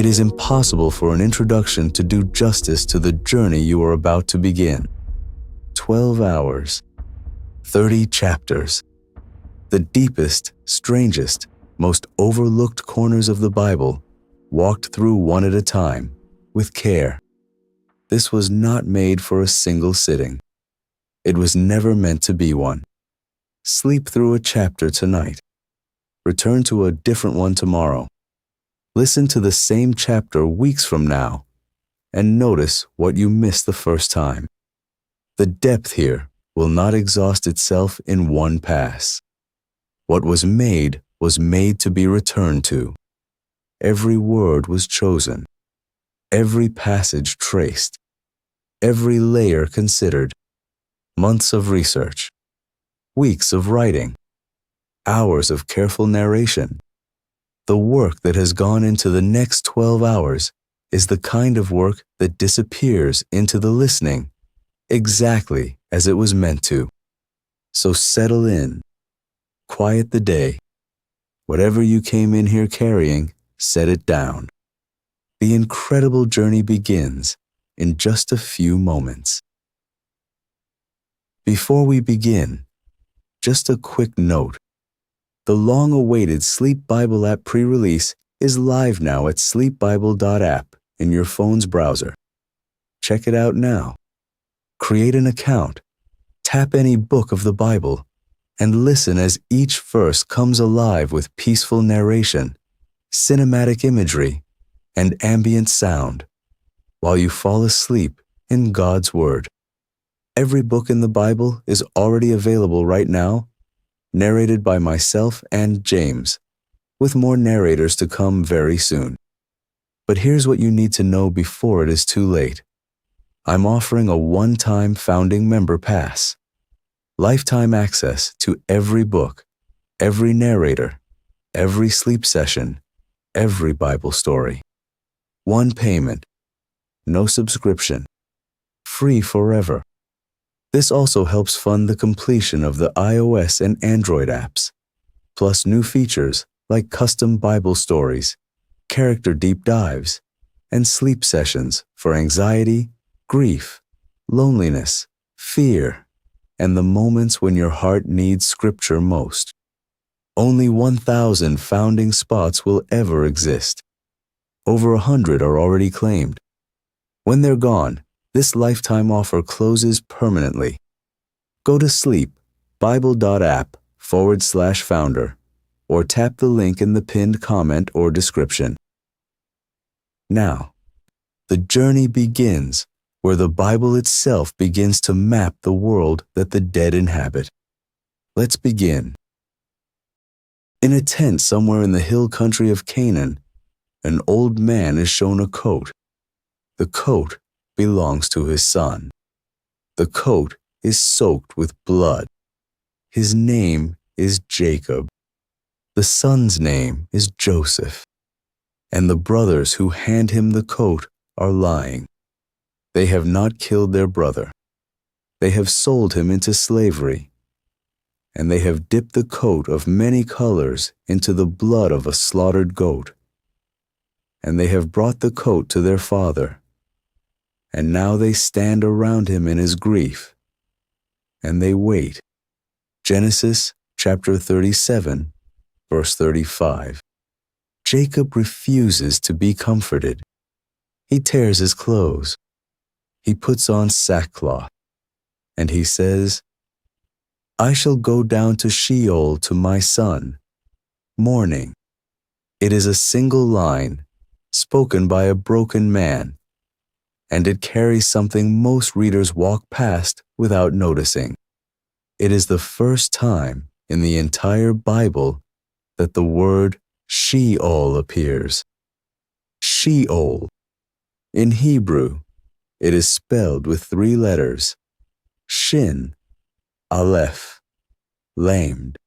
It is impossible for an introduction to do justice to the journey you are about to begin. 12 hours, 30 chapters. The deepest, strangest, most overlooked corners of the Bible, walked through one at a time, with care. This was not made for a single sitting. It was never meant to be one. Sleep through a chapter tonight. Return to a different one tomorrow. Listen to the same chapter weeks from now, and notice what you missed the first time. The depth here will not exhaust itself in one pass. What was made to be returned to. Every word was chosen, every passage traced, every layer considered. Months of research, weeks of writing, hours of careful narration. The work that has gone into the next 12 hours is the kind of work that disappears into the listening, exactly as it was meant to. So settle in, quiet the day. Whatever you came in here carrying, set it down. The incredible journey begins in just a few moments. Before we begin, just a quick note. The long-awaited Sleep Bible app pre-release is live now at sleepbible.app in your phone's browser. Check it out now. Create an account, tap any book of the Bible, and listen as each verse comes alive with peaceful narration, cinematic imagery, and ambient sound, while you fall asleep in God's Word. Every book in the Bible is already available right now, narrated by myself and James, with more narrators to come very soon. But here's what you need to know before it is too late. I'm offering a one-time founding member pass. Lifetime access to every book, every narrator, every sleep session, every Bible story. One payment, no subscription, free forever. This also helps fund the completion of the iOS and Android apps, plus new features like custom Bible stories, character deep dives, and sleep sessions for anxiety, grief, loneliness, fear, and the moments when your heart needs scripture most. Only 1,000 founding spots will ever exist. Over 100 are already claimed. When they're gone, this lifetime offer closes permanently. Go to sleepbible.app/founder or tap the link in the pinned comment or description. Now, the journey begins where the Bible itself begins to map the world that the dead inhabit. Let's begin. In a tent somewhere in the hill country of Canaan, an old man is shown a coat. The coat belongs to his son. The coat is soaked with blood. His name is Jacob. The son's name is Joseph. And the brothers who hand him the coat are lying. They have not killed their brother. They have sold him into slavery. And they have dipped the coat of many colors into the blood of a slaughtered goat. And they have brought the coat to their father. And now they stand around him in his grief. And they wait. Genesis chapter 37, verse 35. Jacob refuses to be comforted. He tears his clothes. He puts on sackcloth. And he says, I shall go down to Sheol to my son, mourning. It is a single line, spoken by a broken man, and it carries something most readers walk past without noticing. It is the first time in the entire Bible that the word Sheol appears. Sheol. In Hebrew, it is spelled with 3 letters, Shin, Aleph, lamed.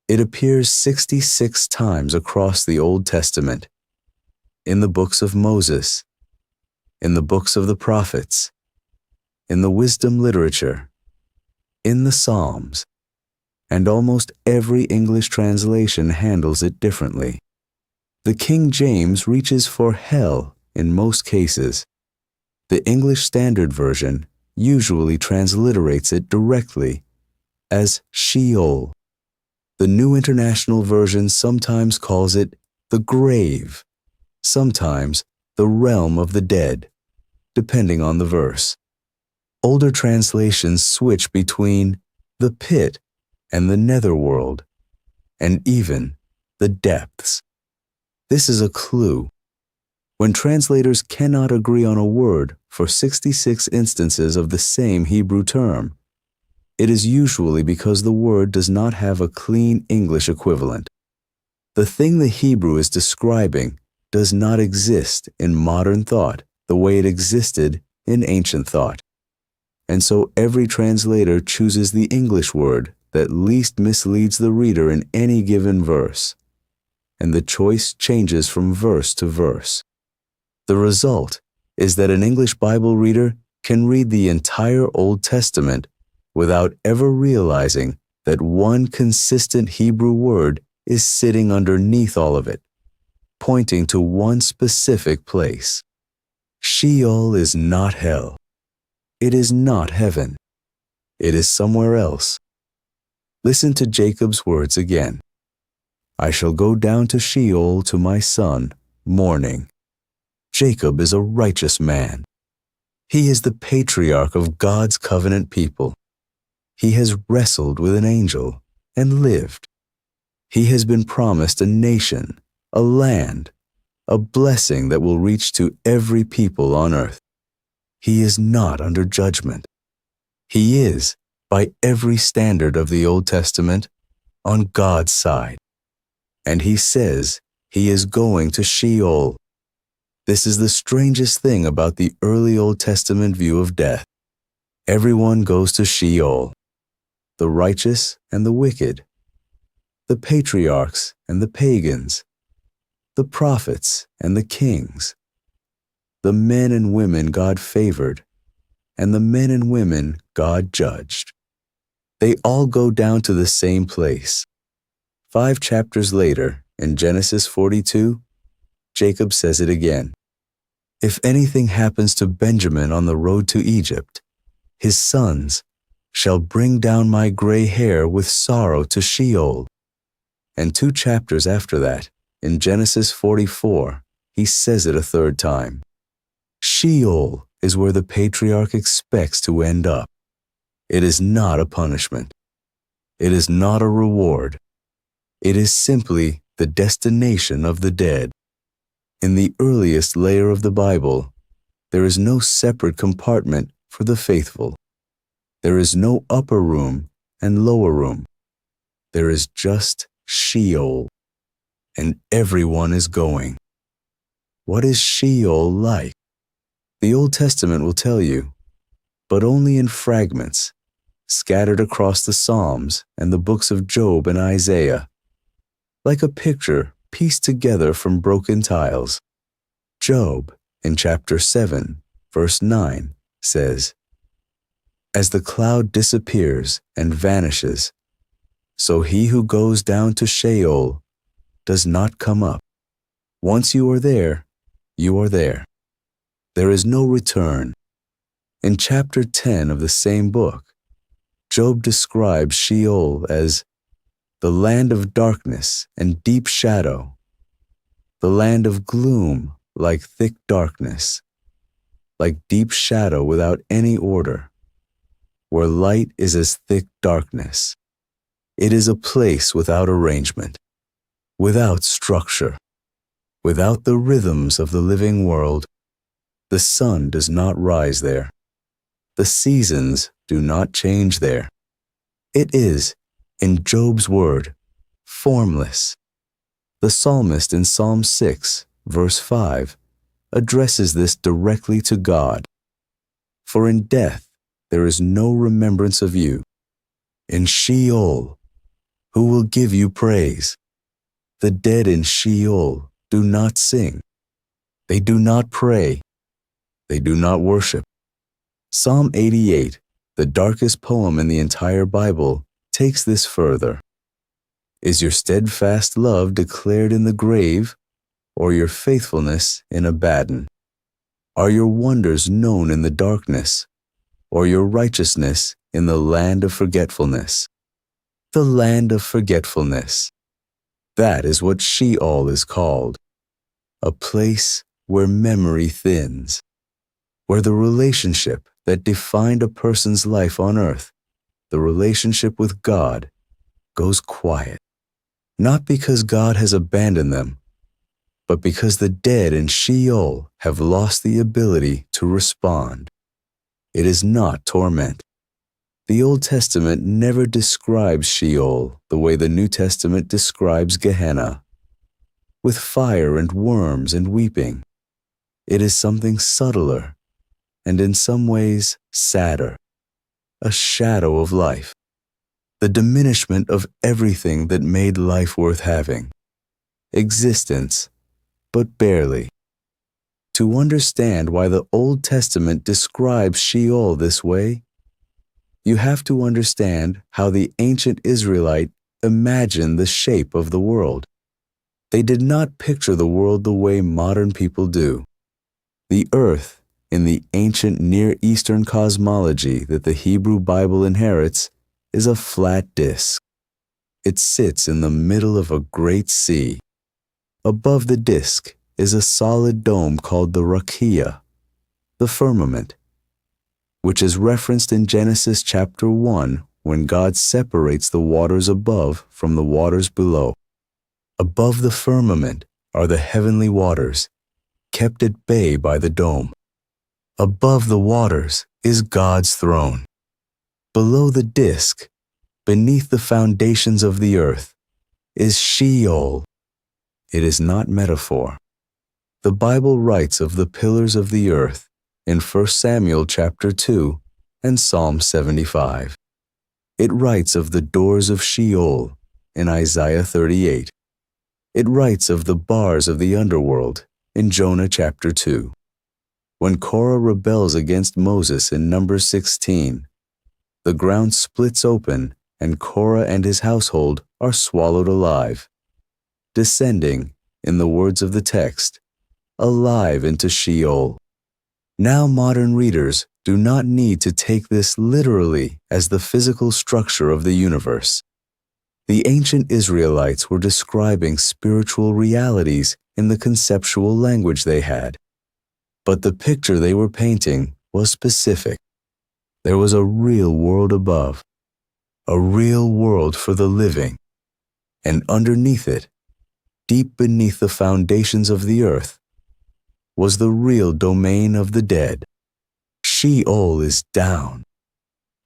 It appears 66 times across the Old Testament, in the books of Moses, in the books of the prophets, in the wisdom literature, in the Psalms, and almost every English translation handles it differently. The King James reaches for hell in most cases. The English Standard Version usually transliterates it directly as Sheol. The New International Version sometimes calls it the grave, sometimes the realm of the dead, depending on the verse. Older translations switch between the pit and the netherworld, and even the depths. This is a clue. When translators cannot agree on a word for 66 instances of the same Hebrew term, it is usually because the word does not have a clean English equivalent. The thing the Hebrew is describing does not exist in modern thought the way it existed in ancient thought. And so every translator chooses the English word that least misleads the reader in any given verse, and the choice changes from verse to verse. The result is that an English Bible reader can read the entire Old Testament without ever realizing that one consistent Hebrew word is sitting underneath all of it, pointing to one specific place. Sheol is not hell. It is not heaven. It is somewhere else. Listen to Jacob's words again. I shall go down to Sheol to my son, mourning. Jacob is a righteous man. He is the patriarch of God's covenant people. He has wrestled with an angel and lived. He has been promised a nation, a land, a blessing that will reach to every people on earth. He is not under judgment. He is, by every standard of the Old Testament, on God's side. And he says he is going to Sheol. This is the strangest thing about the early Old Testament view of death. Everyone goes to Sheol. The righteous and the wicked, the patriarchs and the pagans, the prophets and the kings, the men and women God favored, and the men and women God judged. They all go down to the same place. 5 chapters later, in Genesis 42, Jacob says it again. If anything happens to Benjamin on the road to Egypt, his sons shall bring down my gray hair with sorrow to Sheol. And 2 chapters after that, in Genesis 44, he says it a third time. Sheol is where the patriarch expects to end up. It is not a punishment. It is not a reward. It is simply the destination of the dead. In the earliest layer of the Bible, there is no separate compartment for the faithful. There is no upper room and lower room. There is just Sheol, and everyone is going. What is Sheol like? The Old Testament will tell you, but only in fragments, scattered across the Psalms and the books of Job and Isaiah, like a picture pieced together from broken tiles. Job, in chapter 7, verse 9, says, As the cloud disappears and vanishes, so he who goes down to Sheol does not come up. Once you are there, you are there. There is no return. In chapter 10 of the same book, Job describes Sheol as the land of darkness and deep shadow, the land of gloom like thick darkness, like deep shadow without any order, where light is as thick darkness. It is a place without arrangement, without structure, without the rhythms of the living world. The sun does not rise there. The seasons do not change there. It is, in Job's word, formless. The psalmist in Psalm 6, verse 5, addresses this directly to God. For in death there is no remembrance of you. In Sheol, who will give you praise? The dead in Sheol do not sing. They do not pray. They do not worship. Psalm 88, the darkest poem in the entire Bible, takes this further. Is your steadfast love declared in the grave, or your faithfulness in Abaddon? Are your wonders known in the darkness, or your righteousness in the land of forgetfulness? The land of forgetfulness. That is what Sheol is called, a place where memory thins, where the relationship that defined a person's life on earth, the relationship with God, goes quiet. Not because God has abandoned them, but because the dead in Sheol have lost the ability to respond. It is not torment. The Old Testament never describes Sheol the way the New Testament describes Gehenna, with fire and worms and weeping. It is something subtler, and in some ways sadder, a shadow of life, the diminishment of everything that made life worth having, existence, but barely. To understand why the Old Testament describes Sheol this way, you have to understand how the ancient Israelite imagined the shape of the world. They did not picture the world the way modern people do. The earth, in the ancient Near Eastern cosmology that the Hebrew Bible inherits, is a flat disk. It sits in the middle of a great sea. Above the disk is a solid dome called the Rakia, the firmament, which is referenced in Genesis chapter 1 when God separates the waters above from the waters below. Above the firmament are the heavenly waters, kept at bay by the dome. Above the waters is God's throne. Below the disk, beneath the foundations of the earth, is Sheol. It is not metaphor. The Bible writes of the pillars of the earth in 1 Samuel chapter 2 and Psalm 75. It writes of the doors of Sheol in Isaiah 38. It writes of the bars of the underworld in Jonah chapter 2. When Korah rebels against Moses in Numbers 16, the ground splits open and Korah and his household are swallowed alive, descending, in the words of the text, alive into Sheol. Now modern readers do not need to take this literally as the physical structure of the universe. The ancient Israelites were describing spiritual realities in the conceptual language they had. But the picture they were painting was specific. There was a real world above, a real world for the living, and underneath it, deep beneath the foundations of the earth, was the real domain of the dead. Sheol is down,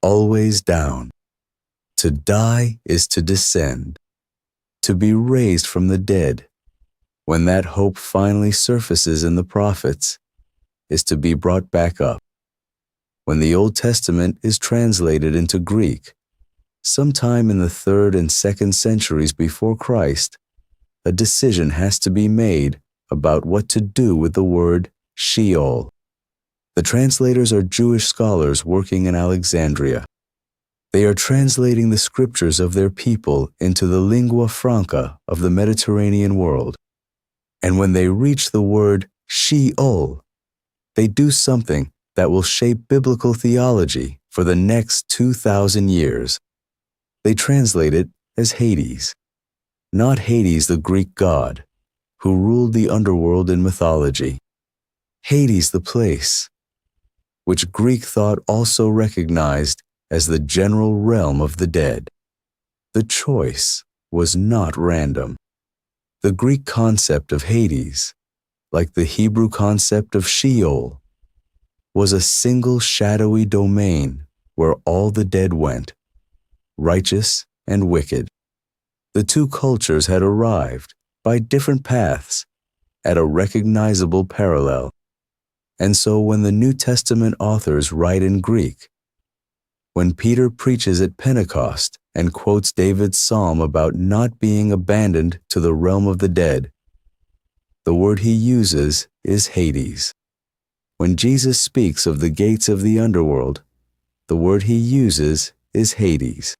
always down. To die is to descend, to be raised from the dead, when that hope finally surfaces in the prophets, is to be brought back up. When the Old Testament is translated into Greek, sometime in the 3rd and 2nd centuries before Christ, a decision has to be made about what to do with the word Sheol. The translators are Jewish scholars working in Alexandria. They are translating the scriptures of their people into the lingua franca of the Mediterranean world. And when they reach the word Sheol, they do something that will shape biblical theology for the next 2,000 years. They translate it as Hades. Not Hades, the Greek god, who ruled the underworld in mythology. Hades, the place, which Greek thought also recognized as the general realm of the dead. The choice was not random. The Greek concept of Hades, like the Hebrew concept of Sheol, was a single shadowy domain where all the dead went, righteous and wicked. The two cultures had arrived, by different paths, at a recognizable parallel. And so when the New Testament authors write in Greek, when Peter preaches at Pentecost and quotes David's psalm about not being abandoned to the realm of the dead, the word he uses is Hades. When Jesus speaks of the gates of the underworld, the word he uses is Hades.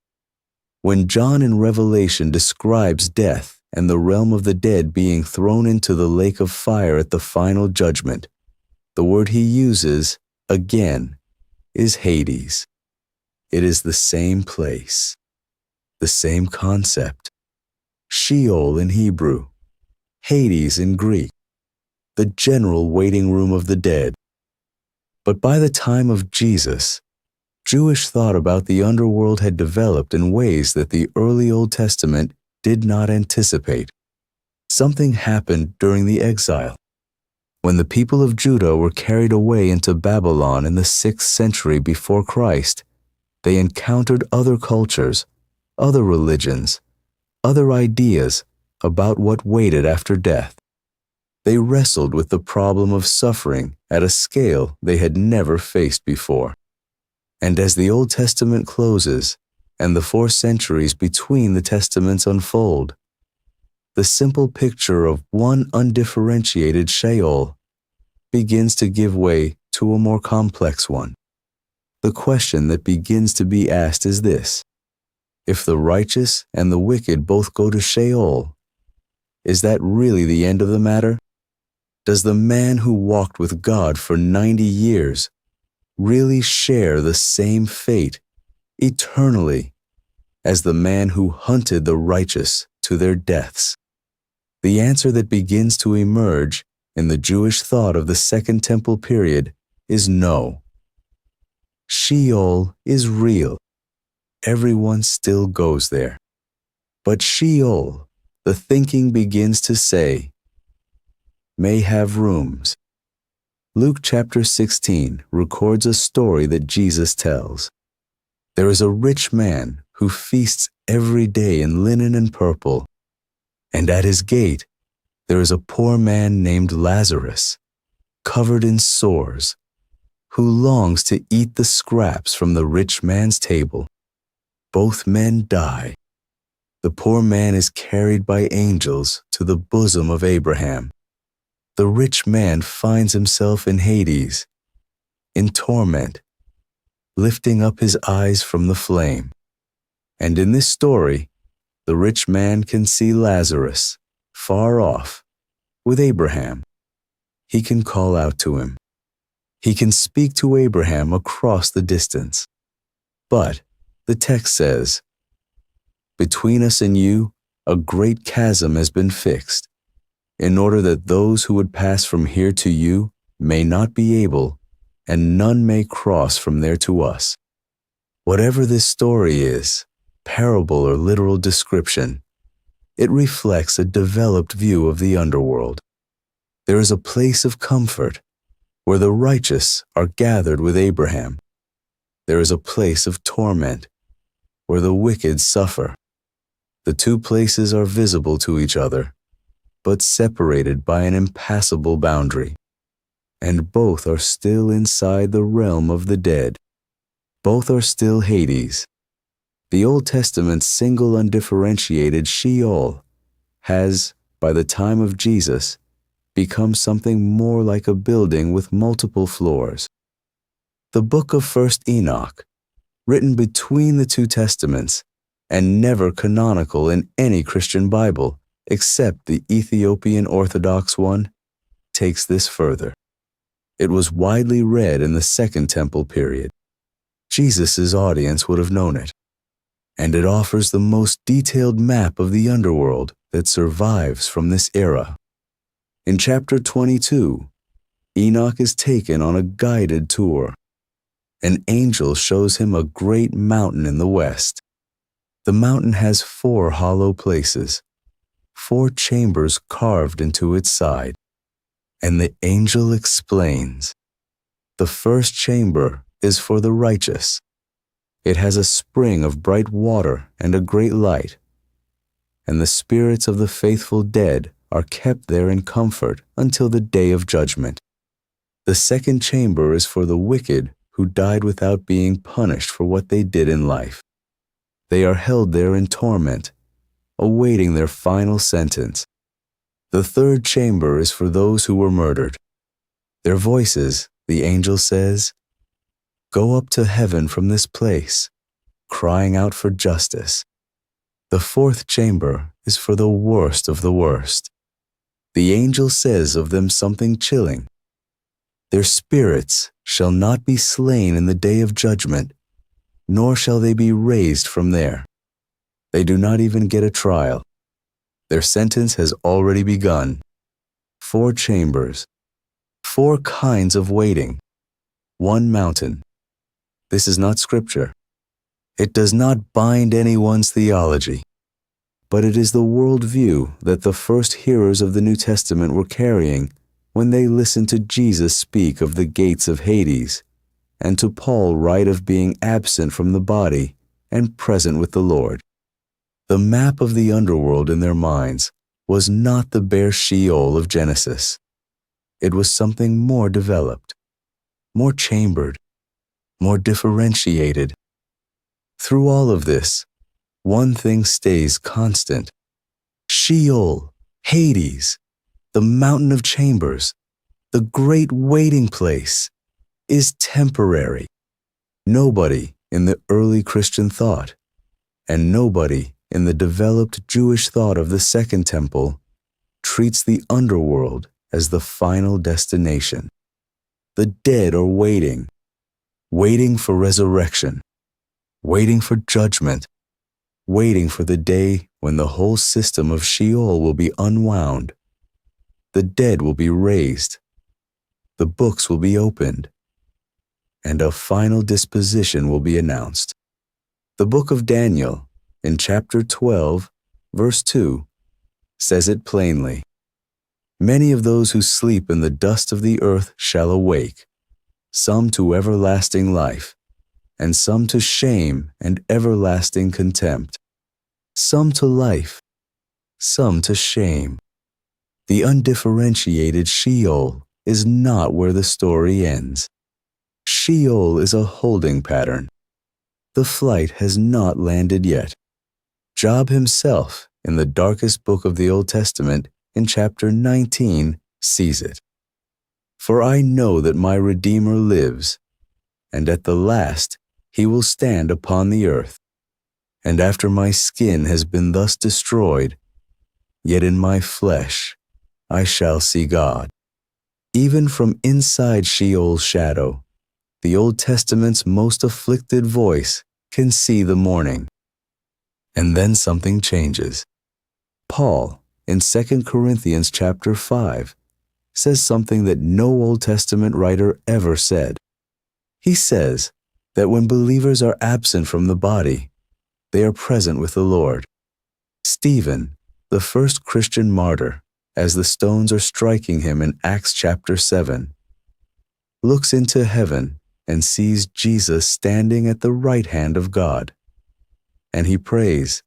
When John in Revelation describes death and the realm of the dead being thrown into the lake of fire at the final judgment. The word he uses, again, is Hades. It is the same place, the same concept. Sheol in Hebrew, Hades in Greek, the general waiting room of the dead. But by the time of Jesus, Jewish thought about the underworld had developed in ways that the early Old Testament did not anticipate. Something happened during the exile. When the people of Judah were carried away into Babylon in the 6th century before Christ, they encountered other cultures, other religions, other ideas about what waited after death. They wrestled with the problem of suffering at a scale they had never faced before. And as the Old Testament closes and the 4 centuries between the Testaments unfold, the simple picture of one undifferentiated Sheol begins to give way to a more complex one. The question that begins to be asked is this: if the righteous and the wicked both go to Sheol, is that really the end of the matter? Does the man who walked with God for 90 years really share the same fate eternally as the man who hunted the righteous to their deaths? The answer that begins to emerge in the Jewish thought of the Second Temple period is no. Sheol is real. Everyone still goes there. But Sheol, the thinking begins to say, may have rooms. Luke chapter 16 records a story that Jesus tells. There is a rich man who feasts every day in linen and purple, and at his gate there is a poor man named Lazarus, covered in sores, who longs to eat the scraps from the rich man's table. Both men die. The poor man is carried by angels to the bosom of Abraham. The rich man finds himself in Hades, in torment, lifting up his eyes from the flame. And in this story, the rich man can see Lazarus, far off, with Abraham. He can call out to him. He can speak to Abraham across the distance. But the text says, between us and you, a great chasm has been fixed, in order that those who would pass from here to you may not be able, and none may cross from there to us. Whatever this story is, parable or literal description, it reflects a developed view of the underworld. There is a place of comfort where the righteous are gathered with Abraham. There is a place of torment where the wicked suffer. The two places are visible to each other, but separated by an impassable boundary. And both are still inside the realm of the dead. Both are still Hades. The Old Testament's single undifferentiated Sheol has, by the time of Jesus, become something more like a building with multiple floors. The book of 1st Enoch, written between the two Testaments and never canonical in any Christian Bible except the Ethiopian Orthodox one, takes this further. It was widely read in the Second Temple period. Jesus' audience would have known it. And it offers the most detailed map of the underworld that survives from this era. In chapter 22, Enoch is taken on a guided tour. An angel shows him a great mountain in the west. The mountain has 4 hollow places, 4 chambers carved into its side. And the angel explains, the first chamber is for the righteous. It has a spring of bright water and a great light. And the spirits of the faithful dead are kept there in comfort until the day of judgment. The second chamber is for the wicked who died without being punished for what they did in life. They are held there in torment, awaiting their final sentence. The third chamber is for those who were murdered. Their voices, the angel says, go up to heaven from this place, crying out for justice. The fourth chamber is for the worst of the worst. The angel says of them something chilling. Their spirits shall not be slain in the day of judgment, nor shall they be raised from there. They do not even get a trial. Their sentence has already begun. 4 chambers, 4 kinds of waiting, 1 mountain. This is not scripture. It does not bind anyone's theology, but it is the worldview that the first hearers of the New Testament were carrying when they listened to Jesus speak of the gates of Hades, and to Paul write of being absent from the body and present with the Lord. The map of the underworld in their minds was not the bare Sheol of Genesis. It was something more developed, more chambered, more differentiated. Through all of this, one thing stays constant. Sheol, Hades, the mountain of chambers, the great waiting place, is temporary. Nobody in the early Christian thought, and nobody in the developed Jewish thought of the Second Temple, treats the underworld as the final destination. The dead are waiting, waiting for resurrection, waiting for judgment, waiting for the day when the whole system of Sheol will be unwound. The dead will be raised, the books will be opened, and a final disposition will be announced. The book of Daniel, in chapter 12, verse 2, says it plainly. Many of those who sleep in the dust of the earth shall awake, some to everlasting life, and some to shame and everlasting contempt, some to life, some to shame. The undifferentiated Sheol is not where the story ends. Sheol is a holding pattern. The flight has not landed yet. Job himself, in the darkest book of the Old Testament, in chapter 19, sees it. For I know that my Redeemer lives, and at the last he will stand upon the earth. And after my skin has been thus destroyed, yet in my flesh I shall see God. Even from inside Sheol's shadow, the Old Testament's most afflicted voice can see the morning. And then something changes. Paul, in 2 Corinthians chapter 5, says something that no Old Testament writer ever said. He says that when believers are absent from the body, they are present with the Lord. Stephen, the first Christian martyr, as the stones are striking him in Acts chapter 7, looks into heaven and sees Jesus standing at the right hand of God. And he prays,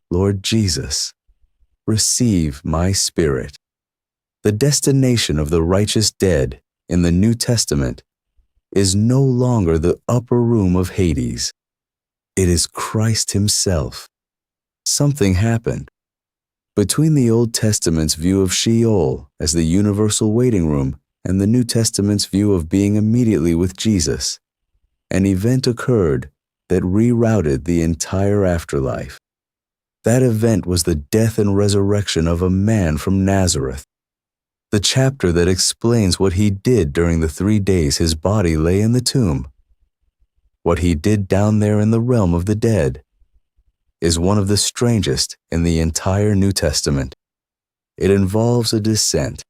Lord Jesus, receive my spirit. The destination of the righteous dead in the New Testament is no longer the upper room of Hades. It is Christ himself. Something happened. Between the Old Testament's view of Sheol as the universal waiting room and the New Testament's view of being immediately with Jesus, an event occurred that rerouted the entire afterlife. That event was the death and resurrection of a man from Nazareth. The chapter that explains what he did during the 3 days his body lay in the tomb, what he did down there in the realm of the dead, is one of the strangest in the entire New Testament. It involves a descent.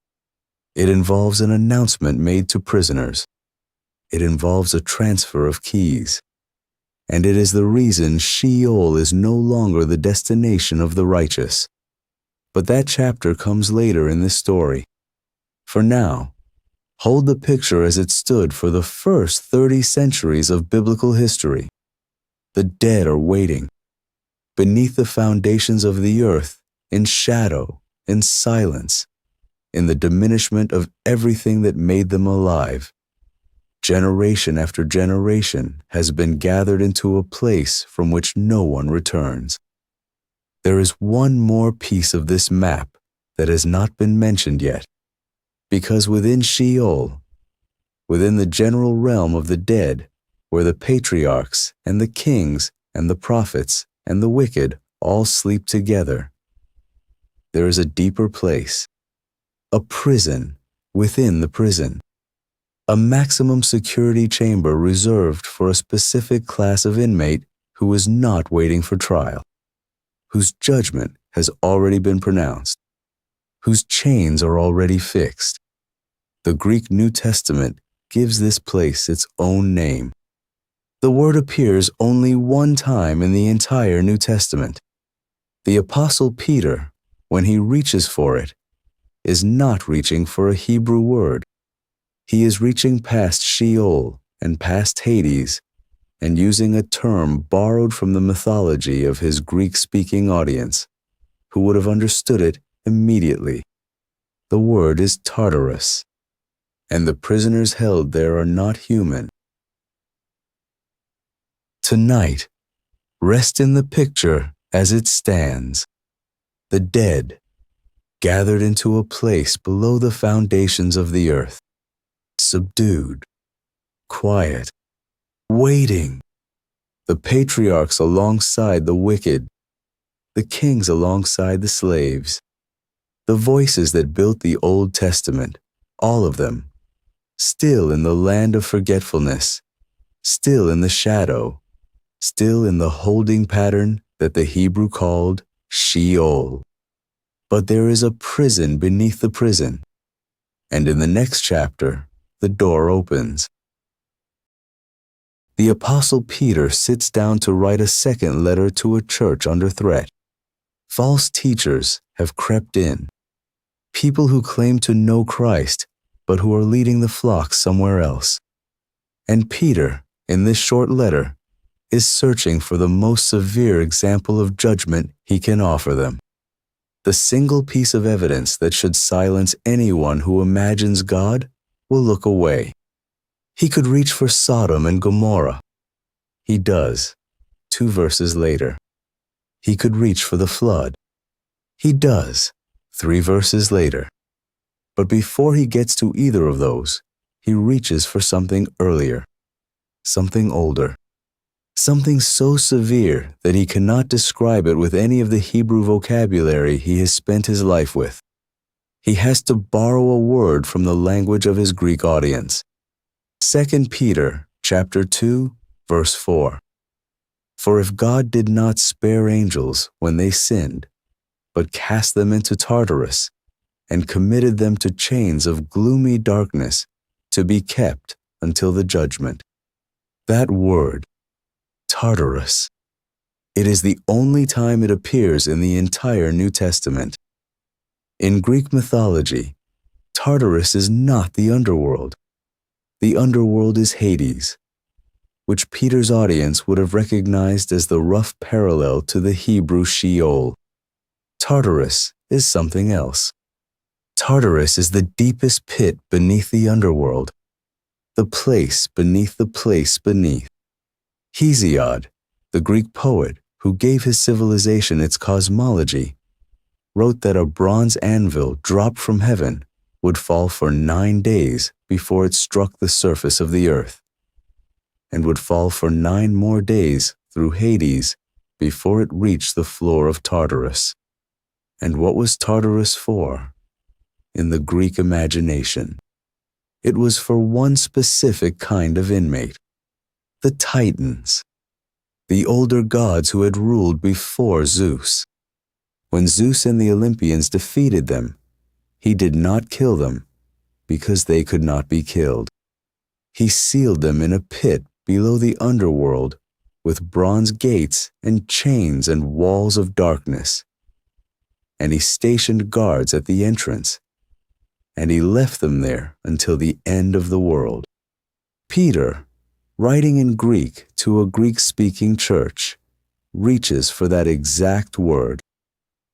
It involves an announcement made to prisoners. It involves a transfer of keys. And it is the reason Sheol is no longer the destination of the righteous. But that chapter comes later in this story. For now, hold the picture as it stood for the first 30 centuries of biblical history. The dead are waiting, beneath the foundations of the earth, in shadow, in silence, in the diminishment of everything that made them alive. Generation after generation has been gathered into a place from which no one returns. There is one more piece of this map that has not been mentioned yet, because within Sheol, within the general realm of the dead, where the patriarchs and the kings and the prophets and the wicked all sleep together. There is a deeper place, a prison within the prison, a maximum security chamber reserved for a specific class of inmate who is not waiting for trial, whose judgment has already been pronounced, whose chains are already fixed. The Greek New Testament gives this place its own name. The word appears only one time in the entire New Testament. The Apostle Peter, when he reaches for it, is not reaching for a Hebrew word. He is reaching past Sheol and past Hades and using a term borrowed from the mythology of his Greek-speaking audience, who would have understood it immediately. The word is Tartarus, and the prisoners held there are not human. Tonight, rest in the picture as it stands. The dead, gathered into a place below the foundations of the earth, subdued, quiet, waiting. The patriarchs alongside the wicked, the kings alongside the slaves, the voices that built the Old Testament, all of them, still in the land of forgetfulness, still in the shadow, still in the holding pattern that the Hebrew called Sheol. But there is a prison beneath the prison, and in the next chapter, the door opens. The Apostle Peter sits down to write a second letter to a church under threat. False teachers have crept in, people who claim to know Christ, but who are leading the flock somewhere else. And Peter, in this short letter, is searching for the most severe example of judgment he can offer them. The single piece of evidence that should silence anyone who imagines God will look away. He could reach for Sodom and Gomorrah. He does, 2 verses later. He could reach for the flood. He does, 3 verses later. But before he gets to either of those, he reaches for something earlier, something older, something so severe that he cannot describe it with any of the Hebrew vocabulary he has spent his life with. He has to borrow a word from the language of his Greek audience. 2 Peter chapter 2, verse 4. For if God did not spare angels when they sinned, but cast them into Tartarus, and committed them to chains of gloomy darkness, to be kept until the judgment. That word, Tartarus, it is the only time it appears in the entire New Testament. In Greek mythology, Tartarus is not the underworld. The underworld is Hades, which Peter's audience would have recognized as the rough parallel to the Hebrew Sheol. Tartarus is something else. Tartarus is the deepest pit beneath the underworld, the place beneath the place beneath. Hesiod, the Greek poet who gave his civilization its cosmology, wrote that a bronze anvil dropped from heaven would fall for 9 days before it struck the surface of the earth, and would fall for 9 more days through Hades before it reached the floor of Tartarus. And what was Tartarus for? In the Greek imagination, it was for one specific kind of inmate, the Titans, the older gods who had ruled before Zeus. When Zeus and the Olympians defeated them, he did not kill them because they could not be killed. He sealed them in a pit below the underworld with bronze gates and chains and walls of darkness. And he stationed guards at the entrance, and he left them there until the end of the world. Peter, writing in Greek to a Greek-speaking church, reaches for that exact word,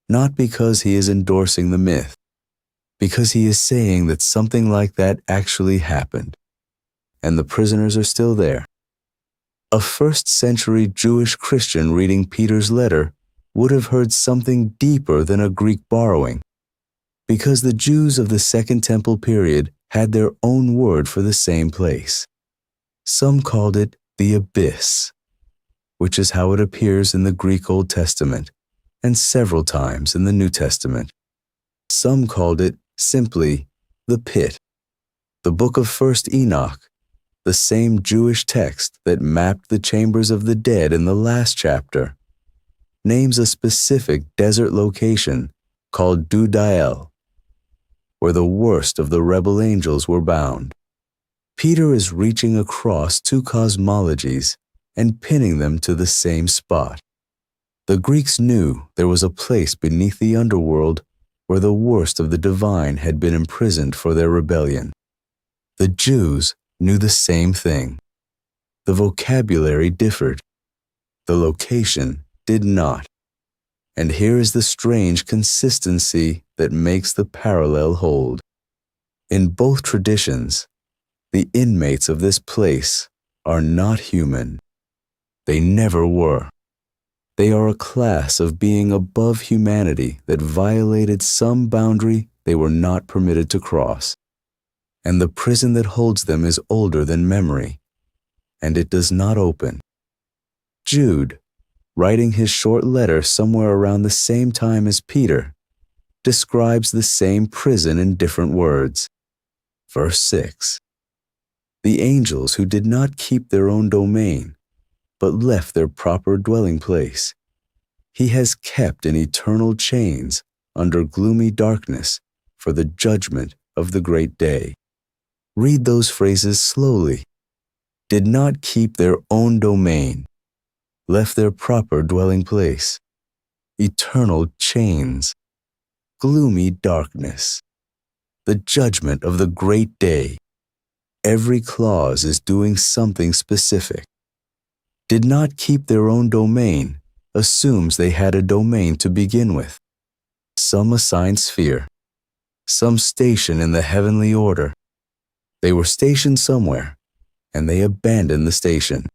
not because he is endorsing the myth, because he is saying that something like that actually happened, and the prisoners are still there. A first-century Jewish Christian reading Peter's letter would have heard something deeper than a Greek borrowing, because the Jews of the Second Temple period had their own word for the same place. Some called it the abyss, which is how it appears in the Greek Old Testament, and several times in the New Testament. Some called it simply the pit. The book of 1st Enoch, the same Jewish text that mapped the chambers of the dead in the last chapter, names a specific desert location called Dudael, where the worst of the rebel angels were bound. Peter is reaching across two cosmologies and pinning them to the same spot. The Greeks knew there was a place beneath the underworld where the worst of the divine had been imprisoned for their rebellion. The Jews knew the same thing. The vocabulary differed. The location did not. And here is the strange consistency that makes the parallel hold. In both traditions, the inmates of this place are not human. They never were. They are a class of being above humanity that violated some boundary they were not permitted to cross. And the prison that holds them is older than memory, and it does not open. Jude, writing his short letter somewhere around the same time as Peter, describes the same prison in different words. Verse 6. The angels who did not keep their own domain, but left their proper dwelling place, he has kept in eternal chains under gloomy darkness for the judgment of the great day. Read those phrases slowly. Did not keep their own domain, left their proper dwelling place, eternal chains, gloomy darkness, the judgment of the great day. Every clause is doing something specific. Did not keep their own domain assumes they had a domain to begin with. Some assigned sphere, some station in the heavenly order. They were stationed somewhere, and they abandoned the station.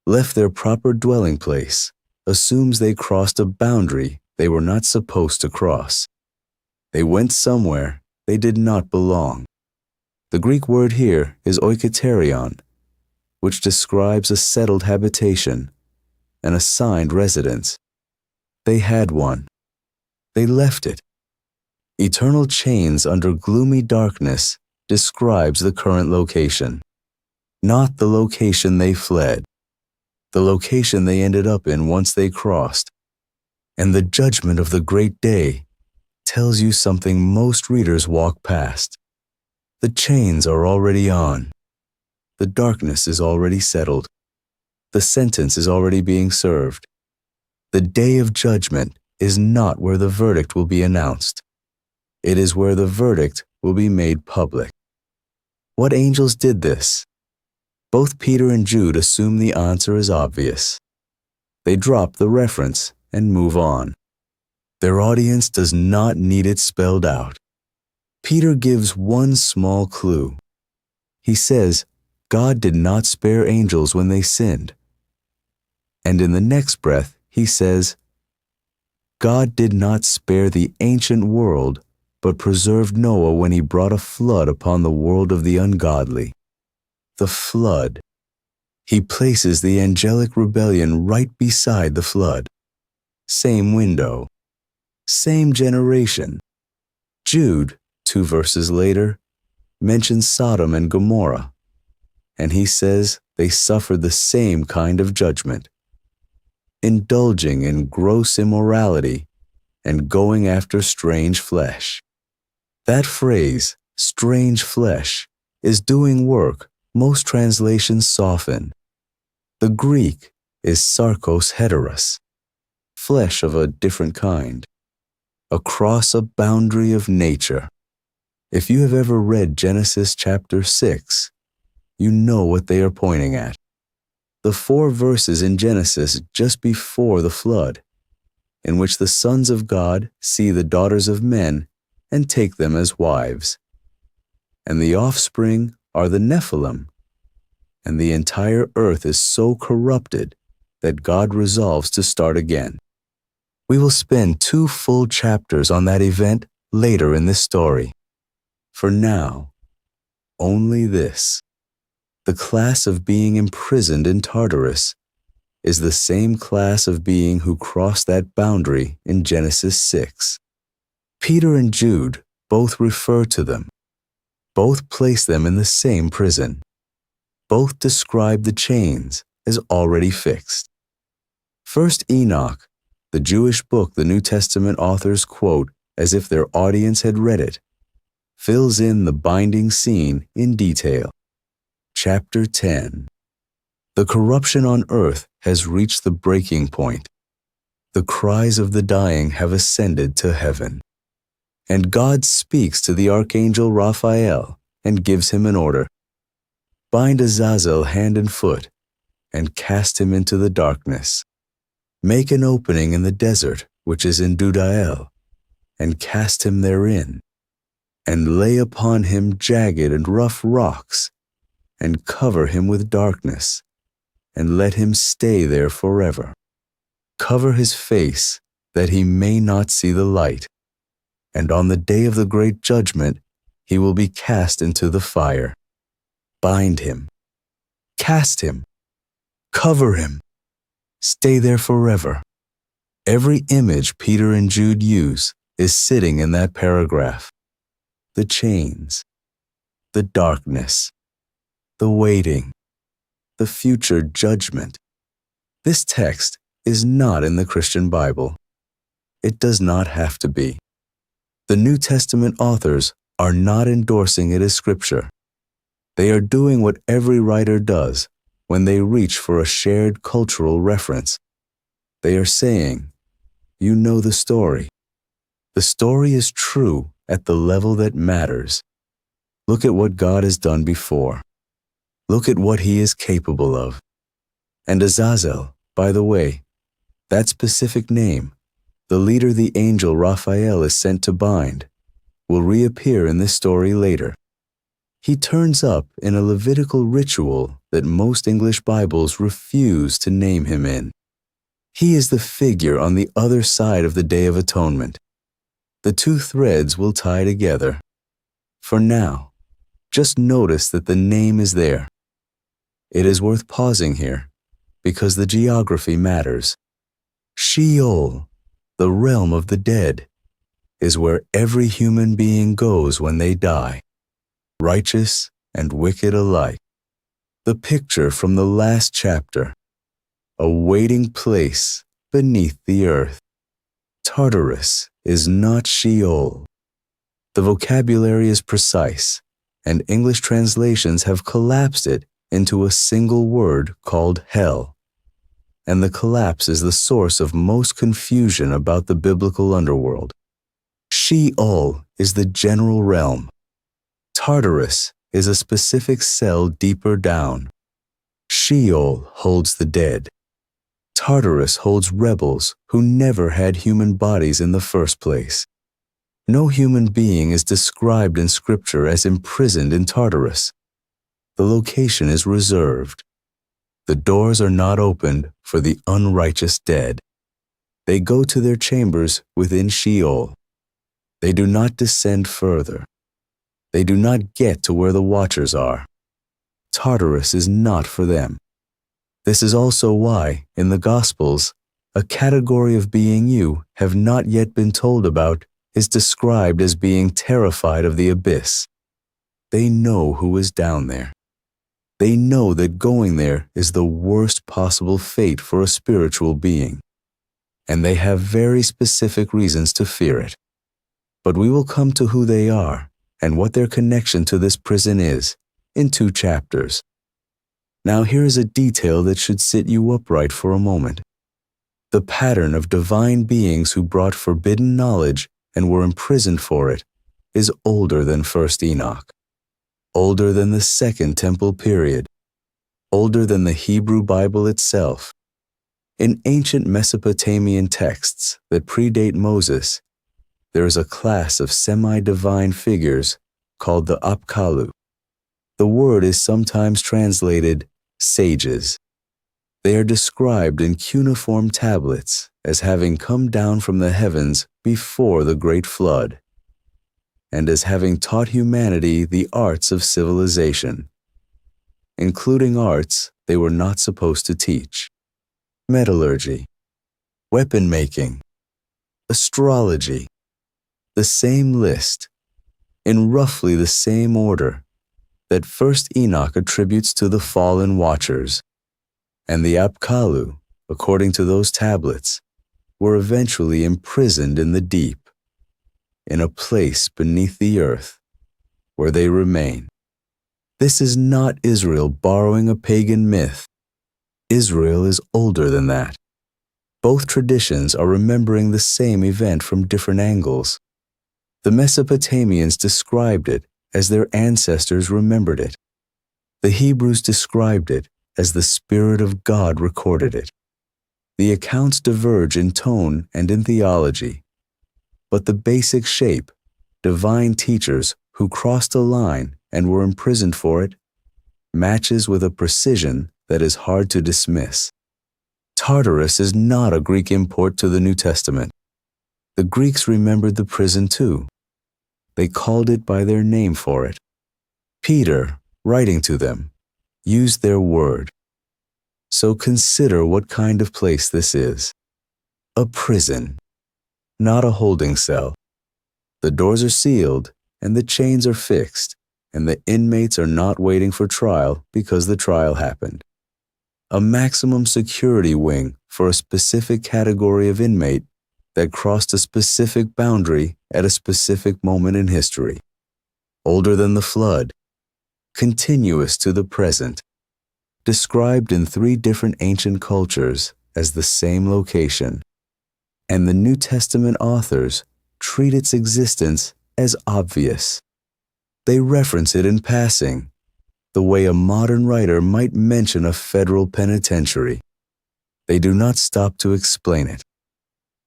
Left their proper dwelling place assumes they crossed a boundary they were not supposed to cross. They went somewhere they did not belong. The Greek word here is oikoterion, which describes a settled habitation, an assigned residence. They had one. They left it. Eternal chains under gloomy darkness describes the current location, not the location they fled, the location they ended up in once they crossed. And the judgment of the great day tells you something most readers walk past. The chains are already on. The darkness is already settled. The sentence is already being served. The day of judgment is not where the verdict will be announced. It is where the verdict will be made public. What angels did this? Both Peter and Jude assume the answer is obvious. They drop the reference and move on. Their audience does not need it spelled out. Peter gives one small clue. He says, God did not spare angels when they sinned. And in the next breath, he says, God did not spare the ancient world, but preserved Noah when he brought a flood upon the world of the ungodly. The flood. He places the angelic rebellion right beside the flood. Same window. Same generation. Jude, 2 verses later, mentions Sodom and Gomorrah, and he says they suffered the same kind of judgment, indulging in gross immorality and going after strange flesh. That phrase, strange flesh, is doing work most translations soften. The Greek is sarkos heteros, flesh of a different kind, across a boundary of nature. If you have ever read Genesis chapter 6, you know what they are pointing at. The 4 verses in Genesis just before the flood, in which the sons of God see the daughters of men and take them as wives. And the offspring are the Nephilim, and the entire earth is so corrupted that God resolves to start again. We will spend 2 full chapters on that event later in this story. For now, only this. The class of being imprisoned in Tartarus is the same class of being who crossed that boundary in Genesis 6. Peter and Jude both refer to them. Both place them in the same prison. Both describe the chains as already fixed. First Enoch, the Jewish book the New Testament authors quote as if their audience had read it, fills in the binding scene in detail. Chapter 10. The corruption on earth has reached the breaking point. The cries of the dying have ascended to heaven. And God speaks to the archangel Raphael and gives him an order. Bind Azazel hand and foot and cast him into the darkness. Make an opening in the desert, which is in Dudael, and cast him therein, and lay upon him jagged and rough rocks, and cover him with darkness, and let him stay there forever. Cover his face, that he may not see the light, and on the day of the great judgment he will be cast into the fire. Bind him, cast him, cover him, stay there forever. Every image Peter and Jude use is sitting in that paragraph. The chains, the darkness, the waiting, the future judgment. This text is not in the Christian Bible. It does not have to be. The New Testament authors are not endorsing it as scripture. They are doing what every writer does when they reach for a shared cultural reference. They are saying, you know the story. The story is true at the level that matters. Look at what God has done before. Look at what he is capable of. And Azazel, by the way, that specific name, the leader the angel Raphael is sent to bind, will reappear in this story later. He turns up in a Levitical ritual that most English Bibles refuse to name him in. He is the figure on the other side of the Day of Atonement. The two threads will tie together. For now, just notice that the name is there. It is worth pausing here, because the geography matters. Sheol, the realm of the dead, is where every human being goes when they die, righteous and wicked alike. The picture from the last chapter, a waiting place beneath the earth. Tartarus is not Sheol. The vocabulary is precise, and English translations have collapsed it into a single word called hell. And the collapse is the source of most confusion about the biblical underworld. Sheol is the general realm. Tartarus is a specific cell deeper down. Sheol holds the dead. Tartarus holds rebels who never had human bodies in the first place. No human being is described in Scripture as imprisoned in Tartarus. The location is reserved. The doors are not opened for the unrighteous dead. They go to their chambers within Sheol. They do not descend further. They do not get to where the watchers are. Tartarus is not for them. This is also why, in the Gospels, a category of being you have not yet been told about is described as being terrified of the abyss. They know who is down there. They know that going there is the worst possible fate for a spiritual being, and they have very specific reasons to fear it. But we will come to who they are and what their connection to this prison is in 2 chapters. Now here is a detail that should sit you upright for a moment. The pattern of divine beings who brought forbidden knowledge and were imprisoned for it is older than First Enoch, older than the Second Temple period, older than the Hebrew Bible itself. In ancient Mesopotamian texts that predate Moses, there is a class of semi-divine figures called the Apkallu. The word is sometimes translated sages. They are described in cuneiform tablets as having come down from the heavens before the great flood, and as having taught humanity the arts of civilization, including arts they were not supposed to teach. metallurgy, weapon making, astrology, the same list, in roughly the same order that first Enoch attributes to the fallen watchers, and the Apkallu, according to those tablets, were eventually imprisoned in the deep, in a place beneath the earth, where they remain. This is not Israel borrowing a pagan myth. Israel is older than that. Both traditions are remembering the same event from different angles. The Mesopotamians described it as their ancestors remembered it. The Hebrews described it as the Spirit of God recorded it. The accounts diverge in tone and in theology, but the basic shape, divine teachers who crossed a line and were imprisoned for it, matches with a precision that is hard to dismiss. Tartarus is not a Greek import to the New Testament. The Greeks remembered the prison too. They called it by their name for it. Peter, writing to them, used their word. So consider what kind of place this is. A prison, not a holding cell. The doors are sealed and the chains are fixed, and the inmates are not waiting for trial because the trial happened. A maximum security wing for a specific category of inmate that crossed a specific boundary at a specific moment in history. Older than the flood, continuous to the present, described in 3 different ancient cultures as the same location. And the New Testament authors treat its existence as obvious. They reference it in passing, the way a modern writer might mention a federal penitentiary. They do not stop to explain it.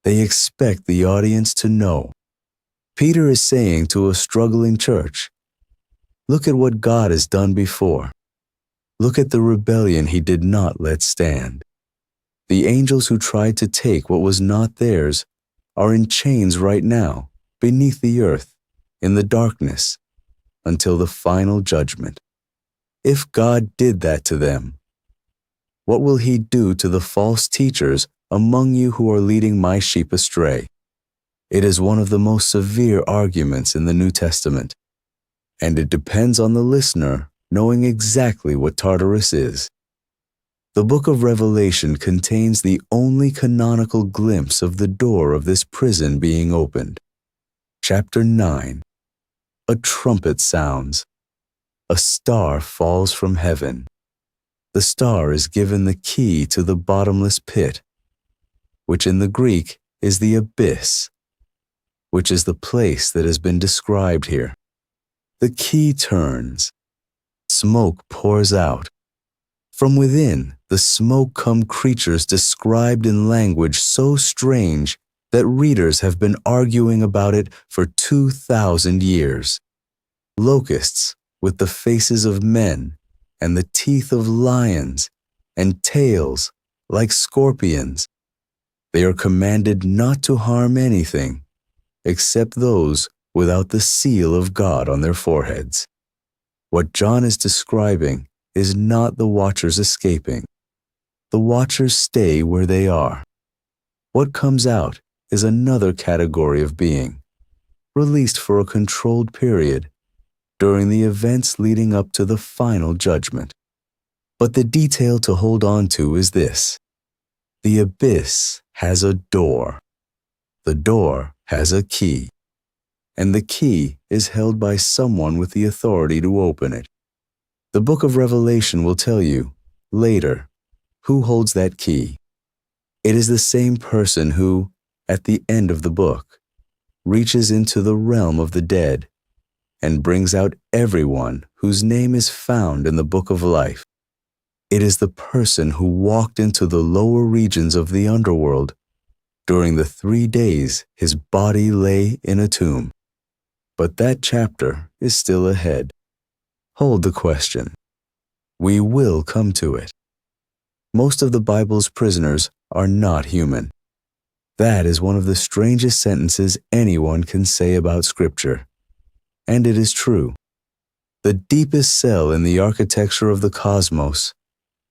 They expect the audience to know. Peter is saying to a struggling church, look at what God has done before. Look at the rebellion he did not let stand. The angels who tried to take what was not theirs are in chains right now, beneath the earth, in the darkness, until the final judgment. If God did that to them, what will he do to the false teachers among you who are leading my sheep astray? It is one of the most severe arguments in the New Testament, and it depends on the listener knowing exactly what Tartarus is. The book of Revelation contains the only canonical glimpse of the door of this prison being opened. Chapter 9. A trumpet sounds. A star falls from heaven. The star is given the key to the bottomless pit, which in the Greek is the abyss, which is the place that has been described here. The key turns. Smoke pours out. From within the smoke come creatures described in language so strange that readers have been arguing about it for 2,000 years. Locusts with the faces of men and the teeth of lions and tails like scorpions. They are commanded not to harm anything except those without the seal of God on their foreheads. What John is describing is not the watchers escaping. The watchers stay where they are. What comes out is another category of being, released for a controlled period during the events leading up to the final judgment. But the detail to hold on to is this. The abyss has a door. The door has a key. And the key is held by someone with the authority to open it. The book of Revelation will tell you, later, who holds that key. It is the same person who, at the end of the book, reaches into the realm of the dead and brings out everyone whose name is found in the book of life. It is the person who walked into the lower regions of the underworld during the 3 days his body lay in a tomb. But that chapter is still ahead. Hold the question. We will come to it. Most of the Bible's prisoners are not human. That is one of the strangest sentences anyone can say about Scripture. And it is true. The deepest cell in the architecture of the cosmos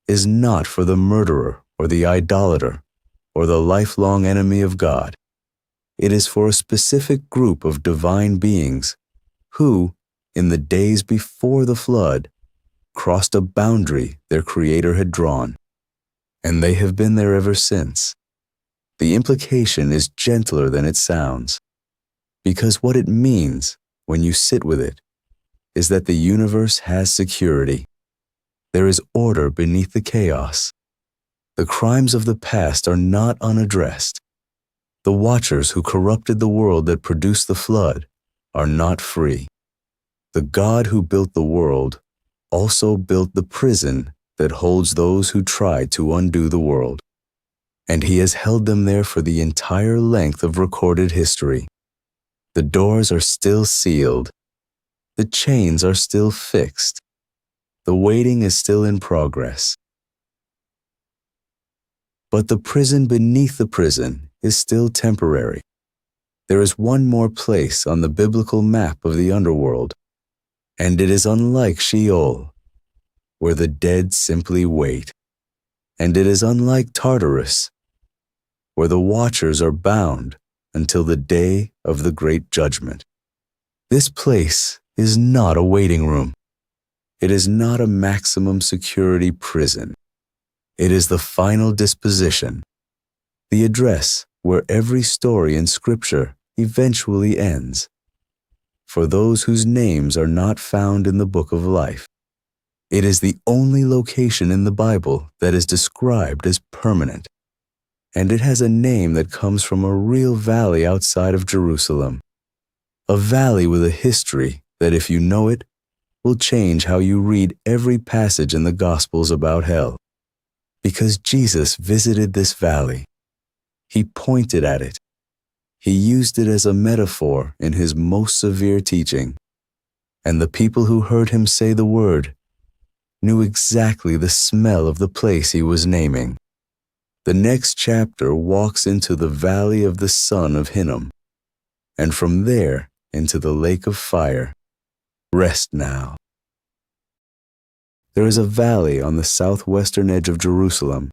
is not for the murderer or the idolater, or the lifelong enemy of God. It is for a specific group of divine beings who, in the days before the flood, crossed a boundary their Creator had drawn, and they have been there ever since. The implication is gentler than it sounds, because what it means when you sit with it is that the universe has security. There is order beneath the chaos. The crimes of the past are not unaddressed. The watchers who corrupted the world that produced the flood are not free. The God who built the world also built the prison that holds those who tried to undo the world, and He has held them there for the entire length of recorded history. The doors are still sealed. The chains are still fixed. The waiting is still in progress. But the prison beneath the prison is still temporary. There is one more place on the biblical map of the underworld, and it is unlike Sheol, where the dead simply wait. And it is unlike Tartarus, where the watchers are bound until the day of the great judgment. This place is not a waiting room. It is not a maximum security prison. It is the final disposition, the address where every story in Scripture eventually ends, for those whose names are not found in the book of life. It is the only location in the Bible that is described as permanent, and it has a name that comes from a real valley outside of Jerusalem, a valley with a history that, if you know it, will change how you read every passage in the Gospels about hell. Because Jesus visited this valley. He pointed at it. He used it as a metaphor in His most severe teaching. And the people who heard Him say the word knew exactly the smell of the place He was naming. The next chapter walks into the valley of the son of Hinnom, and from there into the lake of fire. Rest now. There is a valley on the southwestern edge of Jerusalem.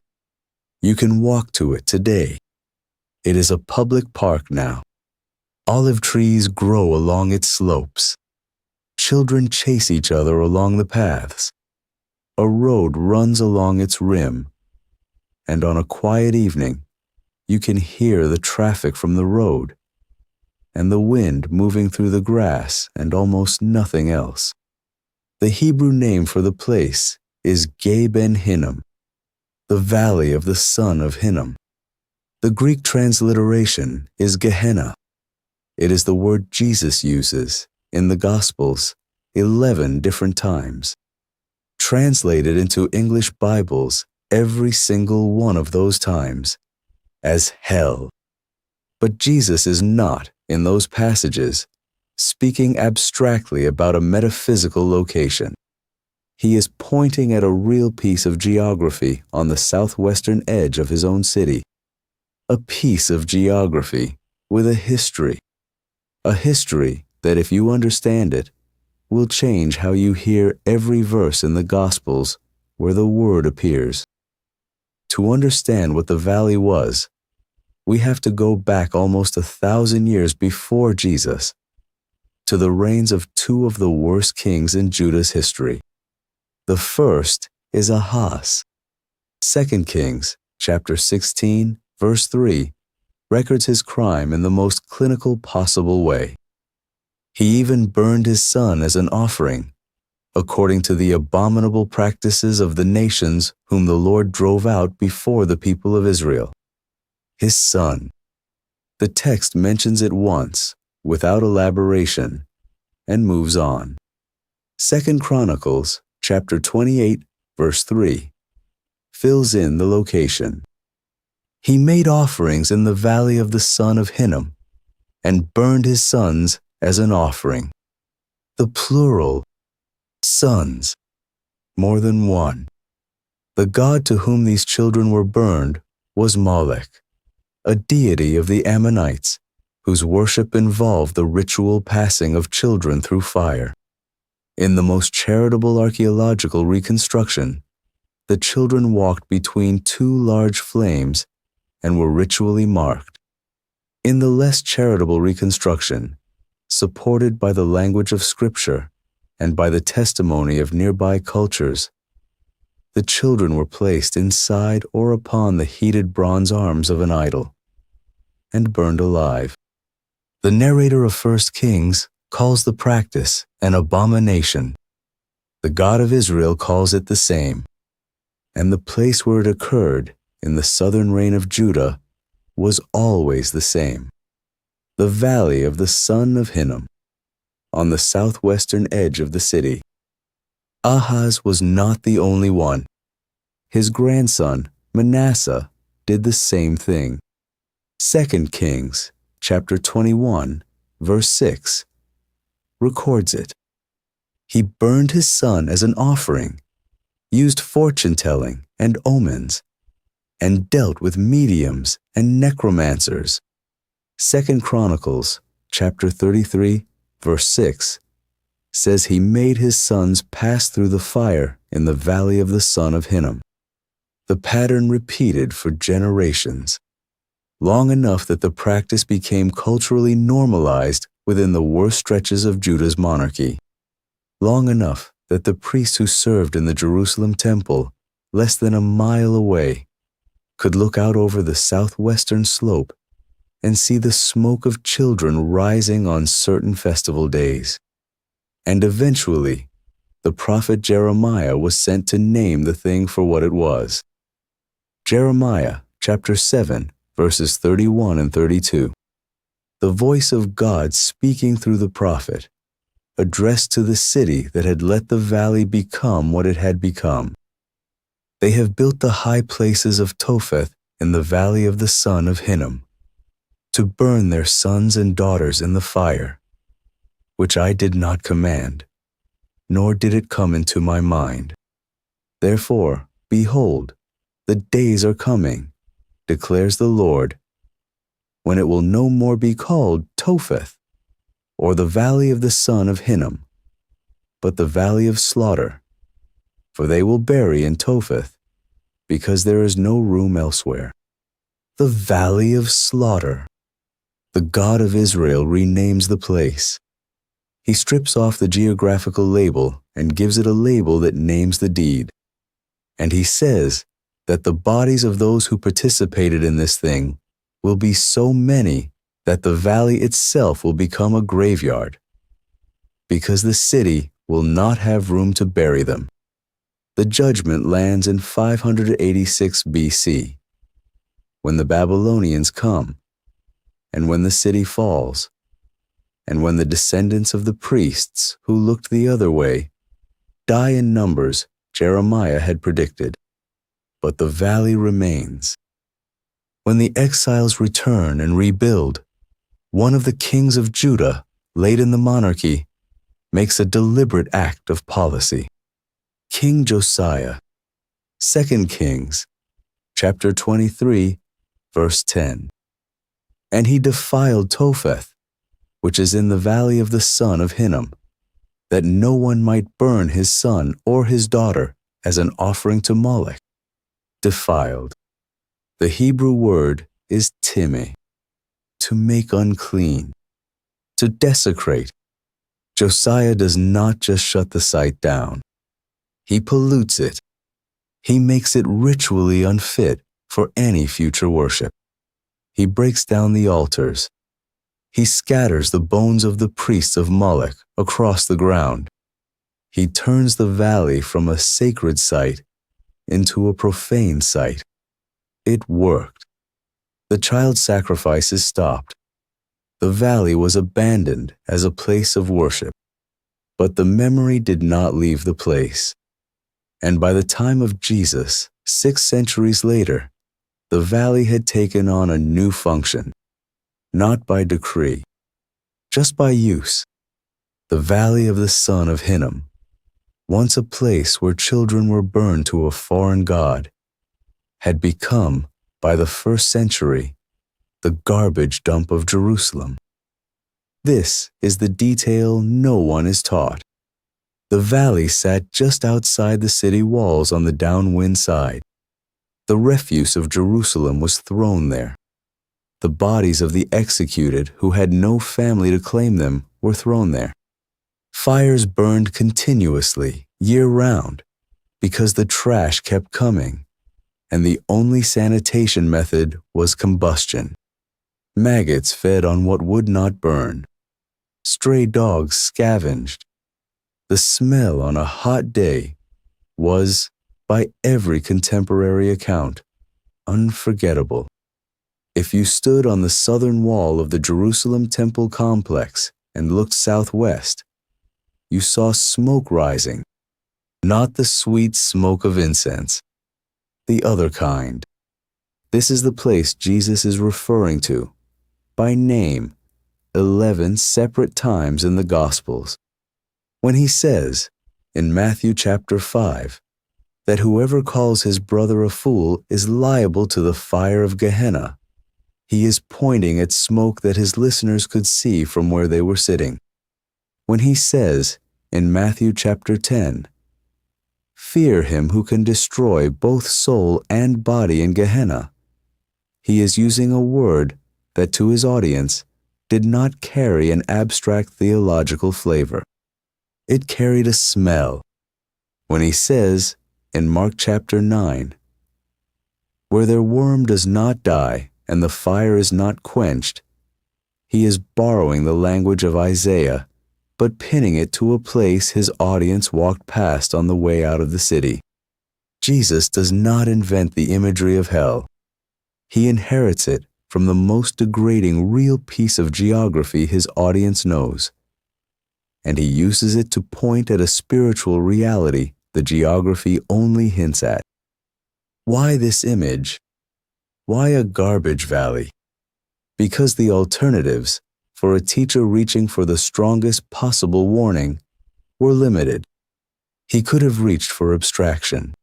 You can walk to it today. It is a public park now. Olive trees grow along its slopes. Children chase each other along the paths. A road runs along its rim. And on a quiet evening, you can hear the traffic from the road and the wind moving through the grass and almost nothing else. The Hebrew name for the place is Ben Hinnom, the valley of the son of Hinnom. The Greek transliteration is Gehenna. It is the word Jesus uses in the Gospels 11 different times. Translated into English Bibles every single one of those times as hell. But Jesus is not, in those passages, speaking abstractly about a metaphysical location. He is pointing at a real piece of geography on the southwestern edge of His own city. A piece of geography with a history that, if you understand it, will change how you hear every verse in the Gospels where the word appears. To understand what the valley was, we have to go back almost 1,000 years before Jesus, to the reigns of two of the worst kings in Judah's history. The first is Ahaz. 2 Kings, chapter 16, verse 3, records his crime in the most clinical possible way. He even burned his son as an offering, according to the abominable practices of the nations whom the Lord drove out before the people of Israel. His son. The text mentions it once, without elaboration, and moves on. 2 Chronicles, chapter 28, verse 3, fills in the location. He made offerings in the valley of the son of Hinnom, and burned his sons as an offering. The plural, sons, more than one. The god to whom these children were burned was Molech, a deity of the Ammonites, whose worship involved the ritual passing of children through fire. In the most charitable archaeological reconstruction, the children walked between two large flames and were ritually marked. In the less charitable reconstruction, supported by the language of Scripture and by the testimony of nearby cultures, the children were placed inside or upon the heated bronze arms of an idol and burned alive. The narrator of 1 Kings calls the practice an abomination. The God of Israel calls it the same, and the place where it occurred, in the southern reign of Judah, was always the same: the valley of the son of Hinnom, on the southwestern edge of the city. Ahaz was not the only one. His grandson, Manasseh, did the same thing. 2 Kings, chapter 21, verse 6, records it. He burned his son as an offering, used fortune-telling and omens, and dealt with mediums and necromancers. 2 Chronicles, chapter 33, verse 6, says he made his sons pass through the fire in the valley of the son of Hinnom. The pattern repeated for generations, long enough that the practice became culturally normalized within the worst stretches of Judah's monarchy, long enough that the priests who served in the Jerusalem temple, less than a mile away, could look out over the southwestern slope and see the smoke of children rising on certain festival days. And eventually, the prophet Jeremiah was sent to name the thing for what it was. Jeremiah chapter 7, verses 31 and 32. The voice of God speaking through the prophet, addressed to the city that had let the valley become what it had become. They have built the high places of Topheth in the valley of the son of Hinnom, to burn their sons and daughters in the fire, which I did not command, nor did it come into my mind. Therefore, behold, the days are coming, declares the Lord, when it will no more be called Topheth, or the valley of the son of Hinnom, but the valley of slaughter, for they will bury in Topheth, because there is no room elsewhere. The valley of slaughter. The God of Israel renames the place. He strips off the geographical label and gives it a label that names the deed. And he says that the bodies of those who participated in this thing will be so many that the valley itself will become a graveyard, because the city will not have room to bury them. The judgment lands in 586 BC, when the Babylonians come, and when the city falls, and when the descendants of the priests who looked the other way die in numbers Jeremiah had predicted. But the valley remains. When the exiles return and rebuild, one of the kings of Judah, late in the monarchy, makes a deliberate act of policy. King Josiah, 2 Kings, chapter 23, verse 10. And he defiled Topheth, which is in the valley of the son of Hinnom, that no one might burn his son or his daughter as an offering to Moloch. Defiled. The Hebrew word is timeh, to make unclean, to desecrate. Josiah does not just shut the site down. He pollutes it. He makes it ritually unfit for any future worship. He breaks down the altars. He scatters the bones of the priests of Moloch across the ground. He turns the valley from a sacred site into a profane site. It worked. The child sacrifices stopped. The valley was abandoned as a place of worship. But the memory did not leave the place. And by the time of Jesus, 6 centuries later, the valley had taken on a new function, not by decree, just by use. The valley of the son of Hinnom, once a place where children were burned to a foreign god, had become, by the 1st century, the garbage dump of Jerusalem. This is the detail no one is taught. The valley sat just outside the city walls on the downwind side. The refuse of Jerusalem was thrown there. The bodies of the executed who had no family to claim them were thrown there. Fires burned continuously, year-round, because the trash kept coming, and the only sanitation method was combustion. Maggots fed on what would not burn. Stray dogs scavenged. The smell on a hot day was, by every contemporary account, unforgettable. If you stood on the southern wall of the Jerusalem Temple complex and looked southwest, you saw smoke rising, not the sweet smoke of incense, the other kind. This is the place Jesus is referring to, by name, 11 separate times in the Gospels. When he says, in Matthew chapter 5, that whoever calls his brother a fool is liable to the fire of Gehenna, he is pointing at smoke that his listeners could see from where they were sitting. When he says, in Matthew chapter 10, fear him who can destroy both soul and body in Gehenna, he is using a word that to his audience did not carry an abstract theological flavor. It carried a smell. When he says, in Mark chapter 9, where their worm does not die and the fire is not quenched, he is borrowing the language of Isaiah, but pinning it to a place his audience walked past on the way out of the city. Jesus does not invent the imagery of hell. He inherits it from the most degrading real piece of geography his audience knows, and he uses it to point at a spiritual reality the geography only hints at. Why this image? Why a garbage valley? Because the alternatives, for a teacher reaching for the strongest possible warning, were limited. He could have reached for abstraction.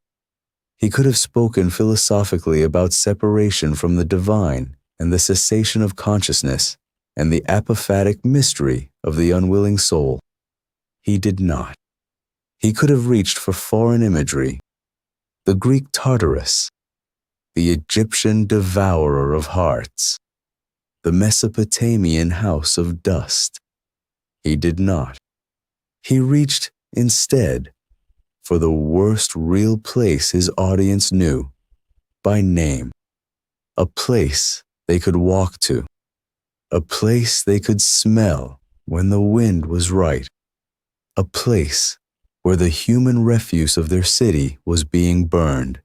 He could have spoken philosophically about separation from the divine and the cessation of consciousness and the apophatic mystery of the unwilling soul. He did not. He could have reached for foreign imagery, the Greek Tartarus, the Egyptian devourer of hearts, the Mesopotamian house of dust. He did not. He reached, instead, for the worst real place his audience knew, by name, a place they could walk to, a place they could smell when the wind was right, a place where the human refuse of their city was being burned,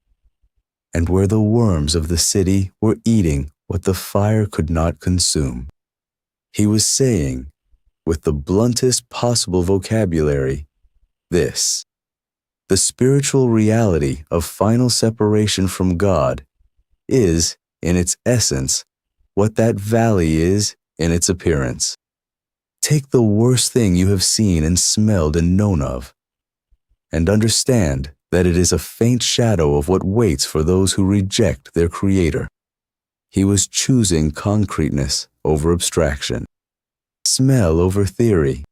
and where the worms of the city were eating what the fire could not consume. He was saying, with the bluntest possible vocabulary, this: the spiritual reality of final separation from God is, in its essence, what that valley is in its appearance. Take the worst thing you have seen and smelled and known of, and understand that it is a faint shadow of what waits for those who reject their Creator. He was choosing concreteness over abstraction, smell over theory.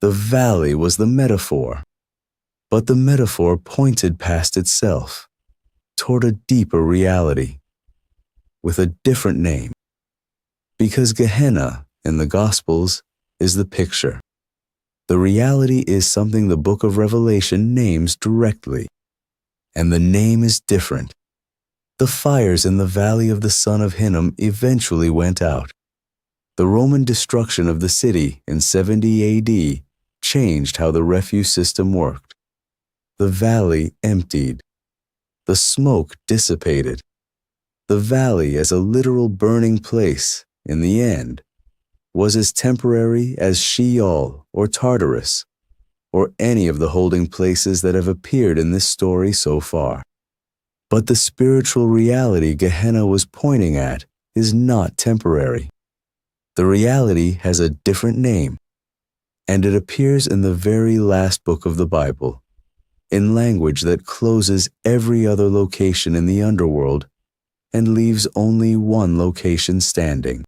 The valley was the metaphor, but the metaphor pointed past itself, toward a deeper reality, with a different name, because Gehenna in the Gospels is the picture. The reality is something the book of Revelation names directly, and the name is different. The fires in the valley of the son of Hinnom eventually went out. The Roman destruction of the city in 70 AD changed how the refuse system worked. The valley emptied. The smoke dissipated. The valley, as a literal burning place, in the end, was as temporary as Sheol or Tartarus, or any of the holding places that have appeared in this story so far. But the spiritual reality Gehenna was pointing at is not temporary. The reality has a different name, and it appears in the very last book of the Bible, in language that closes every other location in the underworld and leaves only one location standing: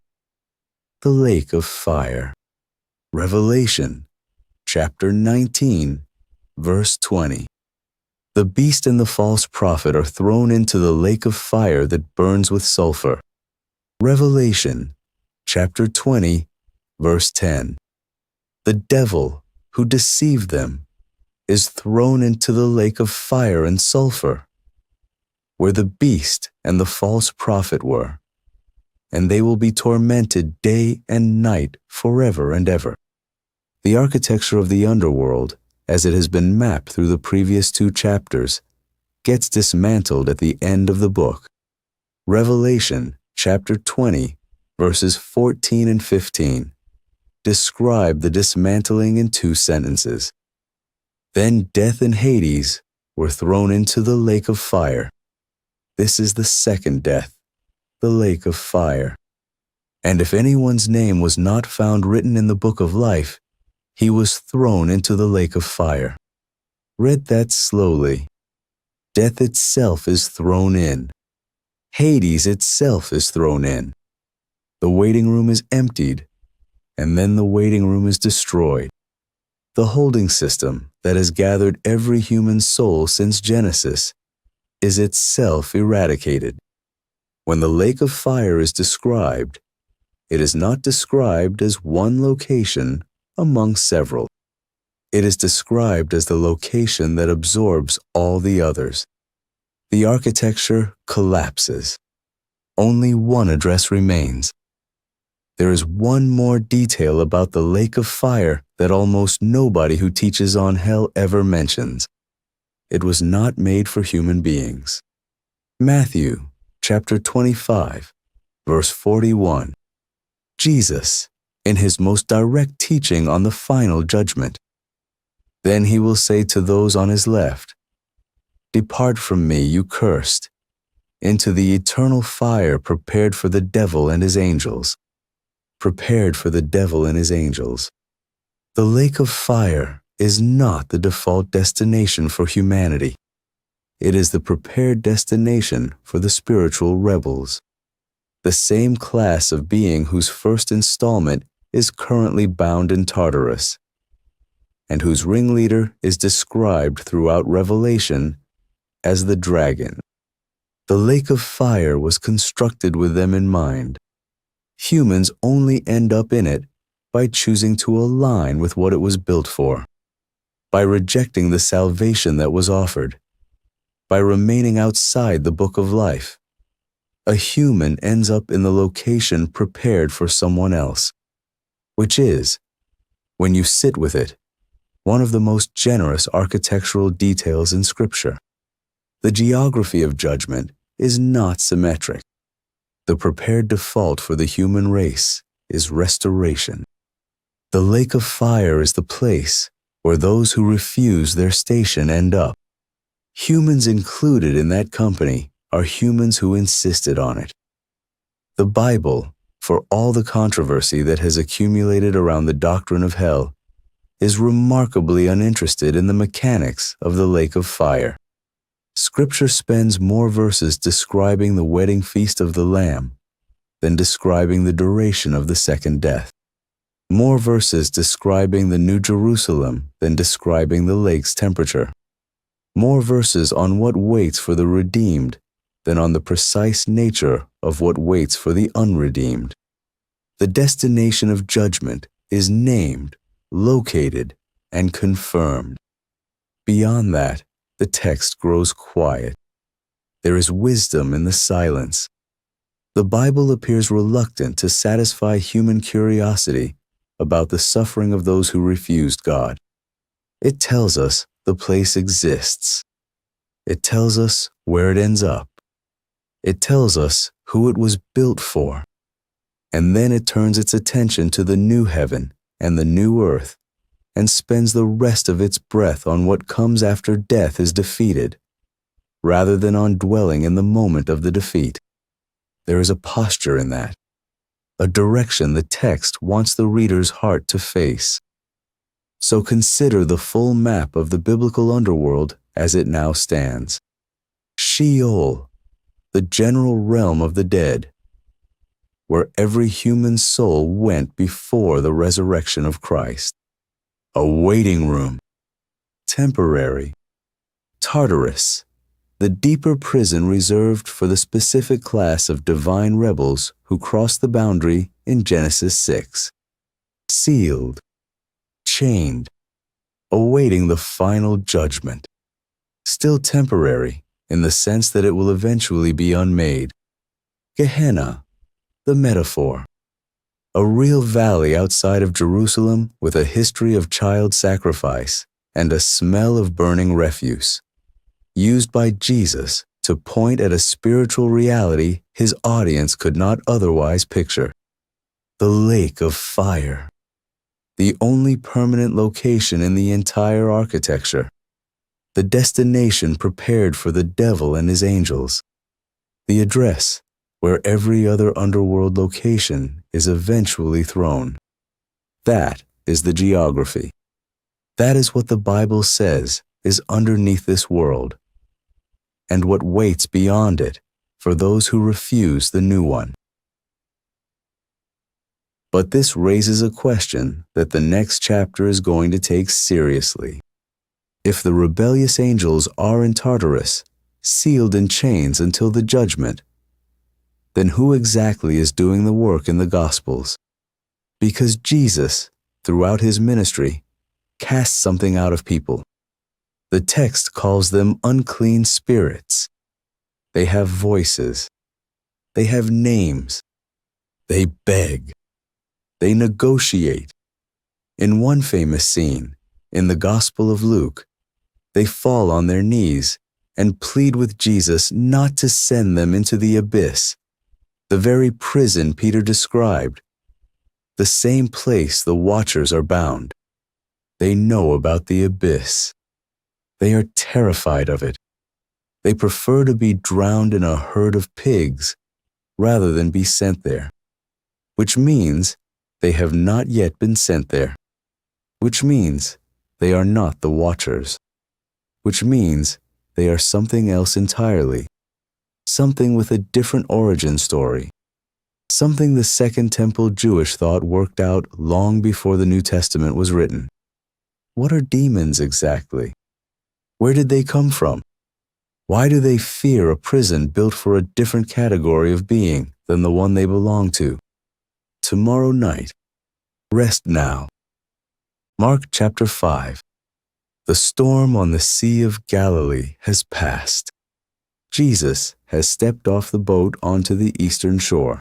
the lake of fire. Revelation, chapter 19, verse 20. The beast and the false prophet are thrown into the lake of fire that burns with sulfur. Revelation, chapter 20, verse 10. The devil, who deceived them, is thrown into the lake of fire and sulfur, where the beast and the false prophet were, and they will be tormented day and night forever and ever. The architecture of the underworld, as it has been mapped through the previous 2 chapters, gets dismantled at the end of the book. Revelation, chapter 20, verses 14 and 15, describe the dismantling in 2 sentences. Then death and Hades were thrown into the lake of fire. This is the second death, the lake of fire. And if anyone's name was not found written in the book of life, he was thrown into the lake of fire. Read that slowly. Death itself is thrown in. Hades itself is thrown in. The waiting room is emptied, and then the waiting room is destroyed. The holding system that has gathered every human soul since Genesis is itself eradicated. When the lake of fire is described, it is not described as one location among several. It is described as the location that absorbs all the others. The architecture collapses. Only one address remains. There is one more detail about the lake of fire that almost nobody who teaches on hell ever mentions. It was not made for human beings. Matthew, chapter 25, verse 41. Jesus, in his most direct teaching on the final judgment. Then he will say to those on his left, "Depart from me, you cursed, into the eternal fire prepared for the devil and his angels." Prepared for the devil and his angels. The lake of fire is not the default destination for humanity. It is the prepared destination for the spiritual rebels. The same class of being whose first installment is currently bound in Tartarus, and whose ringleader is described throughout Revelation as the dragon. The lake of fire was constructed with them in mind. Humans only end up in it by choosing to align with what it was built for, by rejecting the salvation that was offered, by remaining outside the book of life. A human ends up in the location prepared for someone else, which is, when you sit with it, one of the most generous architectural details in Scripture. The geography of judgment is not symmetric. The prepared default for the human race is restoration. The lake of fire is the place where those who refuse their station end up. Humans included in that company are humans who insisted on it. The Bible, for all the controversy that has accumulated around the doctrine of hell, is remarkably uninterested in the mechanics of the lake of fire. Scripture spends more verses describing the wedding feast of the Lamb than describing the duration of the second death. More verses describing the New Jerusalem than describing the lake's temperature. More verses on what waits for the redeemed than on the precise nature of what waits for the unredeemed. The destination of judgment is named, located, and confirmed. Beyond that, the text grows quiet. There is wisdom in the silence. The Bible appears reluctant to satisfy human curiosity about the suffering of those who refused God. It tells us the place exists. It tells us where it ends up. It tells us who it was built for. And then it turns its attention to the new heaven and the new earth, and spends the rest of its breath on what comes after death is defeated, rather than on dwelling in the moment of the defeat. There is a posture in that, a direction the text wants the reader's heart to face. So consider the full map of the biblical underworld as it now stands. Sheol, the general realm of the dead, where every human soul went before the resurrection of Christ. A waiting room. temporary. Tartarus, the deeper prison reserved for the specific class of divine rebels who crossed the boundary in Genesis 6. Sealed, chained, awaiting the final judgment. Still temporary in the sense that it will eventually be unmade. Gehenna, the metaphor. A real valley outside of Jerusalem with a history of child sacrifice and a smell of burning refuse, used by Jesus to point at a spiritual reality his audience could not otherwise picture. The lake of fire, the only permanent location in the entire architecture, the destination prepared for the devil and his angels, the address where every other underworld location is eventually thrown. That is the geography. That is what the Bible says is underneath this world, and what waits beyond it for those who refuse the new one. But this raises a question that the next chapter is going to take seriously. If the rebellious angels are in Tartarus, sealed in chains until the judgment, then who exactly is doing the work in the Gospels? Because Jesus, throughout his ministry, casts something out of people. The text calls them unclean spirits. They have voices. They have names. They beg. They negotiate. In one famous scene, in the Gospel of Luke, they fall on their knees and plead with Jesus not to send them into the abyss, the very prison Peter described, the same place the watchers are bound. They know about the abyss. They are terrified of it. They prefer to be drowned in a herd of pigs rather than be sent there, which means they have not yet been sent there, which means they are not the watchers, which means they are something else entirely, something with a different origin story, something the Second Temple Jewish thought worked out long before the New Testament was written. What are demons exactly? Where did they come from? Why do they fear a prison built for a different category of being than the one they belong to? Tomorrow night. Rest now. Mark chapter 5. The storm on the Sea of Galilee has passed. Jesus has stepped off the boat onto the eastern shore.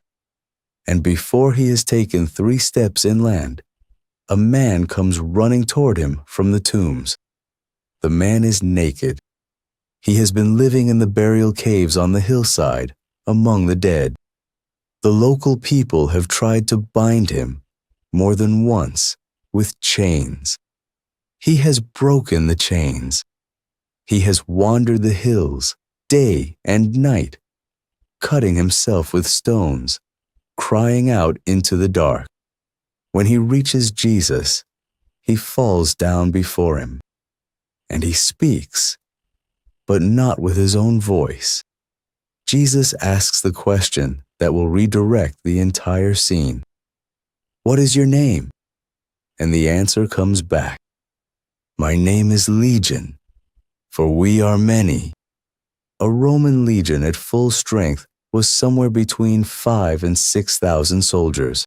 And before he has taken 3 steps inland, a man comes running toward him from the tombs. The man is naked. He has been living in the burial caves on the hillside, among the dead. The local people have tried to bind him, more than once, with chains. He has broken the chains. He has wandered the hills, day and night, cutting himself with stones, crying out into the dark. When he reaches Jesus, he falls down before him, and he speaks, but not with his own voice. Jesus asks the question that will redirect the entire scene. What is your name? And the answer comes back. My name is Legion, for we are many. A Roman legion at full strength was somewhere between 5,000 and 6,000 soldiers.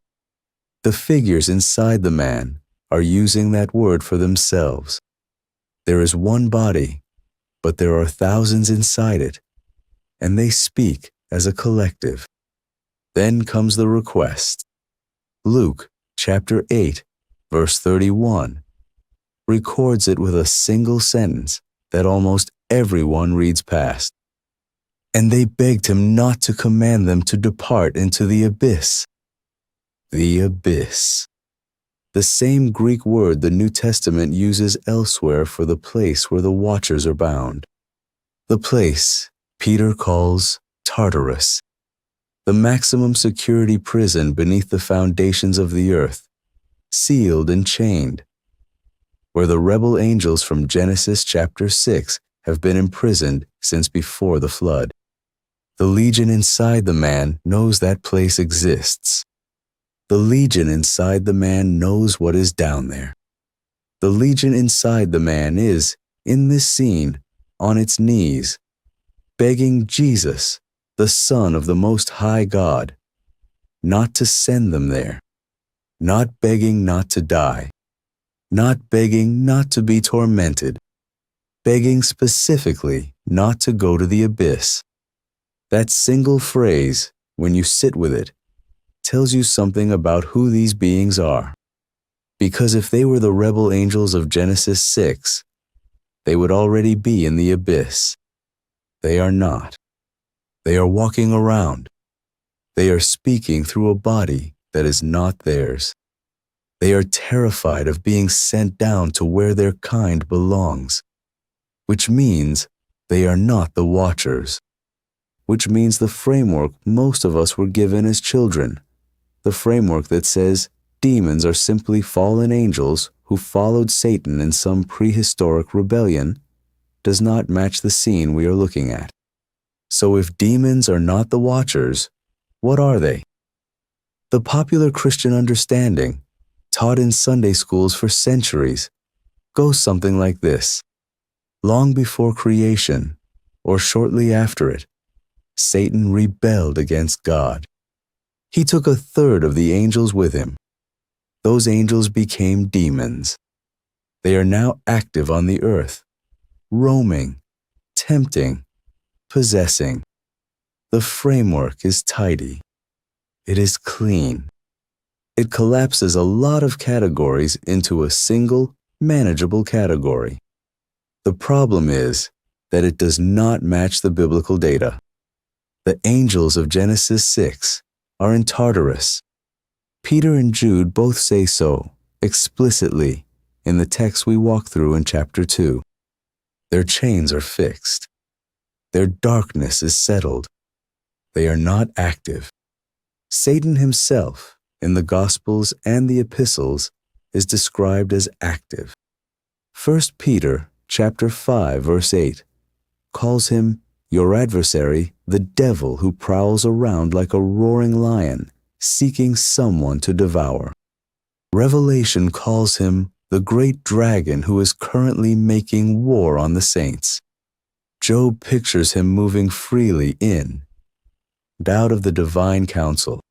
The figures inside the man are using that word for themselves. There is one body, but there are thousands inside it, and they speak as a collective. Then comes the request. Luke chapter 8, verse 31, records it with a single sentence that almost everyone reads past. And they begged him not to command them to depart into the abyss. The abyss. The same Greek word the New Testament uses elsewhere for the place where the watchers are bound. The place Peter calls Tartarus, the maximum security prison beneath the foundations of the earth, sealed and chained, where the rebel angels from Genesis chapter 6 have been imprisoned since before the flood. The legion inside the man knows that place exists. The legion inside the man knows what is down there. The legion inside the man is, in this scene, on its knees, begging Jesus, the Son of the Most High God, not to send them there, not begging not to die, not begging not to be tormented, begging specifically not to go to the abyss. That single phrase, when you sit with it, tells you something about who these beings are. Because if they were the rebel angels of Genesis 6, they would already be in the abyss. They are not. They are walking around. They are speaking through a body that is not theirs. They are terrified of being sent down to where their kind belongs, which means they are not the watchers, which means the framework most of us were given as children, the framework that says demons are simply fallen angels who followed Satan in some prehistoric rebellion, does not match the scene we are looking at. So if demons are not the watchers, what are they? The popular Christian understanding, taught in Sunday schools for centuries, goes something like this. Long before creation, or shortly after it, Satan rebelled against God. He took a third of the angels with him. Those angels became demons. They are now active on the earth, roaming, tempting, possessing. The framework is tidy. It is clean. It collapses a lot of categories into a single, manageable category. The problem is that it does not match the biblical data. The angels of Genesis 6 are in Tartarus. Peter and Jude both say so, explicitly, in the text we walk through in chapter 2. Their chains are fixed. Their darkness is settled. They are not active. Satan himself, in the Gospels and the Epistles, is described as active. 1 Peter chapter 5, verse 8, calls him your adversary, the devil who prowls around like a roaring lion, seeking someone to devour. Revelation calls him the great dragon who is currently making war on the saints. Job pictures him moving freely in and out of the divine council.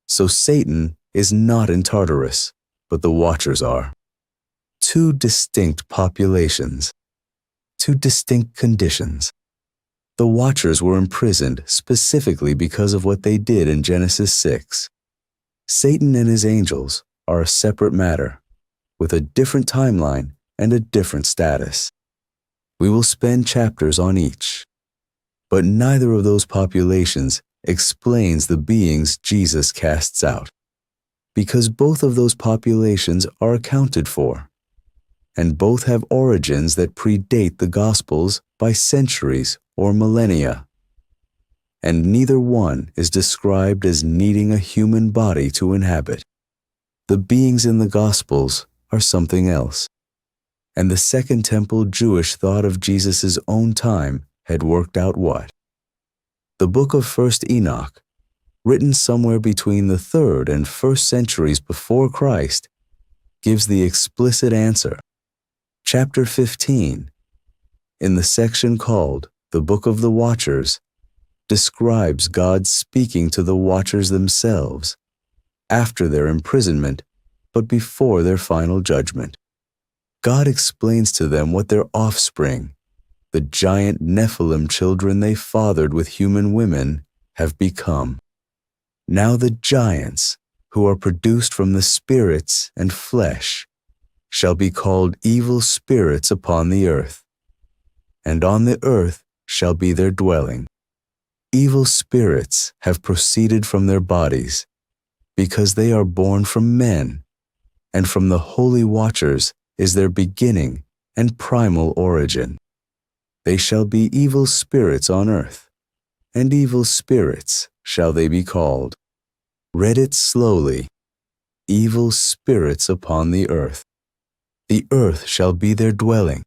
So Satan is not in Tartarus, but the watchers are. Two distinct populations, two distinct conditions. The watchers were imprisoned specifically because of what they did in Genesis 6. Satan and his angels are a separate matter, with a different timeline and a different status. We will spend chapters on each. But neither of those populations explains the beings Jesus casts out, because both of those populations are accounted for, and both have origins that predate the Gospels by centuries or millennia, and neither one is described as needing a human body to inhabit. The beings in the Gospels are something else, and the Second Temple Jewish thought of Jesus' own time had worked out what? The book of 1st Enoch, written somewhere between the 3rd and 1st centuries before Christ, gives the explicit answer. Chapter 15, in the section called the Book of the Watchers, describes God speaking to the watchers themselves after their imprisonment, but before their final judgment. God explains to them what their offspring, the giant Nephilim children they fathered with human women, have become. Now the giants, who are produced from the spirits and flesh, shall be called evil spirits upon the earth, and on the earth shall be their dwelling. Evil spirits have proceeded from their bodies, because they are born from men, and from the holy watchers is their beginning and primal origin. They shall be evil spirits on earth, and evil spirits shall they be called. Read it slowly. Evil spirits upon the earth. The earth shall be their dwelling,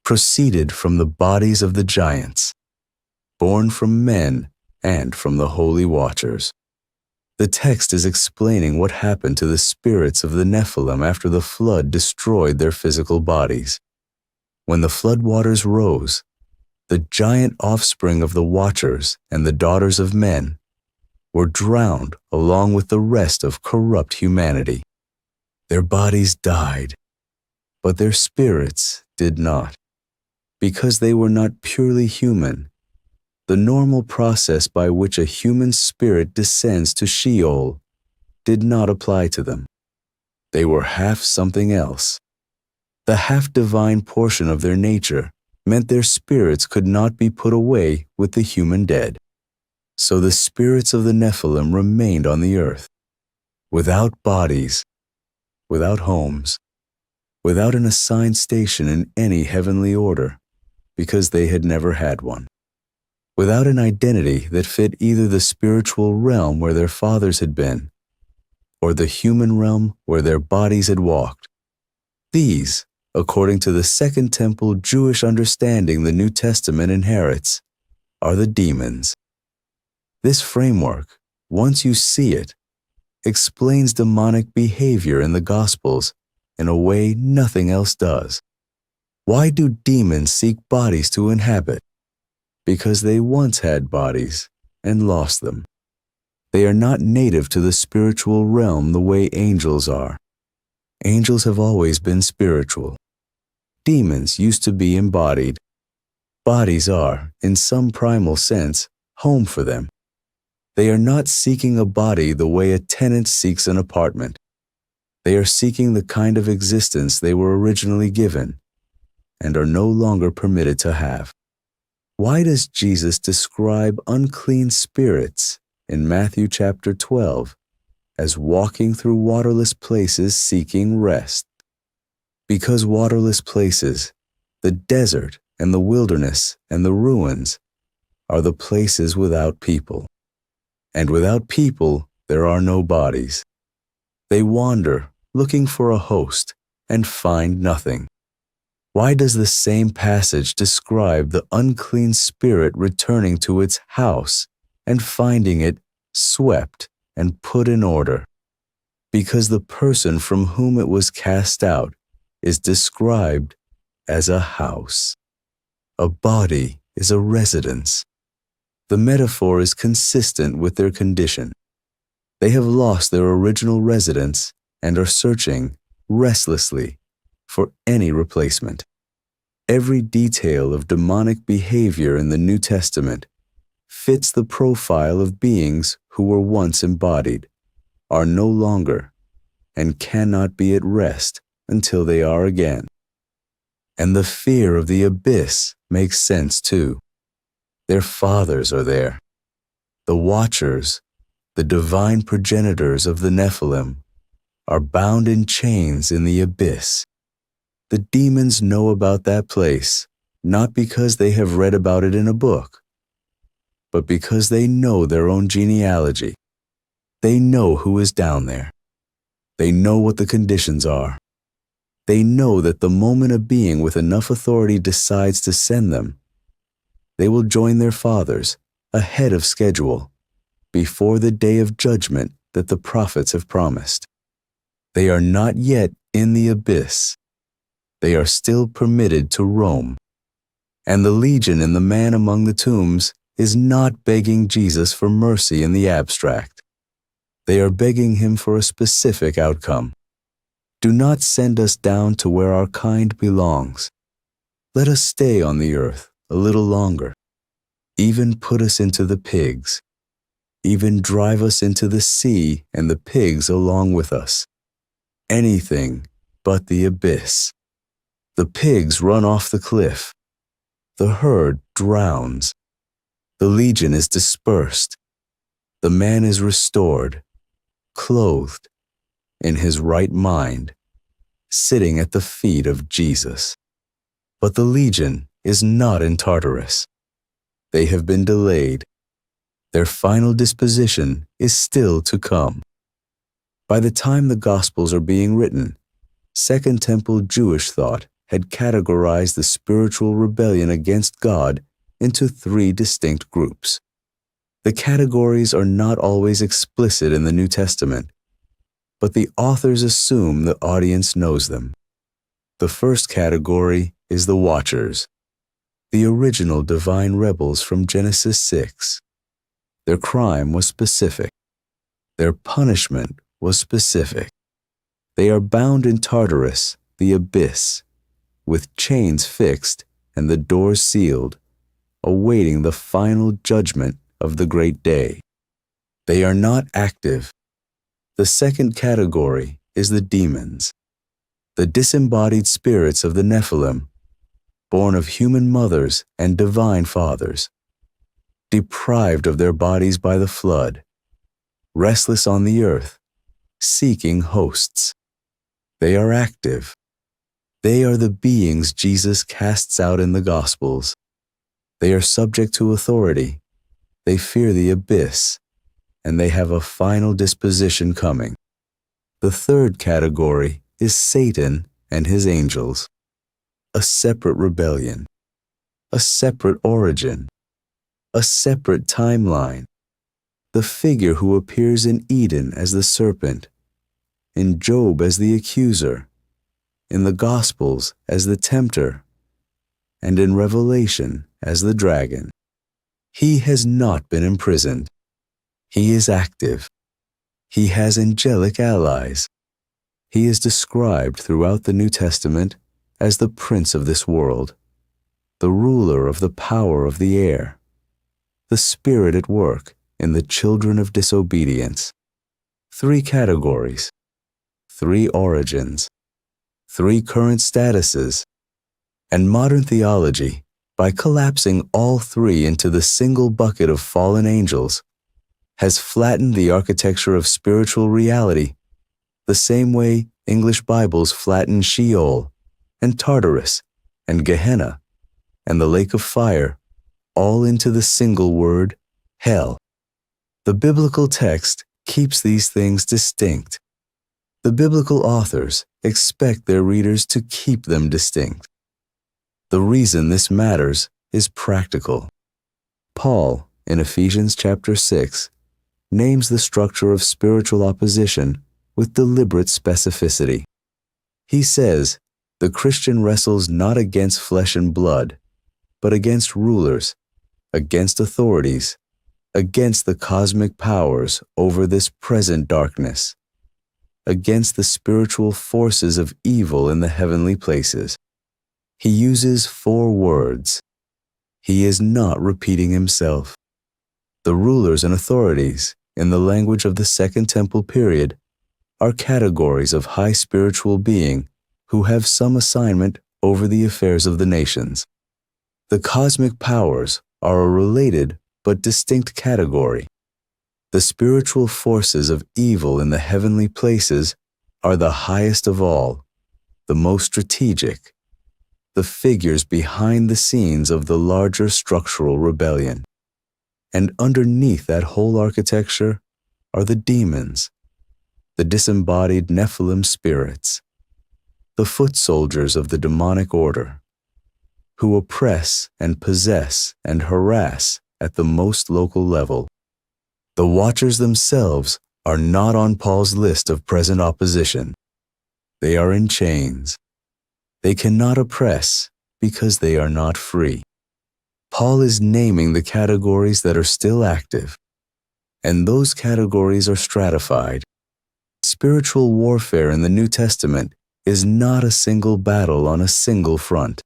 proceeded from the bodies of the giants, born from men and from the holy watchers. The text is explaining what happened to the spirits of the Nephilim after the flood destroyed their physical bodies. When the floodwaters rose, the giant offspring of the Watchers and the daughters of men were drowned along with the rest of corrupt humanity. Their bodies died, but their spirits did not. Because they were not purely human, the normal process by which a human spirit descends to Sheol did not apply to them. They were half something else. The half-divine portion of their nature meant their spirits could not be put away with the human dead. So the spirits of the Nephilim remained on the earth, without bodies, without homes, without an assigned station in any heavenly order, because they had never had one, without an identity that fit either the spiritual realm where their fathers had been, or the human realm where their bodies had walked. These, according to the Second Temple Jewish understanding the New Testament inherits, are the demons. This framework, once you see it, explains demonic behavior in the Gospels in a way nothing else does. Why do demons seek bodies to inhabit? Because they once had bodies and lost them. They are not native to the spiritual realm the way angels are. Angels have always been spiritual. Demons used to be embodied. Bodies are, in some primal sense, home for them. They are not seeking a body the way a tenant seeks an apartment. They are seeking the kind of existence they were originally given and are no longer permitted to have. Why does Jesus describe unclean spirits in Matthew chapter 12 as walking through waterless places seeking rest? Because waterless places, the desert and the wilderness and the ruins, are the places without people. And without people, there are no bodies. They wander, looking for a host, and find nothing. Why does the same passage describe the unclean spirit returning to its house and finding it swept and put in order? Because the person from whom it was cast out is described as a house. A body is a residence. The metaphor is consistent with their condition. They have lost their original residence and are searching restlessly for any replacement. Every detail of demonic behavior in the New Testament fits the profile of beings who were once embodied, are no longer, and cannot be at rest until they are again. And the fear of the abyss makes sense too. Their fathers are there. The Watchers, the divine progenitors of the Nephilim, are bound in chains in the abyss. The demons know about that place, not because they have read about it in a book, but because they know their own genealogy. They know who is down there. They know what the conditions are. They know that the moment a being with enough authority decides to send them, they will join their fathers ahead of schedule, before the day of judgment that the prophets have promised. They are not yet in the abyss. They are still permitted to roam. And the legion in the man among the tombs is not begging Jesus for mercy in the abstract. They are begging him for a specific outcome. Do not send us down to where our kind belongs. Let us stay on the earth a little longer. Even put us into the pigs. Even drive us into the sea and the pigs along with us. Anything but the abyss. The pigs run off the cliff. The herd drowns. The legion is dispersed. The man is restored, clothed, in his right mind, sitting at the feet of Jesus. But the legion is not in Tartarus. They have been delayed. Their final disposition is still to come. By the time the Gospels are being written, Second Temple Jewish thought had categorized the spiritual rebellion against God into three distinct groups. The categories are not always explicit in the New Testament, but the authors assume the audience knows them. The first category is the Watchers, the original divine rebels from Genesis 6. Their crime was specific. Their punishment was specific. They are bound in Tartarus, the abyss, with chains fixed and the doors sealed, awaiting the final judgment of the great day. They are not active. The second category is the demons, the disembodied spirits of the Nephilim, born of human mothers and divine fathers, deprived of their bodies by the flood, restless on the earth, seeking hosts. They are active. They are the beings Jesus casts out in the Gospels. They are subject to authority. They fear the abyss, and they have a final disposition coming. The third category is Satan and his angels, a separate rebellion, a separate origin, a separate timeline. The figure who appears in Eden as the serpent, in Job as the accuser, in the Gospels as the tempter, and in Revelation as the dragon. He has not been imprisoned. He is active. He has angelic allies. He is described throughout the New Testament as the prince of this world, the ruler of the power of the air, the spirit at work in the children of disobedience. 3 categories, 3 origins, 3 current statuses, and modern theology, by collapsing all 3 into the single bucket of fallen angels, has flattened the architecture of spiritual reality the same way English Bibles flatten Sheol and Tartarus and Gehenna and the lake of fire all into the single word, hell. The biblical text keeps these things distinct. The biblical authors expect their readers to keep them distinct. The reason this matters is practical. Paul, in Ephesians chapter 6, names the structure of spiritual opposition with deliberate specificity. He says, the Christian wrestles not against flesh and blood, but against rulers, against authorities, against the cosmic powers over this present darkness, against the spiritual forces of evil in the heavenly places. He uses 4 words. He is not repeating himself. The rulers and authorities, in the language of the Second Temple period, are categories of high spiritual being who have some assignment over the affairs of the nations. The cosmic powers are a related but distinct category. The spiritual forces of evil in the heavenly places are the highest of all, the most strategic, the figures behind the scenes of the larger structural rebellion. And underneath that whole architecture are the demons, the disembodied Nephilim spirits, the foot soldiers of the demonic order, who oppress and possess and harass at the most local level. The Watchers themselves are not on Paul's list of present opposition. They are in chains. They cannot oppress because they are not free. Paul is naming the categories that are still active, and those categories are stratified. Spiritual warfare in the New Testament is not a single battle on a single front.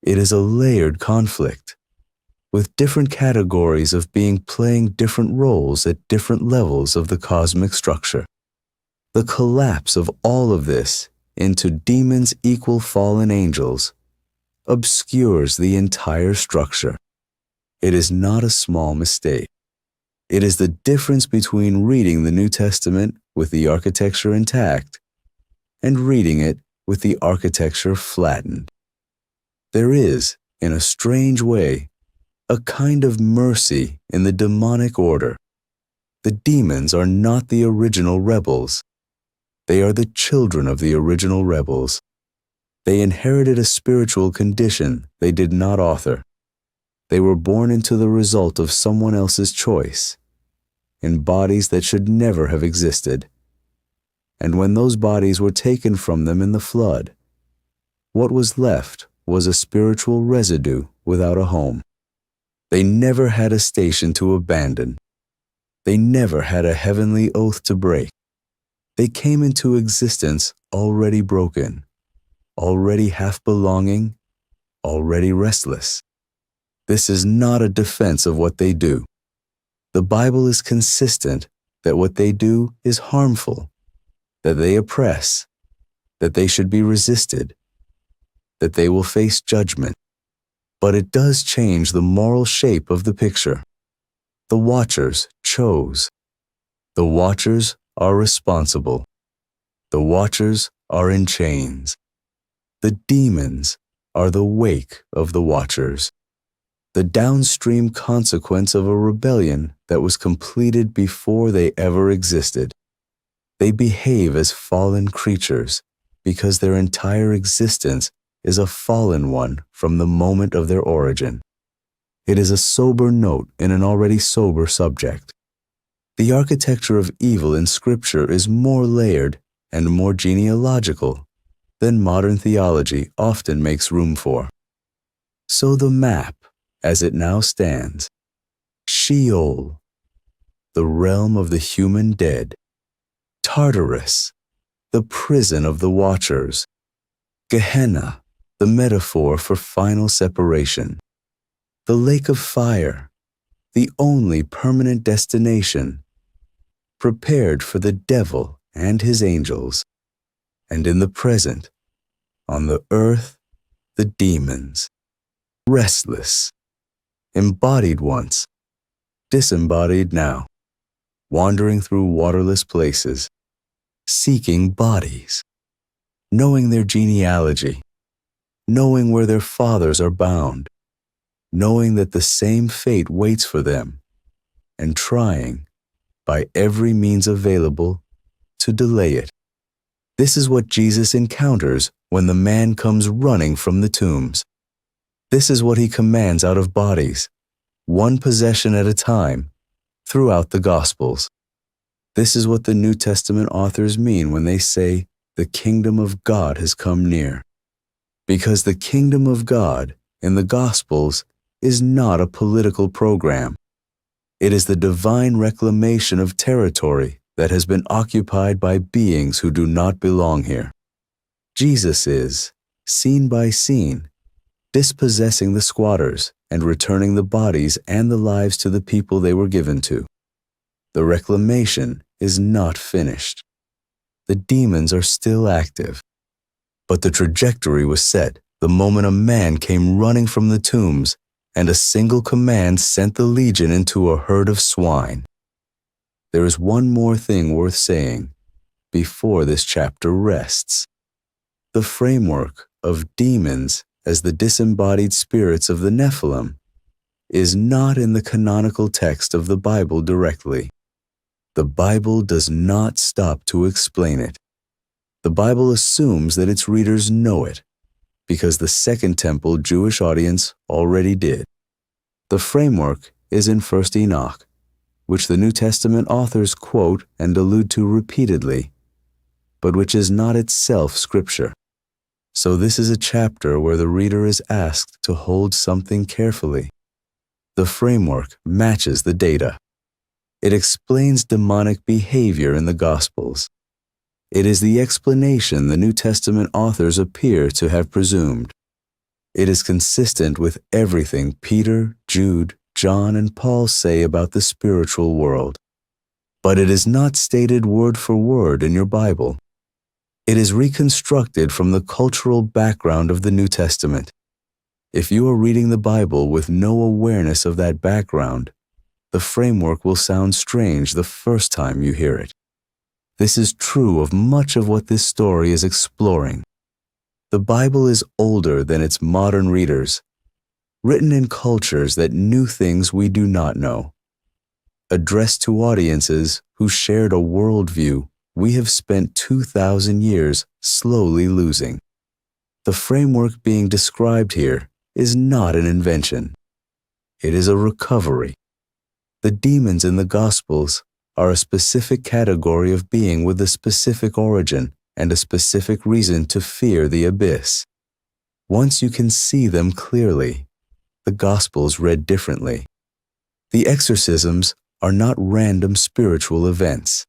It is a layered conflict, with different categories of being playing different roles at different levels of the cosmic structure. The collapse of all of this into demons equal fallen angels obscures the entire structure. It is not a small mistake. It is the difference between reading the New Testament with the architecture intact and reading it with the architecture flattened. There is, in a strange way, a kind of mercy in the demonic order. The demons are not the original rebels. They are the children of the original rebels. They inherited a spiritual condition they did not author. They were born into the result of someone else's choice, in bodies that should never have existed. And when those bodies were taken from them in the flood, what was left was a spiritual residue without a home. They never had a station to abandon. They never had a heavenly oath to break. They came into existence already broken, already half belonging, already restless. This is not a defense of what they do. The Bible is consistent that what they do is harmful, that they oppress, that they should be resisted, that they will face judgment. But it does change the moral shape of the picture. The watchers chose. The watchers are responsible. The watchers are in chains. The demons are the wake of the watchers, the downstream consequence of a rebellion that was completed before they ever existed. They behave as fallen creatures because their entire existence is a fallen one from the moment of their origin. It is a sober note in an already sober subject. The architecture of evil in Scripture is more layered and more genealogical than modern theology often makes room for. So the map, as it now stands, Sheol, the realm of the human dead; Tartarus, the prison of the watchers; Gehenna, the metaphor for final separation; the lake of fire, the only permanent destination, prepared for the devil and his angels; and in the present, on the earth, the demons, restless, embodied once, disembodied now, wandering through waterless places, seeking bodies, knowing their genealogy, knowing where their fathers are bound, knowing that the same fate waits for them, and trying, by every means available, to delay it. This is what Jesus encounters when the man comes running from the tombs. This is what he commands out of bodies, one possession at a time, throughout the Gospels. This is what the New Testament authors mean when they say, "The kingdom of God has come near." Because the kingdom of God in the Gospels is not a political program. It is the divine reclamation of territory that has been occupied by beings who do not belong here. Jesus is, scene by scene, dispossessing the squatters and returning the bodies and the lives to the people they were given to. The reclamation is not finished. The demons are still active. But the trajectory was set the moment a man came running from the tombs, and a single command sent the legion into a herd of swine. There is one more thing worth saying before this chapter rests. The framework of demons as the disembodied spirits of the Nephilim is not in the canonical text of the Bible directly. The Bible does not stop to explain it. The Bible assumes that its readers know it, because the Second Temple Jewish audience already did. The framework is in 1 Enoch, which the New Testament authors quote and allude to repeatedly, but which is not itself Scripture. So this is a chapter where the reader is asked to hold something carefully. The framework matches the data. It explains demonic behavior in the Gospels. It is the explanation the New Testament authors appear to have presumed. It is consistent with everything Peter, Jude, John, and Paul say about the spiritual world. But it is not stated word for word in your Bible. It is reconstructed from the cultural background of the New Testament. If you are reading the Bible with no awareness of that background, the framework will sound strange the first time you hear it. This is true of much of what this story is exploring. The Bible is older than its modern readers, written in cultures that knew things we do not know, addressed to audiences who shared a worldview we have spent 2,000 years slowly losing. The framework being described here is not an invention. It is a recovery. The demons in the Gospels are a specific category of being with a specific origin and a specific reason to fear the abyss. Once you can see them clearly, the Gospels read differently. The exorcisms are not random spiritual events.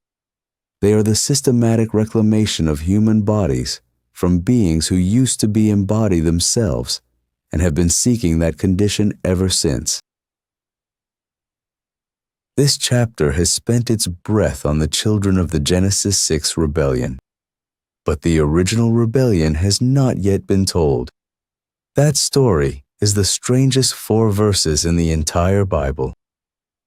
They are the systematic reclamation of human bodies from beings who used to be embodied themselves and have been seeking that condition ever since. This chapter has spent its breath on the children of the Genesis 6 rebellion. But the original rebellion has not yet been told. That story is the strangest 4 verses in the entire Bible.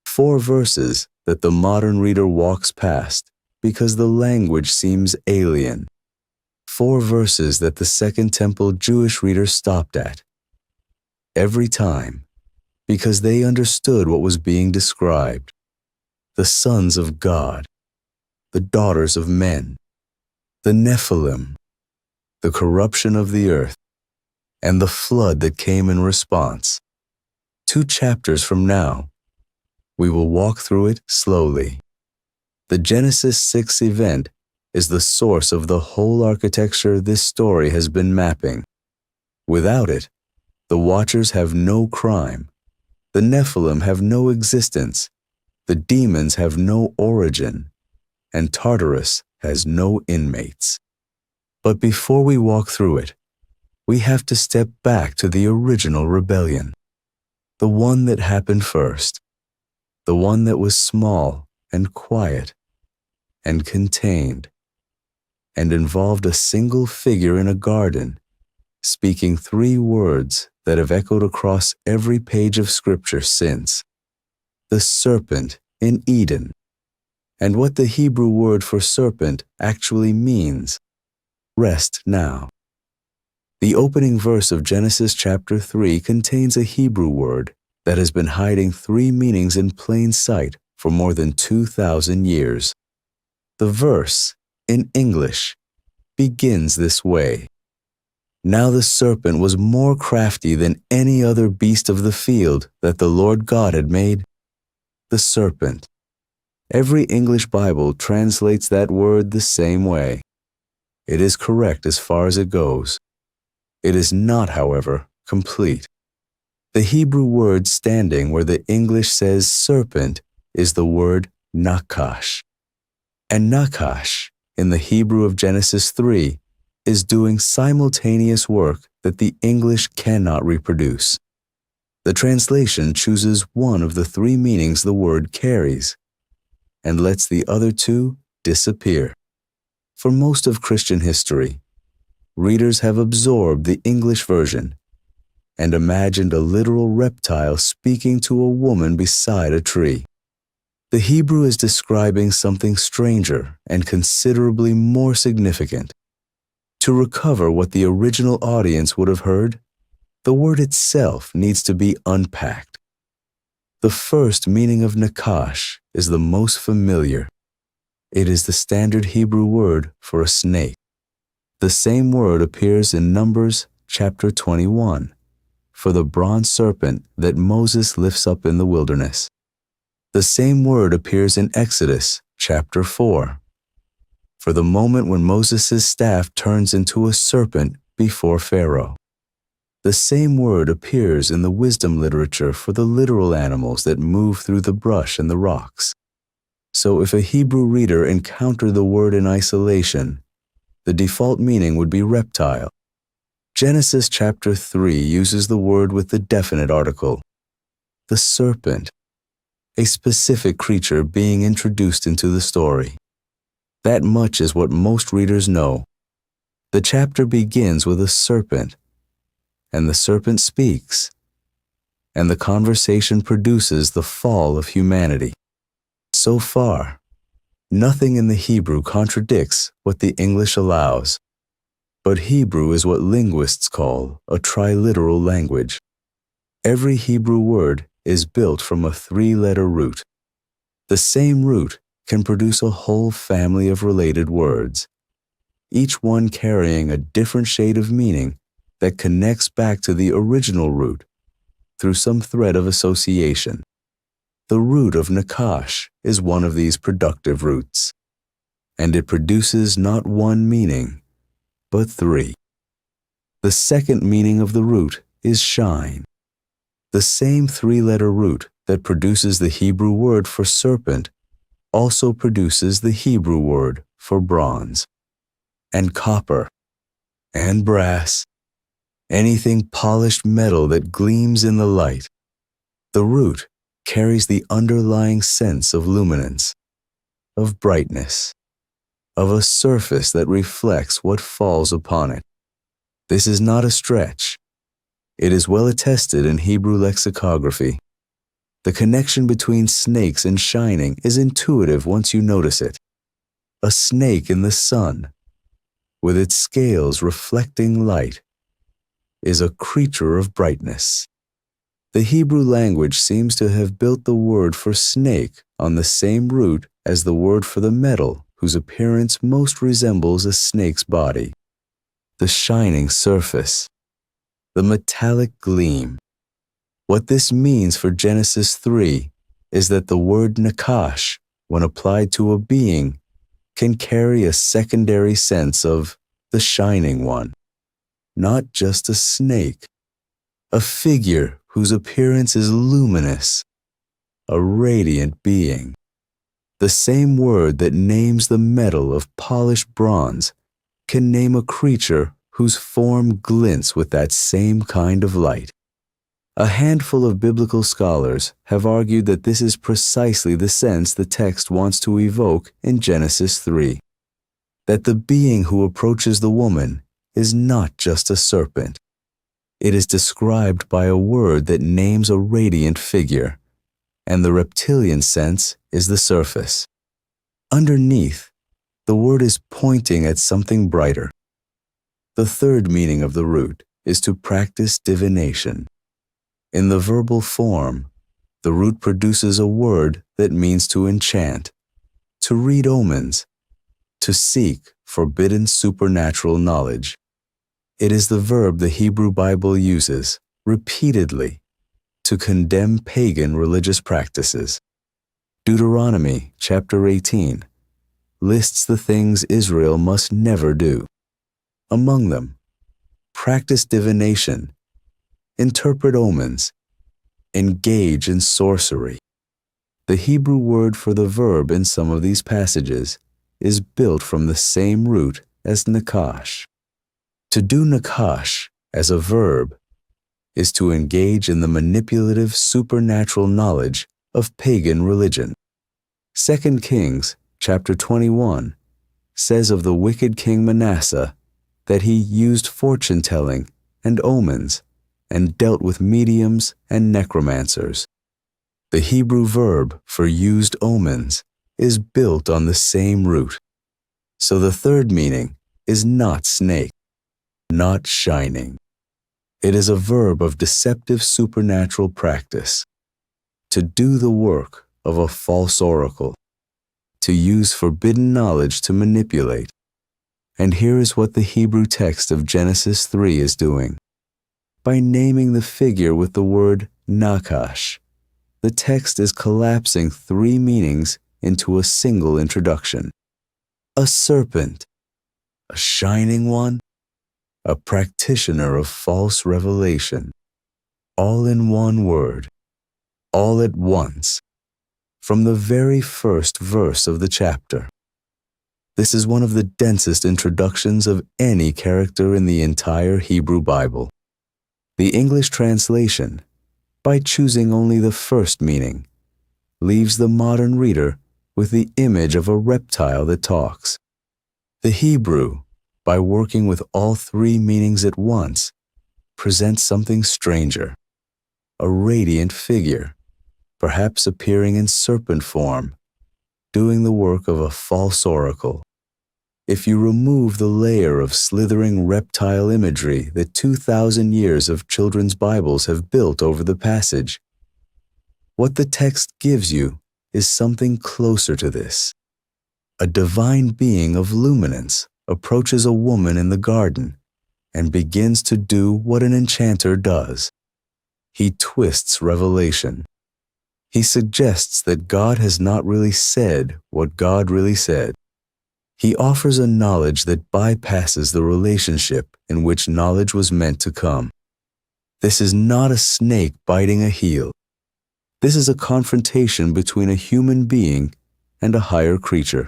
4 verses that the modern reader walks past because the language seems alien. 4 verses that the Second Temple Jewish reader stopped at. Every time, because they understood what was being described. The sons of God, the daughters of men, the Nephilim, the corruption of the earth, and the flood that came in response. 2 chapters from now, we will walk through it slowly. The Genesis 6 event is the source of the whole architecture this story has been mapping. Without it, the Watchers have no crime, the Nephilim have no existence, the demons have no origin, and Tartarus has no inmates. But before we walk through it, we have to step back to the original rebellion, the one that happened first, the one that was small and quiet and contained, and involved a single figure in a garden, speaking 3 words that have echoed across every page of Scripture since. The serpent in Eden, and what the Hebrew word for serpent actually means. Rest now. The opening verse of Genesis chapter 3 contains a Hebrew word that has been hiding 3 meanings in plain sight for more than 2,000 years. The verse, in English, begins this way. Now the serpent was more crafty than any other beast of the field that the Lord God had made. The serpent. Every English Bible translates that word the same way. It is correct as far as it goes. It is not, however, complete. The Hebrew word standing where the English says serpent is the word nakash. And nakash, in the Hebrew of Genesis 3, is doing simultaneous work that the English cannot reproduce. The translation chooses one of the 3 meanings the word carries and lets the other 2 disappear. For most of Christian history, readers have absorbed the English version and imagined a literal reptile speaking to a woman beside a tree. The Hebrew is describing something stranger and considerably more significant. To recover what the original audience would have heard, the word itself needs to be unpacked. The first meaning of nakash is the most familiar. It is the standard Hebrew word for a snake. The same word appears in Numbers chapter 21 for the bronze serpent that Moses lifts up in the wilderness. The same word appears in Exodus chapter 4 for the moment when Moses' staff turns into a serpent before Pharaoh. The same word appears in the wisdom literature for the literal animals that move through the brush and the rocks. So if a Hebrew reader encountered the word in isolation, the default meaning would be reptile. Genesis chapter 3 uses the word with the definite article, the serpent, a specific creature being introduced into the story. That much is what most readers know. The chapter begins with a serpent, and the serpent speaks, and the conversation produces the fall of humanity. So far, nothing in the Hebrew contradicts what the English allows. But Hebrew is what linguists call a triliteral language. Every Hebrew word is built from a 3-letter root. The same root can produce a whole family of related words, each one carrying a different shade of meaning that connects back to the original root through some thread of association. The root of nakash is one of these productive roots, and it produces not one meaning, but 3. The second meaning of the root is shine. The same three-letter root that produces the Hebrew word for serpent also produces the Hebrew word for bronze, and copper, and brass, anything polished metal that gleams in the light. The root carries the underlying sense of luminance, of brightness, of a surface that reflects what falls upon it. This is not a stretch. It is well attested in Hebrew lexicography. The connection between snakes and shining is intuitive once you notice it. A snake in the sun, with its scales reflecting light, is a creature of brightness. The Hebrew language seems to have built the word for snake on the same root as the word for the metal whose appearance most resembles a snake's body. The shining surface, the metallic gleam. What this means for Genesis 3 is that the word nakash, when applied to a being, can carry a secondary sense of the shining one, not just a snake, a figure whose appearance is luminous, a radiant being. The same word that names the metal of polished bronze can name a creature whose form glints with that same kind of light. A handful of biblical scholars have argued that this is precisely the sense the text wants to evoke in Genesis 3, that the being who approaches the woman is not just a serpent. It is described by a word that names a radiant figure, and the reptilian sense is the surface. Underneath, the word is pointing at something brighter. The third meaning of the root is to practice divination. In the verbal form, the root produces a word that means to enchant, to read omens, to seek forbidden supernatural knowledge. It is the verb the Hebrew Bible uses repeatedly to condemn pagan religious practices. Deuteronomy chapter 18 lists the things Israel must never do. Among them, practice divination, interpret omens, engage in sorcery. The Hebrew word for the verb in some of these passages is built from the same root as nakash. To do nakash as a verb is to engage in the manipulative supernatural knowledge of pagan religion. 2 Kings chapter 21 says of the wicked king Manasseh that he used fortune-telling and omens and dealt with mediums and necromancers. The Hebrew verb for used omens is built on the same root. So the third meaning is not snake, not shining. It is a verb of deceptive supernatural practice, to do the work of a false oracle, to use forbidden knowledge to manipulate. And here is what the Hebrew text of Genesis 3 is doing. By naming the figure with the word nakash, the text is collapsing three meanings into a single introduction. A serpent, a shining one, a practitioner of false revelation, all in one word, all at once, from the very first verse of the chapter. This is one of the densest introductions of any character in the entire Hebrew Bible. The English translation, by choosing only the first meaning, leaves the modern reader with the image of a reptile that talks. The Hebrew, by working with all three meanings at once, presents something stranger, a radiant figure, perhaps appearing in serpent form, doing the work of a false oracle. If you remove the layer of slithering reptile imagery that 2,000 years of children's Bibles have built over the passage, what the text gives you is something closer to this. A divine being of luminance approaches a woman in the garden and begins to do what an enchanter does. He twists revelation. He suggests that God has not really said what God really said. He offers a knowledge that bypasses the relationship in which knowledge was meant to come. This is not a snake biting a heel. This is a confrontation between a human being and a higher creature,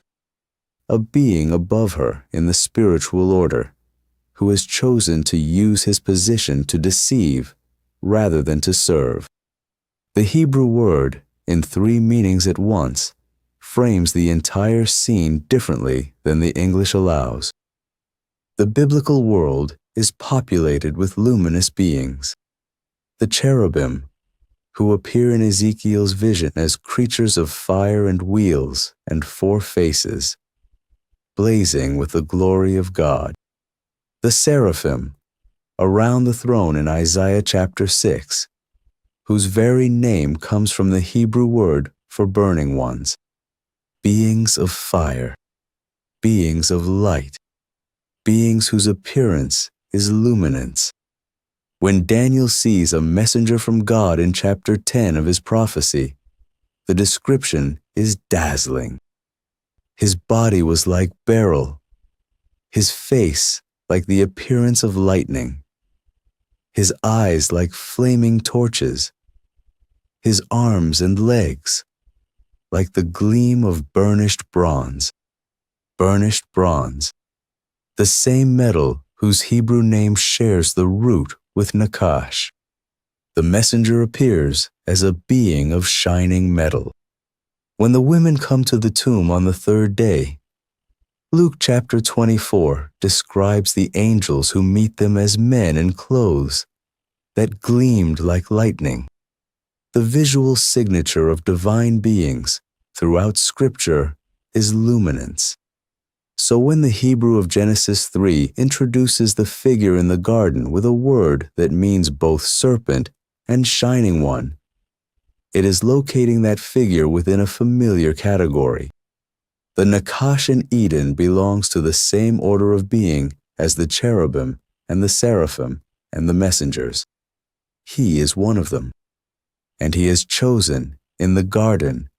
a being above her in the spiritual order, who has chosen to use his position to deceive rather than to serve. The Hebrew word, in three meanings at once, frames the entire scene differently than the English allows. The biblical world is populated with luminous beings. The cherubim, who appear in Ezekiel's vision as creatures of fire and wheels and four faces, blazing with the glory of God. The seraphim, around the throne in Isaiah chapter 6, whose very name comes from the Hebrew word for burning ones. Beings of fire, beings of light, beings whose appearance is luminance. When Daniel sees a messenger from God in chapter 10 of his prophecy, the description is dazzling. His body was like beryl, his face like the appearance of lightning, his eyes like flaming torches, his arms and legs like the gleam of burnished bronze. Burnished bronze, the same metal whose Hebrew name shares the root with nakash. The messenger appears as a being of shining metal. When the women come to the tomb on the third day, Luke chapter 24 describes the angels who meet them as men in clothes that gleamed like lightning. The visual signature of divine beings throughout Scripture is luminance. So when the Hebrew of Genesis 3 introduces the figure in the garden with a word that means both serpent and shining one, it is locating that figure within a familiar category. The Nakash in Eden belongs to the same order of being as the cherubim and the seraphim and the messengers. He is one of them, and he is chosen in the garden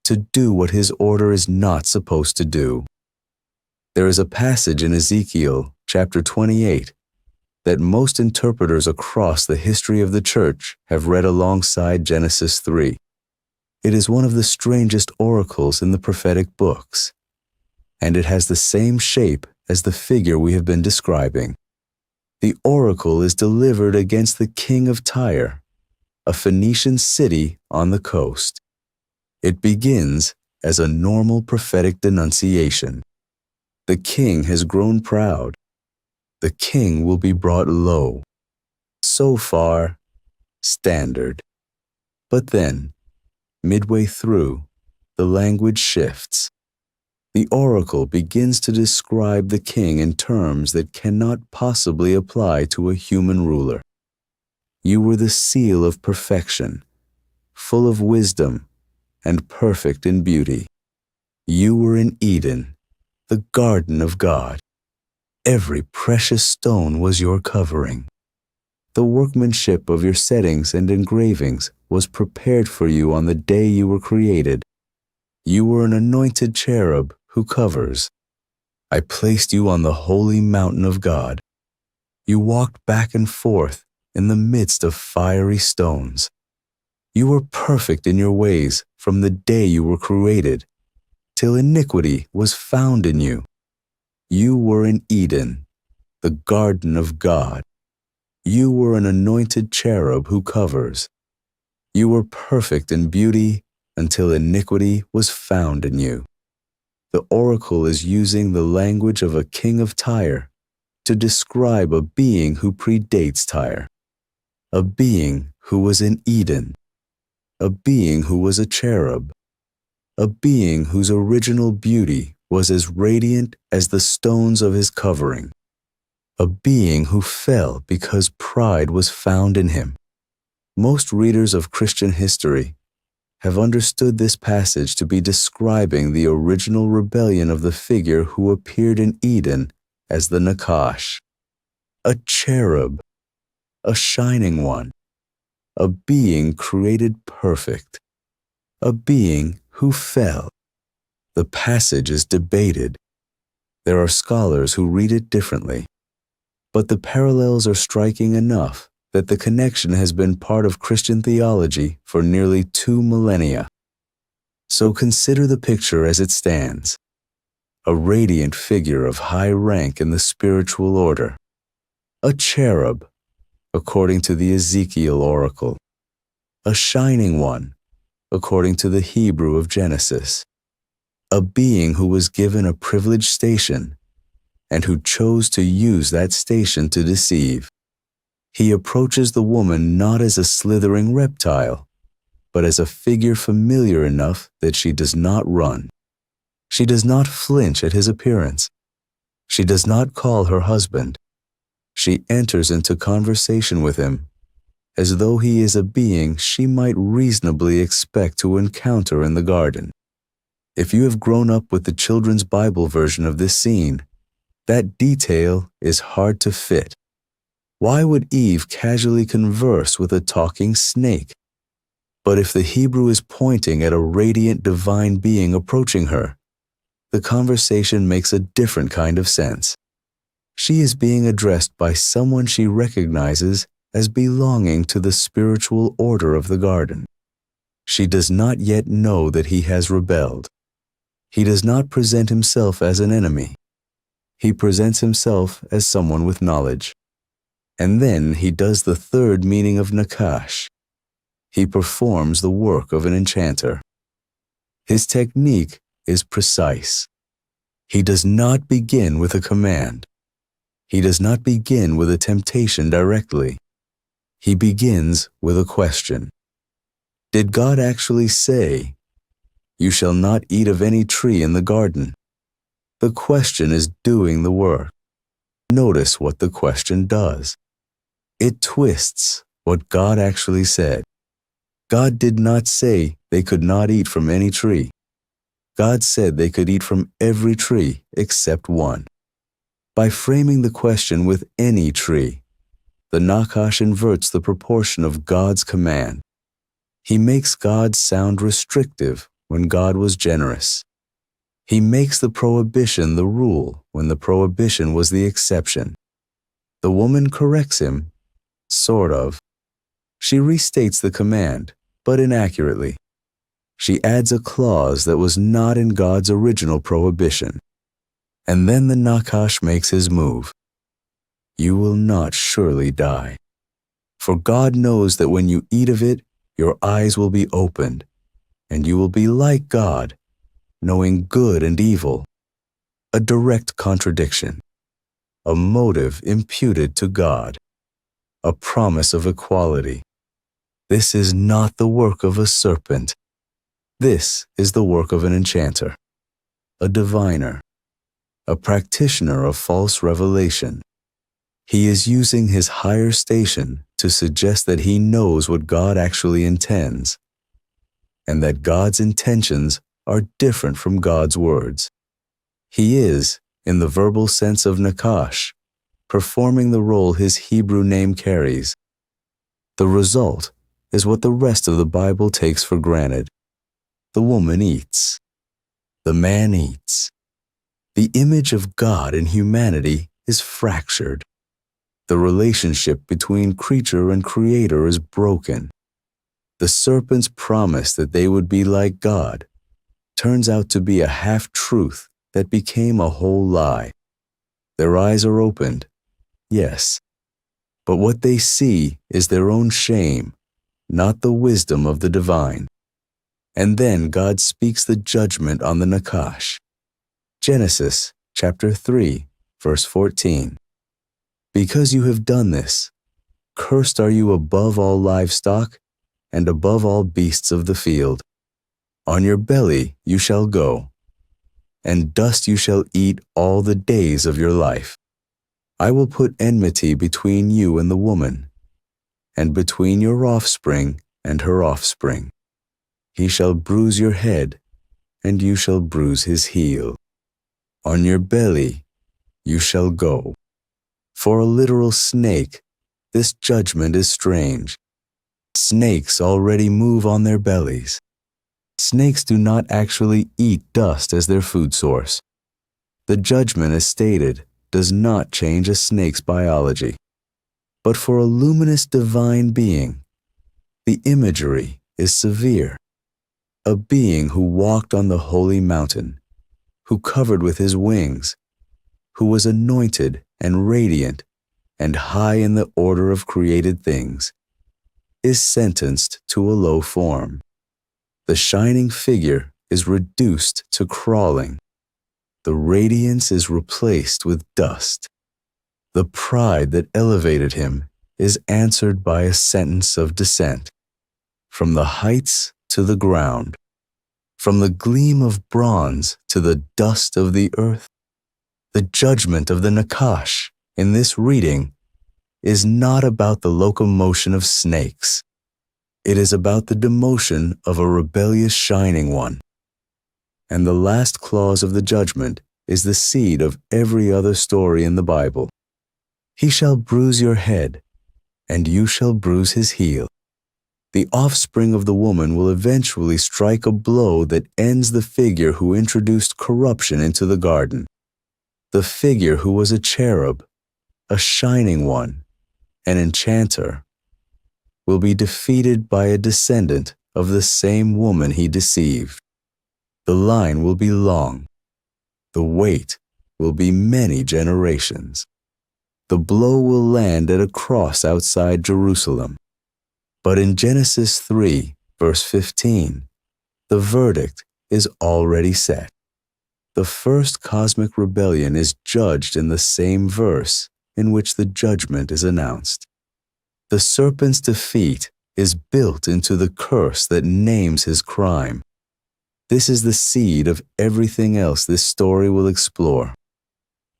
to do what his order is not supposed to do. There is a passage in Ezekiel chapter 28 that most interpreters across the history of the church have read alongside Genesis 3. It is one of the strangest oracles in the prophetic books, and it has the same shape as the figure we have been describing. The oracle is delivered against the king of Tyre, a Phoenician city on the coast. It begins as a normal prophetic denunciation. The king has grown proud. The king will be brought low. So far, standard. But then, midway through, the language shifts. The oracle begins to describe the king in terms that cannot possibly apply to a human ruler. You were the seal of perfection, full of wisdom and perfect in beauty. You were in Eden, the garden of God. Every precious stone was your covering. The workmanship of your settings and engravings was prepared for you on the day you were created. You were an anointed cherub who covers. I placed you on the holy mountain of God. You walked back and forth in the midst of fiery stones. You were perfect in your ways from the day you were created, till iniquity was found in you. You were in Eden, the garden of God. You were an anointed cherub who covers. You were perfect in beauty until iniquity was found in you. The oracle is using the language of a king of Tyre to describe a being who predates Tyre, a being who was in Eden, a being who was a cherub, a being whose original beauty was as radiant as the stones of his covering, a being who fell because pride was found in him. Most readers of Christian history have understood this passage to be describing the original rebellion of the figure who appeared in Eden as the Nakash, a cherub, a shining one, a being created perfect, a being who fell. The passage is debated. There are scholars who read it differently, but the parallels are striking enough that the connection has been part of Christian theology for nearly 2 millennia. So consider the picture as it stands: a radiant figure of high rank in the spiritual order, a cherub, according to the Ezekiel oracle, a shining one, according to the Hebrew of Genesis, a being who was given a privileged station and who chose to use that station to deceive. He approaches the woman not as a slithering reptile, but as a figure familiar enough that she does not run. She does not flinch at his appearance. She does not call her husband. She enters into conversation with him as though he is a being she might reasonably expect to encounter in the garden. If you have grown up with the children's Bible version of this scene, that detail is hard to fit. Why would Eve casually converse with a talking snake? But if the Hebrew is pointing at a radiant divine being approaching her, the conversation makes a different kind of sense. She is being addressed by someone she recognizes as belonging to the spiritual order of the garden. She does not yet know that he has rebelled. He does not present himself as an enemy. He presents himself as someone with knowledge. And then he does the third meaning of nakash. He performs the work of an enchanter. His technique is precise. He does not begin with a command. He does not begin with a temptation directly. He begins with a question. Did God actually say, "You shall not eat of any tree in the garden"? The question is doing the work. Notice what the question does. It twists what God actually said. God did not say they could not eat from any tree. God said they could eat from every tree except one. By framing the question with any tree, the Nakash inverts the proportion of God's command. He makes God sound restrictive when God was generous. He makes the prohibition the rule when the prohibition was the exception. The woman corrects him, sort of. She restates the command, but inaccurately. She adds a clause that was not in God's original prohibition. And then the Nakash makes his move. You will not surely die. For God knows that when you eat of it, your eyes will be opened, and you will be like God, knowing good and evil. A direct contradiction. A motive imputed to God. A promise of equality. This is not the work of a serpent. This is the work of an enchanter, a diviner, a practitioner of false revelation. He is using his higher station to suggest that he knows what God actually intends, and that God's intentions are different from God's words. He is, in the verbal sense of Nakash, performing the role his Hebrew name carries. The result is what the rest of the Bible takes for granted. The woman eats. The man eats. The image of God in humanity is fractured. The relationship between creature and creator is broken. The serpent's promise that they would be like God turns out to be a half-truth that became a whole lie. Their eyes are opened, yes, but what they see is their own shame, not the wisdom of the divine. And then God speaks the judgment on the Nakash. Genesis chapter 3, verse 14. Because you have done this, cursed are you above all livestock and above all beasts of the field. On your belly you shall go, and dust you shall eat all the days of your life. I will put enmity between you and the woman, and between your offspring and her offspring. He shall bruise your head, and you shall bruise his heel. On your belly you shall go. For a literal snake, this judgment is strange. Snakes already move on their bellies. Snakes do not actually eat dust as their food source. The judgment as stated does not change a snake's biology. But for a luminous divine being, the imagery is severe. A being who walked on the holy mountain, who covered with his wings, who was anointed and radiant and high in the order of created things, is sentenced to a low form. The shining figure is reduced to crawling. The radiance is replaced with dust. The pride that elevated him is answered by a sentence of descent. From the heights to the ground, from the gleam of bronze to the dust of the earth. The judgment of the Nakash in this reading is not about the locomotion of snakes. It is about the demotion of a rebellious shining one. And the last clause of the judgment is the seed of every other story in the Bible. He shall bruise your head, and you shall bruise his heel. The offspring of the woman will eventually strike a blow that ends the figure who introduced corruption into the garden. The figure who was a cherub, a shining one, an enchanter, will be defeated by a descendant of the same woman he deceived. The line will be long. The wait will be many generations. The blow will land at a cross outside Jerusalem. But in Genesis 3, verse 15, the verdict is already set. The first cosmic rebellion is judged in the same verse in which the judgment is announced. The serpent's defeat is built into the curse that names his crime. This is the seed of everything else this story will explore.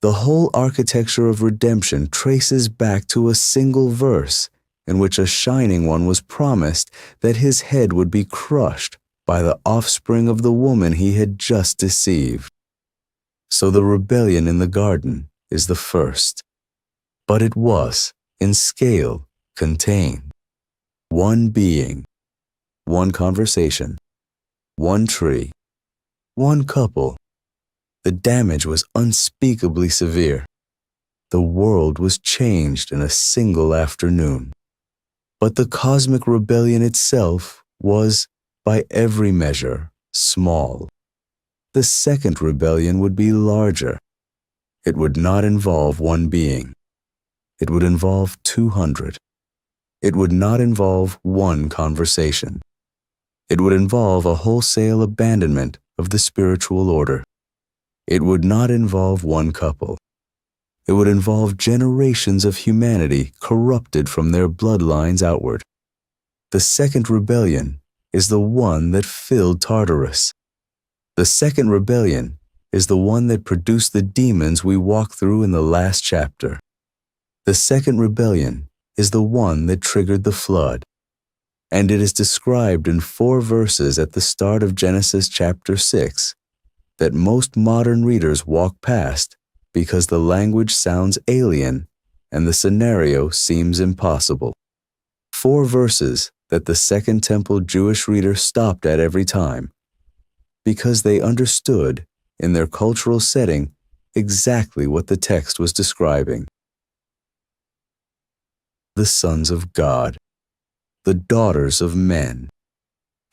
The whole architecture of redemption traces back to a single verse in which a shining one was promised that his head would be crushed by the offspring of the woman he had just deceived. So the rebellion in the garden is the first. But it was, in scale, contained. One being, one conversation, one tree, one couple. The damage was unspeakably severe. The world was changed in a single afternoon. But the cosmic rebellion itself was, by every measure, small. The second rebellion would be larger. It would not involve one being. It would involve 200. It would not involve one conversation. It would involve a wholesale abandonment of the spiritual order. It would not involve one couple. It would involve generations of humanity corrupted from their bloodlines outward. The second rebellion is the one that filled Tartarus. The second rebellion is the one that produced the demons we walk through in the last chapter. The second rebellion is the one that triggered the flood. And it is described in 4 verses at the start of Genesis chapter 6 that most modern readers walk past because the language sounds alien and the scenario seems impossible. 4 verses that the Second Temple Jewish reader stopped at every time because they understood, in their cultural setting, exactly what the text was describing. The sons of God, the daughters of men,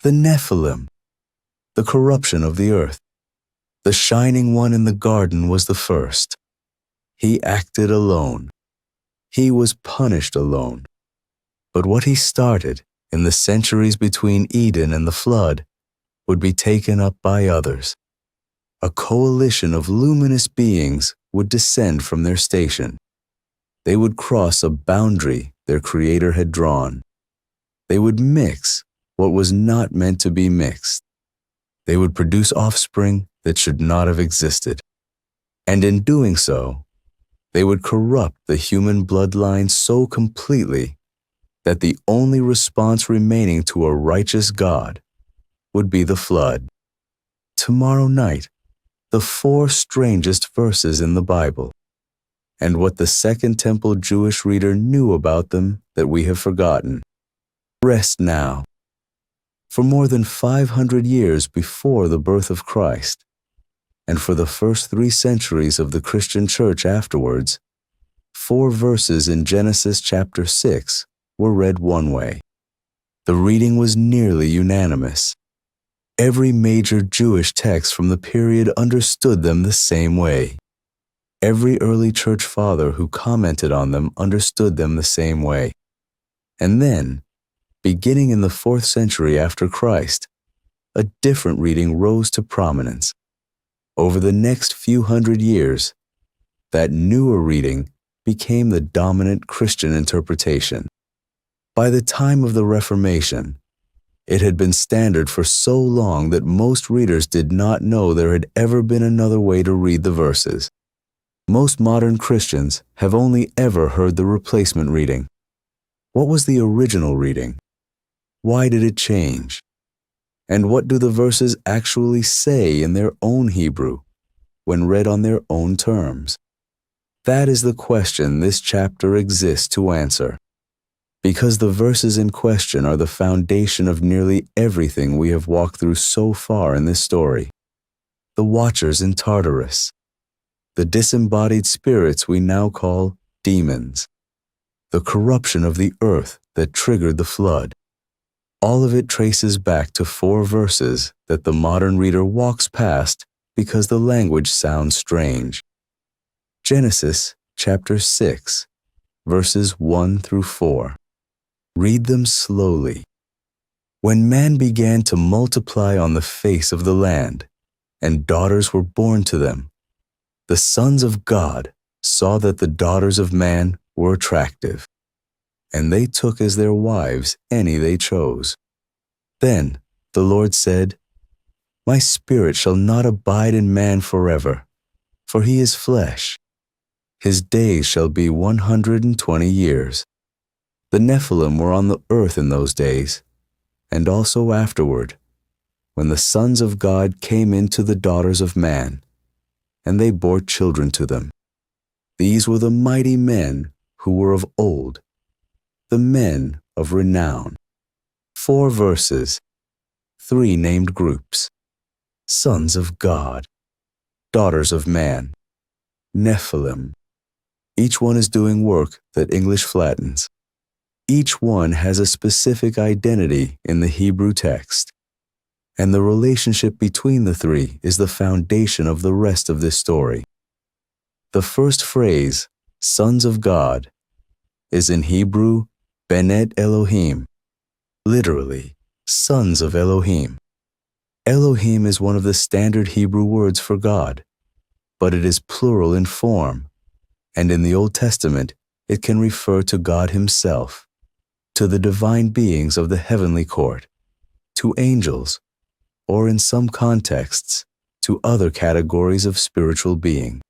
the Nephilim, the corruption of the earth. The shining one in the garden was the first. He acted alone. He was punished alone. But what he started in the centuries between Eden and the flood would be taken up by others. A coalition of luminous beings would descend from their station. They would cross a boundary their Creator had drawn. They would mix what was not meant to be mixed. They would produce offspring that should not have existed. And in doing so, they would corrupt the human bloodline so completely that the only response remaining to a righteous God would be the flood. Tomorrow night, the 4 strangest verses in the Bible, and what the Second Temple Jewish reader knew about them that we have forgotten. Rest now. For more than 500 years before the birth of Christ, and for the first 3 centuries of the Christian church afterwards, 4 verses in Genesis chapter 6 were read one way. The reading was nearly unanimous. Every major Jewish text from the period understood them the same way. Every early church father who commented on them understood them the same way. And then, beginning in the 4th century after Christ, a different reading rose to prominence. Over the next few hundred years, that newer reading became the dominant Christian interpretation. By the time of the Reformation, it had been standard for so long that most readers did not know there had ever been another way to read the verses. Most modern Christians have only ever heard the replacement reading. What was the original reading? Why did it change? And what do the verses actually say in their own Hebrew when read on their own terms? That is the question this chapter exists to answer. Because the verses in question are the foundation of nearly everything we have walked through so far in this story. The watchers in Tartarus, the disembodied spirits we now call demons, the corruption of the earth that triggered the flood. All of it traces back to 4 verses that the modern reader walks past because the language sounds strange. Genesis chapter 6, verses 1 through 4. Read them slowly. When man began to multiply on the face of the land, and daughters were born to them, the sons of God saw that the daughters of man were attractive, and they took as their wives any they chose. Then the Lord said, "My spirit shall not abide in man forever, for he is flesh. His days shall be 120 years. The Nephilim were on the earth in those days, and also afterward, when the sons of God came into the daughters of man, and they bore children to them. These were the mighty men who were of old, the men of renown." 4 verses, 3 named groups: sons of God, daughters of man, Nephilim. Each one is doing work that English flattens. Each one has a specific identity in the Hebrew text, and the relationship between the 3 is the foundation of the rest of this story. The first phrase, sons of God, is in Hebrew, Benet Elohim, literally, sons of Elohim. Elohim is one of the standard Hebrew words for God, but it is plural in form, and in the Old Testament, it can refer to God Himself, to the divine beings of the heavenly court, to angels, or in some contexts, to other categories of spiritual being.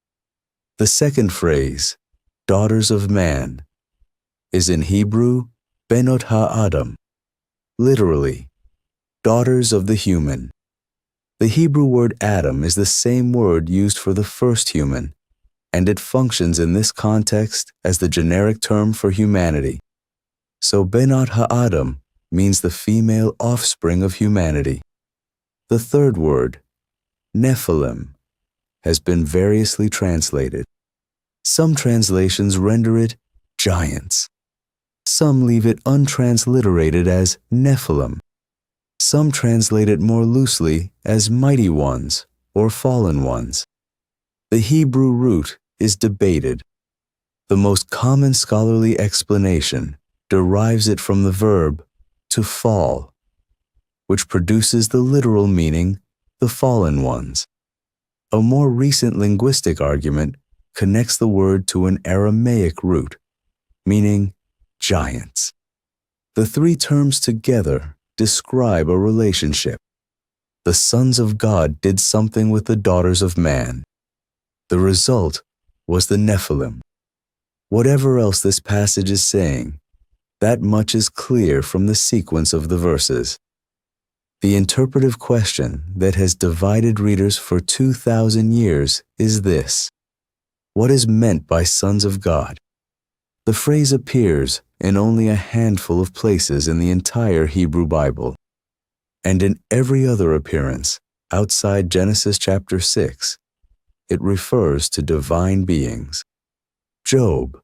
The second phrase, daughters of man, is in Hebrew, Benot HaAdam, literally, daughters of the human. The Hebrew word Adam is the same word used for the first human, and it functions in this context as the generic term for humanity. So Benot HaAdam means the female offspring of humanity. The third word, Nephilim, has been variously translated. Some translations render it giants. Some leave it untransliterated as Nephilim. Some translate it more loosely as mighty ones or fallen ones. The Hebrew root is debated. The most common scholarly explanation derives it from the verb to fall, which produces the literal meaning, the fallen ones. A more recent linguistic argument connects the word to an Aramaic root, meaning giants. The 3 terms together describe a relationship. The sons of God did something with the daughters of man. The result was the Nephilim. Whatever else this passage is saying, that much is clear from the sequence of the verses. The interpretive question that has divided readers for 2,000 years is this: what is meant by sons of God? The phrase appears in only a handful of places in the entire Hebrew Bible, and in every other appearance, outside Genesis chapter 6, it refers to divine beings. Job,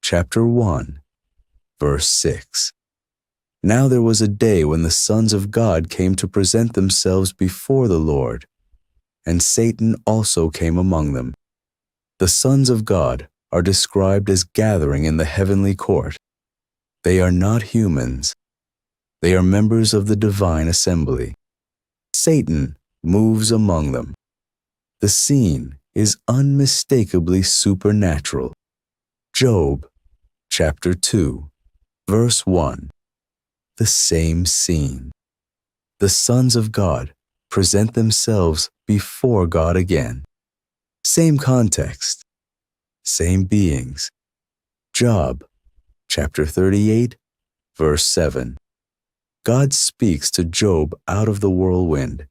chapter 1, verse 6. Now there was a day when the sons of God came to present themselves before the Lord, and Satan also came among them. The sons of God are described as gathering in the heavenly court. They are not humans. They are members of the divine assembly. Satan moves among them. The scene is unmistakably supernatural. Job, chapter 2, verse 1. The same scene. The sons of God present themselves before God again. Same context. Same beings. Job, chapter 38, verse 7. God speaks to Job out of the whirlwind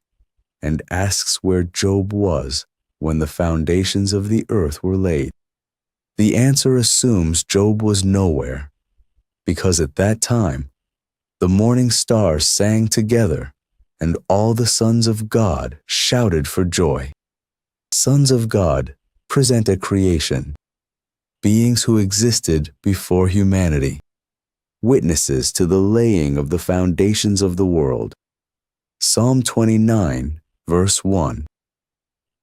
and asks where Job was when the foundations of the earth were laid. The answer assumes Job was nowhere, because at that time, the morning stars sang together, and all the sons of God shouted for joy. Sons of God present at creation, beings who existed before humanity, witnesses to the laying of the foundations of the world. Psalm 29, verse 1.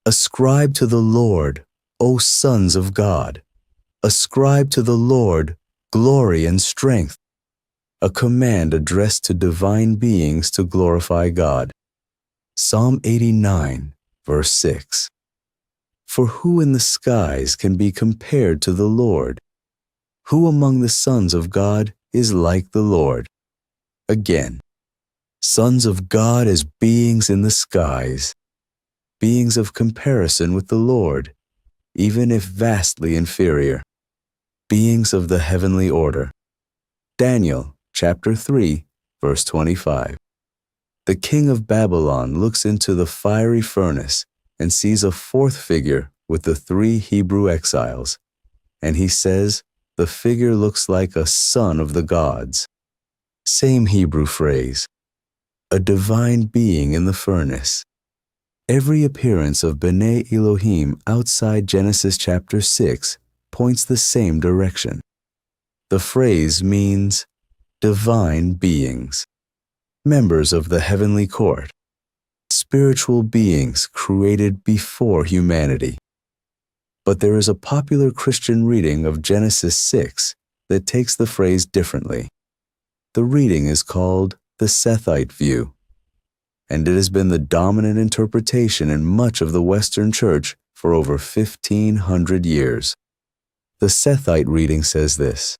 Ascribe to the Lord, O sons of God. Ascribe to the Lord glory and strength. A command addressed to divine beings to glorify God. Psalm 89, verse 6. For who in the skies can be compared to the Lord? Who among the sons of God is like the Lord? Again, sons of God as beings in the skies, beings of comparison with the Lord, even if vastly inferior, beings of the heavenly order. Daniel, chapter 3, verse 25. The king of Babylon looks into the fiery furnace and sees a fourth figure with the 3 Hebrew exiles, and he says the figure looks like a son of the gods. Same Hebrew phrase, a divine being in the furnace. Every appearance of B'nai Elohim outside Genesis chapter 6 points the same direction. The phrase means divine beings, members of the heavenly court, spiritual beings created before humanity. But there is a popular Christian reading of Genesis 6 that takes the phrase differently. The reading is called the Sethite view, and it has been the dominant interpretation in much of the Western Church for over 1,500 years. The Sethite reading says this: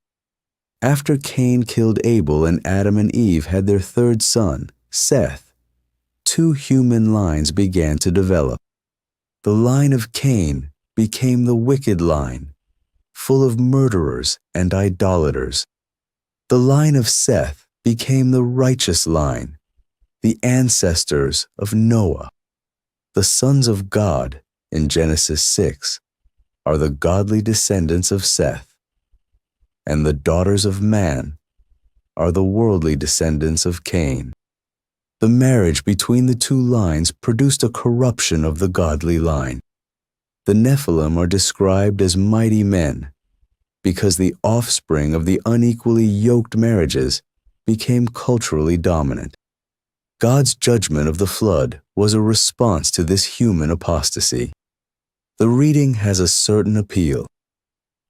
After Cain killed Abel and Adam and Eve had their third son, Seth, 2 human lines began to develop. The line of Cain became the wicked line, full of murderers and idolaters. The line of Seth became the righteous line, the ancestors of Noah. The sons of God in Genesis 6 are the godly descendants of Seth, and the daughters of man are the worldly descendants of Cain. The marriage between the 2 lines produced a corruption of the godly line. The Nephilim are described as mighty men because the offspring of the unequally yoked marriages became culturally dominant. God's judgment of the flood was a response to this human apostasy. The reading has a certain appeal.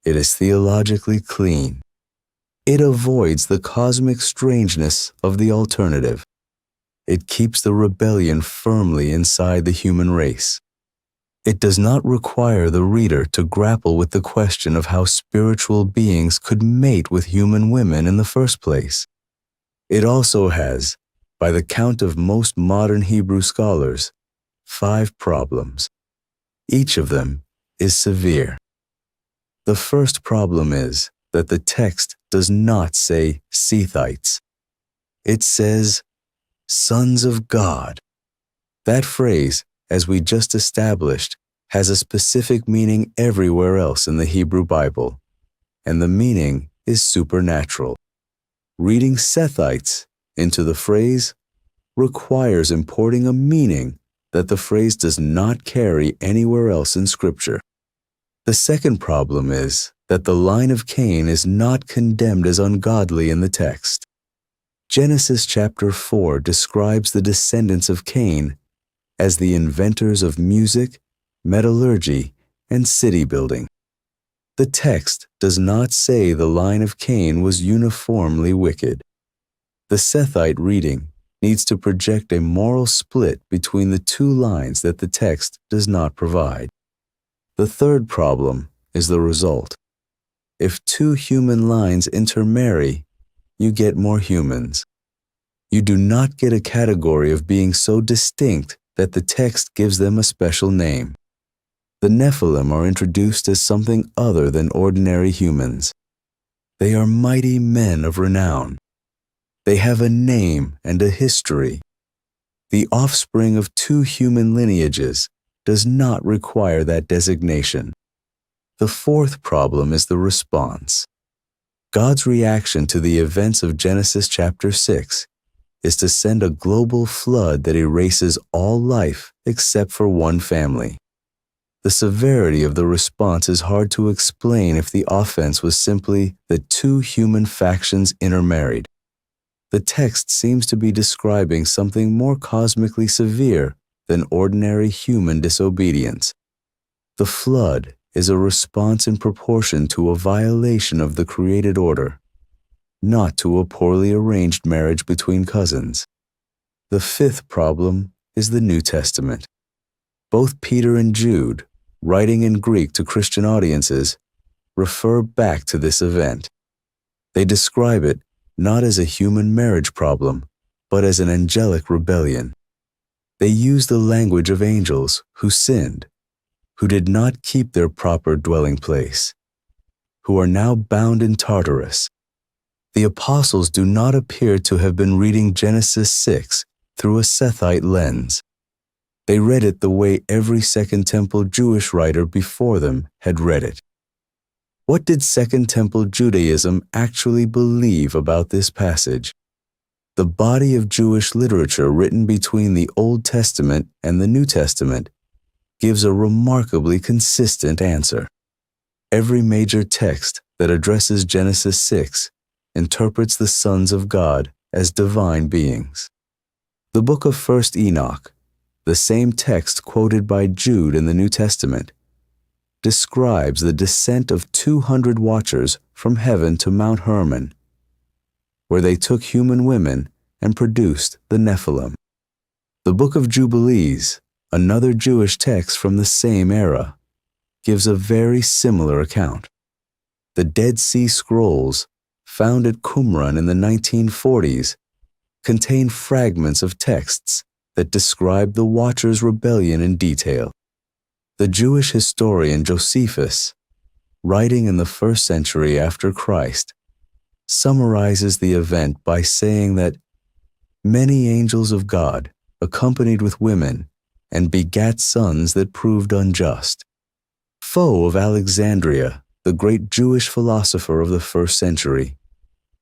It is theologically clean. It avoids the cosmic strangeness of the alternative. It keeps the rebellion firmly inside the human race. It does not require the reader to grapple with the question of how spiritual beings could mate with human women in the first place. It also has, by the count of most modern Hebrew scholars, 5 problems. Each of them is severe. The first problem is that the text does not say Sethites. It says, sons of God. That phrase, as we just established, has a specific meaning everywhere else in the Hebrew Bible, and the meaning is supernatural. Reading Sethites into the phrase requires importing a meaning that the phrase does not carry anywhere else in Scripture. The second problem is that the line of Cain is not condemned as ungodly in the text. Genesis chapter 4 describes the descendants of Cain as the inventors of music, metallurgy, and city building. The text does not say the line of Cain was uniformly wicked. The Sethite reading needs to project a moral split between the two lines that the text does not provide. The third problem is the result. If two human lines intermarry, you get more humans. You do not get a category of being so distinct that the text gives them a special name. The Nephilim are introduced as something other than ordinary humans. They are mighty men of renown. They have a name and a history. The offspring of two human lineages does not require that designation. The fourth problem is the response. God's reaction to the events of Genesis chapter 6 is to send a global flood that erases all life except for one family. The severity of the response is hard to explain if the offense was simply that two human factions intermarried. The text seems to be describing something more cosmically severe than ordinary human disobedience. The flood is a response in proportion to a violation of the created order, not to a poorly arranged marriage between cousins. The fifth problem is the New Testament. Both Peter and Jude, writing in Greek to Christian audiences, refer back to this event. They describe it not as a human marriage problem, but as an angelic rebellion. They use the language of angels who sinned, who did not keep their proper dwelling place, who are now bound in Tartarus. The apostles do not appear to have been reading Genesis 6 through a Sethite lens. They read it the way every Second Temple Jewish writer before them had read it. What did Second Temple Judaism actually believe about this passage? The body of Jewish literature written between the Old Testament and the New Testament gives a remarkably consistent answer. Every major text that addresses Genesis 6 interprets the sons of God as divine beings. The book of 1 Enoch, the same text quoted by Jude in the New Testament, describes the descent of 200 watchers from heaven to Mount Hermon, where they took human women and produced the Nephilim. The book of Jubilees, another Jewish text from the same era, gives a very similar account. The Dead Sea Scrolls, found at Qumran in the 1940s, contain fragments of texts that describe the Watchers' rebellion in detail. The Jewish historian Josephus, writing in the 1st century after Christ, summarizes the event by saying that many angels of God accompanied with women and begat sons that proved unjust. Foe of Alexandria, the great Jewish philosopher of the 1st century,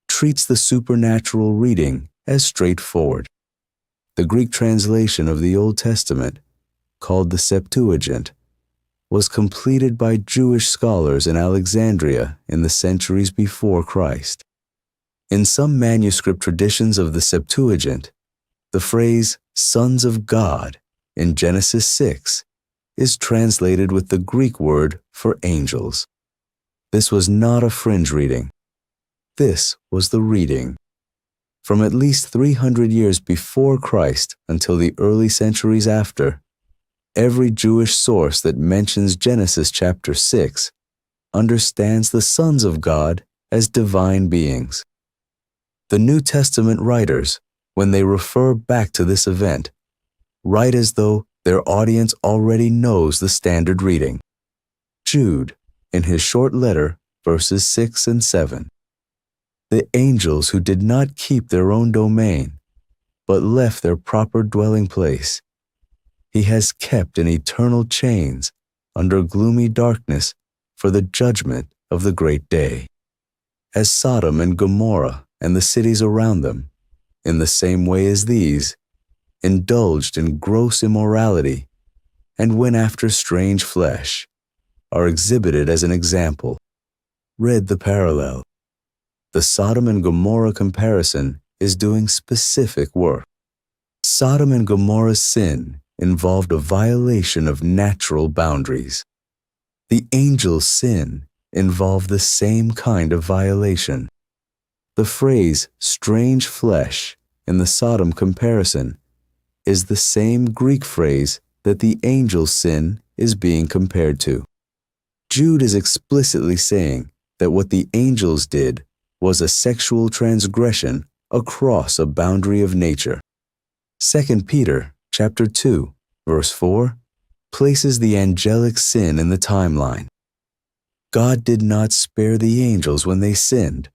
treats the supernatural reading as straightforward. The Greek translation of the Old Testament, called the Septuagint, was completed by Jewish scholars in Alexandria in the centuries before Christ. In some manuscript traditions of the Septuagint, the phrase sons of God in Genesis 6 is translated with the Greek word for angels. This was not a fringe reading. This was the reading. From at least 300 years before Christ until the early centuries after, every Jewish source that mentions Genesis chapter 6 understands the sons of God as divine beings. The New Testament writers, when they refer back to this event, write as though their audience already knows the standard reading. Jude, in his short letter, verses 6 and 7. The angels who did not keep their own domain, but left their proper dwelling place, he has kept in eternal chains under gloomy darkness for the judgment of the great day. As Sodom and Gomorrah and the cities around them, in the same way as these, indulged in gross immorality, and went after strange flesh, are exhibited as an example. Read the parallel. The Sodom and Gomorrah comparison is doing specific work. Sodom and Gomorrah's sin involved a violation of natural boundaries. The angel's sin involved the same kind of violation. The phrase strange flesh in the Sodom comparison is the same Greek phrase that the angel's sin is being compared to. Jude is explicitly saying that what the angels did was a sexual transgression across a boundary of nature. 2 Peter chapter 2, verse 4 places the angelic sin in the timeline. God did not spare the angels when they sinned,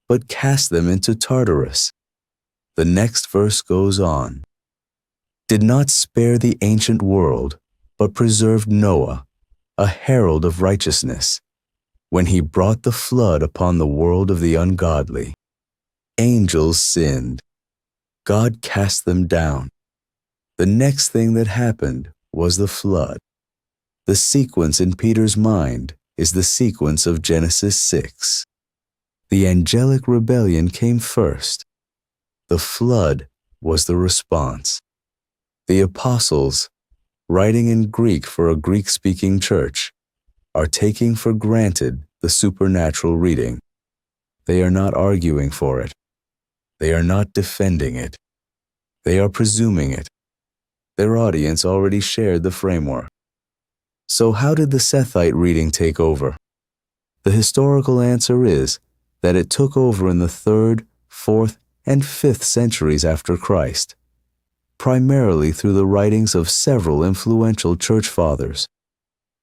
but cast them into Tartarus. The next verse goes on. Did not spare the ancient world, but preserved Noah, a herald of righteousness, when he brought the flood upon the world of the ungodly. Angels sinned. God cast them down. The next thing that happened was the flood. The sequence in Peter's mind is the sequence of Genesis 6. The angelic rebellion came first. The flood was the response. The apostles, writing in Greek for a Greek-speaking church, are taking for granted the supernatural reading. They are not arguing for it. They are not defending it. They are presuming it. Their audience already shared the framework. So how did the Sethite reading take over? The historical answer is that it took over in the 3rd, 4th, and 5th centuries after Christ, primarily through the writings of several influential church fathers.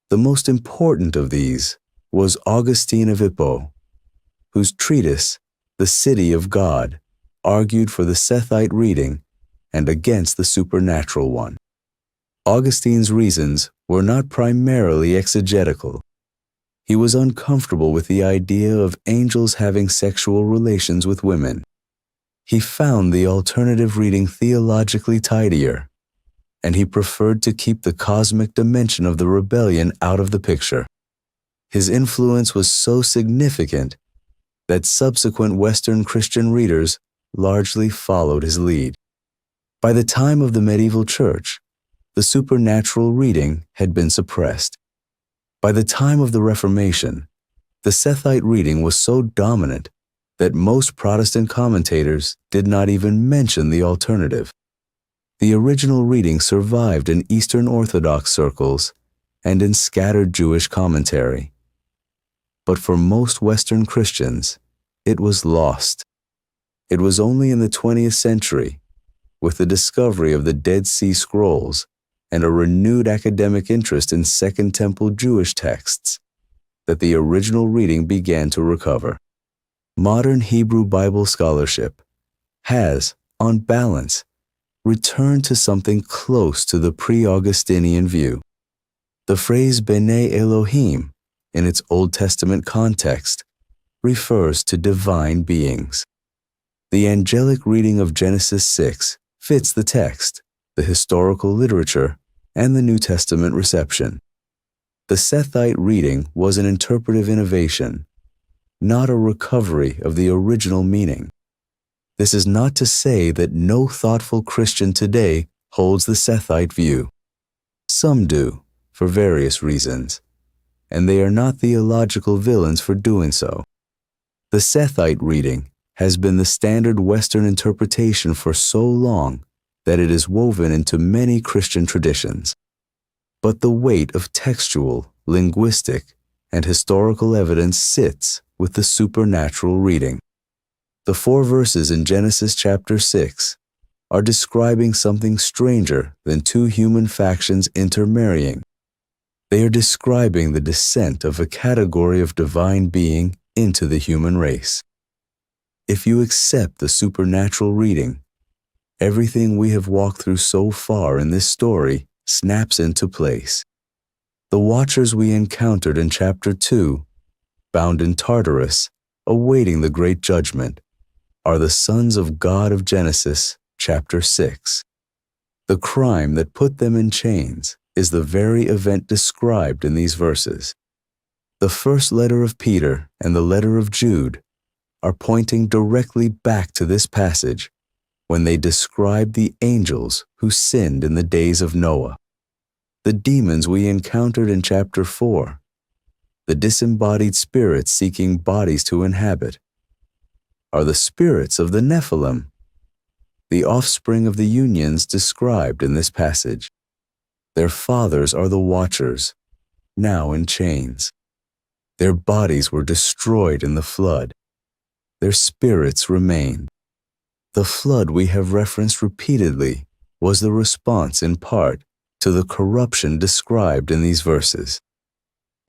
The most important of these was Augustine of Hippo, whose treatise, The City of God, argued for the Sethite reading and against the supernatural one. Augustine's reasons were not primarily exegetical. He was uncomfortable with the idea of angels having sexual relations with women. He found the alternative reading theologically tidier, and he preferred to keep the cosmic dimension of the rebellion out of the picture. His influence was so significant that subsequent Western Christian readers largely followed his lead. By the time of the medieval church, the supernatural reading had been suppressed. By the time of the Reformation, the Sethite reading was so dominant that most Protestant commentators did not even mention the alternative. The original reading survived in Eastern Orthodox circles and in scattered Jewish commentary. But for most Western Christians, it was lost. It was only in the 20th century, with the discovery of the Dead Sea Scrolls and a renewed academic interest in Second Temple Jewish texts, that the original reading began to recover. Modern Hebrew Bible scholarship has, on balance, returned to something close to the pre-Augustinian view. The phrase B'nai Elohim, in its Old Testament context, refers to divine beings. The angelic reading of Genesis 6 fits the text, the historical literature, and the New Testament reception. The Sethite reading was an interpretive innovation, not a recovery of the original meaning. This is not to say that no thoughtful Christian today holds the Sethite view. Some do, for various reasons, and they are not theological villains for doing so. The Sethite reading has been the standard Western interpretation for so long that it is woven into many Christian traditions. But the weight of textual, linguistic, and historical evidence sits with the supernatural reading. The 4 verses in Genesis chapter 6 are describing something stranger than 2 human factions intermarrying. They are describing the descent of a category of divine being into the human race. If you accept the supernatural reading, everything we have walked through so far in this story snaps into place. The watchers we encountered in chapter 2, bound in Tartarus, awaiting the great judgment, are the sons of God of Genesis chapter 6. The crime that put them in chains is the very event described in these verses. The first letter of Peter and the letter of Jude are pointing directly back to this passage when they describe the angels who sinned in the days of Noah, the demons we encountered in chapter 4, the disembodied spirits seeking bodies to inhabit, are the spirits of the Nephilim, the offspring of the unions described in this passage. Their fathers are the watchers, now in chains. Their bodies were destroyed in the flood. Their spirits remained. The flood we have referenced repeatedly was the response in part to the corruption described in these verses.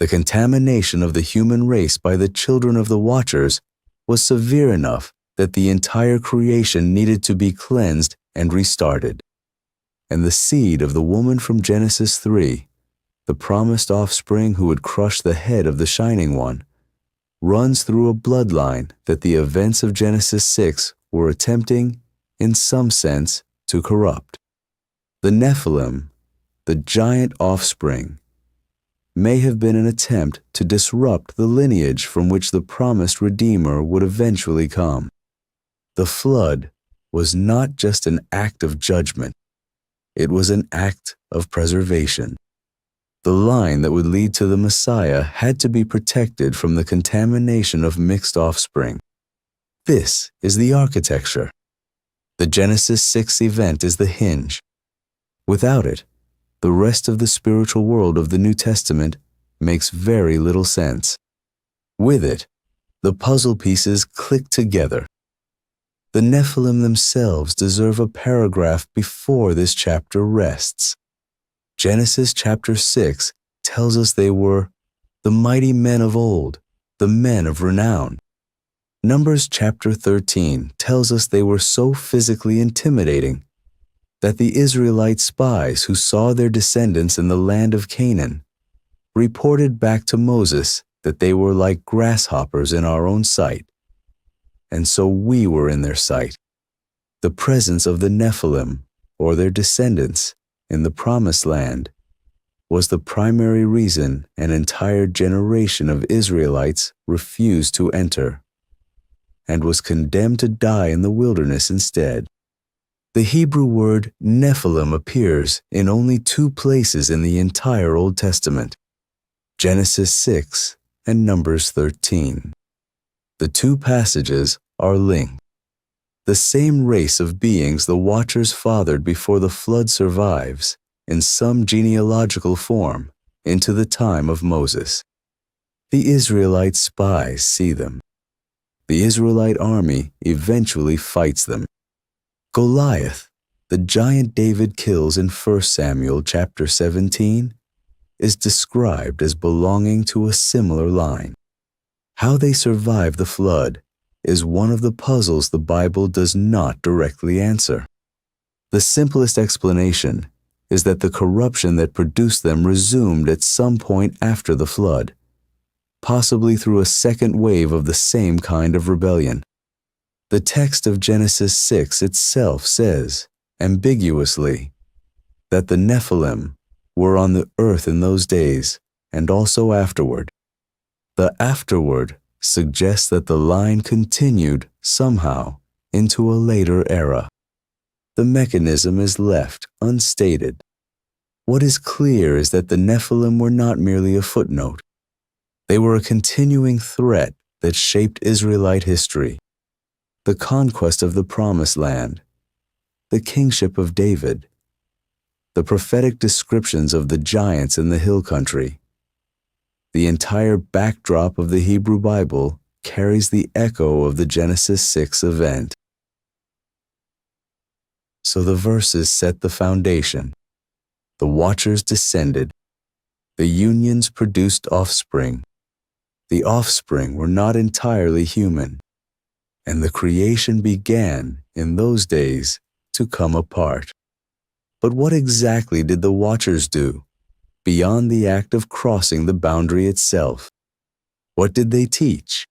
The contamination of the human race by the children of the watchers was severe enough that the entire creation needed to be cleansed and restarted. And the seed of the woman from Genesis 3, the promised offspring who would crush the head of the Shining One, runs through a bloodline that the events of Genesis 6 were attempting, in some sense, to corrupt. The Nephilim, the giant offspring, may have been an attempt to disrupt the lineage from which the promised Redeemer would eventually come. The flood was not just an act of judgment, it was an act of preservation. The line that would lead to the Messiah had to be protected from the contamination of mixed offspring. This is the architecture. The Genesis 6 event is the hinge. Without it, the rest of the spiritual world of the New Testament makes very little sense. With it, the puzzle pieces click together. The Nephilim themselves deserve a paragraph before this chapter rests. Genesis chapter 6 tells us they were the mighty men of old, the men of renown. Numbers chapter 13 tells us they were so physically intimidating that the Israelite spies who saw their descendants in the land of Canaan reported back to Moses that they were like grasshoppers in our own sight. And so we were in their sight. The presence of the Nephilim, or their descendants, in the Promised Land was the primary reason an entire generation of Israelites refused to enter and was condemned to die in the wilderness instead. The Hebrew word Nephilim appears in only 2 places in the entire Old Testament, Genesis 6 and Numbers 13. The 2 passages are linked. The same race of beings the watchers fathered before the flood survives, in some genealogical form, into the time of Moses. The Israelite spies see them. The Israelite army eventually fights them. Goliath, the giant David kills in 1 Samuel chapter 17, is described as belonging to a similar line. How they survive the flood is one of the puzzles the Bible does not directly answer. The simplest explanation is that the corruption that produced them resumed at some point after the flood, possibly through a second wave of the same kind of rebellion. The text of Genesis 6 itself says, ambiguously, that the Nephilim were on the earth in those days and also afterward. The afterward suggests that the line continued, somehow, into a later era. The mechanism is left unstated. What is clear is that the Nephilim were not merely a footnote. They were a continuing threat that shaped Israelite history. The conquest of the Promised Land, the kingship of David, the prophetic descriptions of the giants in the hill country. The entire backdrop of the Hebrew Bible carries the echo of the Genesis 6 event. So the verses set the foundation. The watchers descended. The unions produced offspring. The offspring were not entirely human, and the creation began, in those days, to come apart. But what exactly did the watchers do, beyond the act of crossing the boundary itself? What did they teach?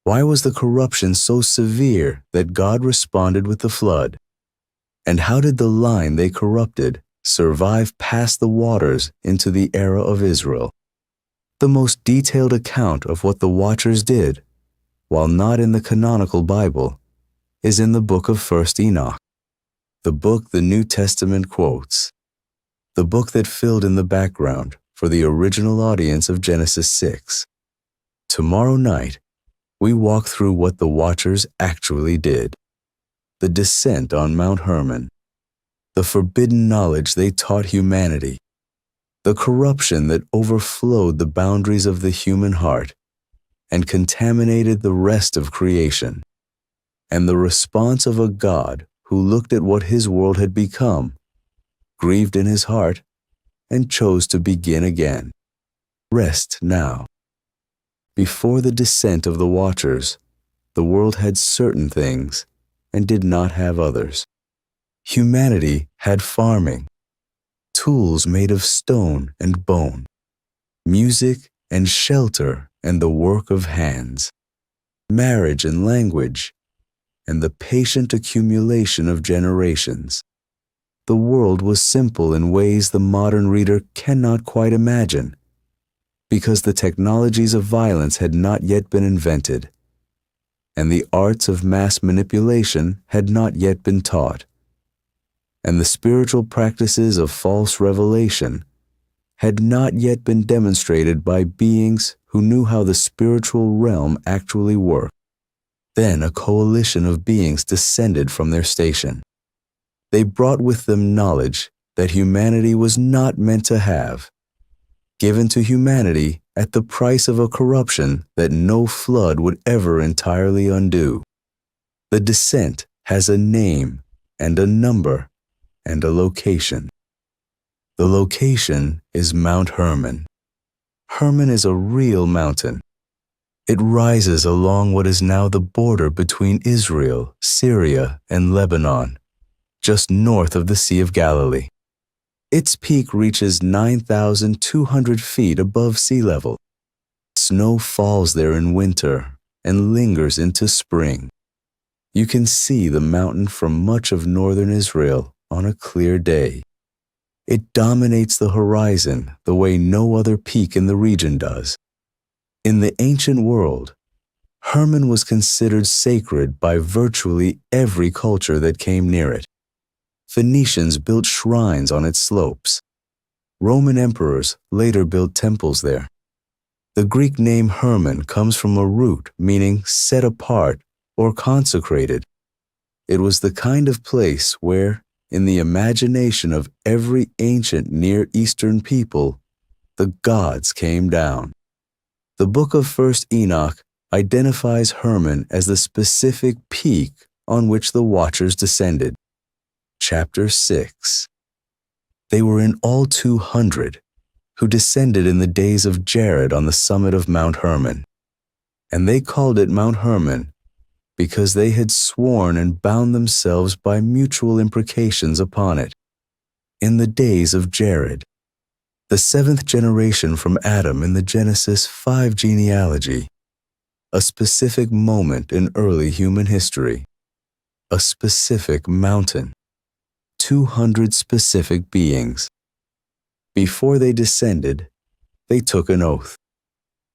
Why was the corruption so severe that God responded with the flood? And how did the line they corrupted survive past the waters into the era of Israel? The most detailed account of what the Watchers did, while not in the canonical Bible, is in the book of 1st Enoch, the book the New Testament quotes, the book that filled in the background for the original audience of Genesis 6. Tomorrow night, we walk through what the Watchers actually did, the descent on Mount Hermon, the forbidden knowledge they taught humanity, the corruption that overflowed the boundaries of the human heart and contaminated the rest of creation, and the response of a God who looked at what his world had become, grieved in his heart, and chose to begin again. Rest now. Before the descent of the Watchers, the world had certain things and did not have others. Humanity had farming, tools made of stone and bone, music and shelter and the work of hands, marriage and language, and the patient accumulation of generations. The world was simple in ways the modern reader cannot quite imagine, because the technologies of violence had not yet been invented, and the arts of mass manipulation had not yet been taught, and the spiritual practices of false revelation had not yet been demonstrated by beings who knew how the spiritual realm actually worked. Then a coalition of beings descended from their station. They brought with them knowledge that humanity was not meant to have, given to humanity at the price of a corruption that no flood would ever entirely undo. The descent has a name and a number and a location. The location is Mount Hermon. Hermon is a real mountain. It rises along what is now the border between Israel, Syria, and Lebanon, just north of the Sea of Galilee. Its peak reaches 9,200 feet above sea level. Snow falls there in winter and lingers into spring. You can see the mountain from much of northern Israel on a clear day. It dominates the horizon the way no other peak in the region does. In the ancient world, Hermon was considered sacred by virtually every culture that came near it. Phoenicians built shrines on its slopes. Roman emperors later built temples there. The Greek name Hermon comes from a root meaning set apart or consecrated. It was the kind of place where, in the imagination of every ancient Near Eastern people, the gods came down. The book of 1st Enoch identifies Hermon as the specific peak on which the Watchers descended. Chapter 6. They were in all 200, who descended in the days of Jared on the summit of Mount Hermon. And they called it Mount Hermon because they had sworn and bound themselves by mutual imprecations upon it. In the days of Jared, the 7th generation from Adam in the Genesis 5 genealogy, a specific moment in early human history, a specific mountain, 200 specific beings. Before they descended, they took an oath.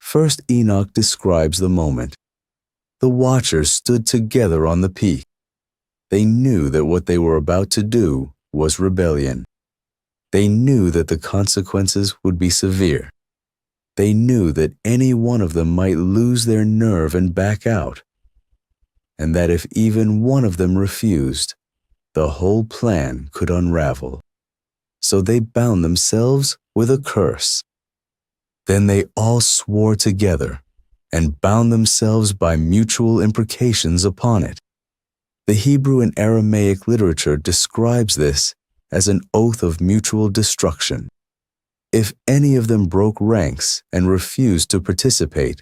1st Enoch describes the moment. The Watchers stood together on the peak. They knew that what they were about to do was rebellion. They knew that the consequences would be severe. They knew that any one of them might lose their nerve and back out, and that if even one of them refused, the whole plan could unravel. So they bound themselves with a curse. Then they all swore together and bound themselves by mutual imprecations upon it. The Hebrew and Aramaic literature describes this as an oath of mutual destruction. If any of them broke ranks and refused to participate,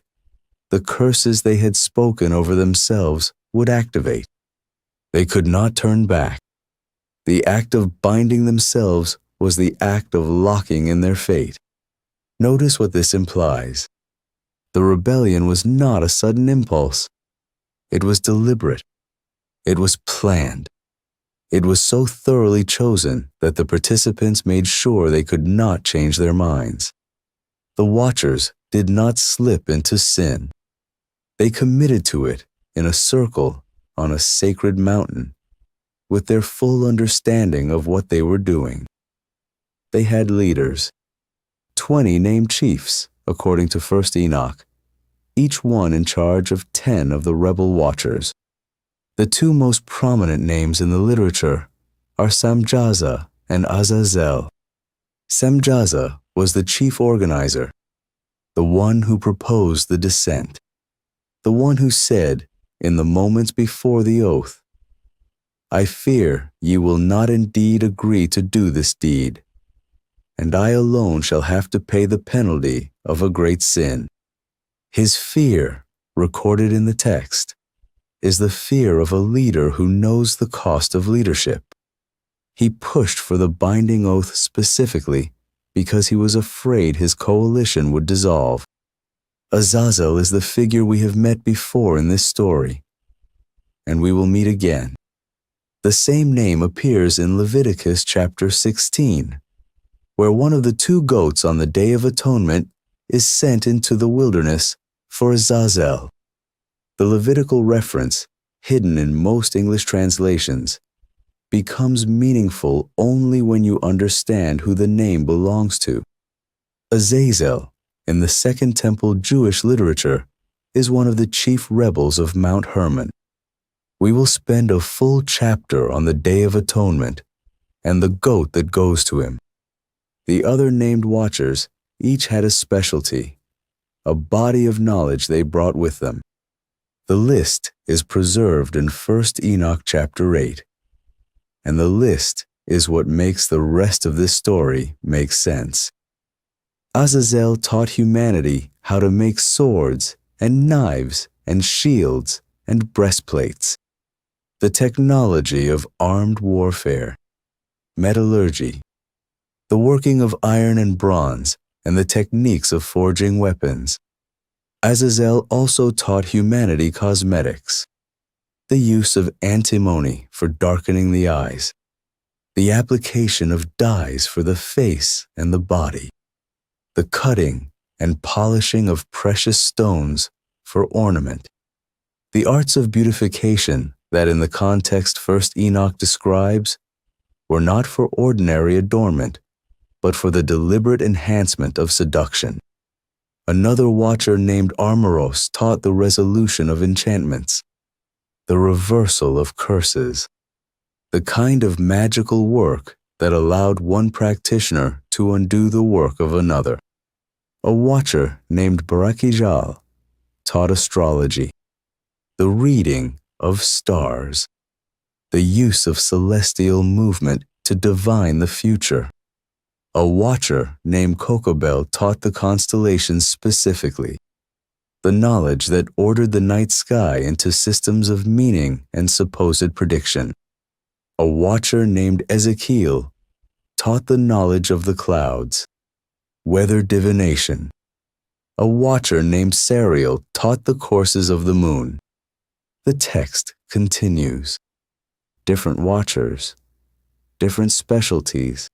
the curses they had spoken over themselves would activate. They could not turn back. The act of binding themselves was the act of locking in their fate. Notice what this implies. The rebellion was not a sudden impulse. It was deliberate. It was planned. It was so thoroughly chosen that the participants made sure they could not change their minds. The watchers did not slip into sin. They committed to it in a circle on a sacred mountain, with their full understanding of what they were doing. They had leaders, 20 named chiefs, according to 1 Enoch, each one in charge of 10 of the rebel watchers. The two most prominent names in the literature are Samjaza and Azazel. Samjaza was the chief organizer, the one who proposed the descent, the one who said, in the moments before the oath, "I fear ye will not indeed agree to do this deed, and I alone shall have to pay the penalty of a great sin." His fear, recorded in the text, is the fear of a leader who knows the cost of leadership. He pushed for the binding oath specifically because he was afraid his coalition would dissolve. Azazel is the figure we have met before in this story, and we will meet again. The same name appears in Leviticus chapter 16, where one of the two goats on the Day of Atonement is sent into the wilderness for Azazel. The Levitical reference, hidden in most English translations, becomes meaningful only when you understand who the name belongs to. Azazel, in the Second Temple Jewish literature, is one of the chief rebels of Mount Hermon. We will spend a full chapter on the Day of Atonement and the goat that goes to him. The other named watchers each had a specialty, a body of knowledge they brought with them. The list is preserved in 1 Enoch chapter 8, and the list is what makes the rest of this story make sense. Azazel taught humanity how to make swords and knives and shields and breastplates, the technology of armed warfare, metallurgy, the working of iron and bronze, and the techniques of forging weapons. Azazel also taught humanity cosmetics, the use of antimony for darkening the eyes, the application of dyes for the face and the body, the cutting and polishing of precious stones for ornament, the arts of beautification that in the context 1 Enoch describes were not for ordinary adornment, but for the deliberate enhancement of seduction. Another watcher named Armoros taught the resolution of enchantments, the reversal of curses, the kind of magical work that allowed one practitioner to undo the work of another. A watcher named Barakijal taught astrology, the reading of stars, the use of celestial movement to divine the future. A watcher named Kokobel taught the constellations specifically, the knowledge that ordered the night sky into systems of meaning and supposed prediction. A watcher named Ezekiel taught the knowledge of the clouds, weather divination. A watcher named Sariel taught the courses of the moon. The text continues. Different watchers, different specialties,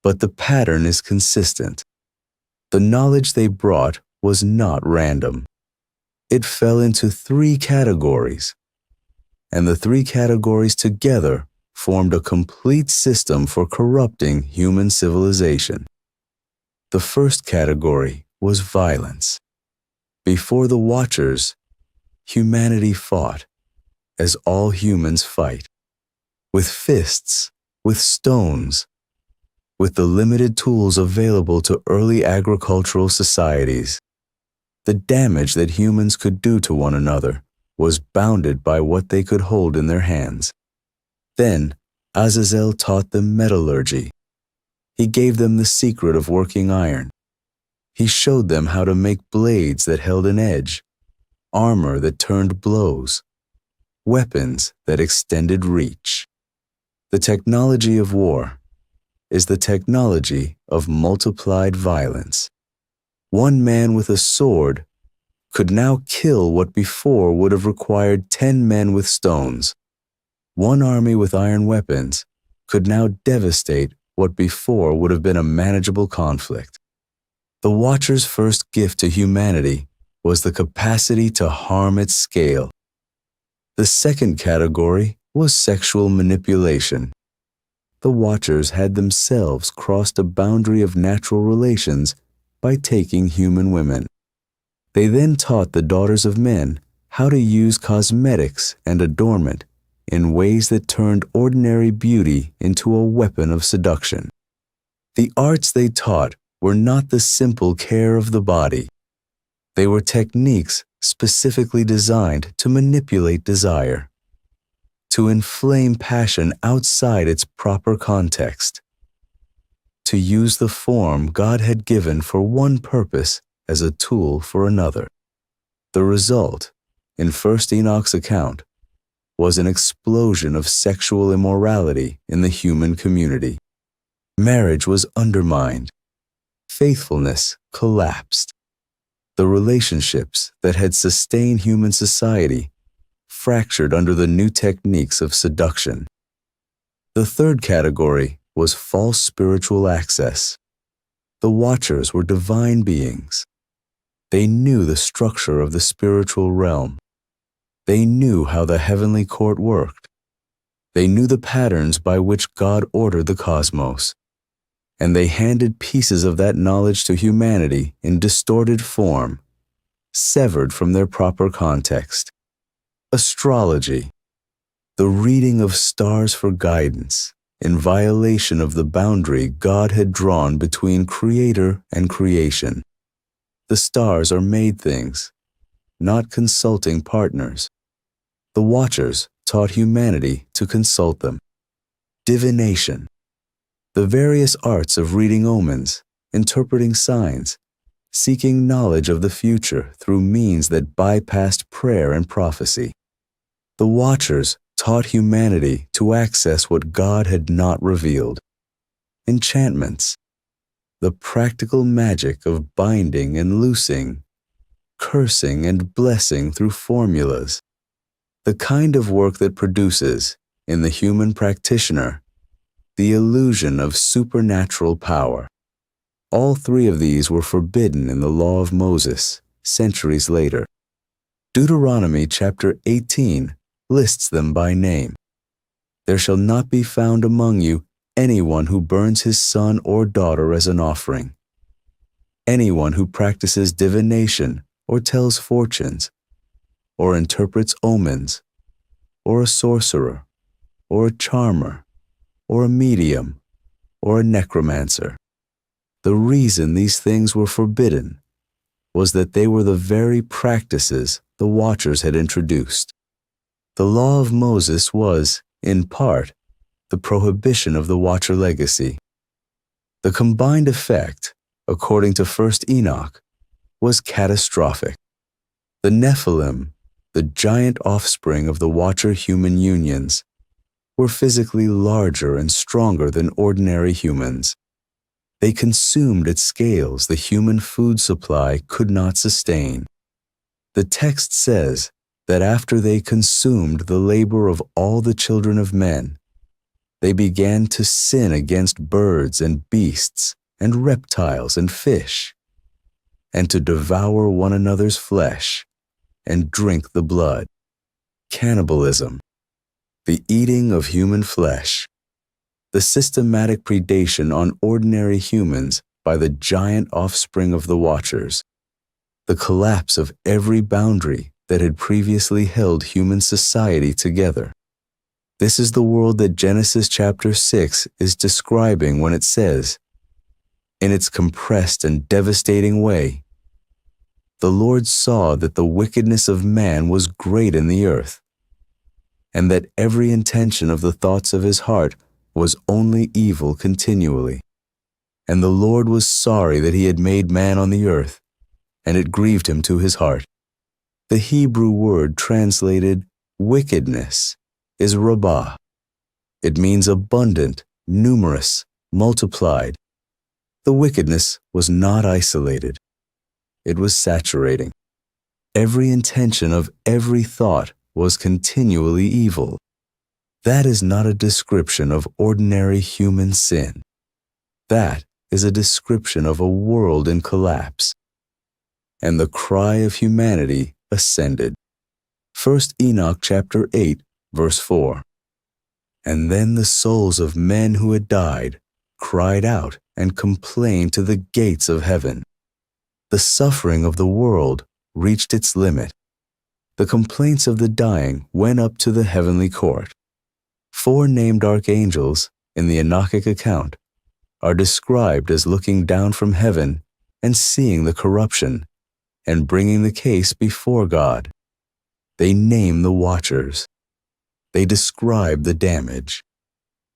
but the pattern is consistent. The knowledge they brought was not random. It fell into 3 categories, and the 3 categories together formed a complete system for corrupting human civilization. The first category was violence. Before the Watchers, humanity fought, as all humans fight, with fists, with stones, with the limited tools available to early agricultural societies. The damage that humans could do to one another was bounded by what they could hold in their hands. Then Azazel taught them metallurgy. He gave them the secret of working iron. He showed them how to make blades that held an edge, armor that turned blows, weapons that extended reach. The technology of war is the technology of multiplied violence. One man with a sword could now kill what before would have required 10 men with stones. One army with iron weapons could now devastate what before would have been a manageable conflict. The Watcher's first gift to humanity was the capacity to harm at scale. The second category was sexual manipulation. The Watchers had themselves crossed a boundary of natural relations by taking human women. They then taught the daughters of men how to use cosmetics and adornment in ways that turned ordinary beauty into a weapon of seduction. The arts they taught were not the simple care of the body. They were techniques specifically designed to manipulate desire, to inflame passion outside its proper context, to use the form God had given for one purpose as a tool for another. The result, in 1 Enoch's account, was an explosion of sexual immorality in the human community. Marriage was undermined. Faithfulness collapsed. The relationships that had sustained human society fractured under the new techniques of seduction. The third category was false spiritual access. The Watchers were divine beings. They knew the structure of the spiritual realm. They knew how the heavenly court worked. They knew the patterns by which God ordered the cosmos. And they handed pieces of that knowledge to humanity in distorted form, severed from their proper context. Astrology, the reading of stars for guidance, in violation of the boundary God had drawn between Creator and creation. The stars are made things, not consulting partners. The Watchers taught humanity to consult them. Divination, the various arts of reading omens, interpreting signs, seeking knowledge of the future through means that bypassed prayer and prophecy. The Watchers taught humanity to access what God had not revealed. Enchantments, the practical magic of binding and loosing, cursing and blessing through formulas, the kind of work that produces, in the human practitioner, the illusion of supernatural power. All three of these were forbidden in the law of Moses, centuries later. Deuteronomy chapter 18 lists them by name. There shall not be found among you anyone who burns his son or daughter as an offering, anyone who practices divination or tells fortunes, or interprets omens, or a sorcerer, or a charmer, or a medium, or a necromancer. The reason these things were forbidden was that they were the very practices the Watchers had introduced. The law of Moses was, in part, the prohibition of the Watcher legacy. The combined effect, according to 1 Enoch, was catastrophic. The Nephilim, the giant offspring of the Watcher human unions, were physically larger and stronger than ordinary humans. They consumed at scales the human food supply could not sustain. The text says that after they consumed the labor of all the children of men, they began to sin against birds and beasts and reptiles and fish, and to devour one another's flesh and drink the blood. Cannibalism, the eating of human flesh, the systematic predation on ordinary humans by the giant offspring of the Watchers, the collapse of every boundary that had previously held human society together. This is the world that Genesis chapter 6 is describing when it says, in its compressed and devastating way, the Lord saw that the wickedness of man was great in the earth, and that every intention of the thoughts of his heart was only evil continually. And the Lord was sorry that he had made man on the earth, and it grieved him to his heart. The Hebrew word translated wickedness is rabah. It means abundant, numerous, multiplied. The wickedness was not isolated. It was saturating. Every intention of every thought was continually evil. That is not a description of ordinary human sin. That is a description of a world in collapse. And the cry of humanity ascended. 1 Enoch chapter 8, verse 4. And then the souls of men who had died cried out and complained to the gates of heaven. The suffering of the world reached its limit. The complaints of the dying went up to the heavenly court. 4 named archangels in the Enochic account are described as looking down from heaven and seeing the corruption and bringing the case before God. They name the watchers. They describe the damage.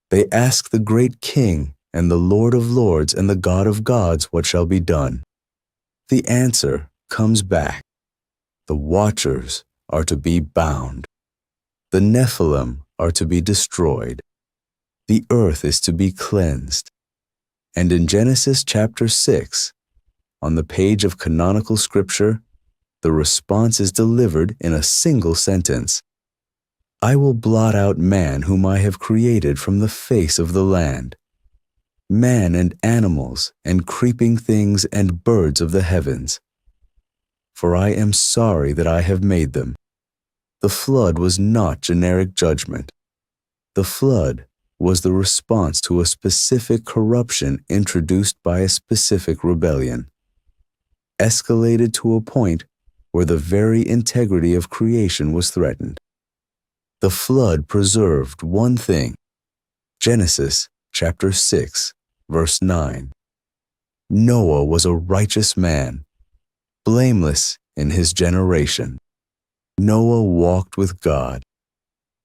They ask the great King and the Lord of Lords and the God of Gods what shall be done. The answer comes back. The watchers are to be bound. The Nephilim are to be destroyed. The earth is to be cleansed. And in Genesis chapter 6, on the page of canonical scripture, the response is delivered in a single sentence. I will blot out man whom I have created from the face of the land, man and animals and creeping things and birds of the heavens. For I am sorry that I have made them. The flood was not generic judgment. The flood was the response to a specific corruption introduced by a specific rebellion, escalated to a point where the very integrity of creation was threatened. The flood preserved one thing. Genesis chapter 6, verse 9. Noah was a righteous man, blameless in his generation. Noah walked with God.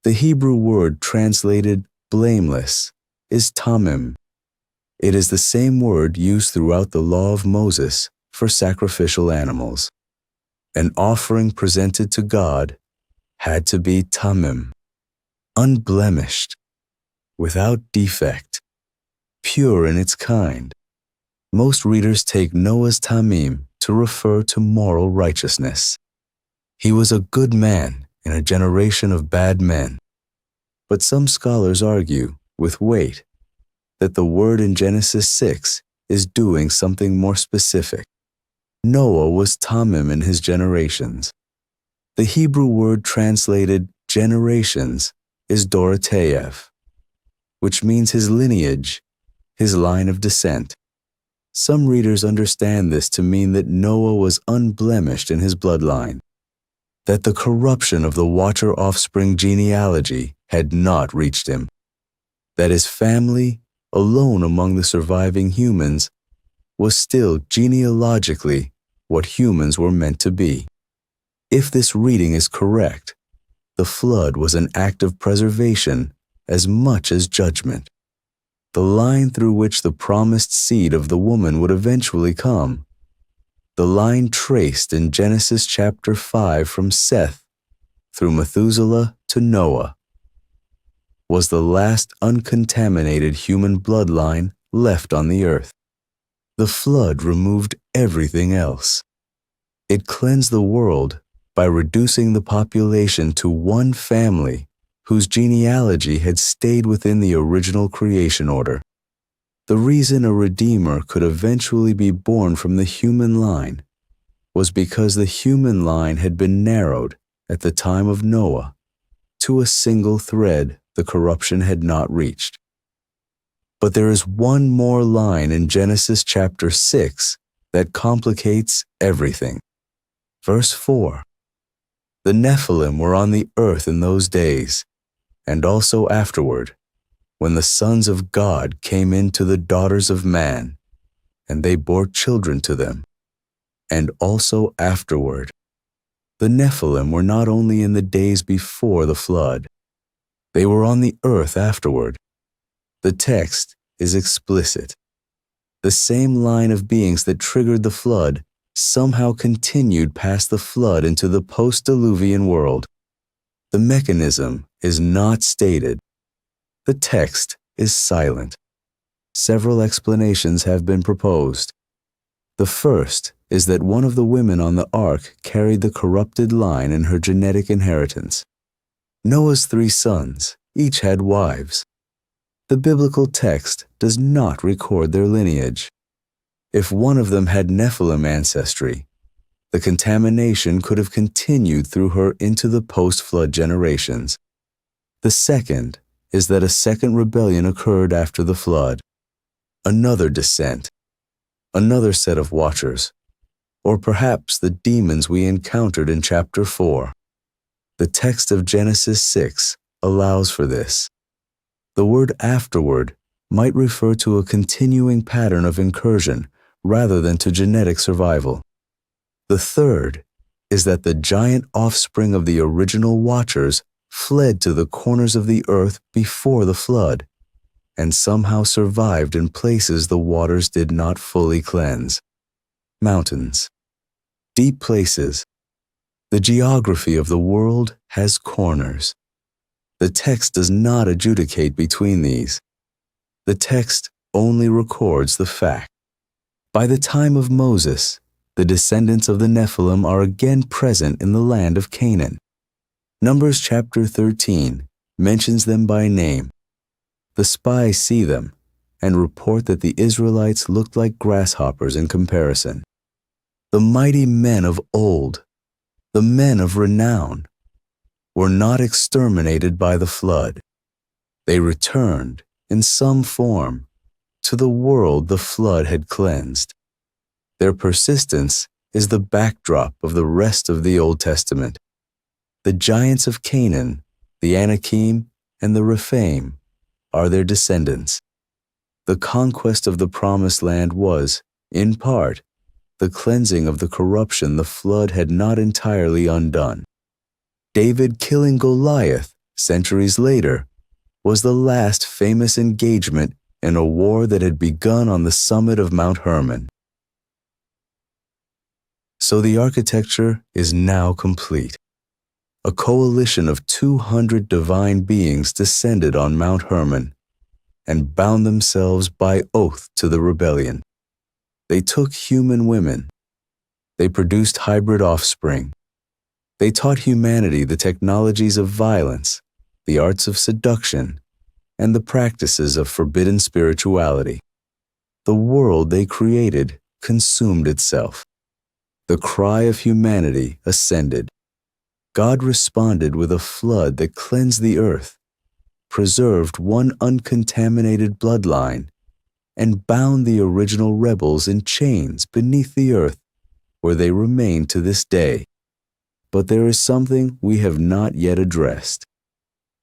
The Hebrew word translated blameless is tamim. It is the same word used throughout the law of Moses for sacrificial animals. An offering presented to God had to be tamim, unblemished, without defect, pure in its kind. Most readers take Noah's tamim to refer to moral righteousness. He was a good man in a generation of bad men. But some scholars argue, with weight, that the word in Genesis 6 is doing something more specific. Noah was tamim in his generations. The Hebrew word translated generations is doroteev, which means his lineage, his line of descent. Some readers understand this to mean that Noah was unblemished in his bloodline, that the corruption of the Watcher offspring genealogy had not reached him, that his family, alone among the surviving humans, was still genealogically what humans were meant to be. If this reading is correct, the flood was an act of preservation as much as judgment. The line through which the promised seed of the woman would eventually come, the line traced in Genesis chapter 5 from Seth through Methuselah to Noah, was the last uncontaminated human bloodline left on the earth. The flood removed everything else. It cleansed the world by reducing the population to one family whose genealogy had stayed within the original creation order. The reason a Redeemer could eventually be born from the human line was because the human line had been narrowed at the time of Noah to a single thread the corruption had not reached. But there is one more line in Genesis chapter 6 that complicates everything. Verse 4. The Nephilim were on the earth in those days, and also afterward, when the sons of God came in to the daughters of man, and they bore children to them, and also afterward. The Nephilim were not only in the days before the flood, they were on the earth afterward. The text is explicit. The same line of beings that triggered the flood somehow continued past the flood into the post-diluvian world. The mechanism is not stated. The text is silent. Several explanations have been proposed. The first is that one of the women on the ark carried the corrupted line in her genetic inheritance. Noah's 3 sons, each had wives. The biblical text does not record their lineage. If one of them had Nephilim ancestry, the contamination could have continued through her into the post-flood generations. The second is that a second rebellion occurred after the flood. Another descent, another set of watchers, or perhaps the demons we encountered in chapter 4. The text of Genesis 6 allows for this. The word afterward might refer to a continuing pattern of incursion rather than to genetic survival. The third is that the giant offspring of the original watchers fled to the corners of the earth before the flood and somehow survived in places the waters did not fully cleanse. Mountains, deep places. The geography of the world has corners. The text does not adjudicate between these. The text only records the fact. By the time of Moses, the descendants of the Nephilim are again present in the land of Canaan. Numbers chapter 13 mentions them by name. The spies see them and report that the Israelites looked like grasshoppers in comparison. The mighty men of old, the men of renown, were not exterminated by the flood. They returned, in some form, to the world the flood had cleansed. Their persistence is the backdrop of the rest of the Old Testament. The giants of Canaan, the Anakim, and the Rephaim are their descendants. The conquest of the Promised Land was, in part, the cleansing of the corruption the flood had not entirely undone. David killing Goliath centuries later was the last famous engagement in a war that had begun on the summit of Mount Hermon. So the architecture is now complete. A coalition of 200 divine beings descended on Mount Hermon and bound themselves by oath to the rebellion. They took human women. They produced hybrid offspring. They taught humanity the technologies of violence, the arts of seduction, and the practices of forbidden spirituality. The world they created consumed itself. The cry of humanity ascended. God responded with a flood that cleansed the earth, preserved one uncontaminated bloodline, and bound the original rebels in chains beneath the earth, where they remain to this day. But there is something we have not yet addressed.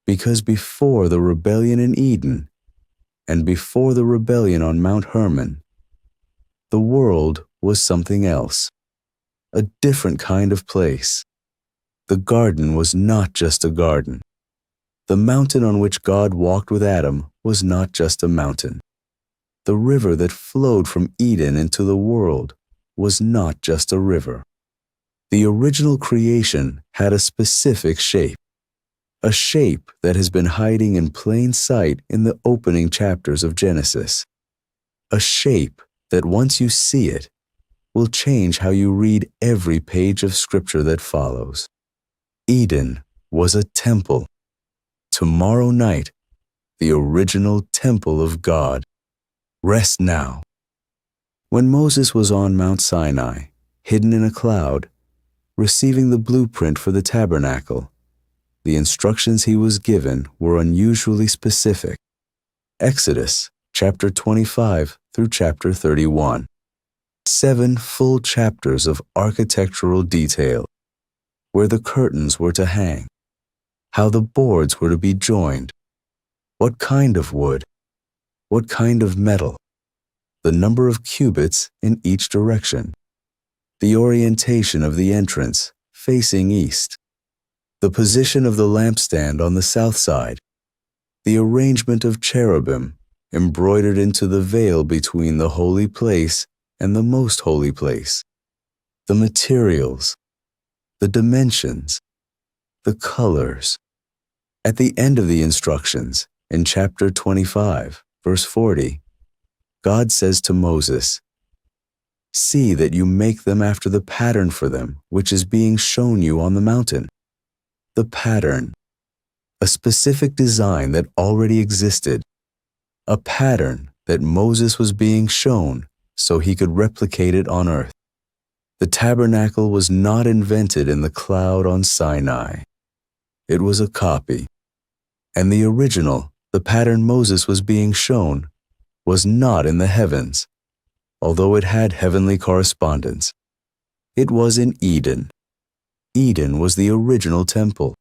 Because before the rebellion in Eden, and before the rebellion on Mount Hermon, the world was something else, a different kind of place. The garden was not just a garden. The mountain on which God walked with Adam was not just a mountain. The river that flowed from Eden into the world was not just a river. The original creation had a specific shape, a shape that has been hiding in plain sight in the opening chapters of Genesis, a shape that once you see it, will change how you read every page of Scripture that follows. Eden was a temple. Tomorrow night, the original temple of God. Rest now. When Moses was on Mount Sinai, hidden in a cloud, receiving the blueprint for the tabernacle, the instructions he was given were unusually specific. Exodus chapter 25 through chapter 31. 7 full chapters of architectural detail, where the curtains were to hang, how the boards were to be joined, what kind of wood, what kind of metal, the number of cubits in each direction, the orientation of the entrance facing east, the position of the lampstand on the south side, the arrangement of cherubim embroidered into the veil between the holy place and the most holy place, the materials, the dimensions, the colors. At the end of the instructions, in chapter 25, verse 40, God says to Moses, "See that you make them after the pattern for them, which is being shown you on the mountain." The pattern, a specific design that already existed, a pattern that Moses was being shown so he could replicate it on earth. The tabernacle was not invented in the cloud on Sinai. It was a copy. And the original, the pattern Moses was being shown, was not in the heavens, although it had heavenly correspondence. It was in Eden. Eden was the original temple.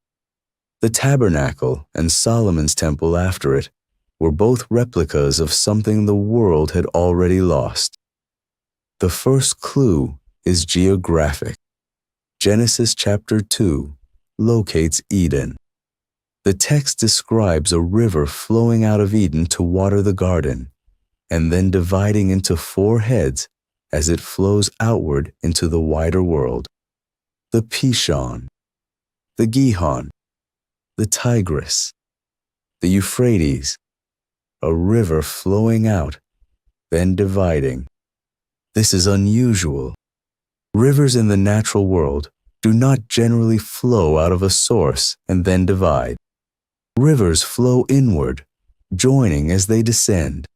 The tabernacle and Solomon's temple after it were both replicas of something the world had already lost. The first clue is geographic. Genesis chapter 2 locates Eden. The text describes a river flowing out of Eden to water the garden, and then dividing into 4 heads as it flows outward into the wider world. The Pishon, the Gihon, the Tigris, the Euphrates, a river flowing out, then dividing. This is unusual. Rivers in the natural world do not generally flow out of a source and then divide. Rivers flow inward, joining as they descend.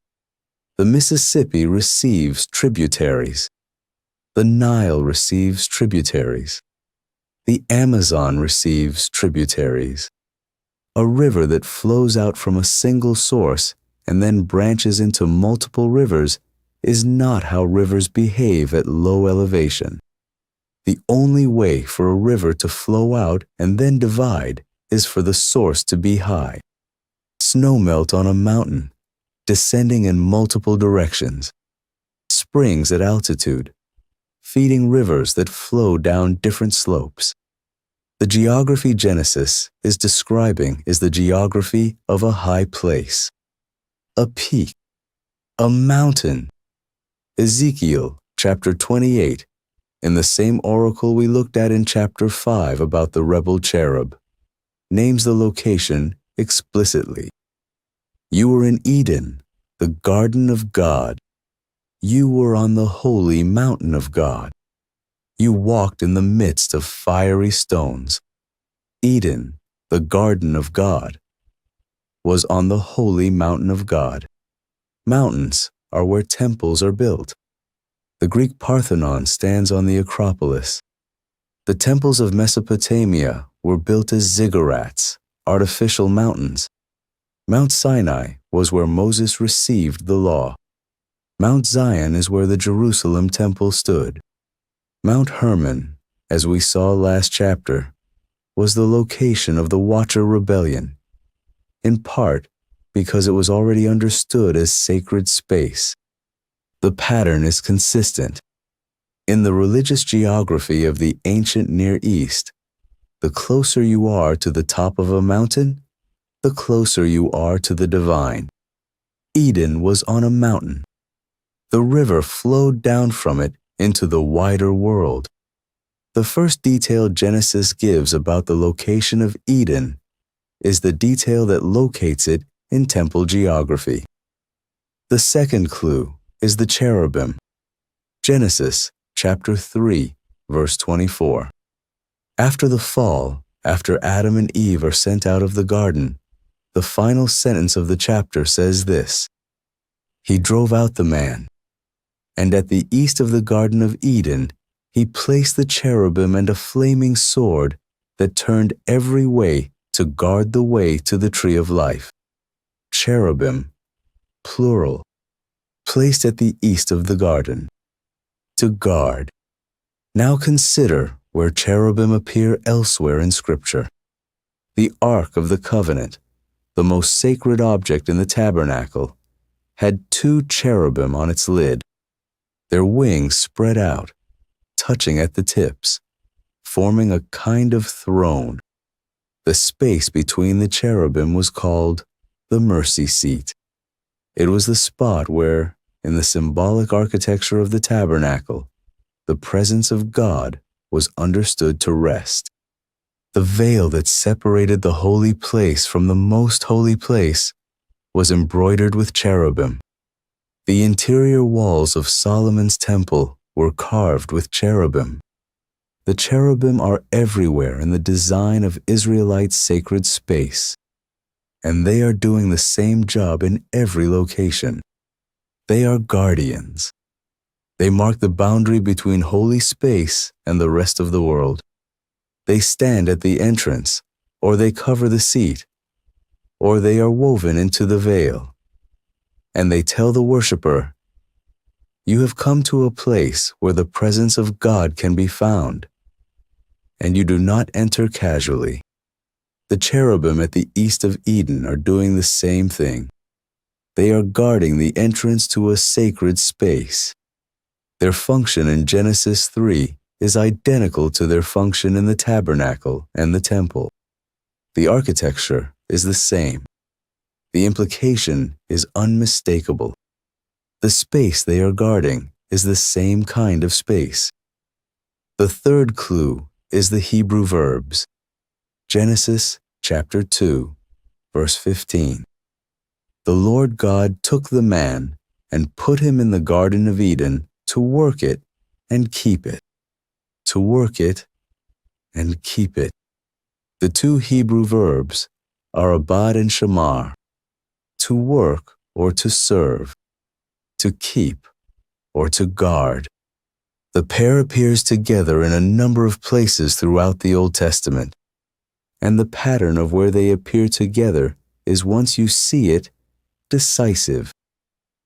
The Mississippi receives tributaries. The Nile receives tributaries. The Amazon receives tributaries. A river that flows out from a single source and then branches into multiple rivers is not how rivers behave at low elevation. The only way for a river to flow out and then divide is for the source to be high. Snowmelt on a mountain, descending in multiple directions. Springs at altitude, feeding rivers that flow down different slopes. The geography Genesis is describing is the geography of a high place, a peak, a mountain. Ezekiel chapter 28, in the same oracle we looked at in chapter 5 about the rebel cherub, names the location explicitly. You were in Eden, the garden of God. You were on the holy mountain of God. You walked in the midst of fiery stones. Eden, the garden of God, was on the holy mountain of God. Mountains are where temples are built. The Greek Parthenon stands on the Acropolis. The temples of Mesopotamia were built as ziggurats, artificial mountains. Mount Sinai was where Moses received the law. Mount Zion is where the Jerusalem temple stood. Mount Hermon, as we saw last chapter, was the location of the Watcher Rebellion, in part because it was already understood as sacred space. The pattern is consistent. In the religious geography of the ancient Near East, the closer you are to the top of a mountain, the closer you are to the divine. Eden was on a mountain. The river flowed down from it into the wider world. The first detail Genesis gives about the location of Eden is the detail that locates it in temple geography. The second clue is the cherubim. Genesis chapter 3, verse 24. After the fall, after Adam and Eve are sent out of the garden, the final sentence of the chapter says this: He drove out the man, and at the east of the Garden of Eden, he placed the cherubim and a flaming sword that turned every way to guard the way to the tree of life. Cherubim, plural, placed at the east of the garden, to guard. Now consider where cherubim appear elsewhere in Scripture. The Ark of the Covenant, the most sacred object in the tabernacle, had 2 cherubim on its lid. Their wings spread out, touching at the tips, forming a kind of throne. The space between the cherubim was called the mercy seat. It was the spot where, in the symbolic architecture of the tabernacle, the presence of God was understood to rest. The veil that separated the holy place from the most holy place was embroidered with cherubim. The interior walls of Solomon's temple were carved with cherubim. The cherubim are everywhere in the design of Israelite sacred space. and they are doing the same job in every location. They are guardians. They mark the boundary between holy space and the rest of the world. They stand at the entrance, or they cover the seat, or they are woven into the veil. And they tell the worshiper, "You have come to a place where the presence of God can be found, and you do not enter casually." The cherubim at the east of Eden are doing the same thing. They are guarding the entrance to a sacred space. Their function in Genesis 3 is identical to their function in the tabernacle and the temple. The architecture is the same. The implication is unmistakable. The space they are guarding is the same kind of space. The third clue is the Hebrew verbs. Genesis chapter 2, verse 15. The Lord God took the man and put him in the Garden of Eden to work it and keep it. To work it and keep it. The two Hebrew verbs are abad and shamar. To work or to serve. To keep or to guard. The pair appears together in a number of places throughout the Old Testament, and the pattern of where they appear together is, once you see it, decisive.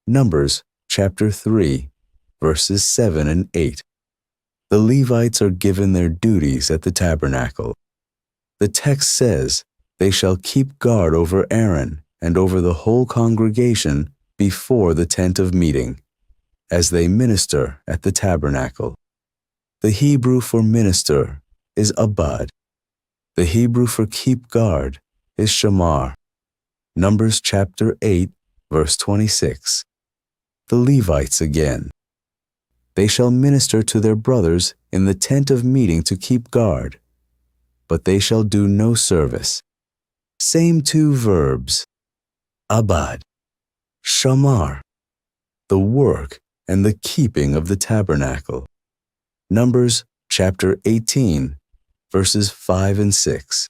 Numbers chapter 3, verses 7 and 8. The Levites are given their duties at the tabernacle. The text says, "They shall keep guard over Aaron and over the whole congregation before the tent of meeting, as they minister at the tabernacle." The Hebrew for minister is abad. The Hebrew for keep guard is shamar. Numbers chapter 8, verse 26. The Levites again. They shall minister to their brothers in the tent of meeting to keep guard, but they shall do no service. Same two verbs, abad, shamar, the work and the keeping of the tabernacle. Numbers chapter 18, verses 5 and 6.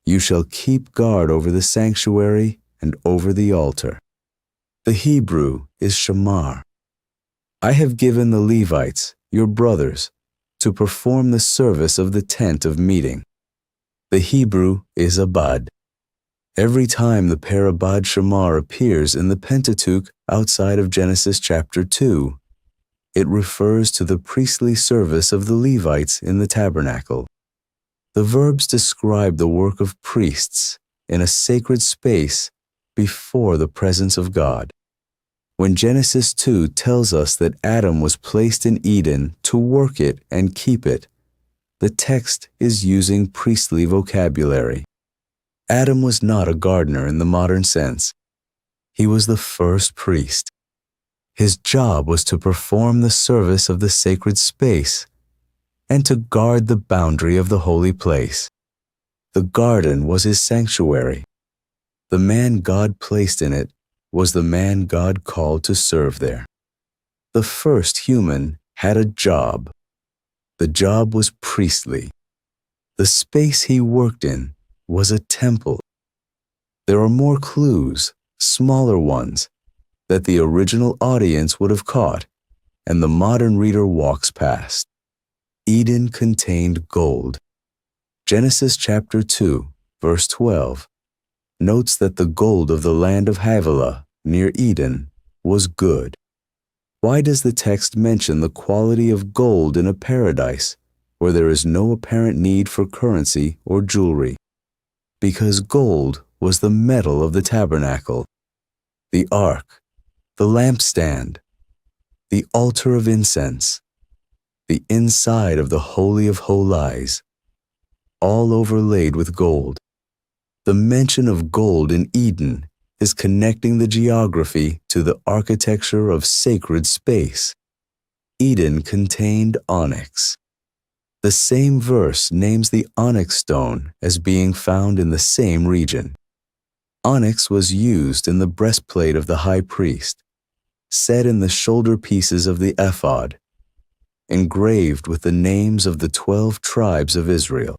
You shall keep guard over the sanctuary and over the altar. The Hebrew is shamar. I have given the Levites, your brothers, to perform the service of the tent of meeting. The Hebrew is abad. Every time the pair abad shamar appears in the Pentateuch outside of Genesis chapter 2, it refers to the priestly service of the Levites in the tabernacle. The verbs describe the work of priests in a sacred space before the presence of God. When Genesis 2 tells us that Adam was placed in Eden to work it and keep it, the text is using priestly vocabulary. Adam was not a gardener in the modern sense. He was the first priest. His job was to perform the service of the sacred space and to guard the boundary of the holy place. The garden was his sanctuary. The man God placed in it was the man God called to serve there. The first human had a job. The job was priestly. The space he worked in was a temple. There are more clues, smaller ones, that the original audience would have caught, and the modern reader walks past. Eden contained gold. Genesis chapter 2, verse 12, notes that the gold of the land of Havilah, near Eden, was good. Why does the text mention the quality of gold in a paradise where there is no apparent need for currency or jewelry? Because gold was the metal of the tabernacle, the ark, the lampstand, the altar of incense, the inside of the Holy of Holies, all overlaid with gold. The mention of gold in Eden is connecting the geography to the architecture of sacred space. Eden contained onyx. The same verse names the onyx stone as being found in the same region. Onyx was used in the breastplate of the high priest, set in the shoulder pieces of the ephod, engraved with the names of the 12 tribes of Israel.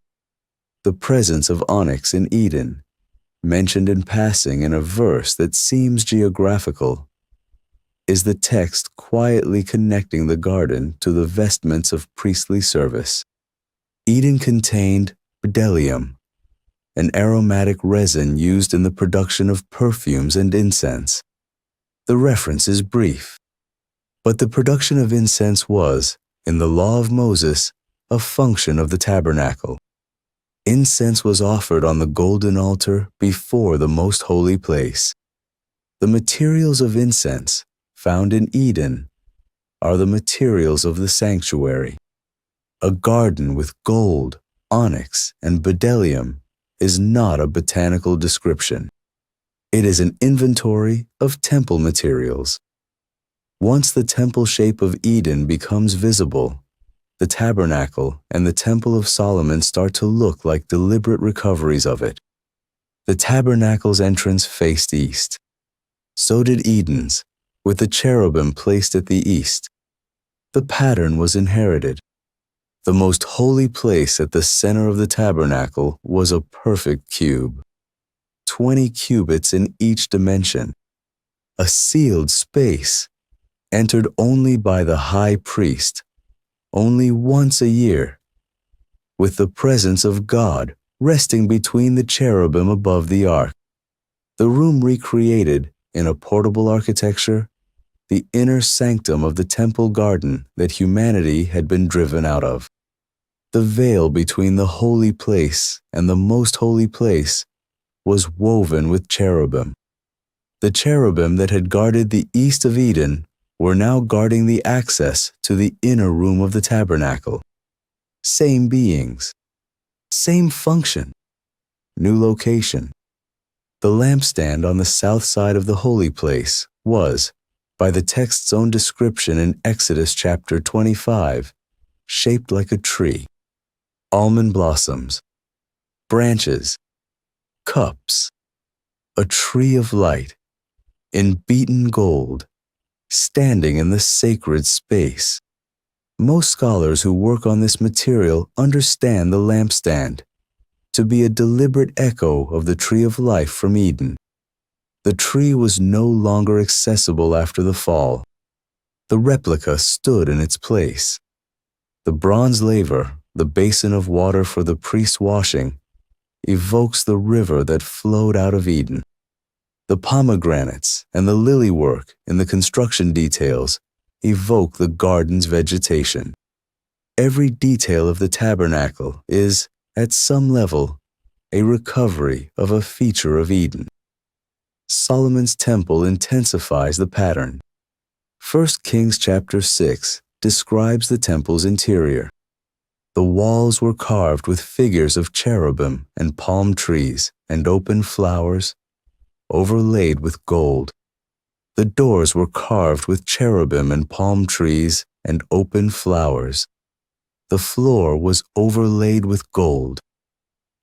The presence of onyx in Eden mentioned in passing in a verse that seems geographical, is the text quietly connecting the garden to the vestments of priestly service. Eden contained bdellium, an aromatic resin used in the production of perfumes and incense. The reference is brief, but the production of incense was, in the law of Moses, a function of the tabernacle. Incense was offered on the golden altar before the most holy place. The materials of incense found in Eden are the materials of the sanctuary. A garden with gold, onyx, and bdellium is not a botanical description. It is an inventory of temple materials. Once the temple shape of Eden becomes visible, the tabernacle and the Temple of Solomon start to look like deliberate recoveries of it. The tabernacle's entrance faced east. So did Eden's, with the cherubim placed at the east. The pattern was inherited. The most holy place at the center of the tabernacle was a perfect cube, 20 cubits in each dimension, a sealed space, entered only by the high priest, only once a year, with the presence of God resting between the cherubim above the ark. The room recreated, in a portable architecture, the inner sanctum of the temple garden that humanity had been driven out of. The veil between the holy place and the most holy place was woven with cherubim. The cherubim that had guarded the east of Eden were now guarding the access to the inner room of the tabernacle. Same beings, same function, new location. The lampstand on the south side of the holy place was, by the text's own description in Exodus chapter 25, shaped like a tree. Almond blossoms, branches, cups, a tree of light, in beaten gold, standing in the sacred space. Most scholars who work on this material understand the lampstand to be a deliberate echo of the tree of life from Eden. The tree was no longer accessible after the fall. The replica stood in its place. The bronze laver, the basin of water for the priest's washing, evokes the river that flowed out of Eden. The pomegranates and the lily work in the construction details evoke the garden's vegetation. Every detail of the tabernacle is, at some level, a recovery of a feature of Eden. Solomon's temple intensifies the pattern. 1 Kings chapter 6 describes the temple's interior. The walls were carved with figures of cherubim and palm trees and open flowers, overlaid with gold. The doors were carved with cherubim and palm trees and open flowers. The floor was overlaid with gold.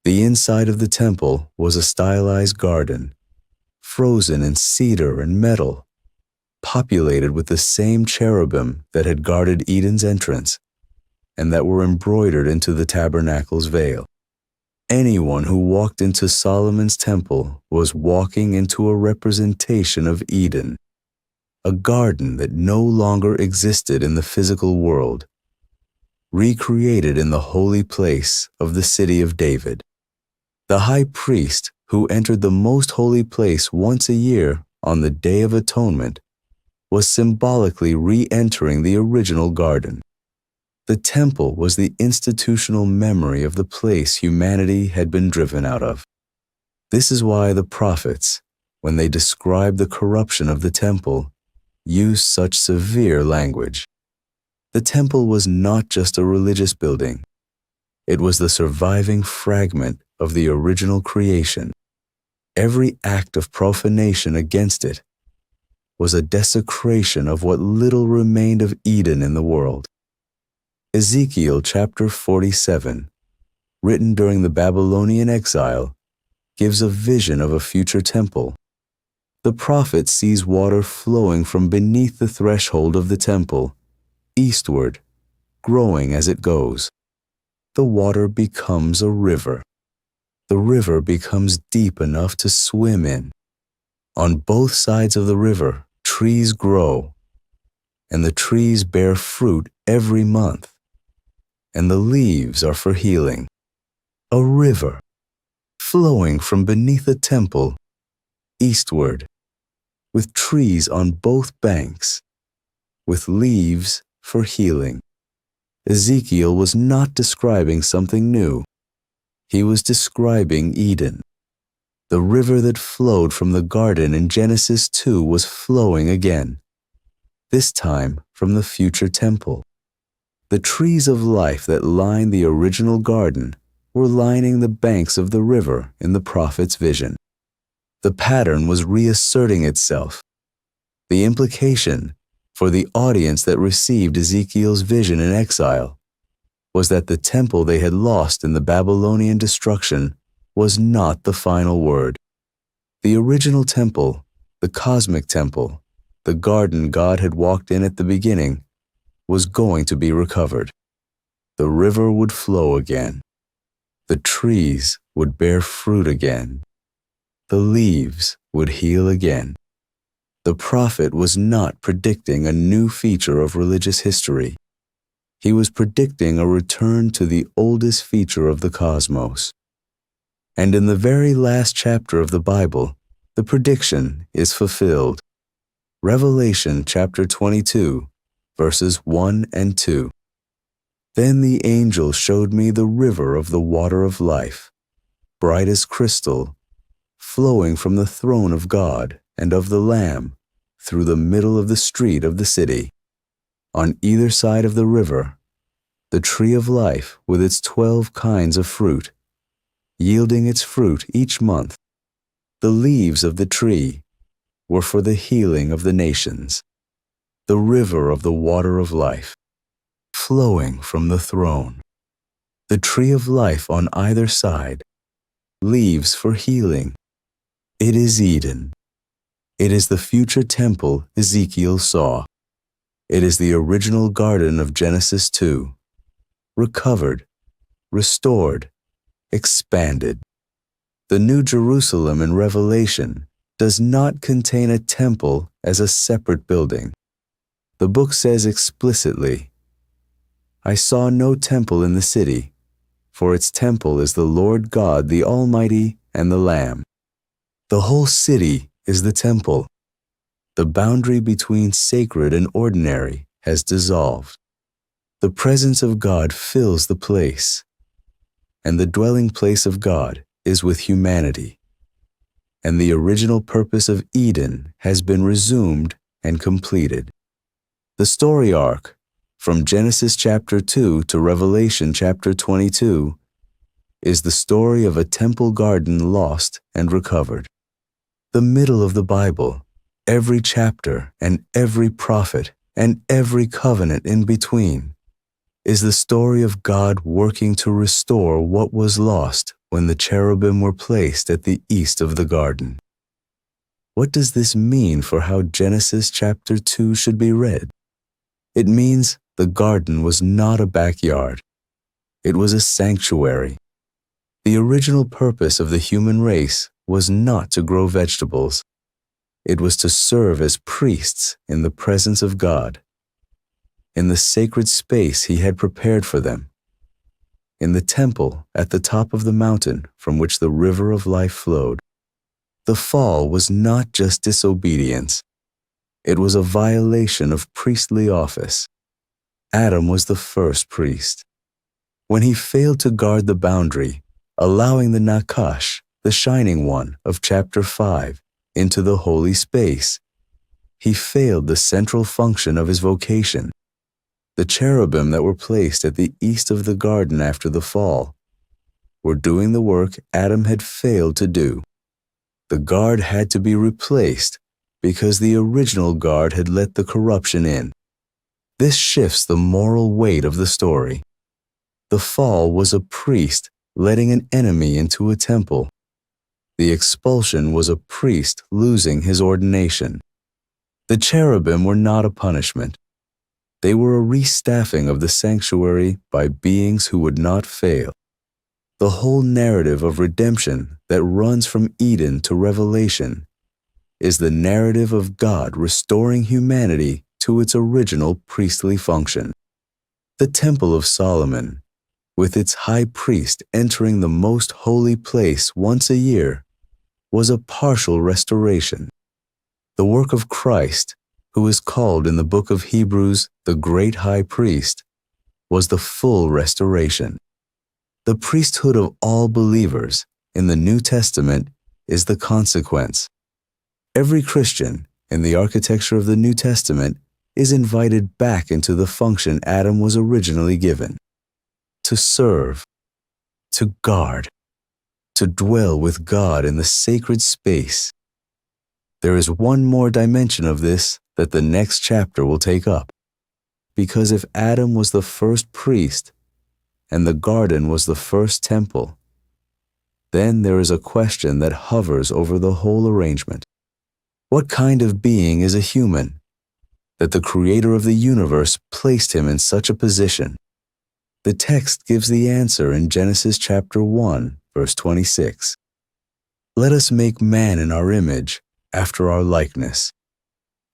The inside of the temple was a stylized garden, frozen in cedar and metal, populated with the same cherubim that had guarded Eden's entrance and that were embroidered into the tabernacle's veil. Anyone who walked into Solomon's temple was walking into a representation of Eden, a garden that no longer existed in the physical world, recreated in the holy place of the city of David. The high priest, who entered the most holy place once a year on the Day of Atonement, was symbolically re-entering the original garden. The temple was the institutional memory of the place humanity had been driven out of. This is why the prophets, when they describe the corruption of the temple, use such severe language. The temple was not just a religious building. It was the surviving fragment of the original creation. Every act of profanation against it was a desecration of what little remained of Eden in the world. Ezekiel chapter 47, written during the Babylonian exile, gives a vision of a future temple. The prophet sees water flowing from beneath the threshold of the temple, eastward, growing as it goes. The water becomes a river. the river becomes deep enough to swim in. On both sides of the river, trees grow, and the trees bear fruit every month, and the leaves are for healing. A river flowing from beneath the temple eastward, with trees on both banks, with leaves for healing. Ezekiel was not describing something new. He was describing Eden. The river that flowed from the garden in Genesis 2 was flowing again, this time from the future temple. The trees of life that lined the original garden were lining the banks of the river in the prophet's vision. The pattern was reasserting itself. The implication for the audience that received Ezekiel's vision in exile was that the temple they had lost in the Babylonian destruction was not the final word. The original temple, the cosmic temple, the garden God had walked in at the beginning, was going to be recovered. The river would flow again. The trees would bear fruit again. The leaves would heal again. The prophet was not predicting a new feature of religious history. He was predicting a return to the oldest feature of the cosmos. And in the very last chapter of the Bible, the prediction is fulfilled. Revelation chapter 22, verses 1 and 2. Then the angel showed me the river of the water of life, bright as crystal, flowing from the throne of God and of the Lamb through the middle of the street of the city. On either side of the river, the tree of life with its 12 kinds of fruit, yielding its fruit each month. The leaves of the tree were for the healing of the nations. The river of the water of life, flowing from the throne. The tree of life on either side, leaves for healing. It is Eden. It is the future temple Ezekiel saw. It is the original garden of Genesis 2, recovered, restored, expanded. The New Jerusalem in Revelation does not contain a temple as a separate building. The book says explicitly, I saw no temple in the city, for its temple is the Lord God, the Almighty, and the Lamb. The whole city is the temple. The boundary between sacred and ordinary has dissolved. The presence of God fills the place, and the dwelling place of God is with humanity. And the original purpose of Eden has been resumed and completed. The story arc, from Genesis chapter 2 to Revelation chapter 22, is the story of a temple garden lost and recovered. The middle of the Bible, every chapter and every prophet and every covenant in between, is the story of God working to restore what was lost when the cherubim were placed at the east of the garden. What does this mean for how Genesis chapter 2 should be read? It means the garden was not a backyard. It was a sanctuary. The original purpose of the human race was not to grow vegetables. It was to serve as priests in the presence of God, in the sacred space He had prepared for them, in the temple at the top of the mountain from which the river of life flowed. The fall was not just disobedience. It was a violation of priestly office. Adam was the first priest. When he failed to guard the boundary, allowing the Nakash, the Shining One of chapter 5, into the holy space, he failed the central function of his vocation. The cherubim that were placed at the east of the garden after the fall were doing the work Adam had failed to do. The guard had to be replaced because the original guard had let the corruption in. This shifts the moral weight of the story. The fall was a priest letting an enemy into a temple. The expulsion was a priest losing his ordination. The cherubim were not a punishment. They were a restaffing of the sanctuary by beings who would not fail. The whole narrative of redemption that runs from Eden to Revelation is the narrative of God restoring humanity to its original priestly function. The Temple of Solomon, with its high priest entering the most holy place once a year, was a partial restoration. The work of Christ, who is called in the book of Hebrews the great high priest, was the full restoration. The priesthood of all believers in the New Testament is the consequence. Every Christian in the architecture of the New Testament is invited back into the function Adam was originally given: to serve, to guard, to dwell with God in the sacred space. There is one more dimension of this that the next chapter will take up. Because if Adam was the first priest and the garden was the first temple, then there is a question that hovers over the whole arrangement. What kind of being is a human, that the creator of the universe placed him in such a position? The text gives the answer in Genesis chapter 1, verse 26. Let us make man in our image, after our likeness.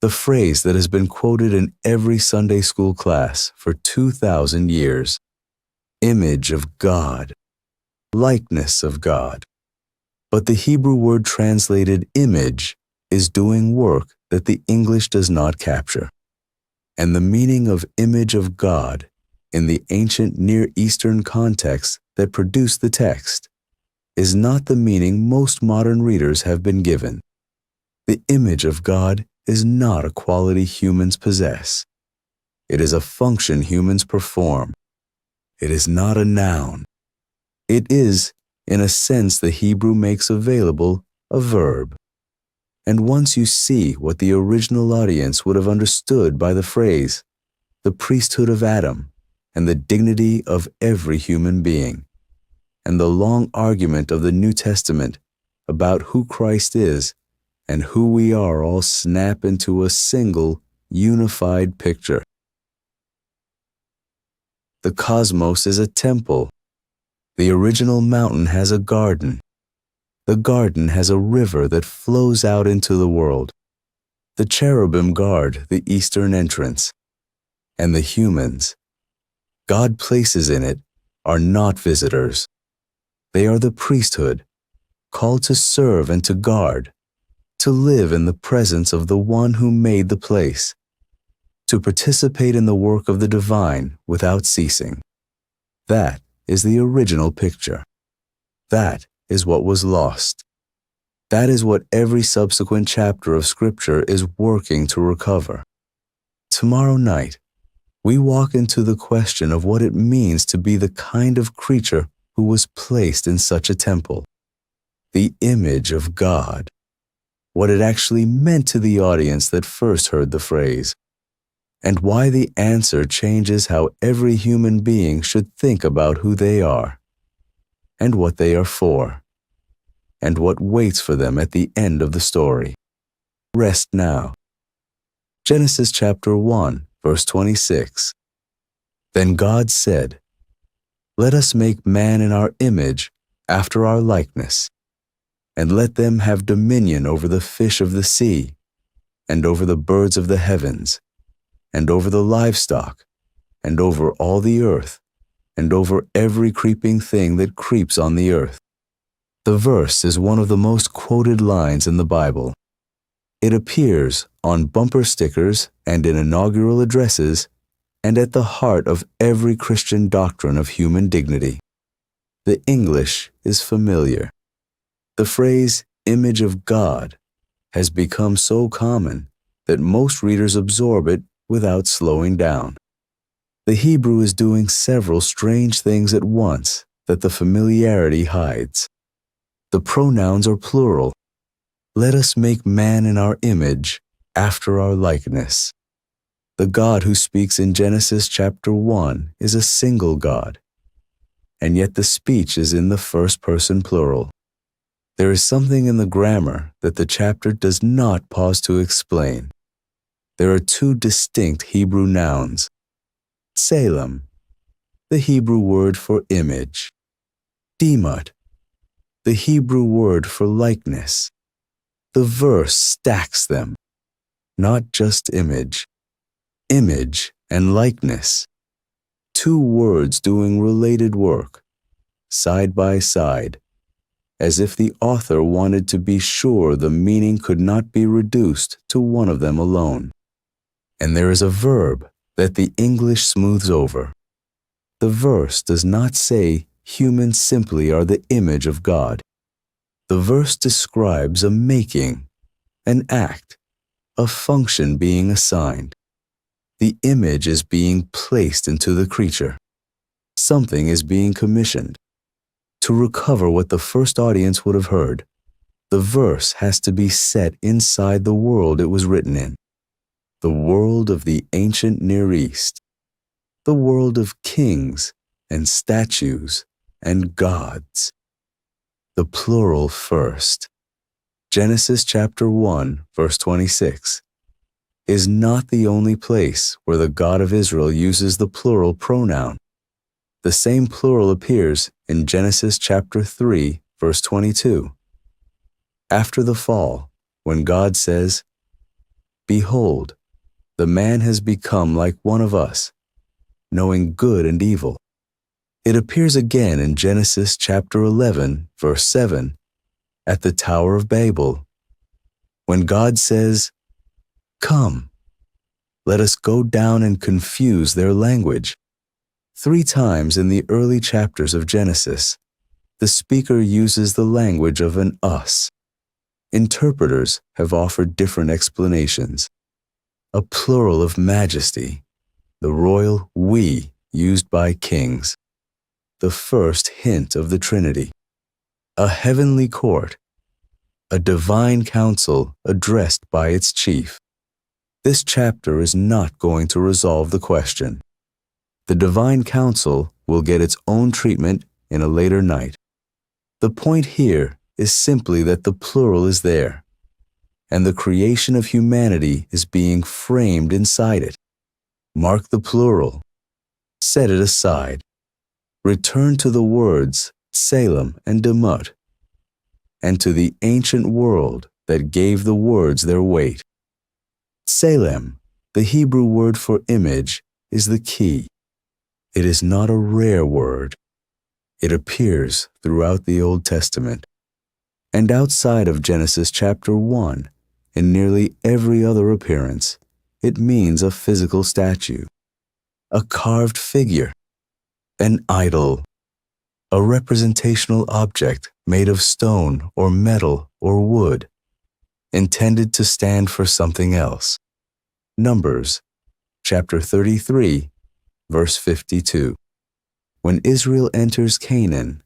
The phrase that has been quoted in every Sunday school class for 2,000 years. Image of God, likeness of God. But the Hebrew word translated image is doing work that the English does not capture. And the meaning of image of God in the ancient Near Eastern context that produced the text is not the meaning most modern readers have been given. The image of God is not a quality humans possess. It is a function humans perform. It is not a noun. It is, in a sense the Hebrew makes available, a verb. And once you see what the original audience would have understood by the phrase, the priesthood of Adam, and the dignity of every human being, and the long argument of the New Testament about who Christ is and who we are all snap into a single, unified picture. The cosmos is a temple. The original mountain has a garden. The garden has a river that flows out into the world. The cherubim guard the eastern entrance. And the humans God places in it are not visitors. They are the priesthood, called to serve and to guard, to live in the presence of the one who made the place, to participate in the work of the divine without ceasing. That is the original picture. That is what was lost. That is what every subsequent chapter of Scripture is working to recover. Tomorrow night, we walk into the question of what it means to be the kind of creature who was placed in such a temple, the image of God, what it actually meant to the audience that first heard the phrase, and why the answer changes how every human being should think about who they are, and what they are for, and what waits for them at the end of the story. Rest now. Genesis chapter 1, verse 26. Then God said, "Let us make man in our image, after our likeness, and let them have dominion over the fish of the sea, and over the birds of the heavens, and over the livestock, and over all the earth, and over every creeping thing that creeps on the earth." The verse is one of the most quoted lines in the Bible. It appears on bumper stickers and in inaugural addresses, and at the heart of every Christian doctrine of human dignity. The English is familiar. The phrase image of God has become so common that most readers absorb it without slowing down. The Hebrew is doing several strange things at once that the familiarity hides. The pronouns are plural. Let us make man in our image, after our likeness. The God who speaks in Genesis chapter 1 is a single God, and yet the speech is in the first person plural. There is something in the grammar that the chapter does not pause to explain. There are two distinct Hebrew nouns. Tselem, the Hebrew word for image. Demut, the Hebrew word for likeness. The verse stacks them, not just image. Image and likeness, two words doing related work, side by side, as if the author wanted to be sure the meaning could not be reduced to one of them alone. And there is a verb that the English smooths over. The verse does not say humans simply are the image of God. The verse describes a making, an act, a function being assigned. The image is being placed into the creature. Something is being commissioned. To recover what the first audience would have heard, the verse has to be set inside the world it was written in. The world of the ancient Near East. The world of kings and statues and gods. The plural first. Genesis chapter 1, verse 26. Is not the only place where the God of Israel uses the plural pronoun. The same plural appears in Genesis chapter 3, verse 22. After the fall, when God says, "Behold, the man has become like one of us, knowing good and evil." It appears again in Genesis chapter 11, verse 7, at the Tower of Babel, when God says, "Come, let us go down and confuse their language." 3 times in the early chapters of Genesis, the speaker uses the language of an us. Interpreters have offered different explanations. A plural of majesty, the royal we used by kings. The first hint of the Trinity. A heavenly court, a divine council addressed by its chief. This chapter is not going to resolve the question. The divine council will get its own treatment in a later night. The point here is simply that the plural is there, and the creation of humanity is being framed inside it. Mark the plural. Set it aside. Return to the words Salem and Demut, and to the ancient world that gave the words their weight. Salem, the Hebrew word for image, is the key. It is not a rare word. It appears throughout the Old Testament, and outside of Genesis chapter 1, in nearly every other appearance, it means a physical statue, a carved figure, an idol, a representational object made of stone or metal or wood, intended to stand for something else. Numbers chapter 33, verse 52. When Israel enters Canaan,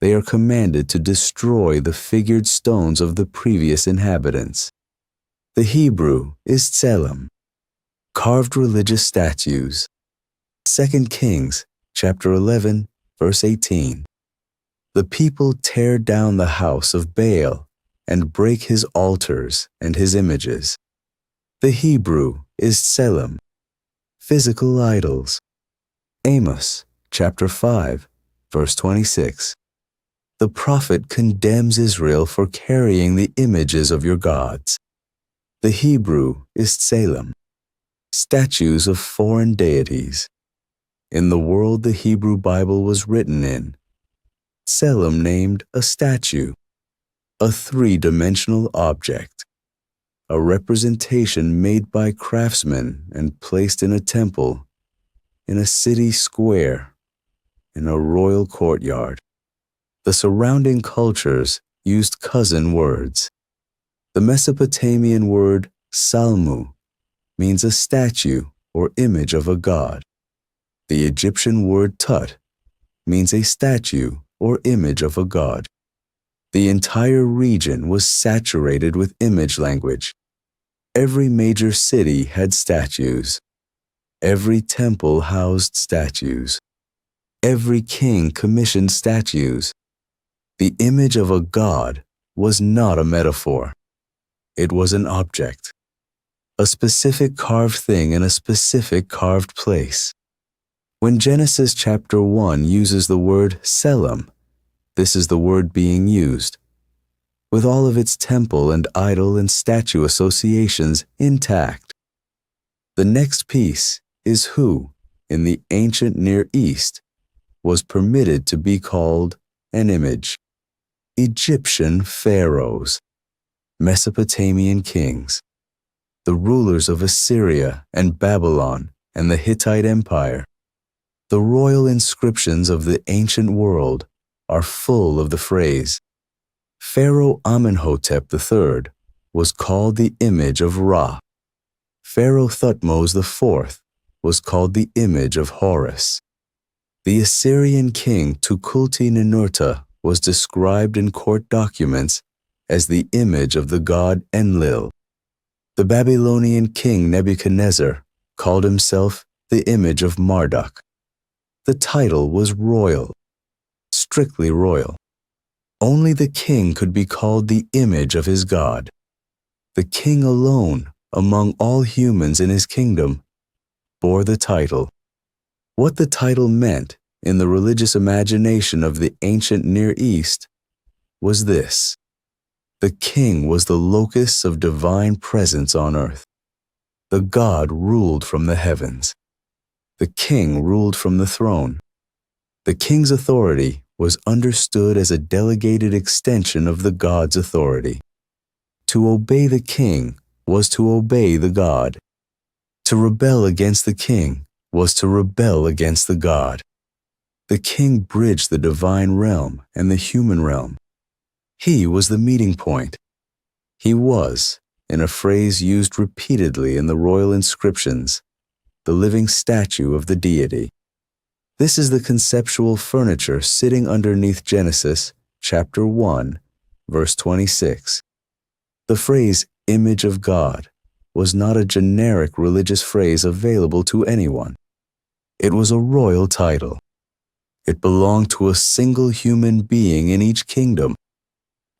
they are commanded to destroy the figured stones of the previous inhabitants. The Hebrew is tselem, carved religious statues. 2 Kings chapter 11, verse 18. The people tear down the house of Baal and break his altars and his images. The Hebrew is tselem, physical idols. Amos chapter 5, verse 26. The prophet condemns Israel for carrying the images of your gods. The Hebrew is tselem, statues of foreign deities. In the world the Hebrew Bible was written in, tselem named a statue, a three-dimensional object, a representation made by craftsmen and placed in a temple, in a city square, in a royal courtyard. The surrounding cultures used cousin words. The Mesopotamian word salmu means a statue or image of a god. The Egyptian word tut means a statue or image of a god. The entire region was saturated with image language. Every major city had statues. Every temple housed statues. Every king commissioned statues. The image of a god was not a metaphor. It was an object, a specific carved thing in a specific carved place. When Genesis chapter 1 uses the word selem, This is the word being used, with all of its temple and idol and statue associations intact. The next piece is who, in the ancient Near East, was permitted to be called an image. Egyptian pharaohs, Mesopotamian kings, the rulers of Assyria and Babylon and the Hittite Empire. The royal inscriptions of the ancient world are full of the phrase, Pharaoh Amenhotep III was called the image of Ra. Pharaoh Thutmose IV was called the image of Horus. The Assyrian king Tukulti-Ninurta was described in court documents as the image of the god Enlil. The Babylonian king Nebuchadnezzar called himself the image of Marduk. The title was royal, strictly royal. Only the king could be called the image of his god. The king alone, among all humans in his kingdom, bore the title. What the title meant in the religious imagination of the ancient Near East was this: the king was the locus of divine presence on earth. The god ruled from the heavens. The king ruled from the throne. The king's authority was understood as a delegated extension of the god's authority. To obey the king was to obey the god. To rebel against the king was to rebel against the god. The king bridged the divine realm and the human realm. He was the meeting point. He was, in a phrase used repeatedly in the royal inscriptions, the living statue of the deity. This is the conceptual furniture sitting underneath Genesis chapter 1, verse 26. The phrase image of God was not a generic religious phrase available to anyone. It was a royal title. It belonged to a single human being in each kingdom.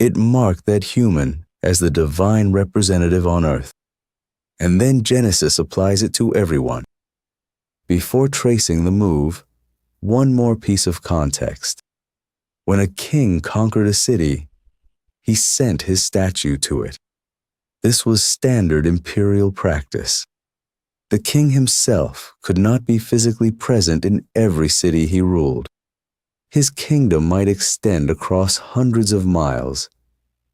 It marked that human as the divine representative on earth. And then Genesis applies it to everyone. Before tracing the move, one more piece of context. When a king conquered a city, he sent his statue to it. This was standard imperial practice. The king himself could not be physically present in every city he ruled. His kingdom might extend across hundreds of miles,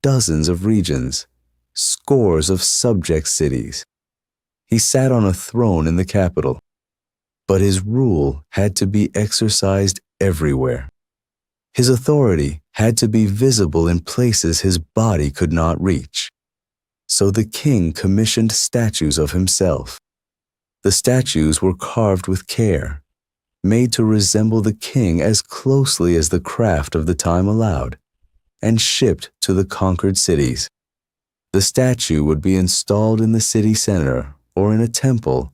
dozens of regions, scores of subject cities. He sat on a throne in the capital, but his rule had to be exercised everywhere. His authority had to be visible in places his body could not reach. So the king commissioned statues of himself. The statues were carved with care, made to resemble the king as closely as the craft of the time allowed, and shipped to the conquered cities. The statue would be installed in the city center, or in a temple,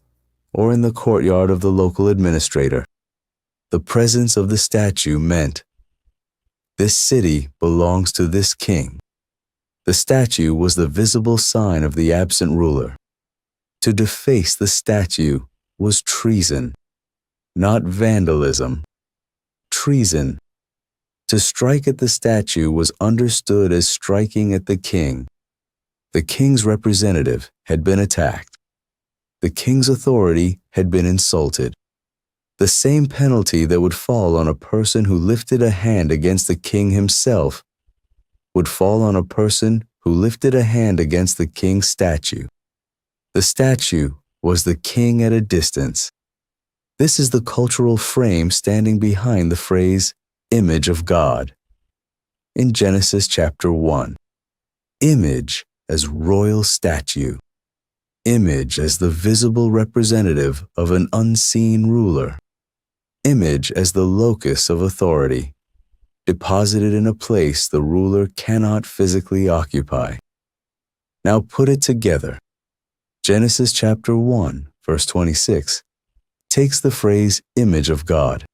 or in the courtyard of the local administrator. The presence of the statue meant, this city belongs to this king. The statue was the visible sign of the absent ruler. To deface the statue was treason, not vandalism. Treason. To strike at the statue was understood as striking at the king. The king's representative had been attacked. The king's authority had been insulted. The same penalty that would fall on a person who lifted a hand against the king himself would fall on a person who lifted a hand against the king's statue. The statue was the king at a distance. This is the cultural frame standing behind the phrase, image of God. In Genesis chapter 1, image as royal statue. Image as the visible representative of an unseen ruler. Image as the locus of authority, deposited in a place the ruler cannot physically occupy. Now put it together. Genesis chapter 1, verse 26, takes the phrase image of God.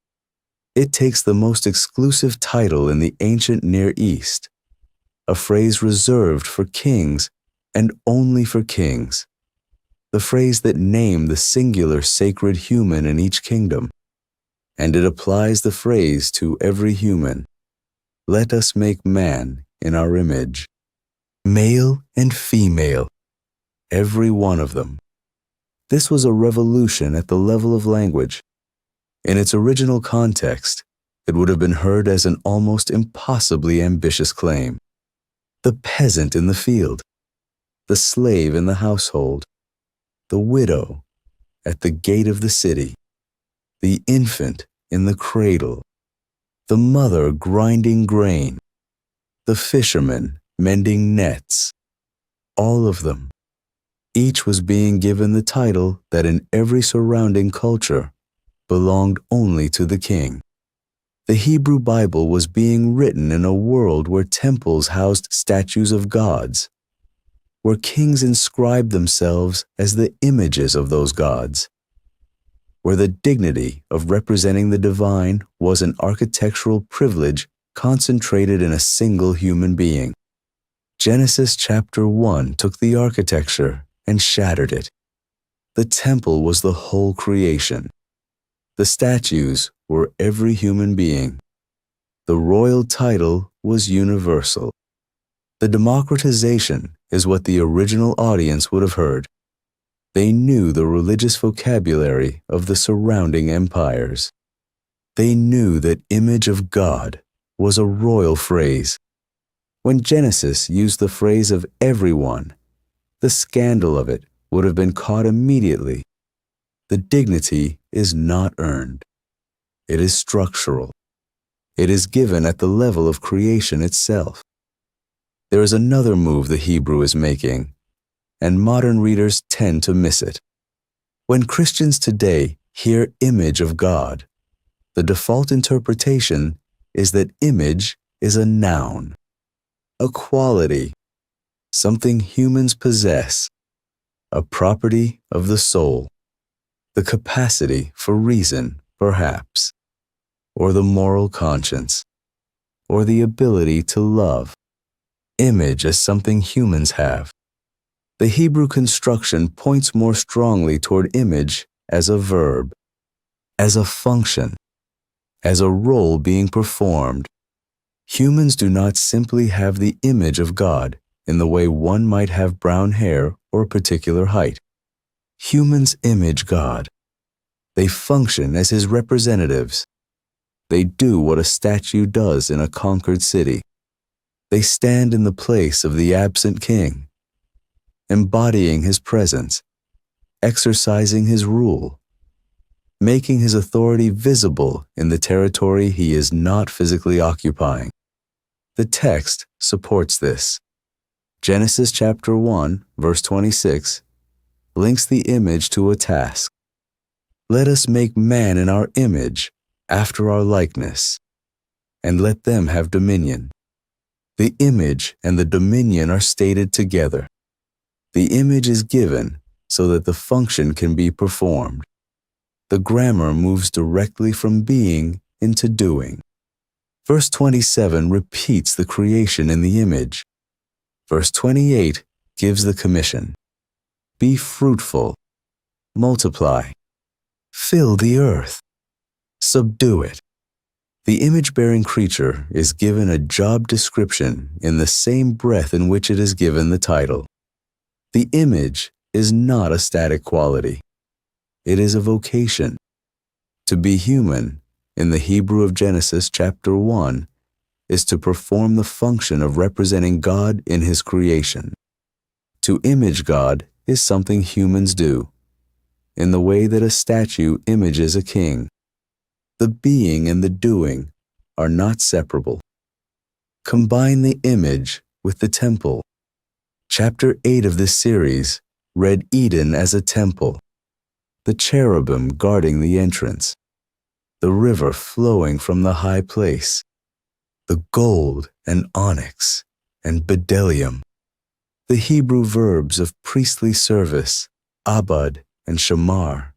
It takes the most exclusive title in the ancient Near East, a phrase reserved for kings and only for kings, the phrase that named the singular sacred human in each kingdom, and it applies the phrase to every human. Let us make man in our image. Male and female, every one of them. This was a revolution at the level of language. In its original context, it would have been heard as an almost impossibly ambitious claim. The peasant in the field, the slave in the household, the widow at the gate of the city, the infant in the cradle, the mother grinding grain, the fisherman mending nets, all of them. Each was being given the title that in every surrounding culture belonged only to the king. The Hebrew Bible was being written in a world where temples housed statues of gods, where kings inscribed themselves as the images of those gods, where the dignity of representing the divine was an architectural privilege concentrated in a single human being. Genesis chapter 1 took the architecture and shattered it. The temple was the whole creation. The statues were every human being. The royal title was universal. The democratization is what the original audience would have heard. They knew the religious vocabulary of the surrounding empires. They knew that image of God was a royal phrase. When Genesis used the phrase of everyone, the scandal of it would have been caught immediately. The dignity is not earned. It is structural. It is given at the level of creation itself. There is another move the Hebrew is making, and modern readers tend to miss it. When Christians today hear image of God, the default interpretation is that image is a noun, a quality, something humans possess, a property of the soul, the capacity for reason, perhaps, or the moral conscience, or the ability to love. Image as something humans have. The Hebrew construction points more strongly toward image as a verb, as a function, as a role being performed. Humans do not simply have the image of God in the way one might have brown hair or a particular height. Humans image God. They function as His representatives. They do what a statue does in a conquered city. They stand in the place of the absent king, embodying His presence, exercising His rule, making His authority visible in the territory He is not physically occupying. The text supports this. Genesis chapter 1, verse 26, links the image to a task. Let us make man in our image, after our likeness, and let them have dominion. The image and the dominion are stated together. The image is given so that the function can be performed. The grammar moves directly from being into doing. Verse 27 repeats the creation in the image. Verse 28 gives the commission. Be fruitful, multiply, fill the earth, subdue it. The image-bearing creature is given a job description in the same breath in which it is given the title. The image is not a static quality. It is a vocation. To be human, in the Hebrew of Genesis chapter 1, is to perform the function of representing God in His creation. To image God is something humans do, in the way that a statue images a king. The being and the doing are not separable. Combine the image with the temple. Chapter 8 of this series read Eden as a temple, the cherubim guarding the entrance, the river flowing from the high place, the gold and onyx and bdellium, the Hebrew verbs of priestly service, abad and shamar,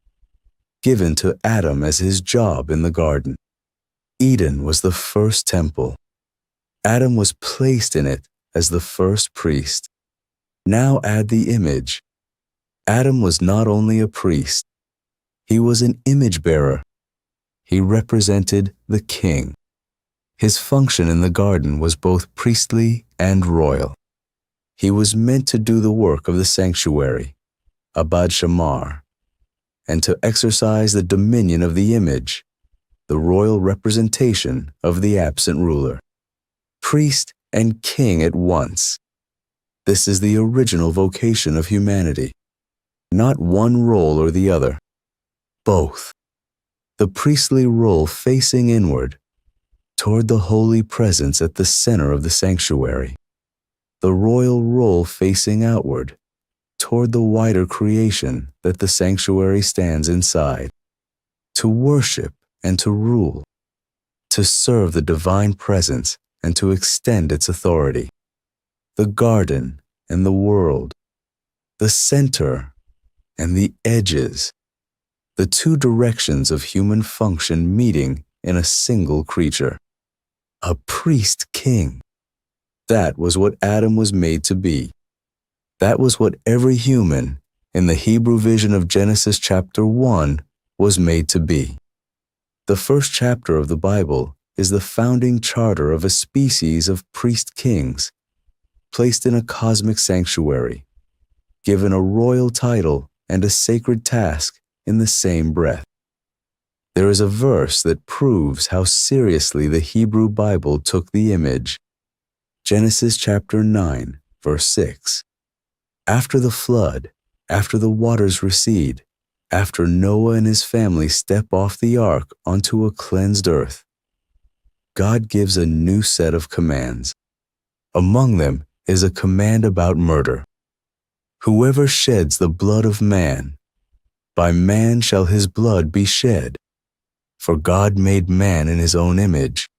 given to Adam as his job in the garden. Eden was the first temple. Adam was placed in it as the first priest. Now add the image. Adam was not only a priest, he was an image bearer. He represented the king. His function in the garden was both priestly and royal. He was meant to do the work of the sanctuary, Abad Shamar, and to exercise the dominion of the image, the royal representation of the absent ruler. Priest and king at once. This is the original vocation of humanity. Not one role or the other. Both. The priestly role facing inward, toward the holy presence at the center of the sanctuary. The royal role facing outward, toward the wider creation that the sanctuary stands inside. To worship and to rule, to serve the divine presence and to extend its authority. The garden and the world, the center and the edges, the two directions of human function meeting in a single creature. A priest king. That was what Adam was made to be. That was what every human, in the Hebrew vision of Genesis chapter 1, was made to be. The first chapter of the Bible is the founding charter of a species of priest kings, placed in a cosmic sanctuary, given a royal title and a sacred task in the same breath. There is a verse that proves how seriously the Hebrew Bible took the image. Genesis chapter 9, verse 6. After the flood, after the waters recede, after Noah and his family step off the ark onto a cleansed earth, God gives a new set of commands. Among them is a command about murder. Whoever sheds the blood of man, by man shall his blood be shed. For God made man in his own image.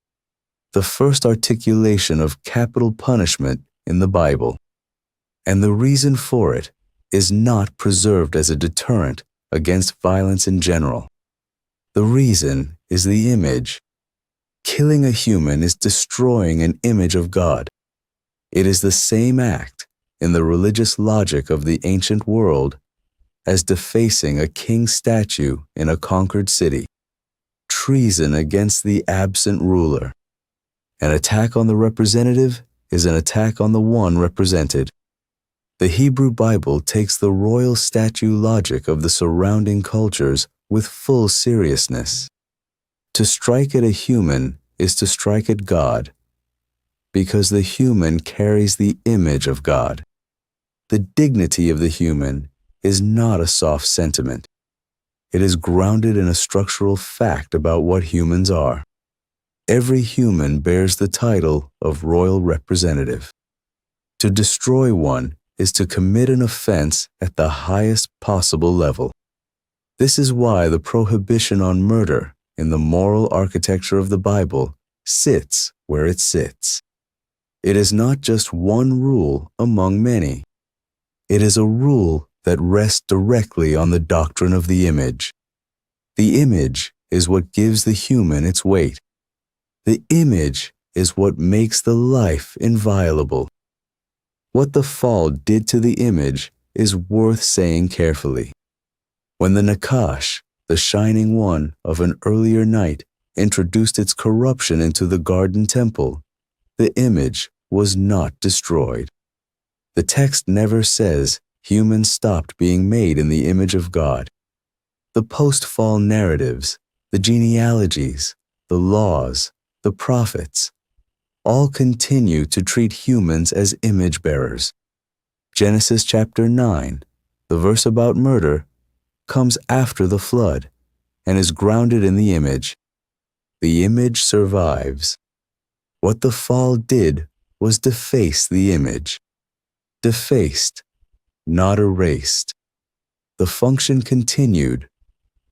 The first articulation of capital punishment in the Bible. And the reason for it is not preserved as a deterrent against violence in general. The reason is the image. Killing a human is destroying an image of God. It is the same act, in the religious logic of the ancient world, as defacing a king's statue in a conquered city. Treason against the absent ruler. An attack on the representative is an attack on the one represented. The Hebrew Bible takes the royal statue logic of the surrounding cultures with full seriousness. To strike at a human is to strike at God, because the human carries the image of God. The dignity of the human is not a soft sentiment. It is grounded in a structural fact about what humans are. Every human bears the title of royal representative. To destroy one is to commit an offense at the highest possible level. This is why the prohibition on murder in the moral architecture of the Bible sits where it sits. It is not just one rule among many. It is a rule that rests directly on the doctrine of the image. The image is what gives the human its weight. The image is what makes the life inviolable. What the fall did to the image is worth saying carefully. When the Nakash, the shining one of an earlier night, introduced its corruption into the garden temple, the image was not destroyed. The text never says humans stopped being made in the image of God. The post-fall narratives, the genealogies, the laws, the prophets, all continue to treat humans as image bearers. Genesis chapter 9, the verse about murder, comes after the flood and is grounded in the image. The image survives. What the fall did was deface the image. Defaced, not erased. The function continued,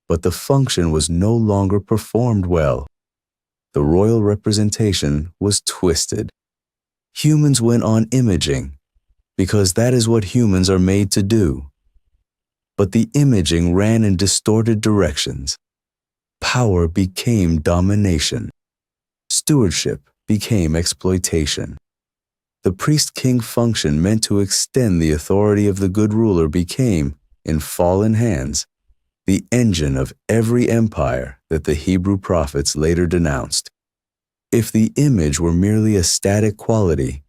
but the function was no longer performed well. The royal representation was twisted. Humans went on imaging, because that is what humans are made to do. But the imaging ran in distorted directions. Power became domination. Stewardship became exploitation. The priest-king function meant to extend the authority of the good ruler became, in fallen hands, the engine of every empire that the Hebrew prophets later denounced. If the image were merely a static quality,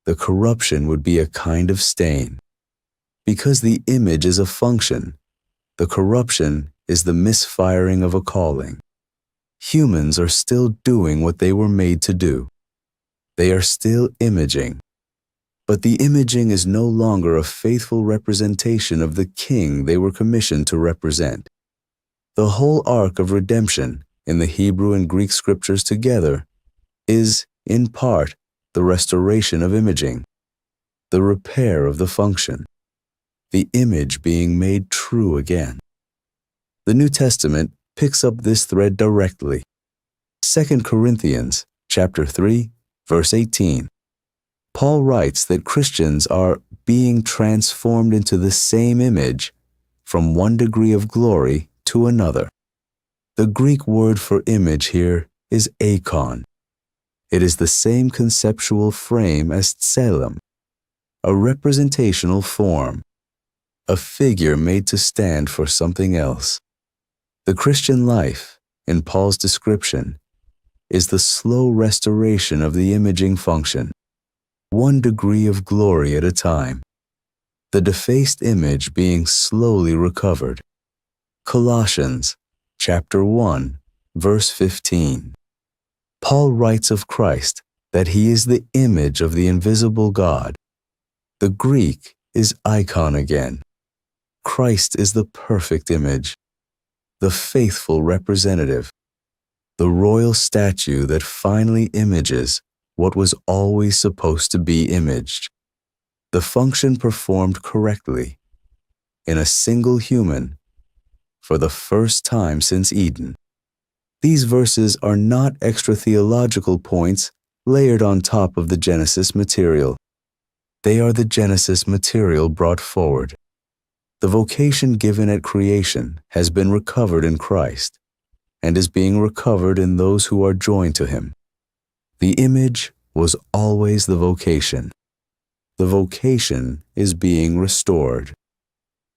the corruption would be a kind of stain. Because the image is a function, the corruption is the misfiring of a calling. Humans are still doing what they were made to do. They are still imaging. But the imaging is no longer a faithful representation of the king they were commissioned to represent. The whole arc of redemption in the Hebrew and Greek scriptures together is, in part, the restoration of imaging, the repair of the function, the image being made true again. The New Testament picks up this thread directly. 2 Corinthians chapter 3, verse 18. Paul writes that Christians are being transformed into the same image from one degree of glory to another. The Greek word for image here is eikon. It is the same conceptual frame as tselem, a representational form, a figure made to stand for something else. The Christian life, in Paul's description, is the slow restoration of the imaging function, one degree of glory at a time, the defaced image being slowly recovered. Colossians chapter 1, verse 15. Paul writes of Christ that he is the image of the invisible God. The Greek is icon again. Christ is the perfect image, the faithful representative, the royal statue that finally images what was always supposed to be imaged. The function performed correctly in a single human for the first time since Eden. These verses are not extra theological points layered on top of the Genesis material. They are the Genesis material brought forward. The vocation given at creation has been recovered in Christ and is being recovered in those who are joined to him. The image was always the vocation. The vocation is being restored.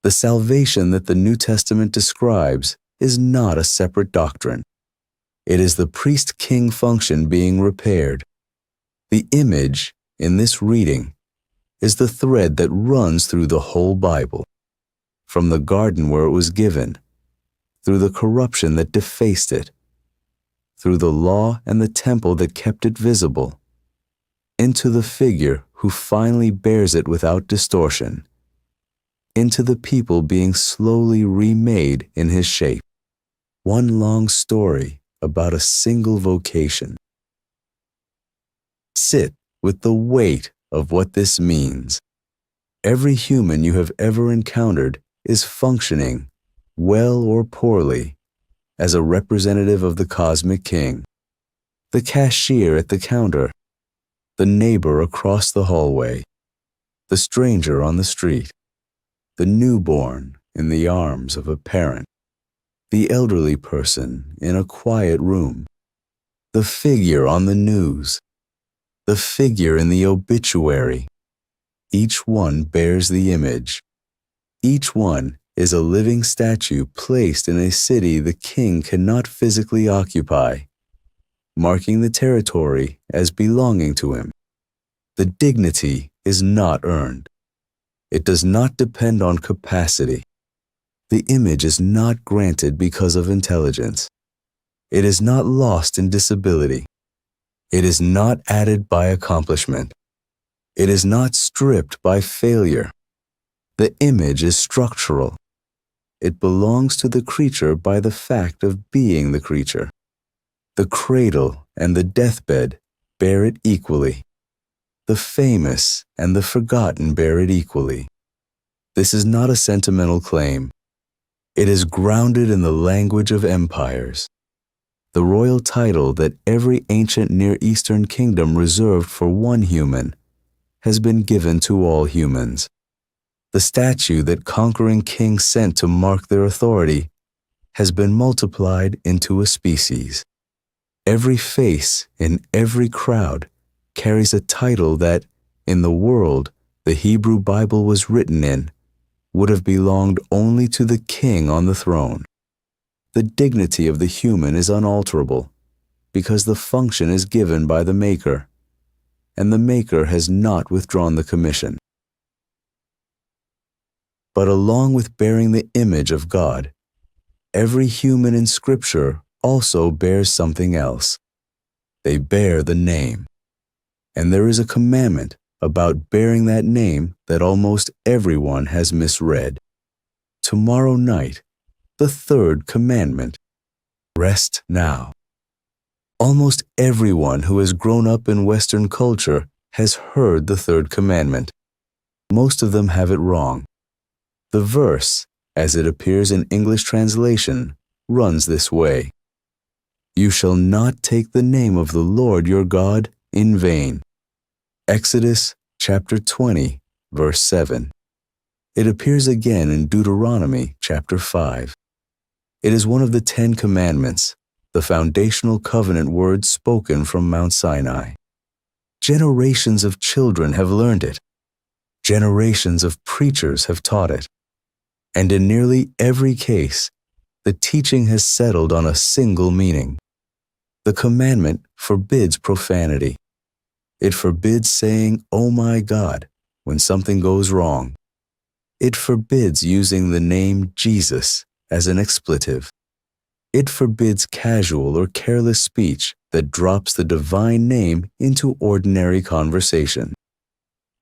The salvation that the New Testament describes is not a separate doctrine. It is the priest-king function being repaired. The image in this reading is the thread that runs through the whole Bible, from the garden where it was given, through the corruption that defaced it, through the law and the temple that kept it visible, into the figure who finally bears it without distortion, into the people being slowly remade in his shape. One long story about a single vocation. Sit with the weight of what this means. Every human you have ever encountered is functioning, well or poorly, as a representative of the cosmic king. The cashier at the counter, the neighbor across the hallway, the stranger on the street, the newborn in the arms of a parent, the elderly person in a quiet room, the figure on the news, the figure in the obituary. Each one bears the image. Each one is a living statue placed in a city the king cannot physically occupy, marking the territory as belonging to him. The dignity is not earned. It does not depend on capacity. The image is not granted because of intelligence. It is not lost in disability. It is not added by accomplishment. It is not stripped by failure. The image is structural. It belongs to the creature by the fact of being the creature. The cradle and the deathbed bear it equally. The famous and the forgotten bear it equally. This is not a sentimental claim. It is grounded in the language of empires. The royal title that every ancient Near Eastern kingdom reserved for one human has been given to all humans. The statue that conquering kings sent to mark their authority has been multiplied into a species. Every face in every crowd carries a title that, in the world the Hebrew Bible was written in, would have belonged only to the king on the throne. The dignity of the human is unalterable. because the function is given by the Maker, and the Maker has not withdrawn the commission. But along with bearing the image of God, every human in Scripture also bears something else. They bear the name. And there is a commandment about bearing that name that almost everyone has misread. Tomorrow night, the third commandment: rest now. Almost everyone who has grown up in Western culture has heard the third commandment. Most of them have it wrong. The verse, as it appears in English translation, runs this way: You shall not take the name of the Lord your God in vain. Exodus chapter 20, verse 7. It appears again in Deuteronomy chapter 5. It is one of the 10 Commandments, the foundational covenant words spoken from Mount Sinai. Generations of children have learned it. Generations of preachers have taught it. And in nearly every case, the teaching has settled on a single meaning. The commandment forbids profanity. It forbids saying, "Oh my God," when something goes wrong. It forbids using the name Jesus as an expletive. It forbids casual or careless speech that drops the divine name into ordinary conversation.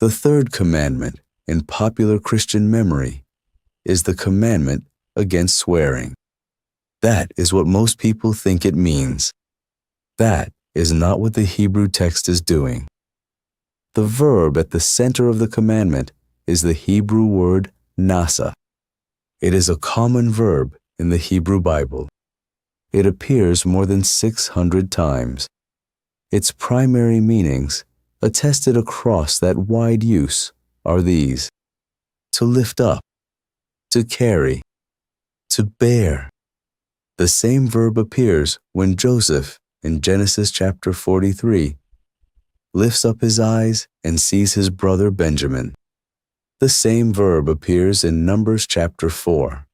The third commandment in popular Christian memory is the commandment against swearing. That is what most people think it means. That is not what the Hebrew text is doing. The verb at the center of the commandment is the Hebrew word nasa. It is a common verb in the Hebrew Bible. It appears more than 600 times. Its primary meanings, attested across that wide use, are these: to lift up, to carry, to bear. The same verb appears when Joseph, in Genesis chapter 43, lifts up his eyes and sees his brother Benjamin. The same verb appears in Numbers chapter 4,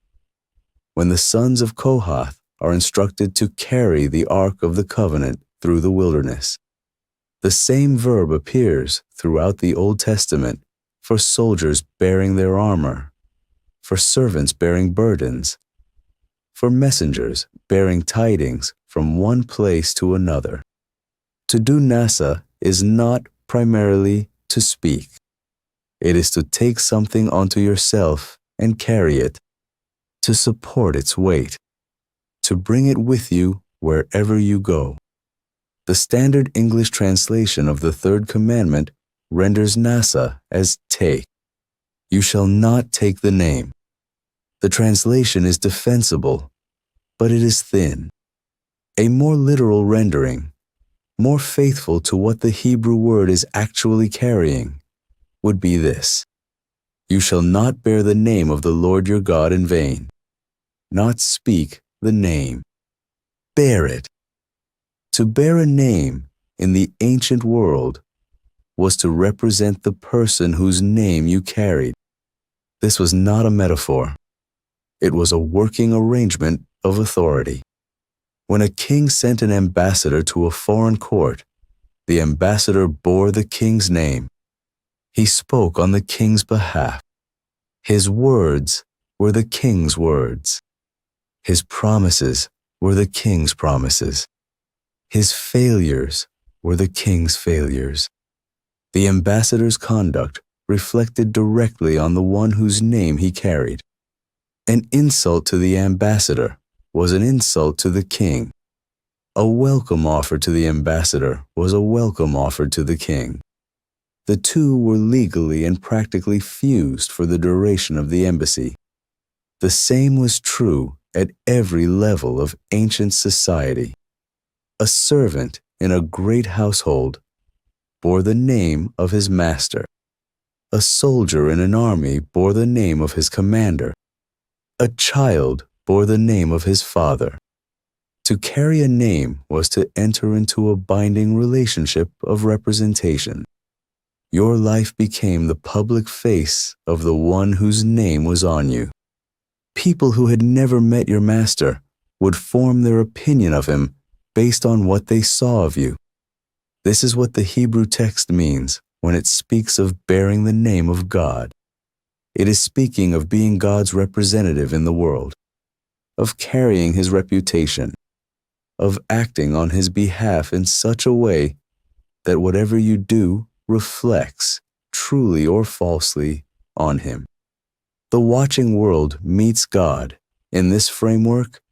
when the sons of Kohath are instructed to carry the Ark of the Covenant through the wilderness. The same verb appears throughout the Old Testament for soldiers bearing their armor, for servants bearing burdens, for messengers bearing tidings from one place to another. To do nasa is not primarily to speak. It is to take something onto yourself and carry it, to support its weight, to bring it with you wherever you go. The standard English translation of the third commandment renders nasa as take. You shall not take the name. The translation is defensible, but it is thin. A more literal rendering, more faithful to what the Hebrew word is actually carrying, would be this: You shall not bear the name of the Lord your God in vain. Not speak the name. Bear it. To bear a name in the ancient world was to represent the person whose name you carried. This was not a metaphor. It was a working arrangement of authority. When a king sent an ambassador to a foreign court, the ambassador bore the king's name. He spoke on the king's behalf. His words were the king's words. His promises were the king's promises. His failures were the king's failures. The ambassador's conduct reflected directly on the one whose name he carried. An insult to the ambassador was an insult to the king. A welcome offered to the ambassador was a welcome offered to the king. The two were legally and practically fused for the duration of the embassy. The same was true at every level of ancient society. A servant in a great household bore the name of his master. A soldier in an army bore the name of his commander. A child bore the name of his father. To carry a name was to enter into a binding relationship of representation. Your life became the public face of the one whose name was on you. People who had never met your master would form their opinion of him based on what they saw of you. This is what the Hebrew text means when it speaks of bearing the name of God. It is speaking of being God's representative in the world, of carrying His reputation, of acting on His behalf in such a way that whatever you do reflects, truly or falsely, on Him. The watching world meets God in this framework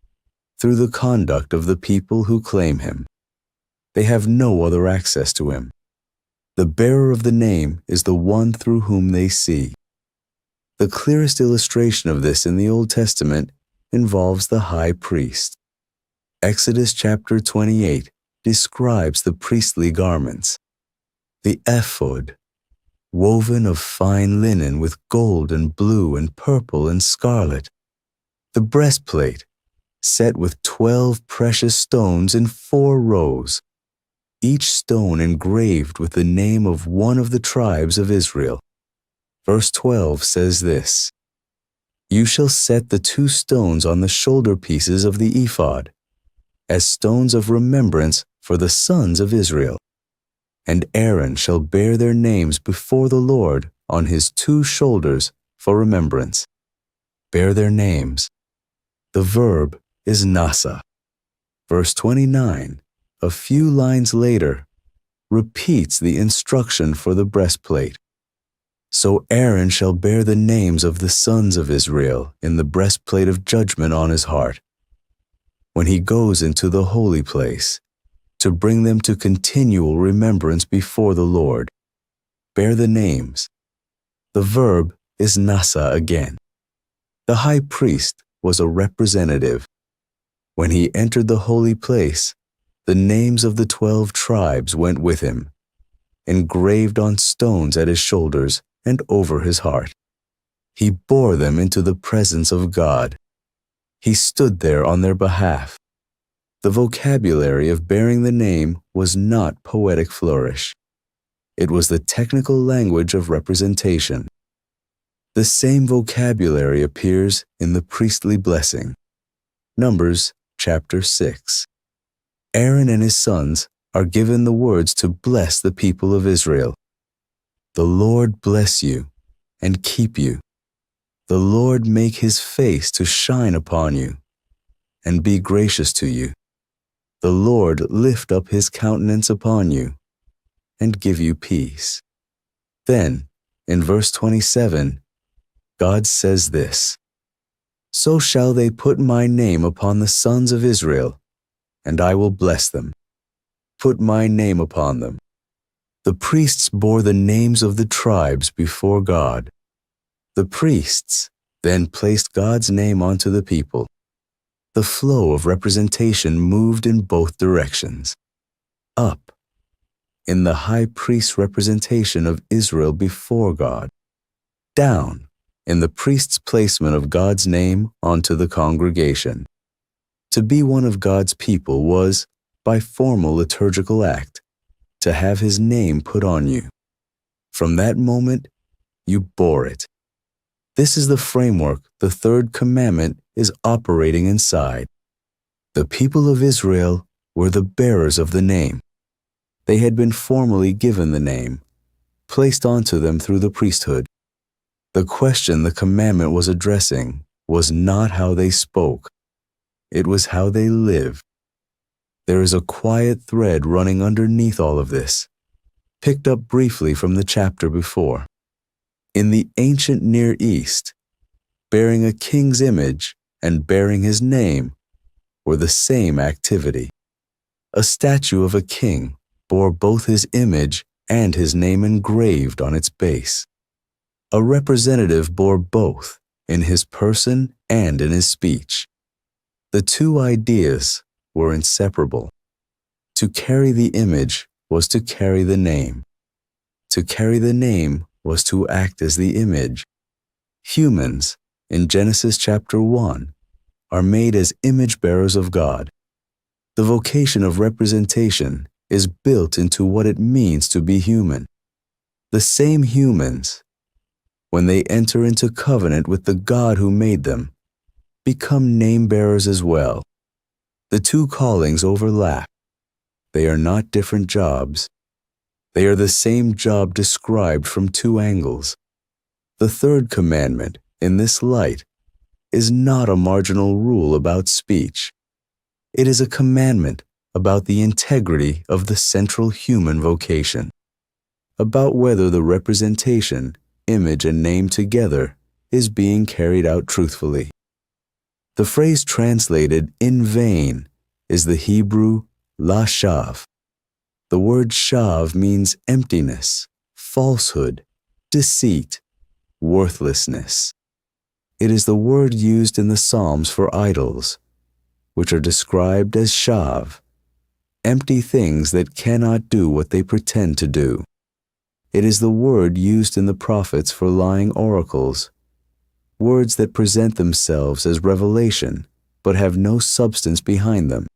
through the conduct of the people who claim Him. They have no other access to Him. The bearer of the name is the one through whom they see. The clearest illustration of this in the Old Testament involves the high priest. Exodus chapter 28 describes the priestly garments. The ephod, woven of fine linen with gold and blue and purple and scarlet. The breastplate, set with 12 precious stones in 4 rows, each stone engraved with the name of one of the tribes of Israel. Verse 12 says this, "You shall set the 2 stones on the shoulder pieces of the ephod, as stones of remembrance for the sons of Israel. And Aaron shall bear their names before the Lord on his 2 shoulders for remembrance." Bear their names. The verb is nasa. Verse 29, a few lines later, repeats the instruction for the breastplate. "So Aaron shall bear the names of the sons of Israel in the breastplate of judgment on his heart, when he goes into the holy place, to bring them to continual remembrance before the Lord." Bear the names. The verb is nasa again. The high priest was a representative. When he entered the holy place, the names of the 12 tribes went with him, engraved on stones at his shoulders and over his heart. He bore them into the presence of God. He stood there on their behalf. The vocabulary of bearing the name was not poetic flourish. It was the technical language of representation. The same vocabulary appears in the priestly blessing. Numbers chapter 6. Aaron and his sons are given the words to bless the people of Israel. "The Lord bless you and keep you. The Lord make His face to shine upon you and be gracious to you. The Lord lift up His countenance upon you and give you peace." Then, in verse 27, God says this, "So shall they put my name upon the sons of Israel, and I will bless them." Put my name upon them. The priests bore the names of the tribes before God. The priests then placed God's name onto the people. The flow of representation moved in both directions. Up, in the high priest's representation of Israel before God. Down, in the priest's placement of God's name onto the congregation. To be one of God's people was, by formal liturgical act, to have His name put on you. From that moment, you bore it. This is the framework the 3rd commandment is operating inside. The people of Israel were the bearers of the name. They had been formally given the name, placed onto them through the priesthood. The question the commandment was addressing was not how they spoke. It was how they lived. There is a quiet thread running underneath all of this, picked up briefly from the chapter before. In the ancient Near East, bearing a king's image and bearing his name were the same activity. A statue of a king bore both his image and his name engraved on its base. A representative bore both in his person and in his speech. The 2 ideas were inseparable. To carry the image was to carry the name. To carry the name was to act as the image. Humans, in Genesis chapter 1, are made as image bearers of God. The vocation of representation is built into what it means to be human. The same humans, when they enter into covenant with the God who made them, become name bearers as well. The 2 callings overlap. They are not different jobs. They are the same job described from two angles. The third commandment, in this light, is not a marginal rule about speech. It is a commandment about the integrity of the central human vocation, about whether the representation, image, and name together is being carried out truthfully. The phrase translated "in vain" is the Hebrew lashav. The word shav means emptiness, falsehood, deceit, worthlessness. It is the word used in the Psalms for idols, which are described as shav, empty things that cannot do what they pretend to do. It is the word used in the prophets for lying oracles, words that present themselves as revelation but have no substance behind them.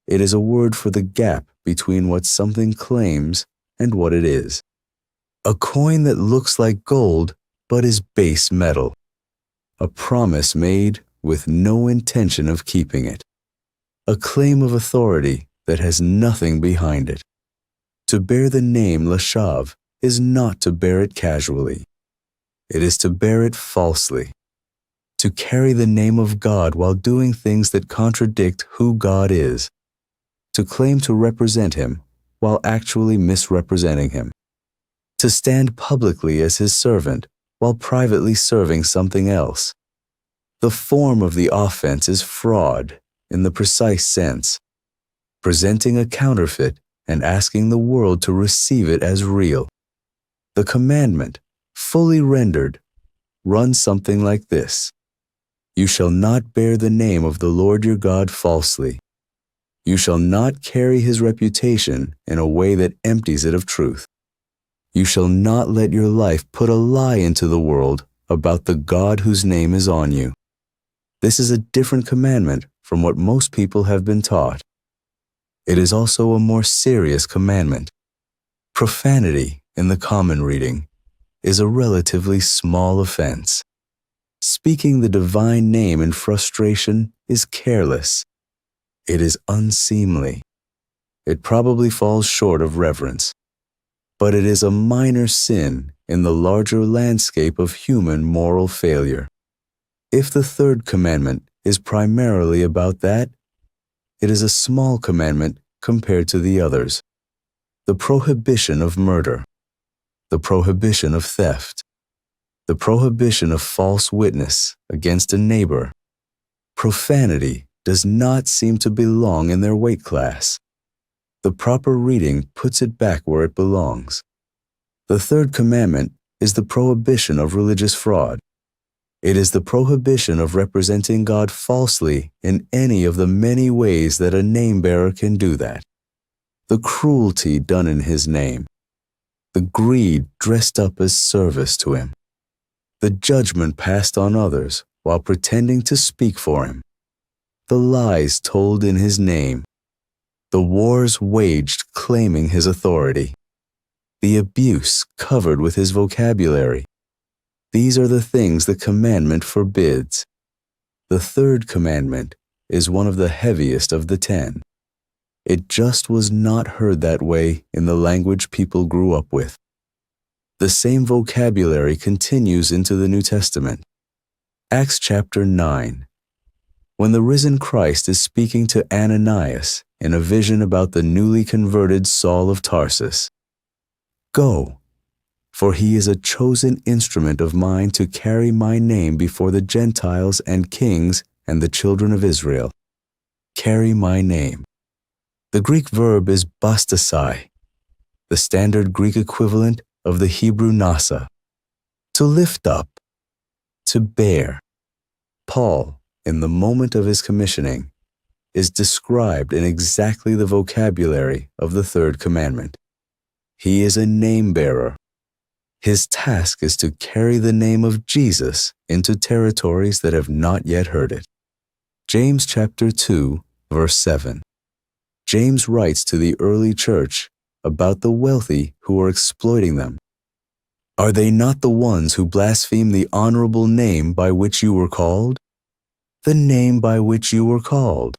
It is a word for the gap between what something claims and what it is. A coin that looks like gold but is base metal. A promise made with no intention of keeping it. A claim of authority that has nothing behind it. To bear the name Lashav is not to bear it casually. It is to bear it falsely. To carry the name of God while doing things that contradict who God is. To claim to represent Him while actually misrepresenting Him. To stand publicly as His servant while privately serving something else. The form of the offense is fraud in the precise sense, presenting a counterfeit and asking the world to receive it as real. The commandment, fully rendered, runs something like this: You shall not bear the name of the Lord your God falsely. You shall not carry His reputation in a way that empties it of truth. You shall not let your life put a lie into the world about the God whose name is on you. This is a different commandment from what most people have been taught. It is also a more serious commandment. Profanity, in the common reading, is a relatively small offense. Speaking the divine name in frustration is careless. It is unseemly. It probably falls short of reverence. But it is a minor sin in the larger landscape of human moral failure. If the third commandment is primarily about that, it is a small commandment compared to the others. The prohibition of murder, the prohibition of theft, the prohibition of false witness against a neighbor. Profanity does not seem to belong in their weight class. The proper reading puts it back where it belongs. The third commandment is the prohibition of religious fraud. It is the prohibition of representing God falsely in any of the many ways that a name-bearer can do that. The cruelty done in His name. The greed dressed up as service to Him. The judgment passed on others while pretending to speak for Him. The lies told in His name. The wars waged claiming His authority. The abuse covered with His vocabulary. These are the things the commandment forbids. The third commandment is one of the heaviest of the 10. It just was not heard that way in the language people grew up with. The same vocabulary continues into the New Testament. Acts chapter 9. When the risen Christ is speaking to Ananias in a vision about the newly converted Saul of Tarsus. Go, for he is a chosen instrument of mine to carry my name before the Gentiles and kings and the children of Israel. Carry my name. The Greek verb is bastasai, the standard Greek equivalent of the Hebrew nasa. To lift up, to bear. Paul, in the moment of his commissioning, is described in exactly the vocabulary of the third commandment. He is a name-bearer. His task is to carry the name of Jesus into territories that have not yet heard it. James chapter 2, verse 7. James writes to the early church about the wealthy who are exploiting them. Are they not the ones who blaspheme the honorable name by which you were called? The name by which you were called.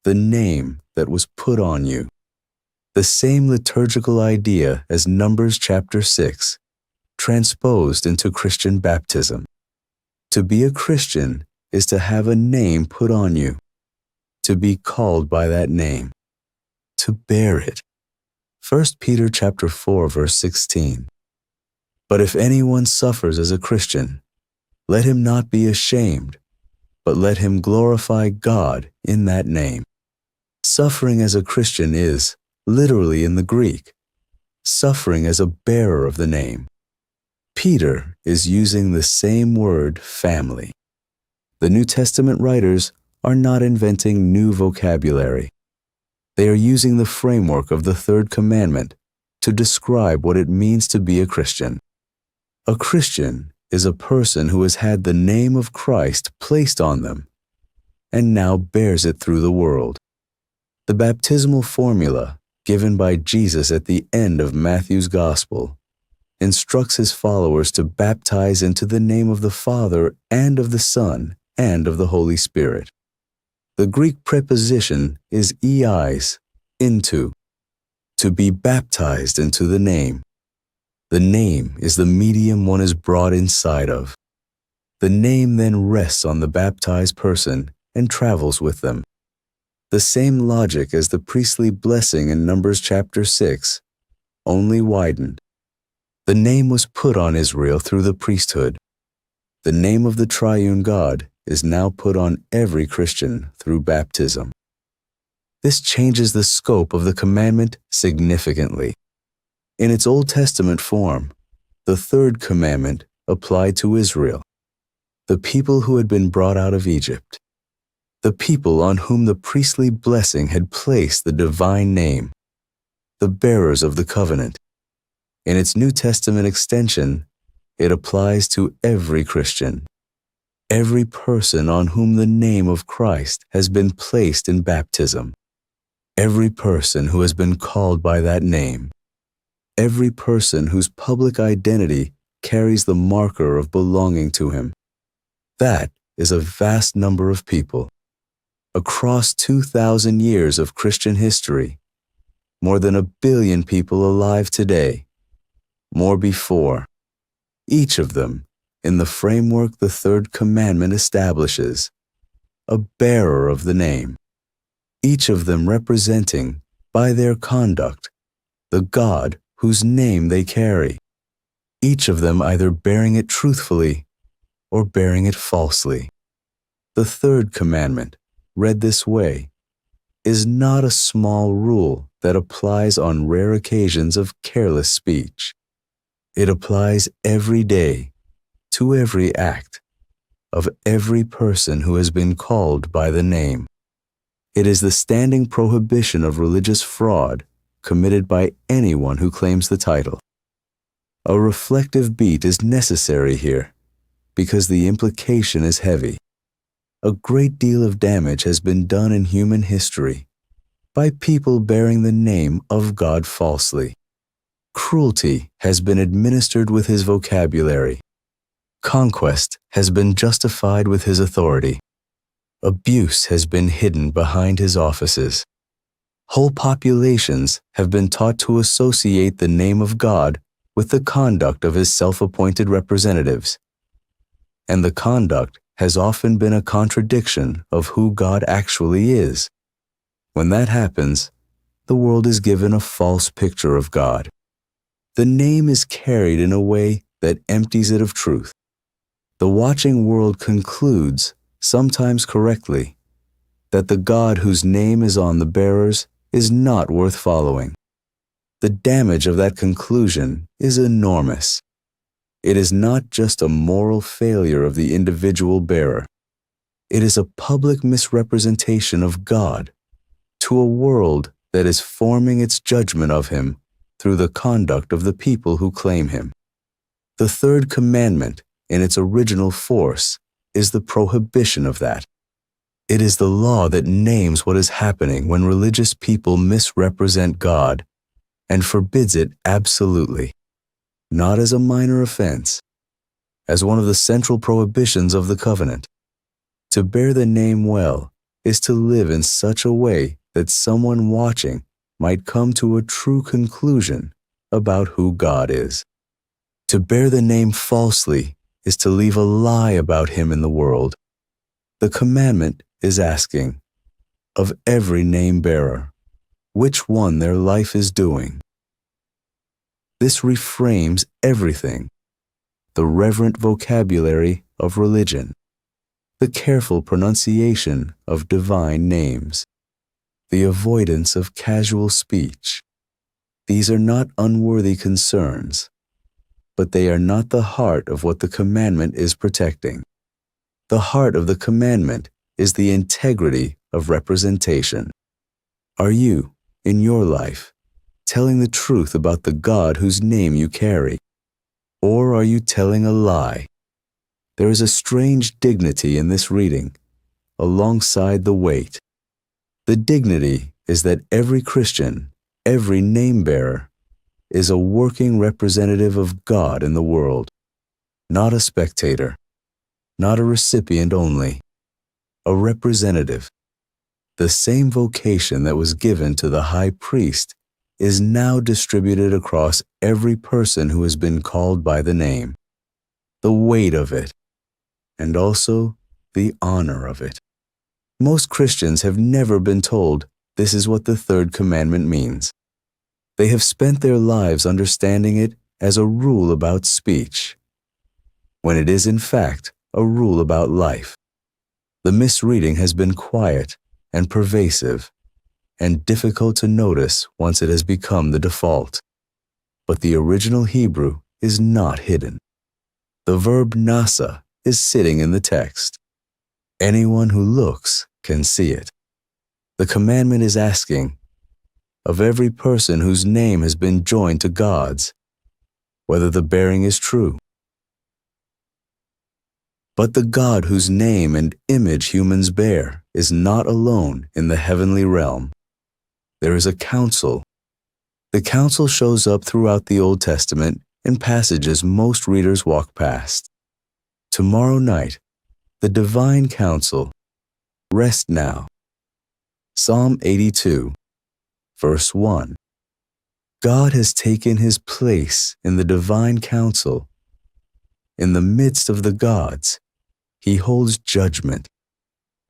The name that was put on you. The same liturgical idea as Numbers chapter 6, transposed into Christian baptism. To be a Christian is to have a name put on you, to be called by that name, to bear it. 1 Peter chapter 4, verse 16. But if anyone suffers as a Christian, let him not be ashamed, but let him glorify God in that name. Suffering as a Christian is, literally in the Greek, suffering as a bearer of the name. Peter is using the same word, family. The New Testament writers are not inventing new vocabulary. They are using the framework of the third commandment to describe what it means to be a Christian. A Christian is a person who has had the name of Christ placed on them and now bears it through the world. The baptismal formula given by Jesus at the end of Matthew's Gospel instructs his followers to baptize into the name of the Father and of the Son and of the Holy Spirit. The Greek preposition is eis, into, to be baptized into the name. The name is the medium one is brought inside of. The name then rests on the baptized person and travels with them. The same logic as the priestly blessing in Numbers chapter 6, only widened. The name was put on Israel through the priesthood. The name of the triune God is now put on every Christian through baptism. This changes the scope of the commandment significantly. In its Old Testament form, the third commandment applied to Israel, the people who had been brought out of Egypt, the people on whom the priestly blessing had placed the divine name, the bearers of the covenant. In its New Testament extension, it applies to every Christian, every person on whom the name of Christ has been placed in baptism, every person who has been called by that name, every person whose public identity carries the marker of belonging to him. That is a vast number of people. Across 2,000 years of Christian history, more than 1 billion people alive today, more before, each of them in the framework the third commandment establishes, a bearer of the name, each of them representing, by their conduct, the God whose name they carry, each of them either bearing it truthfully or bearing it falsely. The third commandment, read this way, is not a small rule that applies on rare occasions of careless speech. It applies every day to every act of every person who has been called by the name. It is the standing prohibition of religious fraud committed by anyone who claims the title. A reflective beat is necessary here because the implication is heavy. A great deal of damage has been done in human history by people bearing the name of God falsely. Cruelty has been administered with his vocabulary. Conquest has been justified with his authority. Abuse has been hidden behind his offices. Whole populations have been taught to associate the name of God with the conduct of his self-appointed representatives. And the conduct has often been a contradiction of who God actually is. When that happens, the world is given a false picture of God. The name is carried in a way that empties it of truth. The watching world concludes, sometimes correctly, that the God whose name is on the bearers is not worth following. The damage of that conclusion is enormous. It is not just a moral failure of the individual bearer. It is a public misrepresentation of God to a world that is forming its judgment of him through the conduct of the people who claim him. The third commandment, in its original force, is the prohibition of that. It is the law that names what is happening when religious people misrepresent God and forbids it absolutely, not as a minor offense, as one of the central prohibitions of the covenant. To bear the name well is to live in such a way that someone watching might come to a true conclusion about who God is. To bear the name falsely is to leave a lie about him in the world. The commandment is asking, of every name bearer, which one their life is doing. This reframes everything: the reverent vocabulary of religion, the careful pronunciation of divine names, the avoidance of casual speech. These are not unworthy concerns, but they are not the heart of what the commandment is protecting. The heart of the commandment is the integrity of representation. Are you, in your life, telling the truth about the God whose name you carry? Or are you telling a lie? There is a strange dignity in this reading, alongside the weight. The dignity is that every Christian, every name-bearer, is a working representative of God in the world, not a spectator, not a recipient only, a representative. The same vocation that was given to the high priest is now distributed across every person who has been called by the name. The weight of it, and also the honor of it. Most Christians have never been told this is what the third commandment means. They have spent their lives understanding it as a rule about speech, when it is in fact a rule about life. The misreading has been quiet and pervasive, and difficult to notice once it has become the default. But the original Hebrew is not hidden. The verb nasa is sitting in the text. Anyone who looks can see it. The commandment is asking, of every person whose name has been joined to God's, whether the bearing is true. But the God whose name and image humans bear is not alone in the heavenly realm. There is a council. The council shows up throughout the Old Testament in passages most readers walk past. Tomorrow night, the divine council. Rest now. Psalm 82, verse 1. God has taken his place in the divine council. In the midst of the gods, he holds judgment.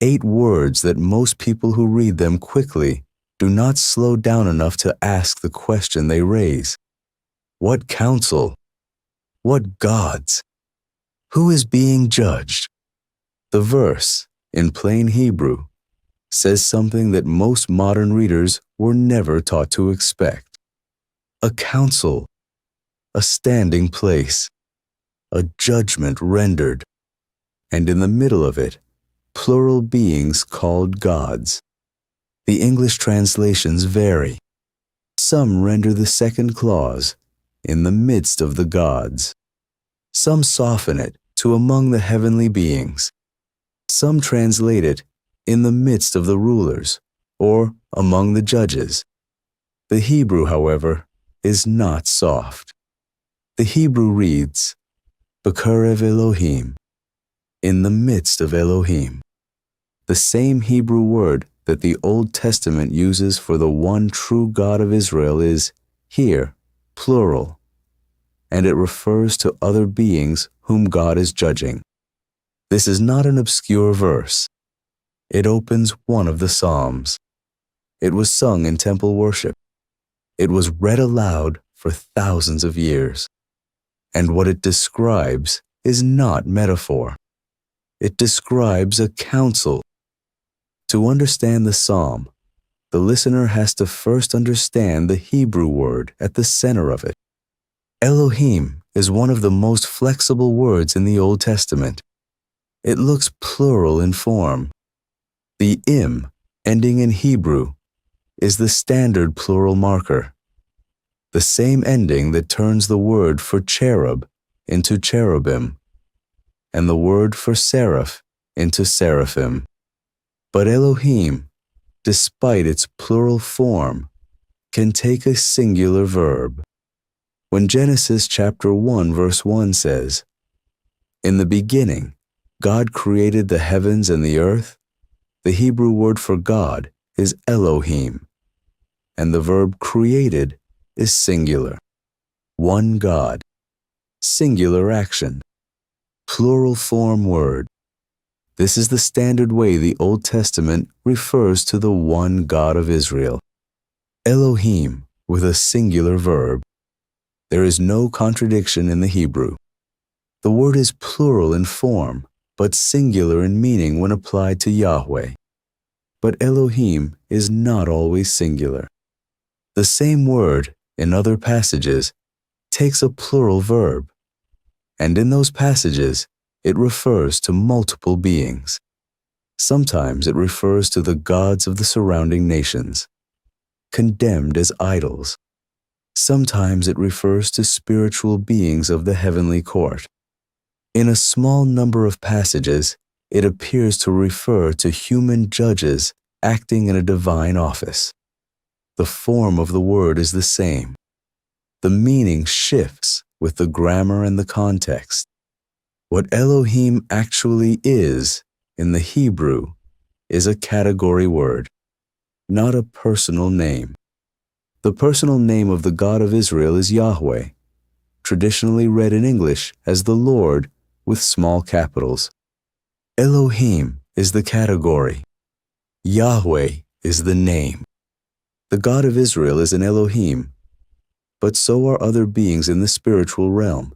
8 words that most people who read them quickly do not slow down enough to ask the question they raise. What counsel? What gods? Who is being judged? The verse, in plain Hebrew, says something that most modern readers were never taught to expect. A counsel, a standing place, a judgment rendered, and in the middle of it, plural beings called gods. The English translations vary. Some render the second clause, in the midst of the gods. Some soften it to among the heavenly beings. Some translate it in the midst of the rulers, or among the judges. The Hebrew, however, is not soft. The Hebrew reads, B'karev Elohim, in the midst of Elohim. The same Hebrew word that the Old Testament uses for the one true God of Israel is, here, plural, and it refers to other beings whom God is judging. This is not an obscure verse. It opens one of the Psalms. It was sung in temple worship. It was read aloud for thousands of years. And what it describes is not metaphor. It describes a council. To understand the psalm, the listener has to first understand the Hebrew word at the center of it. Elohim is one of the most flexible words in the Old Testament. It looks plural in form. The im, ending in Hebrew, is the standard plural marker, the same ending that turns the word for cherub into cherubim, and the word for seraph into seraphim. But Elohim, despite its plural form, can take a singular verb. When Genesis chapter 1 verse 1 says, In the beginning, God created the heavens and the earth, the Hebrew word for God is Elohim. and the verb created is singular. One God. Singular action. Plural form word. This is the standard way the Old Testament refers to the one God of Israel. Elohim with a singular verb. There is no contradiction in the Hebrew. The word is plural in form, but singular in meaning when applied to Yahweh. But Elohim is not always singular. The same word, in other passages, takes a plural verb, and in those passages, it refers to multiple beings. Sometimes it refers to the gods of the surrounding nations, condemned as idols. Sometimes it refers to spiritual beings of the heavenly court. In a small number of passages, it appears to refer to human judges acting in a divine office. The form of the word is the same. The meaning shifts with the grammar and the context. What Elohim actually is, in the Hebrew, is a category word, not a personal name. The personal name of the God of Israel is Yahweh, traditionally read in English as the Lord with small capitals. Elohim is the category. Yahweh is the name. The God of Israel is an Elohim, but so are other beings in the spiritual realm,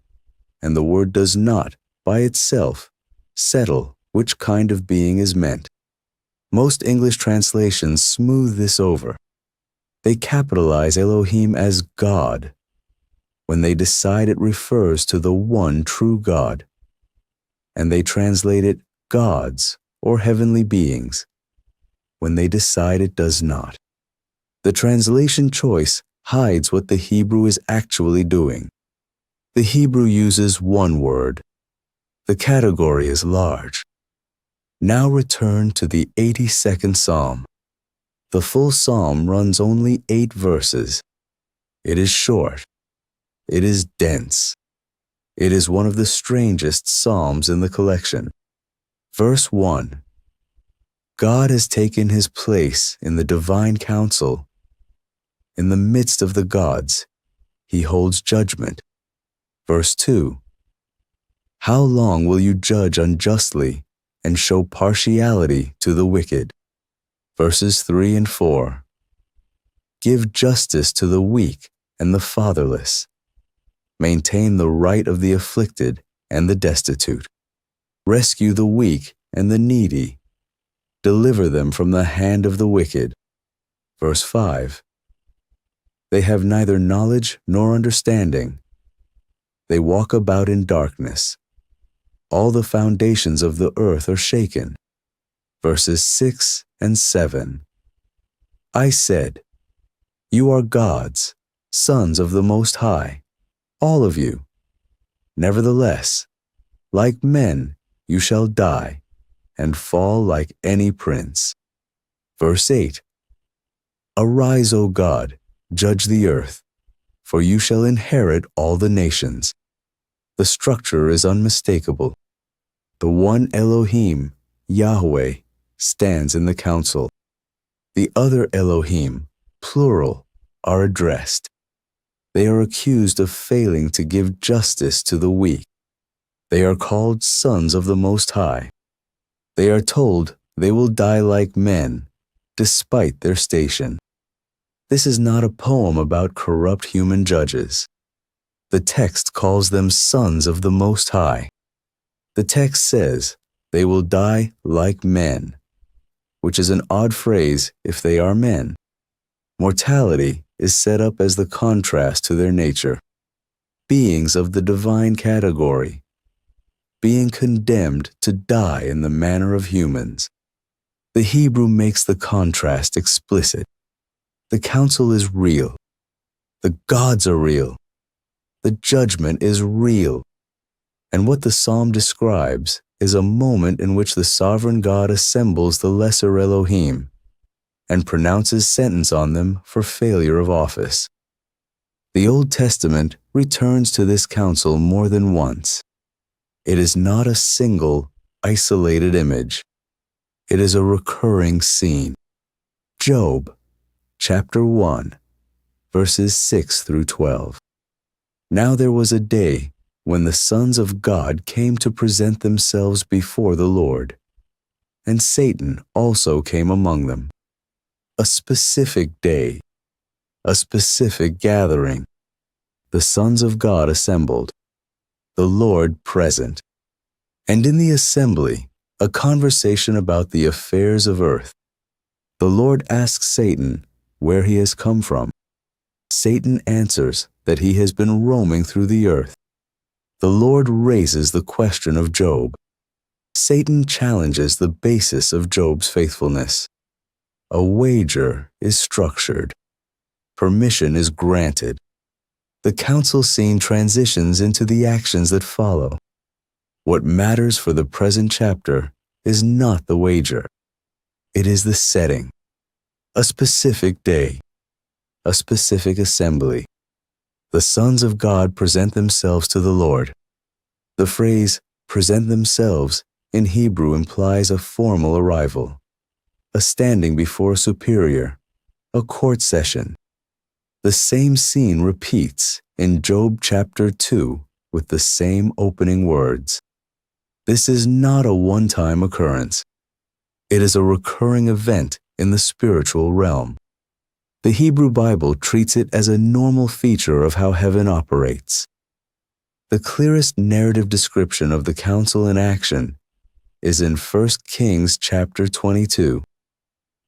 and the word does not, by itself, settle which kind of being is meant. Most English translations smooth this over. They capitalize Elohim as God when they decide it refers to the one true God, and they translate it gods or heavenly beings when they decide it does not. The translation choice hides what the Hebrew is actually doing. The Hebrew uses one word. The category is large. Now return to the 82nd Psalm. The full psalm runs only 8 verses. It is short. It is dense. It is one of the strangest psalms in the collection. Verse 1. God has taken his place in the divine council. In the midst of the gods, he holds judgment. Verse 2. How long will you judge unjustly and show partiality to the wicked? Verses 3 and 4. Give justice to the weak and the fatherless. Maintain the right of the afflicted and the destitute. Rescue the weak and the needy. Deliver them from the hand of the wicked. Verse 5. They have neither knowledge nor understanding. They walk about in darkness. All the foundations of the earth are shaken. Verses 6 and 7. I said, you are gods, sons of the Most High, all of you. Nevertheless, like men, you shall die and fall like any prince. Verse 8. Arise, O God, judge the earth, for you shall inherit all the nations. The structure is unmistakable. The one Elohim, Yahweh, stands in the council. The other Elohim, plural, are addressed. They are accused of failing to give justice to the weak. They are called sons of the Most High. They are told they will die like men, despite their station. This is not a poem about corrupt human judges. The text calls them sons of the Most High. The text says they will die like men, which is an odd phrase if they are men. Mortality is set up as the contrast to their nature. Beings of the divine category, being condemned to die in the manner of humans. The Hebrew makes the contrast explicit. The council is real. The gods are real. The judgment is real. And what the psalm describes is a moment in which the sovereign God assembles the lesser Elohim and pronounces sentence on them for failure of office. The Old Testament returns to this council more than once. It is not a single, isolated image. It is a recurring scene. Job, chapter 1, verses 6 through 12. Now there was a day when the sons of God came to present themselves before the Lord, and Satan also came among them. A specific day, a specific gathering. The sons of God assembled, the Lord present, and in the assembly, a conversation about the affairs of earth. The Lord asks Satan where he has come from. Satan answers that he has been roaming through the earth. The Lord raises the question of Job. Satan challenges the basis of Job's faithfulness. A wager is structured. Permission is granted. The council scene transitions into the actions that follow. What matters for the present chapter is not the wager. It is the setting. A specific day. A specific assembly. The sons of God present themselves to the Lord. The phrase, present themselves, in Hebrew implies a formal arrival, a standing before a superior, a court session. The same scene repeats in Job chapter 2 with the same opening words. This is not a one-time occurrence. It is a recurring event in the spiritual realm. The Hebrew Bible treats it as a normal feature of how heaven operates. The clearest narrative description of the council in action is in 1 Kings chapter 22.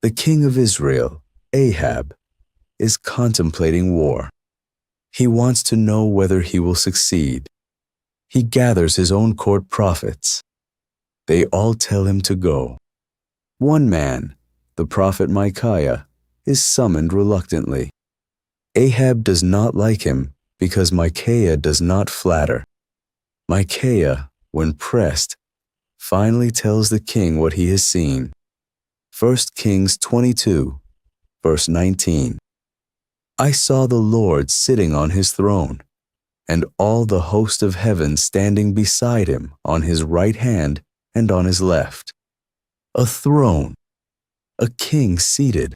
The king of Israel, Ahab, is contemplating war. He wants to know whether he will succeed. He gathers his own court prophets. They all tell him to go. One man, the prophet Micaiah, is summoned reluctantly. Ahab does not like him because Micaiah does not flatter. Micaiah, when pressed, finally tells the king what he has seen. 1 Kings 22, verse 19. I saw the Lord sitting on his throne, and all the host of heaven standing beside him on his right hand and on his left. A throne, a king seated,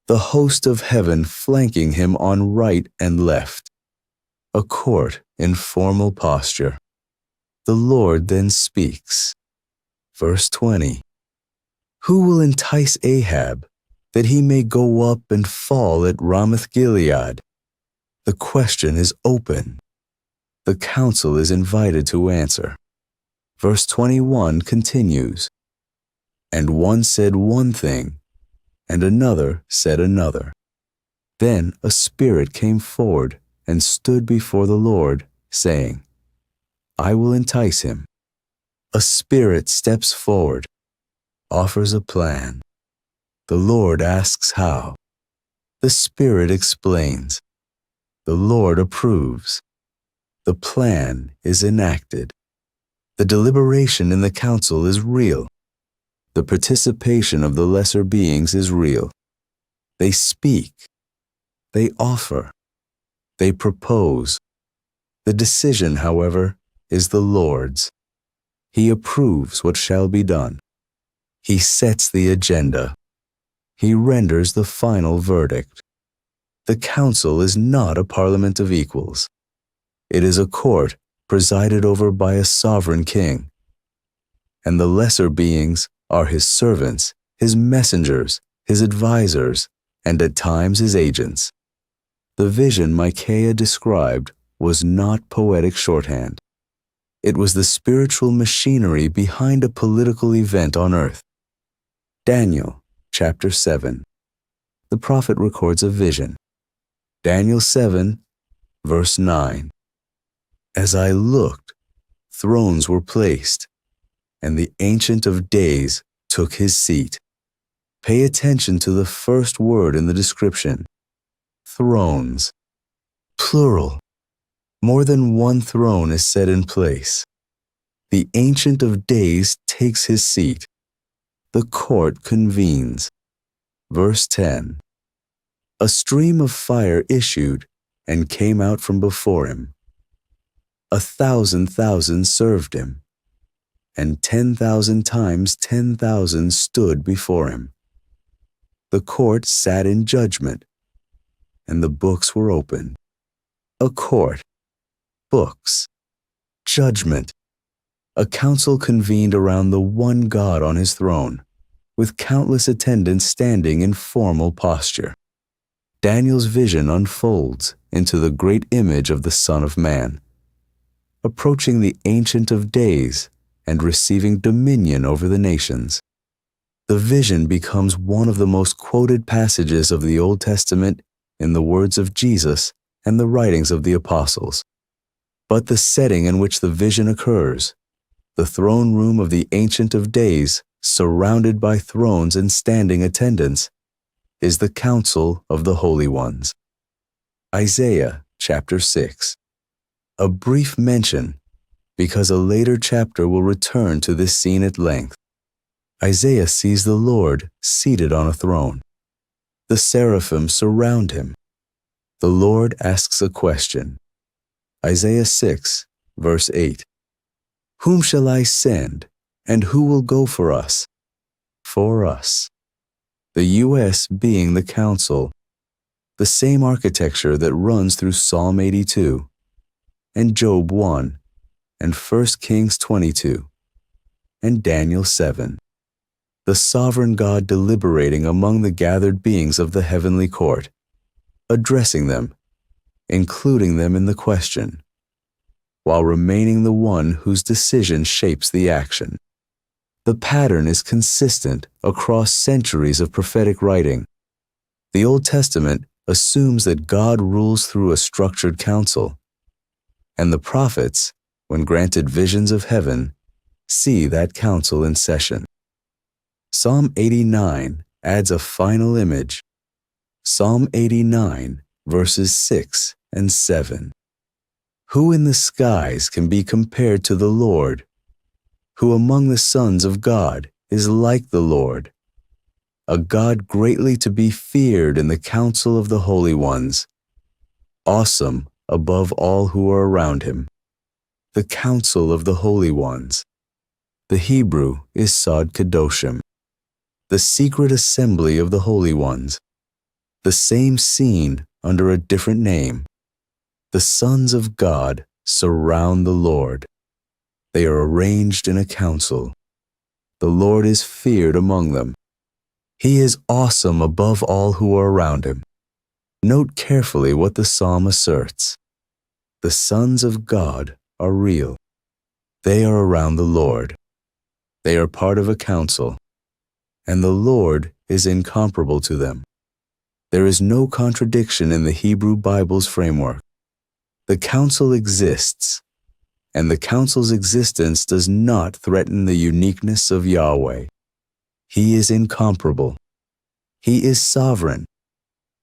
the host of heaven flanking him on right and left. A court in formal posture. The Lord then speaks. Verse 20. Who will entice Ahab, that he may go up and fall at Ramoth-Gilead? The question is open. The council is invited to answer. Verse 21 continues. And one said one thing, and another said another. Then a spirit came forward and stood before the Lord, saying, I will entice him. A spirit steps forward, offers a plan. The Lord asks how. The spirit explains. The Lord approves. The plan is enacted. The deliberation in the council is real. The participation of the lesser beings is real. They speak. They offer. They propose. The decision, however, is the Lord's. He approves what shall be done. He sets the agenda. He renders the final verdict. The council is not a parliament of equals. It is a court presided over by a sovereign king. And the lesser beings are his servants, his messengers, his advisors, and at times his agents. The vision Micaiah described was not poetic shorthand. It was the spiritual machinery behind a political event on earth. Daniel, chapter 7. The prophet records a vision. Daniel 7, verse 9. As I looked, thrones were placed, and the Ancient of Days took his seat. Pay attention to the first word in the description. Thrones. Plural. More than one throne is set in place. The Ancient of Days takes his seat. The court convenes. Verse 10. A stream of fire issued and came out from before him. 1,000,000 served him, and 10,000 times 10,000 stood before him. the court sat in judgment, and the books were opened. A court, books, judgment. A council convened around the one God on his throne, with countless attendants standing in formal posture. Daniel's vision unfolds into the great image of the Son of Man, approaching the Ancient of Days and receiving dominion over the nations. The vision becomes one of the most quoted passages of the Old Testament in the words of Jesus and the writings of the apostles. But the setting in which the vision occurs, the throne room of the Ancient of Days, surrounded by thrones and standing attendants, is the council of the holy ones. Isaiah chapter 6. A brief mention, because a later chapter will return to this scene at length. Isaiah sees the Lord seated on a throne. The seraphim surround him. The Lord asks a question. Isaiah 6, verse 8. Whom shall I send, and who will go for us? For us. The U.S. being the council, the same architecture that runs through Psalm 82, and Job 1, and 1 Kings 22, and Daniel 7. The sovereign God deliberating among the gathered beings of the heavenly court, addressing them, including them in the question, while remaining the one whose decision shapes the action. The pattern is consistent across centuries of prophetic writing. The Old Testament assumes that God rules through a structured council, and the prophets, when granted visions of heaven, see that council in session. Psalm 89 adds a final image. Psalm 89, verses 6 and 7. Who in the skies can be compared to the Lord? Who among the sons of God is like the Lord? A God greatly to be feared in the council of the holy ones, awesome above all who are around him. The council of the holy ones. The Hebrew is Sod Kedoshim, the secret assembly of the holy ones. The same scene under a different name. The sons of God surround the Lord. They are arranged in a council. The Lord is feared among them. He is awesome above all who are around him. Note carefully what the psalm asserts. The sons of God are real. They are around the Lord. They are part of a council, and the Lord is incomparable to them. There is no contradiction in the Hebrew Bible's framework. The council exists, and the council's existence does not threaten the uniqueness of Yahweh. He is incomparable. He is sovereign.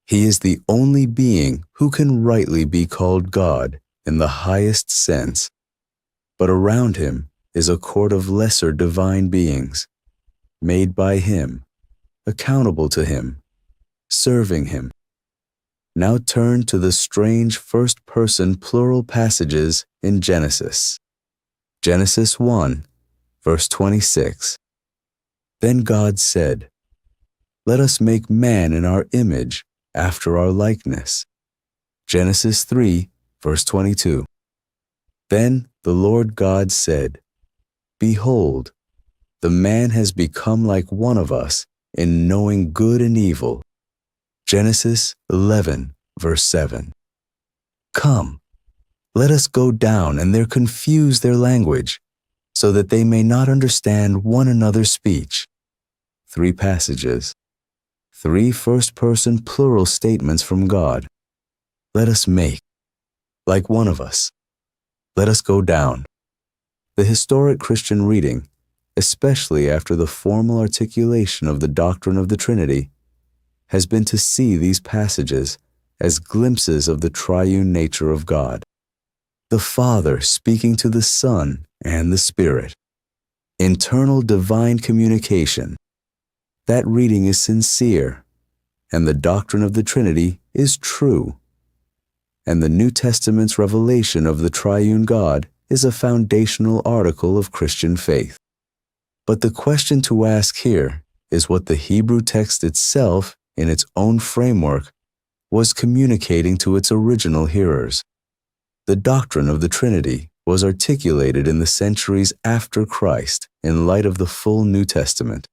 He is the only being who can rightly be called God in the highest sense. But around him is a court of lesser divine beings, made by him, accountable to him, serving him. Now turn to the strange first-person plural passages in Genesis. Genesis 1, verse 26. Then God said, Let us make man in our image, after our likeness. Genesis 3, verse 22. Then the Lord God said, Behold, the man has become like one of us in knowing good and evil. Genesis 11, verse 7. Come, let us go down and there confuse their language, so that they may not understand one another's speech. 3 passages. 3 first-person plural statements from God. Let us make, like one of us. Let us go down. The historic Christian reading, especially after the formal articulation of the doctrine of the Trinity, has been to see these passages as glimpses of the triune nature of God. The Father speaking to the Son and the Spirit. Internal divine communication. That reading is sincere, and the doctrine of the Trinity is true. And the New Testament's revelation of the triune God is a foundational article of Christian faith. But the question to ask here is what the Hebrew text itself, in its own framework, was communicating to its original hearers. The doctrine of the Trinity was articulated in the centuries after Christ in light of the full New Testament.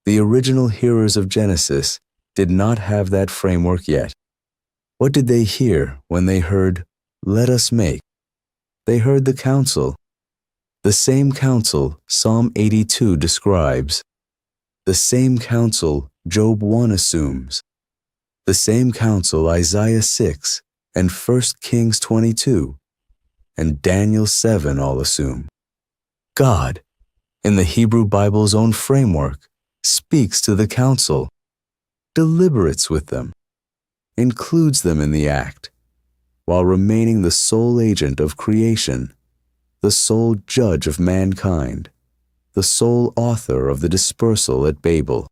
The original hearers of Genesis did not have that framework yet. What did they hear when they heard, "Let us make"? They heard the counsel. The same counsel Psalm 82 describes. The same counsel Job 1 assumes. The same counsel Isaiah 6 and 1 Kings 22 and Daniel 7 all assume. God, in the Hebrew Bible's own framework, speaks to the counsel, deliberates with them, includes them in the act, while remaining the sole agent of creation, the sole judge of mankind, the sole author of the dispersal at Babel.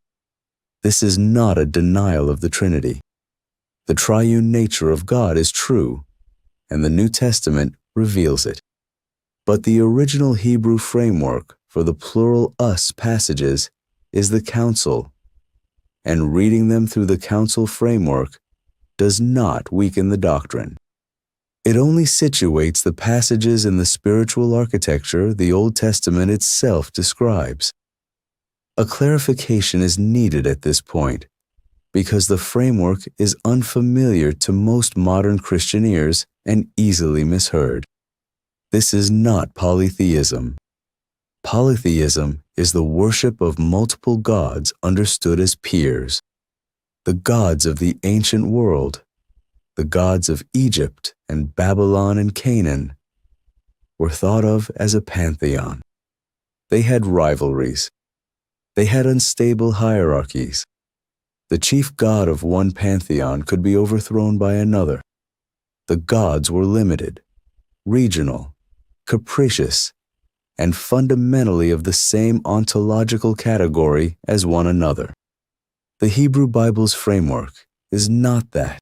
This is not a denial of the Trinity. The triune nature of God is true, and the New Testament reveals it. But the original Hebrew framework for the plural us passages is the counsel, and reading them through the counsel framework does not weaken the doctrine. It only situates the passages in the spiritual architecture the Old Testament itself describes. A clarification is needed at this point, because the framework is unfamiliar to most modern Christian ears and easily misheard. This is not polytheism. Polytheism is the worship of multiple gods understood as peers. The gods of the ancient world, the gods of Egypt and Babylon and Canaan, were thought of as a pantheon. They had rivalries. They had unstable hierarchies. The chief god of one pantheon could be overthrown by another. The gods were limited, regional, capricious, and fundamentally of the same ontological category as one another. The Hebrew Bible's framework is not that.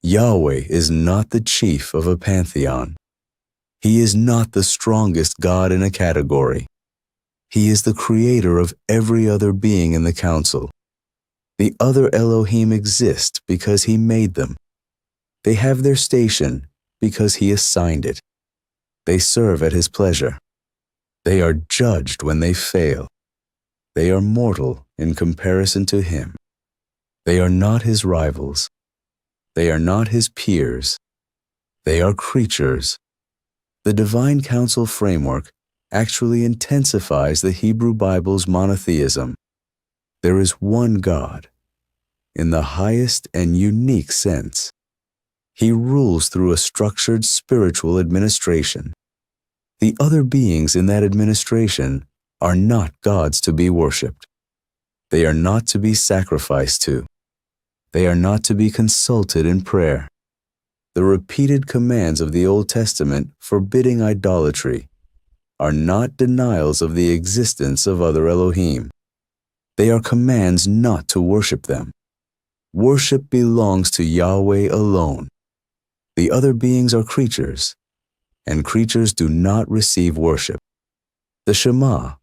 Yahweh is not the chief of a pantheon. He is not the strongest God in a category. He is the creator of every other being in the council. The other Elohim exist because he made them. They have their station because he assigned it. They serve at his pleasure. They are judged when they fail. They are mortal in comparison to him. They are not his rivals. They are not his peers. They are creatures. The divine council framework actually intensifies the Hebrew Bible's monotheism. There is one God, in the highest and unique sense. He rules through a structured spiritual administration. The other beings in that administration are not gods to be worshipped. They are not to be sacrificed to. They are not to be consulted in prayer. The repeated commands of the Old Testament forbidding idolatry are not denials of the existence of other Elohim. They are commands not to worship them. Worship belongs to Yahweh alone. The other beings are creatures, and creatures do not receive worship. The Shema,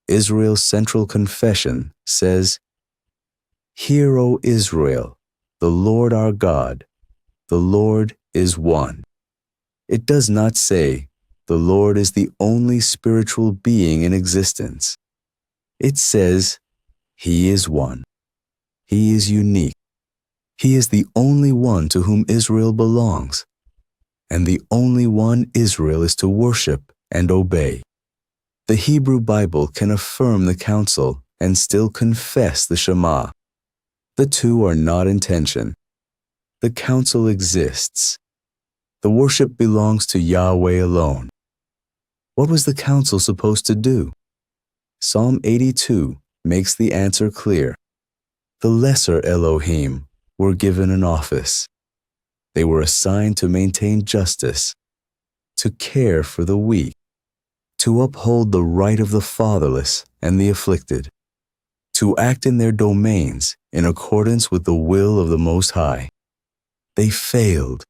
Israel's central confession, says, "Hear, O Israel, the Lord our God, the Lord is one." It does not say, the Lord is the only spiritual being in existence. It says, he is one. He is unique. He is the only one to whom Israel belongs, and the only one Israel is to worship and obey. The Hebrew Bible can affirm the counsel and still confess the Shema. The two are not in tension. The counsel exists. The worship belongs to Yahweh alone. What was the counsel supposed to do? Psalm 82 makes the answer clear. The lesser Elohim were given an office. They were assigned to maintain justice, to care for the weak, to uphold the right of the fatherless and the afflicted, to act in their domains in accordance with the will of the Most High. They failed.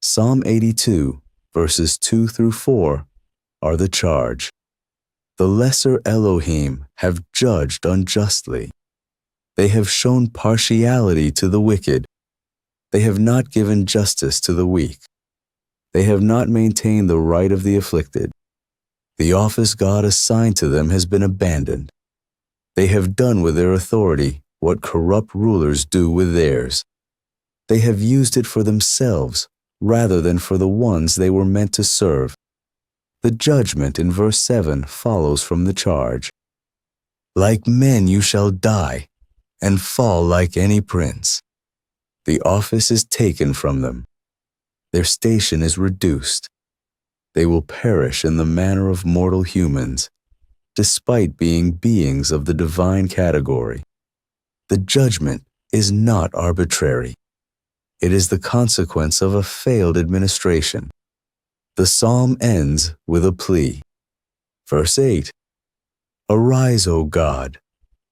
Psalm 82, verses 2 through 4, are the charge. The lesser Elohim have judged unjustly. They have shown partiality to the wicked. They have not given justice to the weak. They have not maintained the right of the afflicted. The office God assigned to them has been abandoned. They have done with their authority what corrupt rulers do with theirs. They have used it for themselves rather than for the ones they were meant to serve. The judgment in verse 7 follows from the charge. Like men you shall die, and fall like any prince. The office is taken from them. Their station is reduced. They will perish in the manner of mortal humans, despite being beings of the divine category. The judgment is not arbitrary. It is the consequence of a failed administration. The psalm ends with a plea. Verse 8, Arise, O God,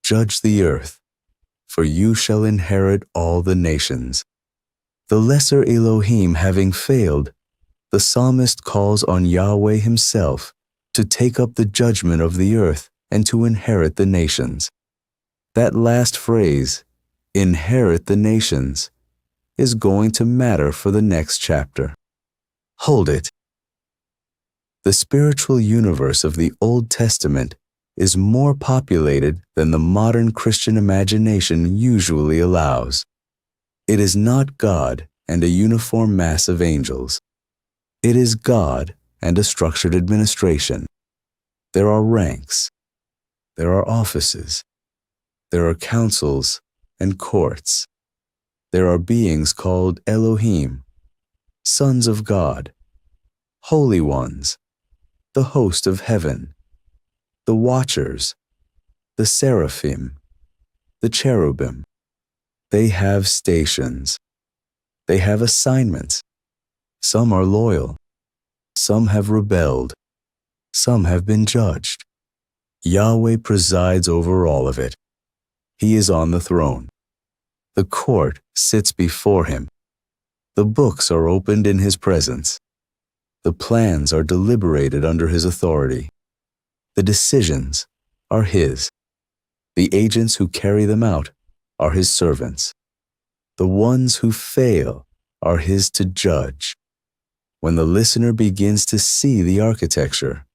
judge the earth, for you shall inherit all the nations. The lesser Elohim having failed, the psalmist calls on Yahweh himself to take up the judgment of the earth and to inherit the nations. That last phrase, inherit the nations, is going to matter for the next chapter. Hold it. The spiritual universe of the Old Testament is more populated than the modern Christian imagination usually allows. It is not God and a uniform mass of angels. It is God and a structured administration. There are ranks. There are offices. There are councils and courts. There are beings called Elohim, sons of God, holy ones, the host of heaven, the watchers, the seraphim, the cherubim. They have stations. They have assignments. Some are loyal. Some have rebelled. Some have been judged. Yahweh presides over all of it. He is on the throne. The court sits before him. The books are opened in his presence. The plans are deliberated under his authority. The decisions are his. The agents who carry them out are his servants. The ones who fail are his to judge. When the listener begins to see the architecture,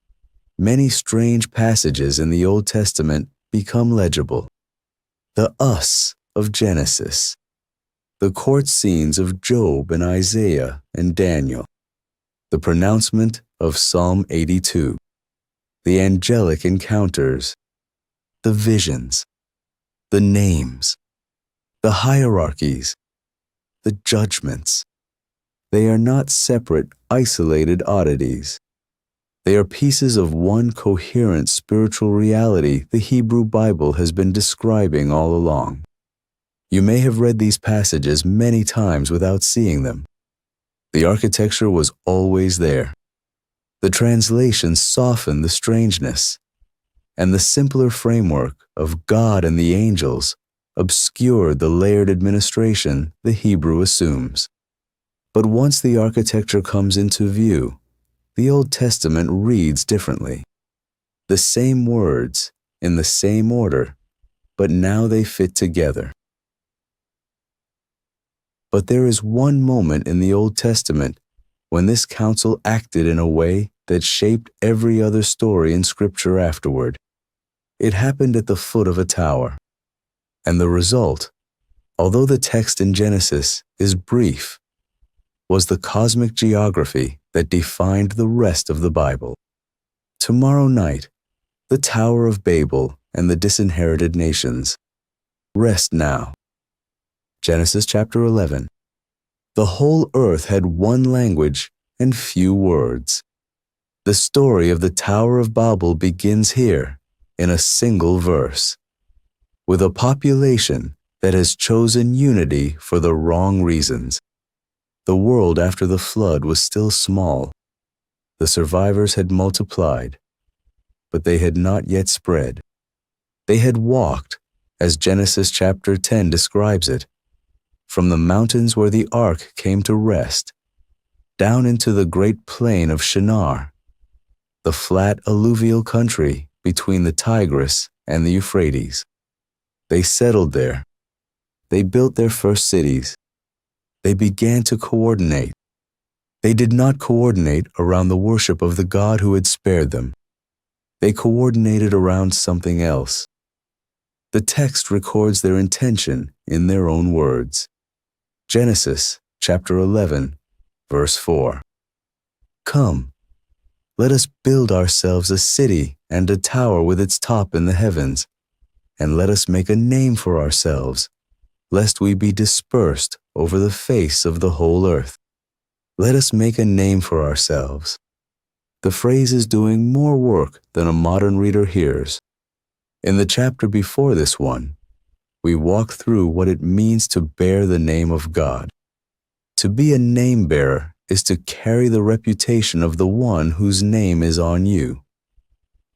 many strange passages in the Old Testament become legible. The us of Genesis, the court scenes of Job and Isaiah and Daniel, the pronouncement of Psalm 82, the angelic encounters, the visions, the names, the hierarchies, the judgments. They are not separate, isolated oddities. They are pieces of one coherent spiritual reality the Hebrew Bible has been describing all along. You may have read these passages many times without seeing them. The architecture was always there. The translations softened the strangeness, and the simpler framework of God and the angels obscured the layered administration the Hebrew assumes. But once the architecture comes into view, the Old Testament reads differently. The same words, in the same order, but now they fit together. But there is one moment in the Old Testament when this council acted in a way that shaped every other story in Scripture afterward. It happened at the foot of a tower. And the result, although the text in Genesis is brief, was the cosmic geography that defined the rest of the Bible. Tomorrow night, the Tower of Babel and the disinherited nations. Rest now. Genesis chapter 11. The whole earth had one language and few words. The story of the Tower of Babel begins here in a single verse, with a population that has chosen unity for the wrong reasons. The world after the flood was still small. The survivors had multiplied, but they had not yet spread. They had walked, as Genesis chapter 10 describes it, from the mountains where the ark came to rest, down into the great plain of Shinar, the flat alluvial country between the Tigris and the Euphrates. They settled there. They built their first cities. They began to coordinate. They did not coordinate around the worship of the God who had spared them. They coordinated around something else. The text records their intention in their own words. Genesis chapter 11, verse 4. Come, let us build ourselves a city and a tower with its top in the heavens, and let us make a name for ourselves, lest we be dispersed over the face of the whole earth. Let us make a name for ourselves. The phrase is doing more work than a modern reader hears. In the chapter before this one, we walk through what it means to bear the name of God. To be a name bearer is to carry the reputation of the one whose name is on you.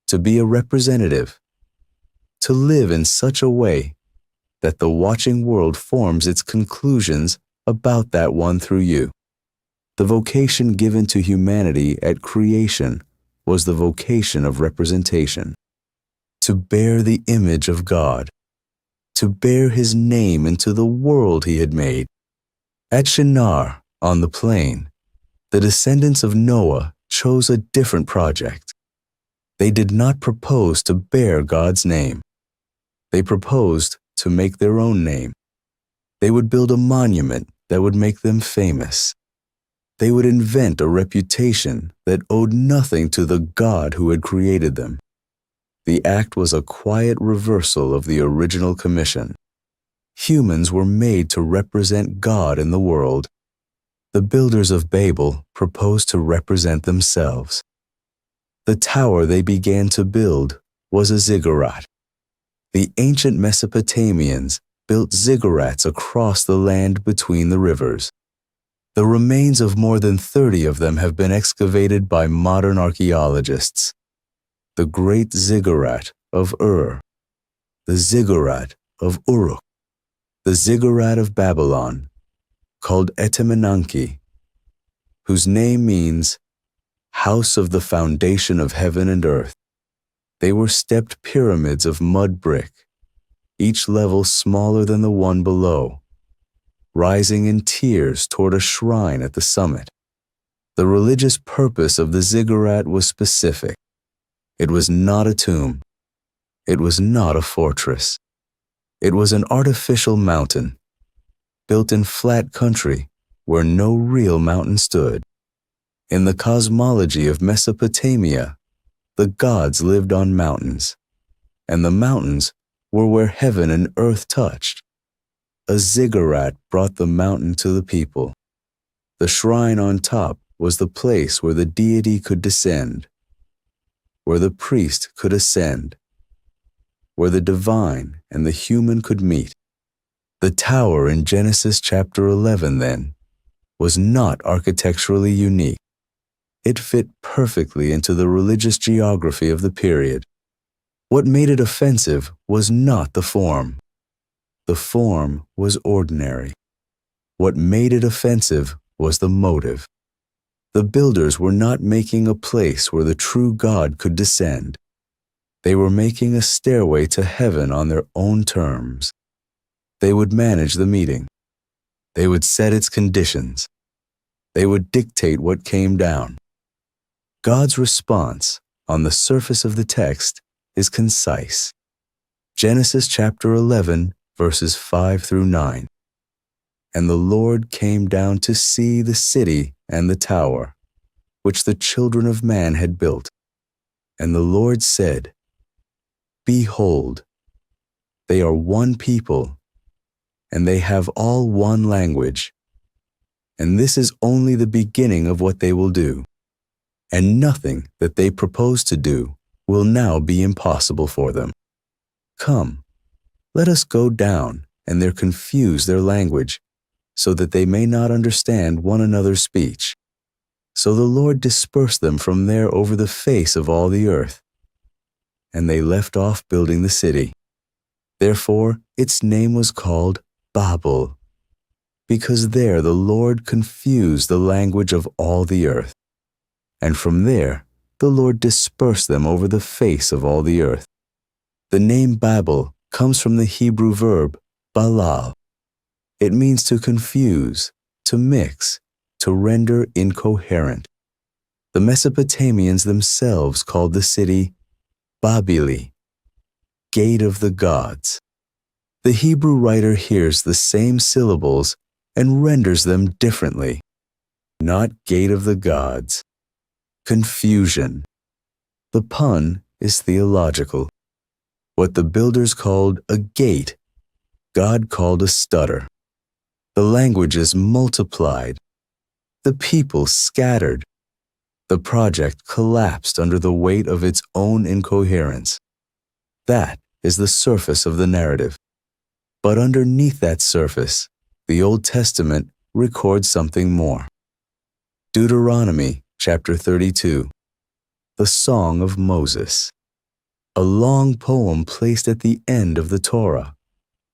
To be a representative. To live in such a way that the watching world forms its conclusions about that one through you. The vocation given to humanity at creation was the vocation of representation. To bear the image of God. To bear his name into the world he had made. At Shinar, on the plain, the descendants of Noah chose a different project. They did not propose to bear God's name. They proposed to make their own name. They would build a monument that would make them famous. They would invent a reputation that owed nothing to the God who had created them. The act was a quiet reversal of the original commission. Humans were made to represent God in the world. The builders of Babel proposed to represent themselves. The tower they began to build was a ziggurat. The ancient Mesopotamians built ziggurats across the land between the rivers. The remains of more than 30 of them have been excavated by modern archaeologists. The great ziggurat of Ur, the ziggurat of Uruk, the ziggurat of Babylon, called Etemenanki, whose name means house of the foundation of heaven and earth. They were stepped pyramids of mud brick, each level smaller than the one below, rising in tiers toward a shrine at the summit. The religious purpose of the ziggurat was specific. It was not a tomb. It was not a fortress. It was an artificial mountain, built in flat country where no real mountain stood. In the cosmology of Mesopotamia, the gods lived on mountains, and the mountains were where heaven and earth touched. A ziggurat brought the mountain to the people. The shrine on top was the place where the deity could descend, where the priest could ascend, where the divine and the human could meet. The tower in Genesis chapter 11, then, was not architecturally unique. It fit perfectly into the religious geography of the period. What made it offensive was not the form. The form was ordinary. What made it offensive was the motive. The builders were not making a place where the true God could descend. They were making a stairway to heaven on their own terms. They would manage the meeting. They would set its conditions. They would dictate what came down. God's response on the surface of the text is concise. Genesis chapter 11, verses 5 through 9. And the Lord came down to see the city and the tower, which the children of man had built. And the Lord said, Behold, they are one people, and they have all one language. And this is only the beginning of what they will do. And nothing that they propose to do will now be impossible for them. Come, let us go down and there confuse their language, so that they may not understand one another's speech. So the Lord dispersed them from there over the face of all the earth. And they left off building the city. Therefore its name was called Babel, because there the Lord confused the language of all the earth. And from there the Lord dispersed them over the face of all the earth. The name Babel comes from the Hebrew verb balal. It means to confuse, to mix, to render incoherent. The Mesopotamians themselves called the city Babili, Gate of the Gods. The Hebrew writer hears the same syllables and renders them differently. Not Gate of the Gods. Confusion. The pun is theological. What the builders called a gate, God called a stutter. The languages multiplied. The people scattered. The project collapsed under the weight of its own incoherence. That is the surface of the narrative. But underneath that surface, the Old Testament records something more. Deuteronomy chapter 32, the Song of Moses. A long poem placed at the end of the Torah,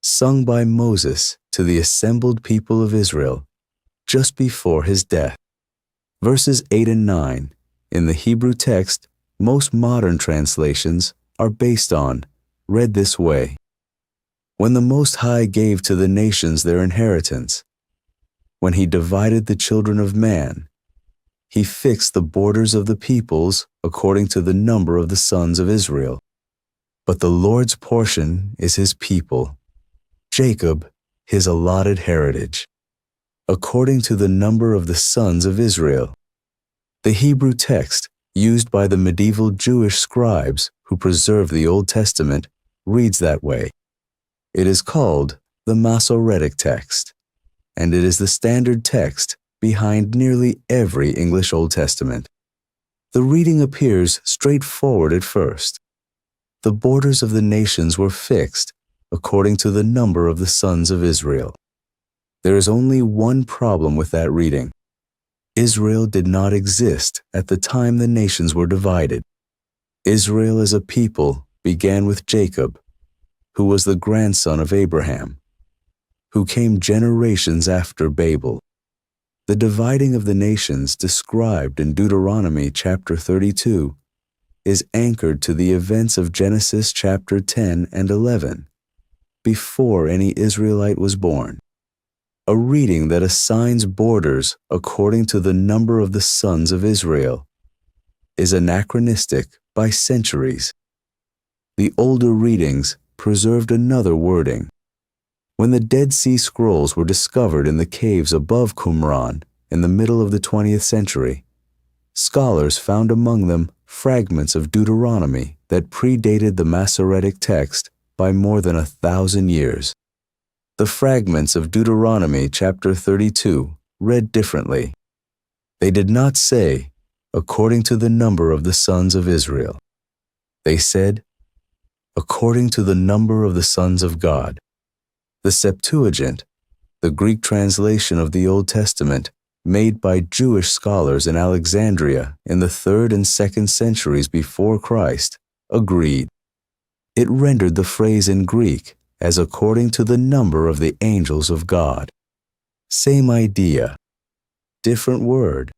sung by Moses to the assembled people of Israel just before his death. Verses 8 and 9 in the Hebrew text, most modern translations are based on, read this way: When the Most High gave to the nations their inheritance, when he divided the children of man, he fixed the borders of the peoples according to the number of the sons of Israel. But the Lord's portion is his people, Jacob his allotted heritage, according to the number of the sons of Israel. The Hebrew text, used by the medieval Jewish scribes who preserved the Old Testament, reads that way. It is called the Masoretic text, and it is the standard text behind nearly every English Old Testament. The reading appears straightforward at first. The borders of the nations were fixed according to the number of the sons of Israel. There is only one problem with that reading. Israel did not exist at the time the nations were divided. Israel as a people began with Jacob, who was the grandson of Abraham, who came generations after Babel. The dividing of the nations described in Deuteronomy chapter 32 is anchored to the events of Genesis chapter 10 and 11, before any Israelite was born. A reading that assigns borders according to the number of the sons of Israel is anachronistic by centuries. The older readings preserved another wording. When the Dead Sea Scrolls were discovered in the caves above Qumran in the middle of the 20th century, scholars found among them fragments of Deuteronomy that predated the Masoretic text by more than 1,000 years. The fragments of Deuteronomy chapter 32 read differently. They did not say, according to the number of the sons of Israel. They said, according to the number of the sons of God. The Septuagint, the Greek translation of the Old Testament, made by Jewish scholars in Alexandria in the 3rd and 2nd centuries before Christ, agreed. It rendered the phrase in Greek as according to the number of the angels of God. Same idea, different word.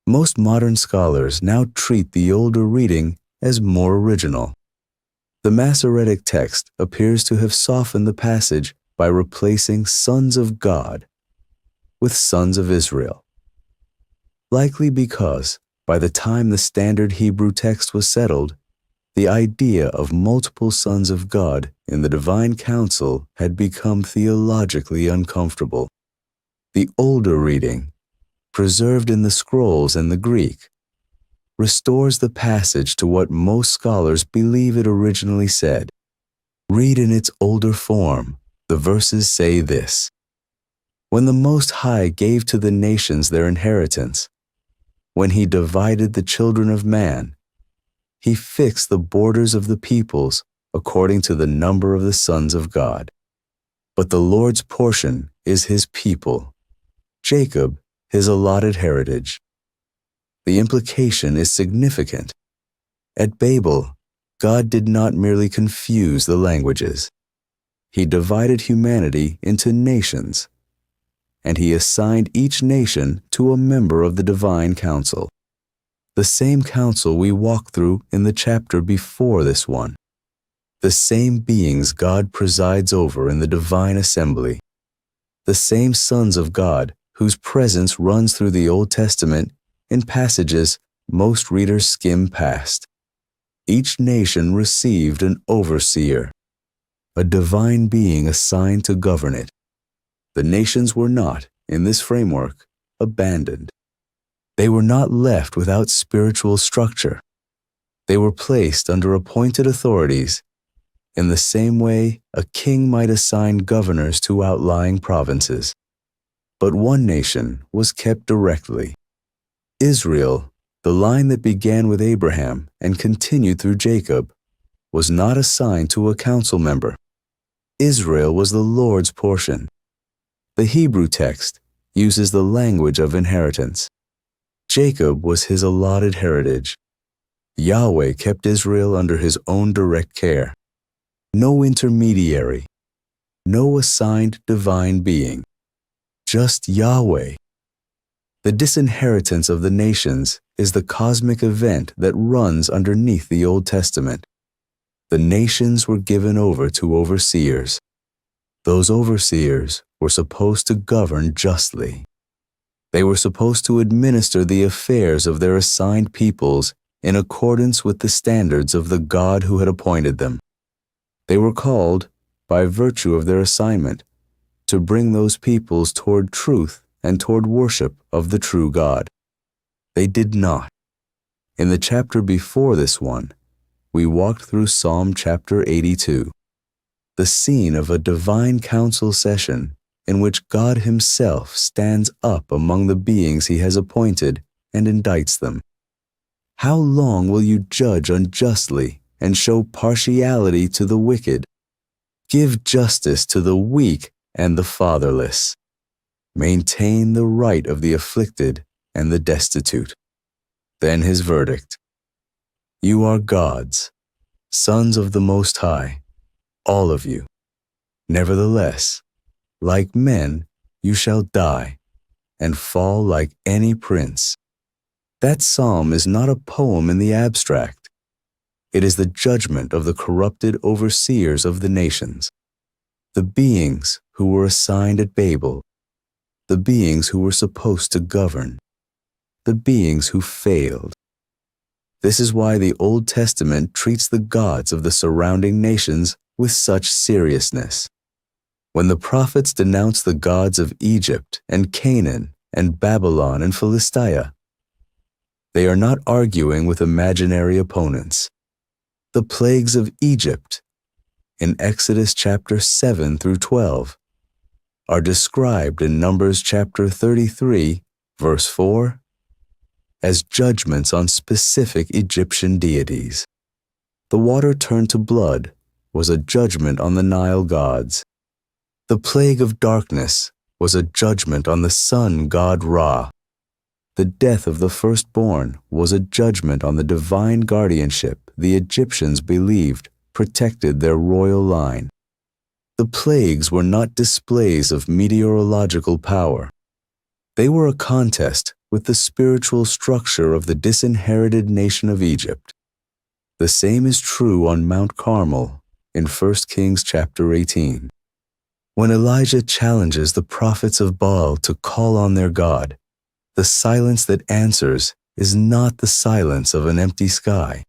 Most modern scholars now treat the older reading as more original. The Masoretic text appears to have softened the passage by replacing sons of God with sons of Israel. Likely because, by the time the standard Hebrew text was settled, the idea of multiple sons of God in the divine council had become theologically uncomfortable. The older reading, preserved in the scrolls and the Greek, restores the passage to what most scholars believe it originally said. Read in its older form, the verses say this: When the Most High gave to the nations their inheritance, when he divided the children of man, he fixed the borders of the peoples according to the number of the sons of God. But the Lord's portion is his people, Jacob his allotted heritage. The implication is significant. At Babel, God did not merely confuse the languages. He divided humanity into nations, and he assigned each nation to a member of the divine council. the same council we walk through in the chapter before this one, the same beings God presides over in the divine assembly, the same sons of God whose presence runs through the Old Testament in passages most readers skim past. Each nation received an overseer, a divine being assigned to govern it. The nations were not, in this framework, abandoned. They were not left without spiritual structure. They were placed under appointed authorities in the same way a king might assign governors to outlying provinces. But one nation was kept directly. Israel, the line that began with Abraham and continued through Jacob, was not assigned to a council member. Israel was the Lord's portion. The Hebrew text uses the language of inheritance. Jacob was his allotted heritage. Yahweh kept Israel under his own direct care. No intermediary, no assigned divine being, just Yahweh. The disinheritance of the nations is the cosmic event that runs underneath the Old Testament. The nations were given over to overseers. Those overseers were supposed to govern justly. They were supposed to administer the affairs of their assigned peoples in accordance with the standards of the God who had appointed them. They were called, by virtue of their assignment, to bring those peoples toward truth and toward worship of the true God. They did not. In the chapter before this one, we walked through Psalm chapter 82, the scene of a divine council session in which God himself stands up among the beings he has appointed and indicts them. How long will you judge unjustly and show partiality to the wicked? Give justice to the weak and the fatherless. Maintain the right of the afflicted and the destitute. Then his verdict: You are gods, sons of the Most High, all of you. Nevertheless, like men, you shall die and fall like any prince. That psalm is not a poem in the abstract. It is the judgment of the corrupted overseers of the nations, the beings who were assigned at Babel, the beings who were supposed to govern, the beings who failed. This is why the Old Testament treats the gods of the surrounding nations with such seriousness. When the prophets denounce the gods of Egypt and Canaan and Babylon and Philistia, they are not arguing with imaginary opponents. The plagues of Egypt, in Exodus chapter 7 through 12, are described in Numbers chapter 33, verse 4, as judgments on specific Egyptian deities. The water turned to blood was a judgment on the Nile gods. The plague of darkness was a judgment on the sun god Ra. The death of the firstborn was a judgment on the divine guardianship the Egyptians believed protected their royal line. The plagues were not displays of meteorological power. They were a contest with the spiritual structure of the disinherited nation of Egypt. The same is true on Mount Carmel in 1 Kings chapter 18. When Elijah challenges the prophets of Baal to call on their God, the silence that answers is not the silence of an empty sky.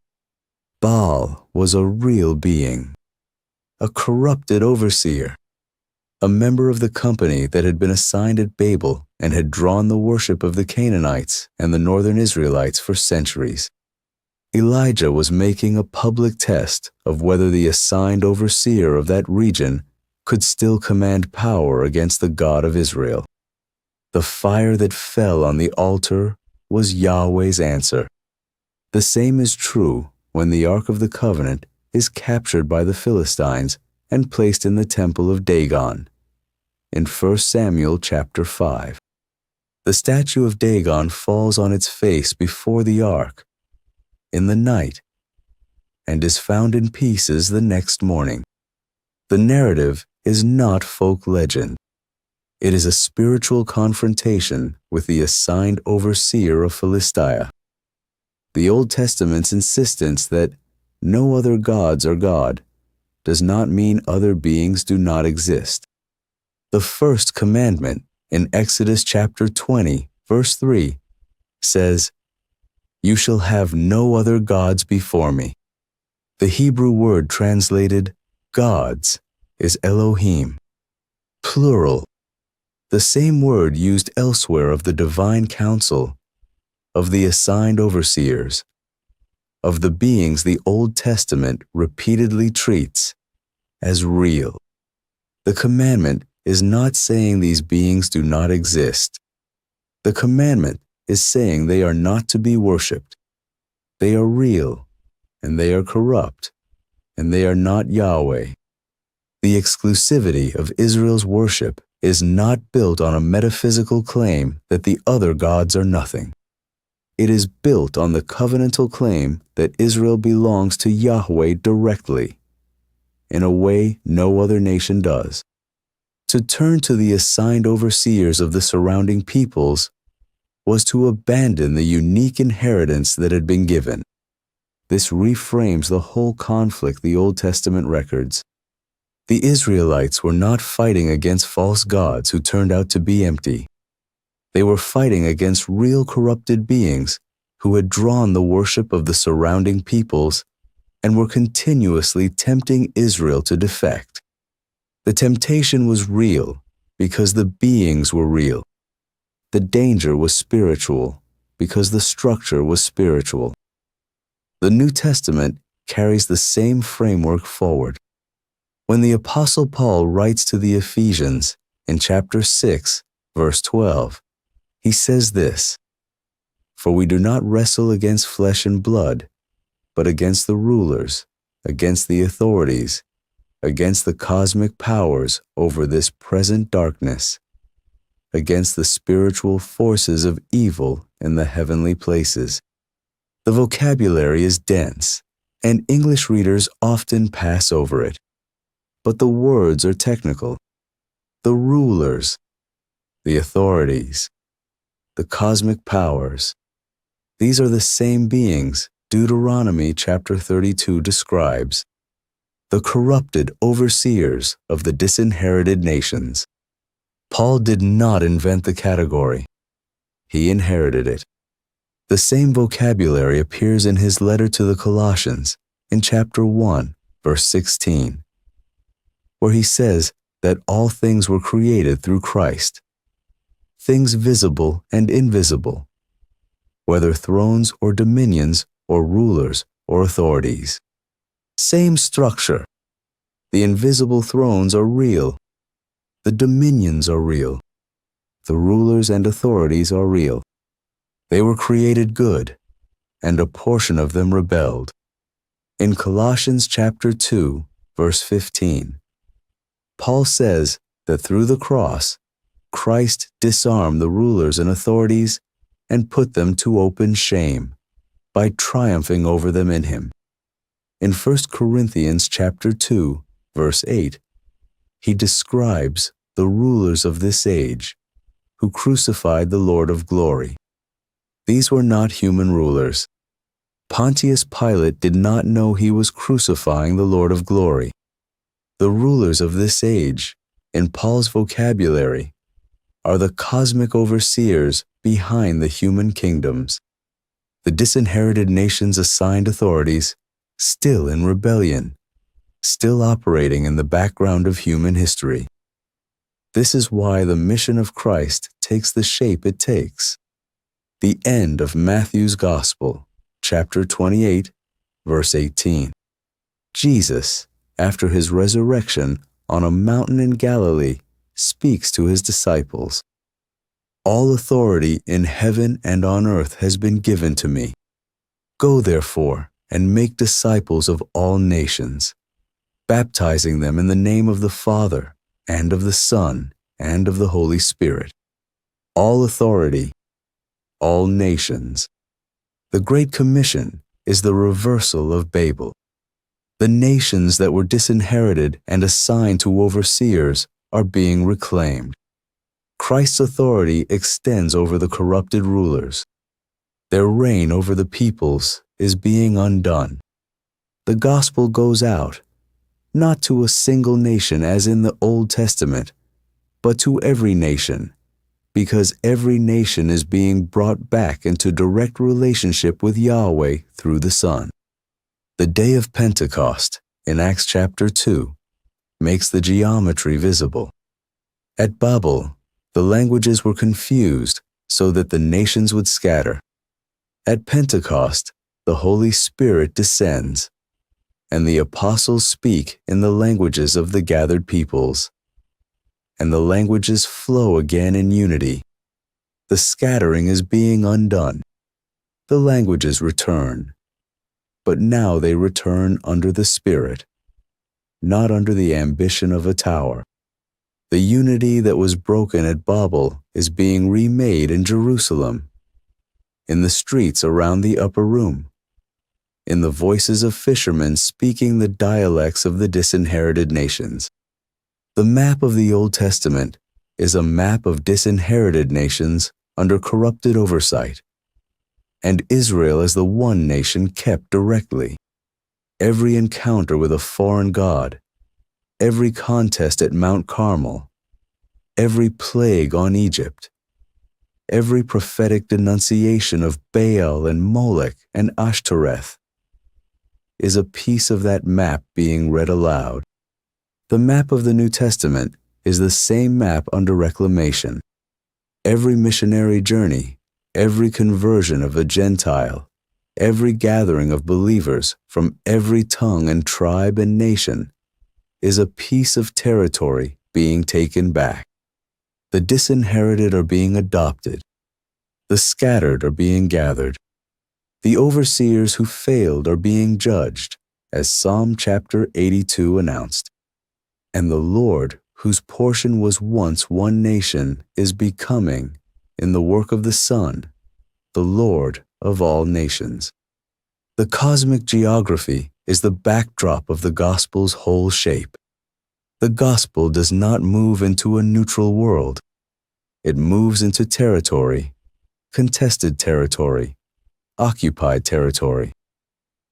Baal was a real being, a corrupted overseer, a member of the company that had been assigned at Babel and had drawn the worship of the Canaanites and the northern Israelites for centuries. Elijah was making a public test of whether the assigned overseer of that region could still command power against the God of Israel. The fire that fell on the altar was Yahweh's answer. The same is true when the Ark of the Covenant is captured by the Philistines and placed in the temple of Dagon in 1 Samuel chapter 5. The statue of Dagon falls on its face before the ark in the night and is found in pieces the next morning. The narrative is not folk legend. It is a spiritual confrontation with the assigned overseer of Philistia. The Old Testament's insistence that no other gods are God does not mean other beings do not exist. The first commandment in Exodus chapter 20, verse 3, says, "You shall have no other gods before me." The Hebrew word translated gods is Elohim, plural, the same word used elsewhere of the divine council, of the assigned overseers, of the beings the Old Testament repeatedly treats as real. The commandment is not saying these beings do not exist. The commandment is saying they are not to be worshipped. They are real, and they are corrupt, and they are not Yahweh. The exclusivity of Israel's worship is not built on a metaphysical claim that the other gods are nothing. It is built on the covenantal claim that Israel belongs to Yahweh directly, in a way no other nation does. To turn to the assigned overseers of the surrounding peoples was to abandon the unique inheritance that had been given. This reframes the whole conflict the Old Testament records. The Israelites were not fighting against false gods who turned out to be empty. They were fighting against real corrupted beings who had drawn the worship of the surrounding peoples and were continuously tempting Israel to defect. The temptation was real because the beings were real. The danger was spiritual because the structure was spiritual. The New Testament carries the same framework forward. When the Apostle Paul writes to the Ephesians in chapter 6, verse 12, he says this, "For we do not wrestle against flesh and blood, but against the rulers, against the authorities, against the cosmic powers over this present darkness, against the spiritual forces of evil in the heavenly places." The vocabulary is dense, and English readers often pass over it. But the words are technical. The rulers, the authorities, the cosmic powers. These are the same beings Deuteronomy chapter 32 describes, the corrupted overseers of the disinherited nations. Paul did not invent the category. He inherited it. The same vocabulary appears in his letter to the Colossians in chapter 1, verse 16, where he says that all things were created through Christ, things visible and invisible, whether thrones or dominions or rulers or authorities. Same structure. The invisible thrones are real. The dominions are real. The rulers and authorities are real. They were created good, and a portion of them rebelled. In Colossians chapter 2, verse 15, Paul says that through the cross, Christ disarmed the rulers and authorities and put them to open shame by triumphing over them in him. In 1 Corinthians chapter 2, verse 8, he describes the rulers of this age who crucified the Lord of glory. These were not human rulers. Pontius Pilate did not know he was crucifying the Lord of glory. The rulers of this age, in Paul's vocabulary, are the cosmic overseers behind the human kingdoms, the disinherited nations' assigned authorities, still in rebellion, still operating in the background of human history. This is why the mission of Christ takes the shape it takes. The end of Matthew's Gospel, chapter 28, verse 18. Jesus, after his resurrection on a mountain in Galilee, speaks to his disciples. "All authority in heaven and on earth has been given to me. Go therefore and make disciples of all nations, baptizing them in the name of the Father and of the Son and of the Holy Spirit." All authority, all nations. The Great Commission is the reversal of Babel. The nations that were disinherited and assigned to overseers are being reclaimed. Christ's authority extends over the corrupted rulers. Their reign over the peoples is being undone. The gospel goes out, not to a single nation as in the Old Testament, but to every nation, because every nation is being brought back into direct relationship with Yahweh through the Son. The day of Pentecost, in Acts chapter 2, makes the geometry visible. At Babel, the languages were confused so that the nations would scatter. At Pentecost, the Holy Spirit descends, and the apostles speak in the languages of the gathered peoples, and the languages flow again in unity. The scattering is being undone. The languages return, but now they return under the Spirit, not under the ambition of a tower. The unity that was broken at Babel is being remade in Jerusalem, in the streets around the upper room, in the voices of fishermen speaking the dialects of the disinherited nations. The map of the Old Testament is a map of disinherited nations under corrupted oversight, and Israel as the one nation kept directly. Every encounter with a foreign god, every contest at Mount Carmel, every plague on Egypt, every prophetic denunciation of Baal and Molech and Ashtoreth is a piece of that map being read aloud. The map of the New Testament is the same map under reclamation. Every missionary journey, every conversion of a Gentile, every gathering of believers from every tongue and tribe and nation is a piece of territory being taken back. The disinherited are being adopted. The scattered are being gathered. The overseers who failed are being judged, as Psalm chapter 82 announced. And the Lord, whose portion was once one nation, is becoming, in the work of the Son, the Lord of all nations. The cosmic geography is the backdrop of the gospel's whole shape. The gospel does not move into a neutral world. It moves into territory, contested territory, occupied territory,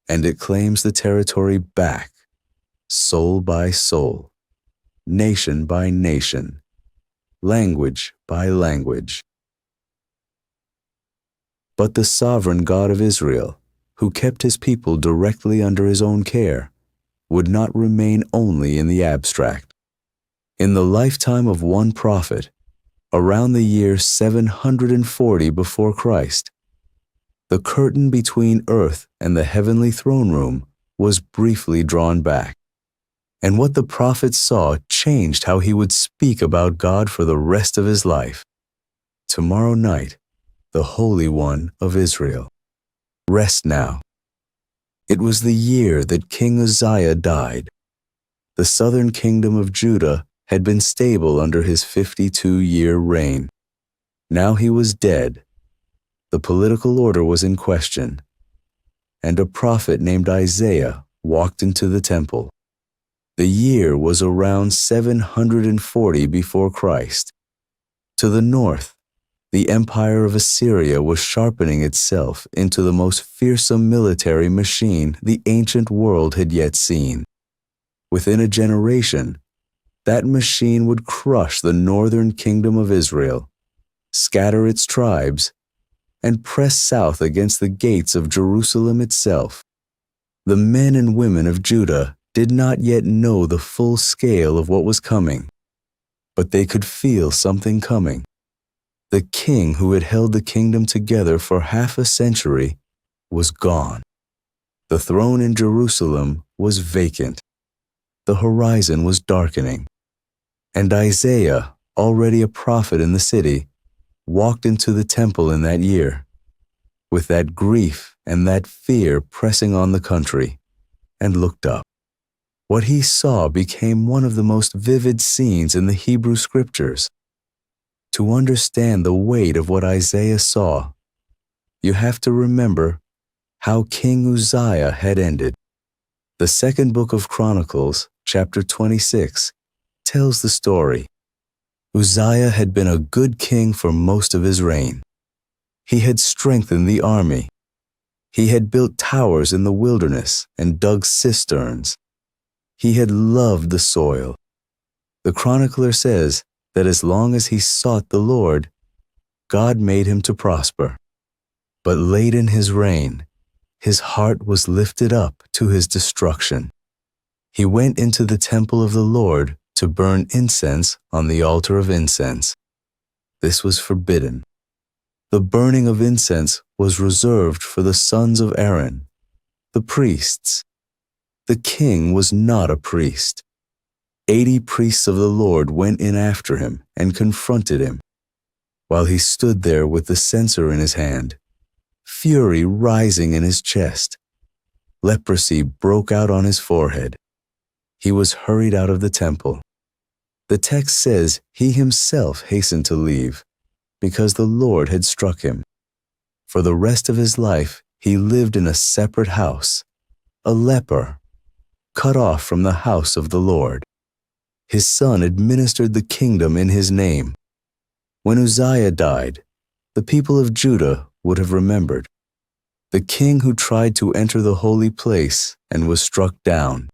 and it claims the territory back, soul by soul, nation by nation, language by language. But the sovereign God of Israel, who kept his people directly under his own care, would not remain only in the abstract. In the lifetime of one prophet, around the year 740 before Christ, the curtain between earth and the heavenly throne room was briefly drawn back. And what the prophet saw changed how he would speak about God for the rest of his life. Tomorrow night, the Holy One of Israel. Rest now. It was the year that King Uzziah died. The southern kingdom of Judah had been stable under his 52-year reign. Now he was dead. The political order was in question, and a prophet named Isaiah walked into the temple. The year was around 740 before Christ. To the north, the empire of Assyria was sharpening itself into the most fearsome military machine the ancient world had yet seen. Within a generation, that machine would crush the northern kingdom of Israel, scatter its tribes, and press south against the gates of Jerusalem itself. The men and women of Judah did not yet know the full scale of what was coming, but they could feel something coming. The king who had held the kingdom together for half a century was gone. The throne in Jerusalem was vacant. The horizon was darkening. And Isaiah, already a prophet in the city, walked into the temple in that year, with that grief and that fear pressing on the country, and looked up. What he saw became one of the most vivid scenes in the Hebrew Scriptures. To understand the weight of what Isaiah saw, you have to remember how King Uzziah had ended. The second book of Chronicles, chapter 26, tells the story. Uzziah had been a good king for most of his reign. He had strengthened the army. He had built towers in the wilderness and dug cisterns. He had loved the soil. The chronicler says that as long as he sought the Lord, God made him to prosper. But late in his reign, his heart was lifted up to his destruction. He went into the temple of the Lord to burn incense on the altar of incense. This was forbidden. The burning of incense was reserved for the sons of Aaron, the priests. The king was not a priest. 80 priests of the Lord went in after him and confronted him, while he stood there with the censer in his hand, fury rising in his chest. Leprosy broke out on his forehead. He was hurried out of the temple. The text says he himself hastened to leave because the Lord had struck him. For the rest of his life, he lived in a separate house, a leper, cut off from the house of the Lord. His son administered the kingdom in his name. When Uzziah died, the people of Judah would have remembered the king who tried to enter the holy place and was struck down,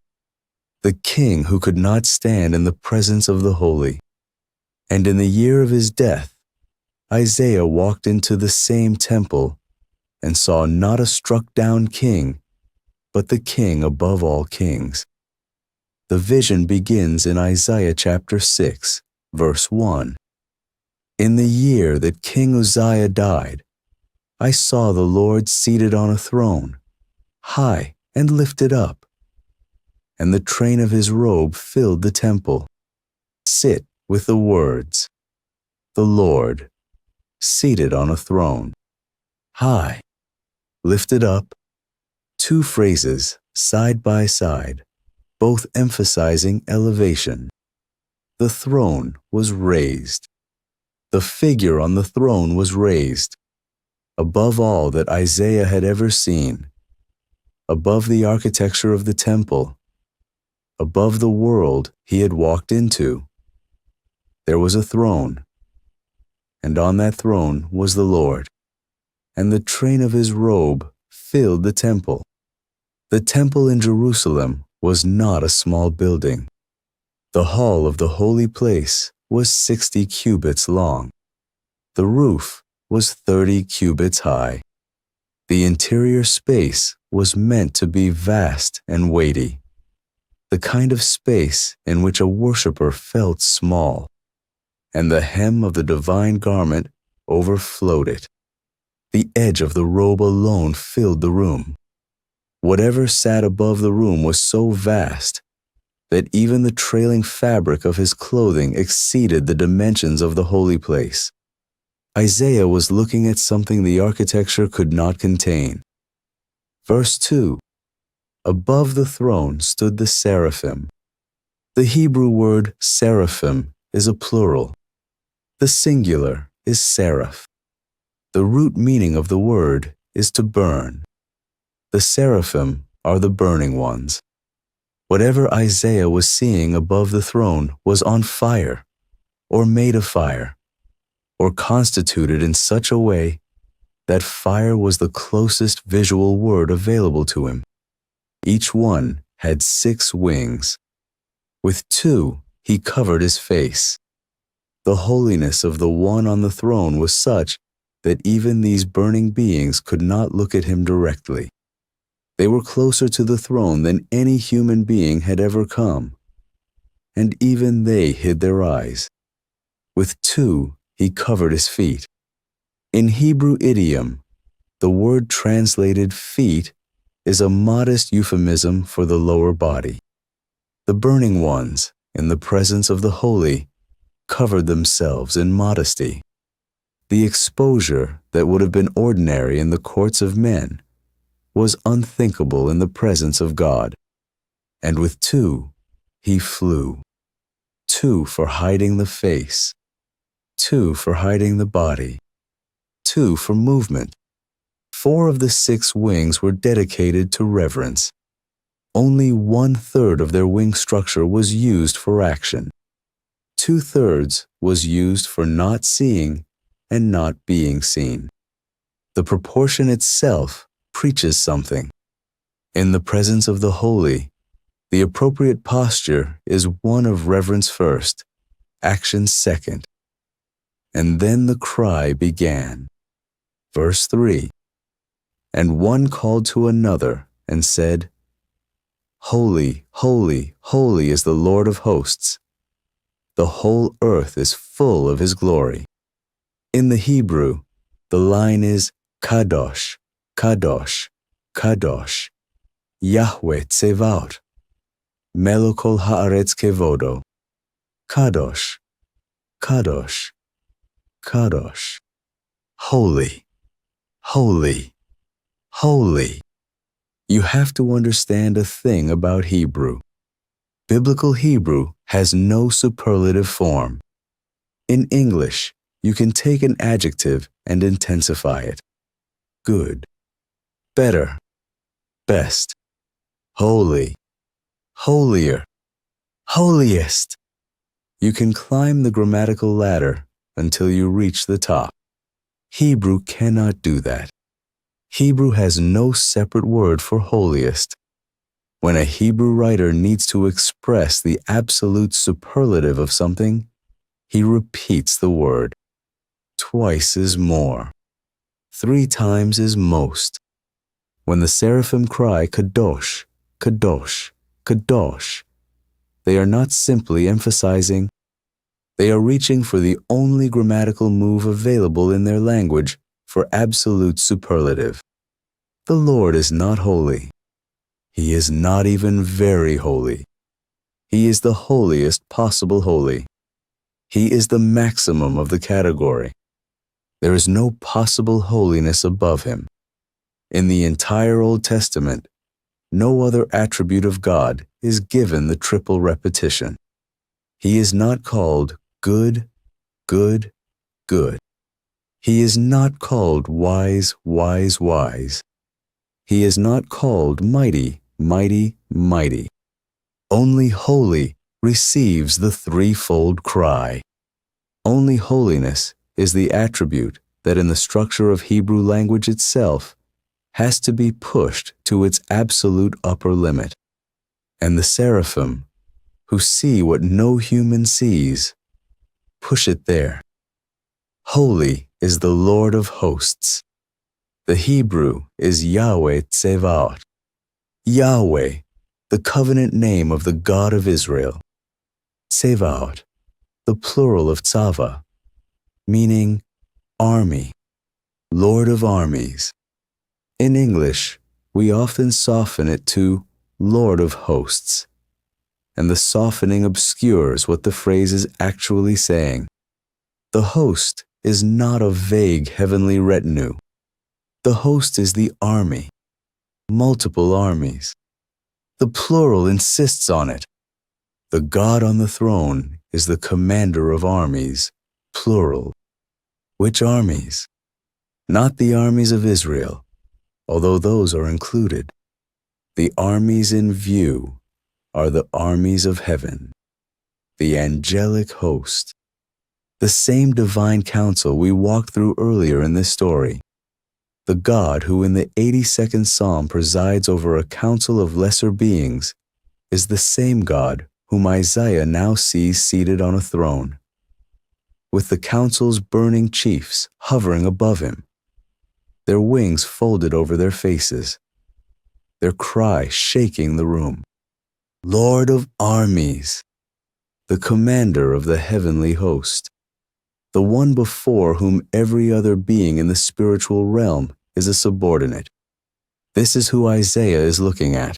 the king who could not stand in the presence of the holy. And in the year of his death, Isaiah walked into the same temple and saw not a struck-down king, but the king above all kings. The vision begins in Isaiah chapter 6, verse 1. In the year that King Uzziah died, I saw the Lord seated on a throne, high and lifted up, and the train of his robe filled the temple. Sit with the words, the Lord, seated on a throne, high, lifted up, two phrases side by side, both emphasizing elevation. The throne was raised. The figure on the throne was raised, above all that Isaiah had ever seen, above the architecture of the temple, above the world he had walked into. There was a throne, and on that throne was the Lord, and the train of his robe filled the temple. The temple in Jerusalem was not a small building. The hall of the holy place was 60 cubits long. The roof was 30 cubits high. The interior space was meant to be vast and weighty, the kind of space in which a worshiper felt small, and the hem of the divine garment overflowed it. The edge of the robe alone filled the room. Whatever sat above the room was so vast that even the trailing fabric of his clothing exceeded the dimensions of the holy place. Isaiah was looking at something the architecture could not contain. Verse 2. Above the throne stood the seraphim. The Hebrew word seraphim is a plural. The singular is seraph. The root meaning of the word is to burn. The seraphim are the burning ones. Whatever Isaiah was seeing above the throne was on fire, or made of fire, or constituted in such a way that fire was the closest visual word available to him. Each one had 6 wings. With 2, he covered his face. The holiness of the one on the throne was such that even these burning beings could not look at him directly. They were closer to the throne than any human being had ever come, and even they hid their eyes. With 2, he covered his feet. In Hebrew idiom, the word translated feet is a modest euphemism for the lower body. The burning ones, in the presence of the holy, covered themselves in modesty. The exposure that would have been ordinary in the courts of men was unthinkable in the presence of God. And with 2, he flew. 2 for hiding the face, 2 for hiding the body, 2 for movement. 4 of the 6 wings were dedicated to reverence. Only 1/3 of their wing structure was used for action. 2/3 was used for not seeing and not being seen. The proportion itself preaches something. In the presence of the holy, the appropriate posture is one of reverence first, action second. And then the cry began. Verse 3. And one called to another and said, Holy, holy, holy is the Lord of hosts. The whole earth is full of his glory. In the Hebrew, the line is Kadosh, Kadosh, Kadosh, Yahweh Tsevaot, Melokol Haaretz Kevodo, Kadosh, Kadosh, Kadosh, holy, holy, holy. You have to understand a thing about Hebrew. Biblical Hebrew has no superlative form. In English, you can take an adjective and intensify it. Good, better, best, holy, holier, holiest. You can climb the grammatical ladder until you reach the top. Hebrew cannot do that. Hebrew has no separate word for holiest. When a Hebrew writer needs to express the absolute superlative of something, he repeats the word. Twice is more. 3 times is most. When the seraphim cry Kadosh, Kadosh, Kadosh, they are not simply emphasizing. They are reaching for the only grammatical move available in their language for absolute superlative. The Lord is not holy. He is not even very holy. He is the holiest possible holy. He is the maximum of the category. There is no possible holiness above him. In the entire Old Testament, no other attribute of God is given the triple repetition. He is not called good, good, good. He is not called wise, wise, wise. He is not called mighty, mighty, mighty. Only holy receives the threefold cry. Only holiness is the attribute that in the structure of Hebrew language itself has to be pushed to its absolute upper limit. And the seraphim, who see what no human sees, push it there. Holy is the Lord of hosts. The Hebrew is Yahweh Tsevaot. Yahweh, the covenant name of the God of Israel. Tsevaot, the plural of Tzava, meaning army, Lord of armies. In English, we often soften it to Lord of hosts, and the softening obscures what the phrase is actually saying. The host is not a vague heavenly retinue. The host is the army, multiple armies. The plural insists on it. The God on the throne is the commander of armies, plural. Which armies? Not the armies of Israel, although those are included. The armies in view are the armies of heaven, the angelic host. The same divine council we walked through earlier in this story. The God who in the 82nd Psalm presides over a council of lesser beings is the same God whom Isaiah now sees seated on a throne, with the council's burning chiefs hovering above him, their wings folded over their faces, their cry shaking the room. Lord of armies, the commander of the heavenly host, the one before whom every other being in the spiritual realm is a subordinate. This is who Isaiah is looking at.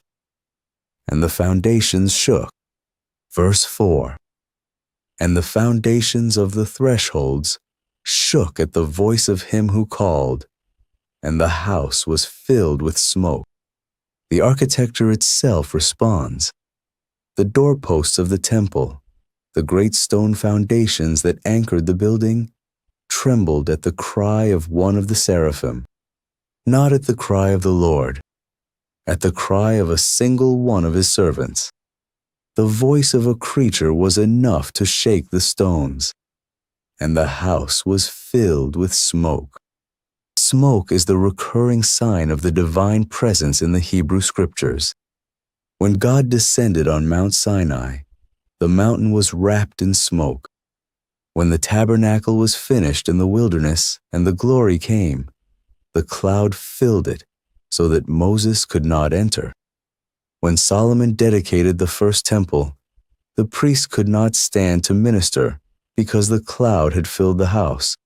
And the foundations shook. Verse 4. And the foundations of the thresholds shook at the voice of him who called, and the house was filled with smoke. The architecture itself responds. The doorposts of the temple, the great stone foundations that anchored the building, trembled at the cry of one of the seraphim, not at the cry of the Lord, at the cry of a single one of his servants. The voice of a creature was enough to shake the stones, and the house was filled with smoke. Smoke is the recurring sign of the divine presence in the Hebrew Scriptures. When God descended on Mount Sinai, the mountain was wrapped in smoke. When the tabernacle was finished in the wilderness and the glory came, the cloud filled it so that Moses could not enter. When Solomon dedicated the first temple, the priest could not stand to minister because the cloud had filled the house.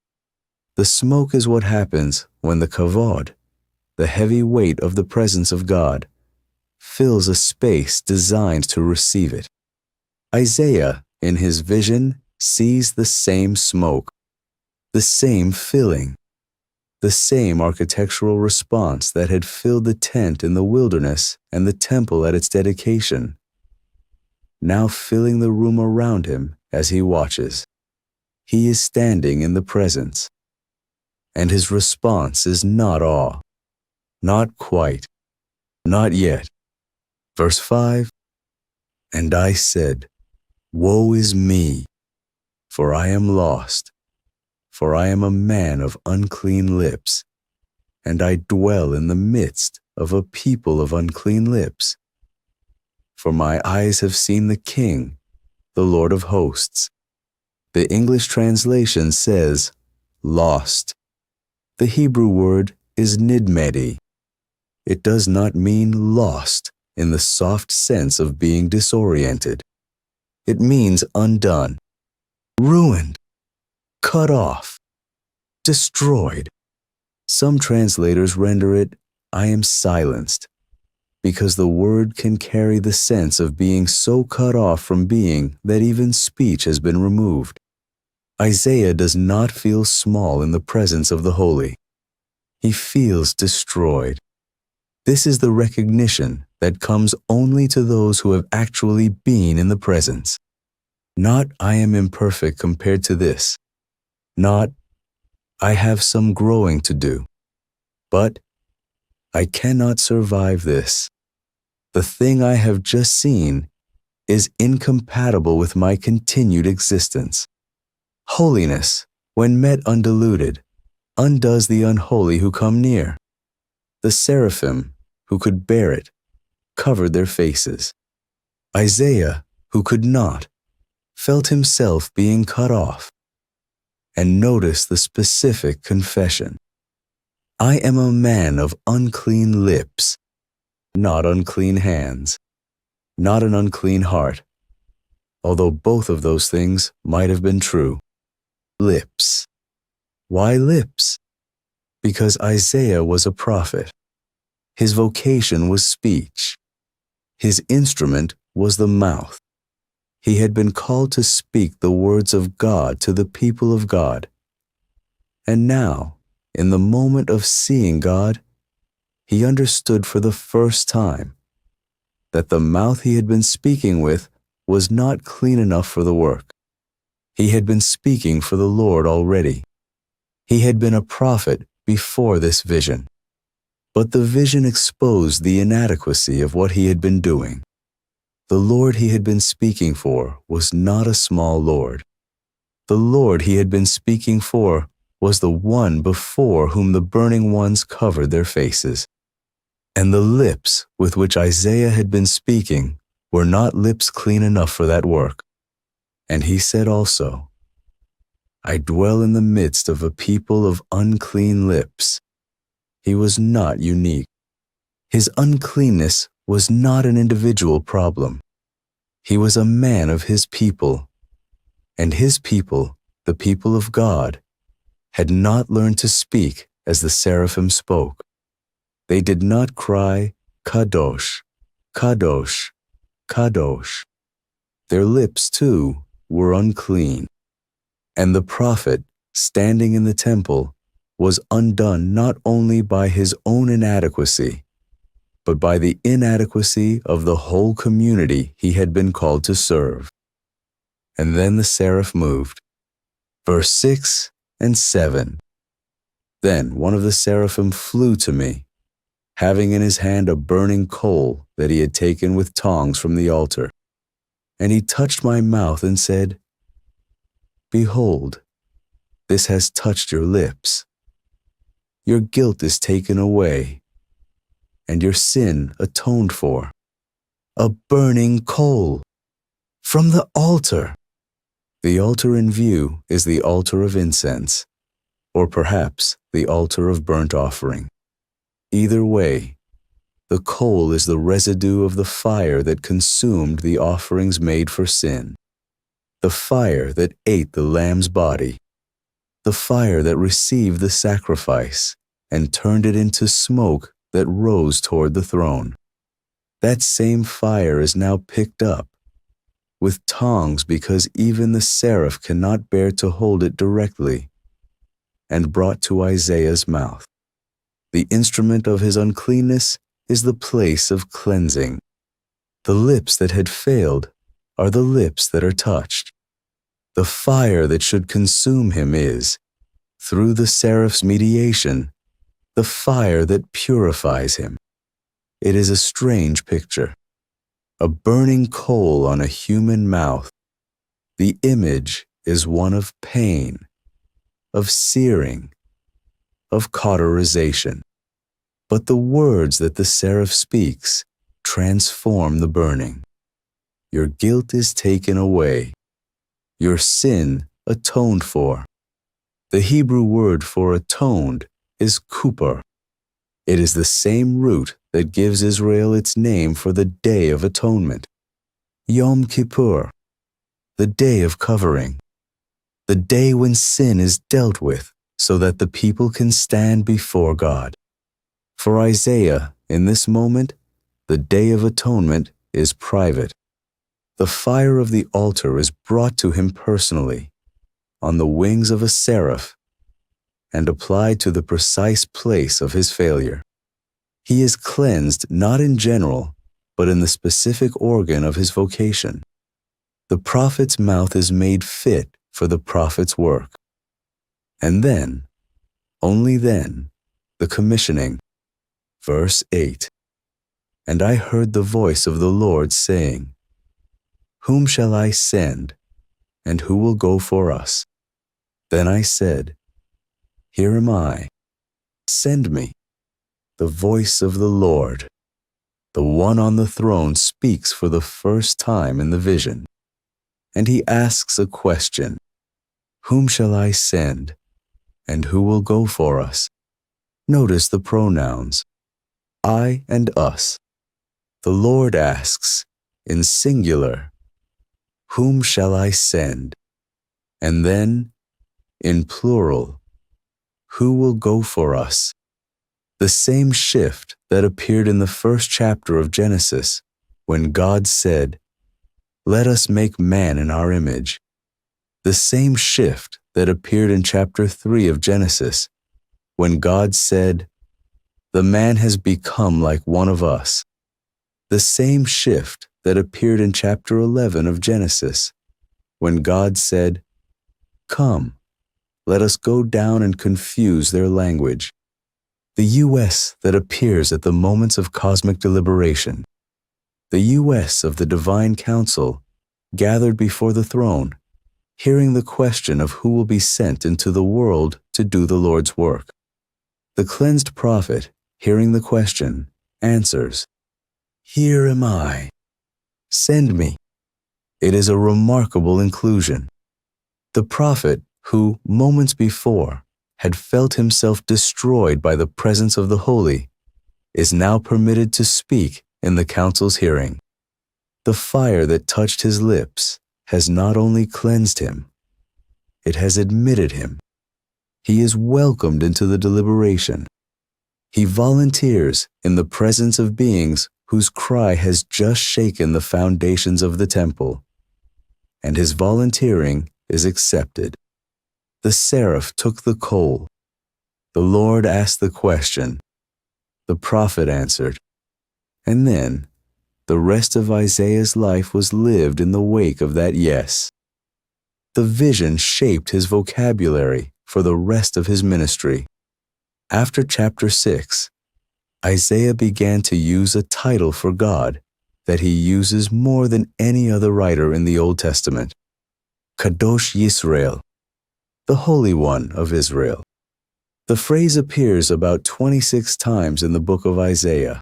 The smoke is what happens when the kavod, the heavy weight of the presence of God, fills a space designed to receive it. Isaiah, in his vision, sees the same smoke, the same filling, the same architectural response that had filled the tent in the wilderness and the temple at its dedication, now filling the room around him as he watches. He is standing in the presence, and his response is not awe, not quite, not yet. Verse 5, "And I said, Woe is me, for I am lost, for I am a man of unclean lips, and I dwell in the midst of a people of unclean lips. For my eyes have seen the King, the Lord of hosts." The English translation says, lost. The Hebrew word is nidmedi. It does not mean lost in the soft sense of being disoriented. It means undone, ruined, cut off, destroyed. Some translators render it, "I am silenced," because the word can carry the sense of being so cut off from being that even speech has been removed. Isaiah does not feel small in the presence of the holy. He feels destroyed. This is the recognition that comes only to those who have actually been in the presence. Not, "I am imperfect compared to this," not, "I have some growing to do," but, "I cannot survive this. The thing I have just seen is incompatible with my continued existence." Holiness, when met undiluted, undoes the unholy who come near. The seraphim, who could bear it, covered their faces. Isaiah, who could not, felt himself being cut off. And notice the specific confession. "I am a man of unclean lips," not unclean hands, not an unclean heart, although both of those things might have been true. Lips. Why lips? Because Isaiah was a prophet. His vocation was speech. His instrument was the mouth. He had been called to speak the words of God to the people of God. And now, in the moment of seeing God, he understood for the first time that the mouth he had been speaking with was not clean enough for the work. He had been speaking for the Lord already. He had been a prophet before this vision. But the vision exposed the inadequacy of what he had been doing. The Lord he had been speaking for was not a small Lord. The Lord he had been speaking for was the one before whom the burning ones covered their faces. And the lips with which Isaiah had been speaking were not lips clean enough for that work. And he said also, "I dwell in the midst of a people of unclean lips." He was not unique. His uncleanness was not an individual problem. He was a man of his people, and his people, the people of God, had not learned to speak as the seraphim spoke. They did not cry, "Kadosh, Kadosh, Kadosh." Their lips, too, were unclean. And the prophet, standing in the temple, was undone not only by his own inadequacy, but by the inadequacy of the whole community he had been called to serve. And then the seraph moved. Verse 6 and 7. "Then one of the seraphim flew to me, having in his hand a burning coal that he had taken with tongs from the altar. And he touched my mouth and said, 'Behold, this has touched your lips. your guilt is taken away, and your sin atoned for. A burning coal from the altar. The altar in view is the altar of incense, or perhaps the altar of burnt offering. Either way, the coal is the residue of the fire that consumed the offerings made for sin, the fire that ate the lamb's body, the fire that received the sacrifice and turned it into smoke that rose toward the throne. That same fire is now picked up with tongs because even the seraph cannot bear to hold it directly, and brought to Isaiah's mouth. The instrument of his uncleanness is the place of cleansing. The lips that had failed are the lips that are touched. The fire that should consume him is, through the seraph's mediation, the fire that purifies him. It is a strange picture. A burning coal on a human mouth. The image is one of pain, of searing, of cauterization. But the words that the seraph speaks transform the burning. Your guilt is taken away. Your sin atoned for. The Hebrew word for atoned is kupar. It is the same root that gives Israel its name for the Day of Atonement. Yom Kippur, the Day of Covering, the day when sin is dealt with so that the people can stand before God. For Isaiah, in this moment, the Day of Atonement is private. The fire of the altar is brought to him personally, on the wings of a seraph, and applied to the precise place of his failure. He is cleansed not in general, but in the specific organ of his vocation. The prophet's mouth is made fit for the prophet's work. And then, only then, the commissioning. Verse 8. And I heard the voice of the Lord saying, Whom shall I send, and who will go for us? Then I said, Here am I. Send me. The voice of the Lord. The one on the throne speaks for the first time in the vision. And he asks a question. Whom shall I send, and who will go for us? Notice the pronouns. I and us. The Lord asks, in singular, Whom shall I send? And then, in plural, Who will go for us? The same shift that appeared in the first chapter of Genesis, when God said, Let us make man in our image. The same shift that appeared in chapter 3 of Genesis, when God said, The man has become like one of us. The same shift that appeared in chapter 11 of Genesis, when God said, Come, let us go down and confuse their language. The U.S. that appears at the moments of cosmic deliberation. The U.S. of the divine council, gathered before the throne, hearing the question of who will be sent into the world to do the Lord's work. The cleansed prophet, hearing the question, answers, Here am I. Send me. It is a remarkable inclusion. The prophet who, moments before, had felt himself destroyed by the presence of the holy, is now permitted to speak in the council's hearing. The fire that touched his lips has not only cleansed him, it has admitted him. He is welcomed into the deliberation. He volunteers in the presence of beings whose cry has just shaken the foundations of the temple, and his volunteering is accepted. The seraph took the coal. The Lord asked the question. The prophet answered. And then, the rest of Isaiah's life was lived in the wake of that yes. The vision shaped his vocabulary for the rest of his ministry. After chapter 6, Isaiah began to use a title for God that he uses more than any other writer in the Old Testament. Kadosh Yisrael, the Holy One of Israel. The phrase appears about 26 times in the book of Isaiah.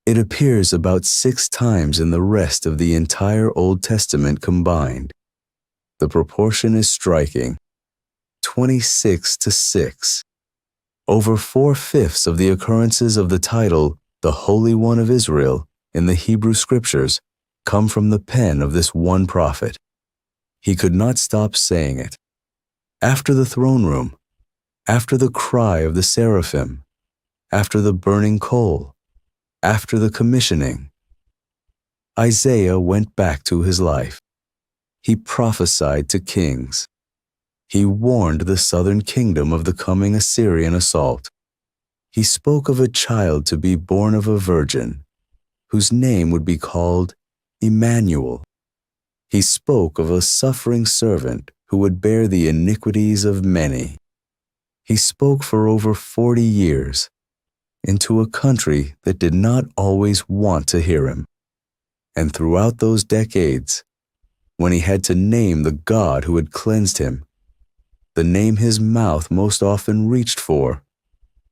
It appears about 6 times in the rest of the entire Old Testament combined. The proportion is striking. 26-6. Over 4/5 of the occurrences of the title, the Holy One of Israel, in the Hebrew Scriptures, come from the pen of this one prophet. He could not stop saying it. After the throne room, after the cry of the seraphim, after the burning coal, after the commissioning, Isaiah went back to his life. He prophesied to kings. He warned the southern kingdom of the coming Assyrian assault. He spoke of a child to be born of a virgin, whose name would be called Emmanuel. He spoke of a suffering servant who would bear the iniquities of many. He spoke for over 40 years into a country that did not always want to hear him. And throughout those decades, when he had to name the God who had cleansed him, the name his mouth most often reached for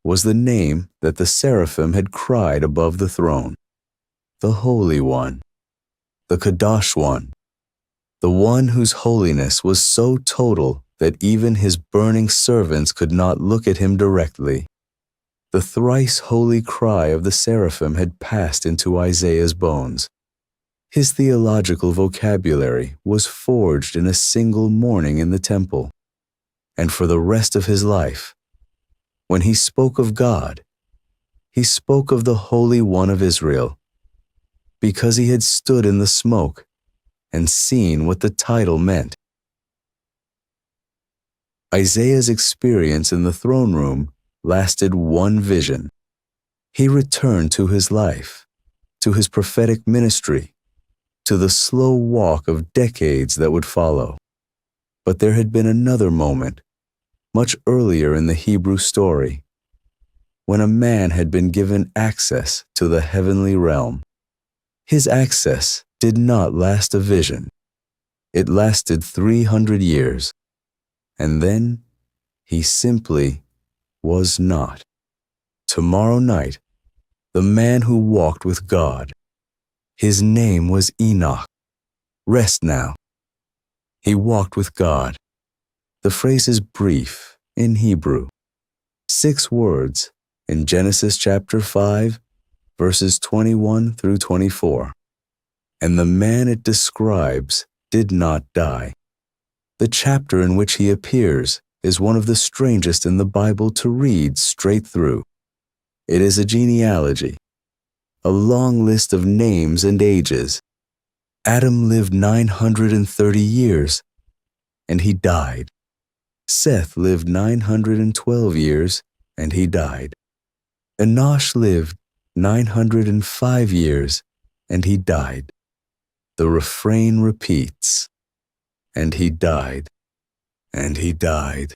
was the name that the seraphim had cried above the throne: the Holy One, the Kadosh One, the one whose holiness was so total that even his burning servants could not look at him directly. The thrice holy cry of the seraphim had passed into Isaiah's bones. His theological vocabulary was forged in a single morning in the temple. And for the rest of his life, when he spoke of God, he spoke of the Holy One of Israel, because he had stood in the smoke and seen what the title meant. Isaiah's experience in the throne room lasted one vision. He returned to his life, to his prophetic ministry, to the slow walk of decades that would follow. But there had been another moment, much earlier in the Hebrew story, when a man had been given access to the heavenly realm. His access did not last a vision. It lasted 300 years, and then he simply was not. Tomorrow night, the man who walked with God, his name was Enoch. Rest now. He walked with God. The phrase is brief in Hebrew. 6 words in Genesis chapter 5, verses 21 through 24. And the man it describes did not die. The chapter in which he appears is one of the strangest in the Bible to read straight through. It is a genealogy, a long list of names and ages. Adam lived 930 years, and he died. Seth lived 912 years, and he died. Enoch lived 905 years, and he died. The refrain repeats, and he died, and he died,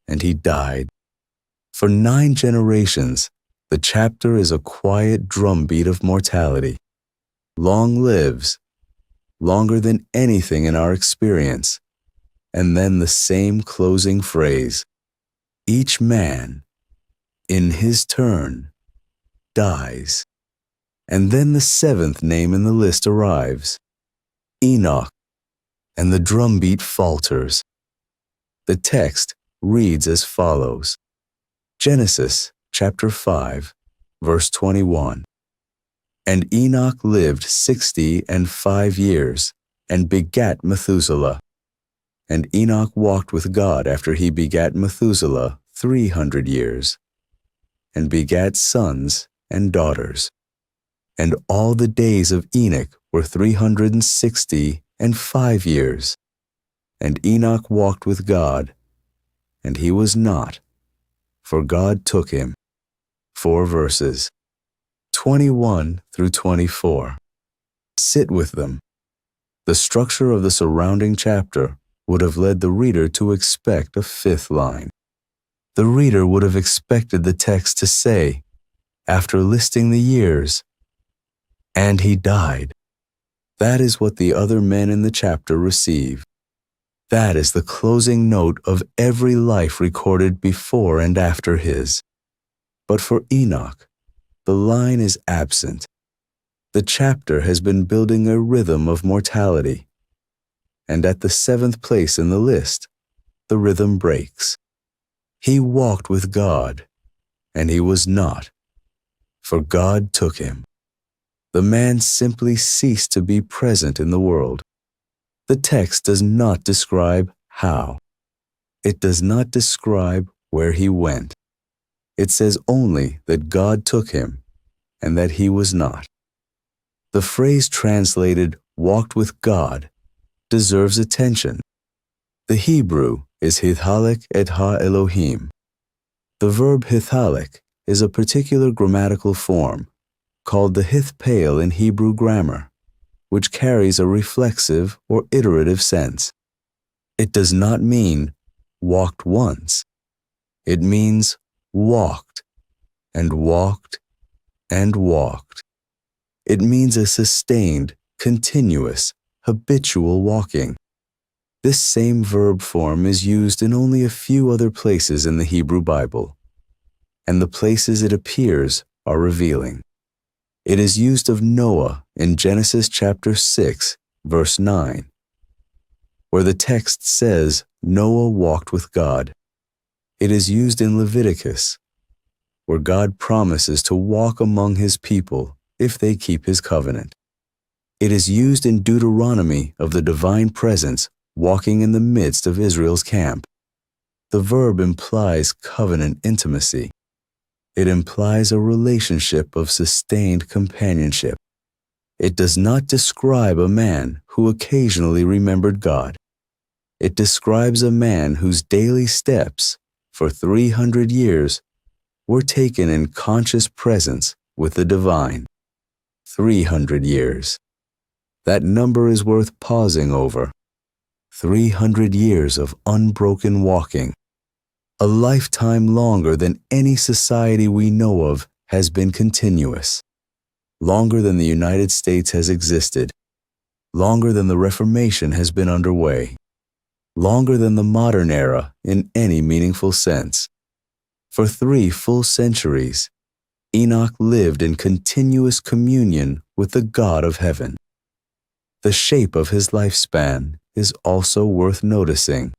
and he died. For 9 generations, the chapter is a quiet drumbeat of mortality. Long lives, longer than anything in our experience, and then the same closing phrase: each man, in his turn, dies. And then the 7th name in the list arrives, Enoch, and the drumbeat falters. The text reads as follows: Genesis chapter 5, verse 21. And Enoch lived 65 years, and begat Methuselah. And Enoch walked with God after he begat Methuselah 300 years, and begat sons and daughters. And all the days of Enoch were 365 years. And Enoch walked with God, and he was not, for God took him. 4 verses, 21 through 24. Sit with them. The structure of the surrounding chapter would have led the reader to expect a 5th line. The reader would have expected the text to say, after listing the years, and he died. That is what the other men in the chapter receive. That is the closing note of every life recorded before and after his. But for Enoch, the line is absent. The chapter has been building a rhythm of mortality. And at the 7th place in the list, the rhythm breaks. He walked with God, and he was not, for God took him. The man simply ceased to be present in the world. The text does not describe how. It does not describe where he went. It says only that God took him and that he was not. The phrase translated walked with God deserves attention. The Hebrew is hithalek et ha-Elohim. The verb hithalek is a particular grammatical form called the hithpael in Hebrew grammar, which carries a reflexive or iterative sense. It does not mean walked once. It means walked and walked and walked. It means a sustained, continuous, habitual walking. This same verb form is used in only a few other places in the Hebrew Bible, and the places it appears are revealing. It is used of Noah in Genesis chapter 6, verse 9, where the text says Noah walked with God. It is used in Leviticus, where God promises to walk among his people if they keep his covenant. It is used in Deuteronomy of the divine presence walking in the midst of Israel's camp. The verb implies covenant intimacy. It implies a relationship of sustained companionship. It does not describe a man who occasionally remembered God. It describes a man whose daily steps, for 300 years, were taken in conscious presence with the divine. 300 years. That number is worth pausing over. 300 years of unbroken walking. A lifetime longer than any society we know of has been continuous. Longer than the United States has existed. Longer than the Reformation has been underway. Longer than the modern era in any meaningful sense. For 3 full centuries, Enoch lived in continuous communion with the God of heaven. The shape of his lifespan is also worth noticing.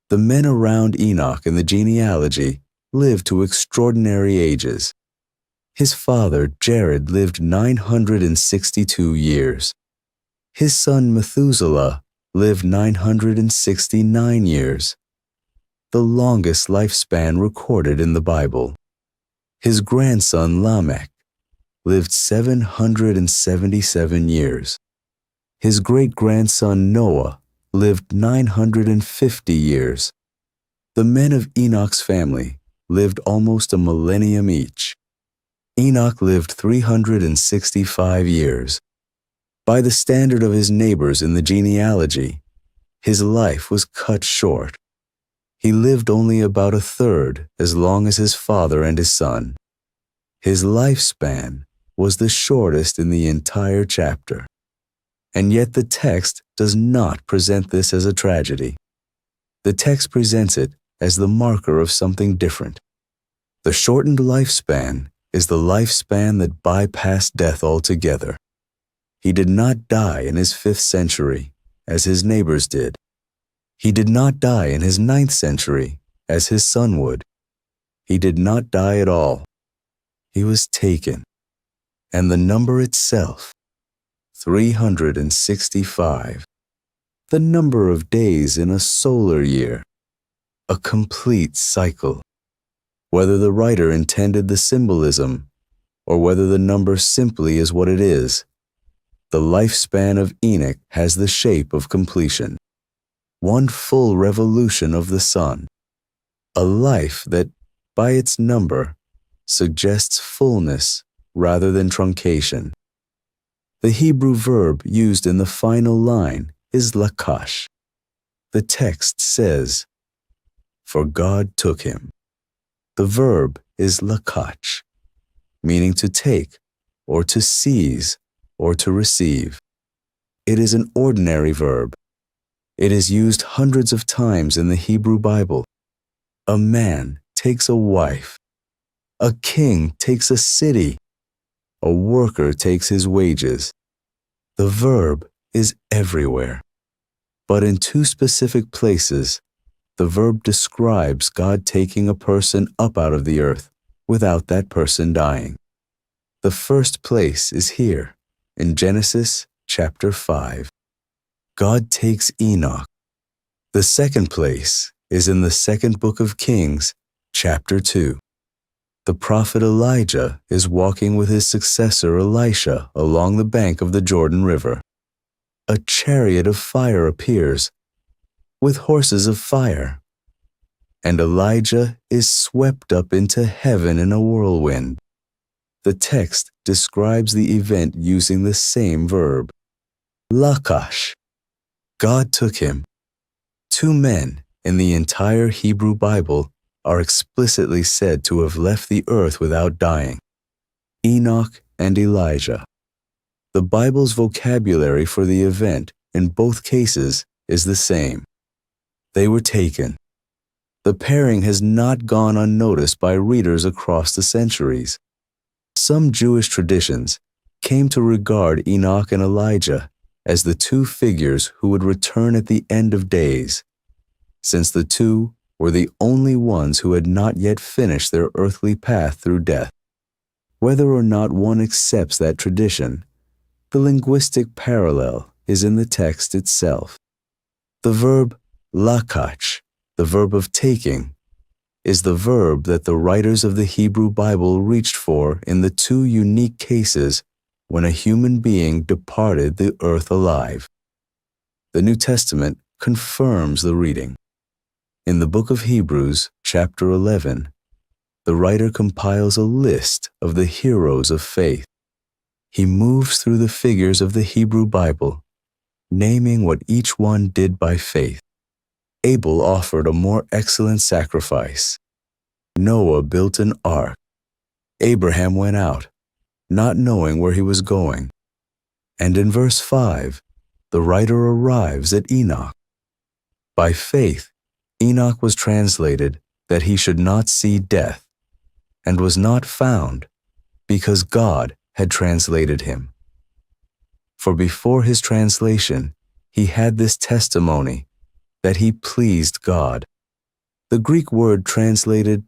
The men around Enoch in the genealogy lived to extraordinary ages. His father, Jared, lived 962 years. His son, Methuselah, lived 969 years, the longest lifespan recorded in the Bible. His grandson, Lamech, lived 777 years. His great-grandson, Noah, lived 950 years. The men of Enoch's family lived almost a millennium each. Enoch lived 365 years. By the standard of his neighbors in the genealogy, his life was cut short. He lived only about a third as long as his father and his son. His lifespan was the shortest in the entire chapter. And yet the text does not present this as a tragedy. The text presents it as the marker of something different. The shortened lifespan is the lifespan that bypassed death altogether. He did not die in his 5th century, as his neighbors did. He did not die in his 9th century, as his son would. He did not die at all. He was taken. And the number itself, 365. The number of days in a solar year. A complete cycle. Whether the writer intended the symbolism, or whether the number simply is what it is, the lifespan of Enoch has the shape of completion. One full revolution of the sun. A life that, by its number, suggests fullness rather than truncation. The Hebrew verb used in the final line is lakash. The text says, "For God took him." The verb is lakach, meaning to take, or to seize, or to receive. It is an ordinary verb. It is used hundreds of times in the Hebrew Bible. A man takes a wife. A king takes a city. A worker takes his wages. The verb is everywhere. But in two specific places, the verb describes God taking a person up out of the earth without that person dying. The first place is here, in Genesis chapter 5. God takes Enoch. The second place is in the second book of Kings, chapter 2. The prophet Elijah is walking with his successor Elisha along the bank of the Jordan River. A chariot of fire appears, with horses of fire, and Elijah is swept up into heaven in a whirlwind. The text describes the event using the same verb, lakash. God took him. Two men in the entire Hebrew Bible are explicitly said to have left the earth without dying, Enoch and Elijah. The Bible's vocabulary for the event in both cases is the same. They were taken. The pairing has not gone unnoticed by readers across the centuries. Some Jewish traditions came to regard Enoch and Elijah as the two figures who would return at the end of days, since the two were the only ones who had not yet finished their earthly path through death. Whether or not one accepts that tradition, the linguistic parallel is in the text itself. The verb lakach, the verb of taking, is the verb that the writers of the Hebrew Bible reached for in the two unique cases when a human being departed the earth alive. The New Testament confirms the reading. In the book of Hebrews, chapter 11, the writer compiles a list of the heroes of faith. He moves through the figures of the Hebrew Bible, naming what each one did by faith. Abel offered a more excellent sacrifice. Noah built an ark. Abraham went out, not knowing where he was going. And in verse 5, the writer arrives at Enoch. By faith, Enoch was translated that he should not see death, and was not found, because God had translated him. For before his translation, he had this testimony, that he pleased God. The Greek word translated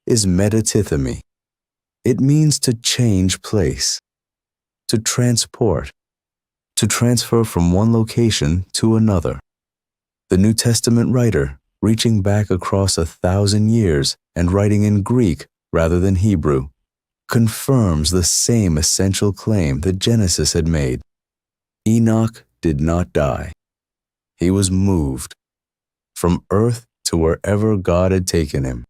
is metatithemi. It means to change place, to transport, to transfer from one location to another. The New Testament writer, reaching back across 1,000 years and writing in Greek rather than Hebrew, confirms the same essential claim that Genesis had made. Enoch did not die. He was moved from earth to wherever God had taken him.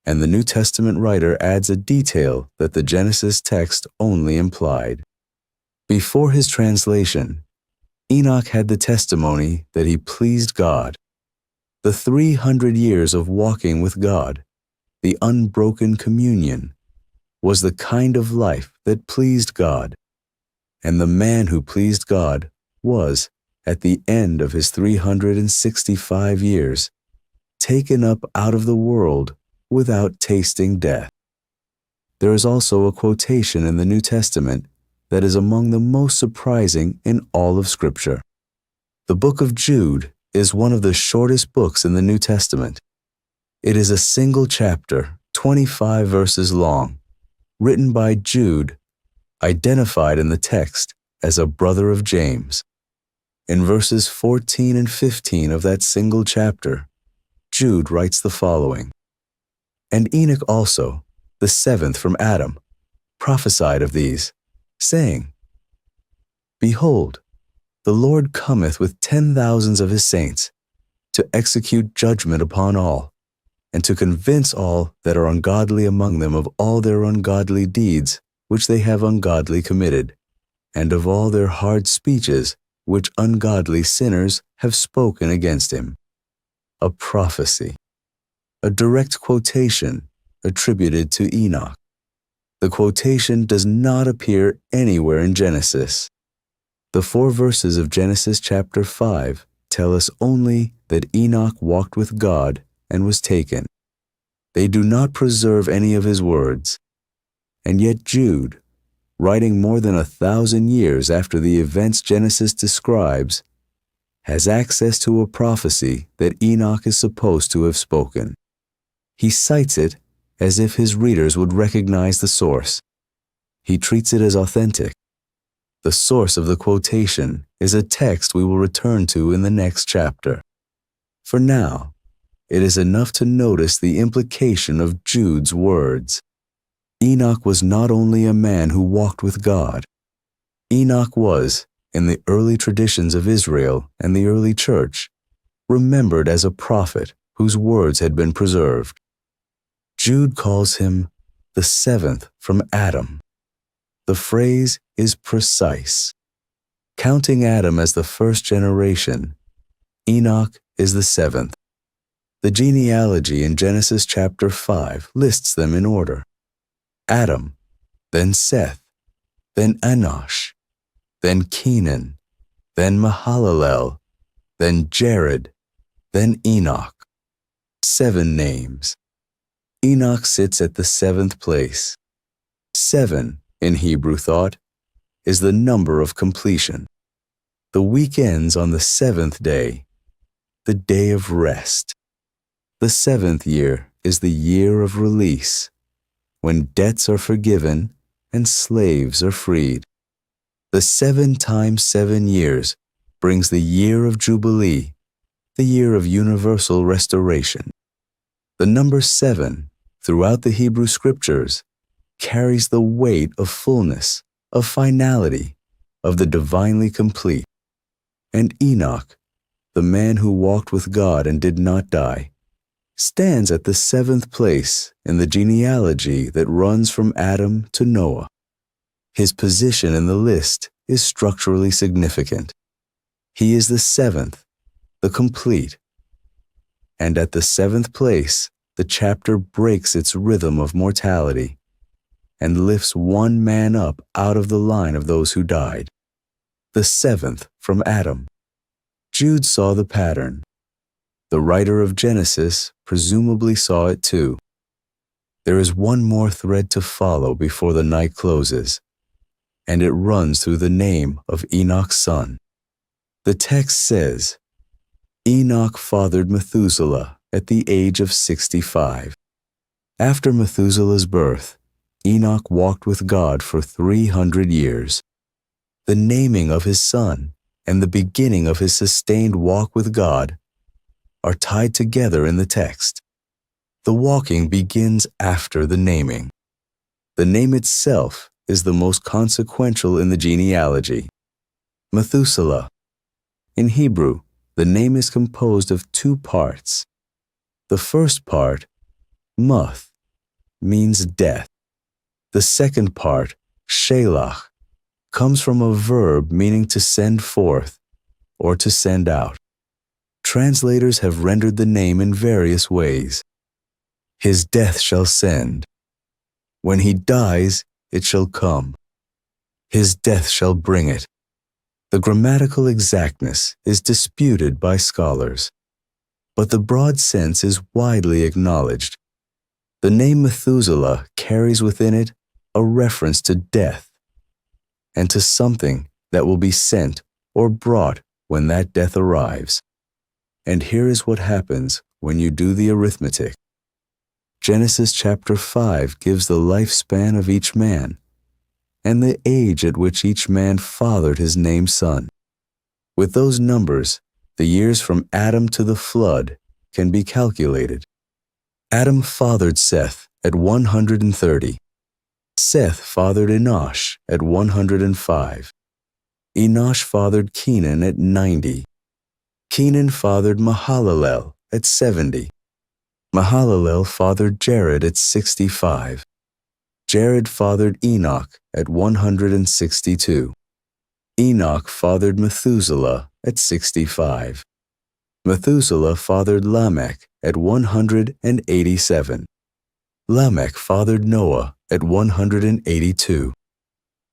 And the New Testament writer adds a detail that the Genesis text only implied. Before his translation, Enoch had the testimony that he pleased God. The 300 years of walking with God, the unbroken communion, was the kind of life that pleased God. And the man who pleased God was, at the end of his 365 years, taken up out of the world without tasting death. There is also a quotation in the New Testament that is among the most surprising in all of Scripture. The book of Jude is one of the shortest books in the New Testament. It is a single chapter, 25 verses long, written by Jude, identified in the text as a brother of James. In verses 14 and 15 of that single chapter, Jude writes the following: And Enoch also, the seventh from Adam, prophesied of these, saying, Behold, the Lord cometh with 10,000s of his saints, to execute judgment upon all, and to convince all that are ungodly among them of all their ungodly deeds which they have ungodly committed, and of all their hard speeches which ungodly sinners have spoken against him. A prophecy, a direct quotation attributed to Enoch. The quotation does not appear anywhere in Genesis. The 4 verses of Genesis chapter 5 tell us only that Enoch walked with God and was taken. They do not preserve any of his words. And yet Jude, writing more than 1,000 years after the events Genesis describes, has access to a prophecy that Enoch is supposed to have spoken. He cites it as if his readers would recognize the source. He treats it as authentic. The source of the quotation is a text we will return to in the next chapter. For now, it is enough to notice the implication of Jude's words. Enoch was not only a man who walked with God. Enoch was, in the early traditions of Israel and the early church, remembered as a prophet whose words had been preserved. Jude calls him the 7th from Adam. The phrase is precise. Counting Adam as the first generation, Enoch is the 7th. The genealogy in Genesis chapter 5 lists them in order. Adam, then Seth, then Enosh, then Kenan, then Mahalalel, then Jared, then Enoch. 7 names. Enoch sits at the 7th place. 7, in Hebrew thought, is the number of completion. The week ends on the 7th day, the day of rest. The 7th year is the year of release, when debts are forgiven and slaves are freed. The 7 times 7 years brings the year of Jubilee, the year of universal restoration. The number 7, throughout the Hebrew Scriptures, carries the weight of fullness, of finality, of the divinely complete. And Enoch, the man who walked with God and did not die, stands at the 7th place in the genealogy that runs from Adam to Noah. His position in the list is structurally significant. He is the 7th, the complete. And at the 7th place, the chapter breaks its rhythm of mortality and lifts one man up out of the line of those who died. The 7th from Adam. Jude saw the pattern. The writer of Genesis presumably saw it too. There is one more thread to follow before the night closes, and it runs through the name of Enoch's son. The text says, Enoch fathered Methuselah at the age of 65. After Methuselah's birth, Enoch walked with God for 300 years. The naming of his son and the beginning of his sustained walk with God are tied together in the text. The walking begins after the naming. The name itself is the most consequential in the genealogy. Methuselah. In Hebrew, the name is composed of 2 parts. The first part, muth, means death. The second part, shelach, comes from a verb meaning to send forth or to send out. Translators have rendered the name in various ways. His death shall send. When he dies, it shall come. His death shall bring it. The grammatical exactness is disputed by scholars, but the broad sense is widely acknowledged. The name Methuselah carries within it a reference to death and to something that will be sent or brought when that death arrives. And here is what happens when you do the arithmetic. Genesis chapter 5 gives the lifespan of each man and the age at which each man fathered his named son. With those numbers, the years from Adam to the flood can be calculated. Adam fathered Seth at 130. Seth fathered Enosh at 105. Enosh fathered Kenan at 90. Kenan fathered Mahalalel at 70. Mahalalel fathered Jared at 65. Jared fathered Enoch at 162. Enoch fathered Methuselah at 65. Methuselah fathered Lamech at 187. Lamech fathered Noah at 182.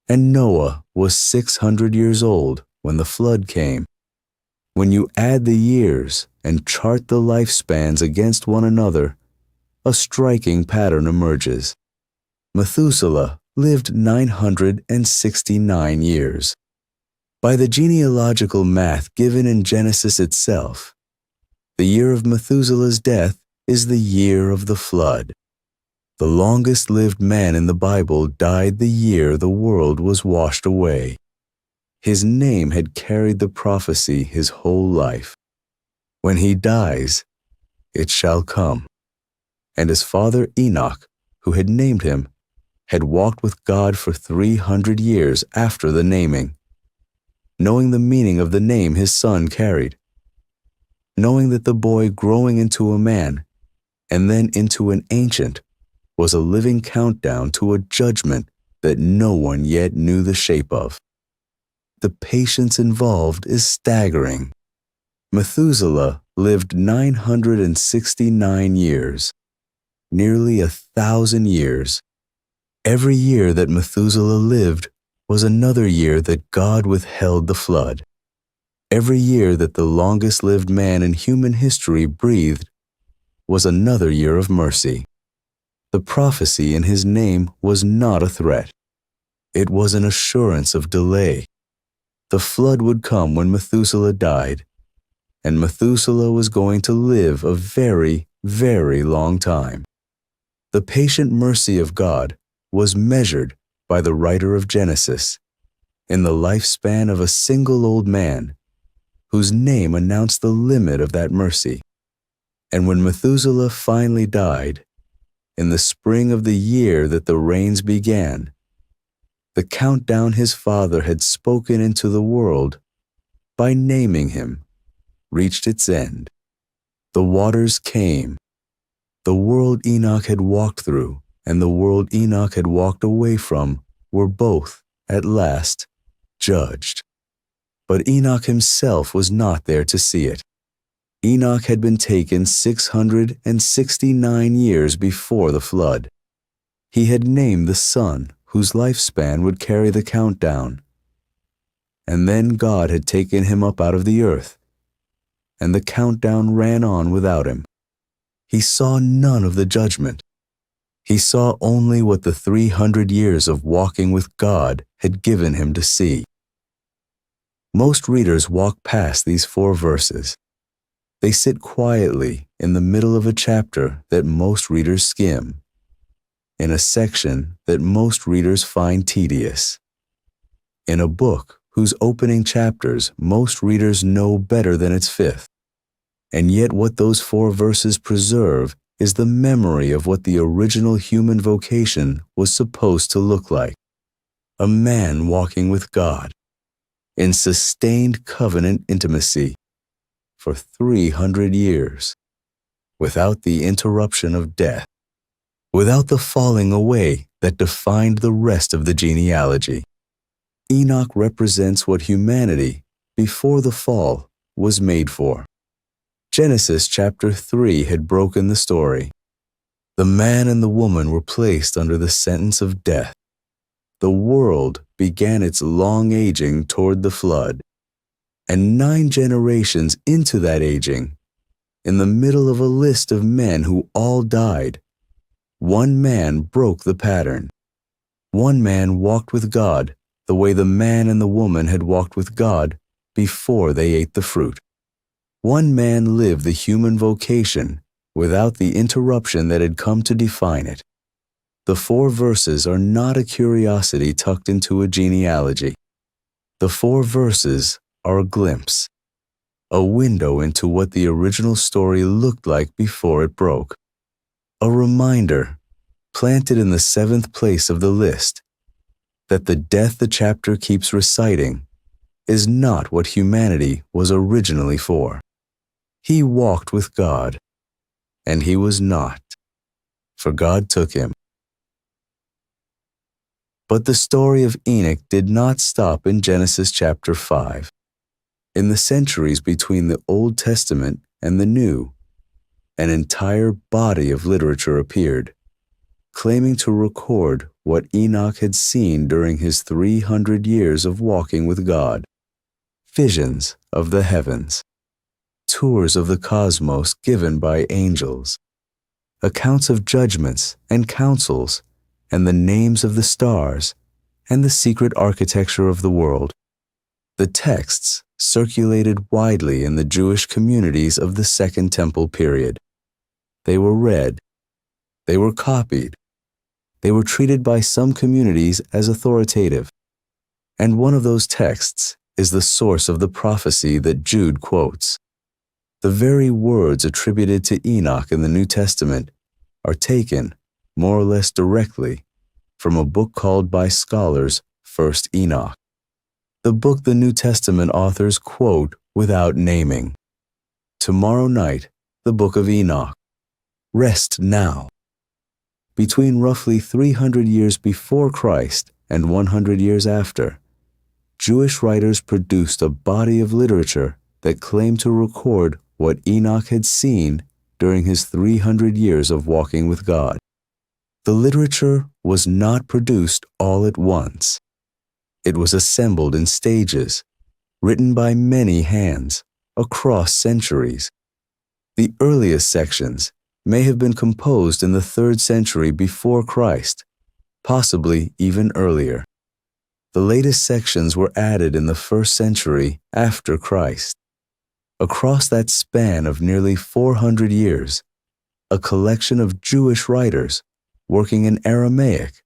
And Noah was 600 years old when the flood came. When you add the years and chart the lifespans against one another, a striking pattern emerges. Methuselah lived 969 years. By the genealogical math given in Genesis itself, the year of Methuselah's death is the year of the flood. The longest-lived man in the Bible died the year the world was washed away. His name had carried the prophecy his whole life. When he dies, it shall come. And his father Enoch, who had named him, had walked with God for 300 years after the naming, knowing the meaning of the name his son carried, knowing that the boy growing into a man and then into an ancient was a living countdown to a judgment that no one yet knew the shape of. The patience involved is staggering. Methuselah lived 969 years, nearly 1,000 years. Every year that Methuselah lived was another year that God withheld the flood. Every year that the longest-lived man in human history breathed was another year of mercy. The prophecy in his name was not a threat. It was an assurance of delay. The flood would come when Methuselah died, and Methuselah was going to live a very, very long time. The patient mercy of God was measured by the writer of Genesis in the lifespan of a single old man whose name announced the limit of that mercy. And when Methuselah finally died, in the spring of the year that the rains began, the countdown his father had spoken into the world by naming him reached its end. The waters came. The world Enoch had walked through and the world Enoch had walked away from were both, at last, judged. But Enoch himself was not there to see it. Enoch had been taken 669 years before the flood. He had named the son whose lifespan would carry the countdown. And then God had taken him up out of the earth, and the countdown ran on without him. He saw none of the judgment. He saw only what the 300 years of walking with God had given him to see. Most readers walk past these 4 verses. They sit quietly in the middle of a chapter that most readers skim, in a section that most readers find tedious, in a book whose opening chapters most readers know better than its 5th. And yet what those 4 verses preserve is the memory of what the original human vocation was supposed to look like. A man walking with God, in sustained covenant intimacy, for 300 years, without the interruption of death, without the falling away that defined the rest of the genealogy. Enoch represents what humanity, before the fall, was made for. Genesis chapter 3 had broken the story. The man and the woman were placed under the sentence of death. The world began its long aging toward the flood. And 9 generations into that aging, in the middle of a list of men who all died, one man broke the pattern. One man walked with God the way the man and the woman had walked with God before they ate the fruit. One man lived the human vocation without the interruption that had come to define it. The 4 verses are not a curiosity tucked into a genealogy. The 4 verses are a glimpse, a window into what the original story looked like before it broke. A reminder, planted in the 7th place of the list, that the death the chapter keeps reciting is not what humanity was originally for. He walked with God, and he was not, for God took him. But the story of Enoch did not stop in Genesis chapter 5. In the centuries between the Old Testament and the New, an entire body of literature appeared. claiming to record what Enoch had seen during his 300 years of walking with God. Visions of the heavens, tours of the cosmos given by angels, accounts of judgments and councils, and the names of the stars, and the secret architecture of the world. The texts circulated widely in the Jewish communities of the Second Temple period. They were read, they were copied, they were treated by some communities as authoritative, and one of those texts is the source of the prophecy that Jude quotes. The very words attributed to Enoch in the New Testament are taken, more or less directly, from a book called by scholars First Enoch, the book the New Testament authors quote without naming. Tomorrow night, the book of Enoch. Rest now. Between roughly 300 years before Christ and 100 years after, Jewish writers produced a body of literature that claimed to record what Enoch had seen during his 300 years of walking with God. The literature was not produced all at once. It was assembled in stages, written by many hands, across centuries. The earliest sections may have been composed in the 3rd century before Christ, possibly even earlier. The latest sections were added in the 1st century after Christ. Across that span of nearly 400 years, a collection of Jewish writers working in Aramaic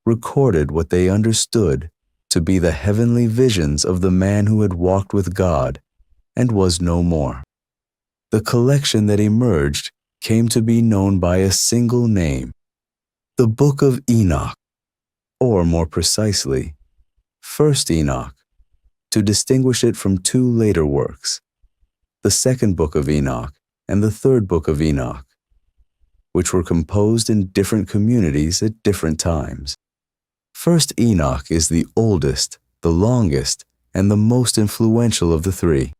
recorded what they understood to be the heavenly visions of the man who had walked with God and was no more. The collection that emerged came to be known by a single name, the Book of Enoch, or more precisely, First Enoch, to distinguish it from 2 later works, the 2nd Book of Enoch and the 3rd Book of Enoch, which were composed in different communities at different times. First Enoch is the oldest, the longest, and the most influential of the 3.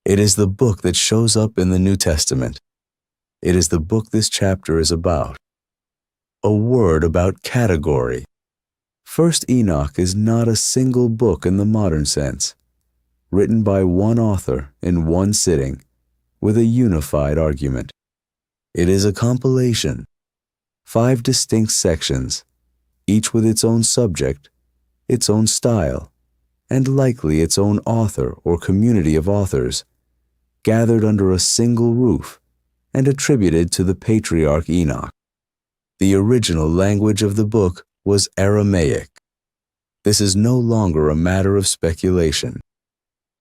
It is the book that shows up in the New Testament. It is the book this chapter is about. A word about category. First Enoch is not a single book in the modern sense, written by one author in one sitting, with a unified argument. It is a compilation, 5 distinct sections, each with its own subject, its own style, and likely its own author or community of authors, gathered under a single roof and attributed to the patriarch Enoch. The original language of the book was Aramaic. This is no longer a matter of speculation.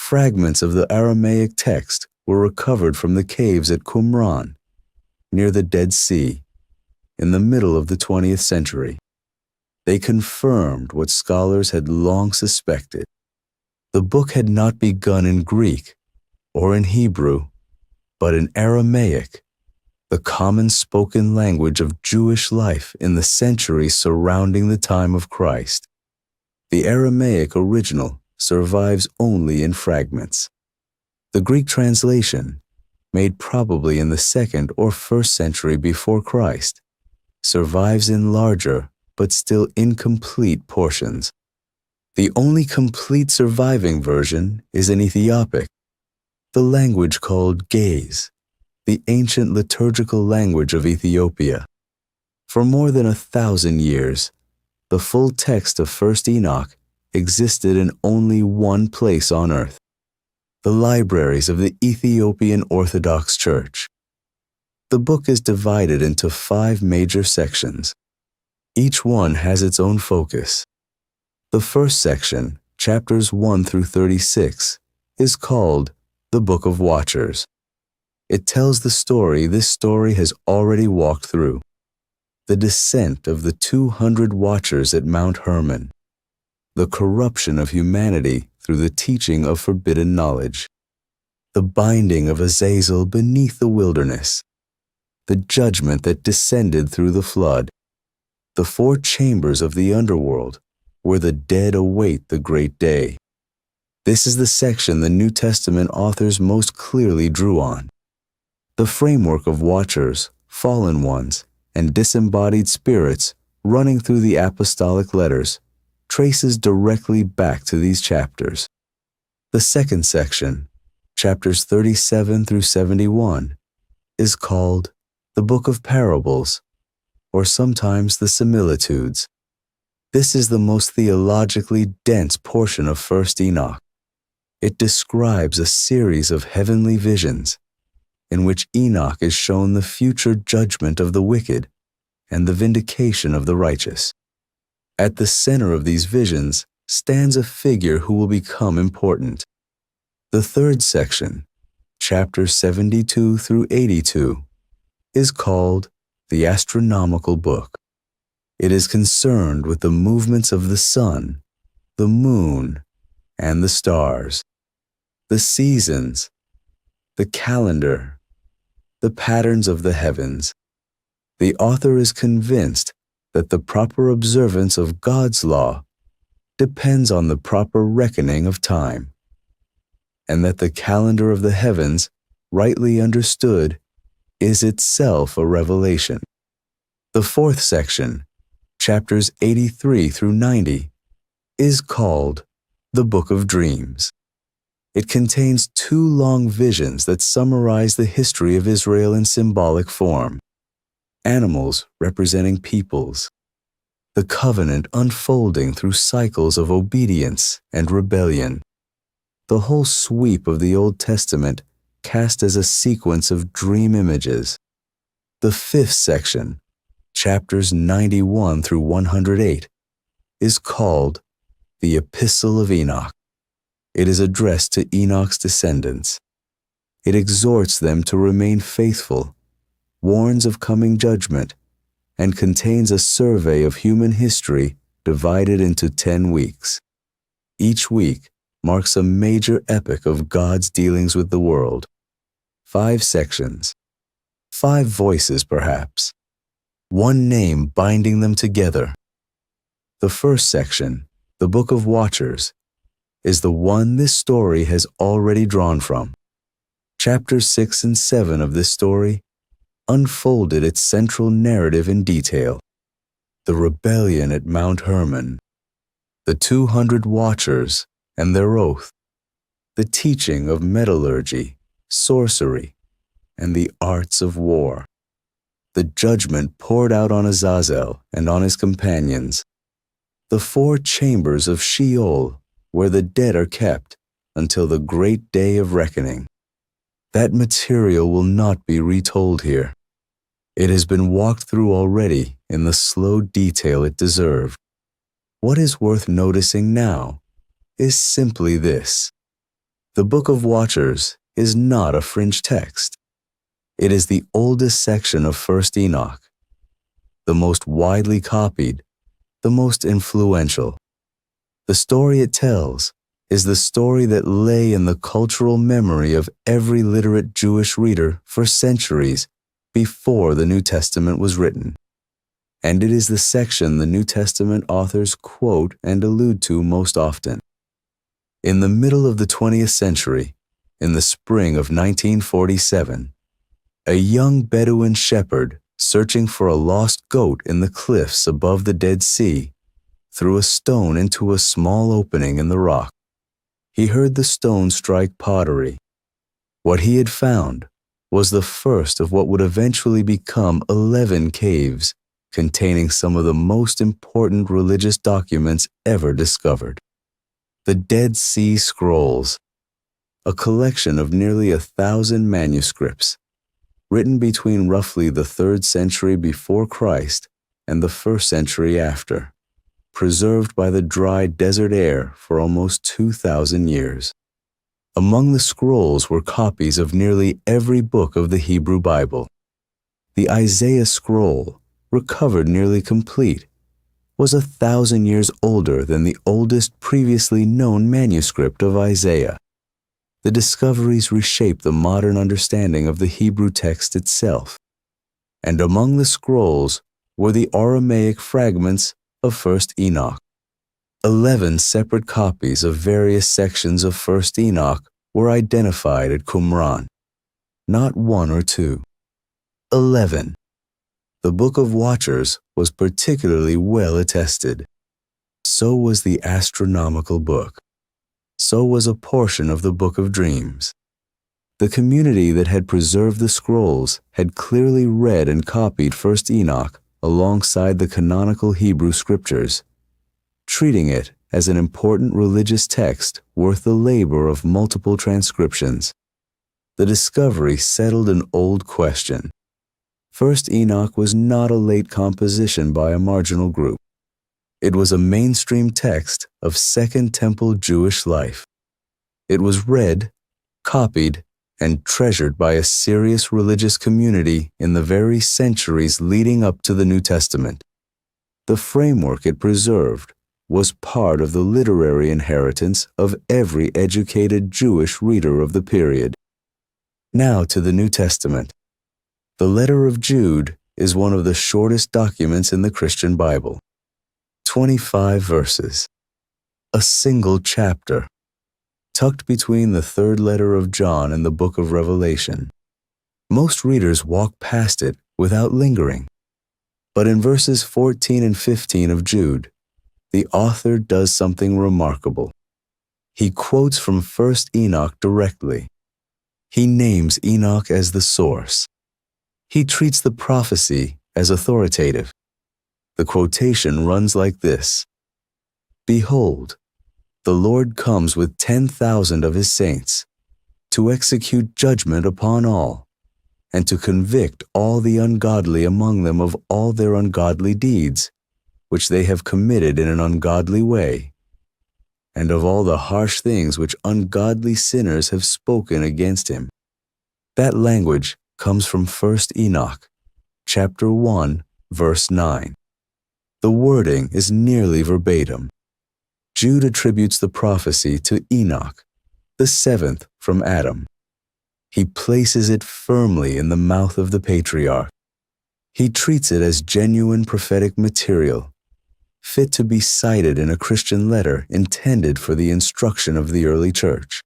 Fragments of the Aramaic text were recovered from the caves at Qumran, near the Dead Sea, in the middle of the 20th century. They confirmed what scholars had long suspected. The book had not begun in Greek or in Hebrew, but in Aramaic, the common spoken language of Jewish life in the centuries surrounding the time of Christ. The Aramaic original survives only in fragments. The Greek translation, made probably in the 2nd or 1st century before Christ, survives in larger but still incomplete portions. The only complete surviving version is in Ethiopic, the language called Ge'ez, the ancient liturgical language of Ethiopia. For more than 1,000 years, the full text of First Enoch existed in only one place on earth, the libraries of the Ethiopian Orthodox Church. The book is divided into 5 major sections. Each one has its own focus. The first section, chapters 1 through 36, is called the Book of Watchers. It tells the story this story has already walked through, the descent of the 200 watchers at Mount Hermon, the corruption of humanity through the teaching of forbidden knowledge, the binding of Azazel beneath the wilderness, the judgment that descended through the flood, the 4 chambers of the underworld, where the dead await the great day. This is the section the New Testament authors most clearly drew on. The framework of watchers, fallen ones, and disembodied spirits running through the apostolic letters traces directly back to these chapters. The second section, chapters 37 through 71, is called the Book of Parables, or sometimes the Similitudes. This is the most theologically dense portion of 1st Enoch. It describes a series of heavenly visions in which Enoch is shown the future judgment of the wicked and the vindication of the righteous. At the center of these visions stands a figure who will become important. The third section, chapters 72 through 82, is called the Astronomical Book. It is concerned with the movements of the sun, the moon, and the stars, the seasons, the calendar, the patterns of the heavens. The author is convinced that the proper observance of God's law depends on the proper reckoning of time, and that the calendar of the heavens, rightly understood, is itself a revelation. The fourth section, chapters 83 through 90, is called the Book of Dreams. It contains 2 long visions that summarize the history of Israel in symbolic form. Animals representing peoples, the covenant unfolding through cycles of obedience and rebellion, the whole sweep of the Old Testament cast as a sequence of dream images. The fifth section, chapters 91 through 108, is called the Epistle of Enoch. It is addressed to Enoch's descendants. It exhorts them to remain faithful, warns of coming judgment, and contains a survey of human history divided into 10 weeks. Each week marks a major epoch of God's dealings with the world. 5 sections, 5 voices perhaps, one name binding them together. The first section, the Book of Watchers, is the one this story has already drawn from. Chapters 6 and 7 of this story unfolded its central narrative in detail. The rebellion at Mount Hermon, the 200 watchers and their oath, the teaching of metallurgy, sorcery, and the arts of war, the judgment poured out on Azazel and on his companions, the 4 chambers of Sheol where the dead are kept until the great day of reckoning. That material will not be retold here. It has been walked through already in the slow detail it deserved. What is worth noticing now is simply this. The Book of Watchers is not a fringe text. It is the oldest section of 1st Enoch, the most widely copied, the most influential. The story it tells is the story that lay in the cultural memory of every literate Jewish reader for centuries before the New Testament was written. And it is the section the New Testament authors quote and allude to most often. In the middle of the 20th century, in the spring of 1947, a young Bedouin shepherd searching for a lost goat in the cliffs above the Dead Sea threw a stone into a small opening in the rock. He heard the stone strike pottery. What he had found was the first of what would eventually become 11 caves containing some of the most important religious documents ever discovered. The Dead Sea Scrolls, a collection of nearly 1,000 manuscripts, written between roughly the 3rd century before Christ and the 1st century after, preserved by the dry desert air for almost 2,000 years. Among the scrolls were copies of nearly every book of the Hebrew Bible. The Isaiah scroll, recovered nearly complete, was 1,000 years older than the oldest previously known manuscript of Isaiah. The discoveries reshaped the modern understanding of the Hebrew text itself. And among the scrolls were the Aramaic fragments of 1st Enoch. 11 separate copies of various sections of 1st Enoch were identified at Qumran, not 1 or 2. 11. The Book of Watchers was particularly well attested. So was the astronomical book. So was a portion of the Book of Dreams. The community that had preserved the scrolls had clearly read and copied 1st Enoch alongside the canonical Hebrew scriptures, treating it as an important religious text worth the labor of multiple transcriptions. The discovery settled an old question. 1st Enoch was not a late composition by a marginal group. It was a mainstream text of Second Temple Jewish life. It was read, copied, and treasured by a serious religious community in the very centuries leading up to the New Testament. The framework it preserved was part of the literary inheritance of every educated Jewish reader of the period. Now to the New Testament. The letter of Jude is one of the shortest documents in the Christian Bible. 25 verses. A single chapter, tucked between the 3rd letter of John and the book of Revelation. Most readers walk past it without lingering. But in verses 14 and 15 of Jude, the author does something remarkable. He quotes from 1st Enoch directly. He names Enoch as the source. He treats the prophecy as authoritative. The quotation runs like this: "Behold, the Lord comes with 10,000 of his saints, to execute judgment upon all, and to convict all the ungodly among them of all their ungodly deeds, which they have committed in an ungodly way, and of all the harsh things which ungodly sinners have spoken against him." That language comes from 1st Enoch, chapter 1, verse 9. The wording is nearly verbatim. Jude attributes the prophecy to Enoch, the 7th from Adam. He places it firmly in the mouth of the patriarch. He treats it as genuine prophetic material, fit to be cited in a Christian letter intended for the instruction of the early church.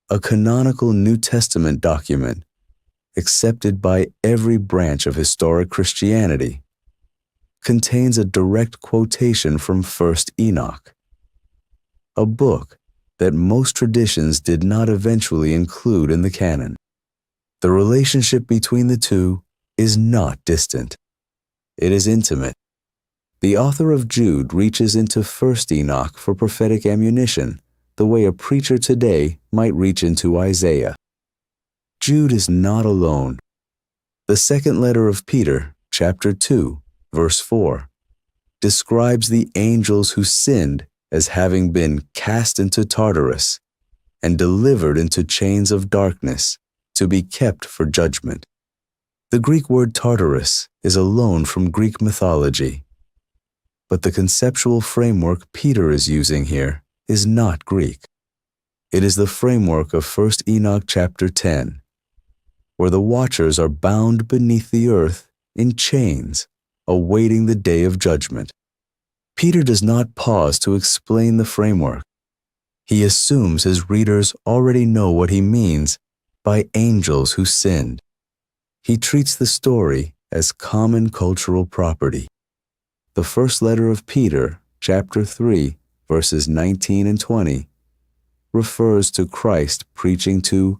A canonical New Testament document, accepted by every branch of historic Christianity, contains a direct quotation from 1st Enoch, a book that most traditions did not eventually include in the canon. The relationship between the two is not distant. It is intimate. The author of Jude reaches into 1st Enoch for prophetic ammunition, the way a preacher today might reach into Isaiah. Jude is not alone. The 2nd letter of Peter, chapter 2, verse 4, describes the angels who sinned as having been cast into Tartarus and delivered into chains of darkness to be kept for judgment. The Greek word Tartarus is a loan from Greek mythology, but the conceptual framework Peter is using here is not Greek. It is the framework of 1st Enoch chapter 10, where the watchers are bound beneath the earth in chains, awaiting the day of judgment. Peter does not pause to explain the framework. He assumes his readers already know what he means by angels who sinned. He treats the story as common cultural property. The 1st letter of Peter, chapter 3, verses 19 and 20, refers to Christ preaching to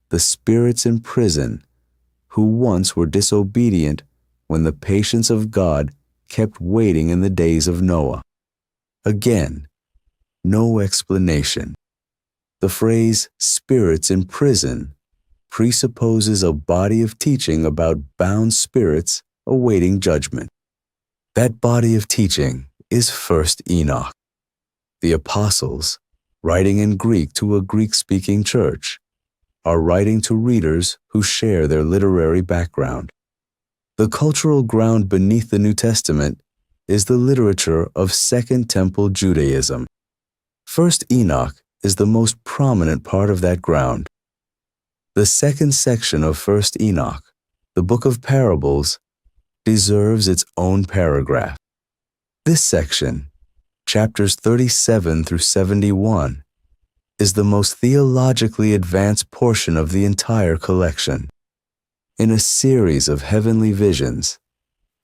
the spirits in prison who once were disobedient when the patience of God kept waiting in the days of Noah. Again, no explanation. The phrase spirits in prison presupposes a body of teaching about bound spirits awaiting judgment. That body of teaching is 1st Enoch. The apostles, writing in Greek to a Greek-speaking church, are writing to readers who share their literary background. The cultural ground beneath the New Testament is the literature of Second Temple Judaism. 1st Enoch is the most prominent part of that ground. The 2nd section of 1st Enoch, the book of parables, deserves its own paragraph. This section, chapters 37 through 71, is the most theologically advanced portion of the entire collection. In a series of heavenly visions,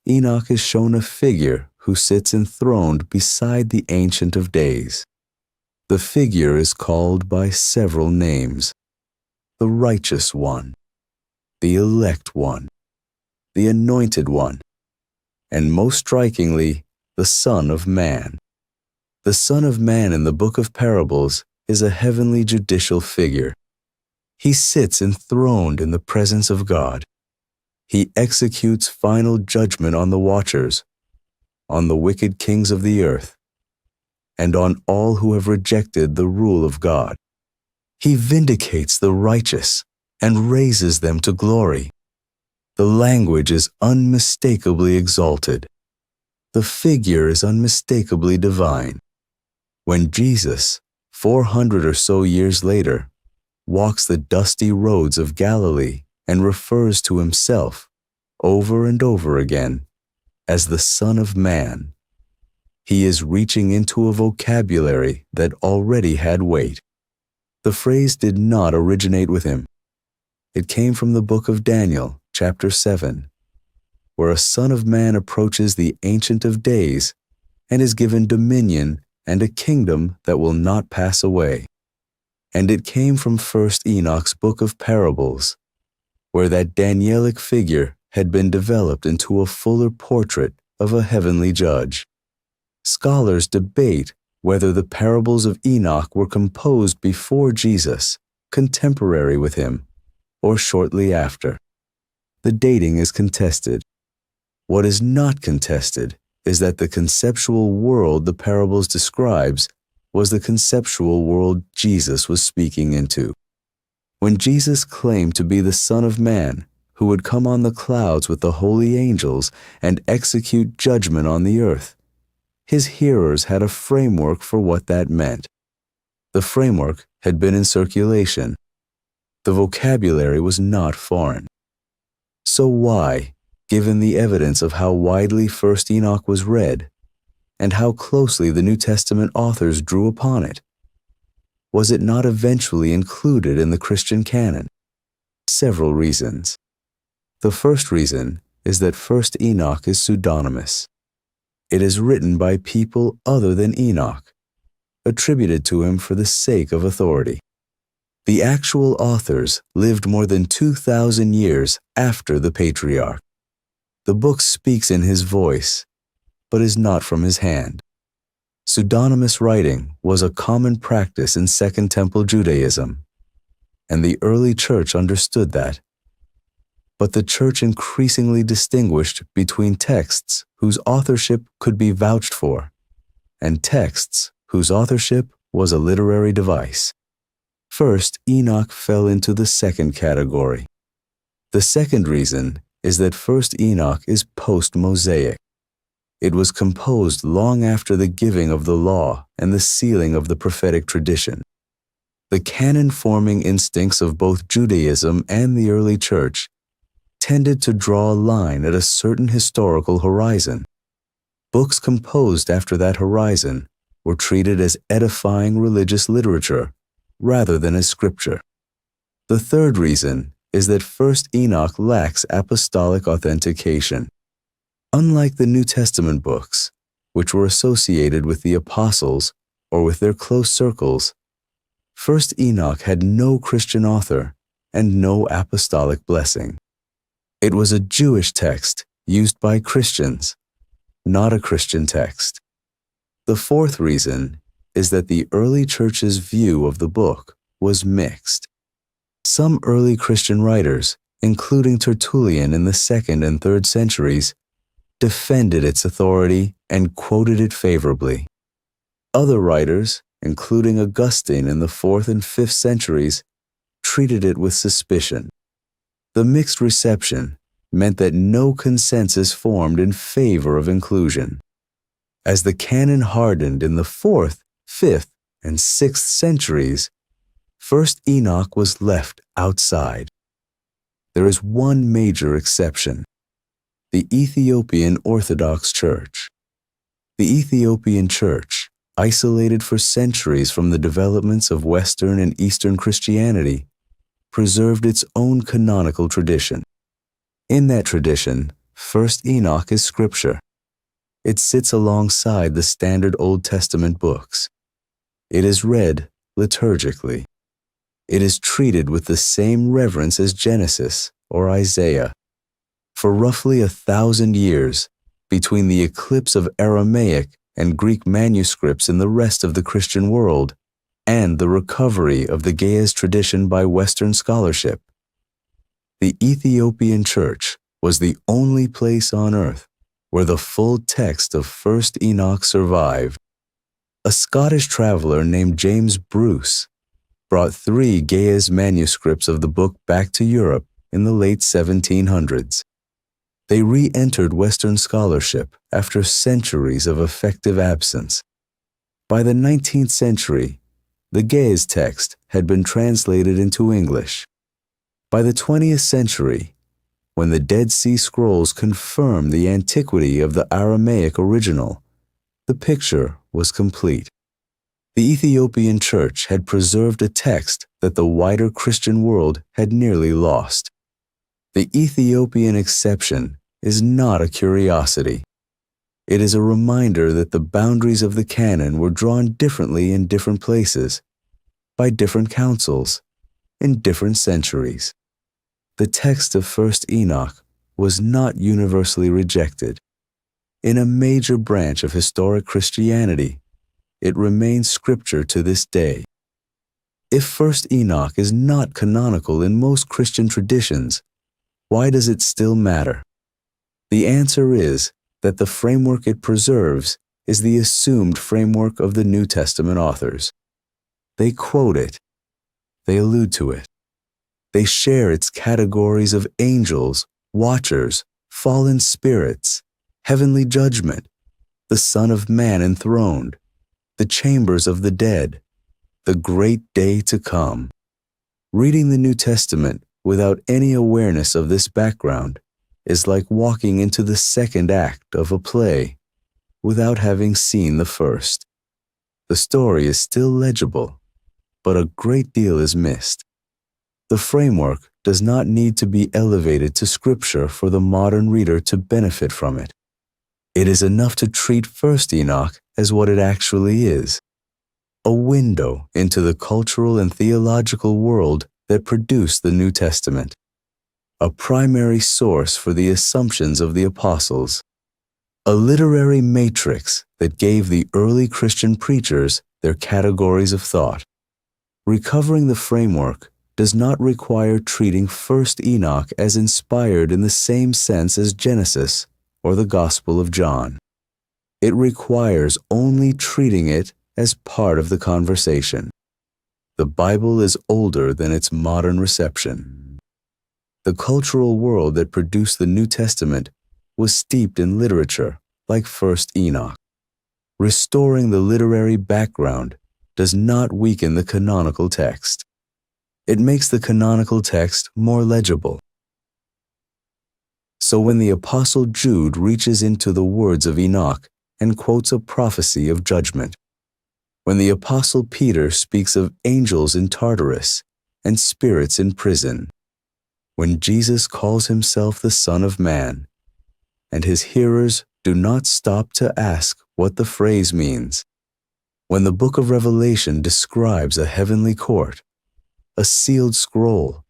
Enoch is shown a figure who sits enthroned beside the Ancient of Days. The figure is called by several names: the Righteous One, the Elect One, the Anointed One, and most strikingly, the Son of Man. The Son of Man in the Book of Parables is a heavenly judicial figure. He sits enthroned in the presence of God. He executes final judgment on the watchers, on the wicked kings of the earth, and on all who have rejected the rule of God. He vindicates the righteous and raises them to glory. The language is unmistakably exalted. The figure is unmistakably divine. When Jesus, 400 or so years later, walks the dusty roads of Galilee and refers to himself over and over again as the Son of Man, he is reaching into a vocabulary that already had weight. The phrase did not originate with him. It came from the book of Daniel, chapter 7, where a Son of Man approaches the Ancient of Days and is given dominion and a kingdom that will not pass away. And it came from 1 Enoch's book of Parables, where that Danielic figure had been developed into a fuller portrait of a heavenly judge. Scholars debate whether the parables of Enoch were composed before Jesus, contemporary with him, or shortly after. The dating is contested. What is not contested is that the conceptual world the parables describes was the conceptual world Jesus was speaking into. When Jesus claimed to be the Son of Man, who would come on the clouds with the holy angels and execute judgment on the earth, his hearers had a framework for what that meant. The framework had been in circulation. The vocabulary was not foreign. So why, given the evidence of how widely 1 Enoch was read, and how closely the New Testament authors drew upon it, was it not eventually included in the Christian canon? Several reasons. The first reason is that 1 Enoch is pseudonymous. It is written by people other than Enoch, attributed to him for the sake of authority. The actual authors lived more than 2,000 years after the patriarch. The book speaks in his voice, but is not from his hand. Pseudonymous writing was a common practice in Second Temple Judaism, and the early church understood that. But the church increasingly distinguished between texts whose authorship could be vouched for and texts whose authorship was a literary device. First, Enoch fell into the second category. The second reason is that 1 Enoch is post-Mosaic. It was composed long after the giving of the law and the sealing of the prophetic tradition. The canon-forming instincts of both Judaism and the early church tended to draw a line at a certain historical horizon. Books composed after that horizon were treated as edifying religious literature rather than as scripture. The third reason is that 1 Enoch lacks apostolic authentication. Unlike the New Testament books, which were associated with the apostles or with their close circles, 1 Enoch had no Christian author and no apostolic blessing. It was a Jewish text used by Christians, not a Christian text. The fourth reason is that the early church's view of the book was mixed. Some early Christian writers, including Tertullian in the 2nd and 3rd centuries, defended its authority and quoted it favorably. Other writers, including Augustine in the 4th and 5th centuries, treated it with suspicion. The mixed reception meant that no consensus formed in favor of inclusion. As the canon hardened in the 4th, 5th, and 6th centuries, 1 Enoch was left outside. There is one major exception: the Ethiopian Orthodox Church. The Ethiopian Church, isolated for centuries from the developments of Western and Eastern Christianity, preserved its own canonical tradition. In that tradition, First Enoch is scripture. It sits alongside the standard Old Testament books. It is read liturgically. It is treated with the same reverence as Genesis or Isaiah. For roughly 1,000 years, between the eclipse of Aramaic and Greek manuscripts in the rest of the Christian world and the recovery of the Ge'ez tradition by Western scholarship, the Ethiopian Church was the only place on earth where the full text of First Enoch survived. A Scottish traveler named James Bruce brought 3 Ge'ez manuscripts of the book back to Europe in the late 1700s. They re-entered Western scholarship after centuries of effective absence. By the 19th century, the Ge'ez text had been translated into English. By the 20th century, when the Dead Sea Scrolls confirmed the antiquity of the Aramaic original, the picture was complete. The Ethiopian Church had preserved a text that the wider Christian world had nearly lost. The Ethiopian exception is not a curiosity. It is a reminder that the boundaries of the canon were drawn differently in different places, by different councils, in different centuries. The text of First Enoch was not universally rejected. In a major branch of historic Christianity, it remains scripture to this day. If First Enoch is not canonical in most Christian traditions, why does it still matter? The answer is that the framework it preserves is the assumed framework of the New Testament authors. They quote it. They allude to it. They share its categories of angels, watchers, fallen spirits, heavenly judgment, the Son of Man enthroned, the chambers of the dead, the great day to come. Reading the New Testament without any awareness of this background is like walking into the second act of a play without having seen the first. The story is still legible, but a great deal is missed. The framework does not need to be elevated to scripture for the modern reader to benefit from it. It is enough to treat First Enoch as what it actually is, a window into the cultural and theological world that produced the New Testament, a primary source for the assumptions of the apostles, a literary matrix that gave the early Christian preachers their categories of thought. Recovering the framework does not require treating First Enoch as inspired in the same sense as Genesis or the Gospel of John. It requires only treating it as part of the conversation. The Bible is older than its modern reception. The cultural world that produced the New Testament was steeped in literature like First Enoch. Restoring the literary background does not weaken the canonical text. It makes the canonical text more legible. So when the Apostle Jude reaches into the words of Enoch and quotes a prophecy of judgment, when the Apostle Peter speaks of angels in Tartarus and spirits in prison, when Jesus calls himself the Son of Man, and his hearers do not stop to ask what the phrase means, when the book of Revelation describes a heavenly court, a sealed scroll,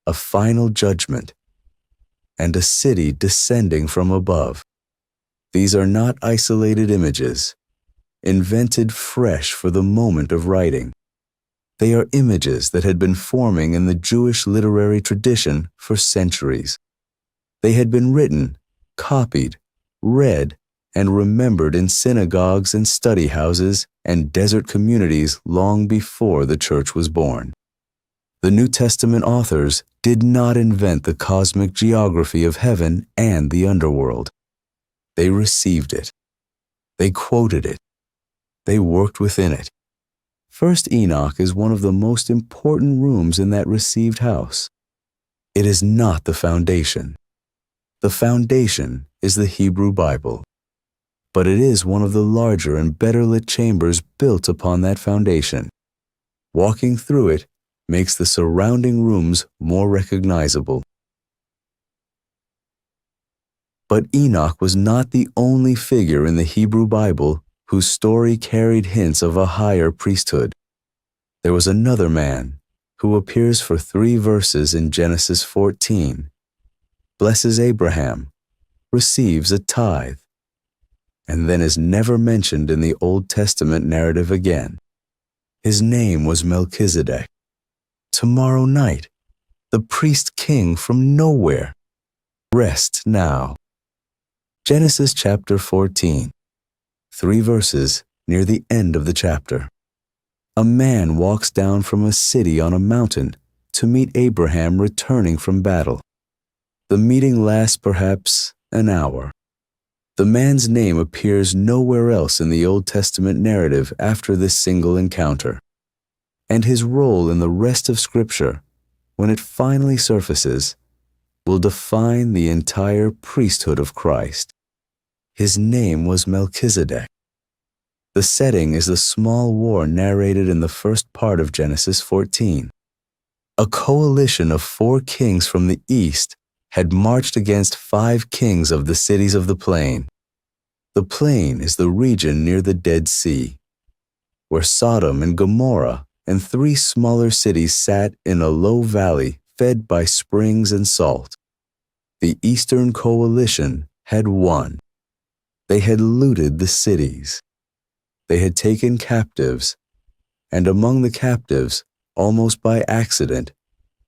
a final judgment, and a city descending from above. These are not isolated images, invented fresh for the moment of writing. They are images that had been forming in the Jewish literary tradition for centuries. They had been written, copied, read, and remembered in synagogues and study houses and desert communities long before the church was born. The New Testament authors did not invent the cosmic geography of heaven and the underworld. They received it. They quoted it. They worked within it. First Enoch is one of the most important rooms in that received house. It is not the foundation. The foundation is the Hebrew Bible. But it is one of the larger and better lit chambers built upon that foundation. Walking through it makes the surrounding rooms more recognizable. But Enoch was not the only figure in the Hebrew Bible whose story carried hints of a higher priesthood. There was another man who appears for 3 verses in Genesis 14, blesses Abraham, receives a tithe, and then is never mentioned in the Old Testament narrative again. His name was Melchizedek. Tomorrow night, the priest king from nowhere. Rest now. Genesis chapter 14, 3 verses near the end of the chapter. A man walks down from a city on a mountain to meet Abraham returning from battle. The meeting lasts perhaps an hour. The man's name appears nowhere else in the Old Testament narrative after this single encounter. And his role in the rest of Scripture, when it finally surfaces, will define the entire priesthood of Christ. His name was Melchizedek. The setting is the small war narrated in the first part of Genesis 14. A coalition of 4 kings from the east had marched against 5 kings of the cities of the plain. The plain is the region near the Dead Sea, where Sodom and Gomorrah and 3 smaller cities sat in a low valley fed by springs and salt. The Eastern Coalition had won. They had looted the cities. They had taken captives, and among the captives, almost by accident,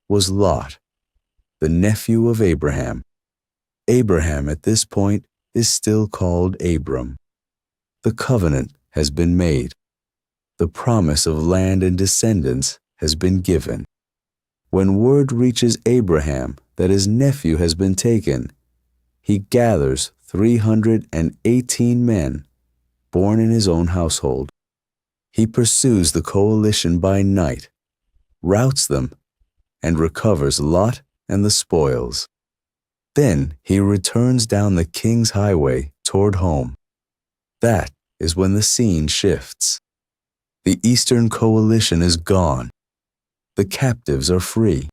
was Lot, the nephew of Abraham. Abraham at this point is still called Abram. The covenant has been made. The promise of land and descendants has been given. When word reaches Abraham that his nephew has been taken, he gathers 318 men born in his own household. He pursues the coalition by night, routs them, and recovers Lot and the spoils. Then he returns down the king's highway toward home. That is when the scene shifts. The Eastern Coalition is gone. The captives are free.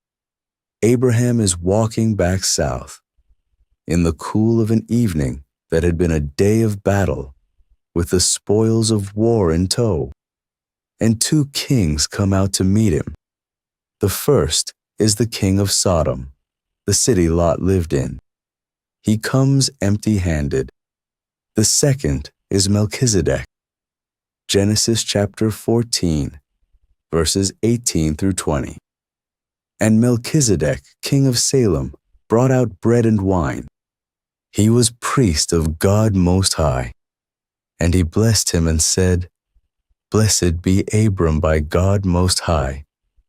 Abraham is walking back south. In the cool of an evening that had been a day of battle, with the spoils of war in tow. And 2 kings come out to meet him. The first is the king of Sodom, the city Lot lived in. He comes empty-handed. The second is Melchizedek. Genesis chapter 14, verses 18 through 20. And Melchizedek, king of Salem, brought out bread and wine. He was priest of God Most High. And he blessed him and said, Blessed be Abram by God Most High,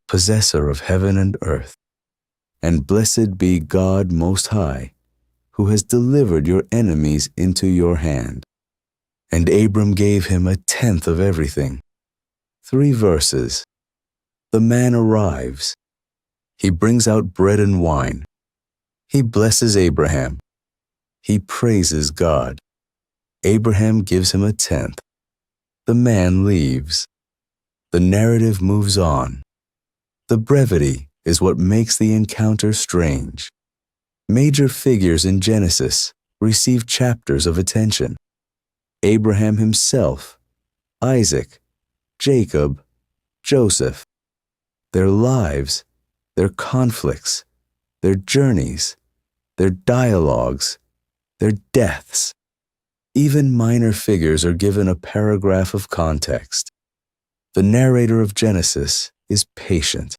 possessor of heaven and earth. And blessed be God Most High, who has delivered your enemies into your hand. And Abram gave him 1/10 of everything. 3 verses. The man arrives. He brings out bread and wine. He blesses Abraham. He praises God. Abraham gives him 1/10. The man leaves. The narrative moves on. The brevity is what makes the encounter strange. Major figures in Genesis receive chapters of attention. Abraham himself, Isaac, Jacob, Joseph. Their lives, their conflicts, their journeys, their dialogues, their deaths. Even minor figures are given a paragraph of context. The narrator of Genesis is patient.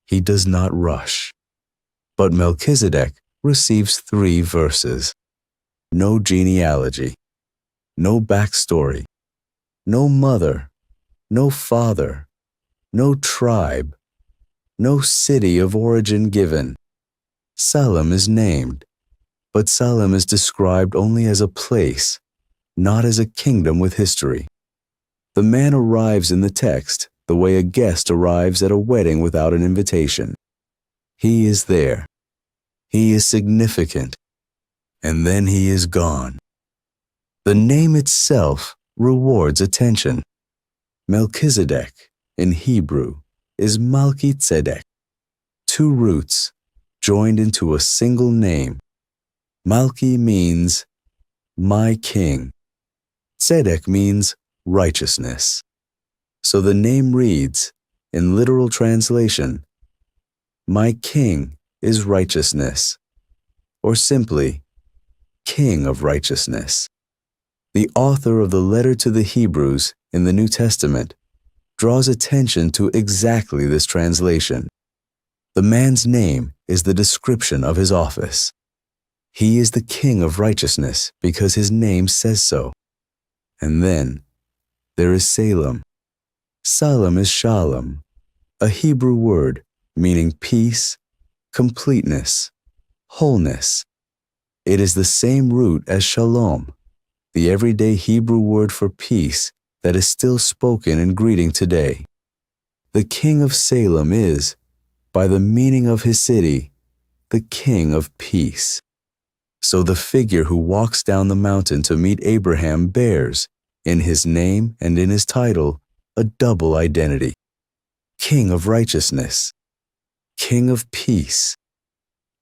He does not rush. But Melchizedek receives 3 verses. No genealogy, no backstory, no mother, no father, no tribe, no city of origin given. Salem is named, but Salem is described only as a place, not as a kingdom with history. The man arrives in the text the way a guest arrives at a wedding without an invitation. He is there. He is significant. And then he is gone. The name itself rewards attention. Melchizedek, in Hebrew, is Malki-Tzedek. 2 roots joined into a single name. Malki means my king. Tzedek means righteousness. So the name reads, in literal translation, my king is righteousness, or simply, King of Righteousness. The author of the letter to the Hebrews in the New Testament draws attention to exactly this translation. The man's name is the description of his office. He is the King of Righteousness because his name says so. And then there is Salem. Salem is shalom, a Hebrew word meaning peace, completeness, wholeness. It is the same root as shalom, the everyday Hebrew word for peace that is still spoken in greeting today. The King of Salem is, by the meaning of his city, the King of Peace. So the figure who walks down the mountain to meet Abraham bears, in his name and in his title, a double identity. King of Righteousness, King of Peace.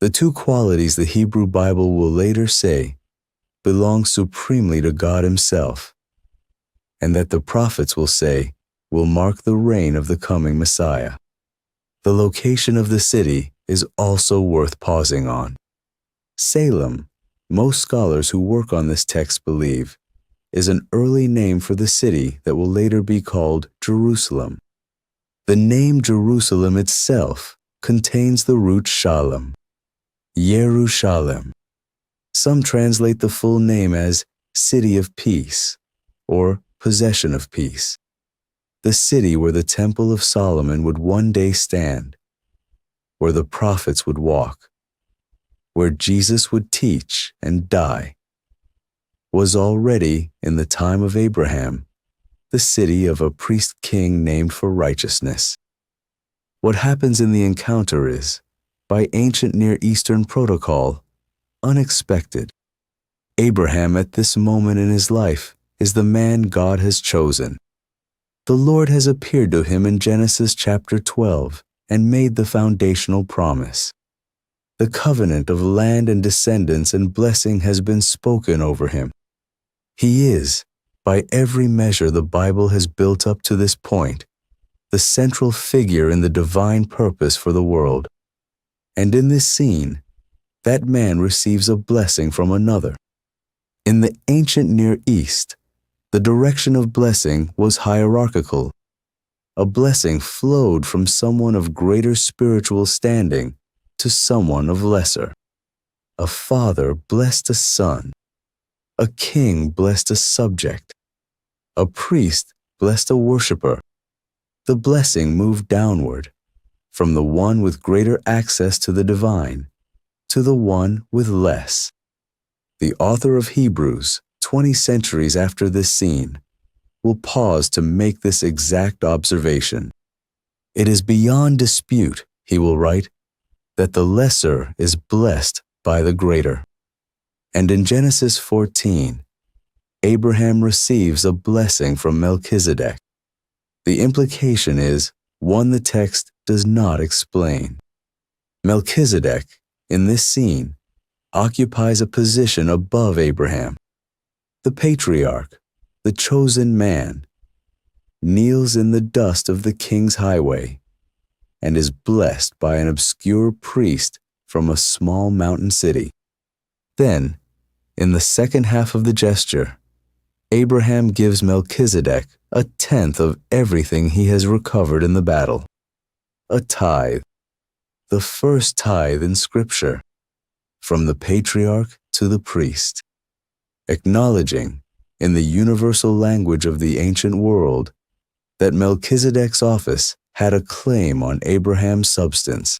The two qualities the Hebrew Bible will later say belong supremely to God Himself, and that the prophets will say will mark the reign of the coming Messiah. The location of the city is also worth pausing on. Salem, most scholars who work on this text believe, is an early name for the city that will later be called Jerusalem. The name Jerusalem itself contains the root shalom, Yerushalem. Some translate the full name as City of Peace or Possession of Peace, the city where the Temple of Solomon would one day stand, where the prophets would walk, where Jesus would teach and die, was already, in the time of Abraham, the city of a priest-king named for righteousness. What happens in the encounter is, by ancient Near Eastern protocol, unexpected. Abraham at this moment in his life is the man God has chosen. The Lord has appeared to him in Genesis chapter 12 and made the foundational promise. The covenant of land and descendants and blessing has been spoken over him. He is, by every measure the Bible has built up to this point, the central figure in the divine purpose for the world. And in this scene, that man receives a blessing from another. In the ancient Near East, the direction of blessing was hierarchical. A blessing flowed from someone of greater spiritual standing to someone of lesser. A father blessed a son. A king blessed a subject. A priest blessed a worshiper. The blessing moved downward, from the one with greater access to the divine to the one with less. The author of Hebrews, 20 centuries after this scene, will pause to make this exact observation. It is beyond dispute, he will write, that the lesser is blessed by the greater. And in Genesis 14, Abraham receives a blessing from Melchizedek. The implication is one the text does not explain. Melchizedek, in this scene, occupies a position above Abraham. The patriarch, the chosen man, kneels in the dust of the king's highway and is blessed by an obscure priest from a small mountain city. Then, in the second half of the gesture, Abraham gives Melchizedek a tenth of everything he has recovered in the battle. A tithe, the first tithe in Scripture, from the patriarch to the priest, acknowledging, in the universal language of the ancient world, that Melchizedek's office had a claim on Abraham's substance.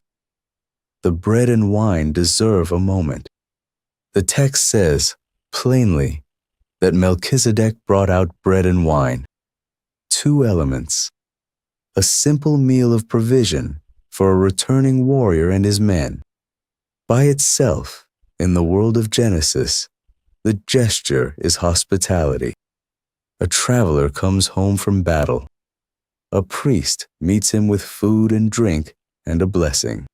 The bread and wine deserve a moment. The text says, plainly, that Melchizedek brought out bread and wine, two elements, a simple meal of provision for a returning warrior and his men. By itself, in the world of Genesis, the gesture is hospitality. A traveler comes home from battle. A priest meets him with food and drink and a blessing.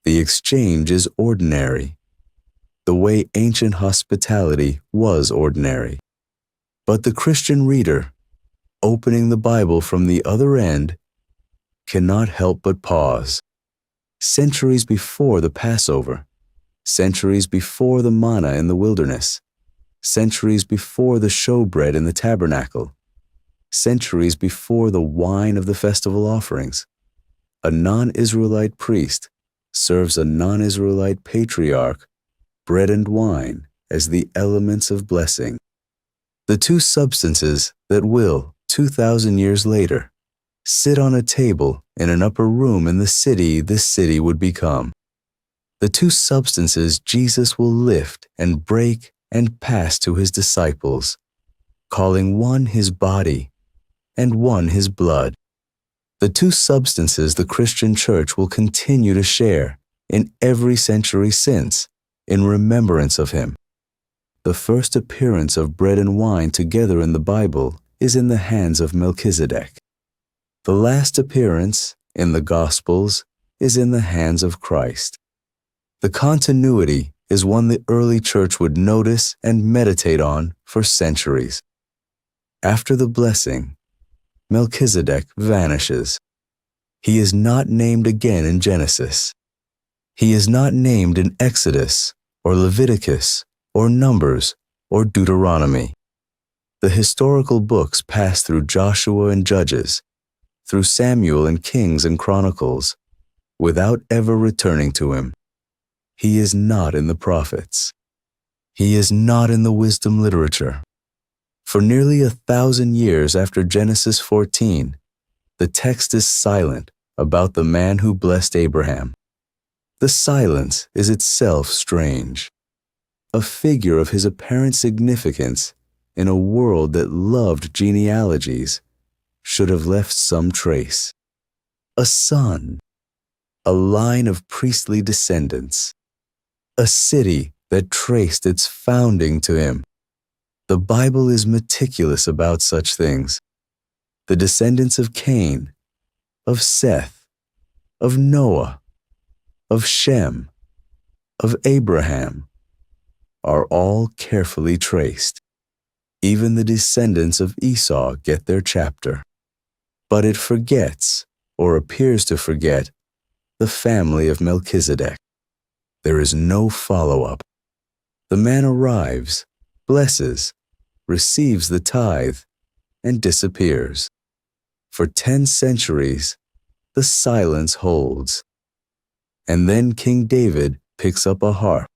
The exchange is ordinary. the way ancient hospitality was ordinary. But the Christian reader, opening the Bible from the other end, cannot help but pause. Centuries before the Passover, centuries before the manna in the wilderness, centuries before the showbread in the tabernacle, centuries before the wine of the festival offerings, a non-Israelite priest serves a non-Israelite patriarch bread and wine as the elements of blessing. The two substances that will, 2,000 years later, sit on a table in an upper room in the city this city would become. The two substances Jesus will lift and break and pass to his disciples, calling one his body and one his blood. The two substances the Christian church will continue to share in every century since, in remembrance of him. The first appearance of bread and wine together in the Bible is in the hands of Melchizedek. The last appearance, in the Gospels, is in the hands of Christ. The continuity is one the early church would notice and meditate on for centuries. After the blessing, Melchizedek vanishes. He is not named again in Genesis. He is not named in Exodus or Leviticus or Numbers or Deuteronomy. The historical books pass through Joshua and Judges, through Samuel and Kings and Chronicles, without ever returning to him. He is not in the prophets. He is not in the wisdom literature. For nearly 1,000 years after Genesis 14, the text is silent about the man who blessed Abraham. The silence is itself strange, a figure of his apparent significance in a world that loved genealogies should have left some trace. A son, a line of priestly descendants, a city that traced its founding to him. The Bible is meticulous about such things. The descendants of Cain, of Seth, of Noah, of Shem, of Abraham, are all carefully traced. Even the descendants of Esau get their chapter. But it forgets, or appears to forget, the family of Melchizedek. There is no follow-up. The man arrives, blesses, receives the tithe, and disappears. For 10 centuries, the silence holds. And then King David picks up a harp.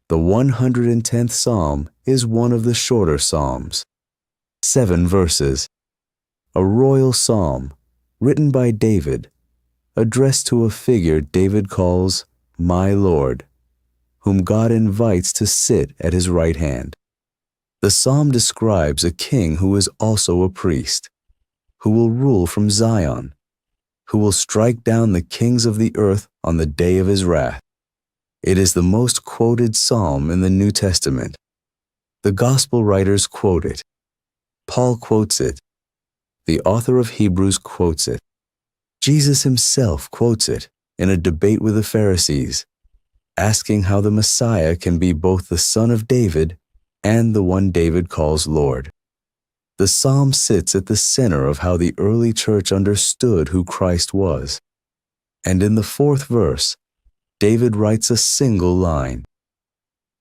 The 110th Psalm is one of the shorter Psalms. 7 verses. A royal psalm, written by David, addressed to a figure David calls my Lord, whom God invites to sit at his right hand. The psalm describes a king who is also a priest, who will rule from Zion, who will strike down the kings of the earth on the day of his wrath. It is the most quoted psalm in the New Testament. The gospel writers quote it. Paul quotes it. The author of Hebrews quotes it. Jesus himself quotes it in a debate with the Pharisees, asking how the Messiah can be both the son of David and the one David calls Lord. The psalm sits at the center of how the early church understood who Christ was. And in the 4th verse, David writes a single line.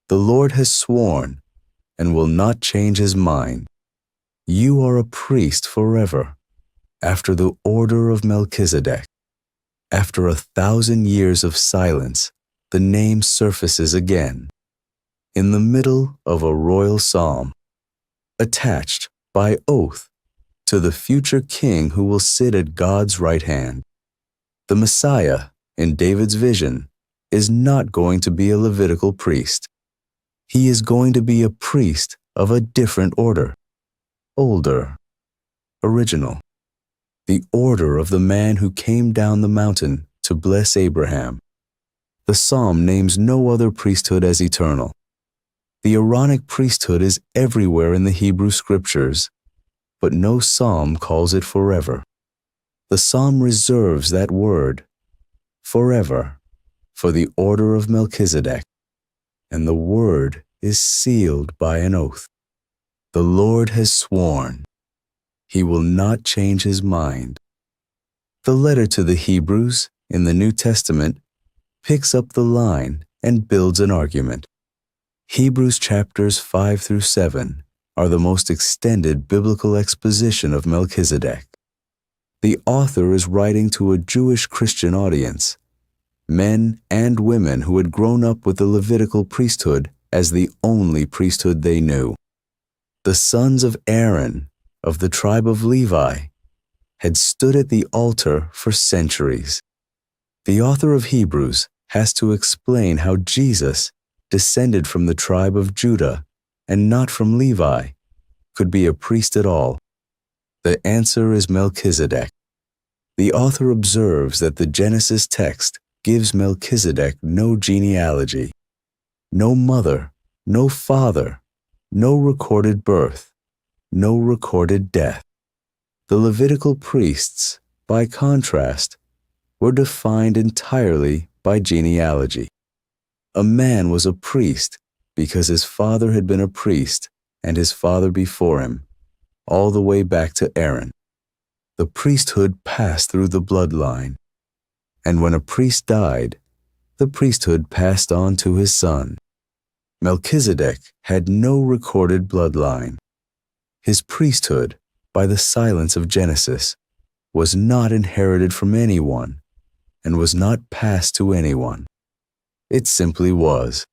The Lord has sworn and will not change his mind. You are a priest forever, after the order of Melchizedek. After 1,000 years of silence, the name surfaces again, in the middle of a royal psalm, attached by oath to the future king who will sit at God's right hand. The Messiah, in David's vision, is not going to be a Levitical priest. He is going to be a priest of a different order, older, original, the order of the man who came down the mountain to bless Abraham. The psalm names no other priesthood as eternal. The Aaronic priesthood is everywhere in the Hebrew scriptures, but no psalm calls it forever. The psalm reserves that word, forever, for the order of Melchizedek. and the word is sealed by an oath. The Lord has sworn. He will not change his mind. The letter to the Hebrews in the New Testament picks up the line and builds an argument. Hebrews chapters 5 through 7 are the most extended biblical exposition of Melchizedek. The author is writing to a Jewish Christian audience, men and women who had grown up with the Levitical priesthood as the only priesthood they knew. The sons of Aaron, of the tribe of Levi, had stood at the altar for centuries. The author of Hebrews has to explain how Jesus, descended from the tribe of Judah and not from Levi, could be a priest at all. The answer is Melchizedek. The author observes that the Genesis text gives Melchizedek no genealogy, no mother, no father, no recorded birth, no recorded death. The Levitical priests, by contrast, were defined entirely by genealogy. A man was a priest because his father had been a priest and his father before him, all the way back to Aaron. The priesthood passed through the bloodline, and when a priest died, the priesthood passed on to his son. Melchizedek had no recorded bloodline. His priesthood, by the silence of Genesis, was not inherited from anyone and was not passed to anyone. It simply was.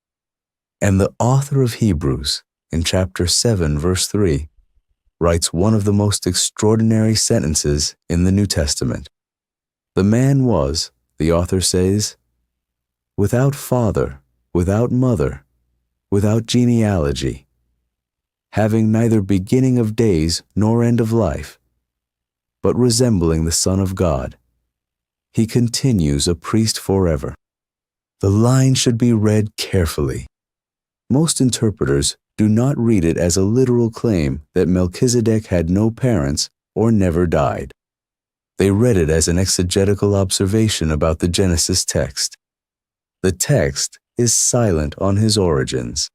And the author of Hebrews, in chapter 7, verse 3, writes one of the most extraordinary sentences in the New Testament. The man was, the author says, without father, without mother, without genealogy, having neither beginning of days nor end of life, but resembling the Son of God. He continues a priest forever. The line should be read carefully. Most interpreters do not read it as a literal claim that Melchizedek had no parents or never died. They read it as an exegetical observation about the Genesis text. The text is silent on his origins.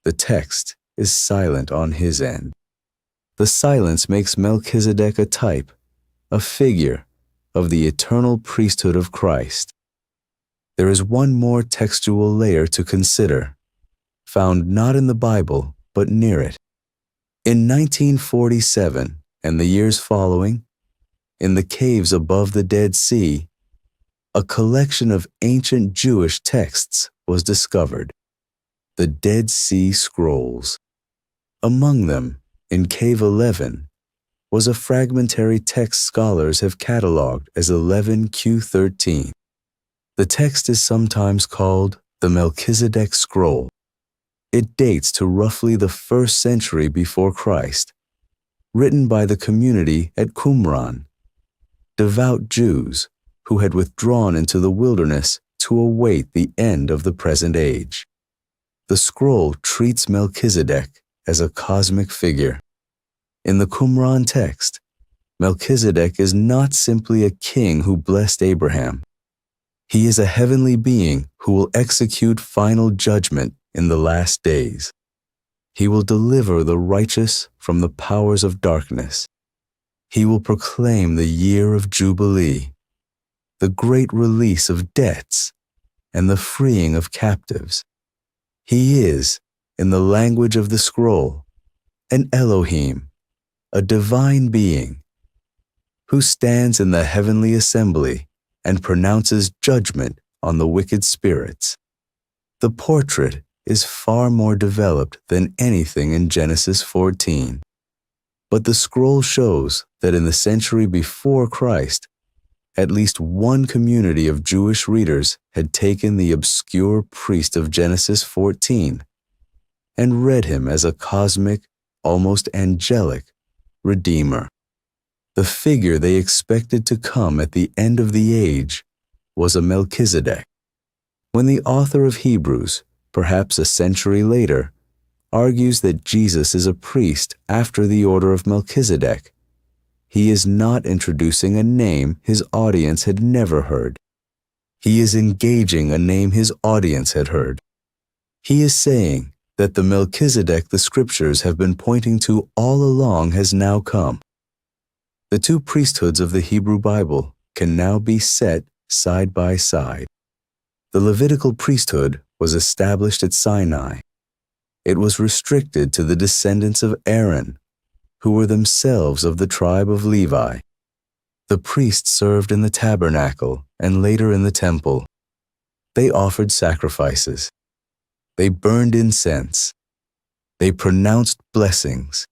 The text is silent on his end. The silence makes Melchizedek a type, a figure, of the eternal priesthood of Christ. There is one more textual layer to consider, found not in the Bible, but near it. In 1947 and the years following, in the caves above the Dead Sea, a collection of ancient Jewish texts was discovered, the Dead Sea Scrolls. Among them, in Cave 11, was a fragmentary text scholars have catalogued as 11Q13. The text is sometimes called the Melchizedek Scroll. It dates to roughly the 1st century before Christ, written by the community at Qumran, devout Jews who had withdrawn into the wilderness to await the end of the present age. The scroll treats Melchizedek as a cosmic figure. In the Qumran text, Melchizedek is not simply a king who blessed Abraham. He is a heavenly being who will execute final judgment in the last days. He will deliver the righteous from the powers of darkness. He will proclaim the year of Jubilee, the great release of debts, and the freeing of captives. He is, in the language of the scroll, an Elohim, a divine being, who stands in the heavenly assembly and pronounces judgment on the wicked spirits. The portrait is far more developed than anything in Genesis 14. But the scroll shows that in the century before Christ, at least one community of Jewish readers had taken the obscure priest of Genesis 14 and read him as a cosmic, almost angelic, Redeemer. The figure they expected to come at the end of the age was a Melchizedek. When the author of Hebrews, perhaps a century later, argues that Jesus is a priest after the order of Melchizedek, he is not introducing a name his audience had never heard. He is engaging a name his audience had heard. He is saying that the Melchizedek the scriptures have been pointing to all along has now come. The two priesthoods of the Hebrew Bible can now be set side by side. The Levitical priesthood was established at Sinai. It was restricted to the descendants of Aaron, who were themselves of the tribe of Levi. The priests served in the tabernacle and later in the temple. They offered sacrifices. They burned incense. They pronounced blessings.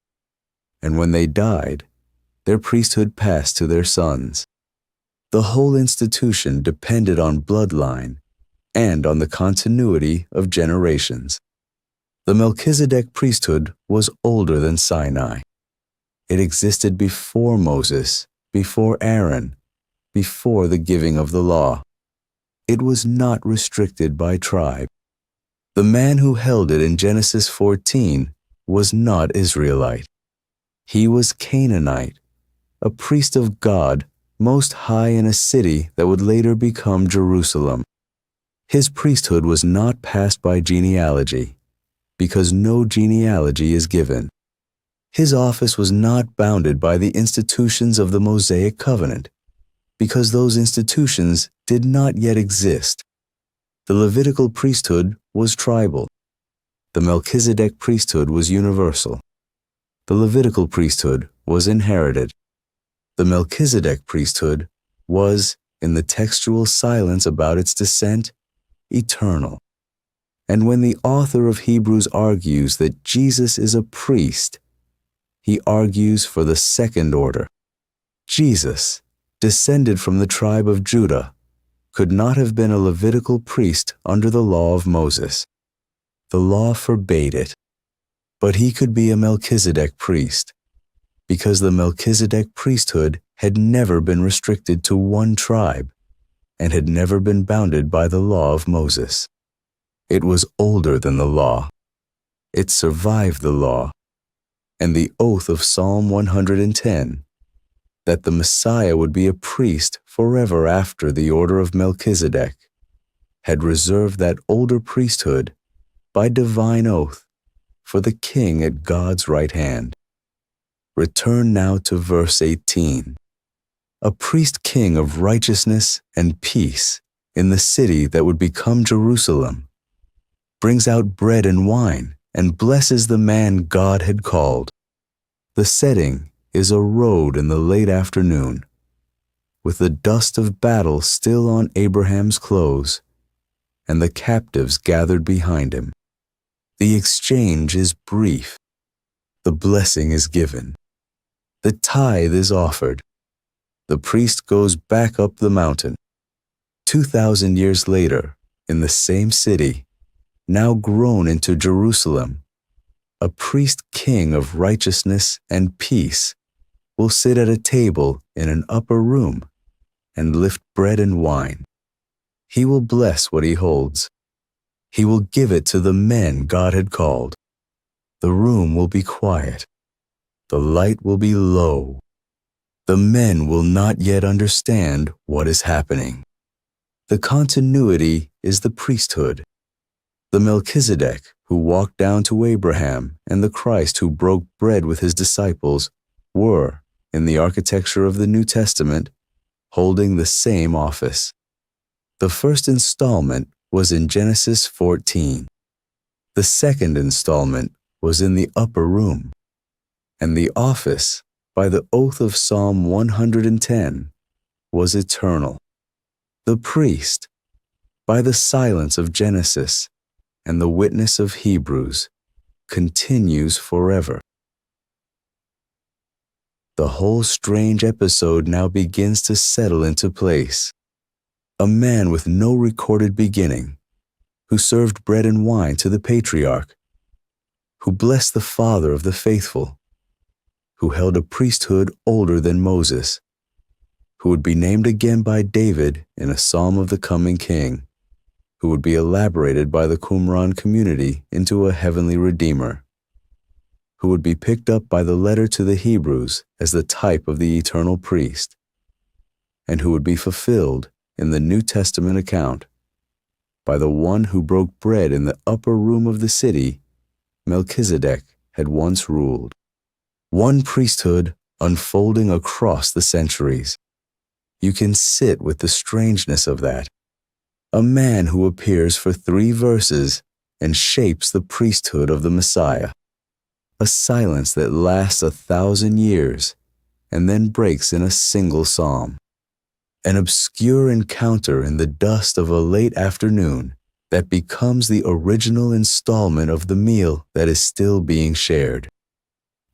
And when they died, their priesthood passed to their sons. The whole institution depended on bloodline and on the continuity of generations. The Melchizedek priesthood was older than Sinai. It existed before Moses, before Aaron, before the giving of the law. It was not restricted by tribe. The man who held it in Genesis 14 was not Israelite. He was Canaanite, a priest of God, most high in a city that would later become Jerusalem. His priesthood was not passed by genealogy, because no genealogy is given. His office was not bounded by the institutions of the Mosaic covenant, because those institutions did not yet exist. The Levitical priesthood was tribal. The Melchizedek priesthood was universal. The Levitical priesthood was inherited. The Melchizedek priesthood was, in the textual silence about its descent, eternal. And when the author of Hebrews argues that Jesus is a priest, he argues for the second order. Jesus, descended from the tribe of Judah, could not have been a Levitical priest under the law of Moses. The law forbade it. But he could be a Melchizedek priest, because the Melchizedek priesthood had never been restricted to one tribe and had never been bounded by the law of Moses. It was older than the law. It survived the law. And the oath of Psalm 110, that the Messiah would be a priest forever after the order of Melchizedek, had reserved that older priesthood by divine oath for the king at God's right hand. Return now to verse 18. A priest-king of righteousness and peace in the city that would become Jerusalem, brings out bread and wine and blesses the man God had called. The setting is a road in the late afternoon, with the dust of battle still on Abraham's clothes, and the captives gathered behind him. The exchange is brief. The blessing is given. The tithe is offered. The priest goes back up the mountain. 2,000 years later, in the same city, now grown into Jerusalem, a priest-king of righteousness and peace will sit at a table in an upper room and lift bread and wine. He will bless what he holds. He will give it to the men God had called. The room will be quiet. The light will be low. The men will not yet understand what is happening. The continuity is the priesthood. The Melchizedek who walked down to Abraham and the Christ who broke bread with his disciples were, in the architecture of the New Testament, holding the same office. The first installment was in Genesis 14. The second installment was in the upper room. And the office, by the oath of Psalm 110, was eternal. The priest, by the silence of Genesis and the witness of Hebrews, continues forever. The whole strange episode now begins to settle into place. A man with no recorded beginning, who served bread and wine to the patriarch, who blessed the father of the faithful, who held a priesthood older than Moses, who would be named again by David in a psalm of the coming king, who would be elaborated by the Qumran community into a heavenly redeemer, who would be picked up by the letter to the Hebrews as the type of the eternal priest, and who would be fulfilled in the New Testament account. by the one who broke bread in the upper room of the city, Melchizedek had once ruled. One priesthood unfolding across the centuries. You can sit with the strangeness of that. A man who appears for 3 verses and shapes the priesthood of the Messiah. A silence that lasts 1,000 years and then breaks in a single psalm. An obscure encounter in the dust of a late afternoon that becomes the original installment of the meal that is still being shared.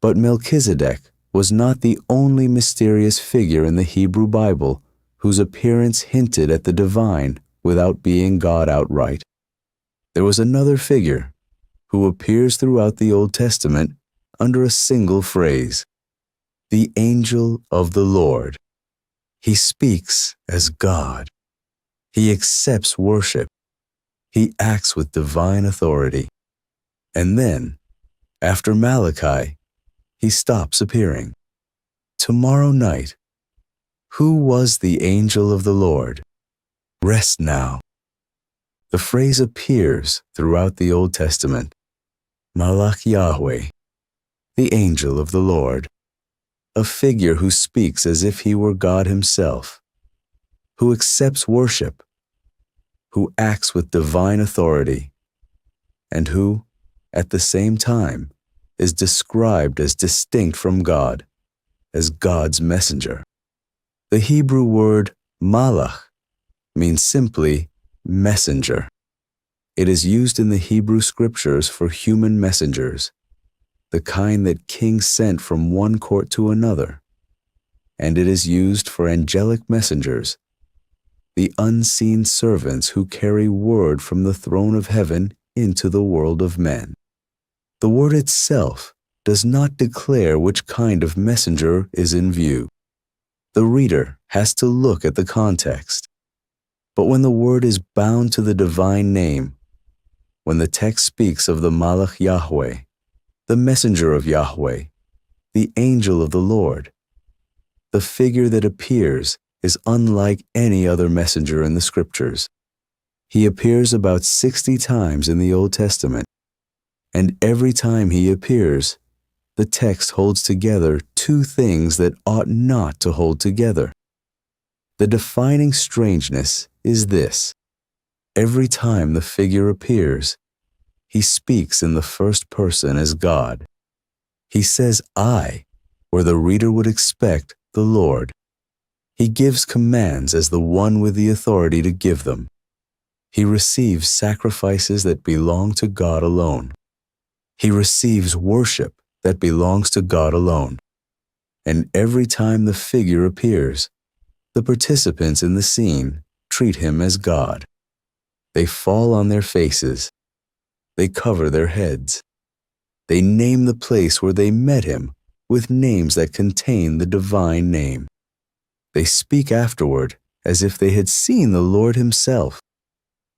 But Melchizedek was not the only mysterious figure in the Hebrew Bible whose appearance hinted at the divine without being God outright. There was another figure who appears throughout the Old Testament under a single phrase, the angel of the Lord. He speaks as God. He accepts worship. He acts with divine authority. And then, after Malachi, he stops appearing. Tomorrow night, who was the angel of the Lord? Rest now. The phrase appears throughout the Old Testament. Malach Yahweh, the angel of the Lord, a figure who speaks as if he were God himself, who accepts worship, who acts with divine authority, and who, at the same time, is described as distinct from God, as God's messenger. The Hebrew word malach means simply messenger. It is used in the Hebrew scriptures for human messengers, the kind that kings sent from one court to another, and it is used for angelic messengers, the unseen servants who carry word from the throne of heaven into the world of men. The word itself does not declare which kind of messenger is in view. The reader has to look at the context. But when the word is bound to the divine name, when the text speaks of the Malach Yahweh, the messenger of Yahweh, the angel of the Lord, the figure that appears is unlike any other messenger in the scriptures. He appears about 60 times in the Old Testament, and every time he appears, the text holds together 2 things that ought not to hold together. The defining strangeness is this. Every time the figure appears, he speaks in the first person as God. He says I, where the reader would expect the Lord. He gives commands as the one with the authority to give them. He receives sacrifices that belong to God alone. He receives worship that belongs to God alone. And every time the figure appears, the participants in the scene treat him as God. They fall on their faces. They cover their heads. They name the place where they met him with names that contain the divine name. They speak afterward as if they had seen the Lord himself.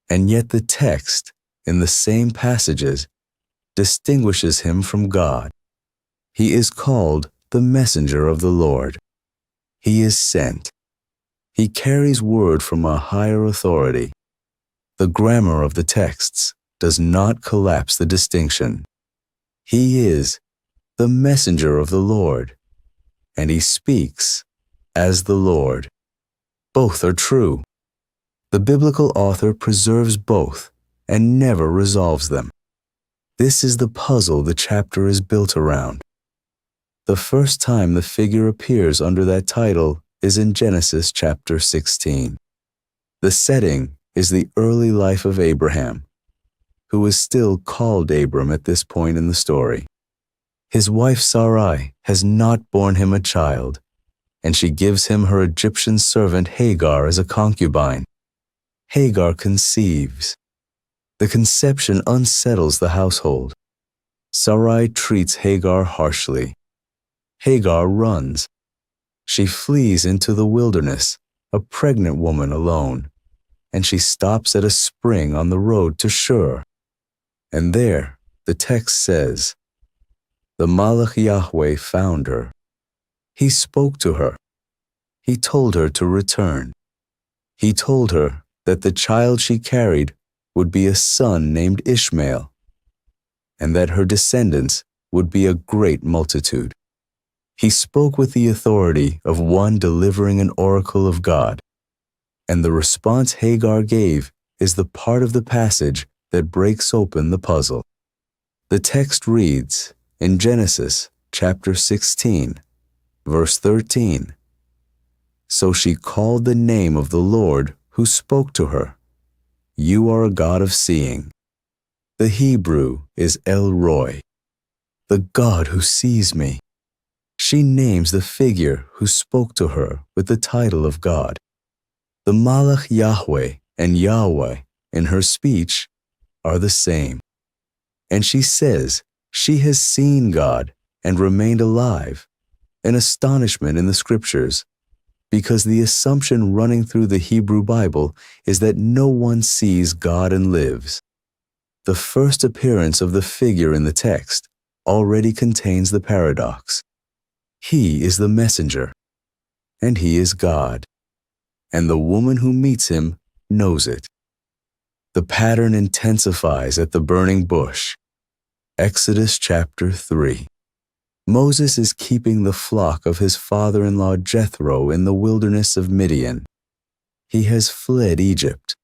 And yet the text, in the same passages, distinguishes him from God. He is called the messenger of the Lord. He is sent. He carries word from a higher authority. The grammar of the texts does not collapse the distinction. He is the messenger of the Lord, and he speaks as the Lord. Both are true. The biblical author preserves both and never resolves them. This is the puzzle the chapter is built around. The first time the figure appears under that title is in Genesis chapter 16. The setting is the early life of Abraham, who is still called Abram at this point in the story. His wife Sarai has not borne him a child, and she gives him her Egyptian servant Hagar as a concubine. Hagar conceives. The conception unsettles the household. Sarai treats Hagar harshly. Hagar runs. She flees into the wilderness, a pregnant woman alone, and she stops at a spring on the road to Shur. And there, the text says, the Malach Yahweh found her. He spoke to her. He told her to return. He told her that the child she carried would be a son named Ishmael, and that her descendants would be a great multitude. He spoke with the authority of one delivering an oracle of God, and the response Hagar gave is the part of the passage that breaks open the puzzle. The text reads in Genesis chapter 16, verse 13, "So she called the name of the Lord who spoke to her, 'You are a God of seeing.' The Hebrew is El Roi, the God who sees me." She names the figure who spoke to her with the title of God. The Malach Yahweh and Yahweh in her speech are the same. And she says she has seen God and remained alive, an astonishment in the scriptures, because the assumption running through the Hebrew Bible is that no one sees God and lives. The first appearance of the figure in the text already contains the paradox. He is the messenger, and he is God, and the woman who meets him knows it. The pattern intensifies at the burning bush. Exodus chapter 3. Moses is keeping the flock of his father-in-law Jethro in the wilderness of Midian. He has fled Egypt.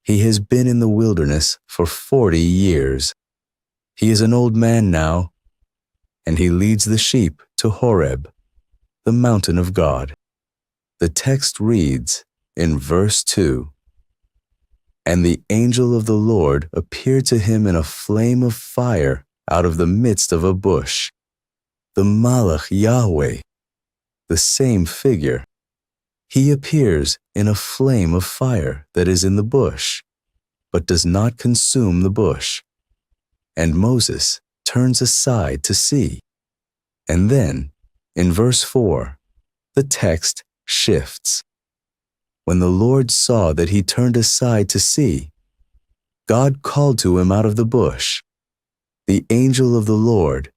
He has been in the wilderness for 40 years. He is an old man now, and he leads the sheep to Horeb, the mountain of God. The text reads in verse 2, "And the angel of the Lord appeared to him in a flame of fire out of the midst of a bush." The Malach Yahweh, the same figure. He appears in a flame of fire that is in the bush, but does not consume the bush. And Moses turns aside to see. And then, in verse 4, the text shifts. When the Lord saw that he turned aside to see, God called to him out of the bush. The angel of the Lord,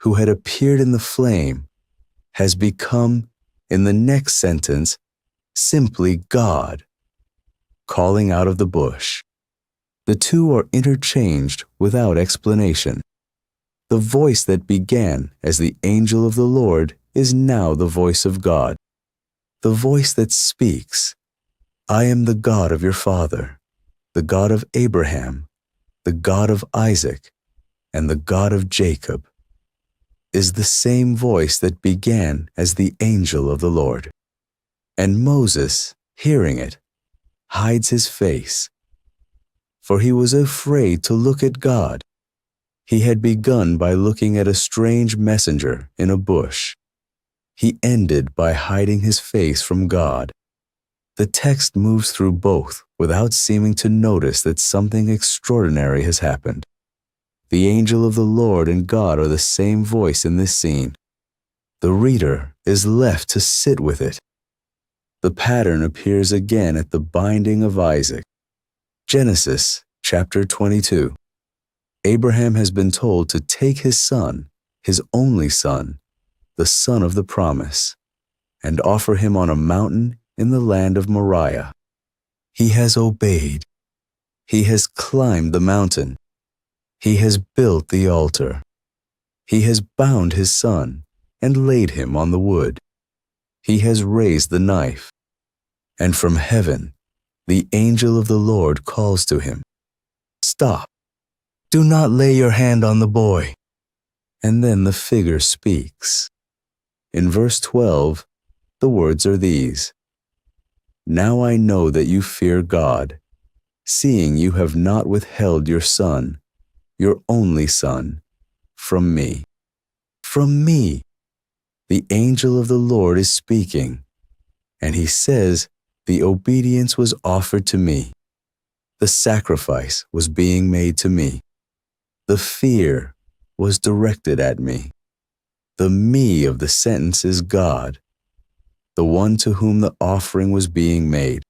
who had appeared in the flame, has become, in the next sentence, simply God, calling out of the bush. The two are interchanged without explanation. The voice that began as the angel of the Lord is now the voice of God, the voice that speaks, "I am the God of your father, the God of Abraham, the God of Isaac, and the God of Jacob," is the same voice that began as the angel of the Lord. And Moses, hearing it, hides his face, for he was afraid to look at God. He had begun by looking at a strange messenger in a bush. He ended by hiding his face from God. The text moves through both without seeming to notice that something extraordinary has happened. The angel of the Lord and God are the same voice in this scene. The reader is left to sit with it. The pattern appears again at the binding of Isaac. Genesis chapter 22. Abraham has been told to take his son, his only son, the son of the promise, and offer him on a mountain in the land of Moriah. He has obeyed. He has climbed the mountain. He has built the altar. He has bound his son and laid him on the wood. He has raised the knife. And from heaven, the angel of the Lord calls to him, "Stop. Do not lay your hand on the boy." And then the figure speaks. In verse 12, the words are these: "Now I know that you fear God, seeing you have not withheld your son, your only son, from me." From me. The angel of the Lord is speaking, and he says the obedience was offered to me. The sacrifice was being made to me. The fear was directed at me. The me of the sentence is God, the one to whom the offering was being made.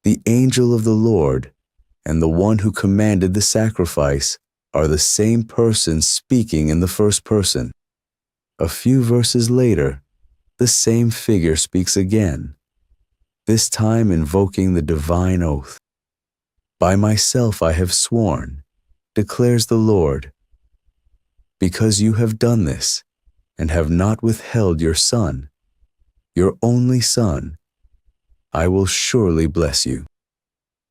The angel of the Lord and the one who commanded the sacrifice are the same person speaking in the first person. A few verses later, the same figure speaks again, this time invoking the divine oath. By myself I have sworn, declares the Lord, because you have done this, and have not withheld your son, your only son, I will surely bless you.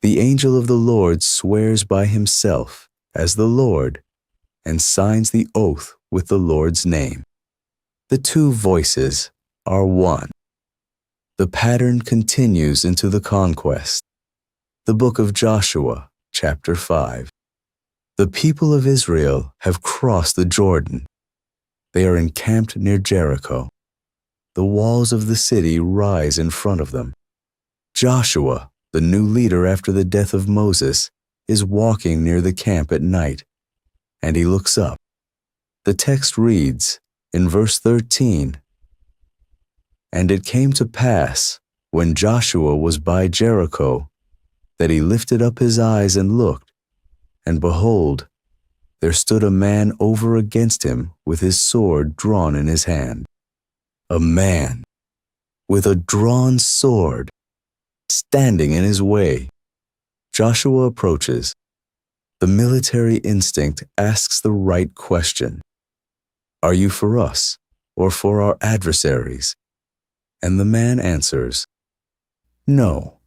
The angel of the Lord swears by himself as the Lord, and signs the oath with the Lord's name. The two voices are one. The pattern continues into the conquest. The book of Joshua, chapter 5. The people of Israel have crossed the Jordan. They are encamped near Jericho. The walls of the city rise in front of them. Joshua, the new leader after the death of Moses, is walking near the camp at night, and he looks up. The text reads, in verse 13, "And it came to pass, when Joshua was by Jericho, that he lifted up his eyes and looked, and behold, there stood a man over against him with his sword drawn in his hand." A man with a drawn sword standing in his way. Joshua approaches. The military instinct asks the right question. Are you for us or for our adversaries? And the man answers, No,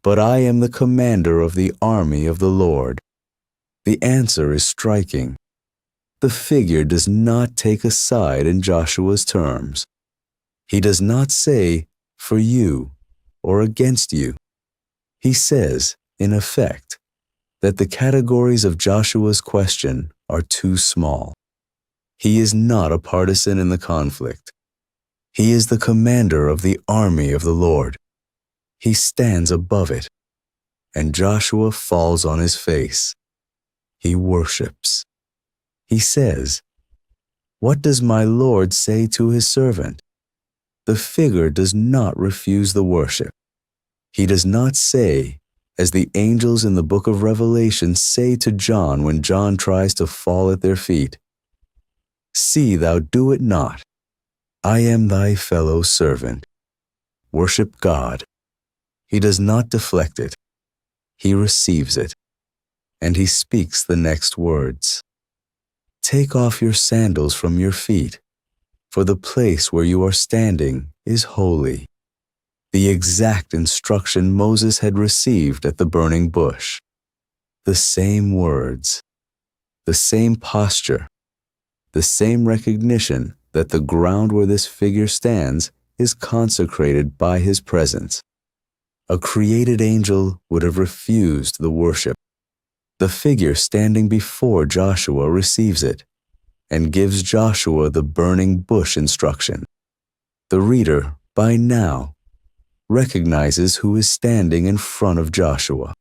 but I am the commander of the army of the Lord. The answer is striking. The figure does not take a side in Joshua's terms. He does not say, for you or against you. He says, in effect, that the categories of Joshua's question are too small. He is not a partisan in the conflict. He is the commander of the army of the Lord. He stands above it, and Joshua falls on his face. He worships. He says, "What does my Lord say to his servant?" The figure does not refuse the worship. He does not say, as the angels in the book of Revelation say to John when John tries to fall at their feet, "See thou do it not. I am thy fellow servant." Worship God. He does not deflect it. He receives it, and he speaks the next words. "Take off your sandals from your feet, for the place where you are standing is holy." The exact instruction Moses had received at the burning bush. The same words, the same posture, the same recognition that the ground where this figure stands is consecrated by his presence. A created angel would have refused the worship. The figure standing before Joshua receives it and gives Joshua the burning bush instruction. The reader, by now, recognizes who is standing in front of Joshua.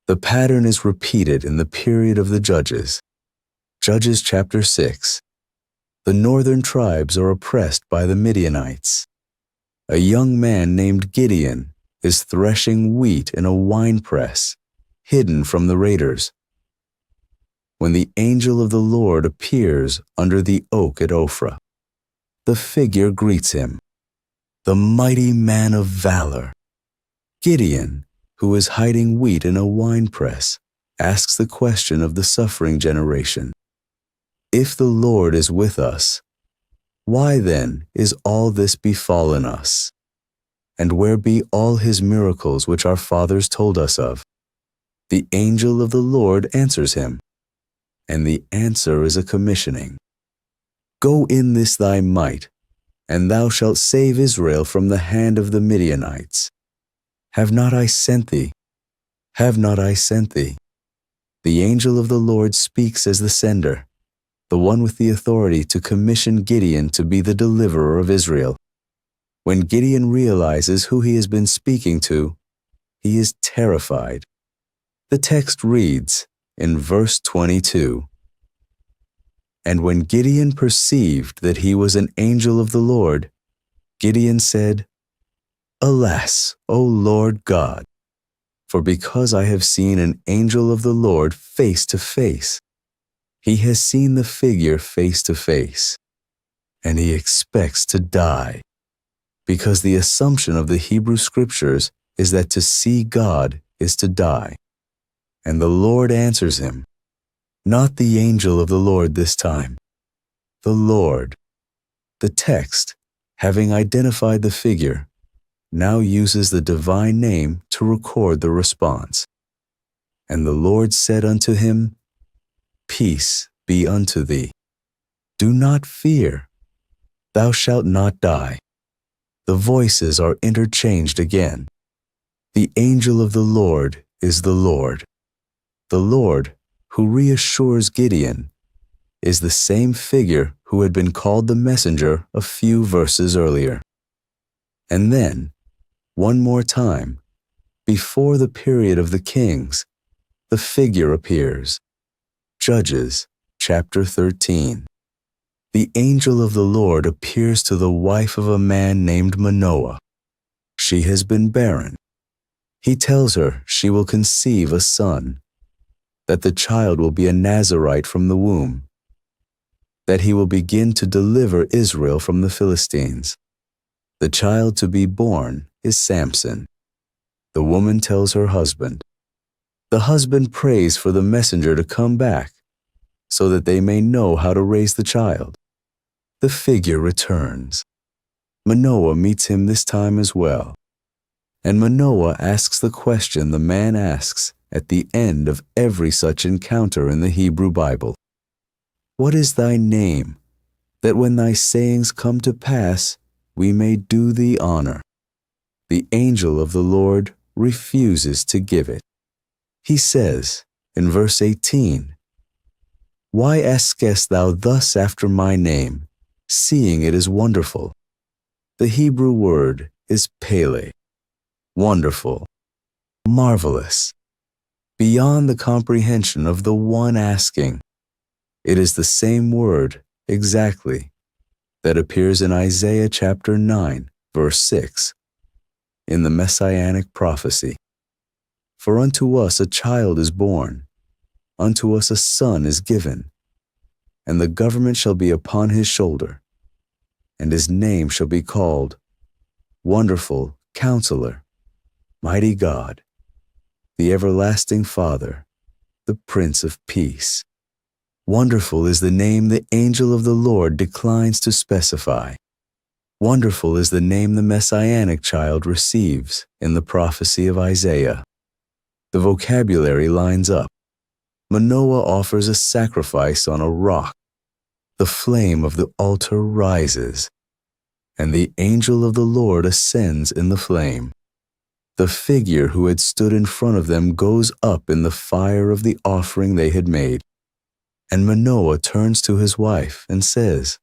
The pattern is repeated in the period of the Judges. Judges chapter 6. The northern tribes are oppressed by the Midianites. A young man named Gideon is threshing wheat in a winepress, hidden from the raiders, when the angel of the Lord appears under the oak at Ophrah. The figure greets him, the mighty man of valor. Gideon, who is hiding wheat in a winepress, asks the question of the suffering generation. If the Lord is with us, why then is all this befallen us? And where be all his miracles which our fathers told us of? The angel of the Lord answers him, and the answer is a commissioning. Go in this thy might, and thou shalt save Israel from the hand of the Midianites. Have not I sent thee? Have not I sent thee? The angel of the Lord speaks as the sender, the one with the authority to commission Gideon to be the deliverer of Israel. When Gideon realizes who he has been speaking to, he is terrified. The text reads in verse 22, "And when Gideon perceived that he was an angel of the Lord, Gideon said, Alas, O Lord God, for because I have seen an angel of the Lord face to face." He has seen the figure face to face, and he expects to die, because the assumption of the Hebrew Scriptures is that to see God is to die. And the Lord answers him, not the angel of the Lord this time, the Lord. The text, having identified the figure, now uses the divine name to record the response. And the Lord said unto him, Peace be unto thee. Do not fear. Thou shalt not die. The voices are interchanged again. The angel of the Lord is the Lord. The Lord, who reassures Gideon, is the same figure who had been called the messenger a few verses earlier. And then, one more time, before the period of the kings, the figure appears. Judges chapter 13. The angel of the Lord appears to the wife of a man named Manoah. She has been barren. He tells her she will conceive a son, that the child will be a Nazirite from the womb, that he will begin to deliver Israel from the Philistines. The child to be born is Samson. The woman tells her husband. The husband prays for the messenger to come back so that they may know how to raise the child. The figure returns. Manoah meets him this time as well. And Manoah asks the question the man asks at the end of every such encounter in the Hebrew Bible. What is thy name, that when thy sayings come to pass, we may do thee honor? The angel of the Lord refuses to give it. He says in verse 18, Why askest thou thus after my name, seeing it is wonderful? The Hebrew word is Pele, wonderful, marvelous, beyond the comprehension of the one asking. It is the same word, exactly, that appears in Isaiah chapter 9, verse 6, in the Messianic prophecy. For unto us a child is born, unto us a son is given, and the government shall be upon his shoulder, and his name shall be called Wonderful Counselor, Mighty God, the Everlasting Father, the Prince of Peace. Wonderful is the name the angel of the Lord declines to specify. Wonderful is the name the Messianic child receives in the prophecy of Isaiah. The vocabulary lines up. Manoah offers a sacrifice on a rock. The flame of the altar rises, and the angel of the Lord ascends in the flame. The figure who had stood in front of them goes up in the fire of the offering they had made. And Manoah turns to his wife and says,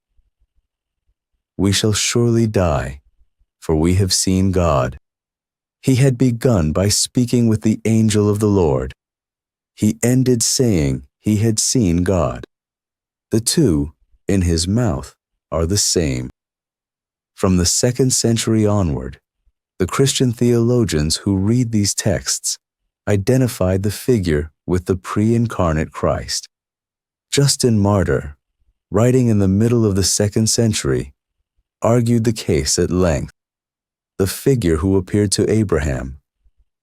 We shall surely die, for we have seen God. He had begun by speaking with the angel of the Lord. He ended saying he had seen God. The two, in his mouth, are the same. From the 2nd century onward, the Christian theologians who read these texts identified the figure with the pre-incarnate Christ. Justin Martyr, writing in the middle of the 2nd century, argued the case at length. The figure who appeared to Abraham,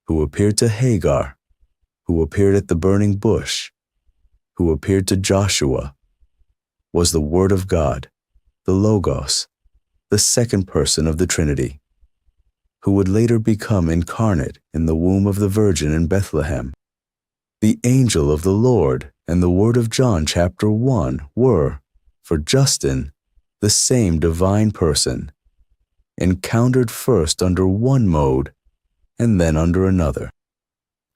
who appeared to Hagar, who appeared at the burning bush, who appeared to Joshua, was the Word of God, the Logos, the second person of the Trinity, who would later become incarnate in the womb of the Virgin in Bethlehem. The angel of the Lord and the Word of John chapter 1 were, for Justin, the same divine person, encountered first under one mode and then under another.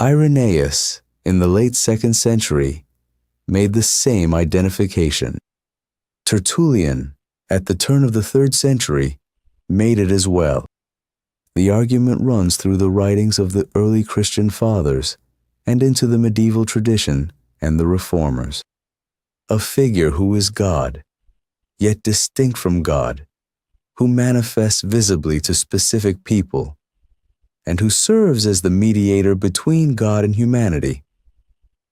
Irenaeus, in the late 2nd century, made the same identification. Tertullian, at the turn of the 3rd century, made it as well. The argument runs through the writings of the early Christian fathers and into the medieval tradition and the reformers. A figure who is God, yet distinct from God, who manifests visibly to specific people, and who serves as the mediator between God and humanity,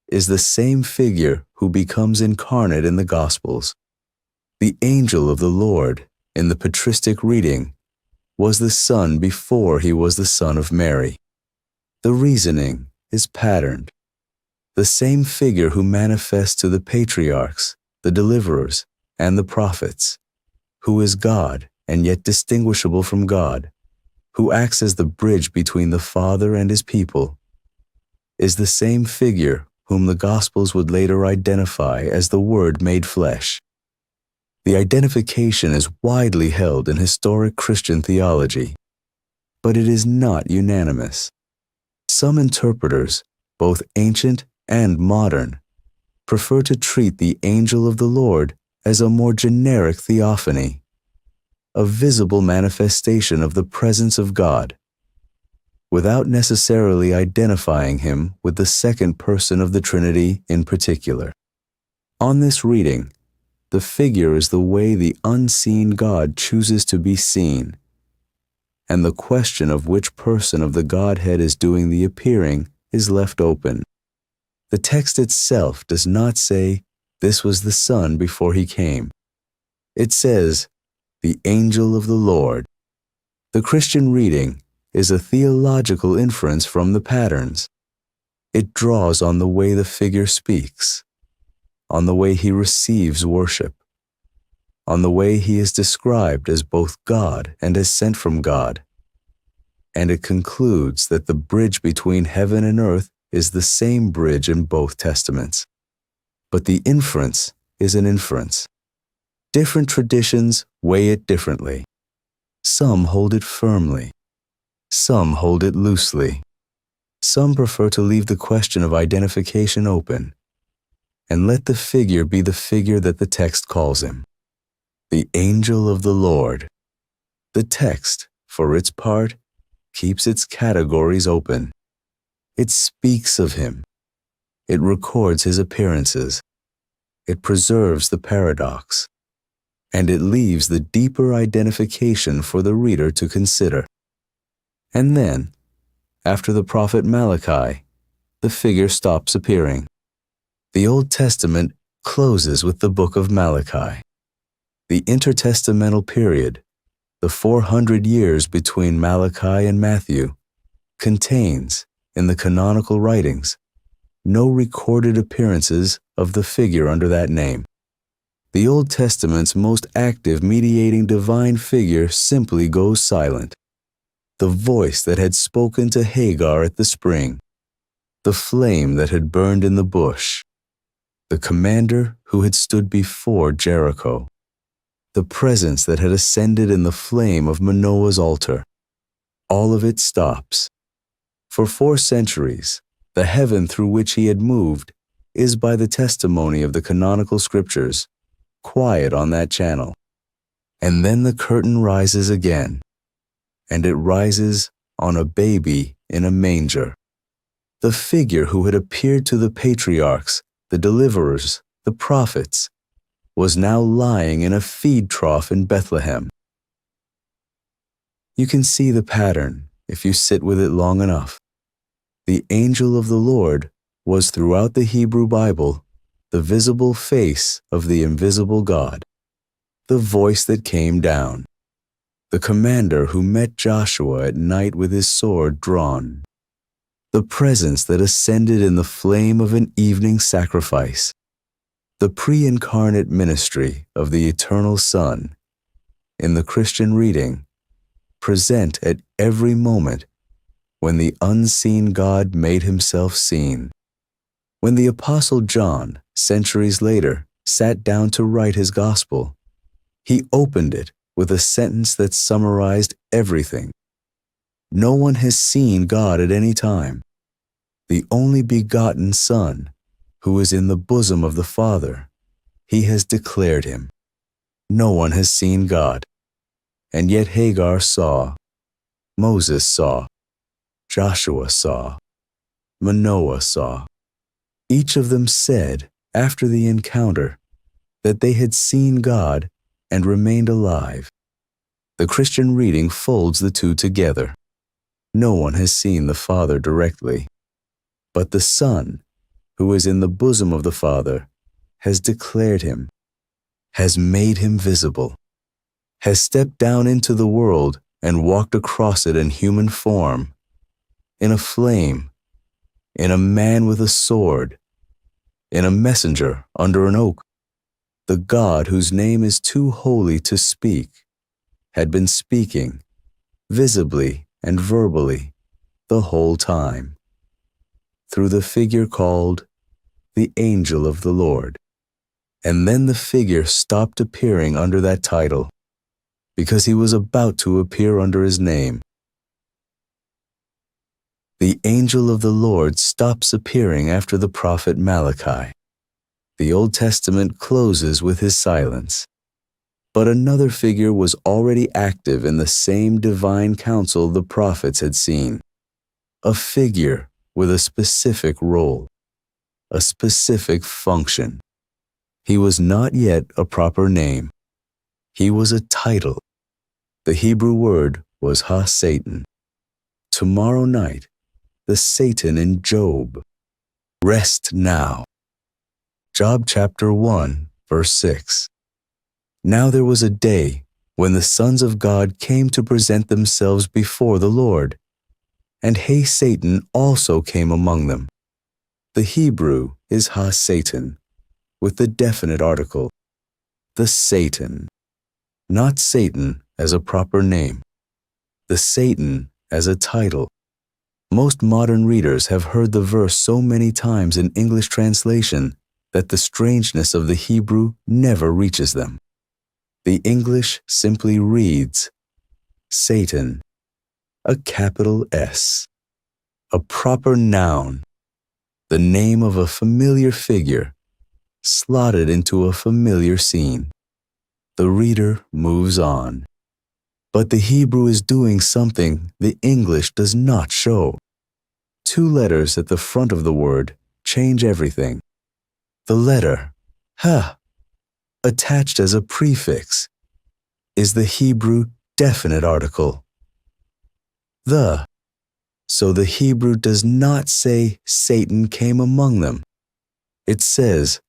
is the same figure who becomes incarnate in the Gospels. The angel of the Lord, in the patristic reading, was the Son before he was the Son of Mary. The reasoning is patterned. the same figure who manifests to the patriarchs, the deliverers, and the prophets, who is God and yet distinguishable from God, who acts as the bridge between the Father and his people, is the same figure whom the Gospels would later identify as the Word made flesh. The identification is widely held in historic Christian theology, but it is not unanimous. Some interpreters, both ancient and modern, prefer to treat the angel of the Lord as a more generic theophany, a visible manifestation of the presence of God, without necessarily identifying him with the second person of the Trinity in particular. On this reading, the figure is the way the unseen God chooses to be seen, and the question of which person of the Godhead is doing the appearing is left open. The text itself does not say, "This was the Son before he came." It says, "The angel of the Lord." The Christian reading is a theological inference from the patterns. It draws on the way the figure speaks, on the way he receives worship, on the way he is described as both God and as sent from God, and it concludes that the bridge between heaven and earth is the same bridge in both testaments. But the inference is an inference. Different traditions weigh it differently. Some hold it firmly. Some hold it loosely. Some prefer to leave the question of identification open and let the figure be the figure that the text calls him, the angel of the Lord. The text, for its part, keeps its categories open. It speaks of him. It records his appearances. It preserves the paradox. And it leaves the deeper identification for the reader to consider. And then, after the prophet Malachi, the figure stops appearing. The Old Testament closes with the book of Malachi. The intertestamental period, the 400 years between Malachi and Matthew, contains, in the canonical writings, no recorded appearances of the figure under that name. The Old Testament's most active mediating divine figure simply goes silent. The voice that had spoken to Hagar at the spring, the flame that had burned in the bush, the commander who had stood before Jericho, the presence that had ascended in the flame of Manoah's altar. All of it stops. For 4 centuries, the heaven through which he had moved is, by the testimony of the canonical scriptures, quiet on that channel. And then the curtain rises again, and it rises on a baby in a manger. The figure who had appeared to the patriarchs, the deliverers, the prophets, was now lying in a feed trough in Bethlehem. You can see the pattern if you sit with it long enough. The angel of the Lord was throughout the Hebrew Bible the visible face of the invisible God, the voice that came down, the commander who met Joshua at night with his sword drawn, the presence that ascended in the flame of an evening sacrifice, the pre-incarnate ministry of the eternal Son, in the Christian reading, present at every moment when the unseen God made himself seen. When the Apostle John, centuries later, sat down to write his gospel, he opened it with a sentence that summarized everything. No one has seen God at any time. The only begotten Son, who is in the bosom of the Father, he has declared him. No one has seen God. And yet Hagar saw, Moses saw, Joshua saw, Manoah saw. Each of them said, after the encounter, that they had seen God and remained alive. The Christian reading folds the two together. No one has seen the Father directly, but the Son, who is in the bosom of the Father, has declared him, has made him visible, has stepped down into the world and walked across it in human form, in a flame, in a man with a sword, in a messenger under an oak. The God whose name is too holy to speak had been speaking, visibly and verbally, the whole time, through the figure called the Angel of the Lord. And then the figure stopped appearing under that title, because he was about to appear under his name. The Angel of the Lord stops appearing after the prophet Malachi. The Old Testament closes with his silence. But another figure was already active in the same divine council the prophets had seen. A figure with a specific role, a specific function. He was not yet a proper name. He was a title. The Hebrew word was ha-Satan. Tomorrow night, the Satan in Job. Rest now. Job chapter 1, verse 6. Now there was a day when the sons of God came to present themselves before the Lord, and Satan also came among them. The Hebrew is ha-Satan, with the definite article, the Satan, not Satan as a proper name, the Satan as a title. Most modern readers have heard the verse so many times in English translation that the strangeness of the Hebrew never reaches them. The English simply reads, Satan, a capital S, a proper noun, the name of a familiar figure, slotted into a familiar scene. The reader moves on. But the Hebrew is doing something the English does not show. 2 letters at the front of the word change everything. The letter, ha, attached as a prefix, is the Hebrew definite article, the. So the Hebrew does not say Satan came among them. It says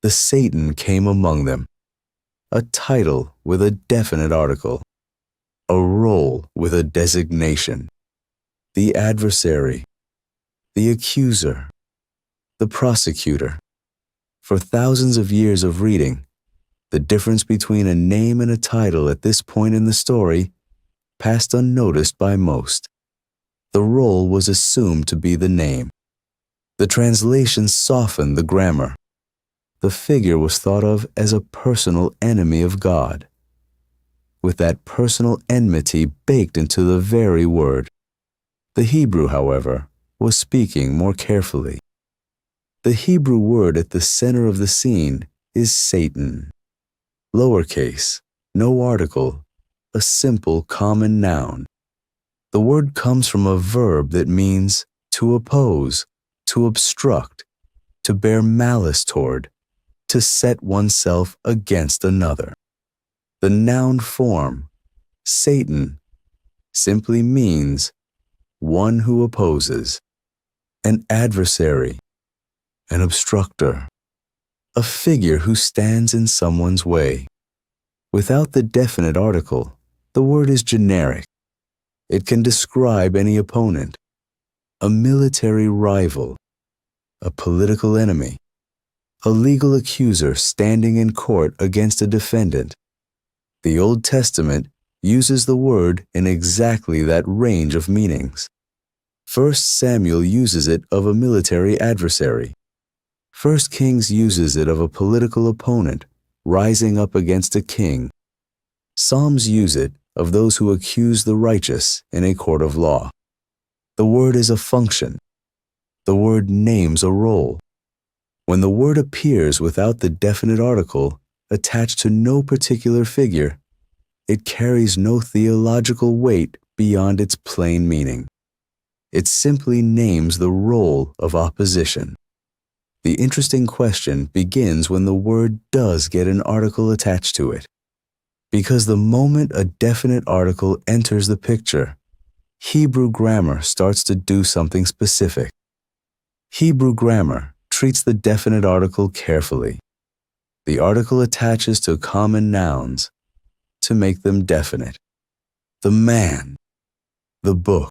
the Satan came among them, a title with a definite article, a role with a designation, the adversary, the accuser, the prosecutor. For thousands of years of reading, the difference between a name and a title at this point in the story passed unnoticed by most. The role was assumed to be the name. The translation softened the grammar. The figure was thought of as a personal enemy of God, with that personal enmity baked into the very word. The Hebrew, however, was speaking more carefully. The Hebrew word at the center of the scene is Satan. Lowercase, no article, a simple common noun. The word comes from a verb that means to oppose, to obstruct, to bear malice toward, to set oneself against another. The noun form, Satan, simply means one who opposes, an adversary, an obstructor, a figure who stands in someone's way. Without the definite article, the word is generic. It can describe any opponent, a military rival, a political enemy, a legal accuser standing in court against a defendant. The Old Testament uses the word in exactly that range of meanings. 1 Samuel uses it of a military adversary. 1 Kings uses it of a political opponent rising up against a king. Psalms use it of those who accuse the righteous in a court of law. The word is a function. The word names a role. When the word appears without the definite article attached to no particular figure, it carries no theological weight beyond its plain meaning. It simply names the role of opposition. The interesting question begins when the word does get an article attached to it. Because the moment a definite article enters the picture, Hebrew grammar starts to do something specific. Hebrew grammar treats the definite article carefully. The article attaches to common nouns to make them definite. The man, the book,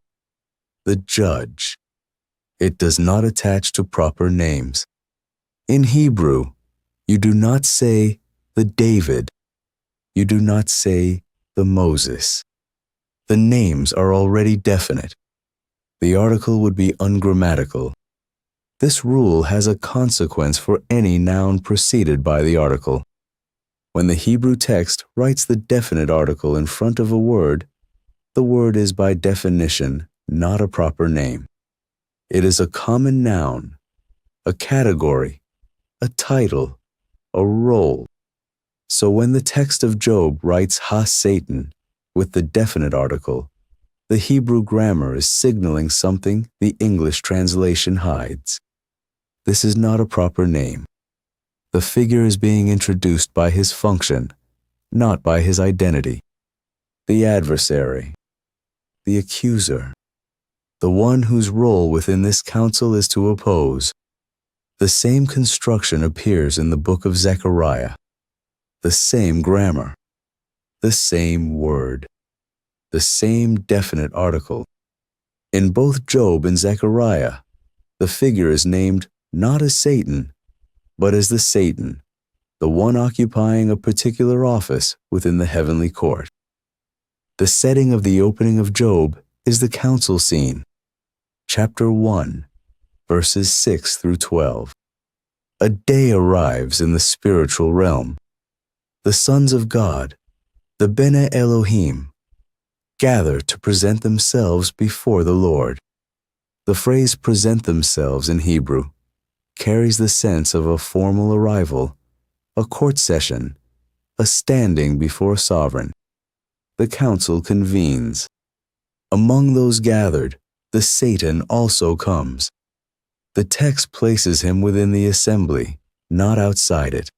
the judge. It does not attach to proper names. In Hebrew, you do not say the David. You do not say the Moses. The names are already definite. The article would be ungrammatical. This rule has a consequence for any noun preceded by the article. When the Hebrew text writes the definite article in front of a word, the word is by definition not a proper name. It is a common noun, a category, a title, a role. So when the text of Job writes ha-Satan with the definite article, the Hebrew grammar is signaling something the English translation hides. This is not a proper name. The figure is being introduced by his function, not by his identity. The adversary, the accuser, the one whose role within this council is to oppose. The same construction appears in the book of Zechariah, the same grammar, the same word, the same definite article. In both Job and Zechariah, the figure is named not as Satan, but as the Satan, the one occupying a particular office within the heavenly court. The setting of the opening of Job is the council scene. Chapter 1, verses 6 through 12. A day arrives in the spiritual realm. The sons of God, the Bene Elohim, gather to present themselves before the Lord. The phrase present themselves in Hebrew carries the sense of a formal arrival, a court session, a standing before a sovereign. The council convenes. Among those gathered, the Satan also comes. The text places him within the assembly, not outside it.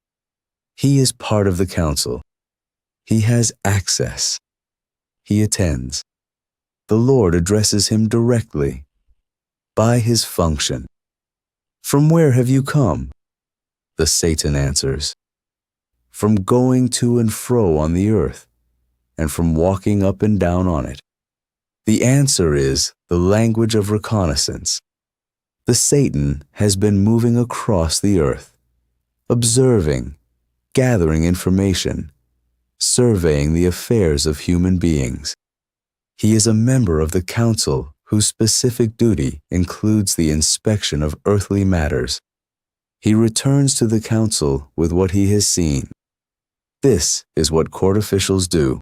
He is part of the council. He has access. He attends. The Lord addresses him directly, by his function. From where have you come? The Satan answers. From going to and fro on the earth, and from walking up and down on it. The answer is the language of reconnaissance. The Satan has been moving across the earth, observing, gathering information, surveying the affairs of human beings. He is a member of the council whose specific duty includes the inspection of earthly matters. He returns to the council with what he has seen. This is what court officials do.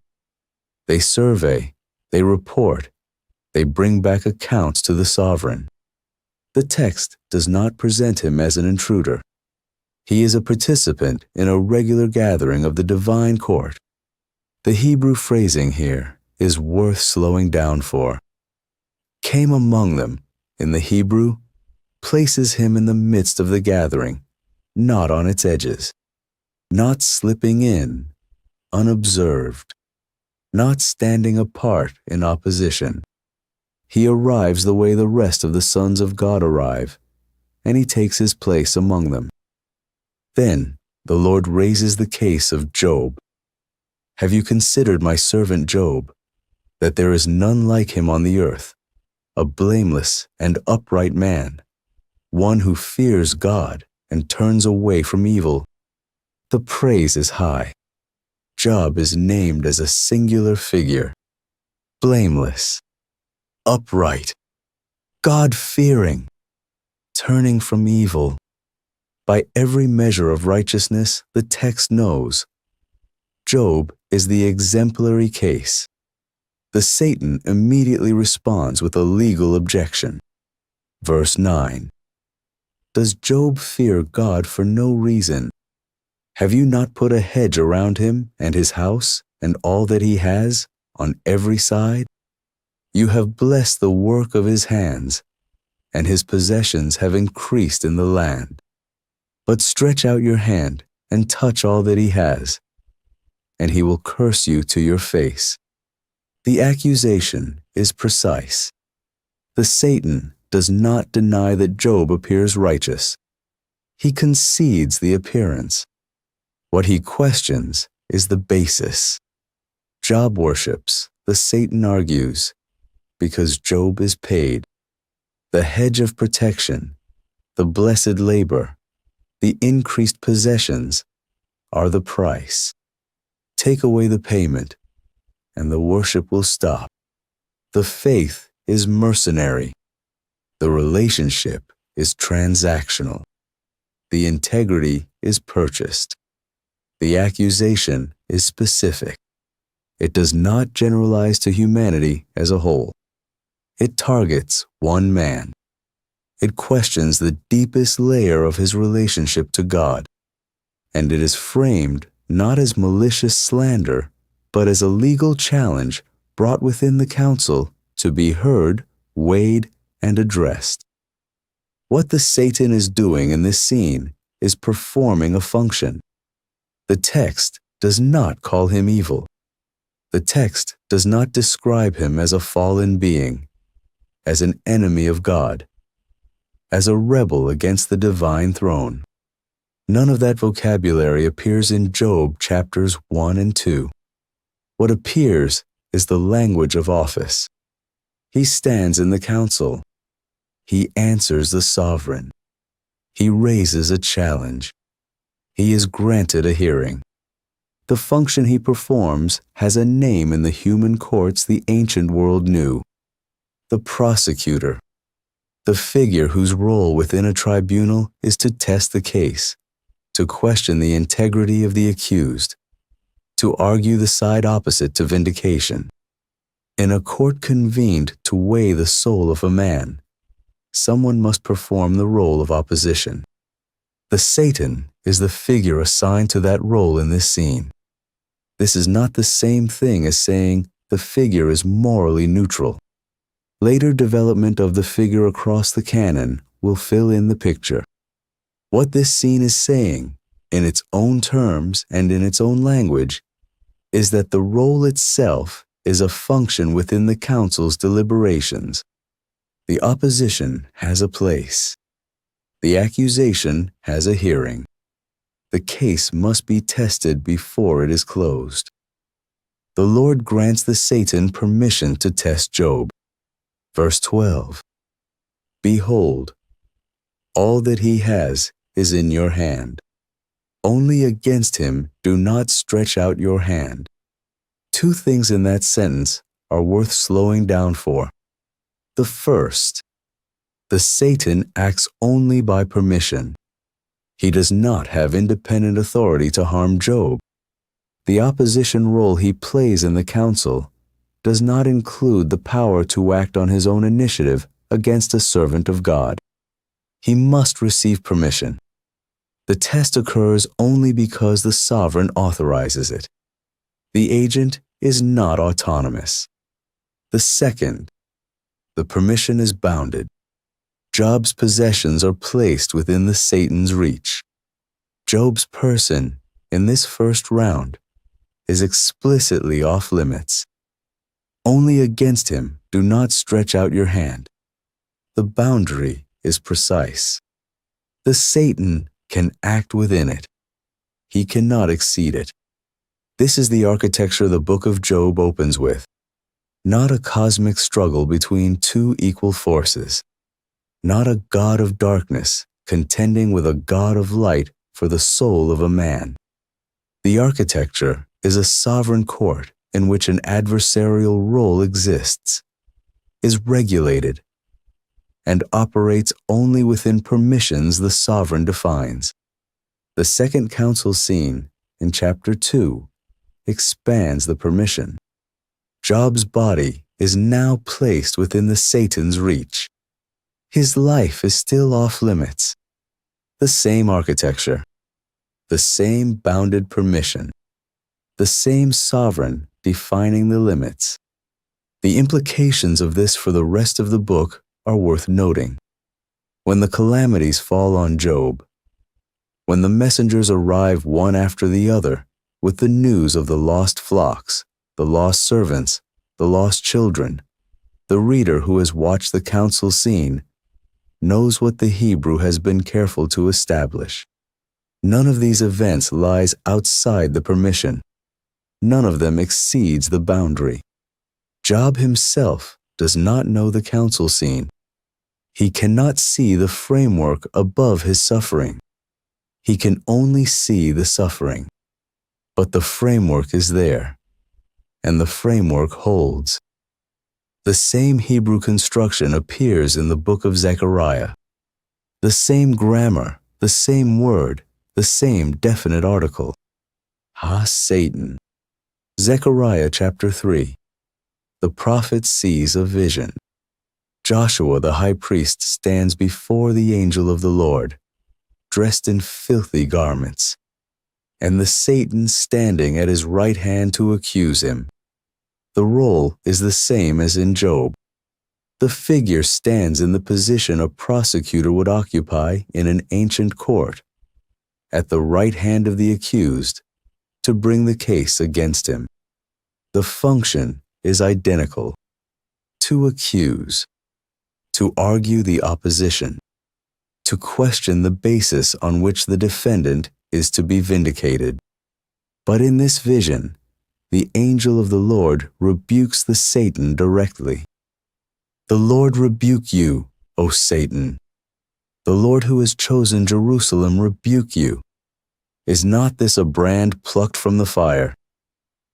They survey, they report, they bring back accounts to the sovereign. The text does not present him as an intruder. He is a participant in a regular gathering of the divine court. The Hebrew phrasing here is worth slowing down for. Came among them, in the Hebrew, places him in the midst of the gathering, not on its edges, not slipping in, unobserved, not standing apart in opposition. He arrives the way the rest of the sons of God arrive, and he takes his place among them. Then the Lord raises the case of Job. Have you considered my servant Job, that there is none like him on the earth, a blameless and upright man, one who fears God and turns away from evil? The praise is high. Job is named as a singular figure, blameless, upright, God-fearing, turning from evil. By every measure of righteousness, the text knows, Job is the exemplary case. The Satan immediately responds with a legal objection. Verse 9. Does Job fear God for no reason? Have you not put a hedge around him and his house and all that he has on every side? You have blessed the work of his hands, and his possessions have increased in the land. But stretch out your hand and touch all that he has, and he will curse you to your face. The accusation is precise. The Satan does not deny that Job appears righteous. He concedes the appearance. What he questions is the basis. Job worships, the Satan argues, because Job is paid. The hedge of protection, the blessed labor, The increased possessions are the price. Take away the payment, and the worship will stop. The faith is mercenary. The relationship is transactional. The integrity is purchased. The accusation is specific. It does not generalize to humanity as a whole. It targets one man. It questions the deepest layer of his relationship to God. And it is framed not as malicious slander, but as a legal challenge brought within the council to be heard, weighed, and addressed. What the Satan is doing in this scene is performing a function. The text does not call him evil. The text does not describe him as a fallen being, as an enemy of God, as a rebel against the divine throne. None of that vocabulary appears in Job chapters 1 and 2. What appears is the language of office. He stands in the council. He answers the sovereign. He raises a challenge. He is granted a hearing. The function he performs has a name in the human courts the ancient world knew: the prosecutor, the figure whose role within a tribunal is to test the case, to question the integrity of the accused, to argue the side opposite to vindication. In a court convened to weigh the soul of a man, someone must perform the role of opposition. The Satan is the figure assigned to that role in this scene. This is not the same thing as saying the figure is morally neutral. Later development of the figure across the canon will fill in the picture. What this scene is saying, in its own terms and in its own language, is that the role itself is a function within the council's deliberations. The opposition has a place. The accusation has a hearing. The case must be tested before it is closed. The Lord grants the Satan permission to test Job. Verse 12. Behold, all that he has is in your hand. Only against him do not stretch out your hand. Two things in that sentence are worth slowing down for. The first, the Satan acts only by permission. He does not have independent authority to harm Job. The opposition role he plays in the council does not include the power to act on his own initiative against a servant of God. He must receive permission. The test occurs only because the sovereign authorizes it. The agent is not autonomous. The second, the permission is bounded. Job's possessions are placed within the Satan's reach. Job's person, in this first round, is explicitly off limits. Only against him do not stretch out your hand. The boundary is precise. The Satan can act within it. He cannot exceed it. This is the architecture the book of Job opens with. Not a cosmic struggle between two equal forces. Not a god of darkness contending with a god of light for the soul of a man. The architecture is a sovereign court in which an adversarial role exists, is regulated, and operates only within permissions the sovereign defines. The second council scene in chapter 2 expands the permission. Job's body is now placed within the Satan's reach. His life is still off limits. The same architecture, the same bounded permission, the same sovereign defining the limits. The implications of this for the rest of the book are worth noting. When the calamities fall on Job, when the messengers arrive one after the other with the news of the lost flocks, the lost servants, the lost children, the reader who has watched the council scene knows what the Hebrew has been careful to establish. None of these events lies outside the permission. None of them exceeds the boundary. Job himself does not know the council scene. He cannot see the framework above his suffering. He can only see the suffering, but the framework is there, and the framework holds. The same Hebrew construction appears in the book of Zechariah. The same grammar, the same word, the same definite article. Ha, Satan. Zechariah chapter 3. The prophet sees a vision. Joshua the high priest stands before the angel of the Lord, dressed in filthy garments, and the Satan standing at his right hand to accuse him. The role is the same as in Job. The figure stands in the position a prosecutor would occupy in an ancient court, at the right hand of the accused, to bring the case against him. The function is identical: to accuse, to argue the opposition, to question the basis on which the defendant is to be vindicated. But in this vision, the angel of the Lord rebukes the Satan directly. The Lord rebuke you, O Satan. The Lord who has chosen Jerusalem rebuke you. Is not this a brand plucked from the fire?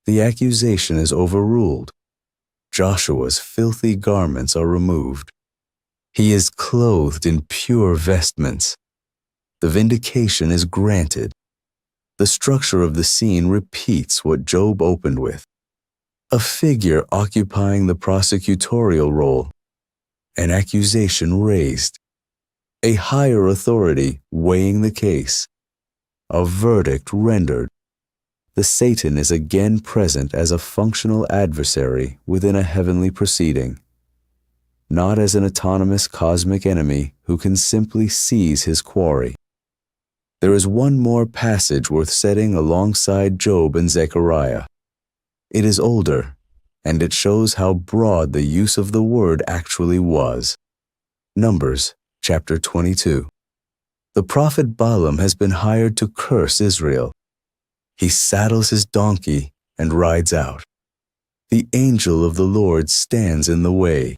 The accusation is overruled. Joshua's filthy garments are removed. He is clothed in pure vestments. The vindication is granted. The structure of the scene repeats what Job opened with: a figure occupying the prosecutorial role, an accusation raised, a higher authority weighing the case, a verdict rendered. The Satan is again present as a functional adversary within a heavenly proceeding, not as an autonomous cosmic enemy who can simply seize his quarry. There is one more passage worth setting alongside Job and Zechariah. It is older, and it shows how broad the use of the word actually was. Numbers chapter 22. The prophet Balaam has been hired to curse Israel. He saddles his donkey and rides out. The angel of the Lord stands in the way.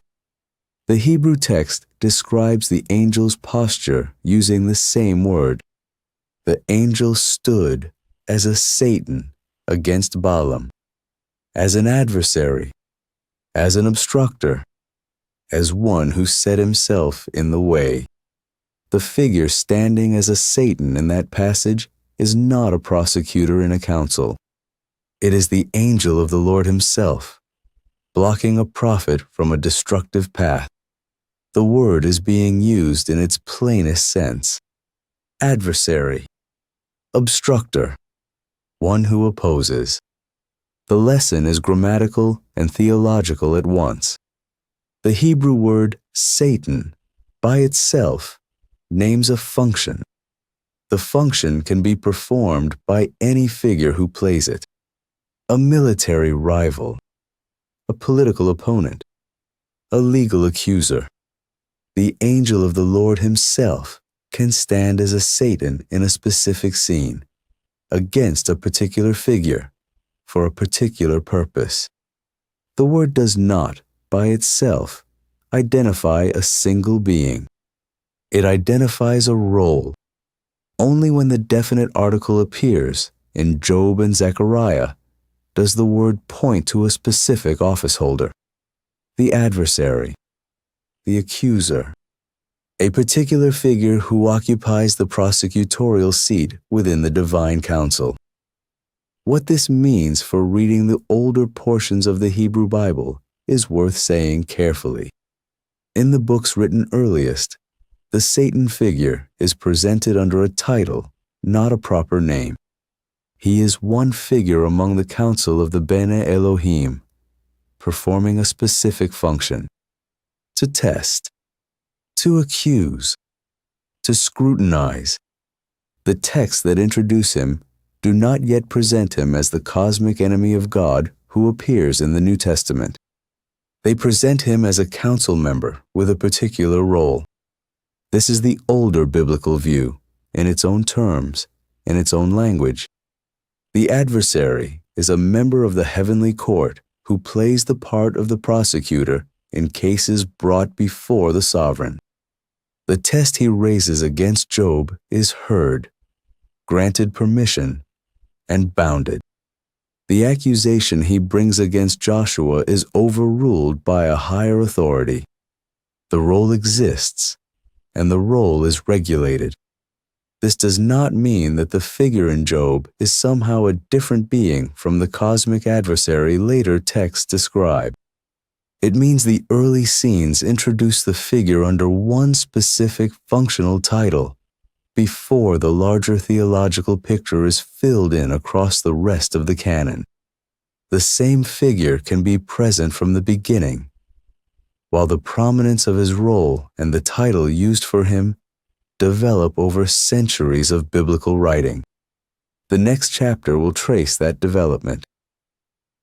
The Hebrew text describes the angel's posture using the same word. The angel stood as a Satan against Balaam, as an adversary, as an obstructor, as one who set himself in the way. The figure standing as a Satan in that passage is not a prosecutor in a council. It is the angel of the Lord himself, blocking a prophet from a destructive path. The word is being used in its plainest sense: adversary, obstructor, one who opposes. The lesson is grammatical and theological at once. The Hebrew word Satan, by itself, names a function. The function can be performed by any figure who plays it: a military rival, a political opponent, a legal accuser. The angel of the Lord himself can stand as a Satan in a specific scene, against a particular figure, for a particular purpose. The word does not, by itself, identify a single being. It identifies a role. Only when the definite article appears in Job and Zechariah does the word point to a specific office holder: the adversary, the accuser, a particular figure who occupies the prosecutorial seat within the divine council. What this means for reading the older portions of the Hebrew Bible is worth saying carefully. In the books written earliest, the Satan figure is presented under a title, not a proper name. He is one figure among the council of the Bene Elohim, performing a specific function: to test, to accuse, to scrutinize. The texts that introduce him do not yet present him as the cosmic enemy of God who appears in the New Testament. They present him as a council member with a particular role. This is the older biblical view, in its own terms, in its own language. The adversary is a member of the heavenly court who plays the part of the prosecutor in cases brought before the sovereign. The test he raises against Job is heard. granted permission, and bounded. The accusation he brings against Joshua is overruled by a higher authority. The role exists, and the role is regulated. This does not mean that the figure in Job is somehow a different being from the cosmic adversary later texts describe. It means the early scenes introduce the figure under one specific functional title, before the larger theological picture is filled in across the rest of the canon. The same figure can be present from the beginning, while the prominence of his role and the title used for him develop over centuries of biblical writing. The next chapter will trace that development.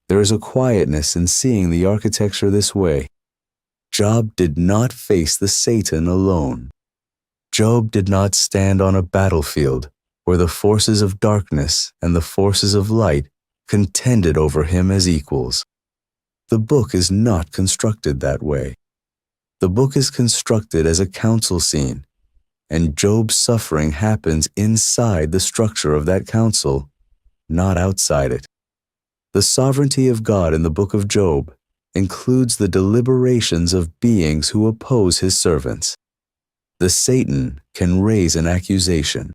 There is a quietness in seeing the architecture this way. Job did not face the Satan alone. Job did not stand on a battlefield where the forces of darkness and the forces of light contended over him as equals. The book is not constructed that way. The book is constructed as a council scene, and Job's suffering happens inside the structure of that council, not outside it. The sovereignty of God in the book of Job includes the deliberations of beings who oppose his servants. The Satan can raise an accusation.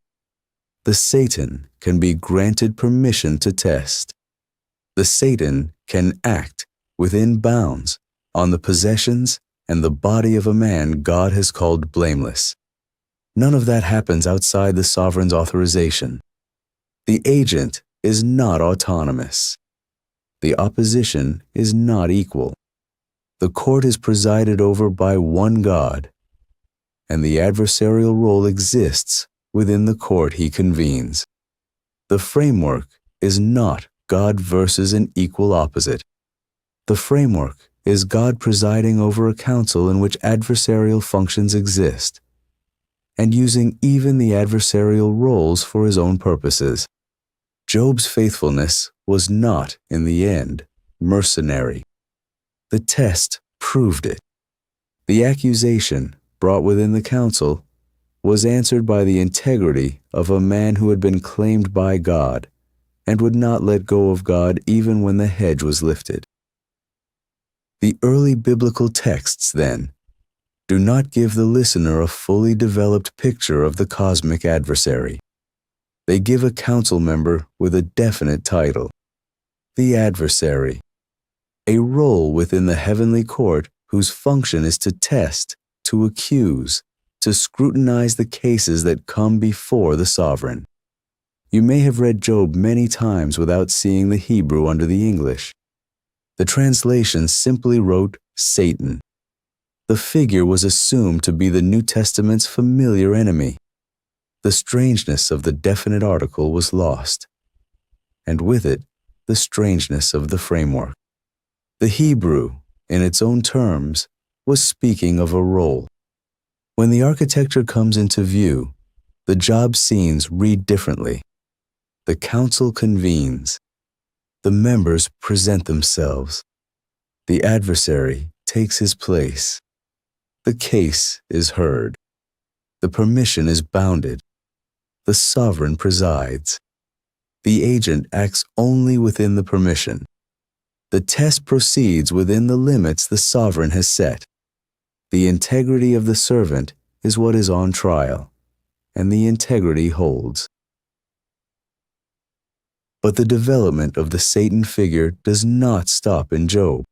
The Satan can be granted permission to test. The Satan can act within bounds on the possessions and the body of a man God has called blameless. None of that happens outside the sovereign's authorization. The agent is not autonomous. The opposition is not equal. The court is presided over by one God, and the adversarial role exists within the court he convenes. The framework is not God versus an equal opposite. The framework is God presiding over a council in which adversarial functions exist, and using even the adversarial roles for his own purposes. Job's faithfulness was not, in the end, mercenary. The test proved it. The accusation brought within the council was answered by the integrity of a man who had been claimed by God and would not let go of God even when the hedge was lifted. The early biblical texts, then, do not give the listener a fully developed picture of the cosmic adversary. They give a council member with a definite title, the adversary, a role within the heavenly court whose function is to test, to accuse, to scrutinize the cases that come before the sovereign. You may have read Job many times without seeing the Hebrew under the English. The translation simply wrote Satan. The figure was assumed to be the New Testament's familiar enemy. The strangeness of the definite article was lost, and with it, the strangeness of the framework. The Hebrew, in its own terms, was speaking of a role. When the architecture comes into view, the job scenes read differently. The council convenes. The members present themselves. The adversary takes his place. The case is heard. The permission is bounded. The sovereign presides. The agent acts only within the permission. The test proceeds within the limits the sovereign has set. The integrity of the servant is what is on trial, and the integrity holds. But the development of the Satan figure does not stop in Job.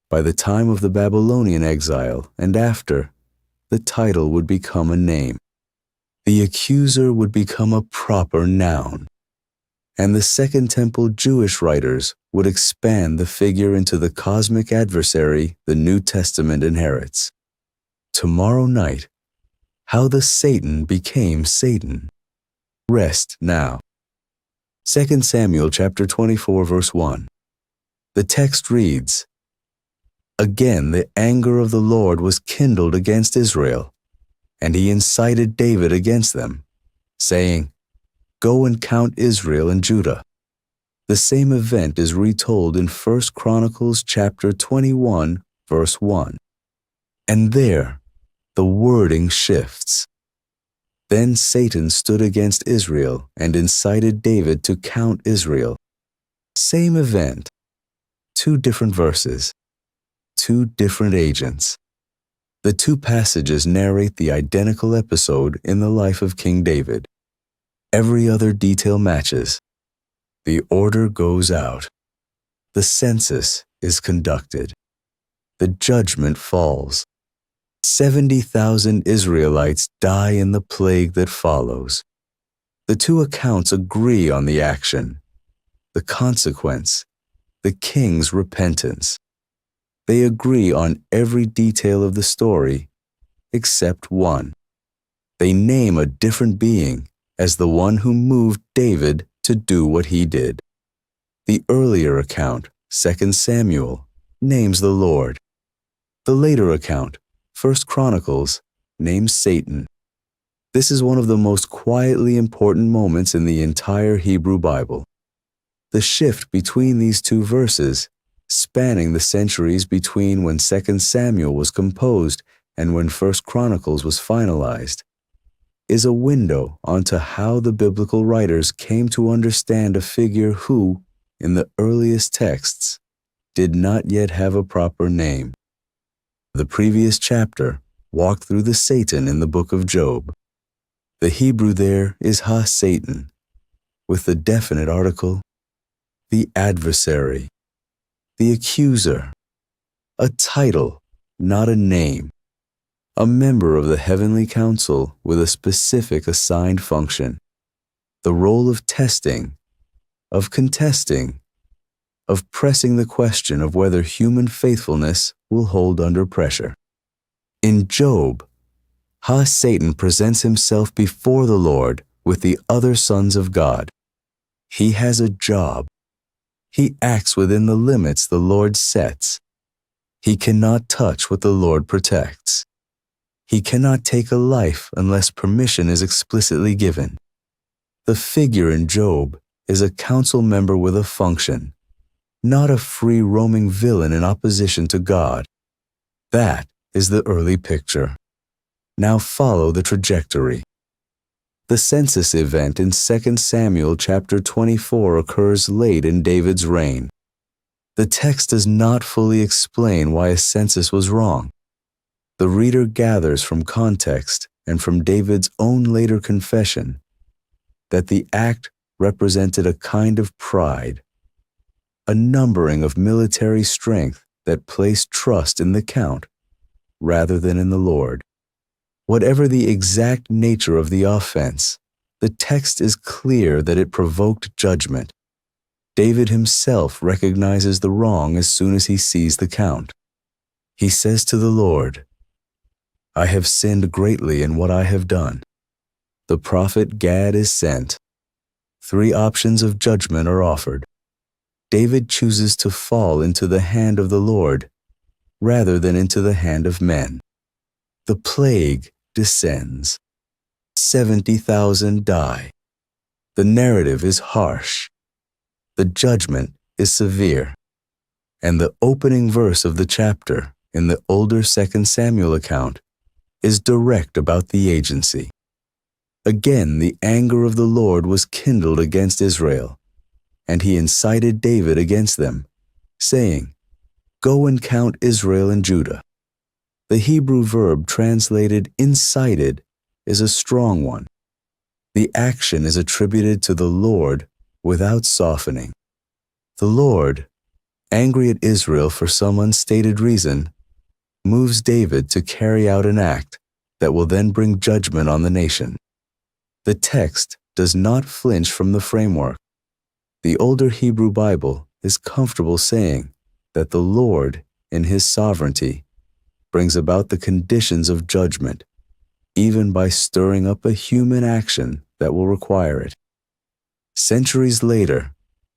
By the time of the Babylonian exile and after, the title would become a name. The accuser would become a proper noun. And the Second Temple Jewish writers would expand the figure into the cosmic adversary the New Testament inherits. Tomorrow night, how the Satan became Satan. Rest now. 2 Samuel chapter 24, verse 1. The text reads, "Again the anger of the Lord was kindled against Israel, and he incited David against them, saying, 'Go and count Israel and Judah.'" The same event is retold in 1 Chronicles chapter 21, verse 1. And there, the wording shifts. Then Satan stood against Israel and incited David to count Israel. Same event, two different verses, two different agents. The two passages narrate the identical episode in the life of King David. Every other detail matches. The order goes out. The census is conducted. The judgment falls. 70,000 Israelites die in the plague that follows. The two accounts agree on the action, the consequence, the king's repentance. They agree on every detail of the story except one. They name a different being as the one who moved David to do what he did. The earlier account, 2 Samuel, names the Lord. The later account, 1 Chronicles, names Satan. This is one of the most quietly important moments in the entire Hebrew Bible. The shift between these two verses, spanning the centuries between when 2 Samuel was composed and when 1 Chronicles was finalized, is a window onto how the biblical writers came to understand a figure who, in the earliest texts, did not yet have a proper name. The previous chapter walked through the Satan in the book of Job. The Hebrew there is ha-Satan, with the definite article, the adversary, the accuser, a title, not a name, a member of the heavenly council with a specific assigned function, the role of testing, of contesting, of pressing the question of whether human faithfulness will hold under pressure. In Job, ha-Satan presents himself before the Lord with the other sons of God. He has a job. He acts within the limits the Lord sets. He cannot touch what the Lord protects. He cannot take a life unless permission is explicitly given. The figure in Job is a council member with a function, not a free-roaming villain in opposition to God. That is the early picture. Now follow the trajectory. The census event in 2 Samuel chapter 24 occurs late in David's reign. The text does not fully explain why a census was wrong. The reader gathers from context and from David's own later confession that the act represented a kind of pride, a numbering of military strength that placed trust in the count rather than in the Lord. Whatever the exact nature of the offense, the text is clear that it provoked judgment. David himself recognizes the wrong as soon as he sees the count. He says to the Lord, "I have sinned greatly in what I have done." The prophet Gad is sent. 3 options of judgment are offered. David chooses to fall into the hand of the Lord rather than into the hand of men. The plague descends. 70,000 die. The narrative is harsh. The judgment is severe. And the opening verse of the chapter in the older 2 Samuel account is direct about the agency. Again, the anger of the Lord was kindled against Israel, and he incited David against them, saying, "Go and count Israel and Judah." The Hebrew verb translated incited is a strong one. The action is attributed to the Lord without softening. The Lord, angry at Israel for some unstated reason, moves David to carry out an act that will then bring judgment on the nation. The text does not flinch from the framework. The older Hebrew Bible is comfortable saying that the Lord, in his sovereignty, brings about the conditions of judgment, even by stirring up a human action that will require it. Centuries later,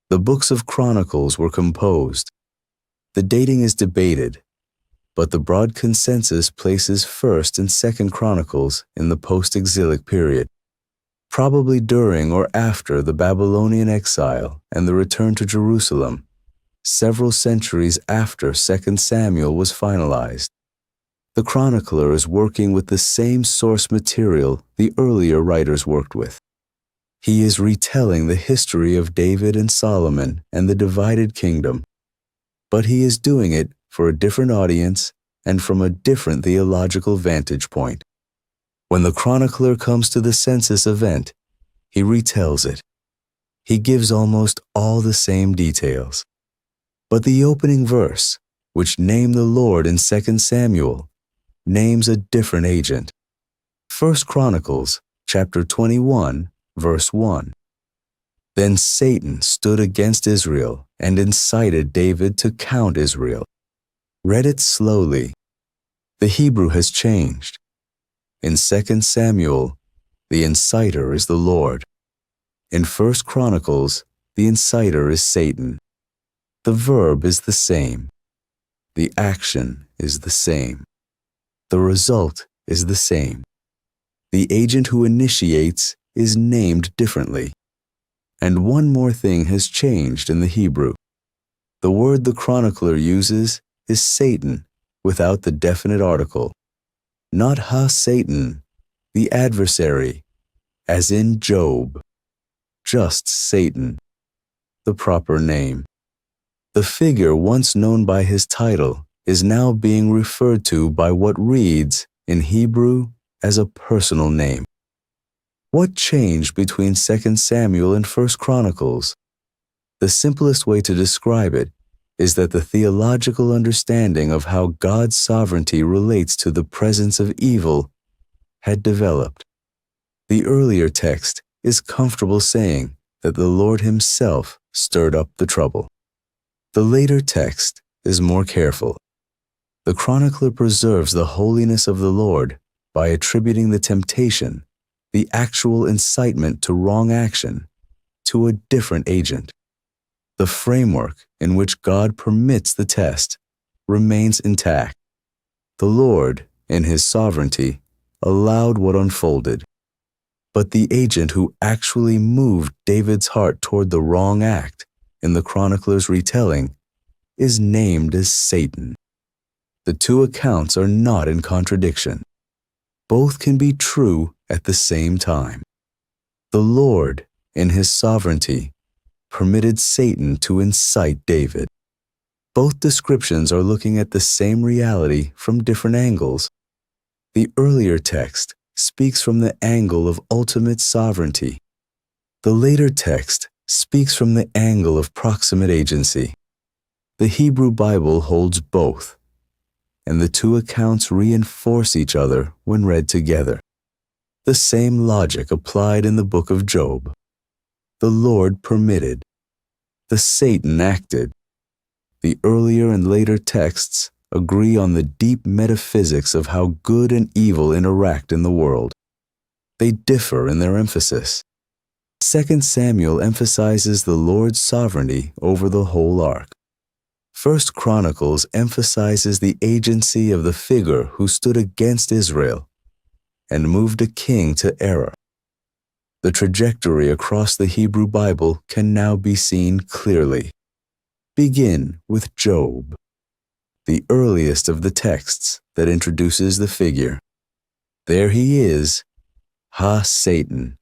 the books of Chronicles were composed. The dating is debated, but the broad consensus places 1st and 2nd Chronicles in the post-exilic period, probably during or after the Babylonian exile and the return to Jerusalem, several centuries after 2 Samuel was finalized. The chronicler is working with the same source material the earlier writers worked with. He is retelling the history of David and Solomon and the divided kingdom, but he is doing it for a different audience and from a different theological vantage point. When the chronicler comes to the census event, he retells it. He gives almost all the same details. But the opening verse, which named the Lord in 2 Samuel, names a different agent. 1 Chronicles chapter 21, verse 1. Then Satan stood against Israel and incited David to count Israel. Read it slowly. The Hebrew has changed. In 2 Samuel, the inciter is the Lord. In 1 Chronicles, the inciter is Satan. The verb is the same. The action is the same. The result is the same. The agent who initiates is named differently. And one more thing has changed in the Hebrew. The word the chronicler uses is Satan without the definite article. Not ha-Satan, the adversary, as in Job. Just Satan, the proper name. The figure once known by his title is now being referred to by what reads in Hebrew as a personal name. What changed between 2 Samuel and 1 Chronicles? The simplest way to describe it is that the theological understanding of how God's sovereignty relates to the presence of evil had developed. The earlier text is comfortable saying that the Lord himself stirred up the trouble. The later text is more careful. The chronicler preserves the holiness of the Lord by attributing the temptation, the actual incitement to wrong action, to a different agent. The framework in which God permits the test remains intact. The Lord, in his sovereignty, allowed what unfolded. But the agent who actually moved David's heart toward the wrong act in the chronicler's retelling is named as Satan. The two accounts are not in contradiction. Both can be true at the same time. The Lord, in his sovereignty, permitted Satan to incite David. Both descriptions are looking at the same reality from different angles. The earlier text speaks from the angle of ultimate sovereignty. The later text speaks from the angle of proximate agency. The Hebrew Bible holds both, and the two accounts reinforce each other when read together. The same logic applied in the book of Job. The Lord permitted. The Satan acted. The earlier and later texts agree on the deep metaphysics of how good and evil interact in the world. They differ in their emphasis. 2 Samuel emphasizes the Lord's sovereignty over the whole ark. 1 Chronicles emphasizes the agency of the figure who stood against Israel and moved a king to error. The trajectory across the Hebrew Bible can now be seen clearly. Begin with Job, the earliest of the texts that introduces the figure. There he is, ha-Satan,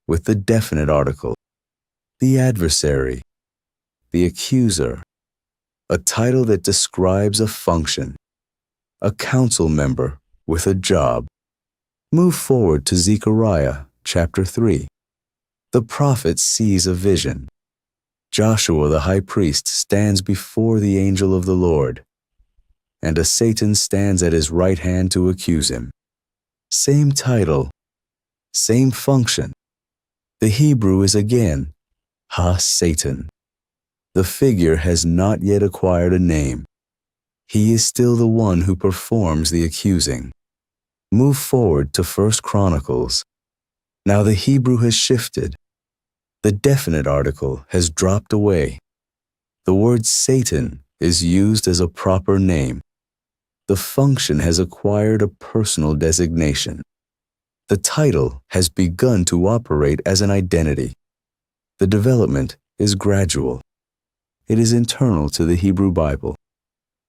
with the definite article, the adversary, the accuser, a title that describes a function, a council member with a job. Move forward to Zechariah chapter 3. The prophet sees a vision. Joshua the high priest stands before the angel of the Lord, and a Satan stands at his right hand to accuse him. Same title, same function. The Hebrew is again, ha-Satan. The figure has not yet acquired a name. He is still the one who performs the accusing. Move forward to 1 Chronicles. Now the Hebrew has shifted. The definite article has dropped away. The word Satan is used as a proper name. The function has acquired a personal designation. The title has begun to operate as an identity. The development is gradual. It is internal to the Hebrew Bible.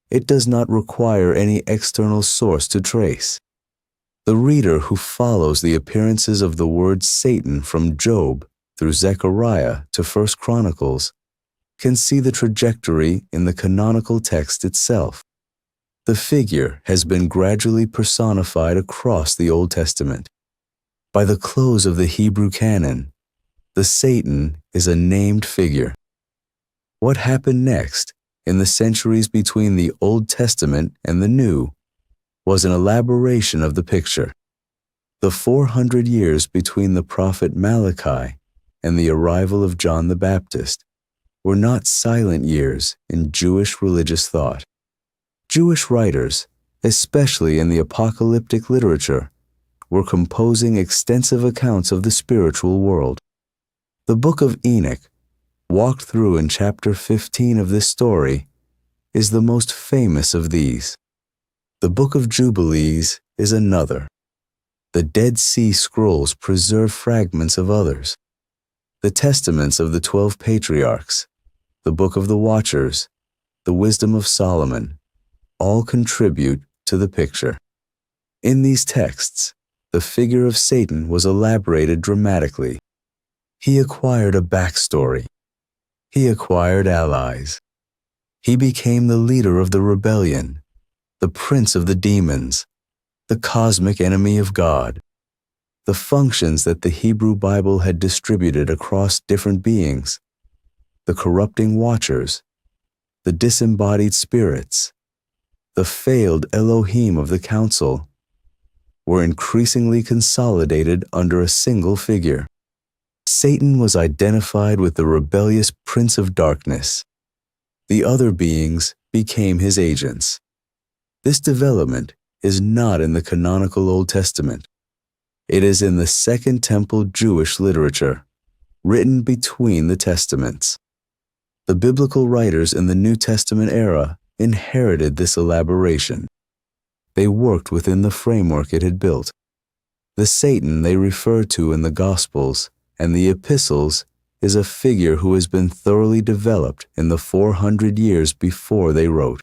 It does not require any external source to trace. The reader who follows the appearances of the word Satan from Job through Zechariah to 1 Chronicles can see the trajectory in the canonical text itself. The figure has been gradually personified across the Old Testament. By the close of the Hebrew canon, the Satan is a named figure. What happened next in the centuries between the Old Testament and the New was an elaboration of the picture. The 400 years between the prophet Malachi and the arrival of John the Baptist were not silent years in Jewish religious thought. Jewish writers, especially in the apocalyptic literature, were composing extensive accounts of the spiritual world. The book of Enoch, walked through in chapter 15 of this story, is the most famous of these. The book of Jubilees is another. The Dead Sea Scrolls preserve fragments of others. The testaments of the 12 patriarchs, the book of the Watchers, the wisdom of Solomon, all contribute to the picture. In these texts, the figure of Satan was elaborated dramatically. He acquired a backstory. He acquired allies. He became the leader of the rebellion, the prince of the demons, the cosmic enemy of God. The functions that the Hebrew Bible had distributed across different beings, the corrupting watchers, the disembodied spirits, the failed Elohim of the council, were increasingly consolidated under a single figure. Satan was identified with the rebellious prince of darkness. The other beings became his agents. This development is not in the canonical Old Testament. It is in the Second Temple Jewish literature, written between the Testaments. The biblical writers in the New Testament era inherited this elaboration. They worked within the framework it had built. The Satan they refer to in the Gospels and the Epistles is a figure who has been thoroughly developed in the 400 years before they wrote.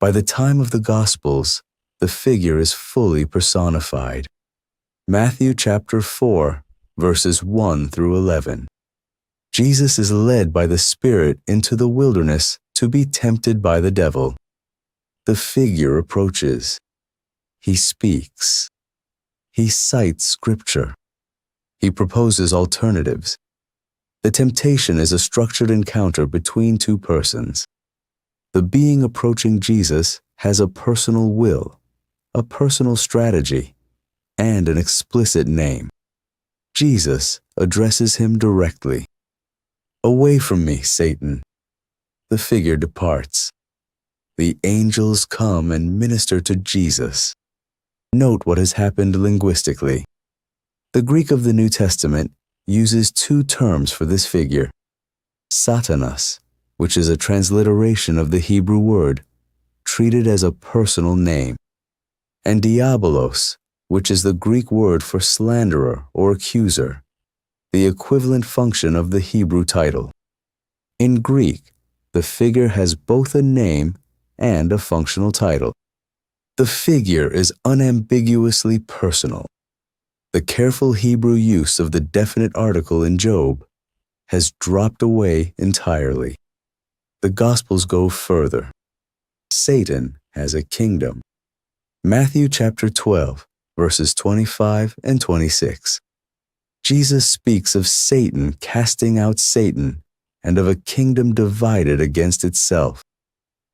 By the time of the Gospels, the figure is fully personified. Matthew chapter 4, verses 1 through 11. Jesus is led by the Spirit into the wilderness to be tempted by the devil. The figure approaches. He speaks. He cites Scripture. He proposes alternatives. The temptation is a structured encounter between two persons. The being approaching Jesus has a personal will, a personal strategy, and an explicit name. Jesus addresses him directly. "Away from me, Satan." The figure departs. The angels come and minister to Jesus. Note what has happened linguistically. The Greek of the New Testament uses two terms for this figure: Satanas, which is a transliteration of the Hebrew word, treated as a personal name, and Diabolos, which is the Greek word for slanderer or accuser, the equivalent function of the Hebrew title. In Greek, the figure has both a name and a functional title. The figure is unambiguously personal. The careful Hebrew use of the definite article in Job has dropped away entirely. The Gospels go further. Satan has a kingdom. Matthew chapter 12, verses 25 and 26. Jesus speaks of Satan casting out Satan and of a kingdom divided against itself.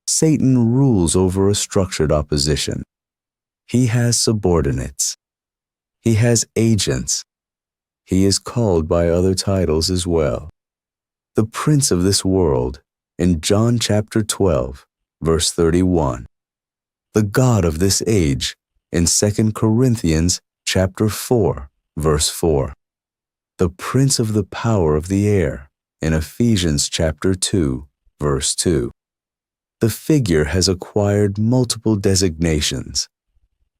Satan rules over a structured opposition. He has subordinates. He has agents. He is called by other titles as well. The prince of this world, in John chapter 12, verse 31. The God of this age, in 2 Corinthians chapter 4, verse 4. The prince of the power of the air, in Ephesians chapter 2, verse 2. The figure has acquired multiple designations,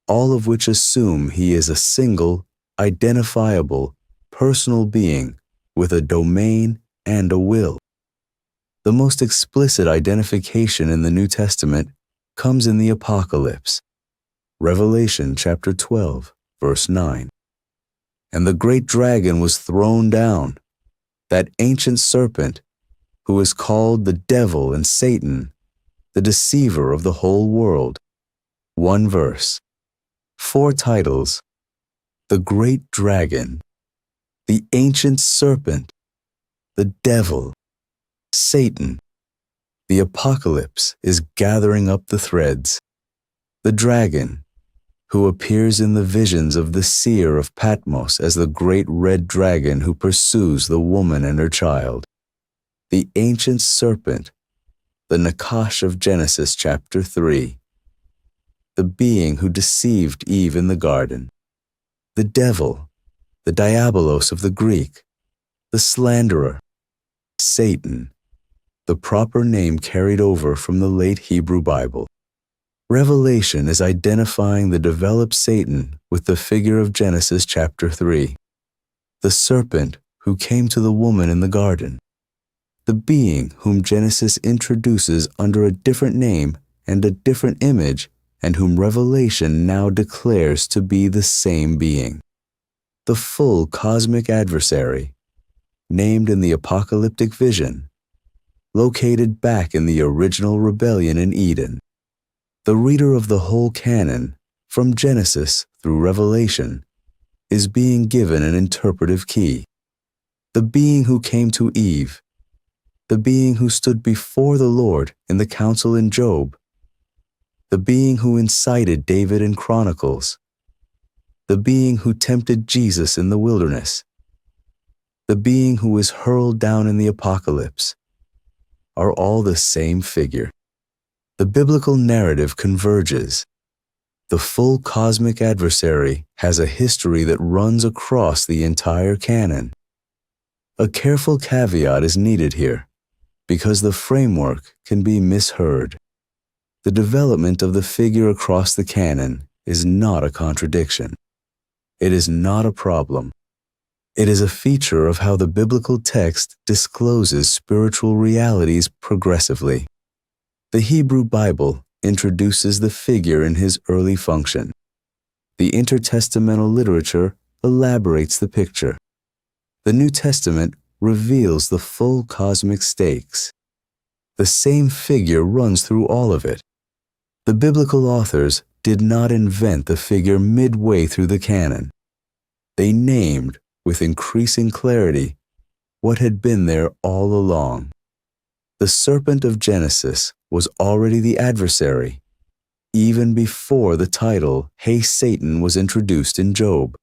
all of which assume he is a single, identifiable, personal being with a domain and a will. The most explicit identification in the New Testament comes in the Apocalypse. Revelation chapter 12, verse 9. And the great dragon was thrown down, that ancient serpent, who is called the devil and Satan, the deceiver of the whole world. One verse. 4 titles. The great dragon, the ancient serpent, the devil, Satan. The apocalypse is gathering up the threads. The dragon, who appears in the visions of the seer of Patmos as the great red dragon who pursues the woman and her child. The ancient serpent, the Nakash of Genesis chapter 3. The being who deceived Eve in the garden. The devil, the diabolos of the Greek, the slanderer, Satan, the proper name carried over from the late Hebrew Bible. Revelation is identifying the developed Satan with the figure of Genesis chapter 3, the serpent who came to the woman in the garden, the being whom Genesis introduces under a different name and a different image, and whom Revelation now declares to be the same being. The full cosmic adversary, named in the apocalyptic vision, located back in the original rebellion in Eden. The reader of the whole canon, from Genesis through Revelation, is being given an interpretive key. The being who came to Eve, the being who stood before the Lord in the council in Job, the being who incited David in Chronicles, the being who tempted Jesus in the wilderness, the being who is hurled down in the apocalypse, are all the same figure. The biblical narrative converges. The full cosmic adversary has a history that runs across the entire canon. A careful caveat is needed here, because the framework can be misheard. The development of the figure across the canon is not a contradiction. It is not a problem. It is a feature of how the biblical text discloses spiritual realities progressively. The Hebrew Bible introduces the figure in his early function. The intertestamental literature elaborates the picture. The New Testament reveals the full cosmic stakes. The same figure runs through all of it. The biblical authors did not invent the figure midway through the canon. They named, with increasing clarity, what had been there all along. The serpent of Genesis was already the adversary, even before the title, Hey Satan, was introduced in Job.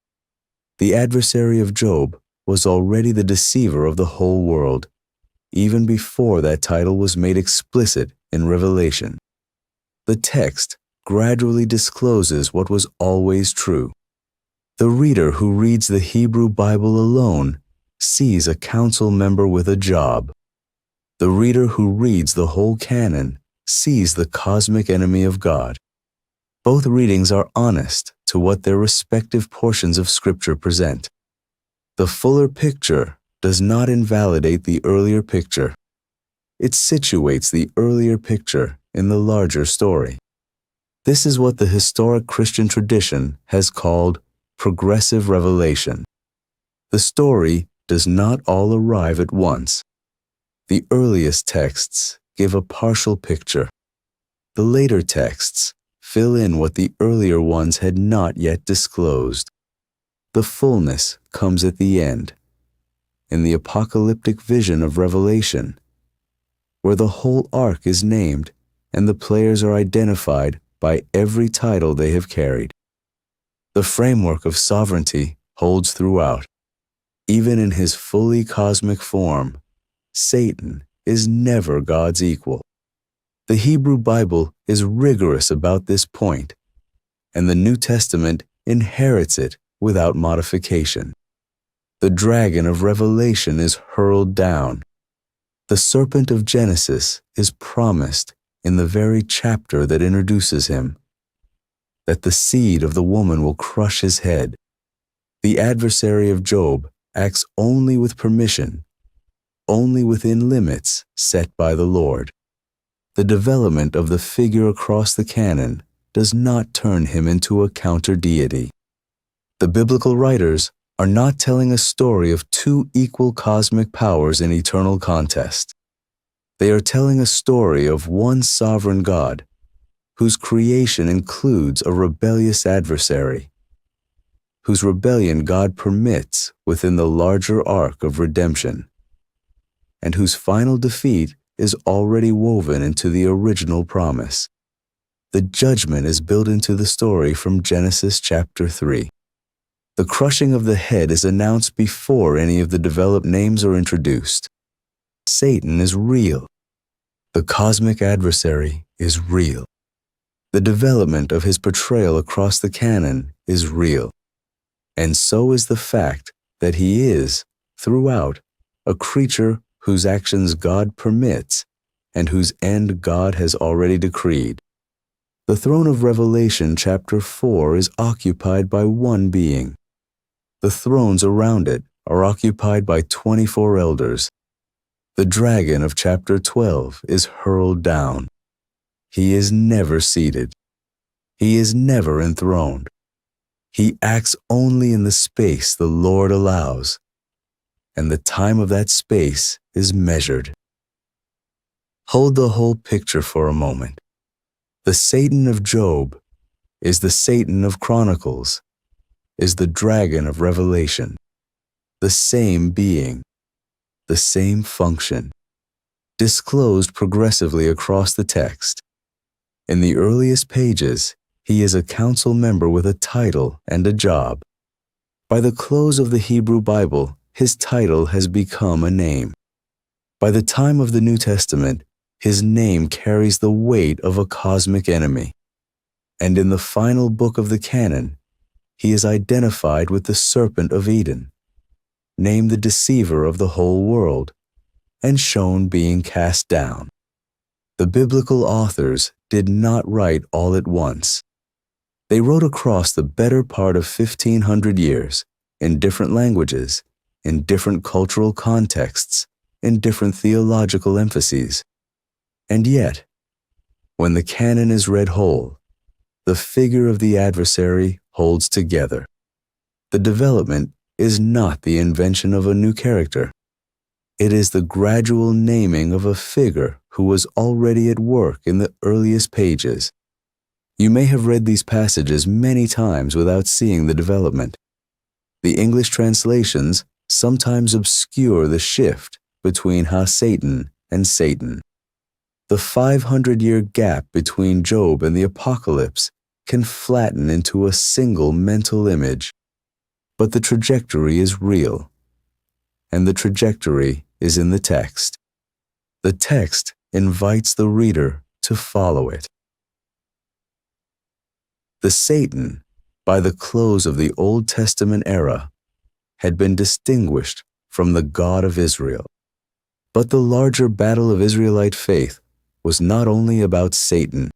The adversary of Job was already the deceiver of the whole world, even before that title was made explicit in Revelation. The text gradually discloses what was always true. The reader who reads the Hebrew Bible alone sees a council member with a job. The reader who reads the whole canon sees the cosmic enemy of God. Both readings are honest to what their respective portions of Scripture present. The fuller picture does not invalidate the earlier picture. It situates the earlier picture in the larger story. This is what the historic Christian tradition has called progressive revelation. The story does not all arrive at once. The earliest texts give a partial picture. The later texts fill in what the earlier ones had not yet disclosed. The fullness comes at the end, in the apocalyptic vision of Revelation, where the whole ark is named and the players are identified by every title they have carried. The framework of sovereignty holds throughout. Even in his fully cosmic form, Satan is never God's equal. The Hebrew Bible is rigorous about this point, and the New Testament inherits it without modification. The dragon of Revelation is hurled down. The serpent of Genesis is promised in the very chapter that introduces him, that the seed of the woman will crush his head. The adversary of Job acts only with permission, only within limits set by the Lord. The development of the figure across the canon does not turn him into a counter-deity. The biblical writers are not telling a story of two equal cosmic powers in eternal contest. They are telling a story of one sovereign God, whose creation includes a rebellious adversary, whose rebellion God permits within the larger arc of redemption, and whose final defeat is already woven into the original promise. The judgment is built into the story from Genesis chapter 3. The crushing of the head is announced before any of the developed names are introduced. Satan is real. The cosmic adversary is real. The development of his portrayal across the canon is real. And so is the fact that he is, throughout, a creature whose actions God permits and whose end God has already decreed. The throne of Revelation chapter 4 is occupied by one being. The thrones around it are occupied by 24 elders. The dragon of chapter 12 is hurled down. He is never seated. He is never enthroned. He acts only in the space the Lord allows, and the time of that space is measured. Hold the whole picture for a moment. The Satan of Job is the Satan of Chronicles, is the dragon of Revelation, the same being, the same function, disclosed progressively across the text. In the earliest pages, he is a council member with a title and a job. By the close of the Hebrew Bible, his title has become a name. By the time of the New Testament, his name carries the weight of a cosmic enemy. And in the final book of the canon, he is identified with the serpent of Eden, named the deceiver of the whole world, and shown being cast down. The biblical authors did not write all at once. They wrote across the better part of 1,500 years, in different languages, in different cultural contexts, in different theological emphases. And yet, when the canon is read whole, the figure of the adversary holds together. The development is not the invention of a new character. It is the gradual naming of a figure who was already at work in the earliest pages. You may have read these passages many times without seeing the development. The English translations sometimes obscure the shift between Ha-Satan and Satan. The 500-year gap between Job and the Apocalypse can flatten into a single mental image. But the trajectory is real, and the trajectory is in the text. The text invites the reader to follow it. The Satan, by the close of the Old Testament era, had been distinguished from the God of Israel. But the larger battle of Israelite faith was not only about Satan.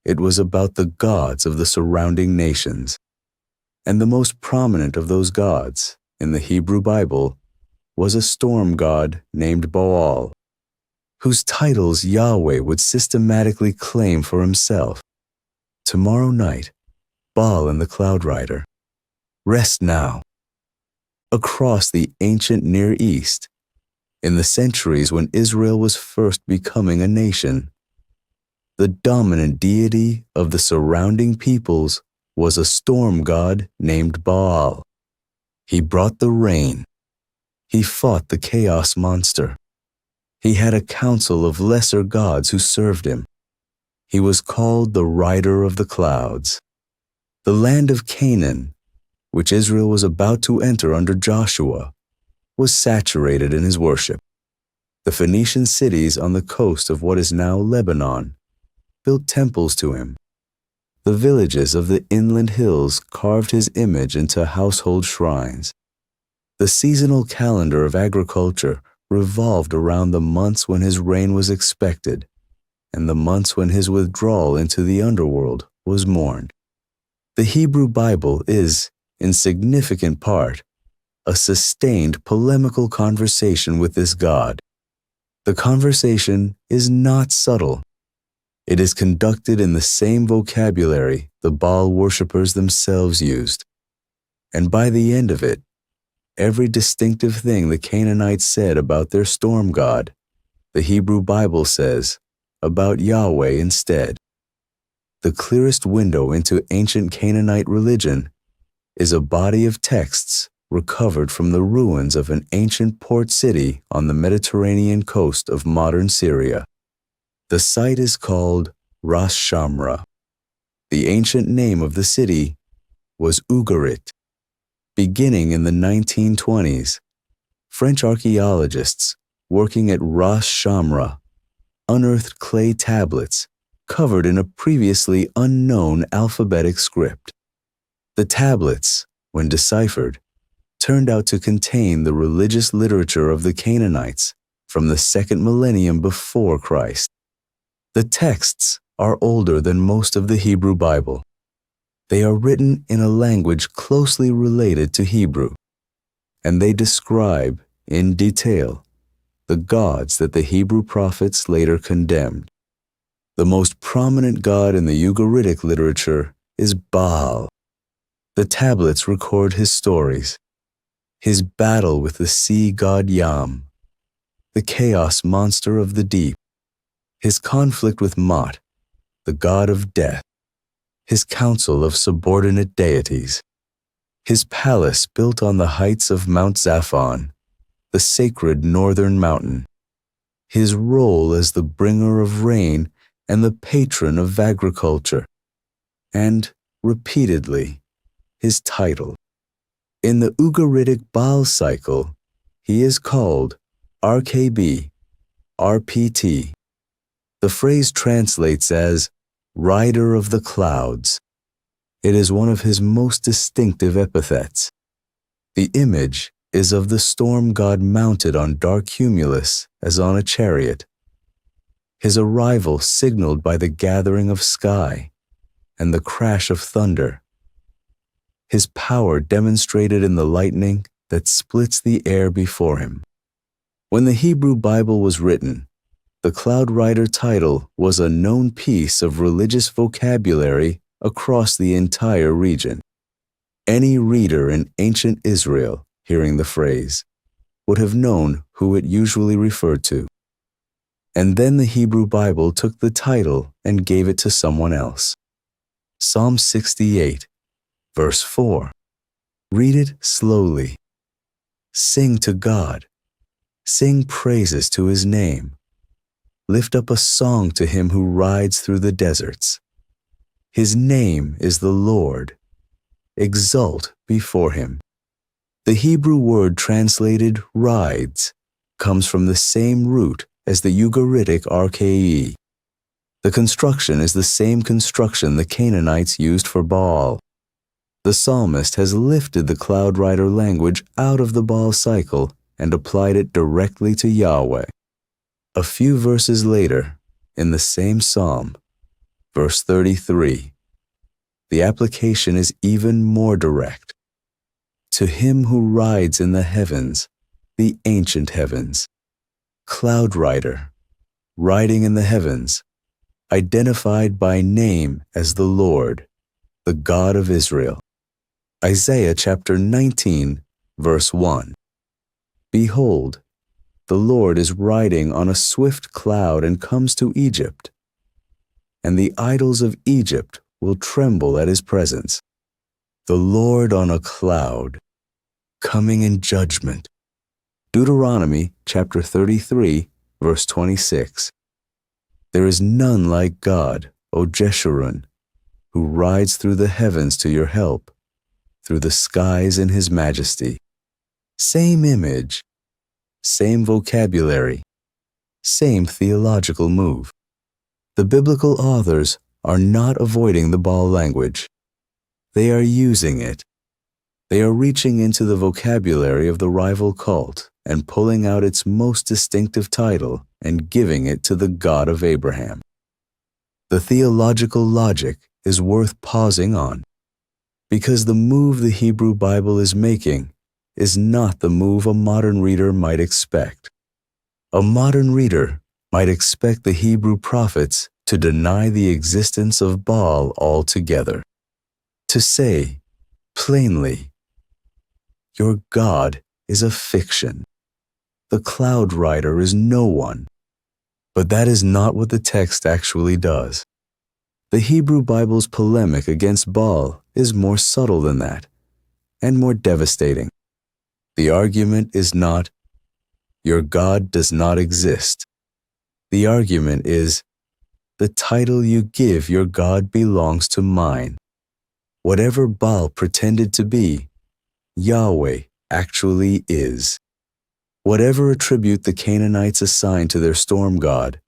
It was about the gods of the surrounding nations. And the most prominent of those gods in the Hebrew Bible was a storm god named Baal, whose titles Yahweh would systematically claim for himself. Tomorrow night, Baal and the Cloud Rider. Rest now. Across the ancient Near East, in the centuries when Israel was first becoming a nation, the dominant deity of the surrounding peoples was a storm god named Baal. He brought the rain. He fought the chaos monster. He had a council of lesser gods who served him. He was called the Rider of the Clouds. The land of Canaan, which Israel was about to enter under Joshua, was saturated in his worship. The Phoenician cities on the coast of what is now Lebanon built temples to him. The villages of the inland hills carved his image into household shrines. The seasonal calendar of agriculture revolved around the months when his reign was expected, and the months when his withdrawal into the underworld was mourned. The Hebrew Bible is, in significant part, a sustained polemical conversation with this God. The conversation is not subtle. It is conducted in the same vocabulary the Baal worshippers themselves used. And by the end of it, every distinctive thing the Canaanites said about their storm god, the Hebrew Bible says about Yahweh instead. The clearest window into ancient Canaanite religion is a body of texts recovered from the ruins of an ancient port city on the Mediterranean coast of modern Syria. The site is called Ras Shamra. The ancient name of the city was Ugarit. Beginning in the 1920s, French archaeologists working at Ras Shamra unearthed clay tablets covered in a previously unknown alphabetic script. The tablets, when deciphered, turned out to contain the religious literature of the Canaanites from the second millennium before Christ. The texts are older than most of the Hebrew Bible. They are written in a language closely related to Hebrew, and they describe, in detail, the gods that the Hebrew prophets later condemned. The most prominent god in the Ugaritic literature is Baal. The tablets record his stories, his battle with the sea god Yam, the chaos monster of the deep, his conflict with Mot, the god of death, his council of subordinate deities, his palace built on the heights of Mount Zaphon, the sacred northern mountain, his role as the bringer of rain and the patron of agriculture, and, repeatedly, his title. In the Ugaritic Baal cycle, he is called RKB, RPT. The phrase translates as rider of the clouds. It is one of his most distinctive epithets. The image is of the storm god mounted on dark cumulus as on a chariot. His arrival signaled by the gathering of sky and the crash of thunder. His power demonstrated in the lightning that splits the air before him. When the Hebrew Bible was written, the Cloud Rider title was a known piece of religious vocabulary across the entire region. Any reader in ancient Israel, hearing the phrase, would have known who it usually referred to. And then the Hebrew Bible took the title and gave it to someone else. Psalm 68, verse 4. Read it slowly. Sing to God. Sing praises to his name. Lift up a song to him who rides through the deserts. His name is the Lord. Exult before him. The Hebrew word translated rides comes from the same root as the Ugaritic RKE. The construction is the same construction the Canaanites used for Baal. The psalmist has lifted the Cloud Rider language out of the Baal cycle and applied it directly to Yahweh. A few verses later, in the same psalm, verse 33, the application is even more direct. To him who rides in the heavens, the ancient heavens, Cloud Rider, riding in the heavens, identified by name as the Lord, the God of Israel. Isaiah chapter 19, verse 1. Behold, the Lord is riding on a swift cloud and comes to Egypt, and the idols of Egypt will tremble at his presence. The Lord on a cloud, coming in judgment. Deuteronomy chapter 33, verse 26. There is none like God, O Jeshurun, who rides through the heavens to your help, through the skies in his majesty. Same image, same vocabulary, same theological move. The biblical authors are not avoiding the Baal language. They are using it. They are reaching into the vocabulary of the rival cult and pulling out its most distinctive title and giving it to the God of Abraham. The theological logic is worth pausing on, because the move the Hebrew Bible is making is not the move a modern reader might expect. A modern reader might expect the Hebrew prophets to deny the existence of Baal altogether, to say, plainly, your God is a fiction. The cloud rider is no one. But that is not what the text actually does. The Hebrew Bible's polemic against Baal is more subtle than that, and more devastating. The argument is not, your God does not exist. The argument is, the title you give your God belongs to mine. Whatever Baal pretended to be, Yahweh actually is. Whatever attribute the Canaanites assigned to their storm god,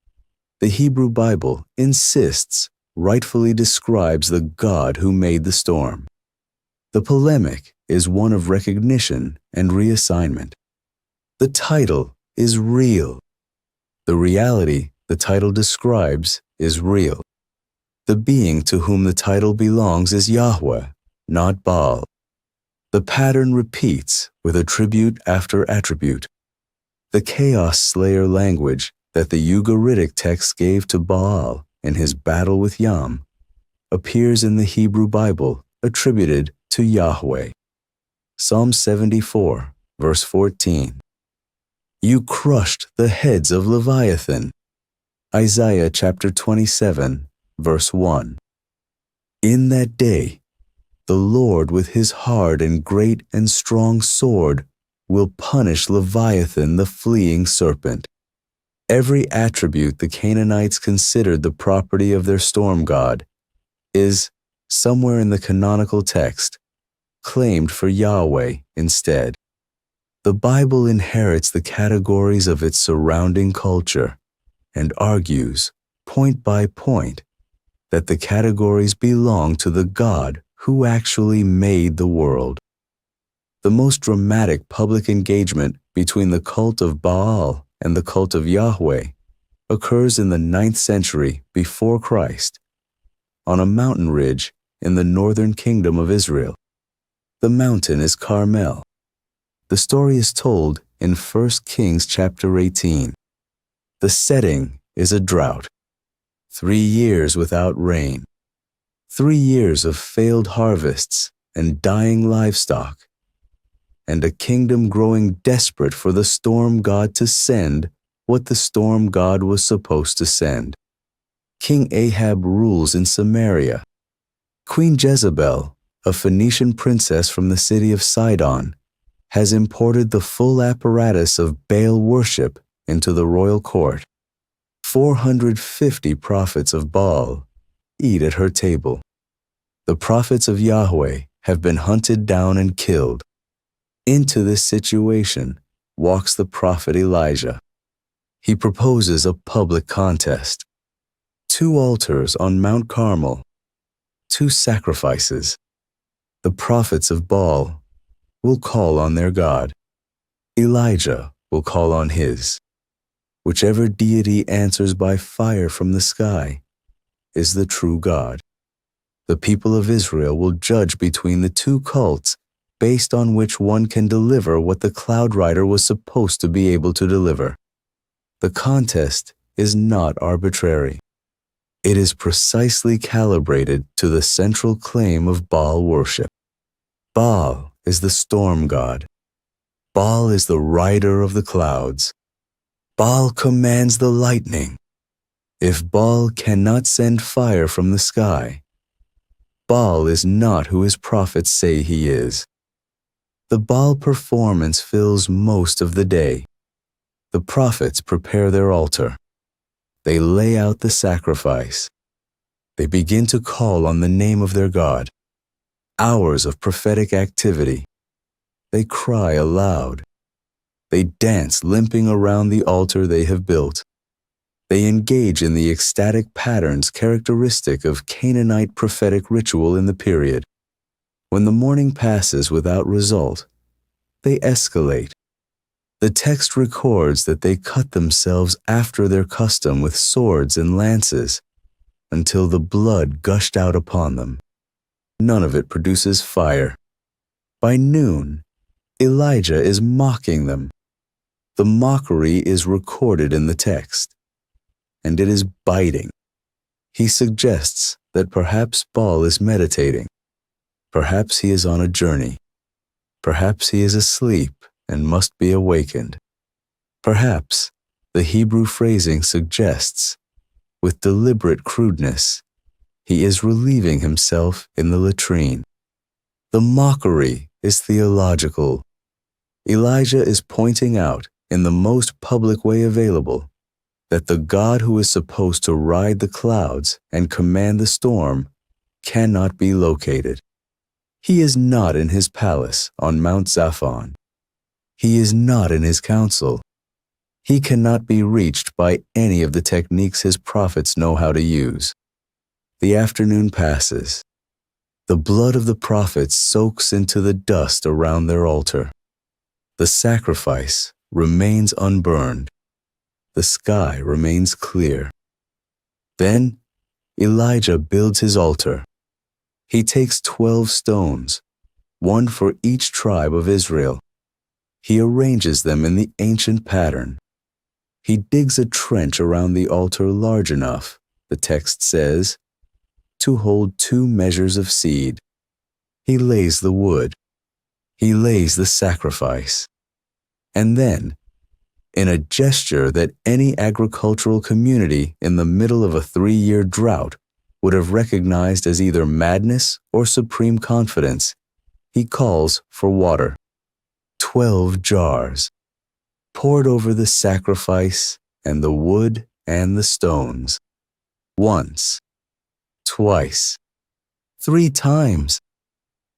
the Hebrew Bible insists rightfully describes the God who made the storm. The polemic is one of recognition and reassignment. The title is real. The reality the title describes is real. The being to whom the title belongs is Yahweh, not Baal. The pattern repeats with attribute after attribute. The chaos slayer language that the Ugaritic text gave to Baal in his battle with Yam appears in the Hebrew Bible attributed to Yahweh. Psalm 74, verse 14. You crushed the heads of Leviathan. Isaiah chapter 27, verse 1. In that day, the Lord with his hard and great and strong sword will punish Leviathan the fleeing serpent. Every attribute the Canaanites considered the property of their storm god is, somewhere in the canonical text, claimed for Yahweh instead. The Bible inherits the categories of its surrounding culture and argues, point by point, that the categories belong to the God who actually made the world. The most dramatic public engagement between the cult of Baal and the cult of Yahweh occurs in the 9th century before Christ, on a mountain ridge in the northern kingdom of Israel. The mountain is Carmel. The story is told in 1 Kings chapter 18. The setting is a drought. 3 years without rain. 3 years of failed harvests and dying livestock. And a kingdom growing desperate for the storm god to send what the storm god was supposed to send. King Ahab rules in Samaria. Queen Jezebel, a Phoenician princess from the city of Sidon, has imported the full apparatus of Baal worship into the royal court. 450 prophets of Baal eat at her table. The prophets of Yahweh have been hunted down and killed. Into this situation walks the prophet Elijah. He proposes a public contest. 2 altars on Mount Carmel. 2 sacrifices. The prophets of Baal will call on their God. Elijah will call on his. Whichever deity answers by fire from the sky is the true God. The people of Israel will judge between the 2 cults based on which one can deliver what the cloud rider was supposed to be able to deliver. The contest is not arbitrary. It is precisely calibrated to the central claim of Baal worship. Baal is the storm god. Baal is the rider of the clouds. Baal commands the lightning. If Baal cannot send fire from the sky, Baal is not who his prophets say he is. The Baal performance fills most of the day. The prophets prepare their altar. They lay out the sacrifice. They begin to call on the name of their God. Hours of prophetic activity. They cry aloud. They dance limping around the altar they have built. They engage in the ecstatic patterns characteristic of Canaanite prophetic ritual in the period. When the morning passes without result, they escalate. The text records that they cut themselves after their custom with swords and lances until the blood gushed out upon them. None of it produces fire. By noon, Elijah is mocking them. The mockery is recorded in the text, and it is biting. He suggests that perhaps Baal is meditating. Perhaps he is on a journey. Perhaps he is asleep and must be awakened. Perhaps the Hebrew phrasing suggests, with deliberate crudeness, he is relieving himself in the latrine. The mockery is theological. Elijah is pointing out, in the most public way available, that the God who is supposed to ride the clouds and command the storm cannot be located. He is not in his palace on Mount Zaphon. He is not in his council. He cannot be reached by any of the techniques his prophets know how to use. The afternoon passes. The blood of the prophets soaks into the dust around their altar. The sacrifice remains unburned. The sky remains clear. Then Elijah builds his altar. He takes 12 stones, one for each tribe of Israel. He arranges them in the ancient pattern. He digs a trench around the altar large enough, the text says, to hold 2 measures of seed. He lays the wood. He lays the sacrifice. And then, in a gesture that any agricultural community in the middle of a 3-year drought would have recognized as either madness or supreme confidence, he calls for water. 12 jars, poured over the sacrifice and the wood and the stones. Once, twice, 3 times.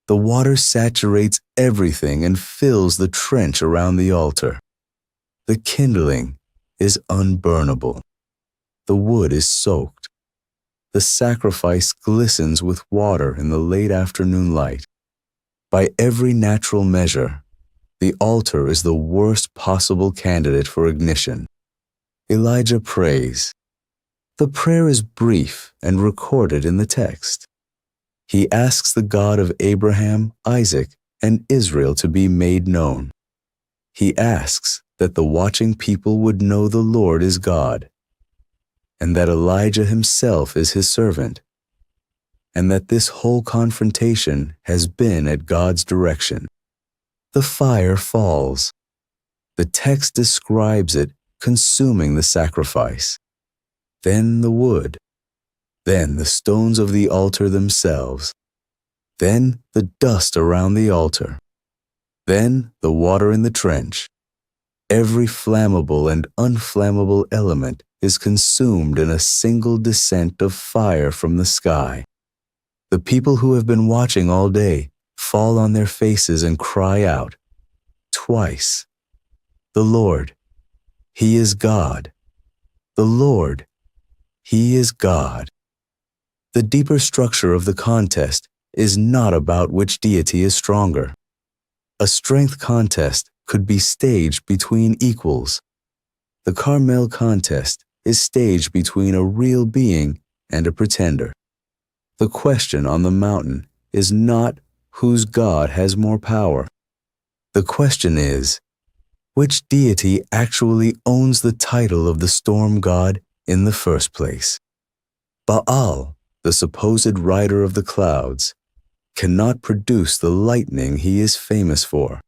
The water saturates everything and fills the trench around the altar. The kindling is unburnable. The wood is soaked. The sacrifice glistens with water in the late afternoon light. By every natural measure, the altar is the worst possible candidate for ignition. Elijah prays. The prayer is brief and recorded in the text. He asks the God of Abraham, Isaac, and Israel to be made known. He asks that the watching people would know the Lord is God, and that Elijah himself is his servant, and that this whole confrontation has been at God's direction. The fire falls. The text describes it consuming the sacrifice. Then the wood. Then the stones of the altar themselves. Then the dust around the altar. Then the water in the trench. Every flammable and unflammable element is consumed in a single descent of fire from the sky. The people who have been watching all day fall on their faces and cry out, twice, "The Lord, He is God. The Lord, He is God." The deeper structure of the contest is not about which deity is stronger. A strength contest could be staged between equals. The Carmel contest is staged between a real being and a pretender. The question on the mountain is not whose God has more power. The question is, which deity actually owns the title of the storm god in the first place? Baal, the supposed rider of the clouds, cannot produce the lightning he is famous for.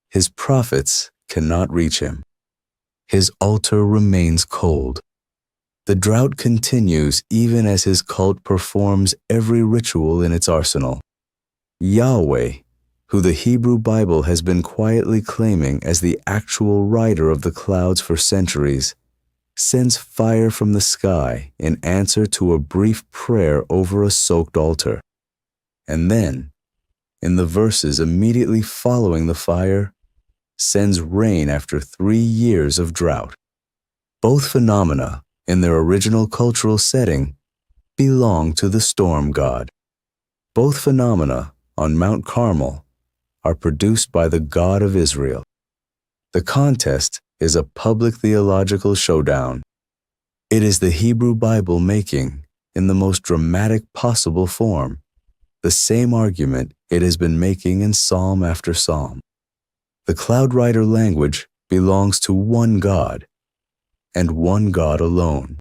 His prophets cannot reach him. His altar remains cold. The drought continues even as his cult performs every ritual in its arsenal. Yahweh, who the Hebrew Bible has been quietly claiming as the actual rider of the clouds for centuries, sends fire from the sky in answer to a brief prayer over a soaked altar. And then, in the verses immediately following the fire, sends rain after 3 years of drought. Both phenomena, in their original cultural setting, belong to the storm god. Both phenomena, on Mount Carmel, are produced by the God of Israel. The contest is a public theological showdown. It is the Hebrew Bible making, in the most dramatic possible form, the same argument it has been making in psalm after psalm. The Cloud Rider language belongs to one God, and one God alone.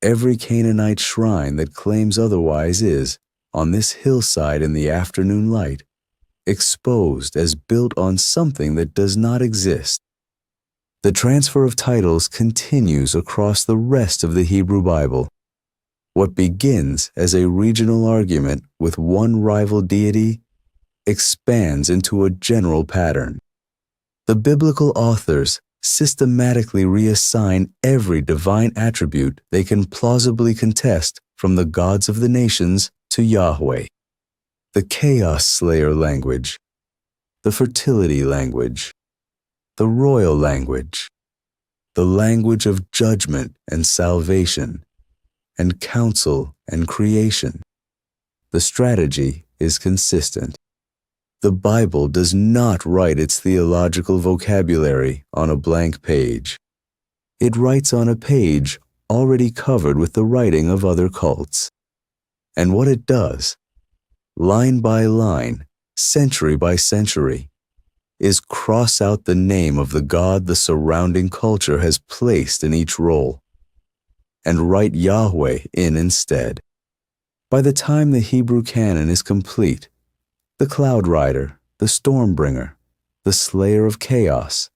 Every Canaanite shrine that claims otherwise is, on this hillside in the afternoon light, exposed as built on something that does not exist. The transfer of titles continues across the rest of the Hebrew Bible. What begins as a regional argument with one rival deity expands into a general pattern. The biblical authors systematically reassign every divine attribute they can plausibly contest from the gods of the nations to Yahweh. The chaos slayer language, the fertility language, the royal language, the language of judgment and salvation, and counsel and creation. The strategy is consistent. The Bible does not write its theological vocabulary on a blank page. It writes on a page already covered with the writing of other cults. And what it does, line by line, century by century, is cross out the name of the God the surrounding culture has placed in each role, and write Yahweh in instead. By the time the Hebrew canon is complete, the Cloud Rider, the Stormbringer, the Slayer of Chaos,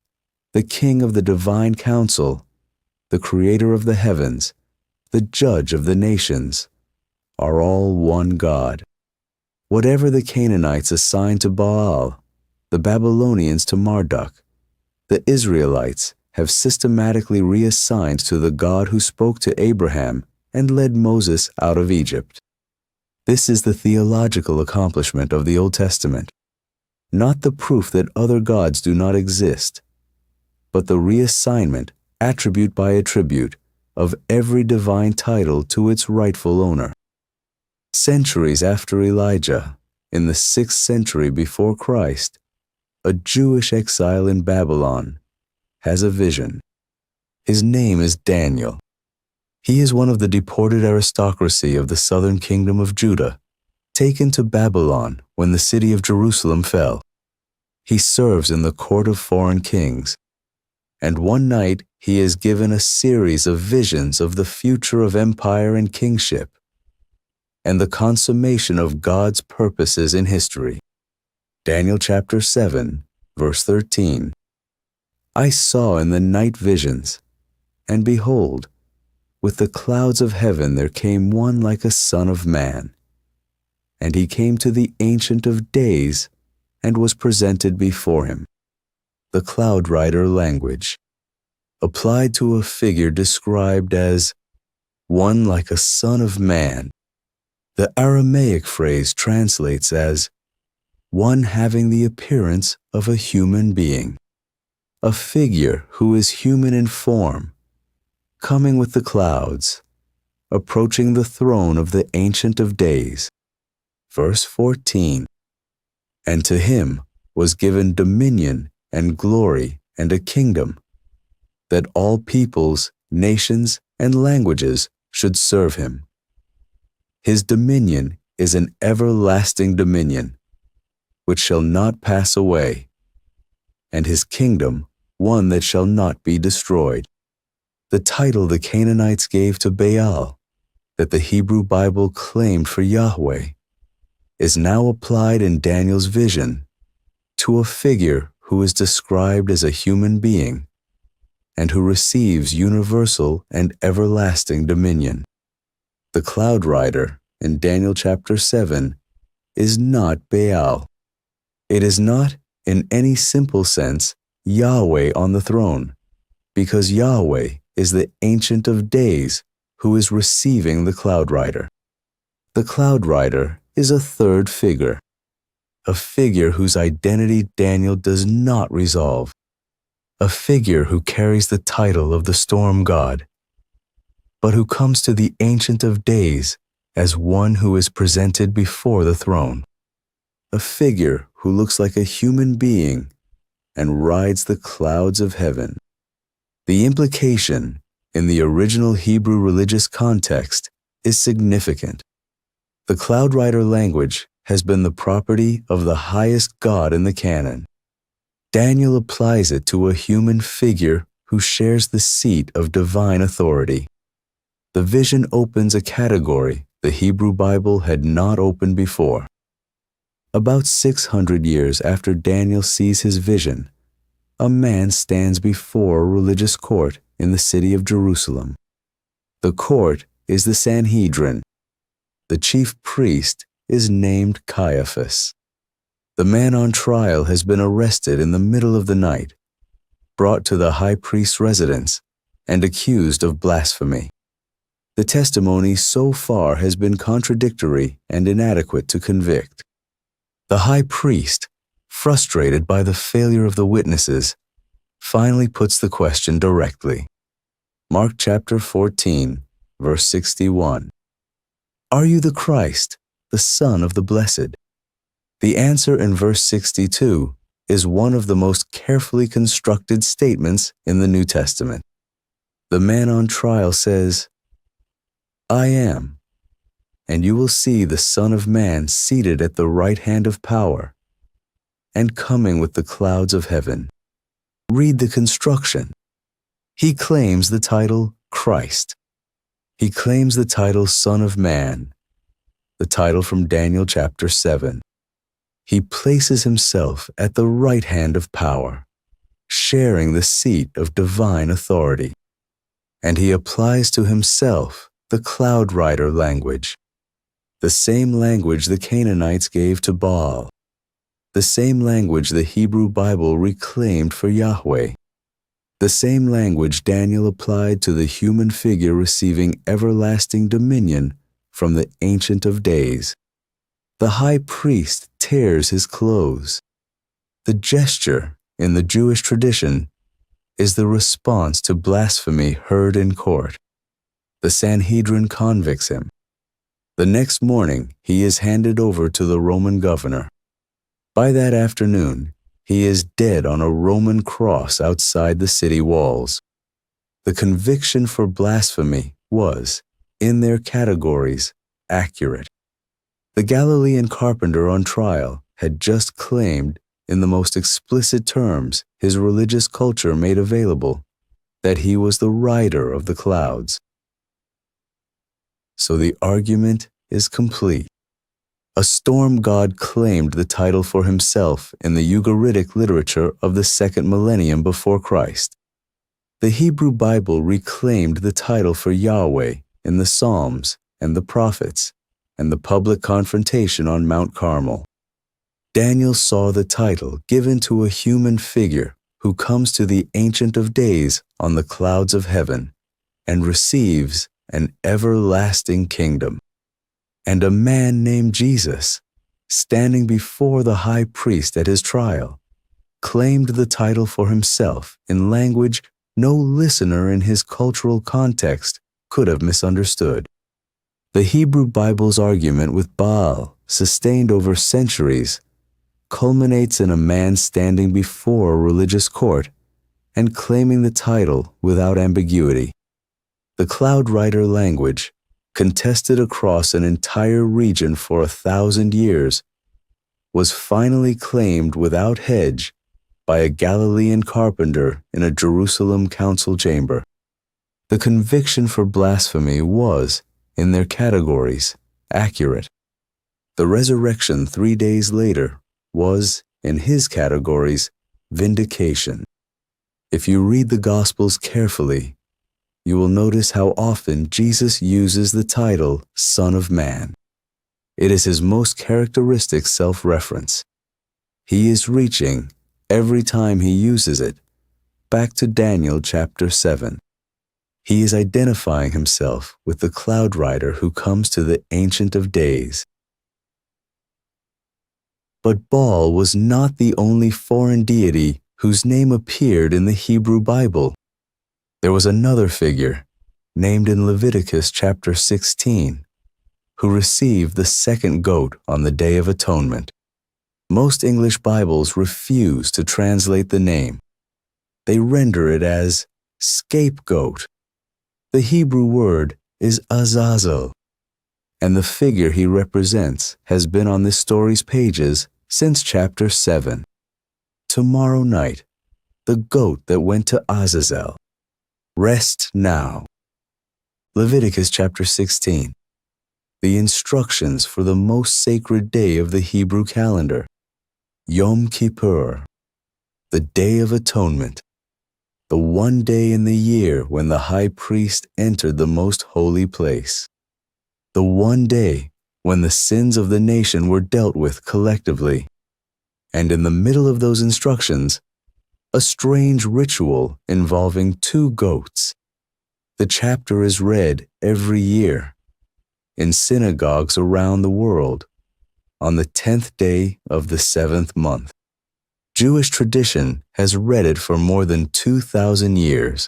the King of the Divine Council, the Creator of the heavens, the Judge of the nations, are all one God. Whatever the Canaanites assigned to Baal, the Babylonians to Marduk, the Israelites have systematically reassigned to the God who spoke to Abraham and led Moses out of Egypt. This is the theological accomplishment of the Old Testament, not the proof that other gods do not exist, but the reassignment, attribute by attribute, of every divine title to its rightful owner. Centuries after Elijah, in the 6th century before Christ, a Jewish exile in Babylon has a vision. His name is Daniel. He is one of the deported aristocracy of the southern kingdom of Judah, taken to Babylon when the city of Jerusalem fell. He serves in the court of foreign kings, and one night he is given a series of visions of the future of empire and kingship, and the consummation of God's purposes in history. Daniel chapter 7, verse 13. I saw in the night visions, and behold, with the clouds of heaven there came one like a son of man. And he came to the Ancient of Days, and was presented before him. The Cloud Rider language, applied to a figure described as one like a son of man. The Aramaic phrase translates as one having the appearance of a human being, a figure who is human in form, coming with the clouds, approaching the throne of the Ancient of Days. Verse 14. And to him was given dominion and glory and a kingdom, that all peoples, nations, and languages should serve him. His dominion is an everlasting dominion, which shall not pass away, and his kingdom one that shall not be destroyed. The title the Canaanites gave to Baal, that the Hebrew Bible claimed for Yahweh, is now applied in Daniel's vision to a figure who is described as a human being and who receives universal and everlasting dominion. The Cloud Rider in Daniel chapter 7 is not Baal. It is not, in any simple sense, Yahweh on the throne, because Yahweh is the Ancient of Days who is receiving the Cloud Rider. The Cloud Rider is a third figure, a figure whose identity Daniel does not resolve, a figure who carries the title of the storm god, but who comes to the Ancient of Days as one who is presented before the throne, a figure who looks like a human being and rides the clouds of heaven. The implication in the original Hebrew religious context is significant. The Cloud Rider language has been the property of the highest God in the canon. Daniel applies it to a human figure who shares the seat of divine authority. The vision opens a category the Hebrew Bible had not opened before. About 600 years after Daniel sees his vision, a man stands before a religious court in the city of Jerusalem. The court is the Sanhedrin. The chief priest is named Caiaphas. The man on trial has been arrested in the middle of the night, brought to the high priest's residence, and accused of blasphemy. The testimony so far has been contradictory and inadequate to convict. The high priest, frustrated by the failure of the witnesses, finally puts the question directly. Mark chapter 14, verse 61. Are you the Christ, the Son of the Blessed? The answer in verse 62 is one of the most carefully constructed statements in the New Testament. The man on trial says, I am, and you will see the Son of Man seated at the right hand of power and coming with the clouds of heaven. Read the construction. He claims the title Christ. He claims the title Son of Man, the title from Daniel chapter 7. He places himself at the right hand of power, sharing the seat of divine authority. And he applies to himself the cloud rider language, the same language the Canaanites gave to Baal, the same language the Hebrew Bible reclaimed for Yahweh, the same language Daniel applied to the human figure receiving everlasting dominion from the Ancient of Days. The high priest tears his clothes. The gesture in the Jewish tradition is the response to blasphemy heard in court. The Sanhedrin convicts him. The next morning, he is handed over to the Roman governor. By that afternoon, he is dead on a Roman cross outside the city walls. The conviction for blasphemy was, in their categories, accurate. The Galilean carpenter on trial had just claimed, in the most explicit terms his religious culture made available, that he was the rider of the clouds. So the argument is complete. A storm god claimed the title for himself in the Ugaritic literature of the second millennium before Christ. The Hebrew Bible reclaimed the title for Yahweh in the Psalms and the prophets and the public confrontation on Mount Carmel. Daniel saw the title given to a human figure who comes to the Ancient of Days on the clouds of heaven and receives an everlasting kingdom. And a man named Jesus, standing before the high priest at his trial, claimed the title for himself in language no listener in his cultural context could have misunderstood. The Hebrew Bible's argument with Baal, sustained over centuries, culminates in a man standing before a religious court and claiming the title without ambiguity. The cloud rider language, contested across an entire region for 1,000 years, was finally claimed without hedge by a Galilean carpenter in a Jerusalem council chamber. The conviction for blasphemy was, in their categories, accurate. The resurrection 3 days later was, in his categories, vindication. If you read the Gospels carefully, you will notice how often Jesus uses the title Son of Man. It is his most characteristic self-reference. He is reaching, every time he uses it, back to Daniel chapter 7. He is identifying himself with the cloud rider who comes to the Ancient of Days. But Baal was not the only foreign deity whose name appeared in the Hebrew Bible. There was another figure, named in Leviticus chapter 16, who received the second goat on the Day of Atonement. Most English Bibles refuse to translate the name. They render it as scapegoat. The Hebrew word is Azazel, and the figure he represents has been on this story's pages since chapter 7. tomorrow night, the goat that went to Azazel. Rest now. Leviticus chapter 16. The instructions for the most sacred day of the Hebrew calendar. Yom Kippur, the Day of Atonement, the one day in the year when the high priest entered the most holy place. The one day when the sins of the nation were dealt with collectively. And in the middle of those instructions, a strange ritual involving 2 goats. The chapter is read every year in synagogues around the world on the 10th day of the 7th month. Jewish tradition has read it for more than 2,000 years.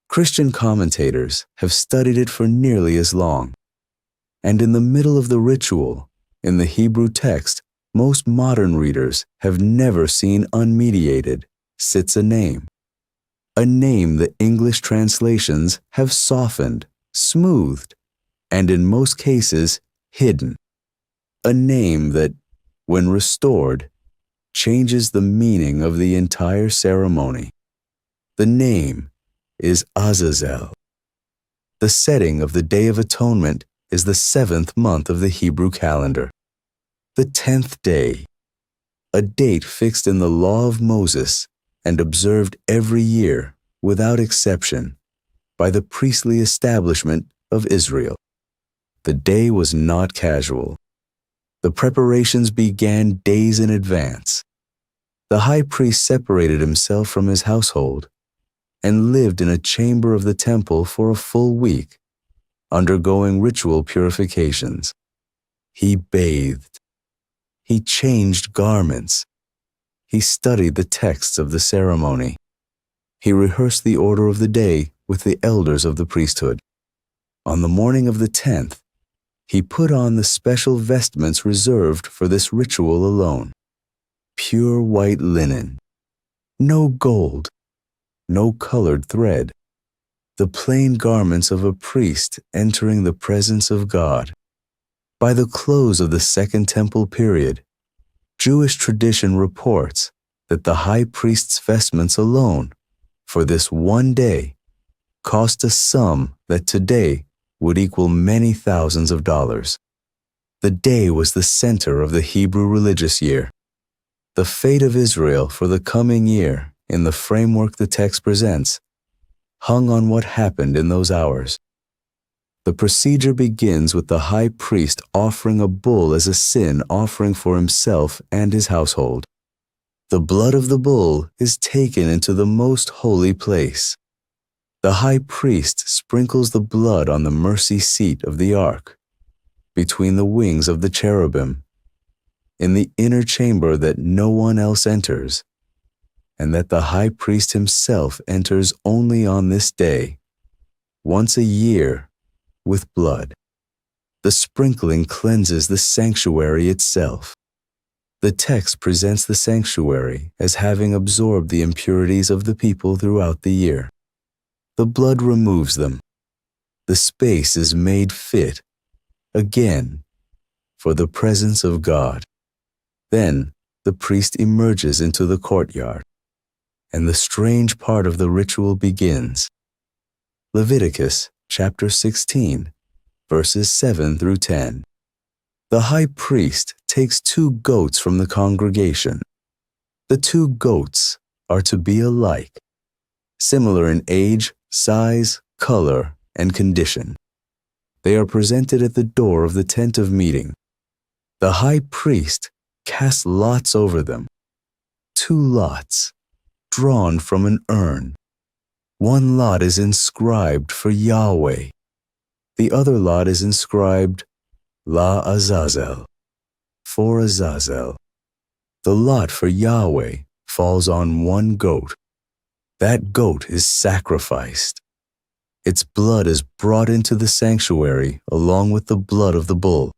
Christian commentators have studied it for nearly as long. And in the middle of the ritual, in the Hebrew text, most modern readers have never seen unmediated, sits a name the English translations have softened, smoothed, and in most cases, hidden. A name that, when restored, changes the meaning of the entire ceremony. The name is Azazel. The setting of the Day of Atonement is the 7th month of the Hebrew calendar. The 10th day, a date fixed in the law of Moses and observed every year, without exception, by the priestly establishment of Israel. The day was not casual. The preparations began days in advance. The high priest separated himself from his household and lived in a chamber of the temple for a full week, undergoing ritual purifications. He bathed. He changed garments. He studied the texts of the ceremony. He rehearsed the order of the day with the elders of the priesthood. On the morning of the 10th, he put on the special vestments reserved for this ritual alone. Pure white linen. No gold. No colored thread. The plain garments of a priest entering the presence of God. By the close of the Second Temple period, Jewish tradition reports that the high priest's vestments alone, for this one day, cost a sum that today would equal many thousands of dollars. The day was the center of the Hebrew religious year. The fate of Israel for the coming year, in the framework the text presents, hung on what happened in those hours. The procedure begins with the high priest offering a bull as a sin offering for himself and his household. The blood of the bull is taken into the most holy place. The high priest sprinkles the blood on the mercy seat of the ark, between the wings of the cherubim, in the inner chamber that no one else enters, and that the high priest himself enters only on this day, once a year, with blood. The sprinkling cleanses the sanctuary itself. The text presents the sanctuary as having absorbed the impurities of the people throughout the year. The blood removes them. The space is made fit, again, for the presence of God. Then the priest emerges into the courtyard, and the strange part of the ritual begins. Leviticus chapter 16, verses 7 through 10. The high priest takes 2 goats from the congregation. The 2 goats are to be alike, similar in age, size, color, and condition. They are presented at the door of the tent of meeting. The high priest casts lots over them. 2 lots, drawn from an urn. One lot is inscribed for Yahweh. The other lot is inscribed La Azazel, for Azazel. The lot for Yahweh falls on one goat. That goat is sacrificed. Its blood is brought into the sanctuary along with the blood of the bull.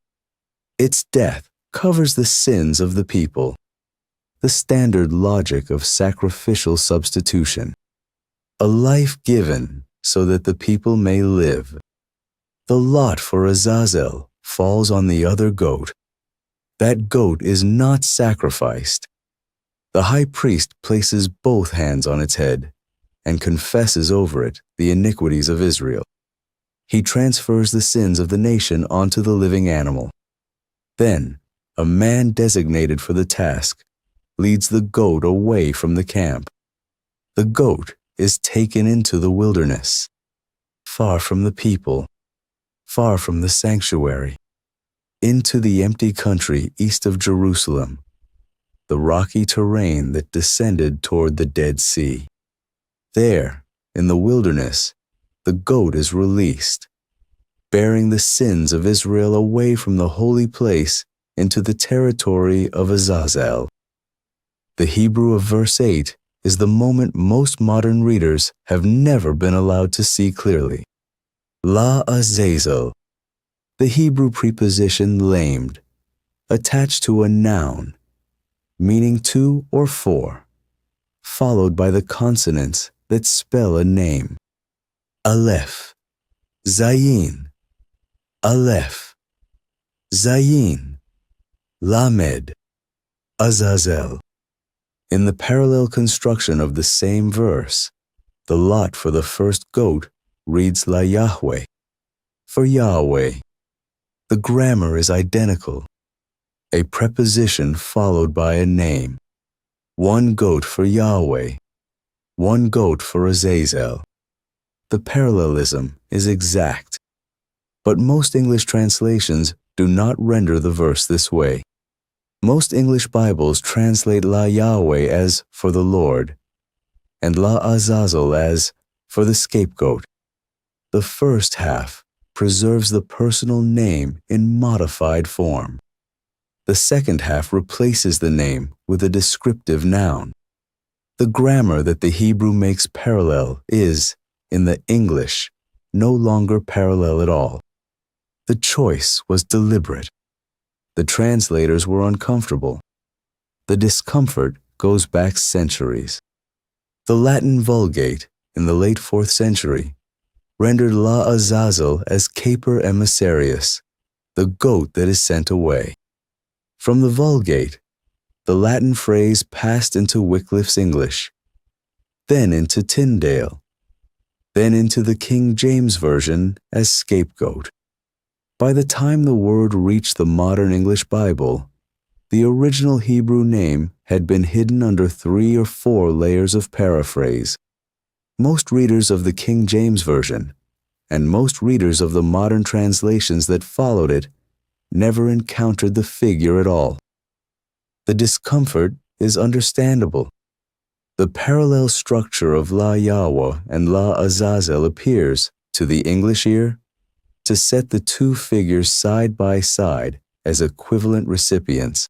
Its death covers the sins of the people. The standard logic of sacrificial substitution. A life given so that the people may live. The lot for Azazel falls on the other goat. That goat is not sacrificed. The high priest places both hands on its head and confesses over it the iniquities of Israel. He transfers the sins of the nation onto the living animal. Then, a man designated for the task leads the goat away from the camp. The goat is taken into the wilderness, far from the people, far from the sanctuary, into the empty country east of Jerusalem, the rocky terrain that descended toward the Dead Sea. There, in the wilderness, the goat is released, bearing the sins of Israel away from the holy place into the territory of Azazel. The Hebrew of verse 8 is the moment most modern readers have never been allowed to see clearly. La Azazel, the Hebrew preposition lamed, attached to a noun, meaning two or four, followed by the consonants that spell a name. Aleph, Zayin, Aleph, Zayin, Lamed, Azazel. In the parallel construction of the same verse, the lot for the first goat reads La Yahweh, for Yahweh. The grammar is identical. A preposition followed by a name. One goat for Yahweh, one goat for Azazel. The parallelism is exact. But most English translations do not render the verse this way. Most English Bibles translate La Yahweh as for the Lord, and La Azazel as for the scapegoat. The first half preserves the personal name in modified form. The second half replaces the name with a descriptive noun. The grammar that the Hebrew makes parallel is, in the English, no longer parallel at all. The choice was deliberate. The translators were uncomfortable. The discomfort goes back centuries. The Latin Vulgate, in the late 4th century, rendered La Azazel as Caper Emissarius, the goat that is sent away. From the Vulgate, the Latin phrase passed into Wycliffe's English, then into Tyndale, then into the King James Version as scapegoat. By the time the word reached the modern English Bible, the original Hebrew name had been hidden under 3 or 4 layers of paraphrase. Most readers of the King James Version, and most readers of the modern translations that followed it, never encountered the figure at all. The discomfort is understandable. The parallel structure of La Yahweh and La Azazel appears, to the English ear, to set the two figures side by side as equivalent recipients.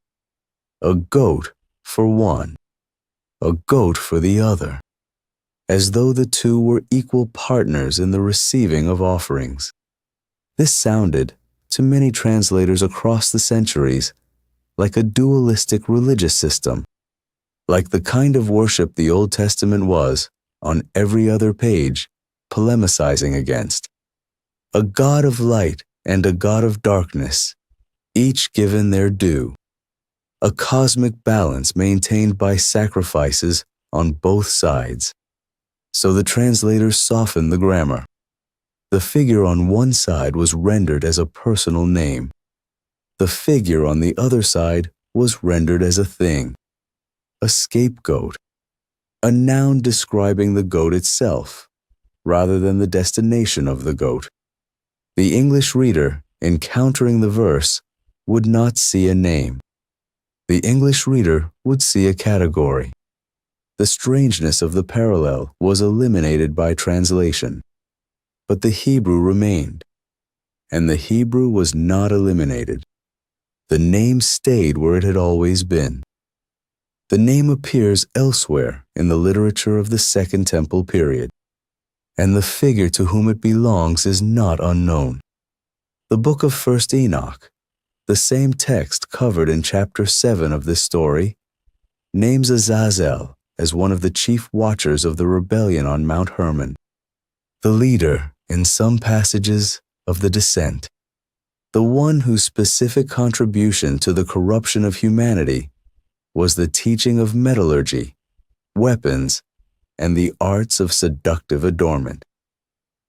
A goat for one, a goat for the other, as though the two were equal partners in the receiving of offerings. This sounded, to many translators across the centuries, like a dualistic religious system, like the kind of worship the Old Testament was, on every other page, polemicizing against. A God of light and a God of darkness, each given their due. A cosmic balance maintained by sacrifices on both sides. So the translators softened the grammar. The figure on one side was rendered as a personal name. The figure on the other side was rendered as a thing, a scapegoat, a noun describing the goat itself, rather than the destination of the goat. The English reader, encountering the verse, would not see a name. The English reader would see a category. The strangeness of the parallel was eliminated by translation, but the Hebrew remained, and the Hebrew was not eliminated. The name stayed where it had always been. The name appears elsewhere in the literature of the Second Temple period, and the figure to whom it belongs is not unknown. The book of 1 Enoch, the same text covered in chapter 7 of this story, names Azazel as one of the chief watchers of the rebellion on Mount Hermon, the leader, in some passages, of the descent, the one whose specific contribution to the corruption of humanity was the teaching of metallurgy, weapons, and the arts of seductive adornment.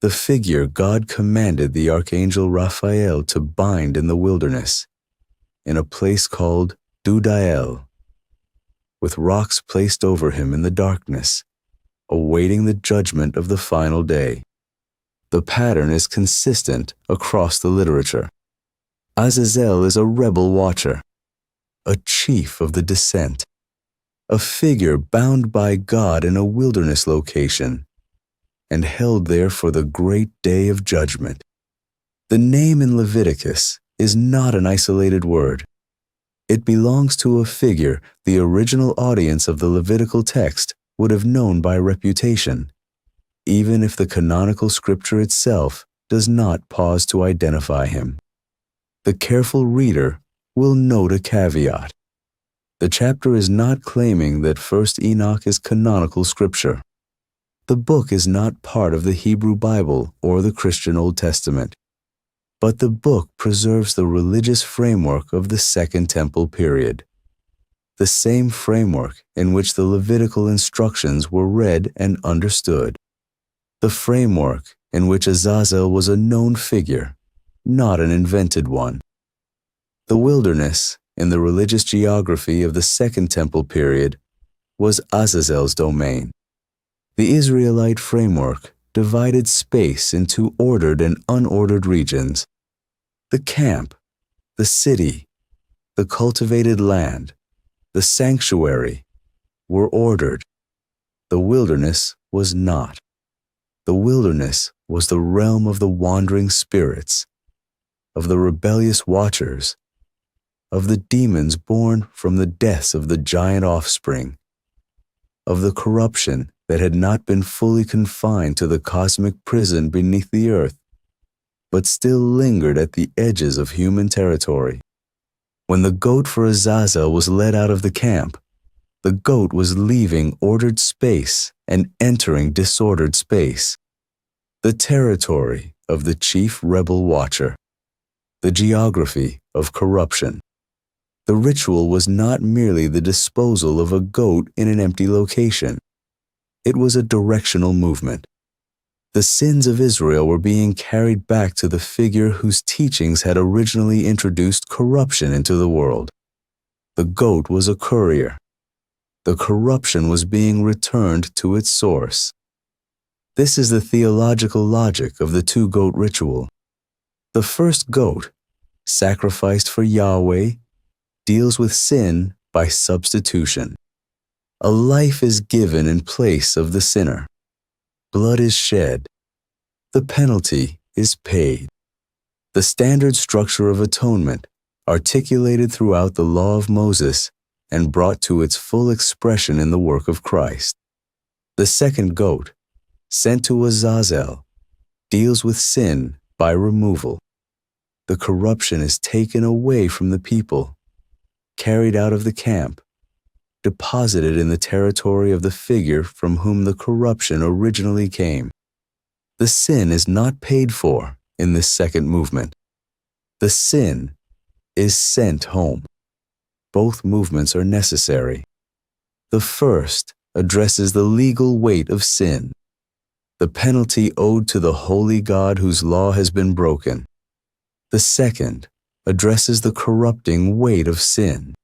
The figure God commanded the archangel Raphael to bind in the wilderness, in a place called Dudael, with rocks placed over him in the darkness, awaiting the judgment of the final day. The pattern is consistent across the literature. Azazel is a rebel watcher, a chief of the descent, a figure bound by God in a wilderness location and held there for the great day of judgment. The name in Leviticus is not an isolated word. It belongs to a figure the original audience of the Levitical text would have known by reputation, even if the canonical scripture itself does not pause to identify him. The careful reader will note a caveat. The chapter is not claiming that 1st Enoch is canonical scripture. The book is not part of the Hebrew Bible or the Christian Old Testament, but the book preserves the religious framework of the Second Temple period, the same framework in which the Levitical instructions were read and understood, the framework in which Azazel was a known figure, not an invented one. The wilderness, in the religious geography of the Second Temple period, was Azazel's domain. The Israelite framework divided space into ordered and unordered regions. The camp, the city, the cultivated land, the sanctuary were ordered. The wilderness was not. The wilderness was the realm of the wandering spirits, of the rebellious watchers, of the demons born from the deaths of the giant offspring, of the corruption that had not been fully confined to the cosmic prison beneath the earth, but still lingered at the edges of human territory. When the goat for Azazel was led out of the camp, the goat was leaving ordered space and entering disordered space, the territory of the chief rebel watcher, the geography of corruption. The ritual was not merely the disposal of a goat in an empty location. It was a directional movement. The sins of Israel were being carried back to the figure whose teachings had originally introduced corruption into the world. The goat was a courier. The corruption was being returned to its source. This is the theological logic of the two-goat ritual. The first goat, sacrificed for Yahweh, deals with sin by substitution. A life is given in place of the sinner. Blood is shed. The penalty is paid. The standard structure of atonement, articulated throughout the law of Moses and brought to its full expression in the work of Christ. The second goat, sent to Azazel, deals with sin by removal. The corruption is taken away from the people, carried out of the camp, deposited in the territory of the figure from whom the corruption originally came. The sin is not paid for in this second movement. The sin is sent home. Both movements are necessary. The first addresses the legal weight of sin, the penalty owed to the holy God whose law has been broken. The second addresses the corrupting weight of sin,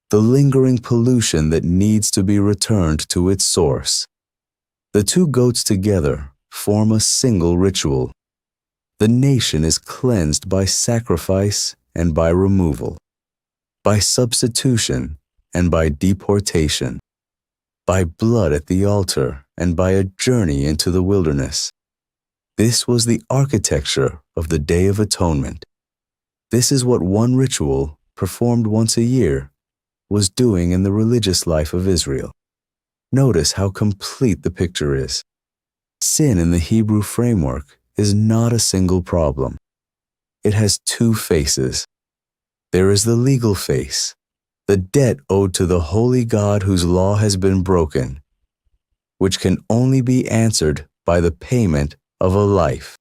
the lingering pollution that needs to be returned to its source. The two goats together form a single ritual. The nation is cleansed by sacrifice and by removal, by substitution and by deportation, by blood at the altar and by a journey into the wilderness. This was the architecture of the Day of Atonement. This is what one ritual, performed once a year, was doing in the religious life of Israel. Notice how complete the picture is. Sin in the Hebrew framework is not a single problem. It has two faces. There is the legal face, the debt owed to the holy God whose law has been broken, which can only be answered by the payment of a life.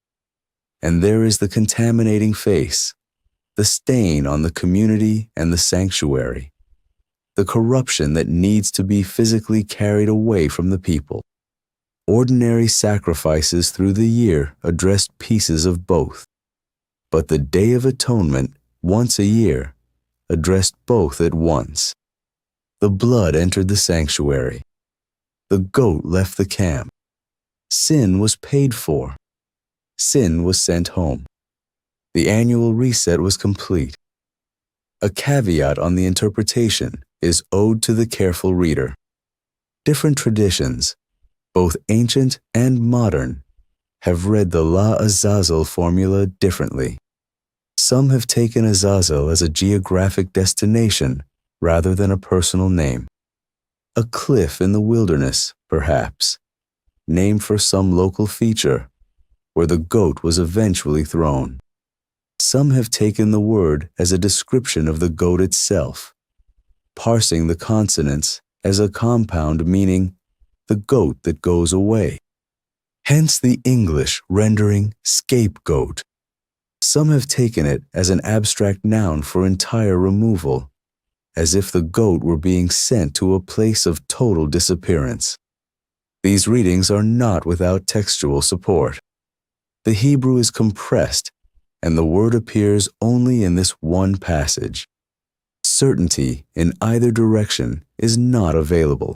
And there is the contaminating face, the stain on the community and the sanctuary, the corruption that needs to be physically carried away from the people. Ordinary sacrifices through the year addressed pieces of both, but the Day of Atonement, once a year, addressed both at once. The blood entered the sanctuary. The goat left the camp. Sin was paid for. Sin was sent home. The annual reset was complete. A caveat on the interpretation is owed to the careful reader. Different traditions, both ancient and modern, have read the La Azazel formula differently. Some have taken Azazel as a geographic destination rather than a personal name. A cliff in the wilderness, perhaps, named for some local feature where the goat was eventually thrown. Some have taken the word as a description of the goat itself, parsing the consonants as a compound meaning the goat that goes away. Hence the English rendering scapegoat. Some have taken it as an abstract noun for entire removal, as if the goat were being sent to a place of total disappearance. These readings are not without textual support. The Hebrew is compressed, and the word appears only in this one passage. Certainty in either direction is not available.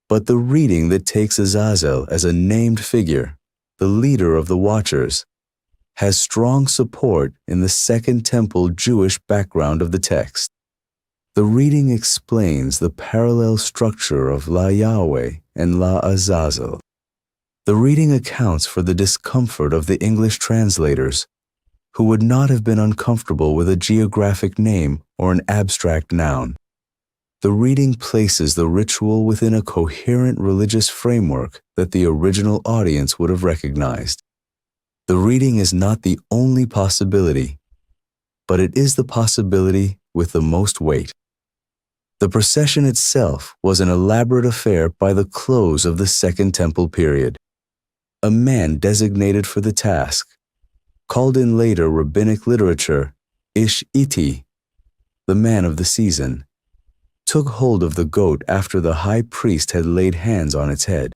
But the reading that takes Azazel as a named figure, the leader of the Watchers, has strong support in the Second Temple Jewish background of the text. The reading explains the parallel structure of La Yahweh and La Azazel. The reading accounts for the discomfort of the English translators, who would not have been uncomfortable with a geographic name or an abstract noun. The reading places the ritual within a coherent religious framework that the original audience would have recognized. The reading is not the only possibility, but it is the possibility with the most weight. The procession itself was an elaborate affair by the close of the Second Temple period. A man designated for the task, called in later rabbinic literature Ish-Iti, the man of the season, took hold of the goat after the high priest had laid hands on its head.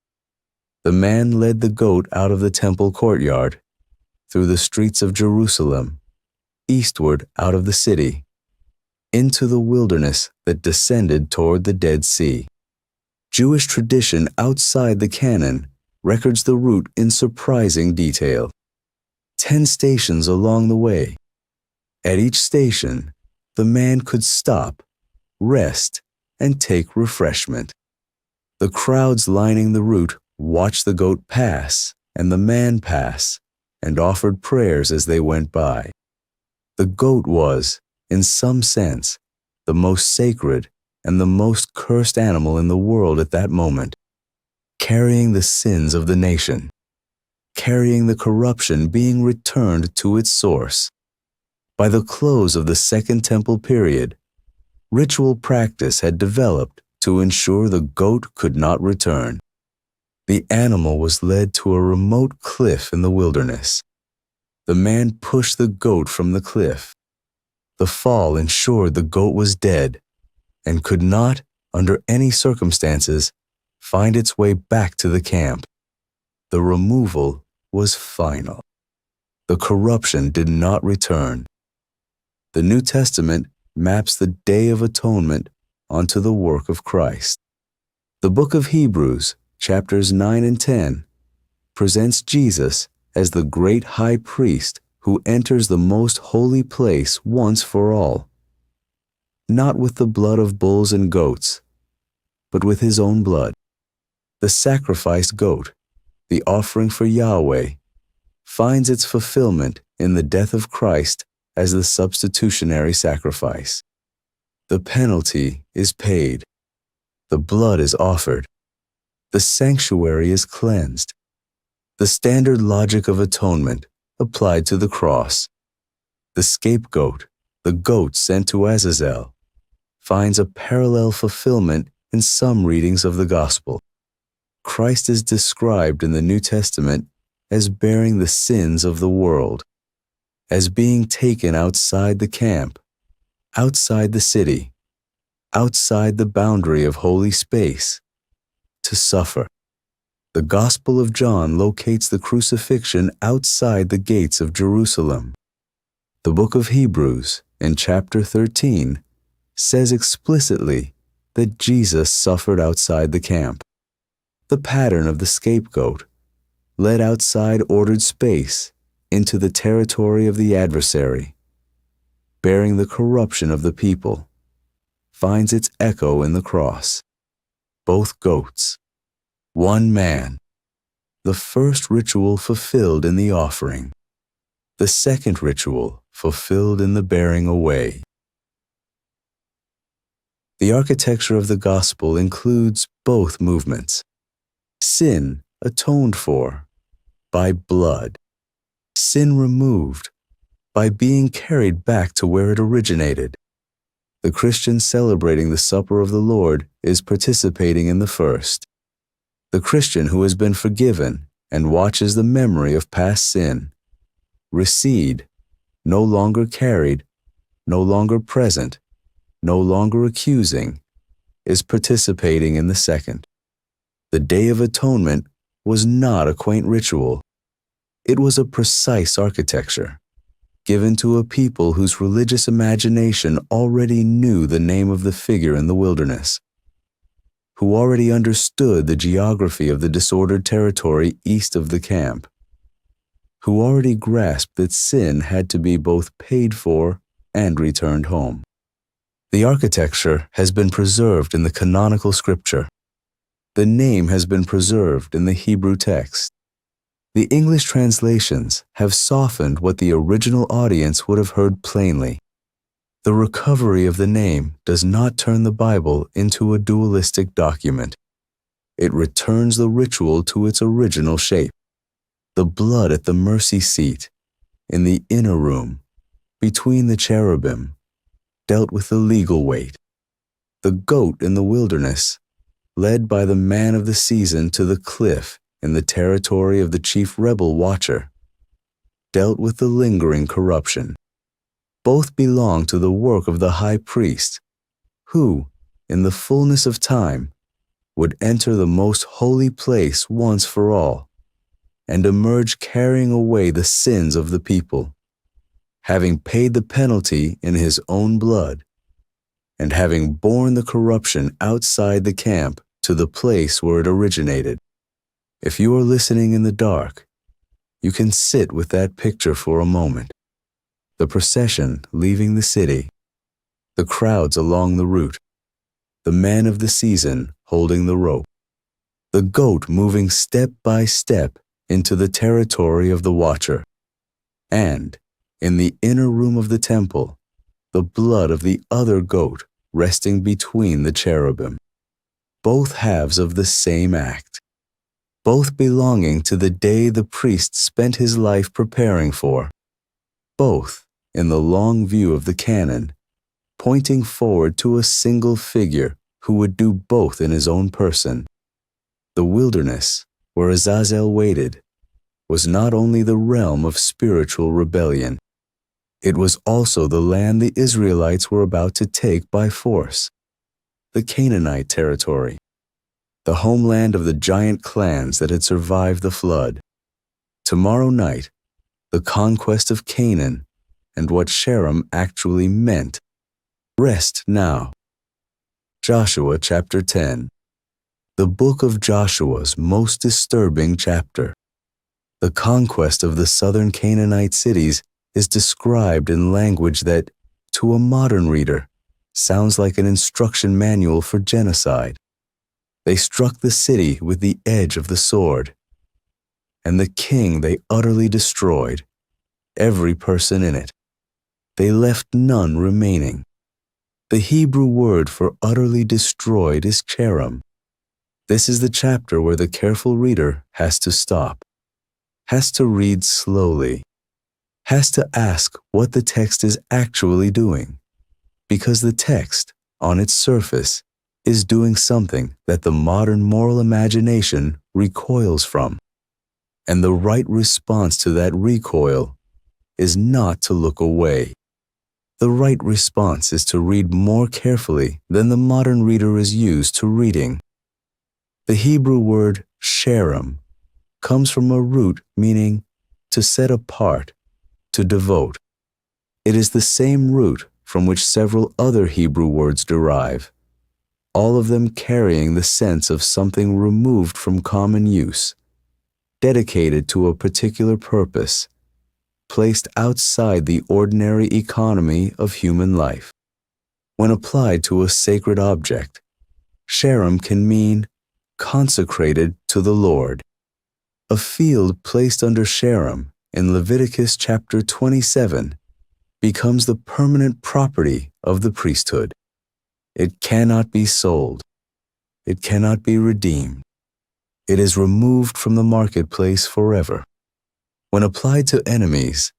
The man led the goat out of the temple courtyard, through the streets of Jerusalem, eastward out of the city, into the wilderness that descended toward the Dead Sea. Jewish tradition outside the canon records the route in surprising detail. 10 stations along the way. At each station, the man could stop, rest, and take refreshment. The crowds lining the route watched the goat pass and the man pass, and offered prayers as they went by. The goat was, in some sense, the most sacred and the most cursed animal in the world at that moment, carrying the sins of the nation, carrying the corruption being returned to its source. By the close of the Second Temple period, ritual practice had developed to ensure the goat could not return. The animal was led to a remote cliff in the wilderness. The man pushed the goat from the cliff. The fall ensured the goat was dead and could not, under any circumstances, find its way back to the camp. The removal was final. The corruption did not return. The New Testament maps the Day of Atonement onto the work of Christ. The book of Hebrews, chapters 9 and 10, presents Jesus as the great high priest who enters the most holy place once for all, not with the blood of bulls and goats, but with his own blood. The sacrificed goat, the offering for Yahweh, finds its fulfillment in the death of Christ as the substitutionary sacrifice. The penalty is paid. The blood is offered. The sanctuary is cleansed. The standard logic of atonement applied to the cross. The scapegoat, the goat sent to Azazel, finds a parallel fulfillment in some readings of the gospel. Christ is described in the New Testament as bearing the sins of the world, as being taken outside the camp, outside the city, outside the boundary of holy space, to suffer. The Gospel of John locates the crucifixion outside the gates of Jerusalem. The book of Hebrews, in chapter 13, says explicitly that Jesus suffered outside the camp. The pattern of the scapegoat, led outside ordered space into the territory of the adversary, bearing the corruption of the people, finds its echo in the cross. Both goats, one man, the first ritual fulfilled in the offering, the second ritual fulfilled in the bearing away. The architecture of the gospel includes both movements. Sin atoned for by blood, sin removed by being carried back to where it originated. The Christian celebrating the supper of the Lord is participating in the first. The Christian who has been forgiven and watches the memory of past sin recede, no longer carried, no longer present, no longer accusing, is participating in the second. The Day of Atonement was not a quaint ritual. It was a precise architecture, given to a people whose religious imagination already knew the name of the figure in the wilderness, who already understood the geography of the disordered territory east of the camp, who already grasped that sin had to be both paid for and returned home. The architecture has been preserved in the canonical scripture. The name has been preserved in the Hebrew text. The English translations have softened what the original audience would have heard plainly. The recovery of the name does not turn the Bible into a dualistic document. It returns the ritual to its original shape. The blood at the mercy seat, in the inner room, between the cherubim, dealt with the legal weight. The goat in the wilderness, led by the man of the season to the cliff in the territory of the chief rebel watcher, dealt with the lingering corruption. Both belong to the work of the high priest, who, in the fullness of time, would enter the most holy place once for all, and emerge carrying away the sins of the people, having paid the penalty in his own blood, and having borne the corruption outside the camp to the place where it originated. If you are listening in the dark, you can sit with that picture for a moment. The procession leaving the city, the crowds along the route, the man of the season holding the rope, the goat moving step by step into the territory of the watcher, and, in the inner room of the temple, the blood of the other goat resting between the cherubim. Both halves of the same act, both belonging to the day the priest spent his life preparing for, both, in the long view of the canon, pointing forward to a single figure who would do both in his own person. The wilderness, where Azazel waited, was not only the realm of spiritual rebellion, it was also the land the Israelites were about to take by force, the Canaanite territory, the homeland of the giant clans that had survived the flood. Tomorrow night, the conquest of Canaan and what Sherem actually meant. Rest now. Joshua chapter 10. The book of Joshua's most disturbing chapter. The conquest of the southern Canaanite cities is described in language that, to a modern reader, sounds like an instruction manual for genocide. They struck the city with the edge of the sword, and the king they utterly destroyed, every person in it. They left none remaining. The Hebrew word for utterly destroyed is cherem. This is the chapter where the careful reader has to stop, has to read slowly, has to ask what the text is actually doing, because the text, on its surface, is doing something that the modern moral imagination recoils from. And the right response to that recoil is not to look away. The right response is to read more carefully than the modern reader is used to reading. The Hebrew word sherem comes from a root meaning to set apart, to devote. It is the same root from which several other Hebrew words derive, all of them carrying the sense of something removed from common use, dedicated to a particular purpose, placed outside the ordinary economy of human life. When applied to a sacred object, sherem can mean consecrated to the Lord. A field placed under sherem in Leviticus chapter 27 becomes the permanent property of the priesthood. It cannot be sold. It cannot be redeemed. It is removed from the marketplace forever. When applied to enemies,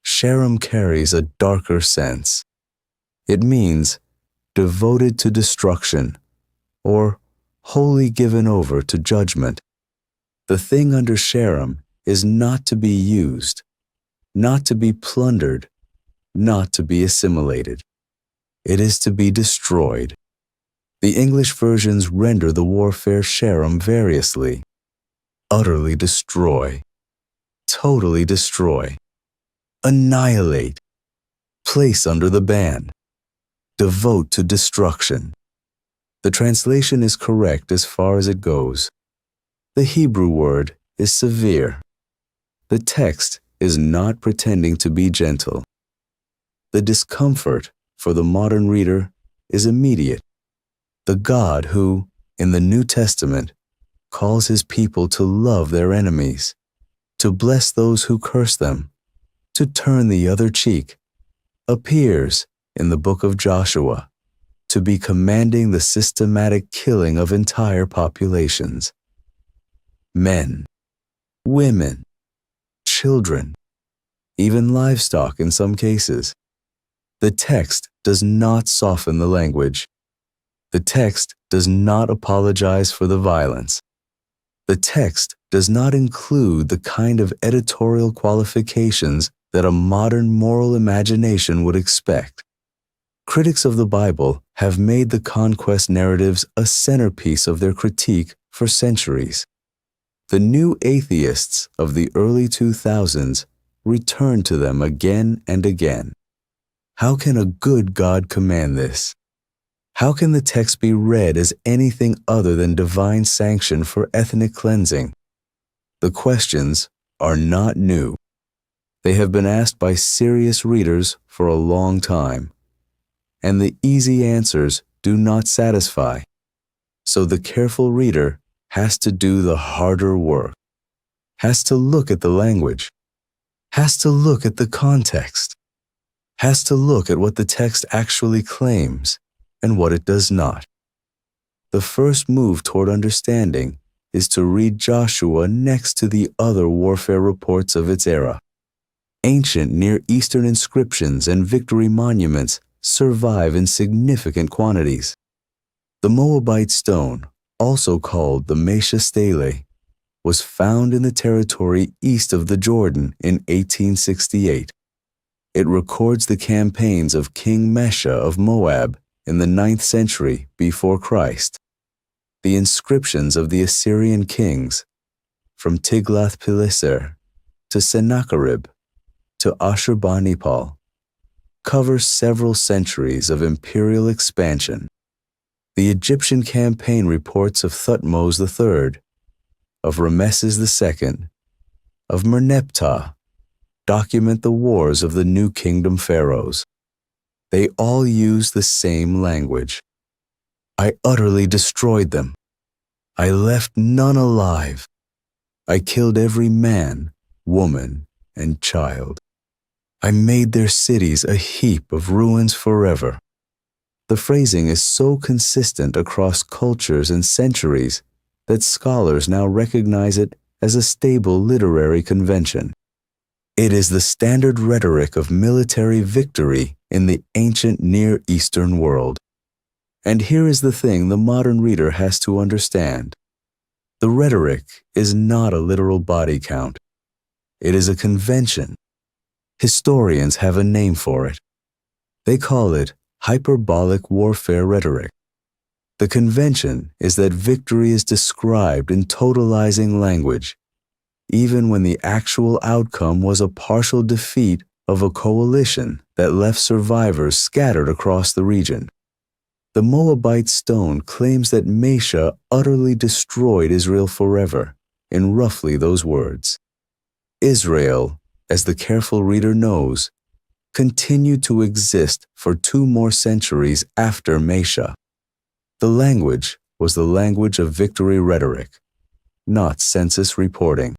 sherem carries a darker sense. It means devoted to destruction or wholly given over to judgment. The thing under sherem is not to be used, not to be plundered, not to be assimilated. It is to be destroyed. The English versions render the warfare sherem variously. Utterly destroy, totally destroy, annihilate, place under the ban, devote to destruction. The translation is correct as far as it goes. The Hebrew word is severe. The text is not pretending to be gentle. The discomfort for the modern reader is immediate. The God who, in the New Testament, calls his people to love their enemies, to bless those who curse them, to turn the other cheek, appears in the book of Joshua to be commanding the systematic killing of entire populations. Men, women, children, even livestock in some cases. The text does not soften the language. The text does not apologize for the violence. The text does not include the kind of editorial qualifications that a modern moral imagination would expect. Critics of the Bible have made the conquest narratives a centerpiece of their critique for centuries. The new atheists of the early 2000s return to them again and again. How can a good God command this? How can the text be read as anything other than divine sanction for ethnic cleansing? The questions are not new. They have been asked by serious readers for a long time, and the easy answers do not satisfy. So the careful reader has to do the harder work, has to look at the language, has to look at the context, has to look at what the text actually claims and what it does not. The first move toward understanding is to read Joshua next to the other warfare reports of its era. Ancient Near Eastern inscriptions and victory monuments survive in significant quantities. The Moabite stone, also called the Mesha Stele, was found in the territory east of the Jordan in 1868. It records the campaigns of King Mesha of Moab in the 9th century before Christ. The inscriptions of the Assyrian kings, from Tiglath-Pileser to Sennacherib to Ashurbanipal, cover several centuries of imperial expansion. The Egyptian campaign reports of Thutmose III, of Rameses II, of Merneptah document the wars of the New Kingdom pharaohs. They all use the same language. I utterly destroyed them. I left none alive. I killed every man, woman, and child. I made their cities a heap of ruins forever. The phrasing is so consistent across cultures and centuries that scholars now recognize it as a stable literary convention. It is the standard rhetoric of military victory in the ancient Near Eastern world. And here is the thing the modern reader has to understand. The rhetoric is not a literal body count. It is a convention. Historians have a name for it. They call it hyperbolic warfare rhetoric. The convention is that victory is described in totalizing language, even when the actual outcome was a partial defeat of a coalition that left survivors scattered across the region. The Moabite stone claims that Mesha utterly destroyed Israel forever, in roughly those words. Israel, as the careful reader knows, continued to exist for 2 more centuries after Mesha. The language was the language of victory rhetoric, not census reporting.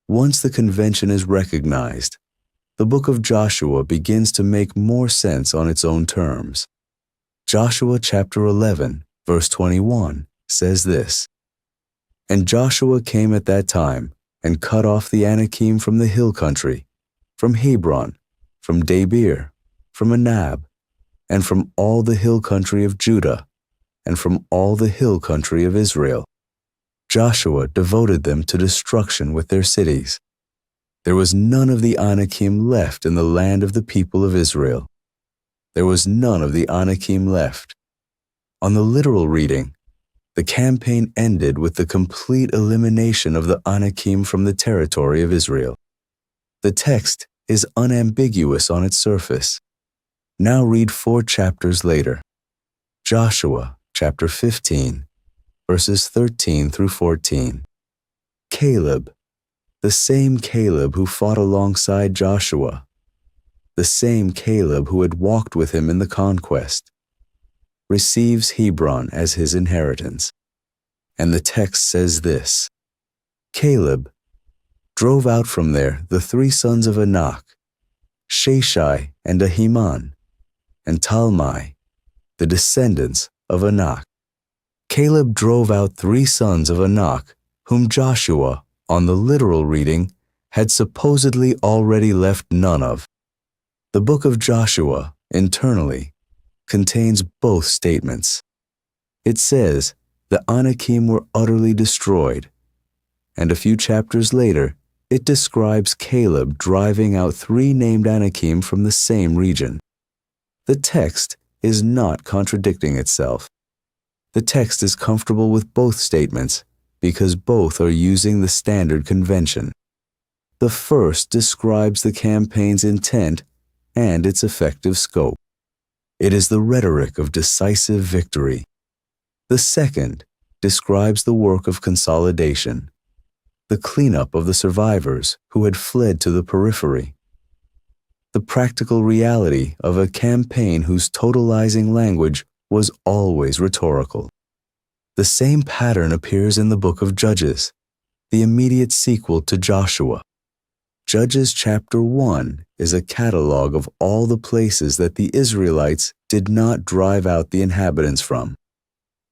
Once the convention is recognized, the book of Joshua begins to make more sense on its own terms. Joshua chapter 11, verse 21 says this, "And Joshua came at that time and cut off the Anakim from the hill country, from Hebron, from Debir, from Anab, and from all the hill country of Judah, and from all the hill country of Israel. Joshua devoted them to destruction with their cities. There was none of the Anakim left in the land of the people of Israel. There was none of the Anakim left." On the literal reading, the campaign ended with the complete elimination of the Anakim from the territory of Israel. The text is unambiguous on its surface. Now read 4 chapters later. Joshua chapter 15, verses 13 through 14. Caleb, the same Caleb who fought alongside Joshua, the same Caleb who had walked with him in the conquest, receives Hebron as his inheritance. And the text says this, "Caleb drove out from there the 3 sons of Enoch, Sheshai and Ahiman, and Talmai, the descendants of Enoch." Caleb drove out 3 sons of Enoch, whom Joshua, on the literal reading, had supposedly already left none of. The book of Joshua, internally, contains both statements. It says the Anakim were utterly destroyed, and a few chapters later, it describes Caleb driving out 3 named Anakim from the same region. The text is not contradicting itself. The text is comfortable with both statements because both are using the standard convention. The first describes the campaign's intent and its effective scope. It is the rhetoric of decisive victory. The second describes the work of consolidation, the cleanup of the survivors who had fled to the periphery, the practical reality of a campaign whose totalizing language was always rhetorical. The same pattern appears in the book of Judges, the immediate sequel to Joshua. Judges chapter 1 is a catalog of all the places that the Israelites did not drive out the inhabitants from: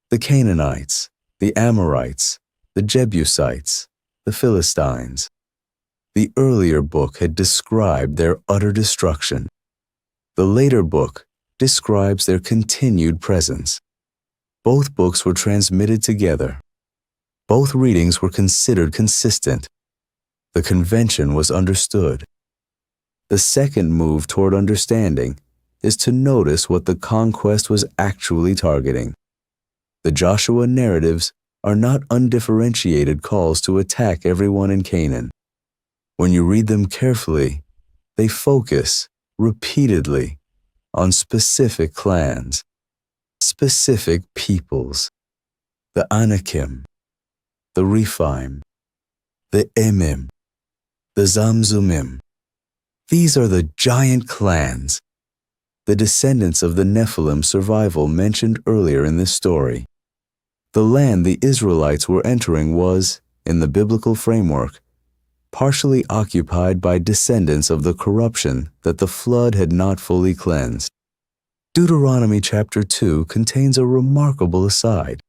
the Canaanites, the Amorites, the Jebusites, the Philistines. The earlier book had described their utter destruction. The later book describes their continued presence. Both books were transmitted together. Both readings were considered consistent. The convention was understood. The second move toward understanding is to notice what the conquest was actually targeting. The Joshua narratives are not undifferentiated calls to attack everyone in Canaan. When you read them carefully, they focus repeatedly on specific clans, specific peoples: the Anakim, the Rephaim, the Emim, the Zamzumim. These are the giant clans, the descendants of the Nephilim survival mentioned earlier in this story. The land the Israelites were entering was, in the biblical framework, partially occupied by descendants of the corruption that the flood had not fully cleansed. Deuteronomy chapter 2 contains a remarkable aside.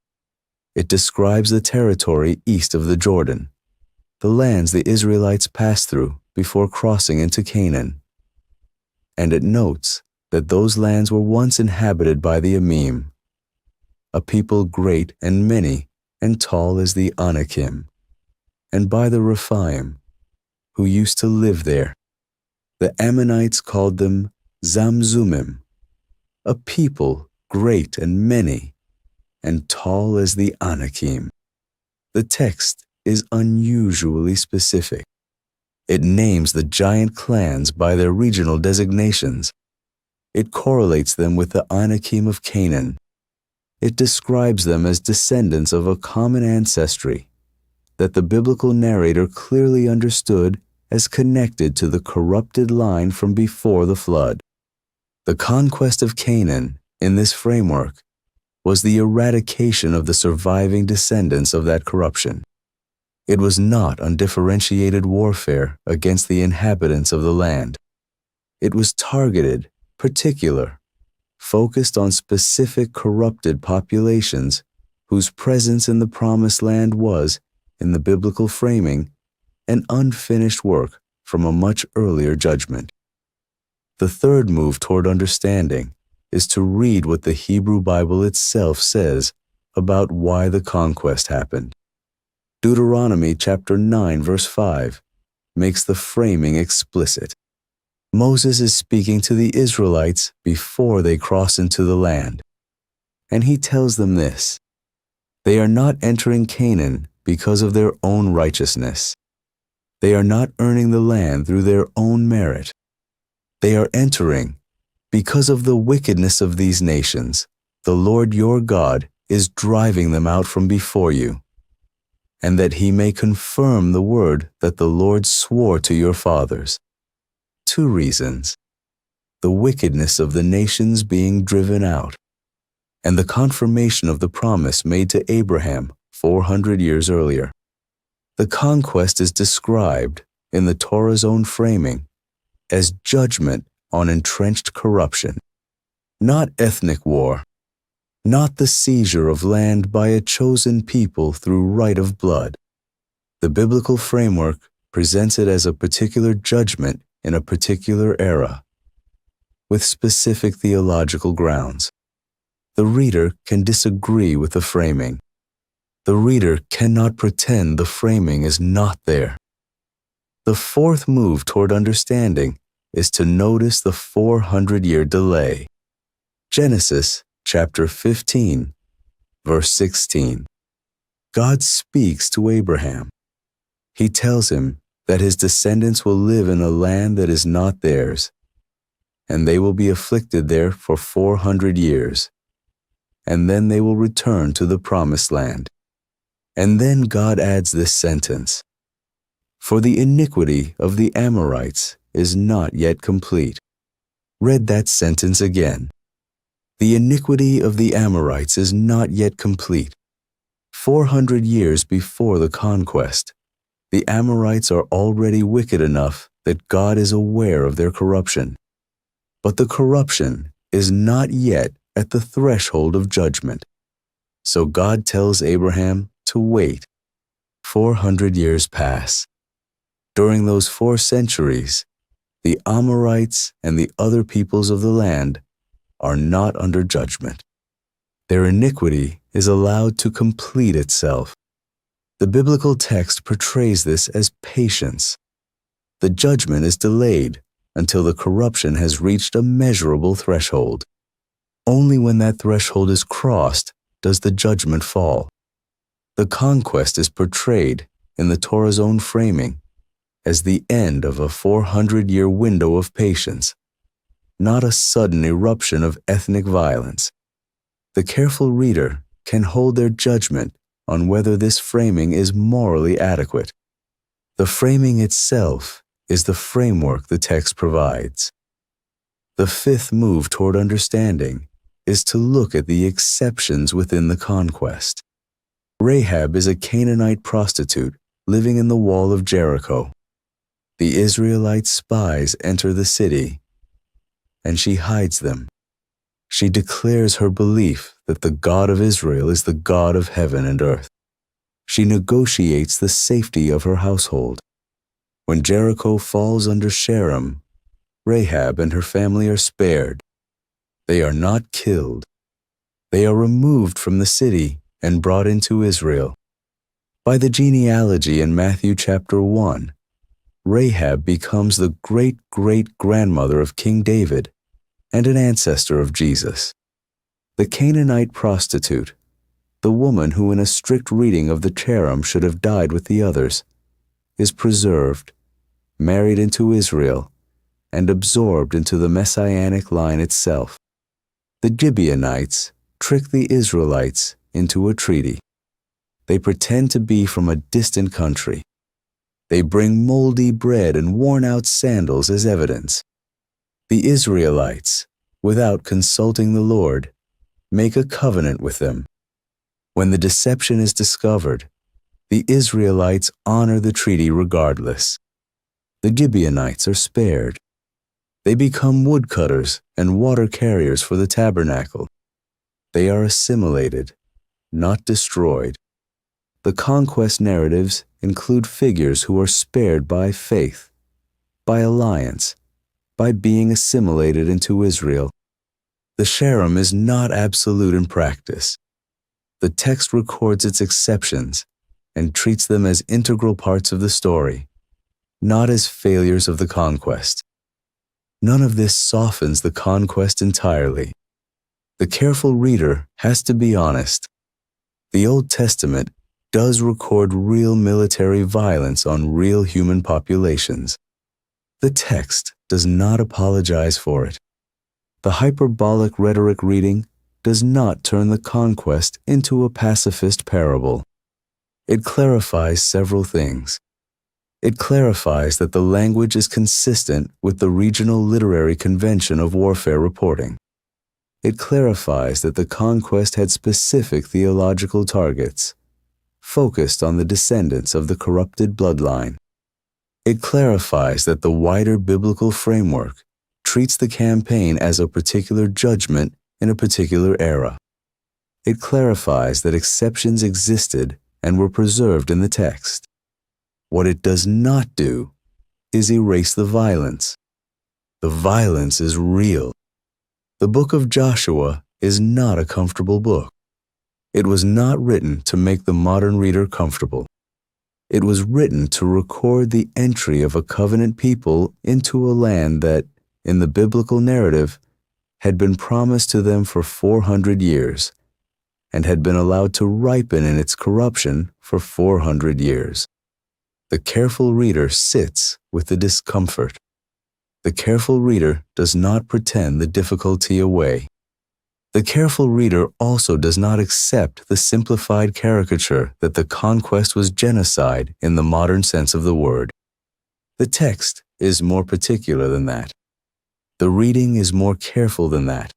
It describes the territory east of the Jordan, the lands the Israelites passed through before crossing into Canaan. And it notes that those lands were once inhabited by the Emim, a people great and many and tall as the Anakim, and by the Rephaim, who used to live there. The Ammonites called them Zamzumim, a people great and many, and tall as the Anakim. The text is unusually specific. It names the giant clans by their regional designations. It correlates them with the Anakim of Canaan. It describes them as descendants of a common ancestry that the biblical narrator clearly understood as connected to the corrupted line from before the flood. The conquest of Canaan, in this framework, was the eradication of the surviving descendants of that corruption. It was not undifferentiated warfare against the inhabitants of the land. It was targeted, particular, focused on specific corrupted populations whose presence in the Promised Land was, in the biblical framing, an unfinished work from a much earlier judgment. The third move toward understanding is to read what the Hebrew Bible itself says about why the conquest happened. Deuteronomy chapter 9 verse 5 makes the framing explicit. Moses is speaking to the Israelites before they cross into the land, and he tells them this: they are not entering Canaan because of their own righteousness. They are not earning the land through their own merit. They are entering because of the wickedness of these nations. The Lord your God is driving them out from before you, and that he may confirm the word that the Lord swore to your fathers. 2 reasons: the wickedness of the nations being driven out, and the confirmation of the promise made to Abraham 400 years earlier. The conquest is described, in the Torah's own framing, as judgment on entrenched corruption, not ethnic war, not the seizure of land by a chosen people through right of blood. The biblical framework presents it as a particular judgment in a particular era, with specific theological grounds. The reader can disagree with the framing. The reader cannot pretend the framing is not there. The fourth move toward understanding is to notice the 400-year delay. Genesis chapter 15, verse 16. God speaks to Abraham. He tells him that his descendants will live in a land that is not theirs, and they will be afflicted there for 400 years, and then they will return to the Promised Land. And then God adds this sentence: for the iniquity of the Amorites is not yet complete. Read that sentence again. The iniquity of the Amorites is not yet complete. 400 years before the conquest, the Amorites are already wicked enough that God is aware of their corruption. But the corruption is not yet at the threshold of judgment. So God tells Abraham to wait. 400 years pass. During those 4 centuries, the Amorites and the other peoples of the land are not under judgment. Their iniquity is allowed to complete itself. The biblical text portrays this as patience. The judgment is delayed until the corruption has reached a measurable threshold. Only when that threshold is crossed does the judgment fall. The conquest is portrayed, in the Torah's own framing, as the end of a 400-year window of patience, not a sudden eruption of ethnic violence. The careful reader can hold their judgment on whether this framing is morally adequate. The framing itself is the framework the text provides. The fifth move toward understanding is to look at the exceptions within the conquest. Rahab is a Canaanite prostitute living in the wall of Jericho. The Israelite spies enter the city, and she hides them. She declares her belief that the God of Israel is the God of heaven and earth. She negotiates the safety of her household. When Jericho falls under Sherem, Rahab and her family are spared. They are not killed. They are removed from the city and brought into Israel. By the genealogy in Matthew chapter 1, Rahab becomes the great-great-grandmother of King David and an ancestor of Jesus. The Canaanite prostitute, the woman who in a strict reading of the cherem should have died with the others, is preserved, married into Israel, and absorbed into the messianic line itself. The Gibeonites trick the Israelites into a treaty. They pretend to be from a distant country. They bring moldy bread and worn-out sandals as evidence. The Israelites, without consulting the Lord, make a covenant with them. When the deception is discovered, the Israelites honor the treaty regardless. The Gibeonites are spared. They become woodcutters and water carriers for the tabernacle. They are assimilated, not destroyed. The conquest narratives include figures who are spared by faith, by alliance, by being assimilated into Israel. The cherem is not absolute in practice. The text records its exceptions and treats them as integral parts of the story, not as failures of the conquest. None of this softens the conquest entirely. The careful reader has to be honest. The Old Testament does record real military violence on real human populations. The text does not apologize for it. The hyperbolic rhetoric reading does not turn the conquest into a pacifist parable. It clarifies several things. It clarifies that the language is consistent with the regional literary convention of warfare reporting. It clarifies that the conquest had specific theological targets, focused on the descendants of the corrupted bloodline. It clarifies that the wider biblical framework treats the campaign as a particular judgment in a particular era. It clarifies that exceptions existed and were preserved in the text. What it does not do is erase the violence. The violence is real. The book of Joshua is not a comfortable book. It was not written to make the modern reader comfortable. It was written to record the entry of a covenant people into a land that, in the biblical narrative, had been promised to them for 400 years and had been allowed to ripen in its corruption for 400 years. The careful reader sits with the discomfort. The careful reader does not pretend the difficulty away. The careful reader also does not accept the simplified caricature that the conquest was genocide in the modern sense of the word. The text is more particular than that. The reading is more careful than that.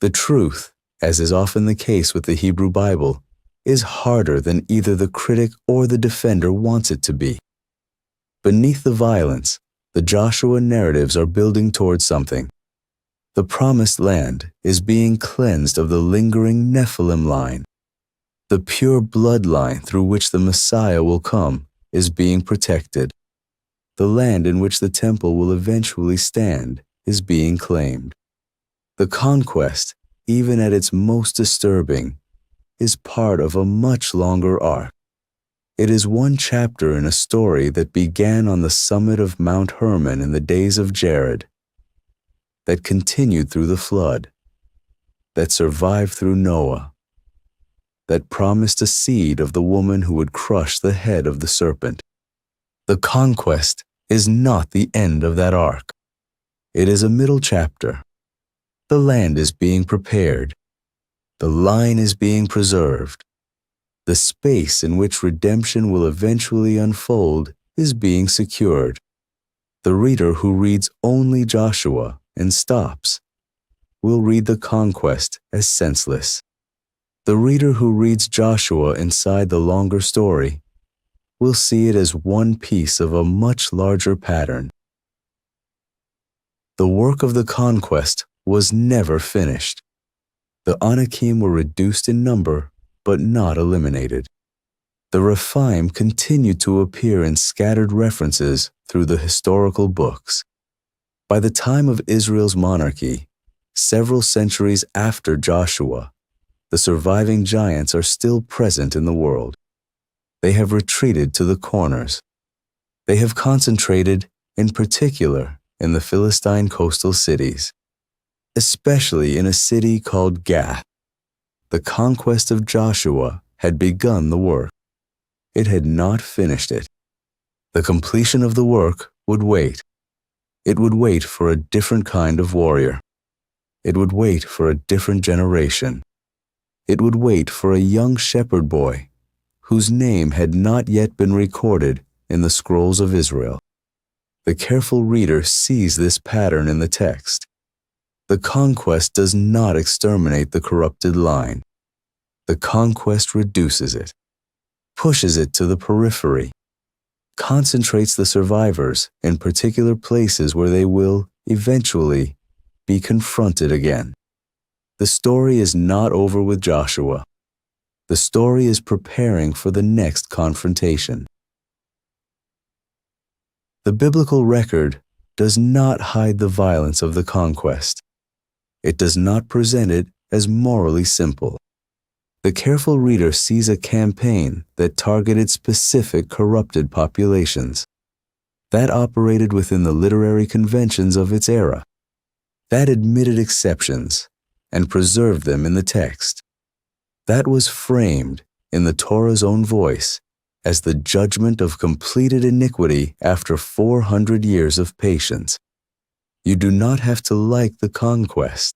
The truth, as is often the case with the Hebrew Bible, is harder than either the critic or the defender wants it to be. Beneath the violence, the Joshua narratives are building towards something. The promised land is being cleansed of the lingering Nephilim line. The pure bloodline through which the Messiah will come is being protected. The land in which the temple will eventually stand is being claimed. The conquest, even at its most disturbing, is part of a much longer arc. It is one chapter in a story that began on the summit of Mount Hermon in the days of Jared, that continued through the flood, that survived through Noah, that promised a seed of the woman who would crush the head of the serpent. The conquest is not the end of that arc. It is a middle chapter. The land is being prepared. The line is being preserved. The space in which redemption will eventually unfold is being secured. The reader who reads only Joshua and stops will read the conquest as senseless. The reader who reads Joshua inside the longer story will see it as one piece of a much larger pattern. The work of the conquest was never finished. The Anakim were reduced in number, but not eliminated. The Rephaim continued to appear in scattered references through the historical books. By the time of Israel's monarchy, several centuries after Joshua, the surviving giants are still present in the world. They have retreated to the corners. They have concentrated, in particular, in the Philistine coastal cities. especially in a city called Gath. The conquest of Joshua had begun the work. It had not finished it. The completion of the work would wait. It would wait for a different kind of warrior. It would wait for a different generation. It would wait for a young shepherd boy whose name had not yet been recorded in the scrolls of Israel. The careful reader sees this pattern in the text. The conquest does not exterminate the corrupted line. The conquest reduces it, pushes it to the periphery, concentrates the survivors in particular places where they will, eventually, be confronted again. The story is not over with Joshua. The story is preparing for the next confrontation. The biblical record does not hide the violence of the conquest. It does not present it as morally simple. The careful reader sees a campaign that targeted specific corrupted populations, that operated within the literary conventions of its era, that admitted exceptions and preserved them in the text, that was framed in the Torah's own voice as the judgment of completed iniquity after 400 years of patience. You do not have to like the conquest.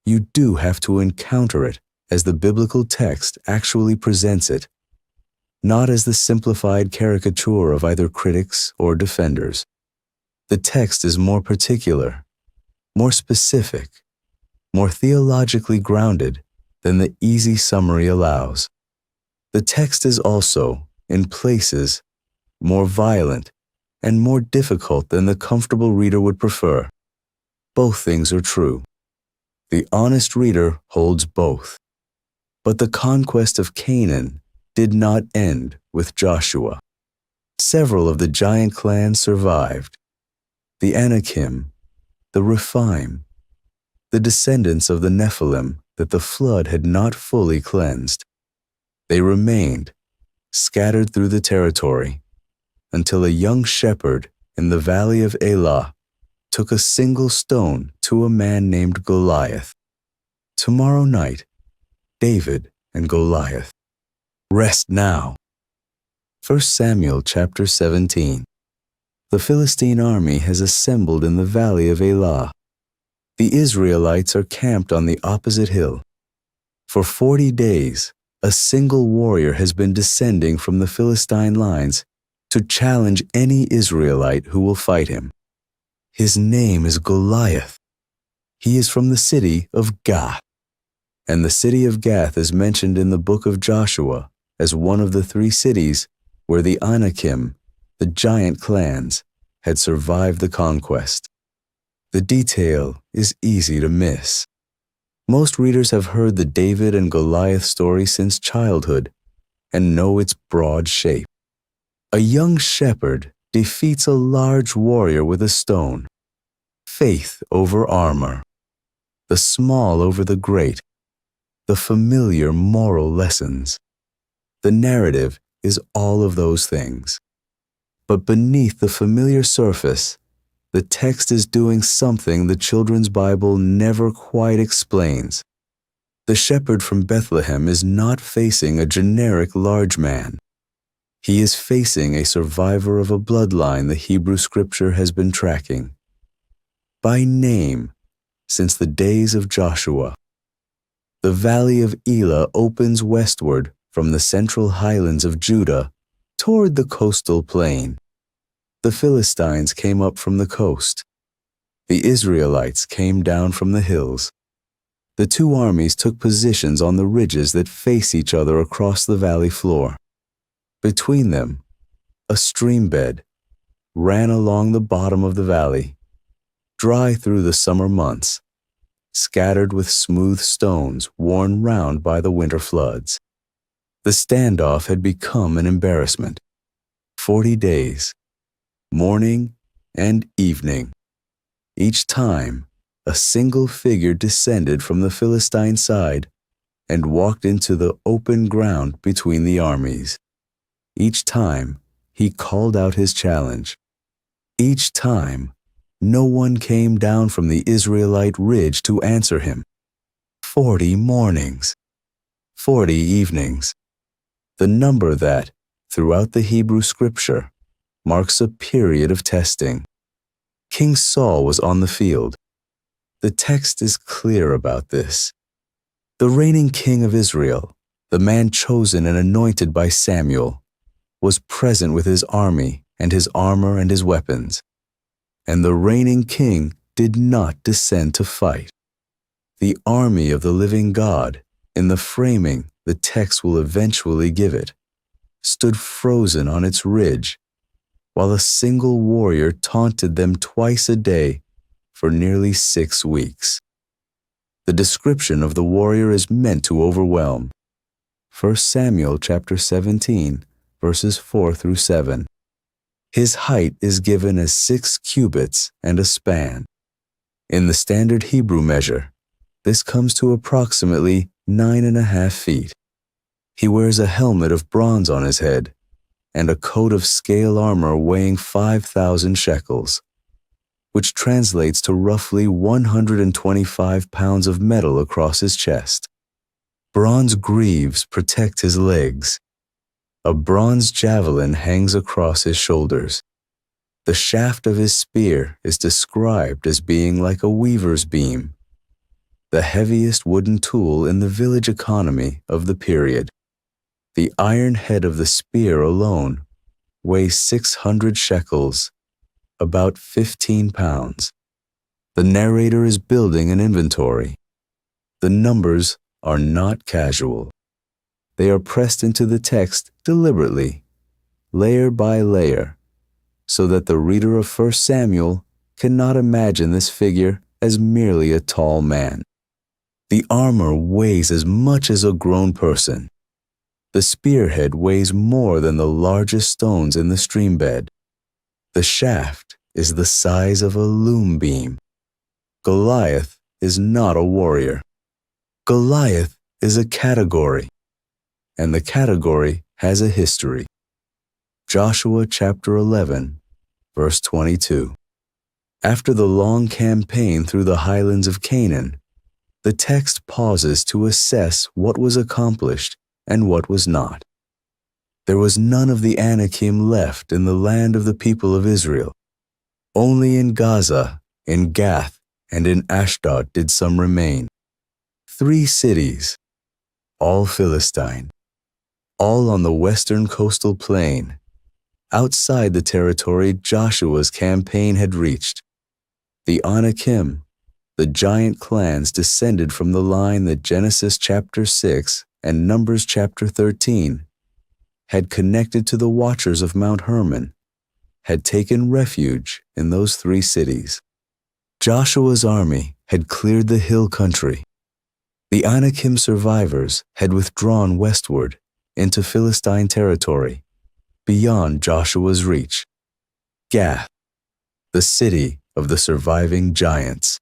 You do have to encounter it as the biblical text actually presents it, not as the simplified caricature of either critics or defenders. The text is more particular, more specific, more theologically grounded than the easy summary allows. The text is also, in places, more violent and more difficult than the comfortable reader would prefer. Both things are true. The honest reader holds both. But the conquest of Canaan did not end with Joshua. Several of the giant clans survived. The Anakim, the Rephaim, the descendants of the Nephilim that the flood had not fully cleansed. They remained, scattered through the territory, until a young shepherd in the valley of Elah took a single stone to a man named Goliath. Tomorrow night, David and Goliath. Rest now. 1 Samuel chapter 17. The Philistine army has assembled in the valley of Elah. The Israelites are camped on the opposite hill. For 40 days, a single warrior has been descending from the Philistine lines to challenge any Israelite who will fight him. His name is Goliath. He is from the city of Gath. And the city of Gath is mentioned in the book of Joshua as one of the 3 cities where the Anakim, the giant clans, had survived the conquest. The detail is easy to miss. Most readers have heard the David and Goliath story since childhood and know its broad shape. A young shepherd defeats a large warrior with a stone. Faith over armor. The small over the great. The familiar moral lessons. The narrative is all of those things. But beneath the familiar surface, the text is doing something the children's Bible never quite explains. The shepherd from Bethlehem is not facing a generic large man. He is facing a survivor of a bloodline the Hebrew scripture has been tracking. By name, since the days of Joshua. The valley of Elah opens westward from the central highlands of Judah toward the coastal plain. The Philistines came up from the coast. The Israelites came down from the hills. The 2 armies took positions on the ridges that face each other across the valley floor. Between them, a stream bed ran along the bottom of the valley, dry through the summer months, scattered with smooth stones worn round by the winter floods. The standoff had become an embarrassment. 40 days, morning and evening. Each time, a single figure descended from the Philistine side and walked into the open ground between the armies. Each time, he called out his challenge. Each time, no one came down from the Israelite ridge to answer him. 40 mornings, 40 evenings. The number that, throughout the Hebrew scripture, marks a period of testing. King Saul was on the field. The text is clear about this. The reigning king of Israel, the man chosen and anointed by Samuel, was present with his army and his armor and his weapons. And the reigning king did not descend to fight. The army of the living God, in the framing the text will eventually give it, stood frozen on its ridge, while a single warrior taunted them twice a day for nearly 6 weeks. The description of the warrior is meant to overwhelm. 1 Samuel chapter 17, verses 4 through 7. His height is given as 6 cubits and a span. In the standard Hebrew measure, this comes to approximately 9.5 feet. He wears a helmet of bronze on his head and a coat of scale armor weighing 5,000 shekels, which translates to roughly 125 pounds of metal across his chest. Bronze greaves protect his legs. A bronze javelin hangs across his shoulders. The shaft of his spear is described as being like a weaver's beam, the heaviest wooden tool in the village economy of the period. The iron head of the spear alone weighs 600 shekels, about 15 pounds. The narrator is building an inventory. The numbers are not casual. They are pressed into the text deliberately, layer by layer, so that the reader of 1 Samuel cannot imagine this figure as merely a tall man. The armor weighs as much as a grown person. The spearhead weighs more than the largest stones in the stream bed. The shaft is the size of a loom beam. Goliath is not a warrior. Goliath is a category, and the category has a history. Joshua chapter 11, verse 22. After the long campaign through the highlands of Canaan, the text pauses to assess what was accomplished and what was not. There was none of the Anakim left in the land of the people of Israel. Only in Gaza, in Gath, and in Ashdod did some remain. 3 cities, all Philistine, all on the western coastal plain, outside the territory Joshua's campaign had reached. The Anakim, the giant clans descended from the line that Genesis chapter 6 and Numbers chapter 13 had connected to the watchers of Mount Hermon, had taken refuge in those 3 cities. Joshua's army had cleared the hill country. The Anakim survivors had withdrawn westward into Philistine territory, beyond Joshua's reach. Gath, the city of the surviving giants.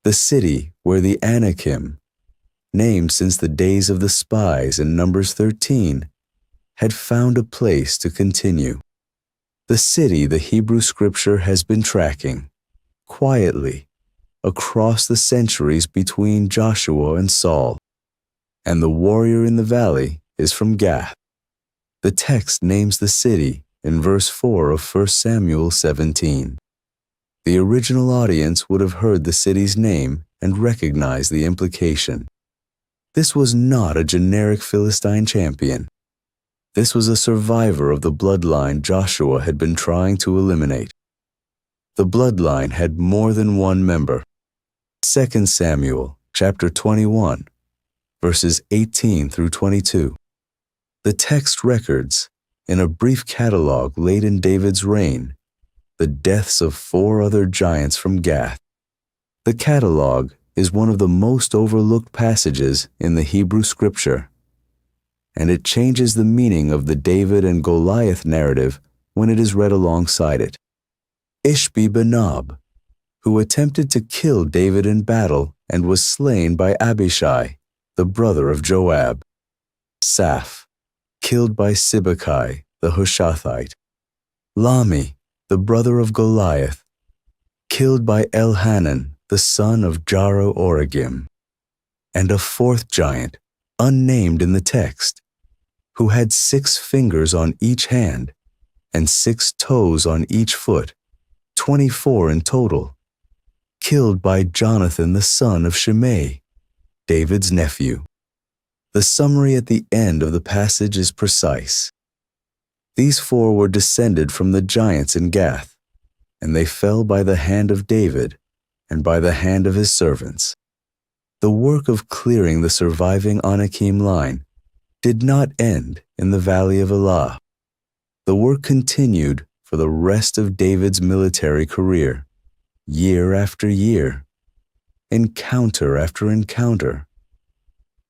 The city where the Anakim, named since the days of the spies in Numbers 13, had found a place to continue. The city the Hebrew scripture has been tracking, quietly, across the centuries between Joshua and Saul, and the warrior in the valley is from Gath. The text names the city in verse 4 of 1 Samuel 17. The original audience would have heard the city's name and recognized the implication. This was not a generic Philistine champion. This was a survivor of the bloodline Joshua had been trying to eliminate. The bloodline had more than one member. 2 Samuel chapter 21, verses 18 through 22. The text records, in a brief catalog late in David's reign, the deaths of 4 other giants from Gath. The catalog is one of the most overlooked passages in the Hebrew scripture, and it changes the meaning of the David and Goliath narrative when it is read alongside it. Ishbi-Benob, who attempted to kill David in battle and was slain by Abishai, the brother of Joab. Saph, killed by Sibbecai, the Hushathite. Lami, the brother of Goliath. killed by Elhanan, the son of Jaro-Oregim, and a fourth giant, unnamed in the text, who had 6 fingers on each hand and 6 toes on each foot, 24 in total, killed by Jonathan the son of Shimei, David's nephew. The summary at the end of the passage is precise. These 4 were descended from the giants in Gath, and they fell by the hand of David and by the hand of his servants. The work of clearing the surviving Anakim line did not end in the Valley of Elah. The work continued for the rest of David's military career, year after year, encounter after encounter,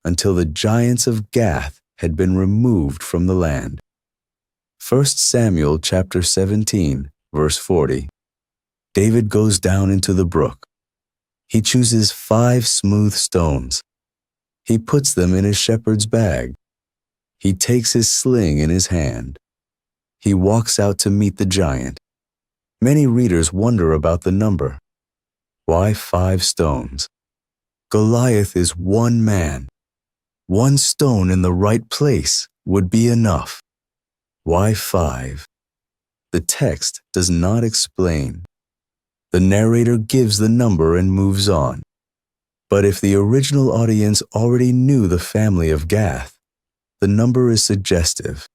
until the giants of Gath had been removed from the land. 1 Samuel chapter 17, verse 40. David goes down into the brook. He chooses 5 smooth stones. He puts them in his shepherd's bag. He takes his sling in his hand. He walks out to meet the giant. Many readers wonder about the number. Why 5 stones? Goliath is one man. 1 stone in the right place would be enough. Why 5? The text does not explain. The narrator gives the number and moves on. But if the original audience already knew the family of Gath, the number is suggestive.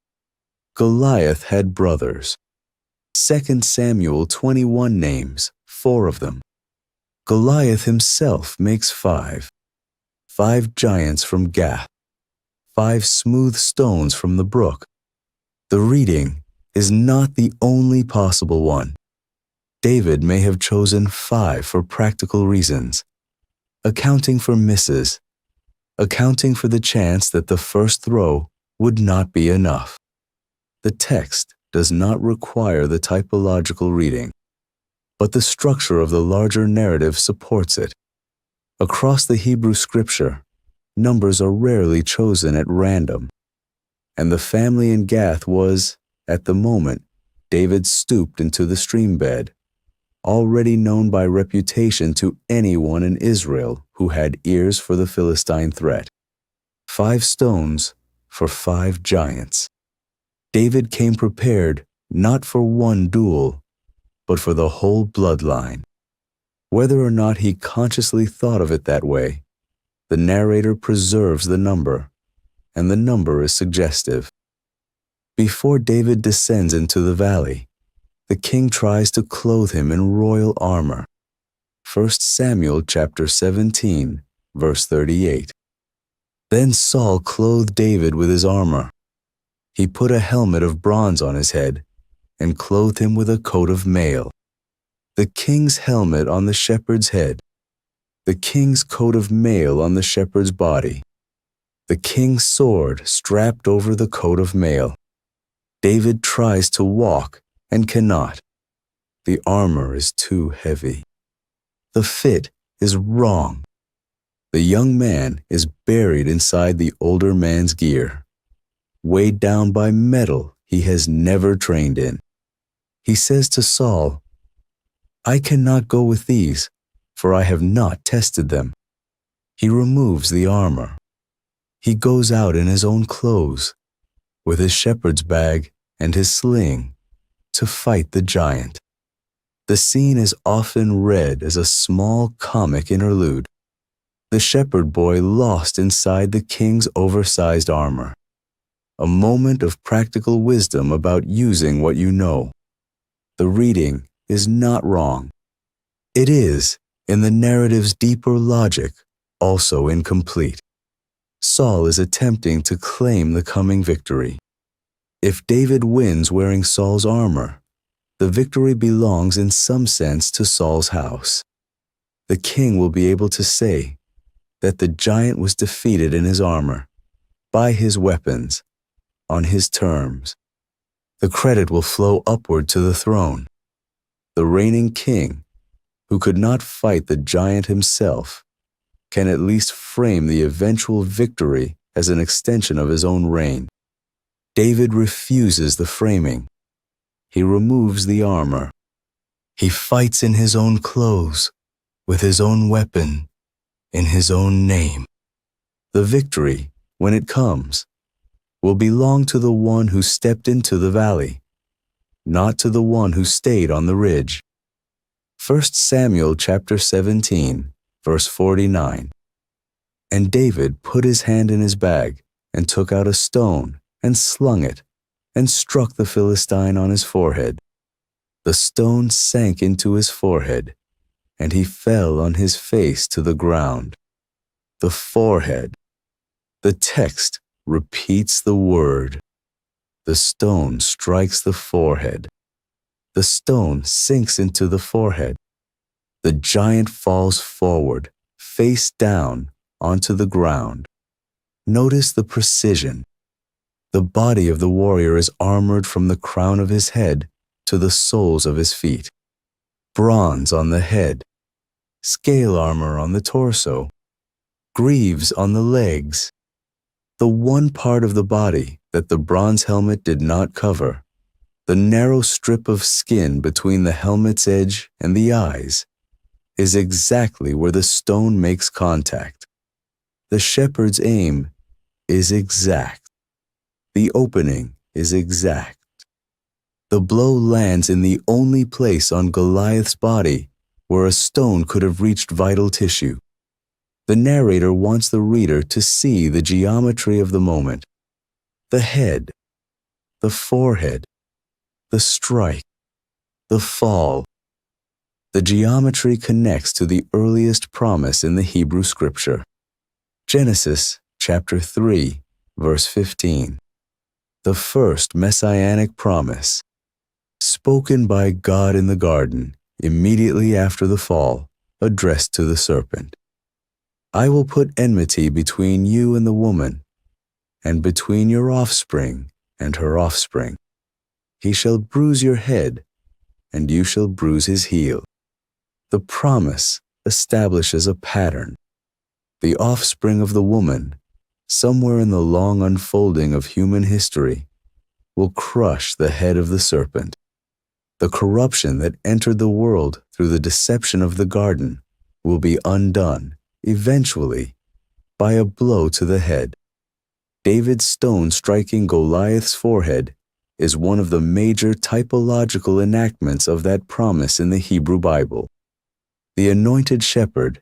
Goliath had brothers. 2 Samuel 21 names 4 of them. Goliath himself makes 5. 5 giants from Gath. 5 smooth stones from the brook. The reading is not the only possible one. David may have chosen 5 for practical reasons, accounting for misses, accounting for the chance that the first throw would not be enough. The text does not require the typological reading, but the structure of the larger narrative supports it. Across the Hebrew scripture, numbers are rarely chosen at random, and the family in Gath was, at the moment David stooped into the stream bed, already known by reputation to anyone in Israel who had ears for the Philistine threat. 5 stones for 5 giants. David came prepared not for one duel, but for the whole bloodline. Whether or not he consciously thought of it that way, the narrator preserves the number, and the number is suggestive. Before David descends into the valley, the king tries to clothe him in royal armor. 1 Samuel chapter 17, verse 38. Then Saul clothed David with his armor. He put a helmet of bronze on his head and clothed him with a coat of mail. The king's helmet on the shepherd's head, the king's coat of mail on the shepherd's body, the king's sword strapped over the coat of mail. David tries to walk and cannot. The armor is too heavy. The fit is wrong. The young man is buried inside the older man's gear, weighed down by metal he has never trained in. He says to Saul, "I cannot go with these, for I have not tested them." He removes the armor. He goes out in his own clothes, with his shepherd's bag and his sling, to fight the giant. The scene is often read as a small comic interlude. The shepherd boy lost inside the king's oversized armor. A moment of practical wisdom about using what you know. The reading is not wrong. It is, in the narrative's deeper logic, also incomplete. Saul is attempting to claim the coming victory. If David wins wearing Saul's armor, the victory belongs in some sense to Saul's house. The king will be able to say that the giant was defeated in his armor, by his weapons, on his terms. The credit will flow upward to the throne. The reigning king, who could not fight the giant himself, can at least frame the eventual victory as an extension of his own reign. David refuses the framing. He removes the armor. He fights in his own clothes, with his own weapon, in his own name. The victory, when it comes, will belong to the one who stepped into the valley, not to the one who stayed on the ridge. 1 Samuel chapter 17, verse 49. And David put his hand in his bag and took out a stone and slung it and struck the Philistine on his forehead. The stone sank into his forehead, and he fell on his face to the ground. The forehead. The text repeats the word. The stone strikes the forehead. The stone sinks into the forehead. The giant falls forward, face down, onto the ground. Notice the precision. The body of the warrior is armored from the crown of his head to the soles of his feet. Bronze on the head, scale armor on the torso, greaves on the legs. The one part of the body that the bronze helmet did not cover, the narrow strip of skin between the helmet's edge and the eyes, is exactly where the stone makes contact. The shepherd's aim is exact. The opening is exact. The blow lands in the only place on Goliath's body where a stone could have reached vital tissue. The narrator wants the reader to see the geometry of the moment. The head, the forehead, the strike, the fall. The geometry connects to the earliest promise in the Hebrew scripture. Genesis chapter 3, verse 15. The first messianic promise, spoken by God in the garden immediately after the fall, addressed to the serpent. I will put enmity between you and the woman, and between your offspring and her offspring. He shall bruise your head, and you shall bruise his heel. The promise establishes a pattern. The offspring of the woman, somewhere in the long unfolding of human history, will crush the head of the serpent. The corruption that entered the world through the deception of the garden will be undone, eventually, by a blow to the head. David's stone striking Goliath's forehead is one of the major typological enactments of that promise in the Hebrew Bible. The anointed shepherd,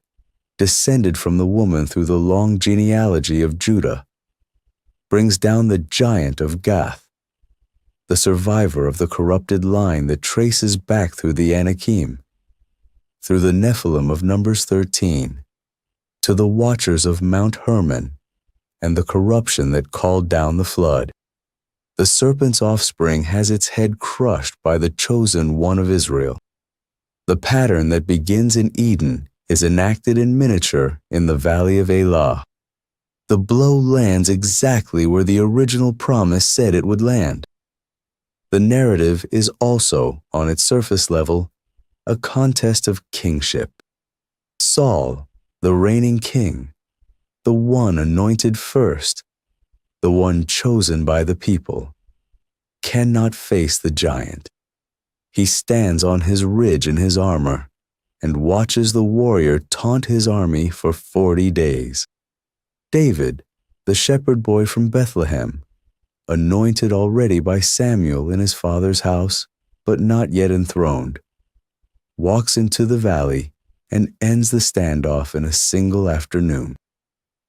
descended from the woman through the long genealogy of Judah, brings down the giant of Gath, the survivor of the corrupted line that traces back through the Anakim, through the Nephilim of Numbers 13, to the watchers of Mount Hermon, and the corruption that called down the flood. The serpent's offspring has its head crushed by the chosen one of Israel. The pattern that begins in Eden is enacted in miniature in the valley of Elah. The blow lands exactly where the original promise said it would land. The narrative is also, on its surface level, a contest of kingship. Saul, the reigning king, the one anointed first, the one chosen by the people, cannot face the giant. He stands on his ridge in his armor and watches the warrior taunt his army for 40 days. David, the shepherd boy from Bethlehem, anointed already by Samuel in his father's house, but not yet enthroned, walks into the valley and ends the standoff in a single afternoon.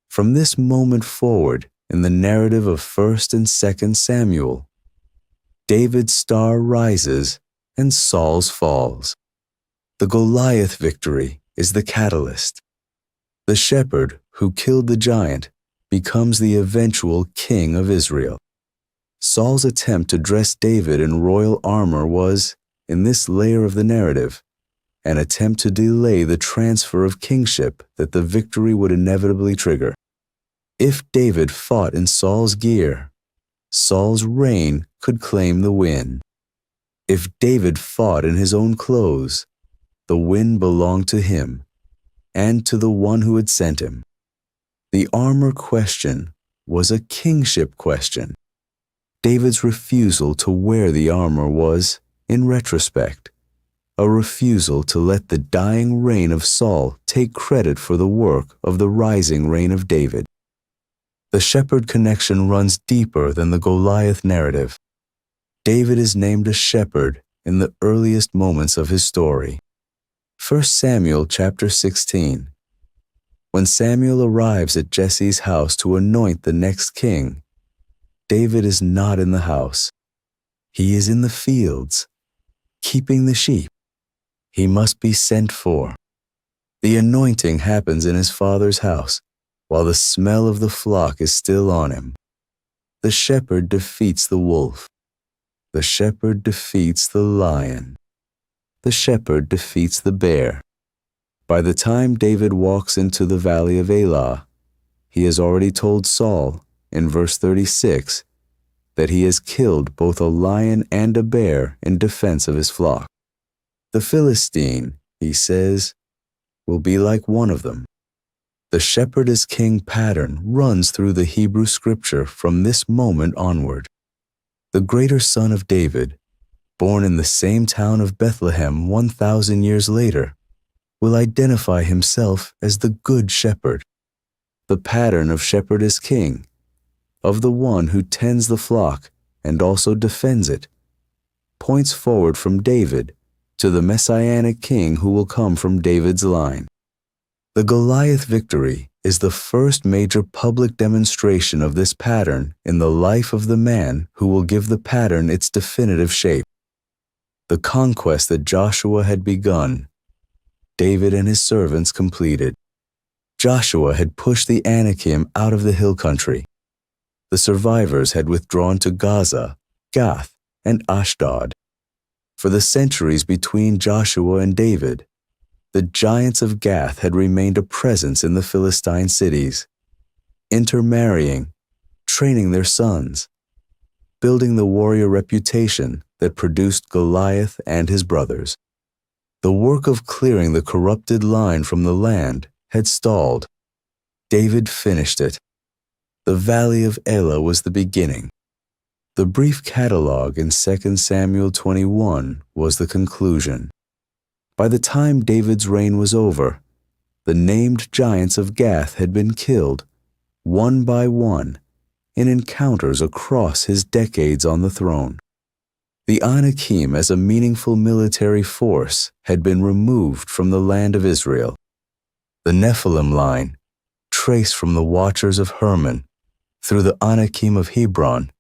From this moment forward in the narrative of 1st and 2nd Samuel, David's star rises and Saul's falls. The Goliath victory is the catalyst. The shepherd who killed the giant becomes the eventual king of Israel. Saul's attempt to dress David in royal armor was, in this layer of the narrative, an attempt to delay the transfer of kingship that the victory would inevitably trigger. If David fought in Saul's gear, Saul's reign could claim the win. If David fought in his own clothes, the win belonged to him and to the one who had sent him. The armor question was a kingship question. David's refusal to wear the armor was, in retrospect, a refusal to let the dying reign of Saul take credit for the work of the rising reign of David. The shepherd connection runs deeper than the Goliath narrative. David is named a shepherd in the earliest moments of his story. 1 Samuel chapter 16. When Samuel arrives at Jesse's house to anoint the next king, David is not in the house. He is in the fields, keeping the sheep. He must be sent for. The anointing happens in his father's house, while the smell of the flock is still on him. The shepherd defeats the wolf. The shepherd defeats the lion. The shepherd defeats the bear. By the time David walks into the valley of Elah, he has already told Saul, in verse 36, that he has killed both a lion and a bear in defense of his flock. The Philistine, he says, will be like one of them. The shepherd as king pattern runs through the Hebrew scripture from this moment onward. The greater son of David, born in the same town of Bethlehem 1,000 years later, will identify himself as the good shepherd. The pattern of shepherd as king, of the one who tends the flock and also defends it, points forward from David to the messianic king who will come from David's line. The Goliath victory is the first major public demonstration of this pattern in the life of the man who will give the pattern its definitive shape. The conquest that Joshua had begun, David and his servants completed. Joshua had pushed the Anakim out of the hill country. The survivors had withdrawn to Gaza, Gath, and Ashdod. For the centuries between Joshua and David, the giants of Gath had remained a presence in the Philistine cities, intermarrying, training their sons, building the warrior reputation that produced Goliath and his brothers. The work of clearing the corrupted line from the land had stalled. David finished it. The valley of Elah was the beginning. The brief catalog in 2 Samuel 21 was the conclusion. By the time David's reign was over, the named giants of Gath had been killed, one by one, in encounters across his decades on the throne. The Anakim as a meaningful military force had been removed from the land of Israel. The Nephilim line, traced from the Watchers of Hermon through the Anakim of Hebron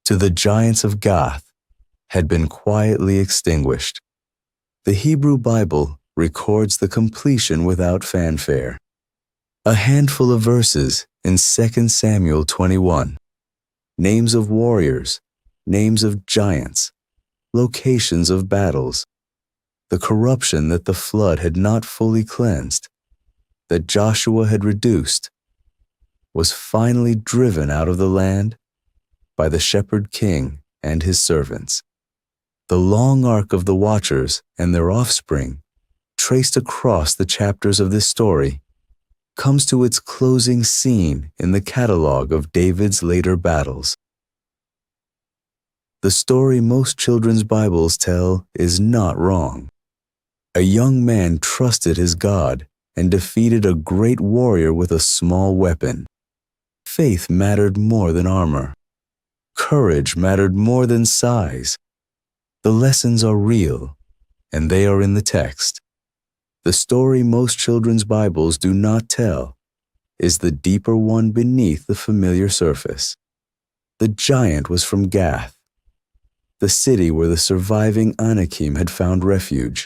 to the giants of Gath, had been quietly extinguished. The Hebrew Bible records the completion without fanfare. A handful of verses in 2 Samuel 21. Names of warriors, names of giants, locations of battles, the corruption that the flood had not fully cleansed, that Joshua had reduced, was finally driven out of the land by the shepherd king and his servants. The long arc of the Watchers and their offspring, traced across the chapters of this story, comes to its closing scene in the catalog of David's later battles. The story most children's Bibles tell is not wrong. A young man trusted his God and defeated a great warrior with a small weapon. Faith mattered more than armor. Courage mattered more than size. The lessons are real, and they are in the text. The story most children's Bibles do not tell is the deeper one beneath the familiar surface. The giant was from Gath, the city where the surviving Anakim had found refuge.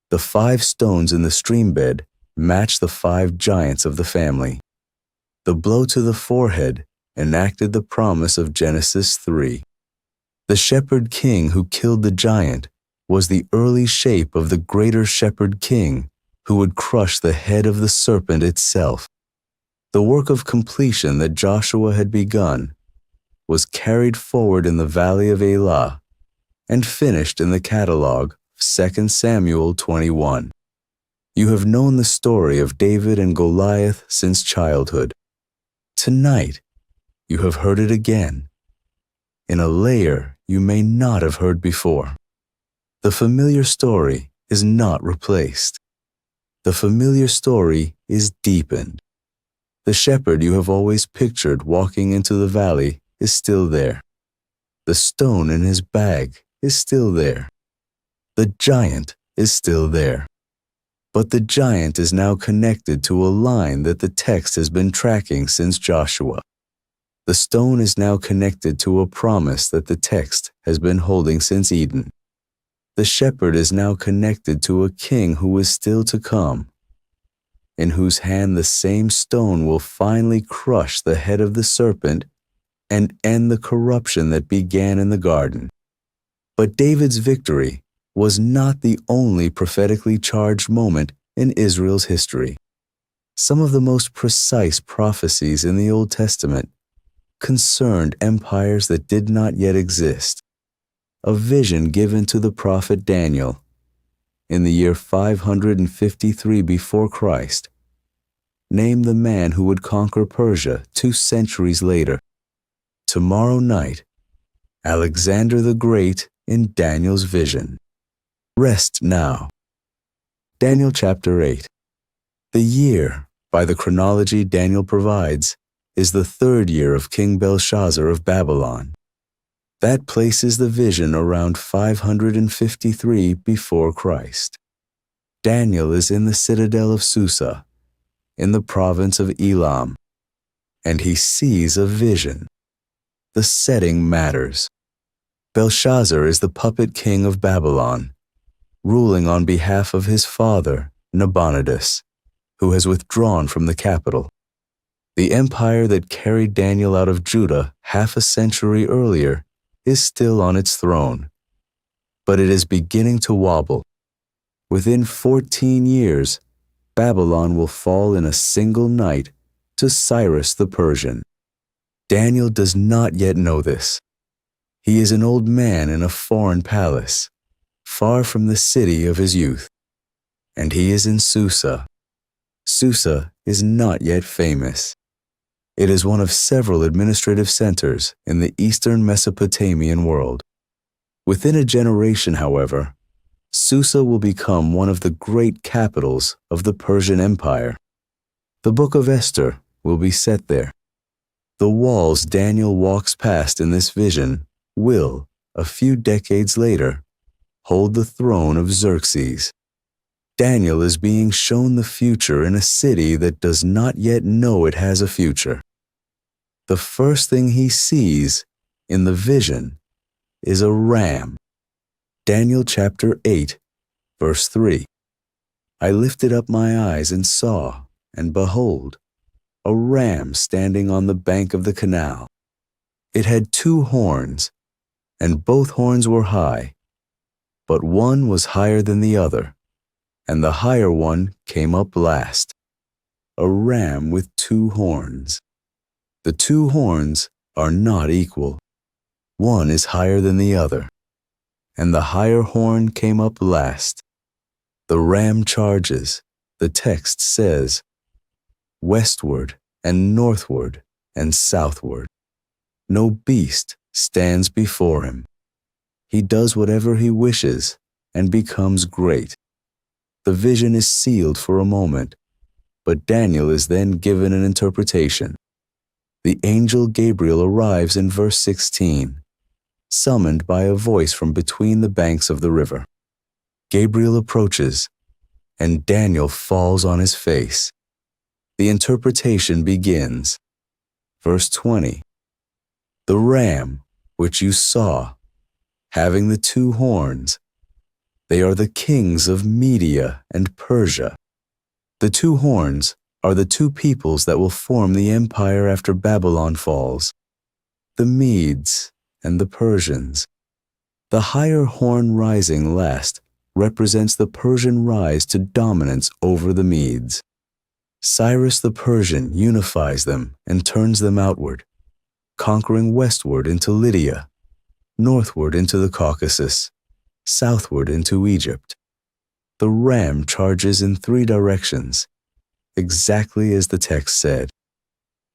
The 5 stones in the stream bed matched the 5 giants of the family. The blow to the forehead enacted the promise of Genesis 3. The shepherd king who killed the giant was the early shape of the greater shepherd king who would crush the head of the serpent itself. The work of completion that Joshua had begun was carried forward in the valley of Elah and finished in the catalog of 2 Samuel 21. You have known the story of David and Goliath since childhood. Tonight, you have heard it again, in a layer you may not have heard before. The familiar story is not replaced. The familiar story is deepened. The shepherd you have always pictured walking into the valley is still there. The stone in his bag is still there. The giant is still there. But the giant is now connected to a line that the text has been tracking since Joshua. The stone is now connected to a promise that the text has been holding since Eden. The shepherd is now connected to a king who is still to come, in whose hand the same stone will finally crush the head of the serpent and end the corruption that began in the garden. But David's victory was not the only prophetically charged moment in Israel's history. Some of the most precise prophecies in the Old Testament concerned empires that did not yet exist. A vision given to the prophet Daniel in the year 553 before Christ named the man who would conquer Persia 2 centuries later. Tomorrow night, Alexander the Great in Daniel's vision. Rest now. Daniel chapter 8. The year, by the chronology Daniel provides, is the 3rd year of King Belshazzar of Babylon. That places the vision around 553 before Christ. Daniel is in the citadel of Susa, in the province of Elam, and he sees a vision. The setting matters. Belshazzar is the puppet king of Babylon, ruling on behalf of his father, Nabonidus, who has withdrawn from the capital. The empire that carried Daniel out of Judah half a century earlier is still on its throne, but it is beginning to wobble. Within 14 years, Babylon will fall in a single night to Cyrus the Persian. Daniel does not yet know this. He is an old man in a foreign palace, far from the city of his youth, and he is in Susa. Susa is not yet famous. It is one of several administrative centers in the eastern Mesopotamian world. Within a generation, however, Susa will become one of the great capitals of the Persian Empire. The Book of Esther will be set there. The walls Daniel walks past in this vision will, a few decades later, hold the throne of Xerxes. Daniel is being shown the future in a city that does not yet know it has a future. The first thing he sees in the vision is a ram. Daniel chapter 8, verse 3. I lifted up my eyes and saw, and behold, a ram standing on the bank of the canal. It had 2 horns, and both horns were high, but one was higher than the other, and the higher one came up last. A ram with 2 horns. The 2 horns are not equal. One is higher than the other, and the higher horn came up last. The ram charges, the text says, westward and northward and southward. No beast stands before him. He does whatever he wishes and becomes great. The vision is sealed for a moment, but Daniel is then given an interpretation. The angel Gabriel arrives in verse 16, summoned by a voice from between the banks of the river. Gabriel approaches, and Daniel falls on his face. The interpretation begins. Verse 20. The ram which you saw, having the 2 horns, they are the kings of Media and Persia. The 2 horns are the 2 peoples that will form the empire after Babylon falls, the Medes and the Persians. The higher horn rising last represents the Persian rise to dominance over the Medes. Cyrus the Persian unifies them and turns them outward, conquering westward into Lydia, northward into the Caucasus, southward into Egypt. The ram charges in 3 directions, exactly as the text said.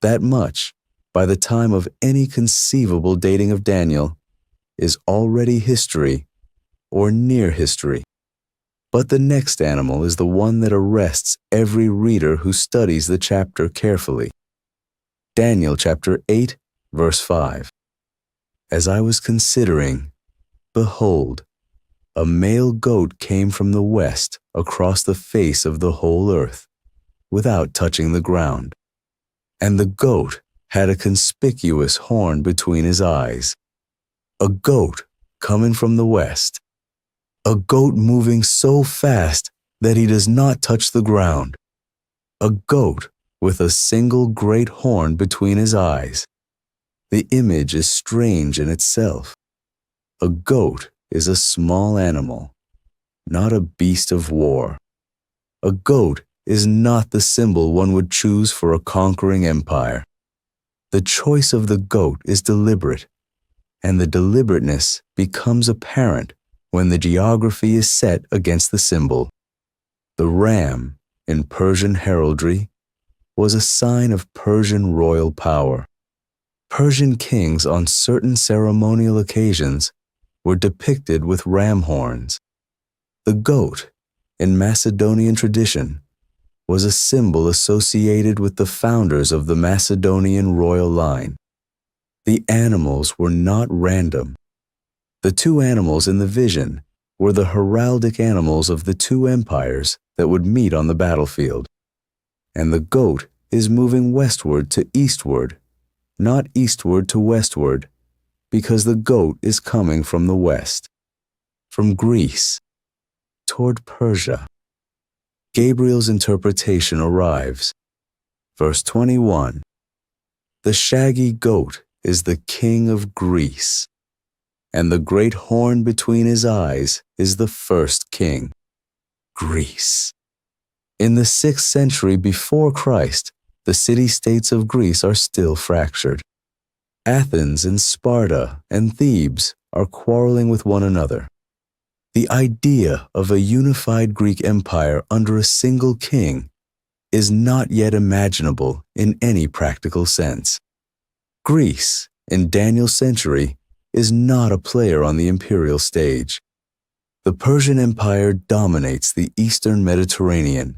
That much, by the time of any conceivable dating of Daniel, is already history or near history. But the next animal is the one that arrests every reader who studies the chapter carefully. Daniel chapter 8, verse 5. As I was considering, behold, a male goat came from the west across the face of the whole earth, without touching the ground. And the goat had a conspicuous horn between his eyes. A goat coming from the west. A goat moving so fast that he does not touch the ground. A goat with a single great horn between his eyes. The image is strange in itself. A goat is a small animal, not a beast of war. A goat is not the symbol one would choose for a conquering empire. The choice of the goat is deliberate, and the deliberateness becomes apparent when the geography is set against the symbol. The ram, in Persian heraldry, was a sign of Persian royal power. Persian kings on certain ceremonial occasions were depicted with ram horns. The goat, in Macedonian tradition, was a symbol associated with the founders of the Macedonian royal line. The animals were not random. The two animals in the vision were the heraldic animals of the two empires that would meet on the battlefield. And the goat is moving westward to eastward, not eastward to westward, because the goat is coming from the west, from Greece, toward Persia. Gabriel's interpretation arrives. Verse 21. The shaggy goat is the king of Greece, and the great horn between his eyes is the first king. Greece. In the 6th century before Christ, the city-states of Greece are still fractured. Athens and Sparta and Thebes are quarreling with one another. The idea of a unified Greek empire under a single king is not yet imaginable in any practical sense. Greece, in Daniel's century, is not a player on the imperial stage. The Persian Empire dominates the eastern Mediterranean.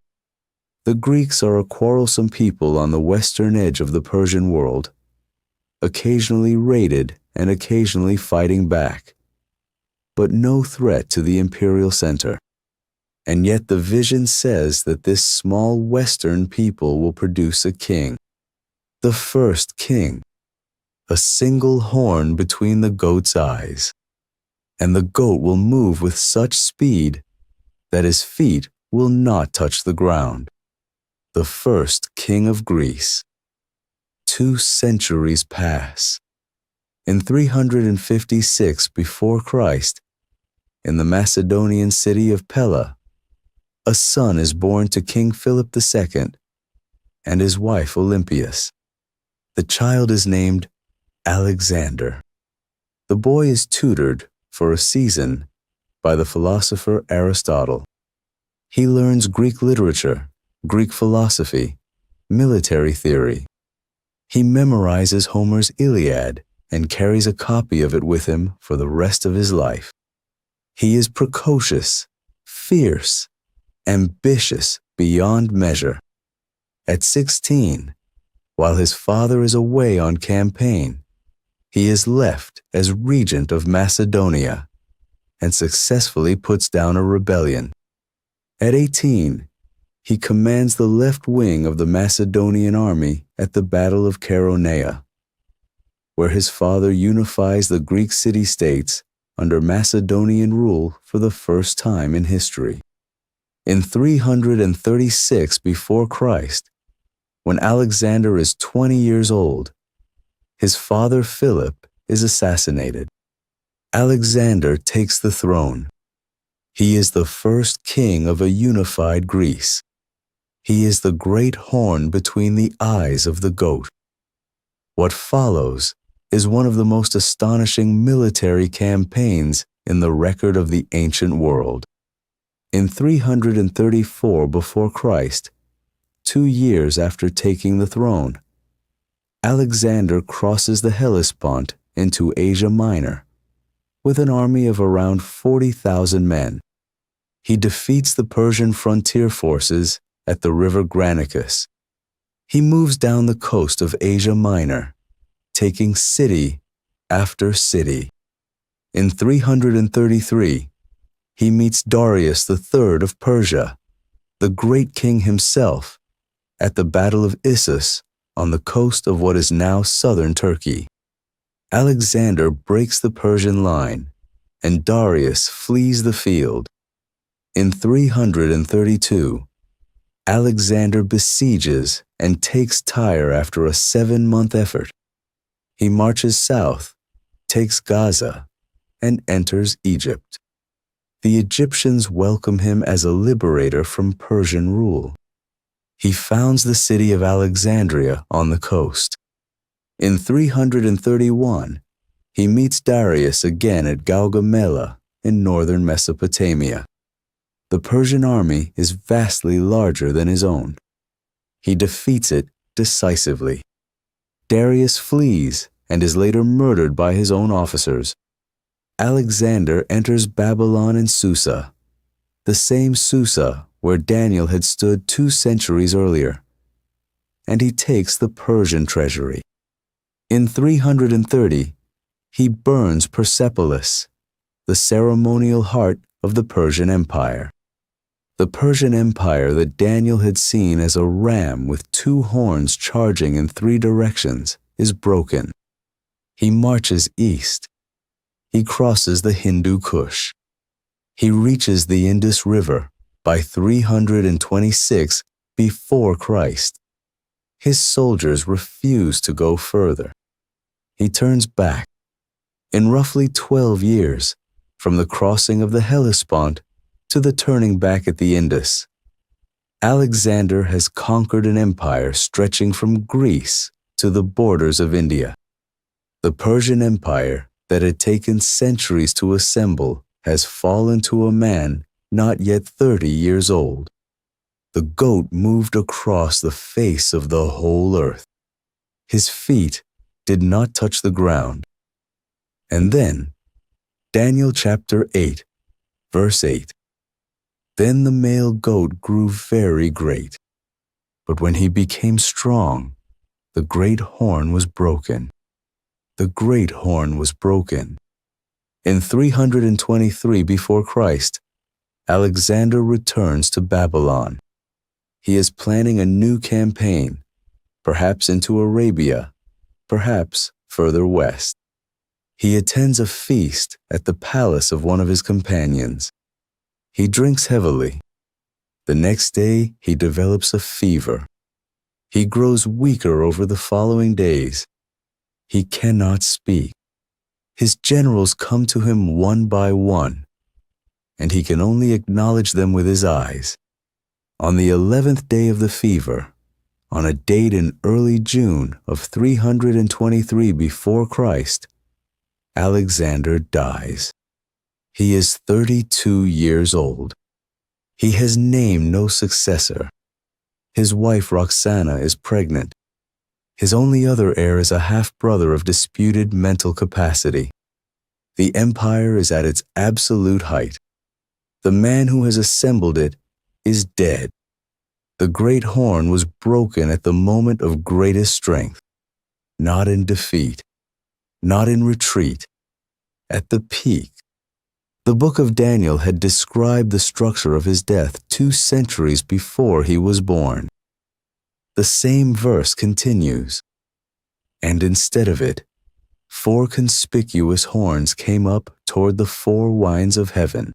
The Greeks are a quarrelsome people on the western edge of the Persian world, occasionally raided and occasionally fighting back, but no threat to the imperial center. And yet the vision says that this small western people will produce a king, the first king, a single horn between the goat's eyes. And the goat will move with such speed that his feet will not touch the ground. The first king of Greece. 2 centuries pass. In 356 before Christ, in the Macedonian city of Pella, a son is born to King Philip II and his wife Olympias. The child is named Alexander. The boy is tutored for a season by the philosopher Aristotle. He learns Greek literature, Greek philosophy, military theory. He memorizes Homer's Iliad and carries a copy of it with him for the rest of his life. He is precocious, fierce, ambitious beyond measure. At 16, while his father is away on campaign, he is left as regent of Macedonia and successfully puts down a rebellion. At 18, he commands the left wing of the Macedonian army at the Battle of Chaeronea, where his father unifies the Greek city-states under Macedonian rule for the first time in history. In 336 before Christ, when Alexander is 20 years old, his father Philip is assassinated. Alexander takes the throne. He is the first king of a unified Greece. He is the great horn between the eyes of the goat. What follows is one of the most astonishing military campaigns in the record of the ancient world. In 334 before Christ, 2 years after taking the throne, Alexander crosses the Hellespont into Asia Minor with an army of around 40,000 men. He defeats the Persian frontier forces at the river Granicus. He moves down the coast of Asia Minor, taking city after city. In 333, he meets Darius III of Persia, the great king himself, at the Battle of Issus on the coast of what is now southern Turkey. Alexander breaks the Persian line, and Darius flees the field. In 332, Alexander besieges and takes Tyre after a 7-month effort. He marches south, takes Gaza, and enters Egypt. The Egyptians welcome him as a liberator from Persian rule. He founds the city of Alexandria on the coast. In 331, he meets Darius again at Gaugamela in northern Mesopotamia. The Persian army is vastly larger than his own. He defeats it decisively. Darius flees and is later murdered by his own officers. Alexander enters Babylon and Susa, the same Susa where Daniel had stood 2 centuries earlier, and he takes the Persian treasury. In 330, he burns Persepolis, the ceremonial heart of the Persian Empire. The Persian Empire that Daniel had seen as a ram with 2 horns charging in 3 directions is broken. He marches east. He crosses the Hindu Kush. He reaches the Indus River by 326 before Christ. His soldiers refuse to go further. He turns back. In roughly 12 years, from the crossing of the Hellespont to the turning back at the Indus, Alexander has conquered an empire stretching from Greece to the borders of India. The Persian Empire that had taken centuries to assemble has fallen to a man not yet 30 years old. The goat moved across the face of the whole earth. His feet did not touch the ground. And then, Daniel chapter 8, verse 8. Then the male goat grew very great, but when he became strong, the great horn was broken. The great horn was broken. In 323 before Christ, Alexander returns to Babylon. He is planning a new campaign, perhaps into Arabia, perhaps further west. He attends a feast at the palace of one of his companions. He drinks heavily. The next day, he develops a fever. He grows weaker over the following days. He cannot speak. His generals come to him one by one, and he can only acknowledge them with his eyes. On the 11th day of the fever, on a date in early June of 323 before Christ, Alexander dies. He is 32 years old. He has named no successor. His wife Roxana is pregnant. His only other heir is a half-brother of disputed mental capacity. The empire is at its absolute height. The man who has assembled it is dead. The great horn was broken at the moment of greatest strength, not in defeat, not in retreat, at the peak. The book of Daniel had described the structure of his death 2 centuries before he was born. The same verse continues, and instead of it, 4 conspicuous horns came up toward the 4 winds of heaven.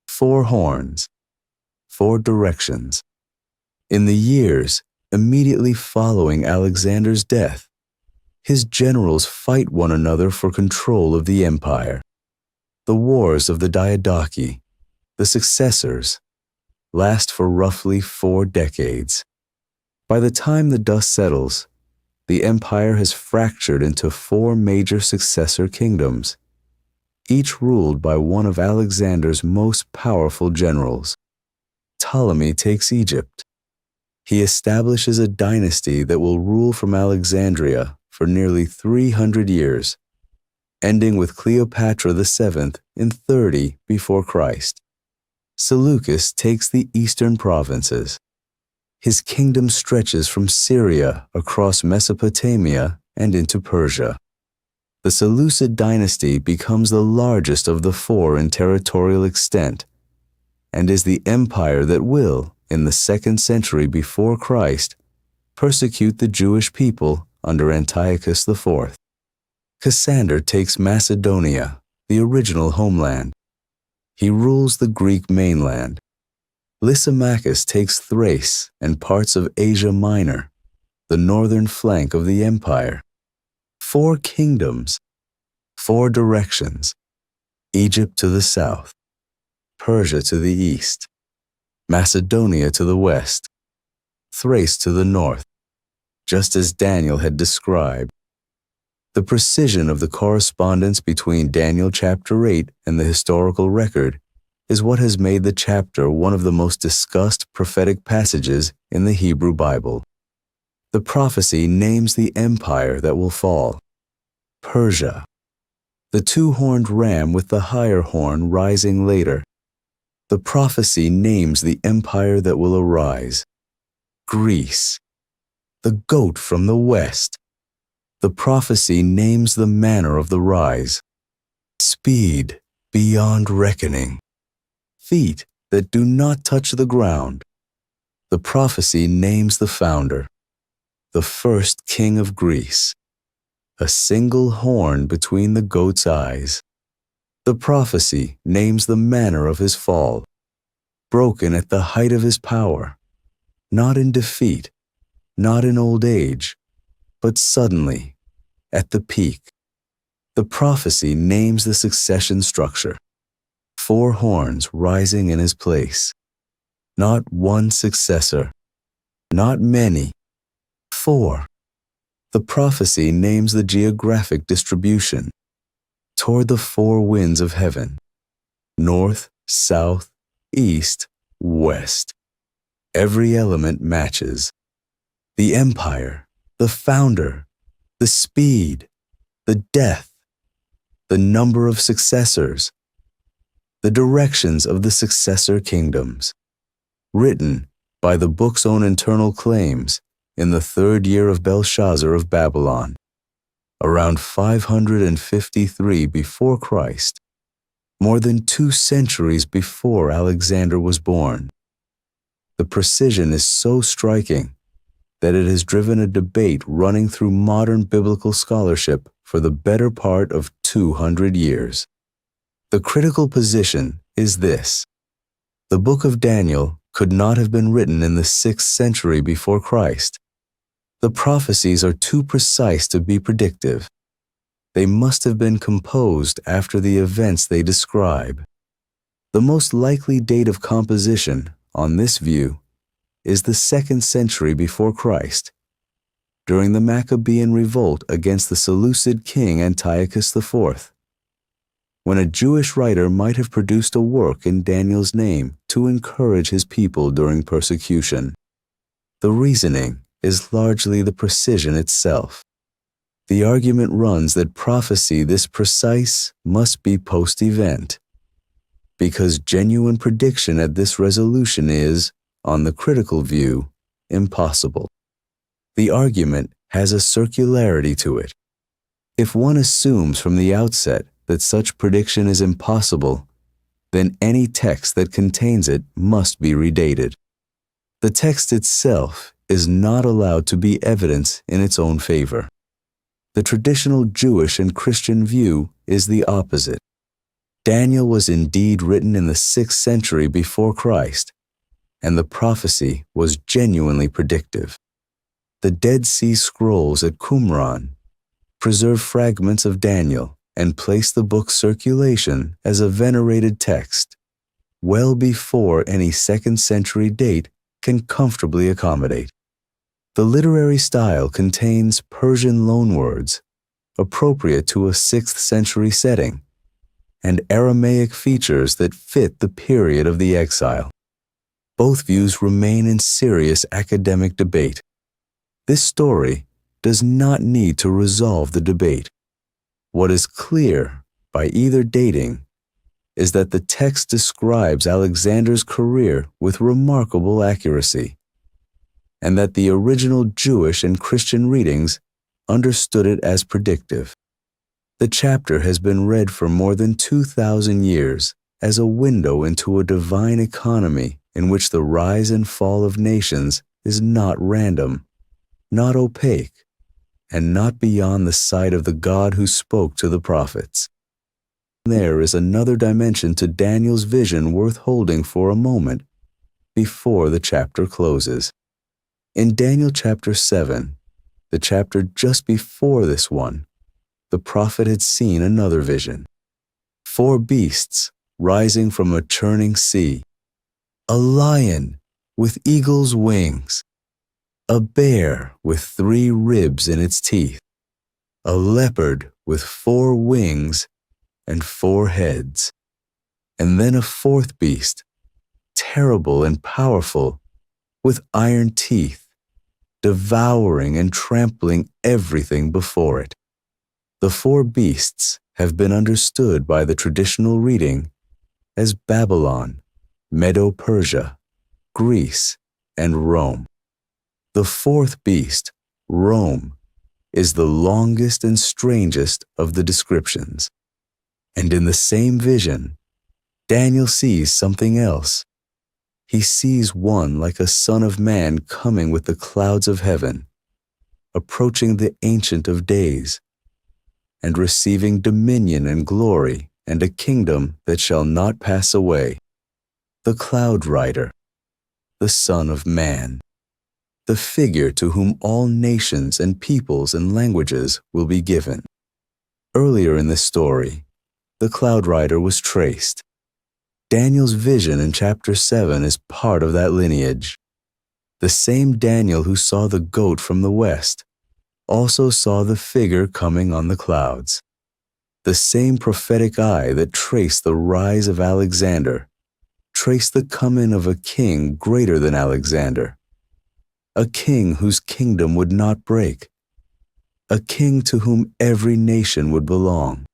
4 horns, 4 directions. In the years immediately following Alexander's death, his generals fight one another for control of the empire. The wars of the Diadochi, the successors, last for roughly 4 decades. By the time the dust settles, the empire has fractured into 4 major successor kingdoms, each ruled by one of Alexander's most powerful generals. Ptolemy takes Egypt. He establishes a dynasty that will rule from Alexandria for nearly 300 years, ending with Cleopatra VII in 30 before Christ. Seleucus takes the eastern provinces. His kingdom stretches from Syria across Mesopotamia and into Persia. The Seleucid dynasty becomes the largest of the four in territorial extent, and is the empire that will, in the 2nd century before Christ, persecute the Jewish people under Antiochus IV. Cassander takes Macedonia, the original homeland. He rules the Greek mainland. Lysimachus takes Thrace and parts of Asia Minor, the northern flank of the empire. 4 kingdoms, 4 directions: Egypt to the south, Persia to the east, Macedonia to the west, Thrace to the north, just as Daniel had described. The precision of the correspondence between Daniel chapter 8 and the historical record is what has made the chapter one of the most discussed prophetic passages in the Hebrew Bible. The prophecy names the empire that will fall: Persia, the 2-horned ram with the higher horn rising later. The prophecy names the empire that will arise: Greece, the goat from the west. The prophecy names the manner of the rise: speed beyond reckoning, feet that do not touch the ground. The prophecy names the founder, the first king of Greece, a single horn between the goat's eyes. The prophecy names the manner of his fall: broken at the height of his power, not in defeat, not in old age, but suddenly, at the peak. The prophecy names the succession structure: 4 horns rising in his place. Not one successor, not many, 4. The prophecy names the geographic distribution: toward the 4 winds of heaven: north, south, east, west. Every element matches: the empire, the founder, the speed, the death, the number of successors, the directions of the successor kingdoms. Written by the book's own internal claims in the 3rd year of Belshazzar of Babylon, around 553 before Christ, more than 2 centuries before Alexander was born. The precision is so striking that it has driven a debate running through modern biblical scholarship for the better part of 200 years. The critical position is this: the book of Daniel could not have been written in the 6th century before Christ. The prophecies are too precise to be predictive. They must have been composed after the events they describe. The most likely date of composition, on this view, is the 2nd century before Christ, during the Maccabean revolt against the Seleucid king Antiochus IV, when a Jewish writer might have produced a work in Daniel's name to encourage his people during persecution. The reasoning is largely the precision itself. The argument runs that prophecy this precise must be post-event, because genuine prediction at this resolution is, on the critical view, impossible. The argument has a circularity to it. If one assumes from the outset that such prediction is impossible, then any text that contains it must be redated. The text itself is not allowed to be evidence in its own favor. The traditional Jewish and Christian view is the opposite. Daniel was indeed written in the 6th century before Christ, and the prophecy was genuinely predictive. The Dead Sea Scrolls at Qumran preserve fragments of Daniel and place the book's circulation as a venerated text, well before any 2nd century date can comfortably accommodate. The literary style contains Persian loanwords, appropriate to a 6th century setting, and Aramaic features that fit the period of the exile. Both views remain in serious academic debate. This story does not need to resolve the debate. What is clear by either dating is that the text describes Alexander's career with remarkable accuracy, and that the original Jewish and Christian readings understood it as predictive. The chapter has been read for more than 2,000 years as a window into a divine economy in which the rise and fall of nations is not random, not opaque, and not beyond the sight of the God who spoke to the prophets. There is another dimension to Daniel's vision worth holding for a moment before the chapter closes. In Daniel chapter 7, the chapter just before this one, the prophet had seen another vision. 4 beasts rising from a churning sea, a lion with eagle's wings, a bear with 3 ribs in its teeth, a leopard with 4 wings and 4 heads, and then a 4th beast, terrible and powerful, with iron teeth, devouring and trampling everything before it. The 4 beasts have been understood by the traditional reading as Babylon, Medo-Persia, Greece, and Rome. The 4th beast, Rome, is the longest and strangest of the descriptions. And in the same vision, Daniel sees something else. He sees one like a son of man coming with the clouds of heaven, approaching the Ancient of Days, and receiving dominion and glory and a kingdom that shall not pass away. The cloud rider, the Son of Man, the figure to whom all nations and peoples and languages will be given. Earlier in the story, the cloud rider was traced. Daniel's vision in chapter 7 is part of that lineage. The same Daniel who saw the goat from the west also saw the figure coming on the clouds. The same prophetic eye that traced the rise of Alexander traced the coming of a king greater than Alexander, a king whose kingdom would not break, a king to whom every nation would belong.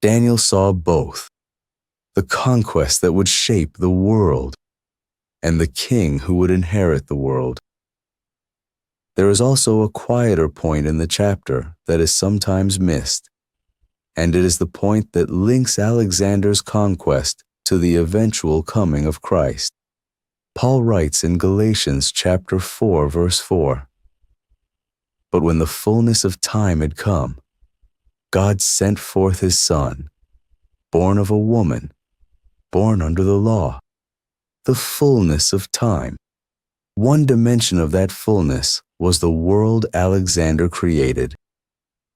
Daniel saw both, the conquest that would shape the world and the king who would inherit the world. There is also a quieter point in the chapter that is sometimes missed, and it is the point that links Alexander's conquest to the eventual coming of Christ. Paul writes in Galatians chapter 4, verse 4, "But when the fullness of time had come, God sent forth his Son, born of a woman, born under the law." The fullness of time. One dimension of that fullness was the world Alexander created.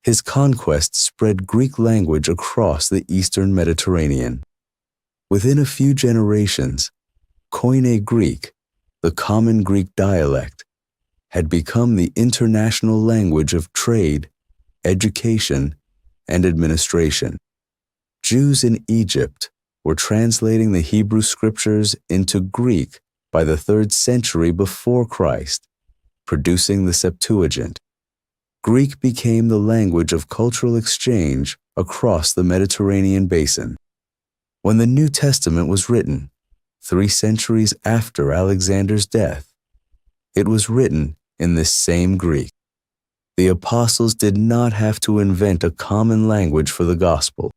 His conquest spread Greek language across the Eastern Mediterranean. Within a few generations, Koine Greek, the common Greek dialect, had become the international language of trade, education, and administration. Jews in Egypt were translating the Hebrew scriptures into Greek by the 3rd century before Christ, producing the Septuagint. Greek became the language of cultural exchange across the Mediterranean basin. When the New Testament was written, 3 centuries after Alexander's death, it was written in this same Greek. The apostles did not have to invent a common language for the gospel.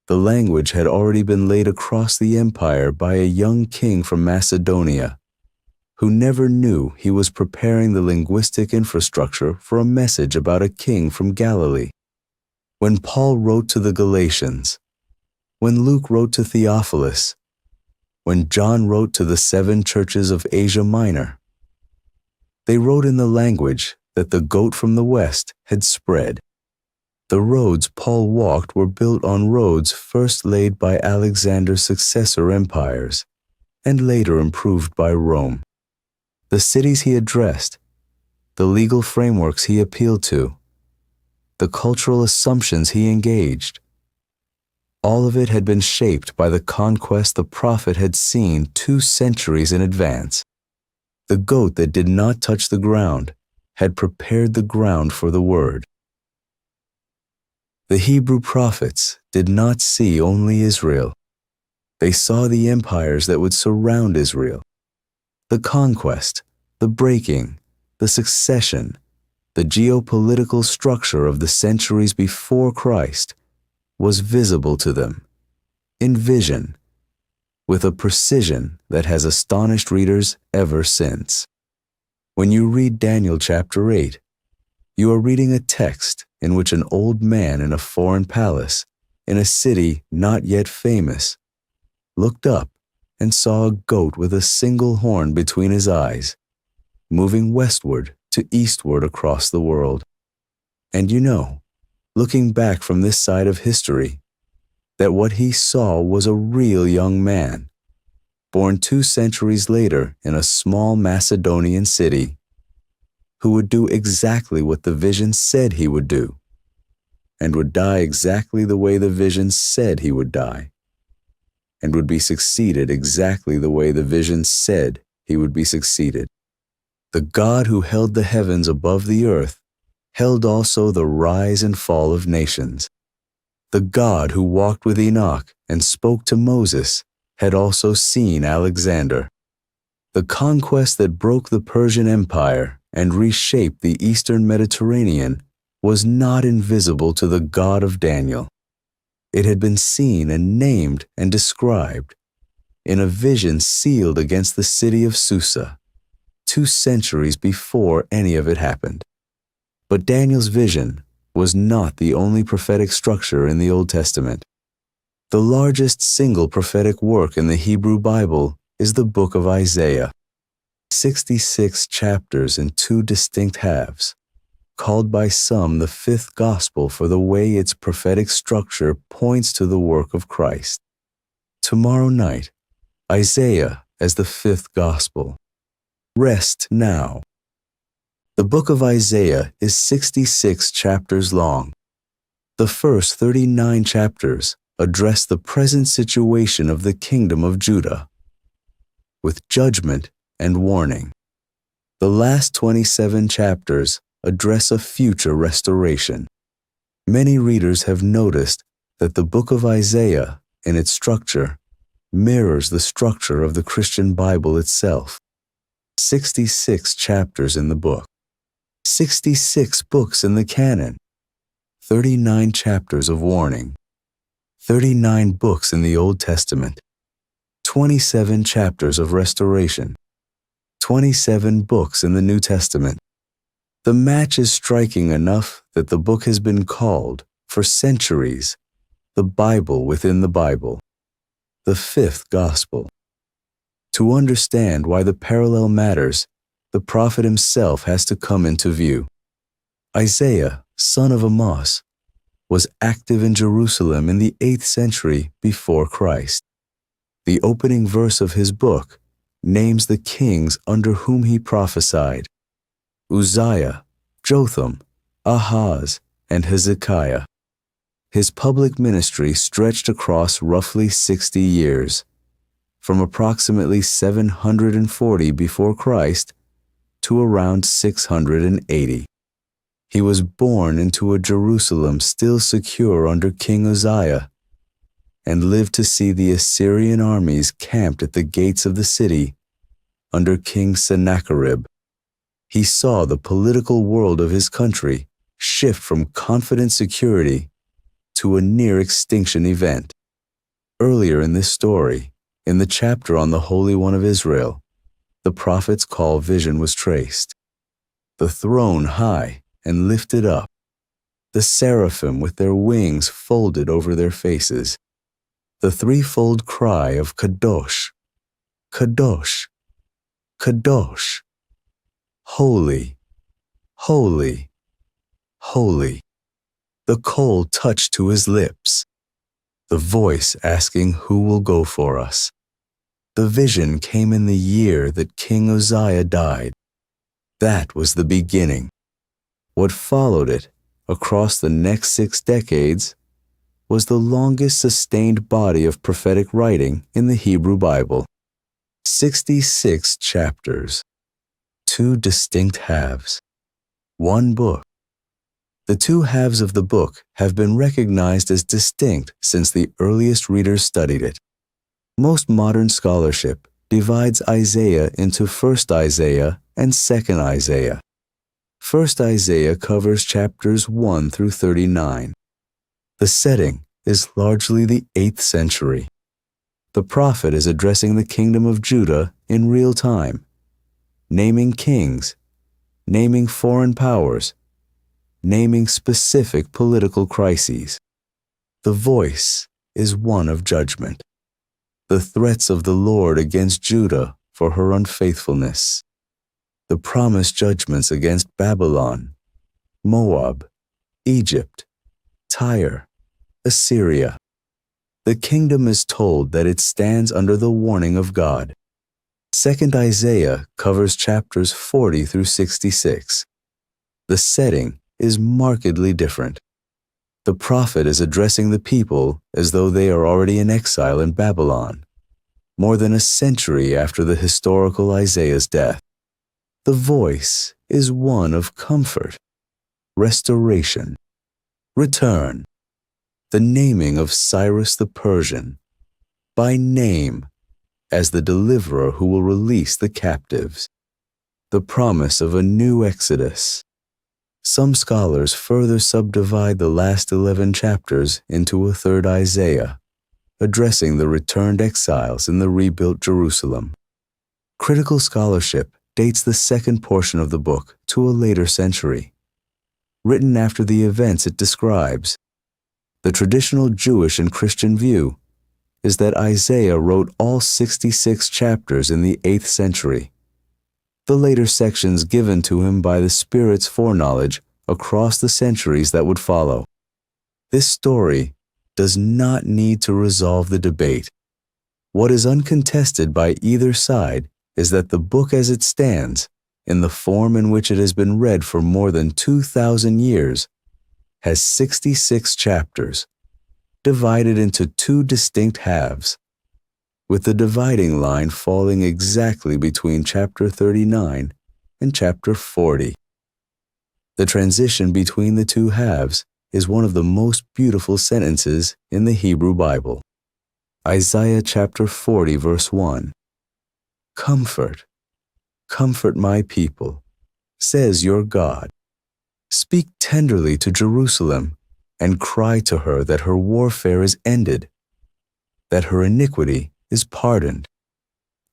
The language had already been laid across the empire by a young king from Macedonia, who never knew he was preparing the linguistic infrastructure for a message about a king from Galilee. When Paul wrote to the Galatians, when Luke wrote to Theophilus, when John wrote to the 7 churches of Asia Minor, they wrote in the language that the goat from the west had spread. The roads Paul walked were built on roads first laid by Alexander's successor empires, and later improved by Rome. The cities he addressed, the legal frameworks he appealed to, the cultural assumptions he engaged, all of it had been shaped by the conquest the prophet had seen 2 centuries in advance. The goat that did not touch the ground had prepared the ground for the word. The Hebrew prophets did not see only Israel. They saw the empires that would surround Israel. The conquest, the breaking, the succession, the geopolitical structure of the centuries before Christ was visible to them, in vision, with a precision that has astonished readers ever since. When you read Daniel chapter 8, you are reading a text in which an old man in a foreign palace, in a city not yet famous, looked up and saw a goat with a single horn between his eyes, moving westward to eastward across the world. And you know, looking back from this side of history, that what he saw was a real young man, born 2 centuries later in a small Macedonian city, who would do exactly what the vision said he would do, and would die exactly the way the vision said he would die, and would be succeeded exactly the way the vision said he would be succeeded. The God who held the heavens above the earth held also the rise and fall of nations. The God who walked with Enoch and spoke to Moses had also seen Alexander. The conquest that broke the Persian Empire and reshaped the Eastern Mediterranean was not invisible to the God of Daniel. It had been seen and named and described in a vision sealed against the city of Susa, 2 centuries before any of it happened. But Daniel's vision was not the only prophetic structure in the Old Testament. The largest single prophetic work in the Hebrew Bible is the book of Isaiah, 66 chapters in 2 distinct halves, called by some the 5th gospel for the way its prophetic structure points to the work of Christ. Tomorrow night, Isaiah as the 5th gospel. Rest now. The book of Isaiah is 66 chapters long. The first 39 chapters address the present situation of the kingdom of Judah, with judgment and warning. The last 27 chapters address a future restoration. Many readers have noticed that the book of Isaiah, in its structure, mirrors the structure of the Christian Bible itself. 66 chapters in the book, 66 books in the canon, 39 chapters of warning, 39 books in the Old Testament, 27 chapters of restoration, 27 books in the New Testament. The match is striking enough that the book has been called, for centuries, the Bible within the Bible, the 5th gospel. To understand why the parallel matters, the prophet himself has to come into view. Isaiah, son of Amos, was active in Jerusalem in the 8th century before Christ. The opening verse of his book names the kings under whom he prophesied: Uzziah, Jotham, Ahaz, and Hezekiah. His public ministry stretched across roughly 60 years, from approximately 740 before Christ to around 680. He was born into a Jerusalem still secure under King Uzziah, and lived to see the Assyrian armies camped at the gates of the city under King Sennacherib. He saw the political world of his country shift from confident security to a near-extinction event. Earlier in this story, in the chapter on the Holy One of Israel, the prophet's call vision was traced. The throne high and lifted up, the seraphim with their wings folded over their faces, the threefold cry of Kadosh, Kadosh, Kadosh, holy, holy, holy. The coal touched to his lips, the voice asking who will go for us. The vision came in the year that King Uzziah died. That was the beginning. What followed it, across the next 6 decades, was the longest sustained body of prophetic writing in the Hebrew Bible. 66 chapters, 2 distinct halves, 1 book. The 2 halves of the book have been recognized as distinct since the earliest readers studied it. Most modern scholarship divides Isaiah into 1st Isaiah and 2nd Isaiah. 1st Isaiah covers chapters 1 through 39. The setting is largely the 8th century. The prophet is addressing the kingdom of Judah in real time, naming kings, naming foreign powers, naming specific political crises. The voice is one of judgment. The threats of the Lord against Judah for her unfaithfulness. The promised judgments against Babylon, Moab, Egypt, Tyre, Assyria. The kingdom is told that it stands under the warning of God. 2nd Isaiah covers chapters 40 through 66. The setting is markedly different. The prophet is addressing the people as though they are already in exile in Babylon, more than a century after the historical Isaiah's death. The voice is one of comfort, restoration, return. The naming of Cyrus the Persian, by name, as the deliverer who will release the captives. The promise of a new exodus. Some scholars further subdivide the last 11 chapters into a 3rd Isaiah, addressing the returned exiles in the rebuilt Jerusalem. Critical scholarship dates the second portion of the book to a later century, written after the events it describes. The traditional Jewish and Christian view is that Isaiah wrote all 66 chapters in the 8th century, the later sections given to him by the Spirit's foreknowledge across the centuries that would follow. This story does not need to resolve the debate. What is uncontested by either side is that the book as it stands, in the form in which it has been read for more than 2,000 years, has 66 chapters, divided into 2 distinct halves, with the dividing line falling exactly between chapter 39 and chapter 40. The transition between the 2 halves is one of the most beautiful sentences in the Hebrew Bible. Isaiah chapter 40 verse 1. Comfort, comfort my people, says your God. Speak tenderly to Jerusalem and cry to her that her warfare is ended, that her iniquity is pardoned.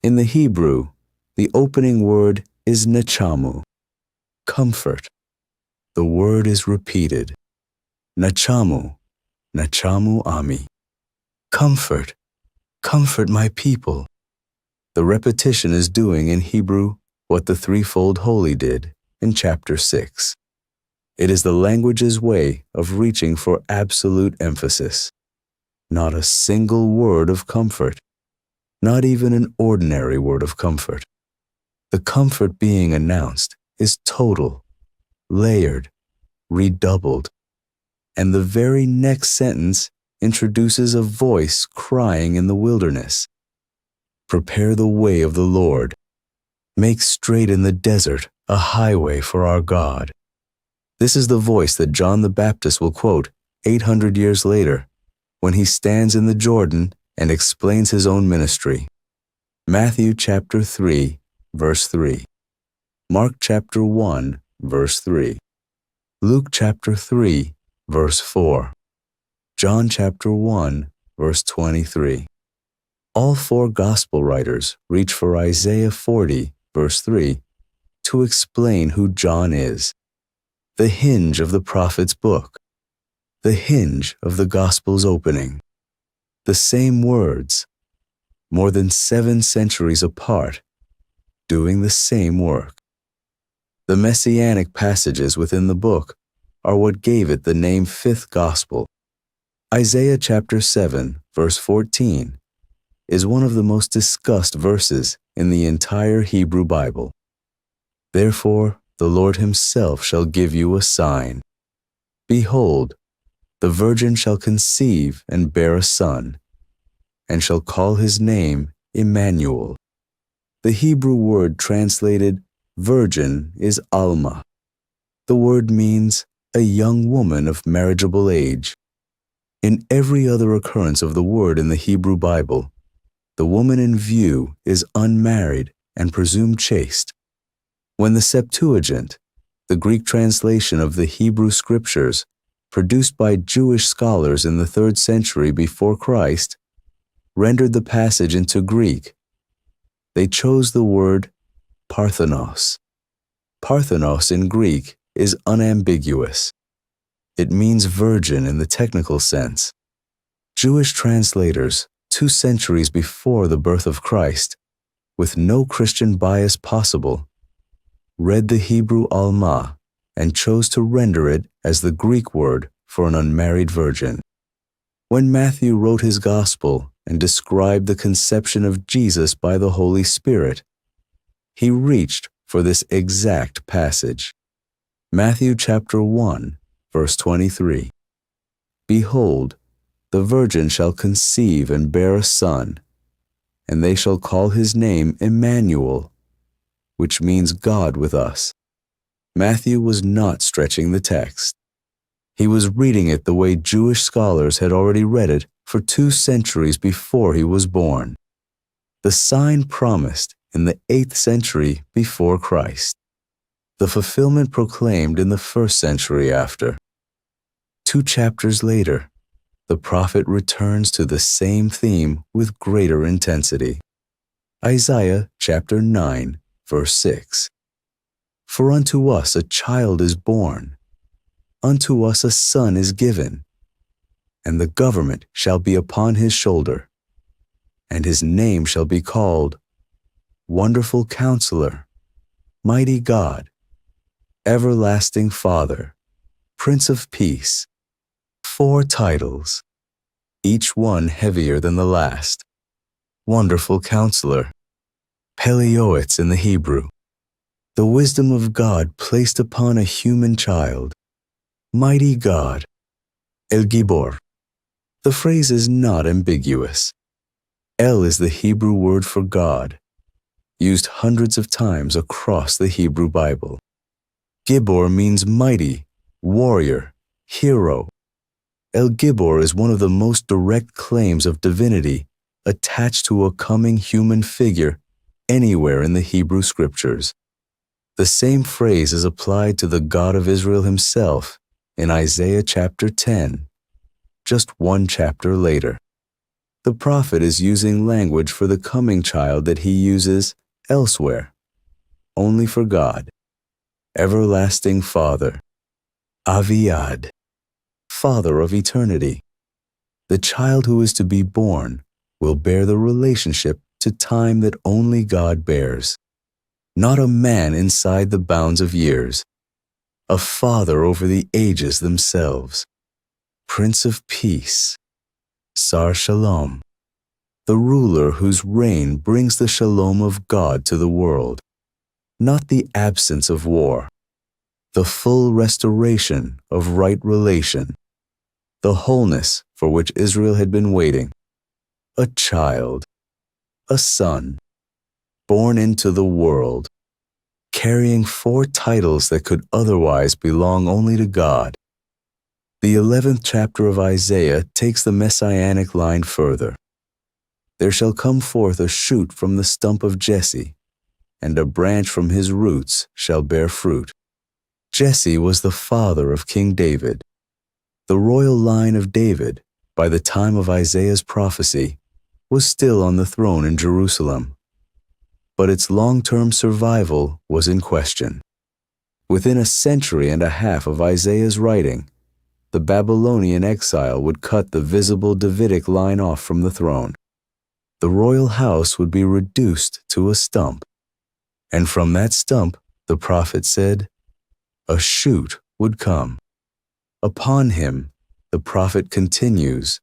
In the Hebrew, the opening word is nachamu, comfort. The word is repeated. Nachamu, nachamu ami. Comfort, comfort my people. The repetition is doing in Hebrew what the threefold holy did in chapter 6. It is the language's way of reaching for absolute emphasis. Not a single word of comfort, not even an ordinary word of comfort. The comfort being announced is total, layered, redoubled, and the very next sentence introduces a voice crying in the wilderness. Prepare the way of the Lord. Make straight in the desert a highway for our God. This is the voice that John the Baptist will quote 800 years later when he stands in the Jordan and explains his own ministry. Matthew chapter 3, verse 3. Mark chapter 1, verse 3. Luke chapter 3, verse 4. John chapter 1, verse 23. All 4 gospel writers reach for Isaiah 40, verse 3, to explain who John is, the hinge of the prophet's book, the hinge of the gospel's opening. The same words, more than 7 centuries apart, doing the same work. The messianic passages within the book are what gave it the name 5th Gospel. Isaiah chapter 7, verse 14, is one of the most discussed verses in the entire Hebrew Bible. Therefore, the Lord himself shall give you a sign. Behold, the virgin shall conceive and bear a son, and shall call his name Emmanuel. The Hebrew word translated virgin is Alma. The word means a young woman of marriageable age. In every other occurrence of the word in the Hebrew Bible, the woman in view is unmarried and presumed chaste. When the Septuagint, the Greek translation of the Hebrew Scriptures, produced by Jewish scholars in the 3rd century before Christ, rendered the passage into Greek, they chose the word parthenos. Parthenos in Greek is unambiguous. It means virgin in the technical sense. Jewish translators, 2 centuries before the birth of Christ, with no Christian bias possible, read the Hebrew Alma and chose to render it as the Greek word for an unmarried virgin. When Matthew wrote his gospel and described the conception of Jesus by the Holy Spirit, he reached for this exact passage. Matthew chapter 1, verse 23. Behold, the virgin shall conceive and bear a son, and they shall call his name Emmanuel, which means God with us. Matthew was not stretching the text. He was reading it the way Jewish scholars had already read it for 2 centuries before he was born. The sign promised in the 8th century before Christ. The fulfillment proclaimed in the 1st century after. 2 chapters later, the prophet returns to the same theme with greater intensity. Isaiah chapter 9, verse 6. For unto us a child is born, unto us a son is given, and the government shall be upon his shoulder, and his name shall be called Wonderful Counselor, Mighty God, Everlasting Father, Prince of Peace. 4 titles, each one heavier than the last. Wonderful Counselor, Pelioets in the Hebrew, the wisdom of God placed upon a human child. Mighty God, El Gibor. The phrase is not ambiguous. El is the Hebrew word for God, used hundreds of times across the Hebrew Bible. Gibor means mighty, warrior, hero. El Gibor is one of the most direct claims of divinity attached to a coming human figure anywhere in the Hebrew Scriptures. The same phrase is applied to the God of Israel himself in Isaiah chapter 10, just 1 chapter later. The prophet is using language for the coming child that he uses elsewhere, only for God. Everlasting Father, Aviad, Father of eternity. The child who is to be born will bear the relationship to time that only God bears. Not a man inside the bounds of years. A father over the ages themselves. Prince of Peace, Sar Shalom. The ruler whose reign brings the shalom of God to the world. Not the absence of war. The full restoration of right relation. The wholeness for which Israel had been waiting. A child, a son, born into the world, carrying 4 titles that could otherwise belong only to God. The 11th chapter of Isaiah takes the messianic line further. There shall come forth a shoot from the stump of Jesse, and a branch from his roots shall bear fruit. Jesse was the father of King David. The royal line of David, by the time of Isaiah's prophecy, was still on the throne in Jerusalem. But its long-term survival was in question. Within a century and a half of Isaiah's writing, the Babylonian exile would cut the visible Davidic line off from the throne. The royal house would be reduced to a stump. And from that stump, the prophet said, a shoot would come. Upon him, the prophet continues,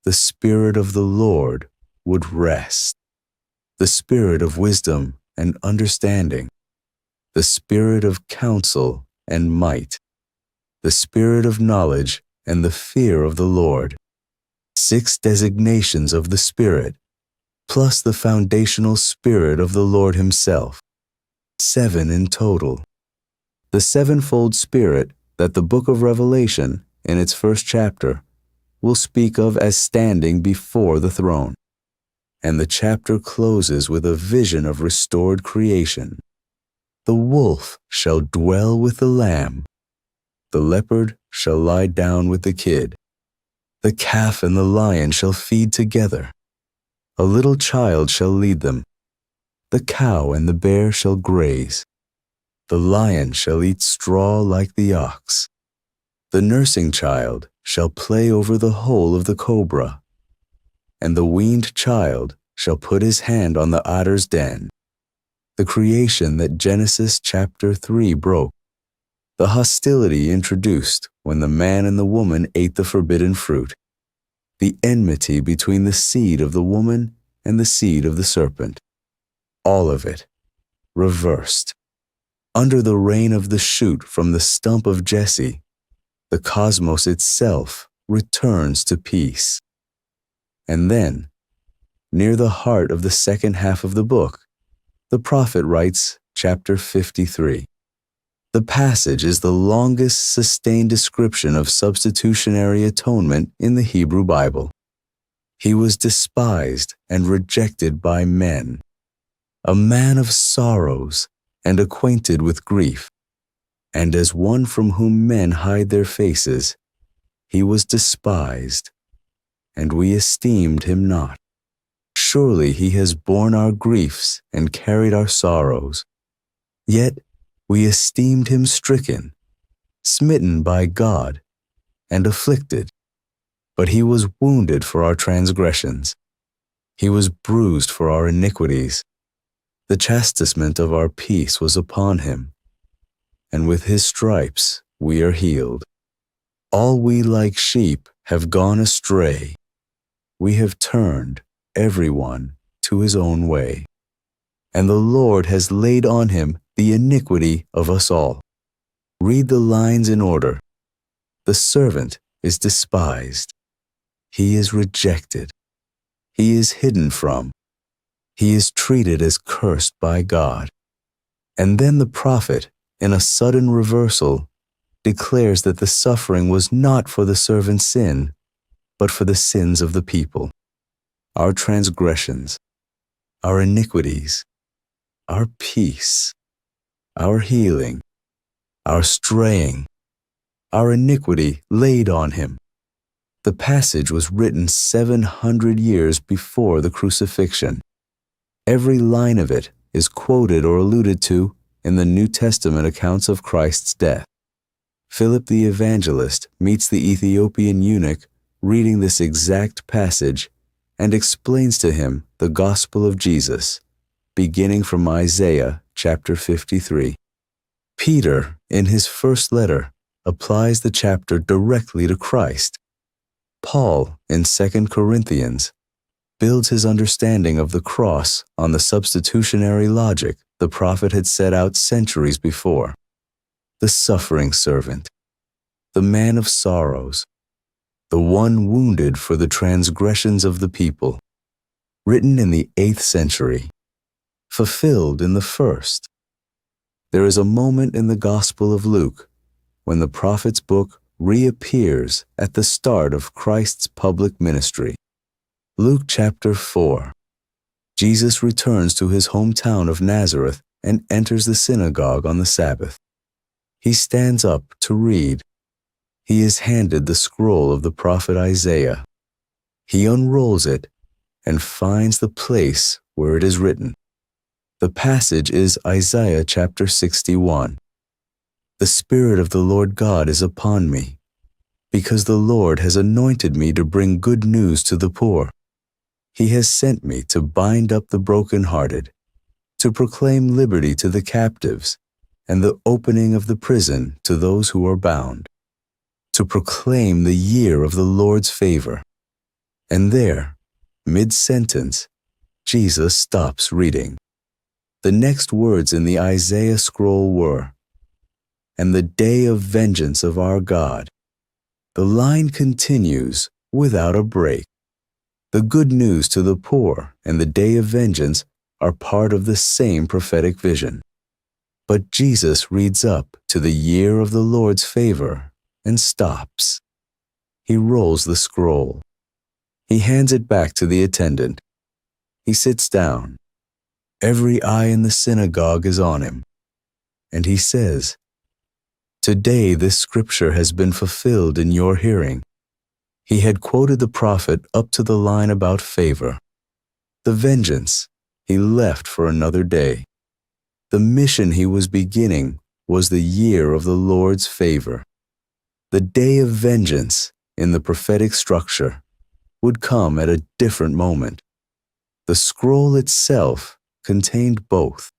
the Spirit of the Lord would rest. The Spirit of wisdom and understanding, the Spirit of counsel and might, the Spirit of knowledge and the fear of the Lord. 6 designations of the Spirit, plus the foundational Spirit of the Lord himself. 7 in total. The 7-fold Spirit that the book of Revelation, in its 1st chapter, will speak of as standing before the throne. and the chapter closes with a vision of restored creation. The wolf shall dwell with the lamb. The leopard shall lie down with the kid. The calf and the lion shall feed together. A little child shall lead them. The cow and the bear shall graze. The lion shall eat straw like the ox. The nursing child shall play over the hole of the cobra, and the weaned child shall put his hand on the otter's den. The creation that Genesis chapter 3 broke. The hostility introduced when the man and the woman ate the forbidden fruit. The enmity between the seed of the woman and the seed of the serpent. All of it reversed. Under the reign of the shoot from the stump of Jesse, the cosmos itself returns to peace. And then, near the heart of the second half of the book, the prophet writes chapter 53. The passage is the longest sustained description of substitutionary atonement in the Hebrew Bible. He was despised and rejected by men, a man of sorrows and acquainted with grief, and as one from whom men hide their faces, he was despised, and we esteemed him not. Surely he has borne our griefs and carried our sorrows. Yet we esteemed him stricken, smitten by God, and afflicted. But he was wounded for our transgressions. He was bruised for our iniquities. The chastisement of our peace was upon him, and with his stripes we are healed. All we like sheep have gone astray. We have turned everyone to his own way, and the Lord has laid on him the iniquity of us all. Read the lines in order. The servant is despised. He is rejected. He is hidden from. He is treated as cursed by God. And then the prophet, in a sudden reversal, declares that the suffering was not for the servant's sin, but for the sins of the people. Our transgressions, our iniquities, our peace, our healing, our straying, our iniquity laid on him. The passage was written 700 years before the crucifixion. Every line of it is quoted or alluded to in the New Testament accounts of Christ's death. Philip the evangelist meets the Ethiopian eunuch reading this exact passage and explains to him the gospel of Jesus, beginning from Isaiah chapter 53. Peter, in his first letter, applies the chapter directly to Christ. Paul, in 2 Corinthians, builds his understanding of the cross on the substitutionary logic the prophet had set out centuries before. The suffering servant, the man of sorrows, the one wounded for the transgressions of the people, written in the 8th century, fulfilled in the 1st. There is a moment in the Gospel of Luke when the prophet's book reappears at the start of Christ's public ministry. Luke chapter 4. Jesus returns to his hometown of Nazareth and enters the synagogue on the Sabbath. He stands up to read. He is handed the scroll of the prophet Isaiah. He unrolls it and finds the place where it is written. The passage is Isaiah chapter 61. The Spirit of the Lord God is upon me, because the Lord has anointed me to bring good news to the poor. He has sent me to bind up the brokenhearted, to proclaim liberty to the captives, and the opening of the prison to those who are bound, to proclaim the year of the Lord's favor. And there, mid-sentence, Jesus stops reading. The next words in the Isaiah scroll were, "And the day of vengeance of our God." The line continues without a break. The good news to the poor and the day of vengeance are part of the same prophetic vision. But Jesus reads up to the year of the Lord's favor and stops. He rolls the scroll. He hands it back to the attendant. He sits down. Every eye in the synagogue is on him. And he says, "Today this scripture has been fulfilled in your hearing." He had quoted the prophet up to the line about favor. The vengeance he left for another day. The mission he was beginning was the year of the Lord's favor. The day of vengeance in the prophetic structure would come at a different moment. The scroll itself contained both.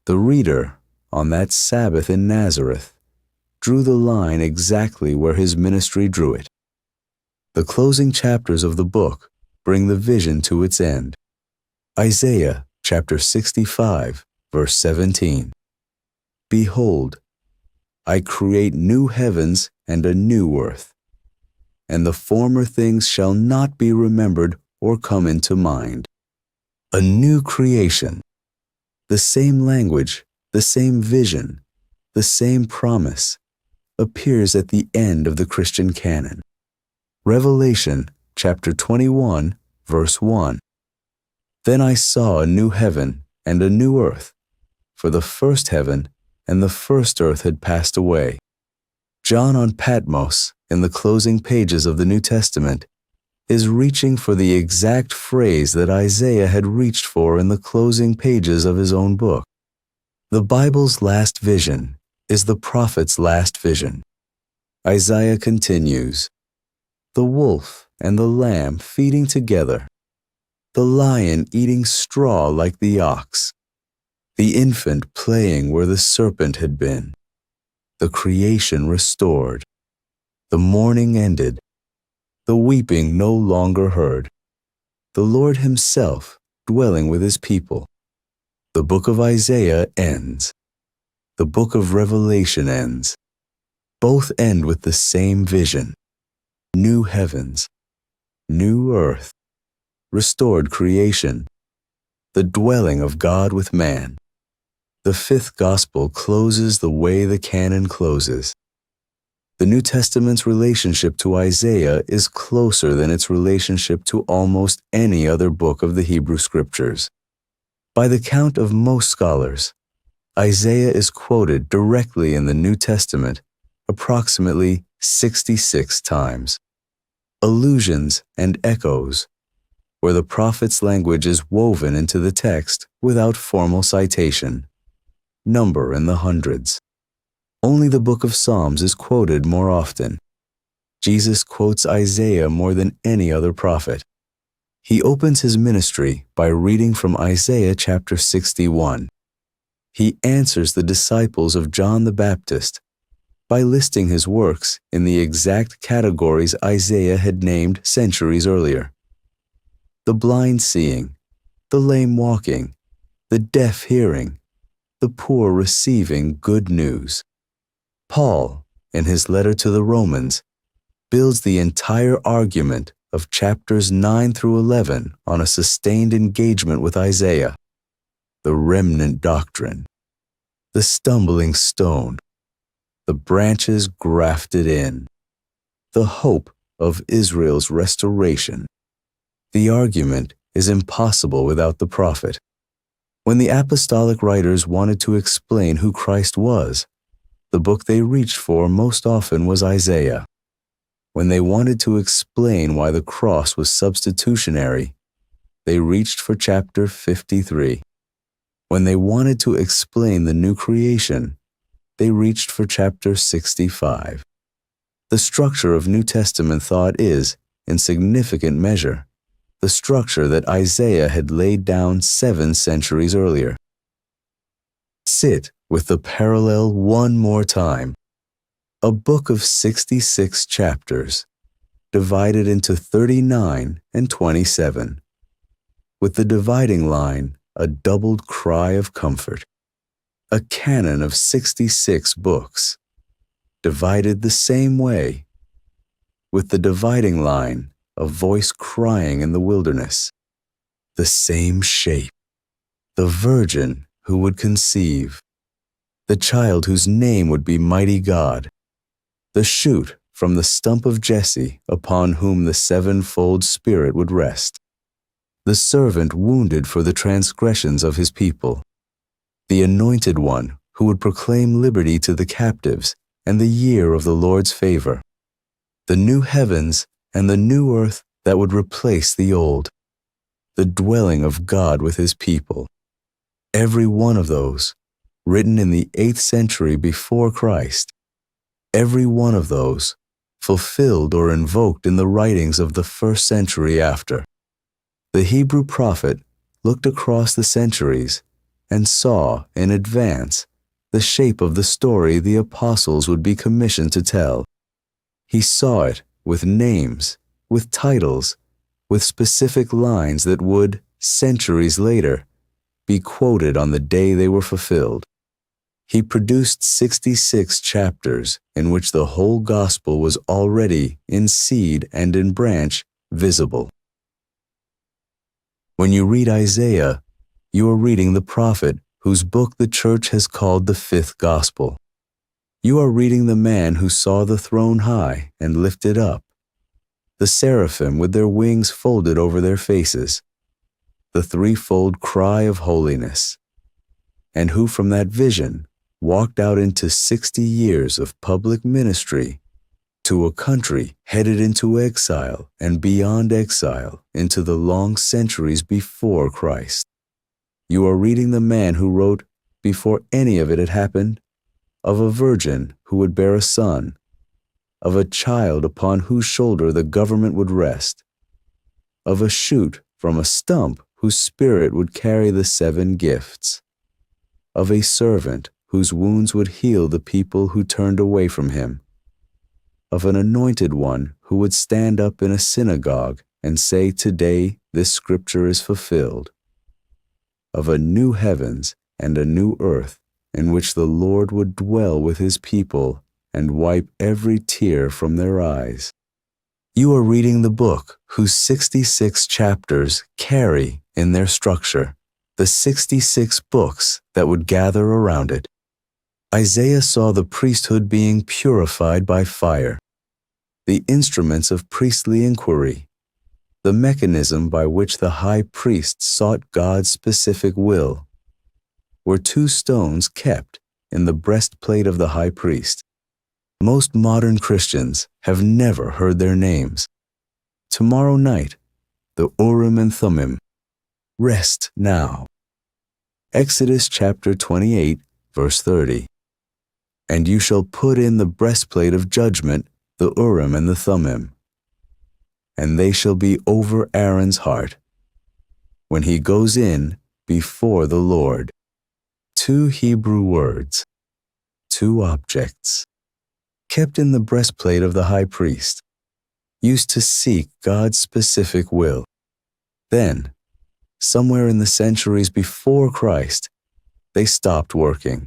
The reader, on that Sabbath in Nazareth, drew the line exactly where his ministry drew it. The closing chapters of the book bring the vision to its end. Isaiah chapter 65, verse 17. "Behold, I create new heavens and a new earth, and the former things shall not be remembered or come into mind." A new creation. The same language, the same vision, the same promise appears at the end of the Christian canon. Revelation chapter 21, verse 1. "Then I saw a new heaven and a new earth, for the first heaven and the first earth had passed away." John on Patmos, in the closing pages of the New Testament, is reaching for the exact phrase that Isaiah had reached for in the closing pages of his own book. The Bible's last vision is the prophet's last vision. Isaiah continues, "The wolf and the lamb feeding together, the lion eating straw like the ox, the infant playing where the serpent had been, the creation restored, the mourning ended, the weeping no longer heard, the Lord himself dwelling with his people." The book of Isaiah ends. The book of Revelation ends. Both end with the same vision: new heavens, new earth, restored creation, the dwelling of God with man. The fifth gospel closes the way the canon closes. The New Testament's relationship to Isaiah is closer than its relationship to almost any other book of the Hebrew Scriptures. By the count of most scholars, Isaiah is quoted directly in the New Testament approximately 66 times. Allusions and echoes, where the prophet's language is woven into the text without formal citation, number in the hundreds. Only the book of Psalms is quoted more often. Jesus quotes Isaiah more than any other prophet. He opens his ministry by reading from Isaiah chapter 61. He answers the disciples of John the Baptist by listing his works in the exact categories Isaiah had named centuries earlier: the blind seeing, the lame walking, the deaf hearing, the poor receiving good news. Paul, in his letter to the Romans, builds the entire argument of chapters 9 through 11 on a sustained engagement with Isaiah: the remnant doctrine, the stumbling stone, the branches grafted in, the hope of Israel's restoration. The argument is impossible without the prophet. When the apostolic writers wanted to explain who Christ was, the book they reached for most often was Isaiah. When they wanted to explain why the cross was substitutionary, they reached for chapter 53. When they wanted to explain the new creation, they reached for chapter 65. The structure of New Testament thought is, in significant measure, the structure that Isaiah had laid down 7 centuries earlier. Sit with the parallel one more time. A book of 66 chapters, divided into 39 and 27, with the dividing line a doubled cry of comfort. A canon of 66 books, divided the same way, with the dividing line a voice crying in the wilderness. The same shape, the virgin who would conceive, the child whose name would be Mighty God, the shoot from the stump of Jesse upon whom the 7-fold Spirit would rest. the servant wounded for the transgressions of his people, the anointed one who would proclaim liberty to the captives and the year of the Lord's favor, the new heavens and the new earth that would replace the old, the dwelling of God with his people. Every one of those, written in the 8th century before Christ, every one of those, fulfilled or invoked in the writings of the 1st century after. The Hebrew prophet looked across the centuries and saw in advance the shape of the story the apostles would be commissioned to tell. He saw it with names, with titles, with specific lines that would, centuries later, be quoted on the day they were fulfilled. He produced 66 chapters in which the whole gospel was already, in seed and in branch, visible. When you read Isaiah, you are reading the prophet whose book the church has called the 5th gospel. You are reading the man who saw the throne high and lifted up, the seraphim with their wings folded over their faces, the threefold cry of holiness, and who from that vision walked out into 60 years of public ministry to a country headed into exile and beyond exile into the long centuries before Christ. You are reading the man who wrote, before any of it had happened, of a virgin who would bear a son, of a child upon whose shoulder the government would rest, of a shoot from a stump whose spirit would carry the 7 gifts, of a servant whose wounds would heal the people who turned away from him, of an anointed one who would stand up in a synagogue and say, "Today this scripture is fulfilled," of a new heavens and a new earth in which the Lord would dwell with his people and wipe every tear from their eyes. You are reading the book whose 66 chapters carry in their structure the 66 books that would gather around it. Isaiah saw the priesthood being purified by fire, the instruments of priestly inquiry, the mechanism by which the high priest sought God's specific will, were 2 stones kept in the breastplate of the high priest. Most modern Christians have never heard their names. Tomorrow night, the Urim and Thummim. Rest now. Exodus chapter 28, verse 30. And you shall put in the breastplate of judgment, the Urim and the Thummim, and they shall be over Aaron's heart when he goes in before the Lord. 2 Hebrew words, 2 objects, kept in the breastplate of the high priest, used to seek God's specific will. Then, somewhere in the centuries before Christ, they stopped working.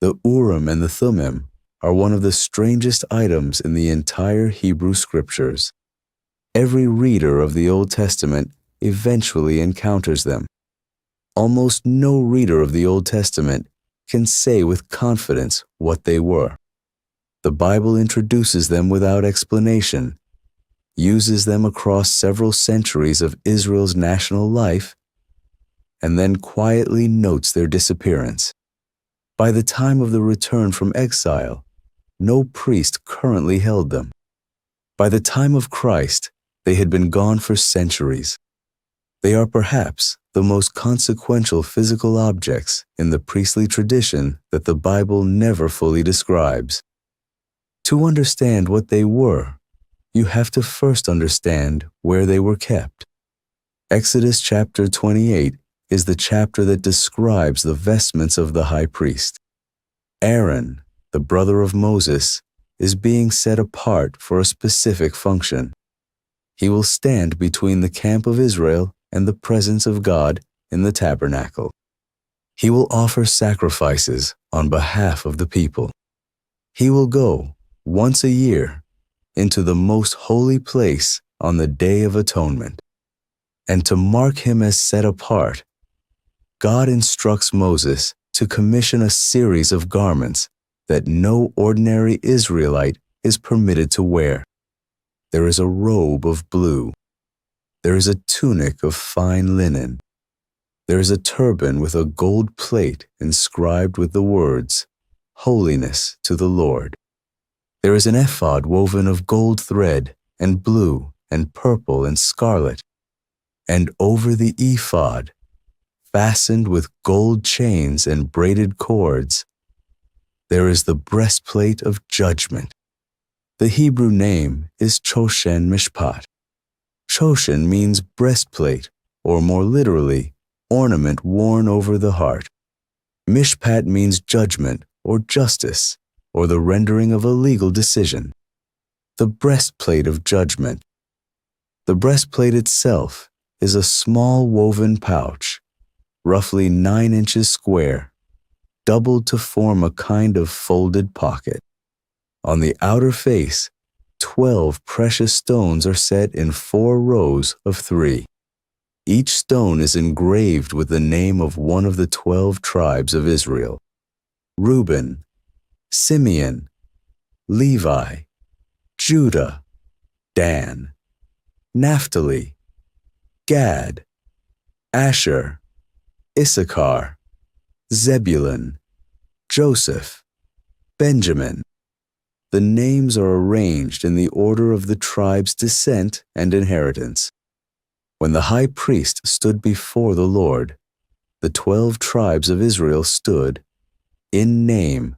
The Urim and the Thummim are one of the strangest items in the entire Hebrew Scriptures. Every reader of the Old Testament eventually encounters them. Almost no reader of the Old Testament can say with confidence what they were. The Bible introduces them without explanation, uses them across several centuries of Israel's national life, and then quietly notes their disappearance. By the time of the return from exile, no priest currently held them. By the time of Christ, they had been gone for centuries. They are perhaps the most consequential physical objects in the priestly tradition that the Bible never fully describes. To understand what they were, you have to first understand where they were kept. Exodus chapter 28 is the chapter that describes the vestments of the high priest. Aaron, the brother of Moses, is being set apart for a specific function. He will stand between the camp of Israel and the presence of God in the tabernacle. He will offer sacrifices on behalf of the people. He will go, once a year, into the most holy place on the Day of Atonement. And to mark him as set apart, God instructs Moses to commission a series of garments that no ordinary Israelite is permitted to wear. There is a robe of blue. There is a tunic of fine linen. There is a turban with a gold plate inscribed with the words, Holiness to the Lord. There is an ephod woven of gold thread and blue and purple and scarlet, and over the ephod, fastened with gold chains and braided cords, there is the breastplate of judgment. The Hebrew name is Choshen Mishpat. Choshen means breastplate, or more literally, ornament worn over the heart. Mishpat means judgment or justice, or the rendering of a legal decision. The breastplate of judgment. The breastplate itself is a small woven pouch, roughly 9 inches square, doubled to form a kind of folded pocket. On the outer face, 12 precious stones are set in 4 rows of 3. Each stone is engraved with the name of one of the 12 tribes of Israel: Reuben, Simeon, Levi, Judah, Dan, Naphtali, Gad, Asher, Issachar, Zebulun, Joseph, Benjamin. The names are arranged in the order of the tribe's descent and inheritance. When the high priest stood before the Lord, the 12 tribes of Israel stood, in name,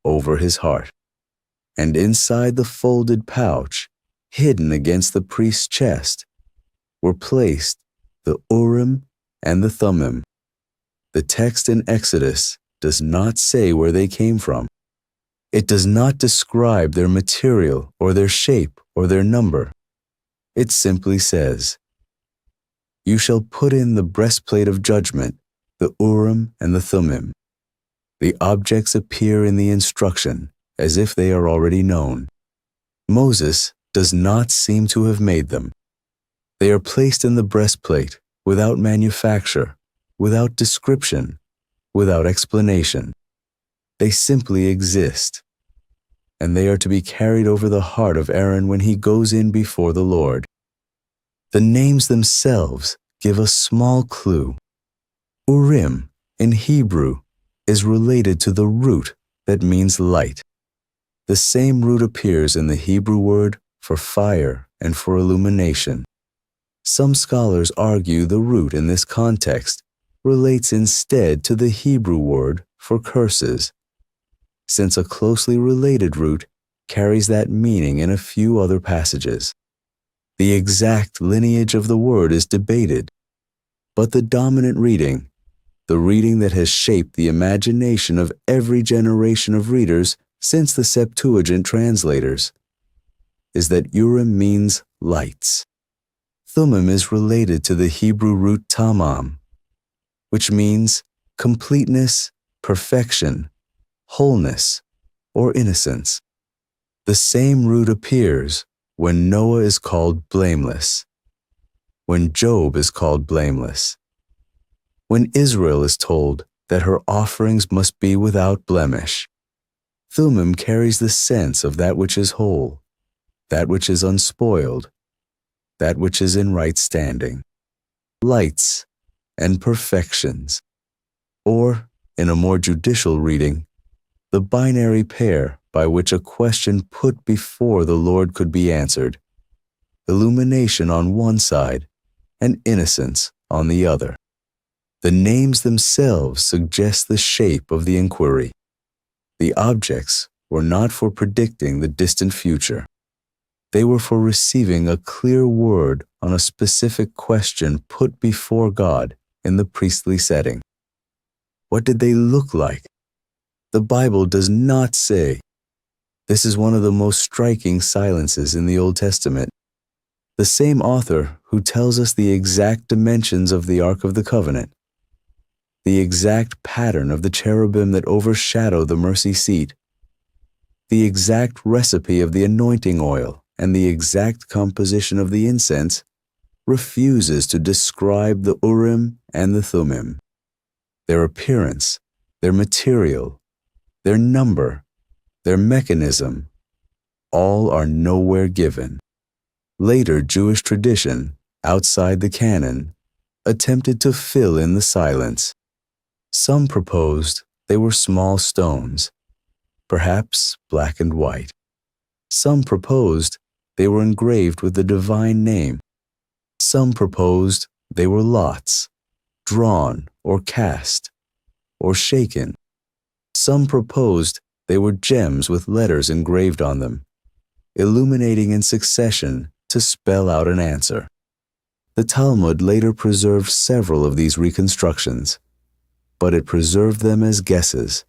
over his heart. And inside the folded pouch, hidden against the priest's chest, were placed the Urim and the Thummim. The text in Exodus does not say where they came from. It does not describe their material or their shape or their number. It simply says, You shall put in the breastplate of judgment, the Urim and the Thummim. The objects appear in the instruction as if they are already known. Moses does not seem to have made them. They are placed in the breastplate without manufacture, without description, without explanation. They simply exist, and they are to be carried over the heart of Aaron when he goes in before the Lord. The names themselves give a small clue. Urim, in Hebrew, is related to the root that means light. The same root appears in the Hebrew word for fire and for illumination. Some scholars argue the root in this context relates instead to the Hebrew word for curses, since a closely related root carries that meaning in a few other passages. The exact lineage of the word is debated, but the dominant reading, the reading that has shaped the imagination of every generation of readers since the Septuagint translators, is that Urim means lights. Thummim is related to the Hebrew root tamam, which means completeness, perfection, wholeness, or innocence. The same root appears when Noah is called blameless, when Job is called blameless, when Israel is told that her offerings must be without blemish. Thummim carries the sense of that which is whole, that which is unspoiled, that which is in right standing, lights and perfections, or, in a more judicial reading, the binary pair by which a question put before the Lord could be answered, illumination on one side and innocence on the other. The names themselves suggest the shape of the inquiry. The objects were not for predicting the distant future. They were for receiving a clear word on a specific question put before God in the priestly setting. What did they look like? The Bible does not say. This is one of the most striking silences in the Old Testament. The same author who tells us the exact dimensions of the Ark of the Covenant, the exact pattern of the cherubim that overshadow the mercy seat, the exact recipe of the anointing oil, and the exact composition of the incense, refuses to describe the Urim and the Thummim. Their appearance, their material, their number, their mechanism, all are nowhere given. Later Jewish tradition, outside the canon, attempted to fill in the silence. Some proposed they were small stones, perhaps black and white. Some proposed they were engraved with the divine name. Some proposed they were lots, drawn or cast or shaken. Some proposed they were gems with letters engraved on them, illuminating in succession to spell out an answer. The Talmud later preserved several of these reconstructions, but it preserved them as guesses,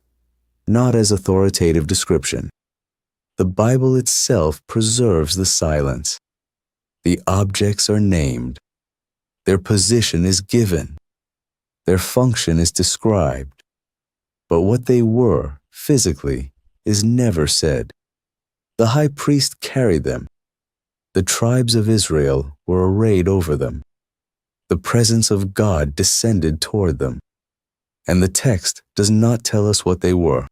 not as authoritative description. The Bible itself preserves the silence. The objects are named. Their position is given. Their function is described. But what they were, physically, is never said. The high priest carried them. The tribes of Israel were arrayed over them. The presence of God descended toward them. And the text does not tell us what they were.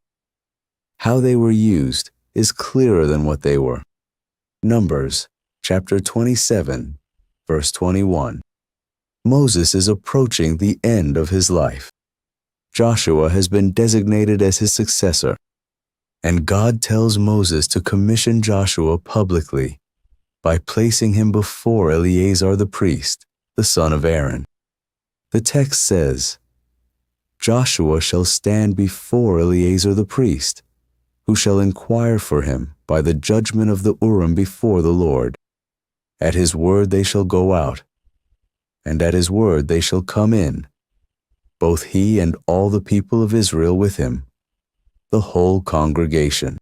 How they were used is clearer than what they were. Numbers, chapter 27, verse 21. Moses is approaching the end of his life. Joshua has been designated as his successor, and God tells Moses to commission Joshua publicly by placing him before Eleazar the priest, the son of Aaron. The text says, Joshua shall stand before Eleazar the priest, who shall inquire for him by the judgment of the Urim before the Lord. At his word they shall go out, and at his word they shall come in, both he and all the people of Israel with him, the whole congregation.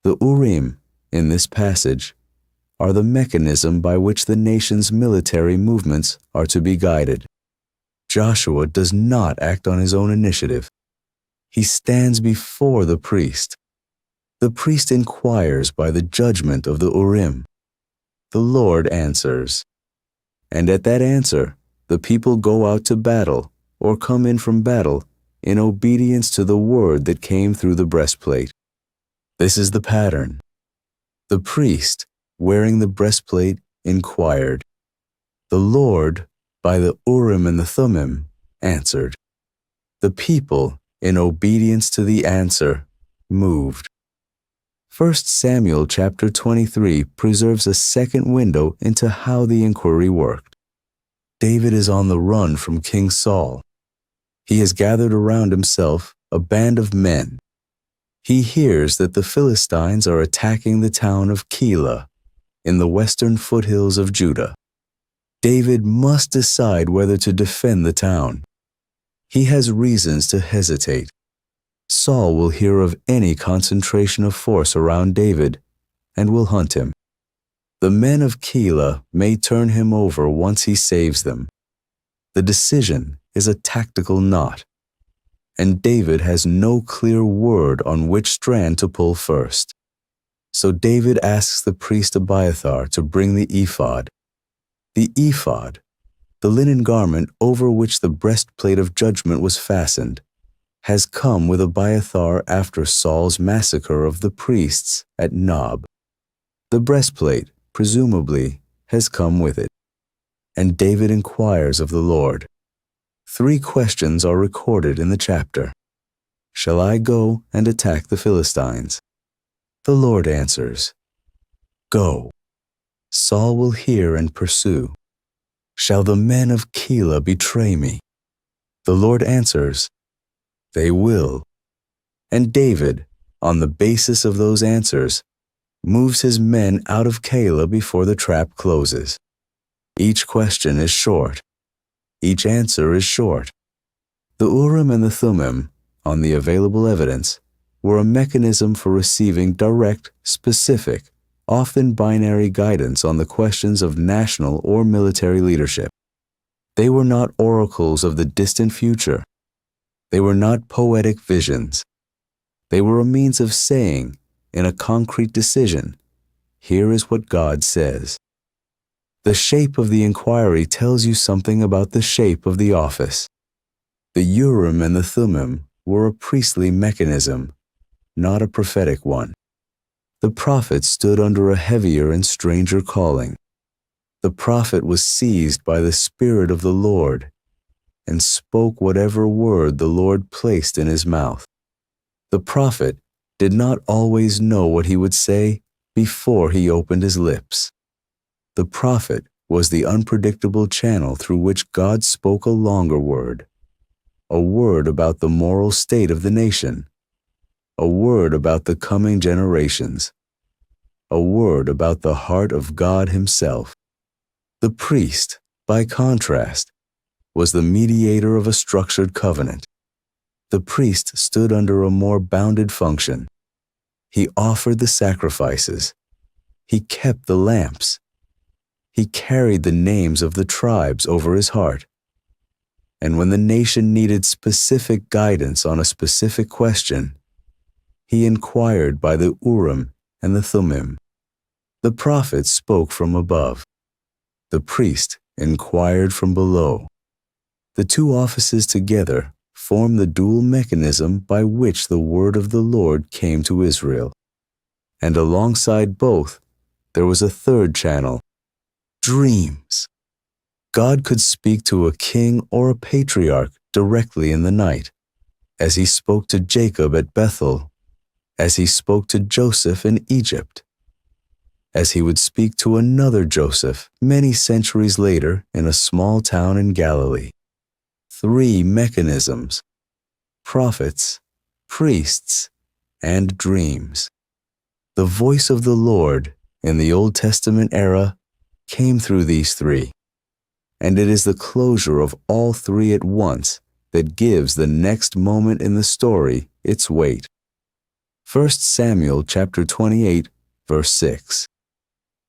The Urim, in this passage, are the mechanism by which the nation's military movements are to be guided. Joshua does not act on his own initiative. He stands before the priest. The priest inquires by the judgment of the Urim. The Lord answers. And at that answer, the people go out to battle or come in from battle in obedience to the word that came through the breastplate. This is the pattern. The priest, wearing the breastplate, inquired. The Lord, by the Urim and the Thummim, answered. The people, in obedience to the answer, moved. 1 Samuel chapter 23 preserves a second window into how the inquiry worked. David is on the run from King Saul. He has gathered around himself a band of men. He hears that the Philistines are attacking the town of Keilah in the western foothills of Judah. David must decide whether to defend the town. He has reasons to hesitate. Saul will hear of any concentration of force around David and will hunt him. The men of Keilah may turn him over once he saves them. The decision is a tactical knot, and David has no clear word on which strand to pull first. So David asks the priest Abiathar to bring the ephod. The ephod, the linen garment over which the breastplate of judgment was fastened, has come with Abiathar after Saul's massacre of the priests at Nob. The breastplate, presumably, has come with it. And David inquires of the Lord. 3 questions are recorded in the chapter. Shall I go and attack the Philistines? The Lord answers, Go. Saul will hear and pursue. Shall the men of Keilah betray me? The Lord answers, They will. And David, on the basis of those answers, moves his men out of Keilah before the trap closes. Each question is short. Each answer is short. The Urim and the Thummim, on the available evidence, were a mechanism for receiving direct, specific, often binary guidance on the questions of national or military leadership. They were not oracles of the distant future. They were not poetic visions. They were a means of saying, in a concrete decision, here is what God says. The shape of the inquiry tells you something about the shape of the office. The Urim and the Thummim were a priestly mechanism, not a prophetic one. The prophet stood under a heavier and stranger calling. The prophet was seized by the Spirit of the Lord and spoke whatever word the Lord placed in his mouth. The prophet did not always know what he would say before he opened his lips. The prophet was the unpredictable channel through which God spoke a longer word, a word about the moral state of the nation, a word about the coming generations, a word about the heart of God himself. The priest, by contrast, was the mediator of a structured covenant. The priest stood under a more bounded function. He offered the sacrifices. He kept the lamps. He carried the names of the tribes over his heart. And when the nation needed specific guidance on a specific question, he inquired by the Urim and the Thummim. The prophet spoke from above. The priest inquired from below. The two offices together form the dual mechanism by which the word of the Lord came to Israel. And alongside both, there was a third channel: dreams. God could speak to a king or a patriarch directly in the night, as he spoke to Jacob at Bethel, as he spoke to Joseph in Egypt, as he would speak to another Joseph many centuries later in a small town in Galilee. Three mechanisms: prophets, priests, and dreams. The voice of the Lord in the Old Testament era came through these three, and it is the closure of all three at once that gives the next moment in the story its weight. 1 Samuel chapter 28, verse 6.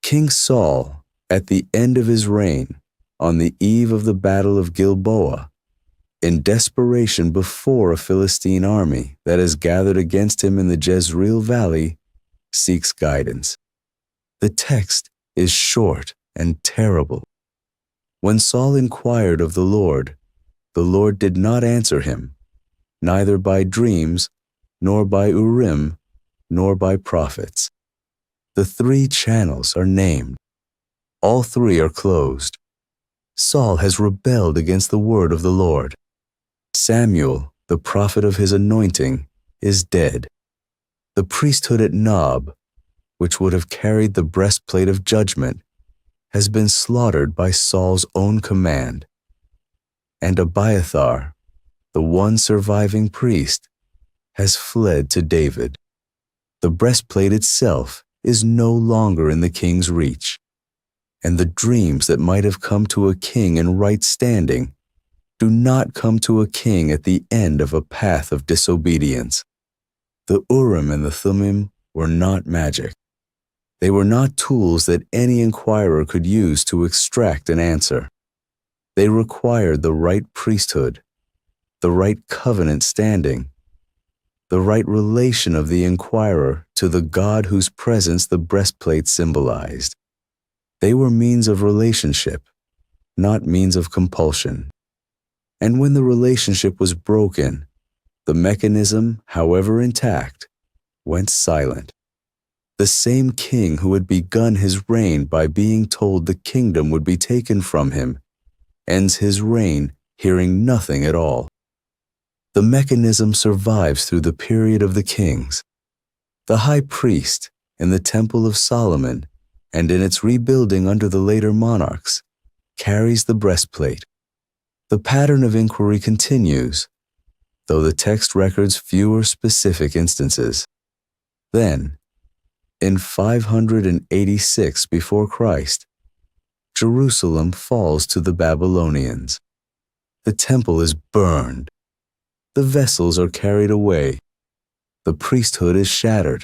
King Saul, at the end of his reign, on the eve of the battle of Gilboa, in desperation before a Philistine army that has gathered against him in the Jezreel Valley, seeks guidance. The text is short and terrible. When Saul inquired of the Lord did not answer him, neither by dreams, nor by Urim, nor by prophets. The three channels are named. All three are closed. Saul has rebelled against the word of the Lord. Samuel, the prophet of his anointing, is dead. The priesthood at Nob, which would have carried the breastplate of judgment, has been slaughtered by Saul's own command. And Abiathar, the one surviving priest, has fled to David. The breastplate itself is no longer in the king's reach, and the dreams that might have come to a king in right standing do not come to a king at the end of a path of disobedience. The Urim and the Thummim were not magic. They were not tools that any inquirer could use to extract an answer. They required the right priesthood, the right covenant standing, the right relation of the inquirer to the God whose presence the breastplate symbolized. They were means of relationship, not means of compulsion. And when the relationship was broken, the mechanism, however intact, went silent. The same king who had begun his reign by being told the kingdom would be taken from him ends his reign hearing nothing at all. The mechanism survives through the period of the kings. The high priest in the Temple of Solomon and in its rebuilding under the later monarchs carries the breastplate. The pattern of inquiry continues, though the text records fewer specific instances. Then, in 586 before Christ, Jerusalem falls to the Babylonians. The temple is burned. The vessels are carried away. The priesthood is shattered.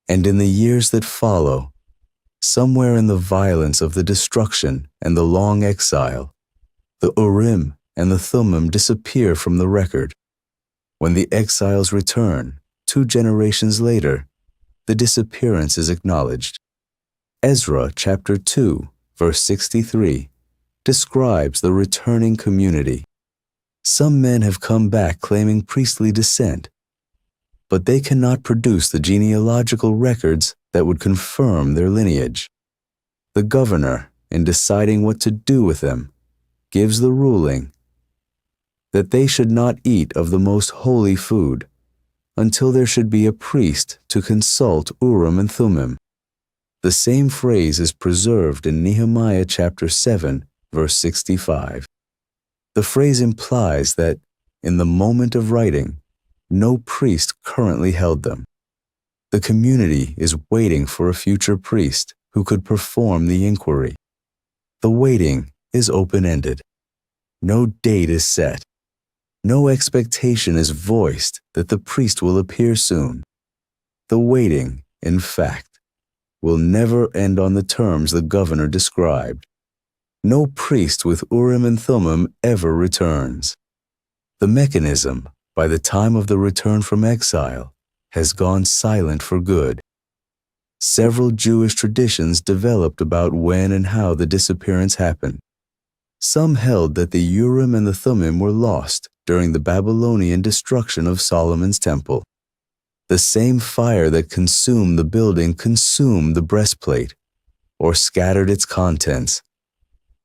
And in the years that follow, somewhere in the violence of the destruction and the long exile, the Urim and the Thummim disappear from the record. When the exiles return, 2 generations later, the disappearance is acknowledged. Ezra chapter 2, verse 63, describes the returning community. Some men have come back claiming priestly descent, but they cannot produce the genealogical records that would confirm their lineage. The governor in deciding what to do with them, gives the ruling that they should not eat of the most holy food until there should be a priest to consult Urim and Thummim. The same phrase is preserved in Nehemiah chapter 7, verse 65. The phrase implies that, in the moment of writing, no priest currently held them. The community is waiting for a future priest who could perform the inquiry. The waiting is open-ended. No date is set. No expectation is voiced that the priest will appear soon. The waiting, in fact, will never end on the terms the governor described. No priest with Urim and Thummim ever returns. The mechanism, by the time of the return from exile, has gone silent for good. Several Jewish traditions developed about when and how the disappearance happened. Some held that the Urim and the Thummim were lost during the Babylonian destruction of Solomon's temple. The same fire that consumed the building consumed the breastplate, or scattered its contents,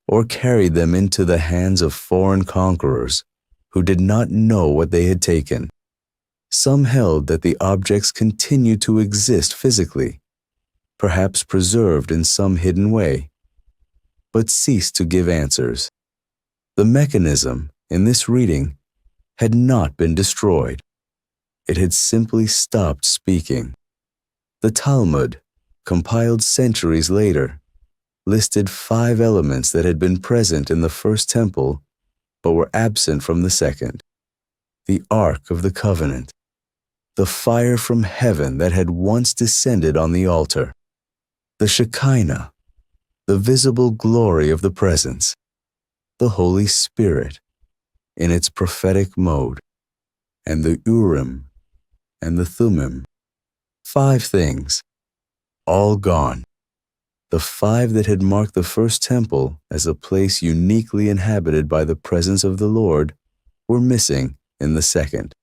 or carried them into the hands of foreign conquerors who did not know what they had taken. Some held that the objects continued to exist physically, perhaps preserved in some hidden way, but ceased to give answers. The mechanism, in this reading, had not been destroyed. It had simply stopped speaking. The Talmud, compiled centuries later, listed 5 elements that had been present in the first temple but were absent from the second: the Ark of the Covenant, the fire from heaven that had once descended on the altar, the Shekinah, the visible glory of the presence, the Holy Spirit in its prophetic mode, and the Urim and the Thummim. 5 things, all gone. The 5 that had marked the first temple as a place uniquely inhabited by the presence of the Lord were missing in the second.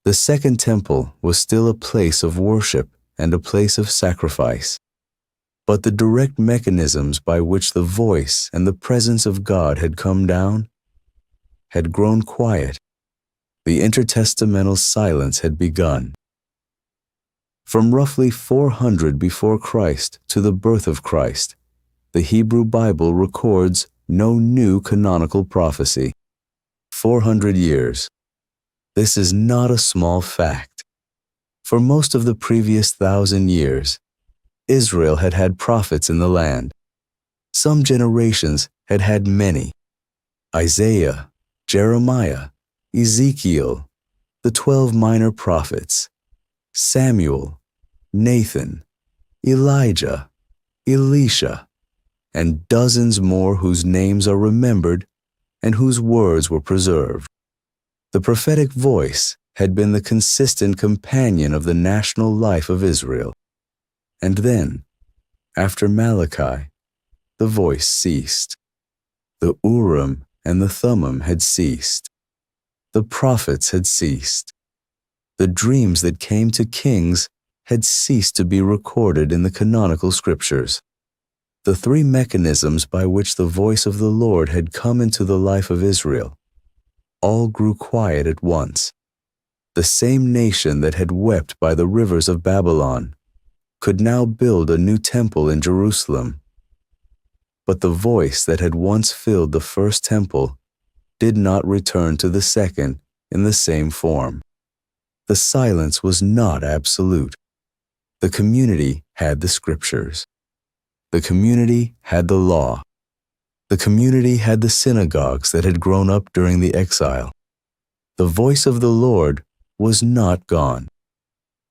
The second temple was still a place of worship and a place of sacrifice, but the direct mechanisms by which the voice and the presence of God had come down had grown quiet. The intertestamental silence had begun. From roughly 400 before Christ to the birth of Christ, the Hebrew Bible records no new canonical prophecy. 400 years. This is not a small fact. For most of the previous 1,000 years, Israel had had prophets in the land. Some generations had had many: Isaiah, Jeremiah, Ezekiel, the 12 minor prophets, Samuel, Nathan, Elijah, Elisha, and dozens more whose names are remembered and whose words were preserved. The prophetic voice had been the consistent companion of the national life of Israel. And then, after Malachi, the voice ceased. The Urim and the Thummim had ceased. The prophets had ceased. The dreams that came to kings had ceased to be recorded in the canonical scriptures. The 3 mechanisms by which the voice of the Lord had come into the life of Israel all grew quiet at once. The same nation that had wept by the rivers of Babylon could now build a new temple in Jerusalem. But the voice that had once filled the first temple did not return to the second in the same form. The silence was not absolute. The community had the scriptures. The community had the law. The community had the synagogues that had grown up during the exile. The voice of the Lord was not gone,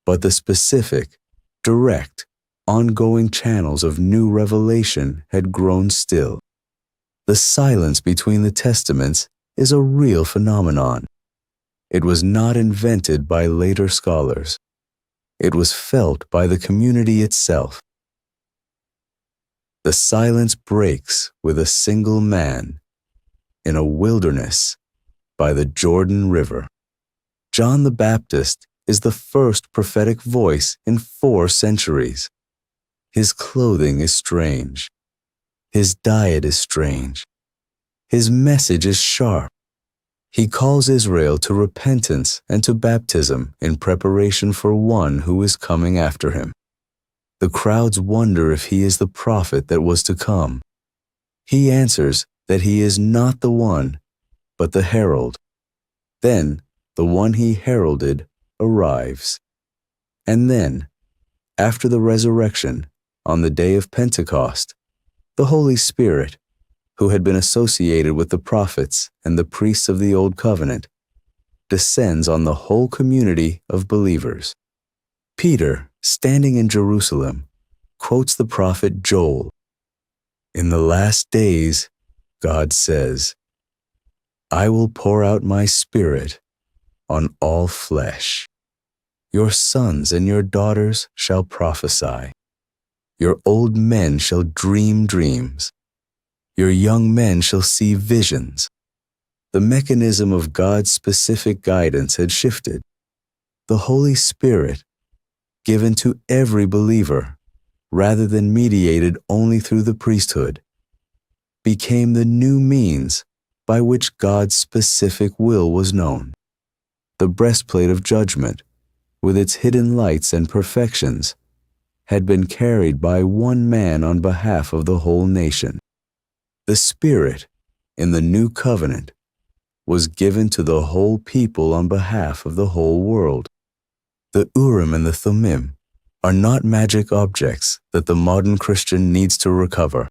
but the specific, direct, ongoing channels of new revelation had grown still. The silence between the testaments is a real phenomenon. It was not invented by later scholars. It was felt by the community itself. The silence breaks with a single man in a wilderness by the Jordan River. John the Baptist is the first prophetic voice in 4 centuries. His clothing is strange. His diet is strange. His message is sharp. He calls Israel to repentance and to baptism in preparation for one who is coming after him. The crowds wonder if he is the prophet that was to come. He answers that he is not the one, but the herald. Then the one he heralded arrives. And then, after the resurrection, on the day of Pentecost, the Holy Spirit, who had been associated with the prophets and the priests of the Old Covenant, descends on the whole community of believers. Peter, standing in Jerusalem, quotes the prophet Joel. In the last days, God says, I will pour out my Spirit on all flesh. Your sons and your daughters shall prophesy. Your old men shall dream dreams. Your young men shall see visions. The mechanism of God's specific guidance had shifted. The Holy Spirit, given to every believer, rather than mediated only through the priesthood, became the new means by which God's specific will was known. The breastplate of judgment, with its hidden lights and perfections, had been carried by one man on behalf of the whole nation. The Spirit, in the new covenant, was given to the whole people on behalf of the whole world. The Urim and the Thummim are not magic objects that the modern Christian needs to recover.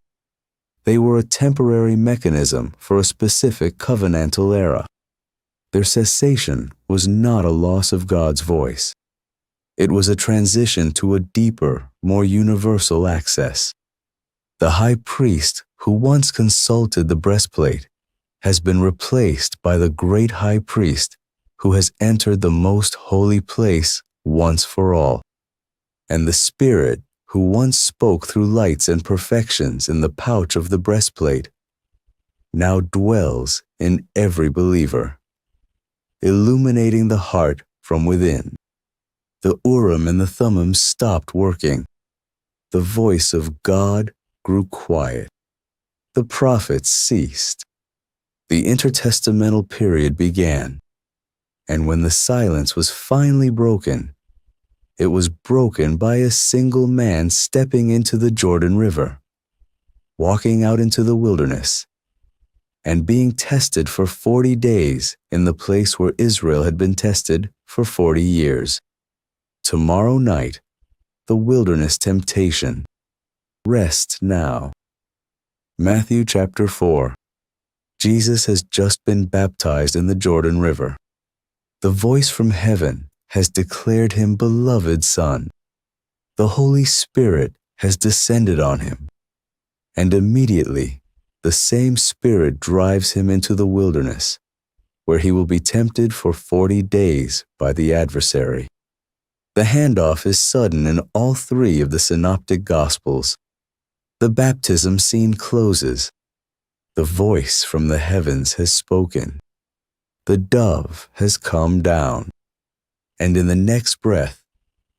They were a temporary mechanism for a specific covenantal era. Their cessation was not a loss of God's voice. It was a transition to a deeper, more universal access. The high priest who once consulted the breastplate has been replaced by the great high priest who has entered the most holy place once for all. And the Spirit who once spoke through lights and perfections in the pouch of the breastplate now dwells in every believer, illuminating the heart from within. The Urim and the Thummim stopped working. The voice of God grew quiet. The prophets ceased. The intertestamental period began. And when the silence was finally broken, it was broken by a single man stepping into the Jordan River, walking out into the wilderness, and being tested for 40 days in the place where Israel had been tested for 40 years. Tomorrow night, the wilderness temptation. Rest now. Matthew chapter 4. Jesus has just been baptized in the Jordan River. The voice from heaven has declared him beloved Son. The Holy Spirit has descended on him. And immediately, the same Spirit drives him into the wilderness, where he will be tempted for 40 days by the adversary. The handoff is sudden in all three of the synoptic Gospels. The baptism scene closes. The voice from the heavens has spoken. The dove has come down. And in the next breath,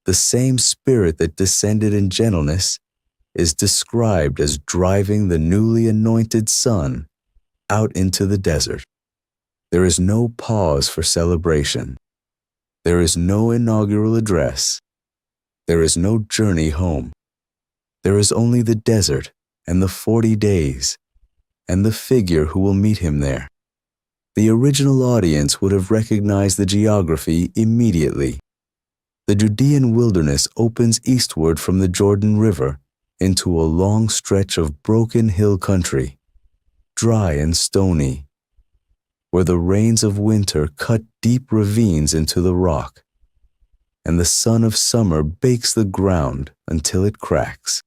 the same Spirit that descended in gentleness is described as driving the newly anointed Son out into the desert. There is no pause for celebration. There is no inaugural address. There is no journey home. There is only the desert and the 40 days, and the figure who will meet him there. The original audience would have recognized the geography immediately. The Judean wilderness opens eastward from the Jordan River into a long stretch of broken hill country, dry and stony, where the rains of winter cut deep ravines into the rock, and the sun of summer bakes the ground until it cracks.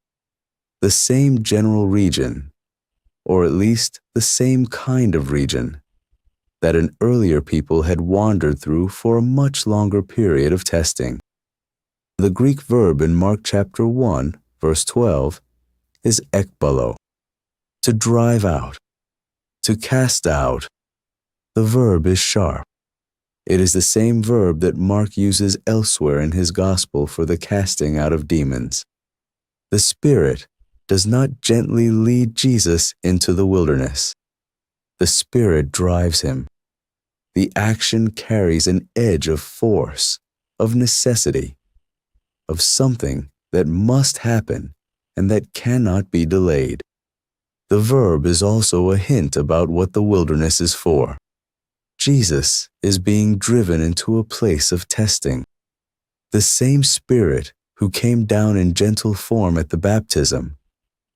The same general region, or at least the same kind of region, that an earlier people had wandered through for a much longer period of testing. The Greek verb in Mark chapter 1, verse 12, is ekbalo, to drive out, to cast out. The verb is sharp. It is the same verb that Mark uses elsewhere in his gospel for the casting out of demons. The Spirit, does not gently lead Jesus into the wilderness. The Spirit drives him. The action carries an edge of force, of necessity, of something that must happen and that cannot be delayed. The verb is also a hint about what the wilderness is for. Jesus is being driven into a place of testing. The same Spirit who came down in gentle form at the baptism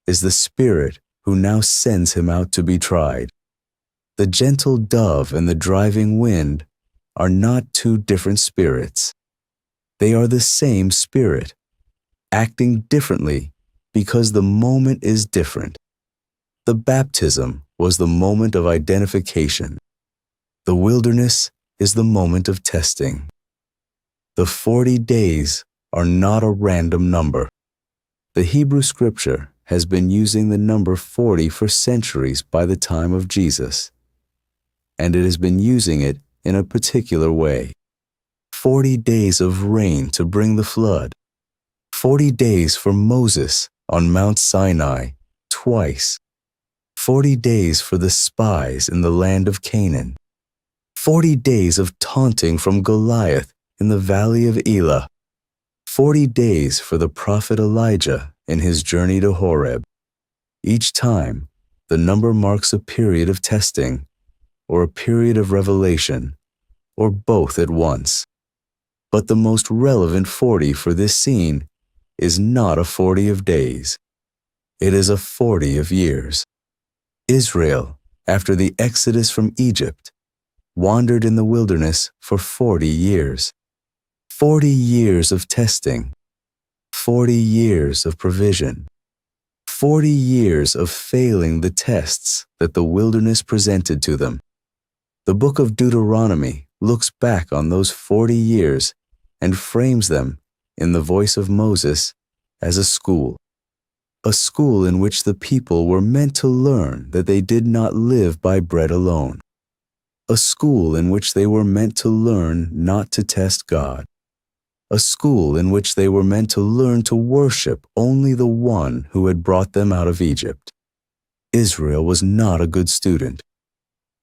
is the Spirit who now sends him out to be tried. The gentle dove and the driving wind are not two different spirits. They are the same Spirit, acting differently because the moment is different. The baptism was the moment of identification. The wilderness is the moment of testing. The 40 days are not a random number. The Hebrew scripture has been using the number 40 for centuries by the time of Jesus, and it has been using it in a particular way. 40 days of rain to bring the flood. 40 days for Moses on Mount Sinai twice. 40 days for the spies in the land of Canaan. 40 days of taunting from Goliath in the valley of Elah. 40 days for the prophet Elijah in his journey to Horeb. Each time, the number marks a period of testing, or a period of revelation, or both at once. But the most relevant 40 for this scene is not a 40 of days. It is a 40 of years. Israel, after the exodus from Egypt, wandered in the wilderness for 40 years. 40 years of testing. 40 years of provision. 40 years of failing the tests that the wilderness presented to them. The book of Deuteronomy looks back on those 40 years and frames them, in the voice of Moses, as a school in which the people were meant to learn that they did not live by bread alone, a school in which they were meant to learn not to test God, a school in which they were meant to learn to worship only the one who had brought them out of Egypt. Israel was not a good student.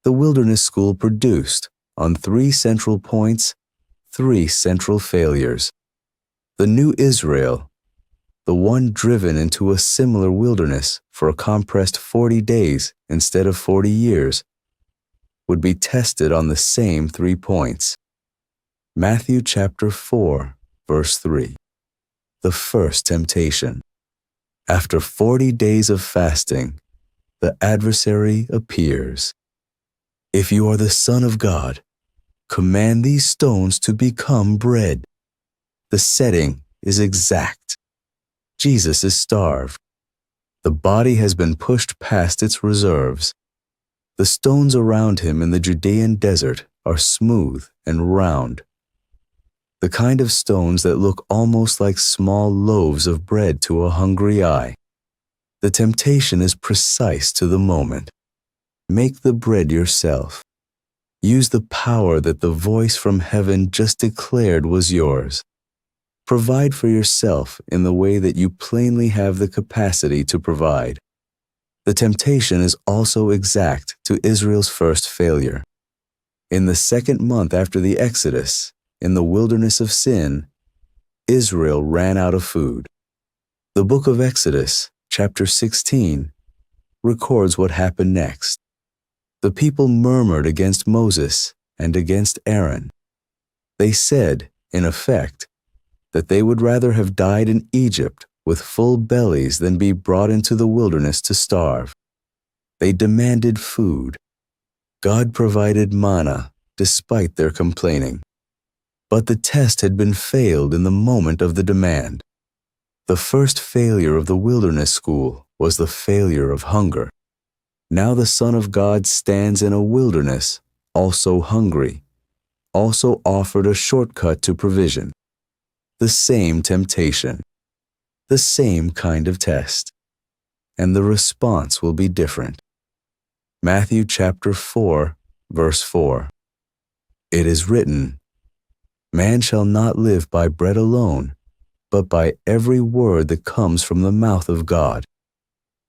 The wilderness school produced, on 3 central points, 3 central failures. The new Israel, the one driven into a similar wilderness for a compressed 40 days instead of 40 years, would be tested on the same 3 points. Matthew chapter 4, verse 3. The first temptation. After 40 days of fasting, the adversary appears. If you are the Son of God, command these stones to become bread. The setting is exact. Jesus is starved. The body has been pushed past its reserves. The stones around him in the Judean desert are smooth and round, the kind of stones that look almost like small loaves of bread to a hungry eye. The temptation is precise to the moment. Make the bread yourself. Use the power that the voice from heaven just declared was yours. Provide for yourself in the way that you plainly have the capacity to provide. The temptation is also exact to Israel's first failure. In the 2nd month after the Exodus, in the wilderness of sin, Israel ran out of food. The book of Exodus, chapter 16, records what happened next. The people murmured against Moses and against Aaron. They said, in effect, that they would rather have died in Egypt with full bellies than be brought into the wilderness to starve. They demanded food. God provided manna despite their complaining. But the test had been failed in the moment of the demand. The first failure of the wilderness school was the failure of hunger. Now the Son of God stands in a wilderness, also hungry, also offered a shortcut to provision. The same temptation, the same kind of test, and the response will be different. Matthew chapter 4, verse 4. It is written, "Man shall not live by bread alone, but by every word that comes from the mouth of God."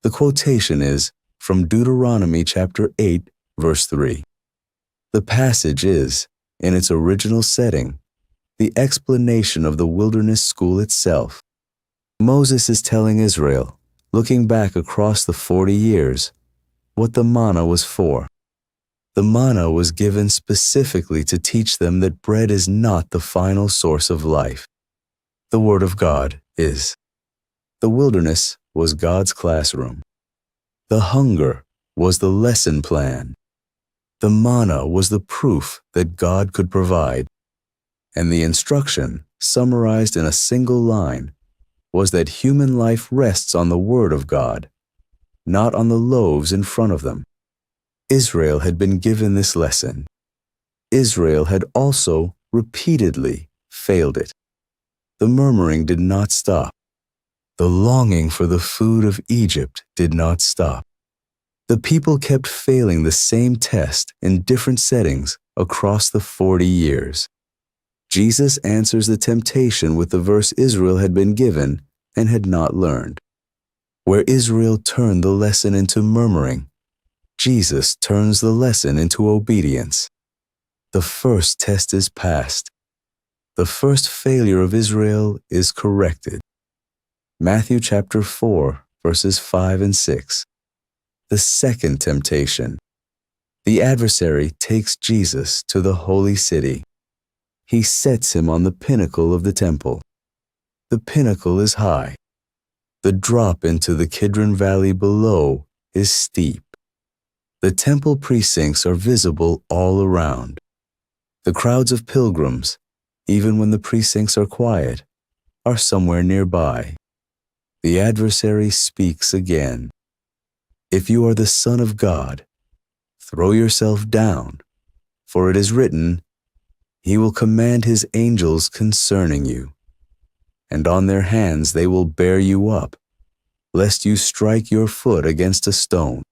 The quotation is from Deuteronomy chapter 8, verse 3. The passage is, in its original setting, the explanation of the wilderness school itself. Moses is telling Israel, looking back across the 40 years, what the manna was for. The manna was given specifically to teach them that bread is not the final source of life. The Word of God is. The wilderness was God's classroom. The hunger was the lesson plan. The manna was the proof that God could provide. And the instruction, summarized in a single line, was that human life rests on the Word of God, not on the loaves in front of them. Israel had been given this lesson. Israel had also repeatedly failed it. The murmuring did not stop. The longing for the food of Egypt did not stop. The people kept failing the same test in different settings across the 40 years. Jesus answers the temptation with the verse Israel had been given and had not learned. Where Israel turned the lesson into murmuring, Jesus turns the lesson into obedience. The first test is passed. The first failure of Israel is corrected. Matthew chapter 4, verses 5 and 6. The second temptation. The adversary takes Jesus to the holy city. He sets him on the pinnacle of the temple. The pinnacle is high. The drop into the Kidron Valley below is steep. The temple precincts are visible all around. The crowds of pilgrims, even when the precincts are quiet, are somewhere nearby. The adversary speaks again. If you are the Son of God, throw yourself down, for it is written, He will command His angels concerning you, and on their hands they will bear you up, lest you strike your foot against a stone.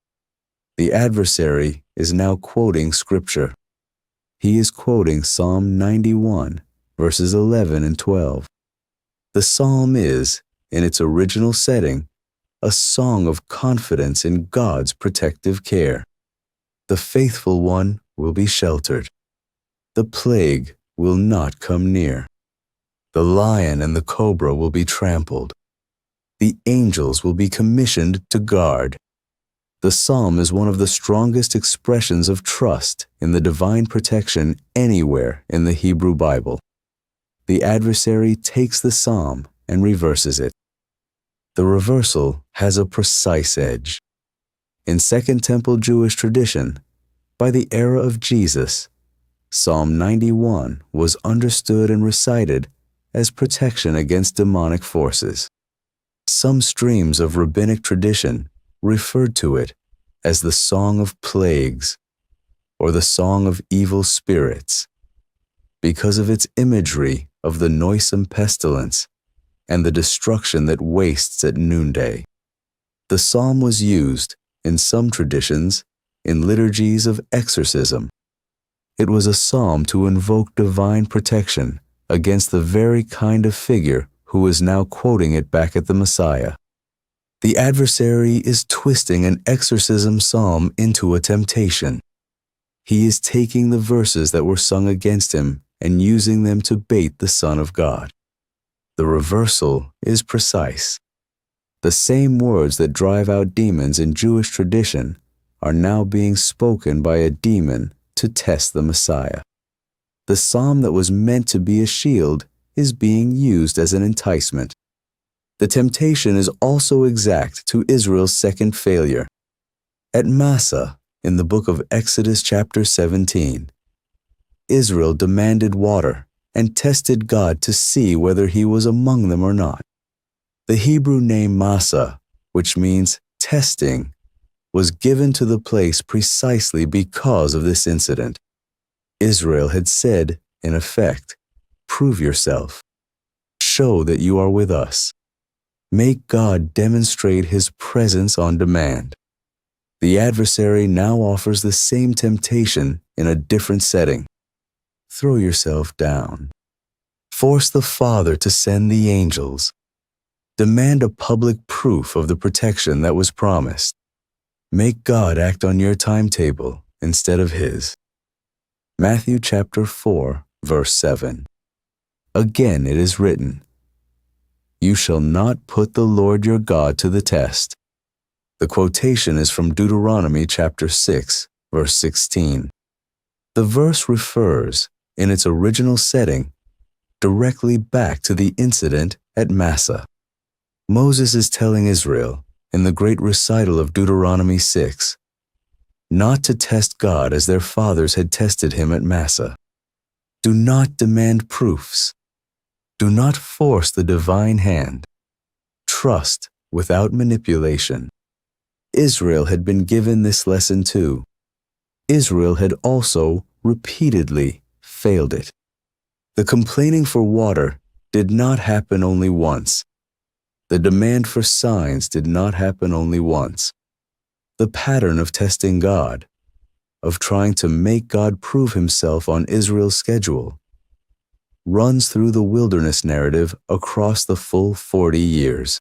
The adversary is now quoting Scripture. He is quoting Psalm 91, verses 11 and 12. The psalm is, in its original setting, a song of confidence in God's protective care. The faithful one will be sheltered. The plague will not come near. The lion and the cobra will be trampled. The angels will be commissioned to guard. The psalm is one of the strongest expressions of trust in the divine protection anywhere in the Hebrew Bible. The adversary takes the psalm and reverses it. The reversal has a precise edge. In Second Temple Jewish tradition, by the era of Jesus, Psalm 91 was understood and recited as protection against demonic forces. Some streams of rabbinic tradition referred to it as the Song of Plagues or the Song of Evil Spirits because of its imagery of the noisome pestilence and the destruction that wastes at noonday. The psalm was used, in some traditions, in liturgies of exorcism. It was a psalm to invoke divine protection against the very kind of figure who is now quoting it back at the Messiah. The adversary is twisting an exorcism psalm into a temptation. He is taking the verses that were sung against him and using them to bait the Son of God. The reversal is precise. The same words that drive out demons in Jewish tradition are now being spoken by a demon to test the Messiah. The psalm that was meant to be a shield is being used as an enticement. The temptation is also exact to Israel's second failure. At Massah, in the book of Exodus chapter 17, Israel demanded water and tested God to see whether He was among them or not. The Hebrew name Massah, which means testing, was given to the place precisely because of this incident. Israel had said, in effect, prove yourself. Show that you are with us. Make God demonstrate His presence on demand. The adversary now offers the same temptation in a different setting. Throw yourself down. Force the Father to send the angels. Demand a public proof of the protection that was promised. Make God act on your timetable instead of his. Matthew chapter 4, verse 7. Again it is written, "You shall not put the Lord your God to the test." The quotation is from Deuteronomy chapter 6, verse 16. The verse refers, in its original setting, directly back to the incident at Massa. Moses is telling Israel, in the great recital of Deuteronomy 6, not to test God as their fathers had tested him at Massa. Do not demand proofs. Do not force the divine hand. Trust without manipulation. Israel had been given this lesson too. Israel had also repeatedly failed it. The complaining for water did not happen only once. The demand for signs did not happen only once. The pattern of testing God, of trying to make God prove himself on Israel's schedule, runs through the wilderness narrative across the full 40 years.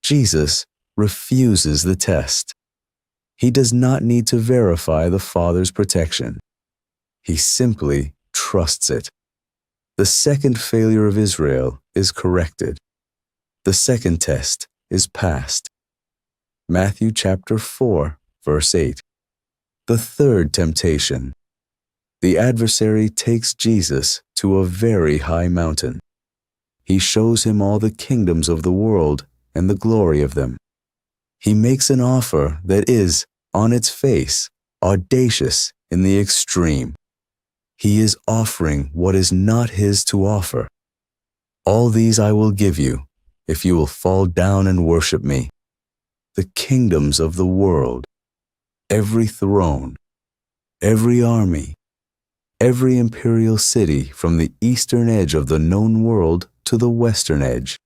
Jesus refuses the test. He does not need to verify the Father's protection. He simply trusts it. The second failure of Israel is corrected. The second test is passed. Matthew chapter 4, verse 8. The third temptation. The adversary takes Jesus to a very high mountain. He shows him all the kingdoms of the world and the glory of them. He makes an offer that is, on its face, audacious in the extreme. He is offering what is not his to offer. All these I will give you, if you will fall down and worship me. The kingdoms of the world, every throne, every army, every imperial city from the eastern edge of the known world to the western edge.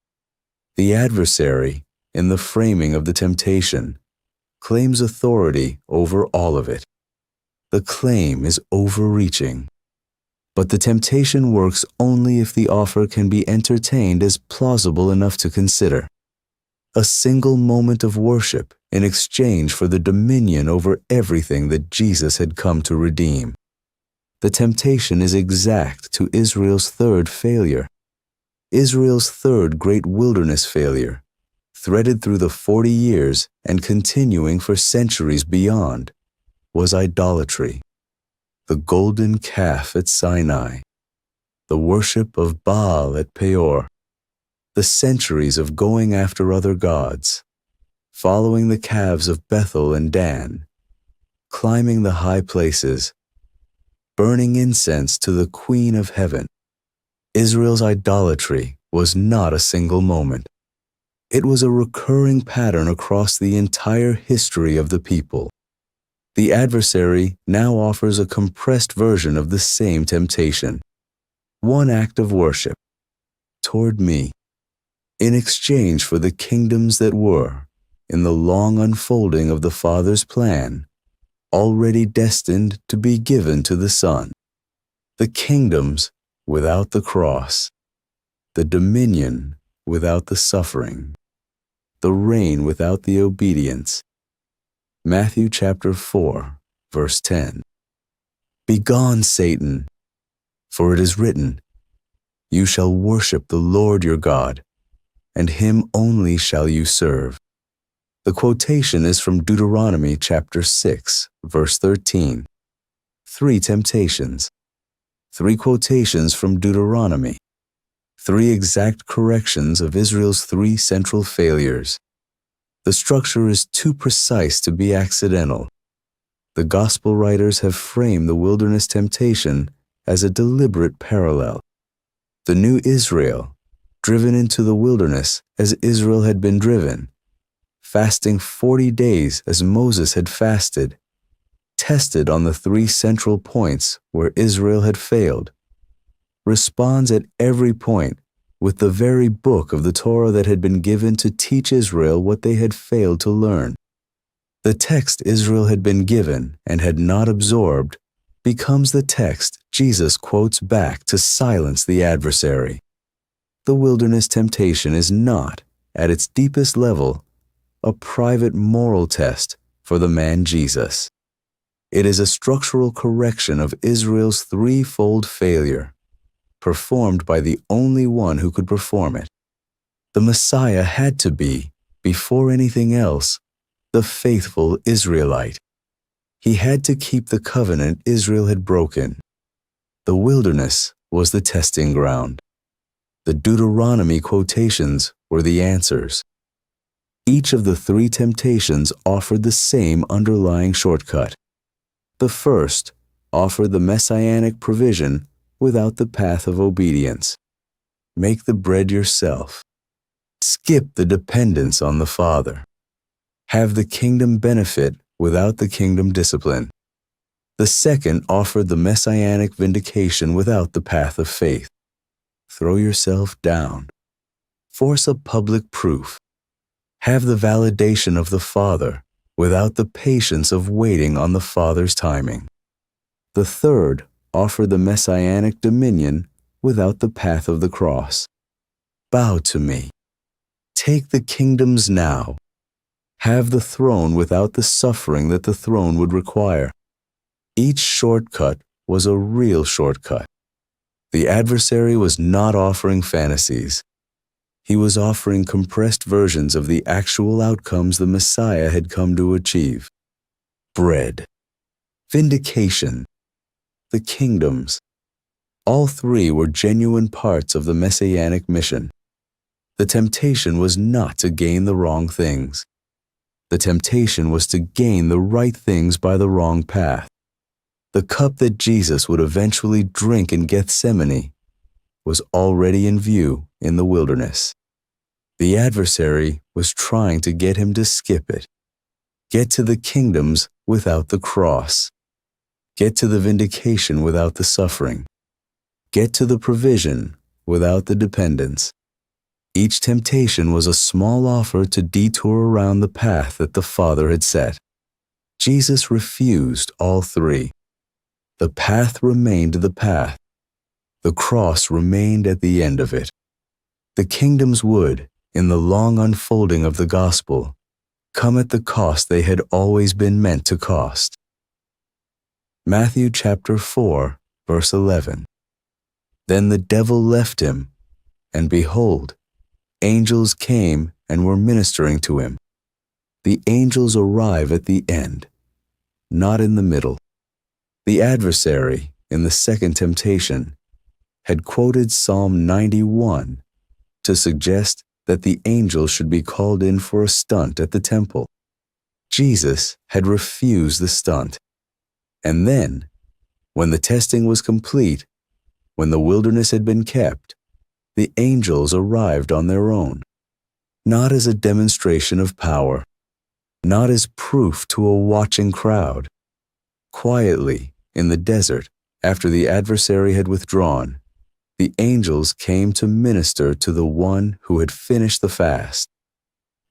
The adversary, in the framing of the temptation, claims authority over all of it. The claim is overreaching. But the temptation works only if the offer can be entertained as plausible enough to consider. A single moment of worship in exchange for the dominion over everything that Jesus had come to redeem. The temptation is exact to Israel's third failure. Israel's third great wilderness failure, threaded through the 40 years and continuing for centuries beyond, was idolatry. The golden calf at Sinai, the worship of Baal at Peor, the centuries of going after other gods, following the calves of Bethel and Dan, climbing the high places, burning incense to the Queen of Heaven. Israel's idolatry was not a single moment. It was a recurring pattern across the entire history of the people. The adversary now offers a compressed version of the same temptation. One act of worship toward me, in exchange for the kingdoms that were, in the long unfolding of the Father's plan, already destined to be given to the Son. The kingdoms without the cross, the dominion without the suffering, the reign without the obedience. Matthew chapter 4, verse 10. Begone, Satan, for it is written, "You shall worship the Lord your God, and him only shall you serve." The quotation is from Deuteronomy chapter 6, verse 13. 3 temptations. 3 quotations from Deuteronomy. 3 exact corrections of Israel's 3 central failures. The structure is too precise to be accidental. The gospel writers have framed the wilderness temptation as a deliberate parallel. The new Israel, driven into the wilderness as Israel had been driven, fasting 40 days as Moses had fasted, tested on the 3 central points where Israel had failed, responds at every point with the very book of the Torah that had been given to teach Israel what they had failed to learn. The text Israel had been given and had not absorbed becomes the text Jesus quotes back to silence the adversary. The wilderness temptation is not, at its deepest level, a private moral test for the man Jesus. It is a structural correction of Israel's threefold failure, performed by the only one who could perform it. The Messiah had to be, before anything else, the faithful Israelite. He had to keep the covenant Israel had broken. The wilderness was the testing ground. The Deuteronomy quotations were the answers. Each of the three temptations offered the same underlying shortcut. The first offered the messianic provision without the path of obedience. Make the bread yourself. Skip the dependence on the Father. Have the kingdom benefit without the kingdom discipline. The second offered the messianic vindication without the path of faith. Throw yourself down. Force a public proof. Have the validation of the Father without the patience of waiting on the Father's timing. The third offered the messianic dominion without the path of the cross. Bow to me. Take the kingdoms now. Have the throne without the suffering that the throne would require. Each shortcut was a real shortcut. The adversary was not offering fantasies. He was offering compressed versions of the actual outcomes the Messiah had come to achieve. Bread, vindication, the kingdoms. All three were genuine parts of the messianic mission. The temptation was not to gain the wrong things. The temptation was to gain the right things by the wrong path. The cup that Jesus would eventually drink in Gethsemane was already in view in the wilderness. The adversary was trying to get him to skip it. Get to the kingdoms without the cross. Get to the vindication without the suffering. Get to the provision without the dependence. Each temptation was a small offer to detour around the path that the Father had set. Jesus refused all three. The path remained the path. The cross remained at the end of it. The kingdoms would, in the long unfolding of the gospel, come at the cost they had always been meant to cost. Matthew chapter 4, verse 11. Then the devil left him, and behold, angels came and were ministering to him. The angels arrive at the end, not in the middle. The adversary, in the second temptation, had quoted Psalm 91 to suggest that the angels should be called in for a stunt at the temple. Jesus had refused the stunt. And then, when the testing was complete, when the wilderness had been kept, the angels arrived on their own, not as a demonstration of power, not as proof to a watching crowd. Quietly, in the desert, after the adversary had withdrawn, the angels came to minister to the one who had finished the fast.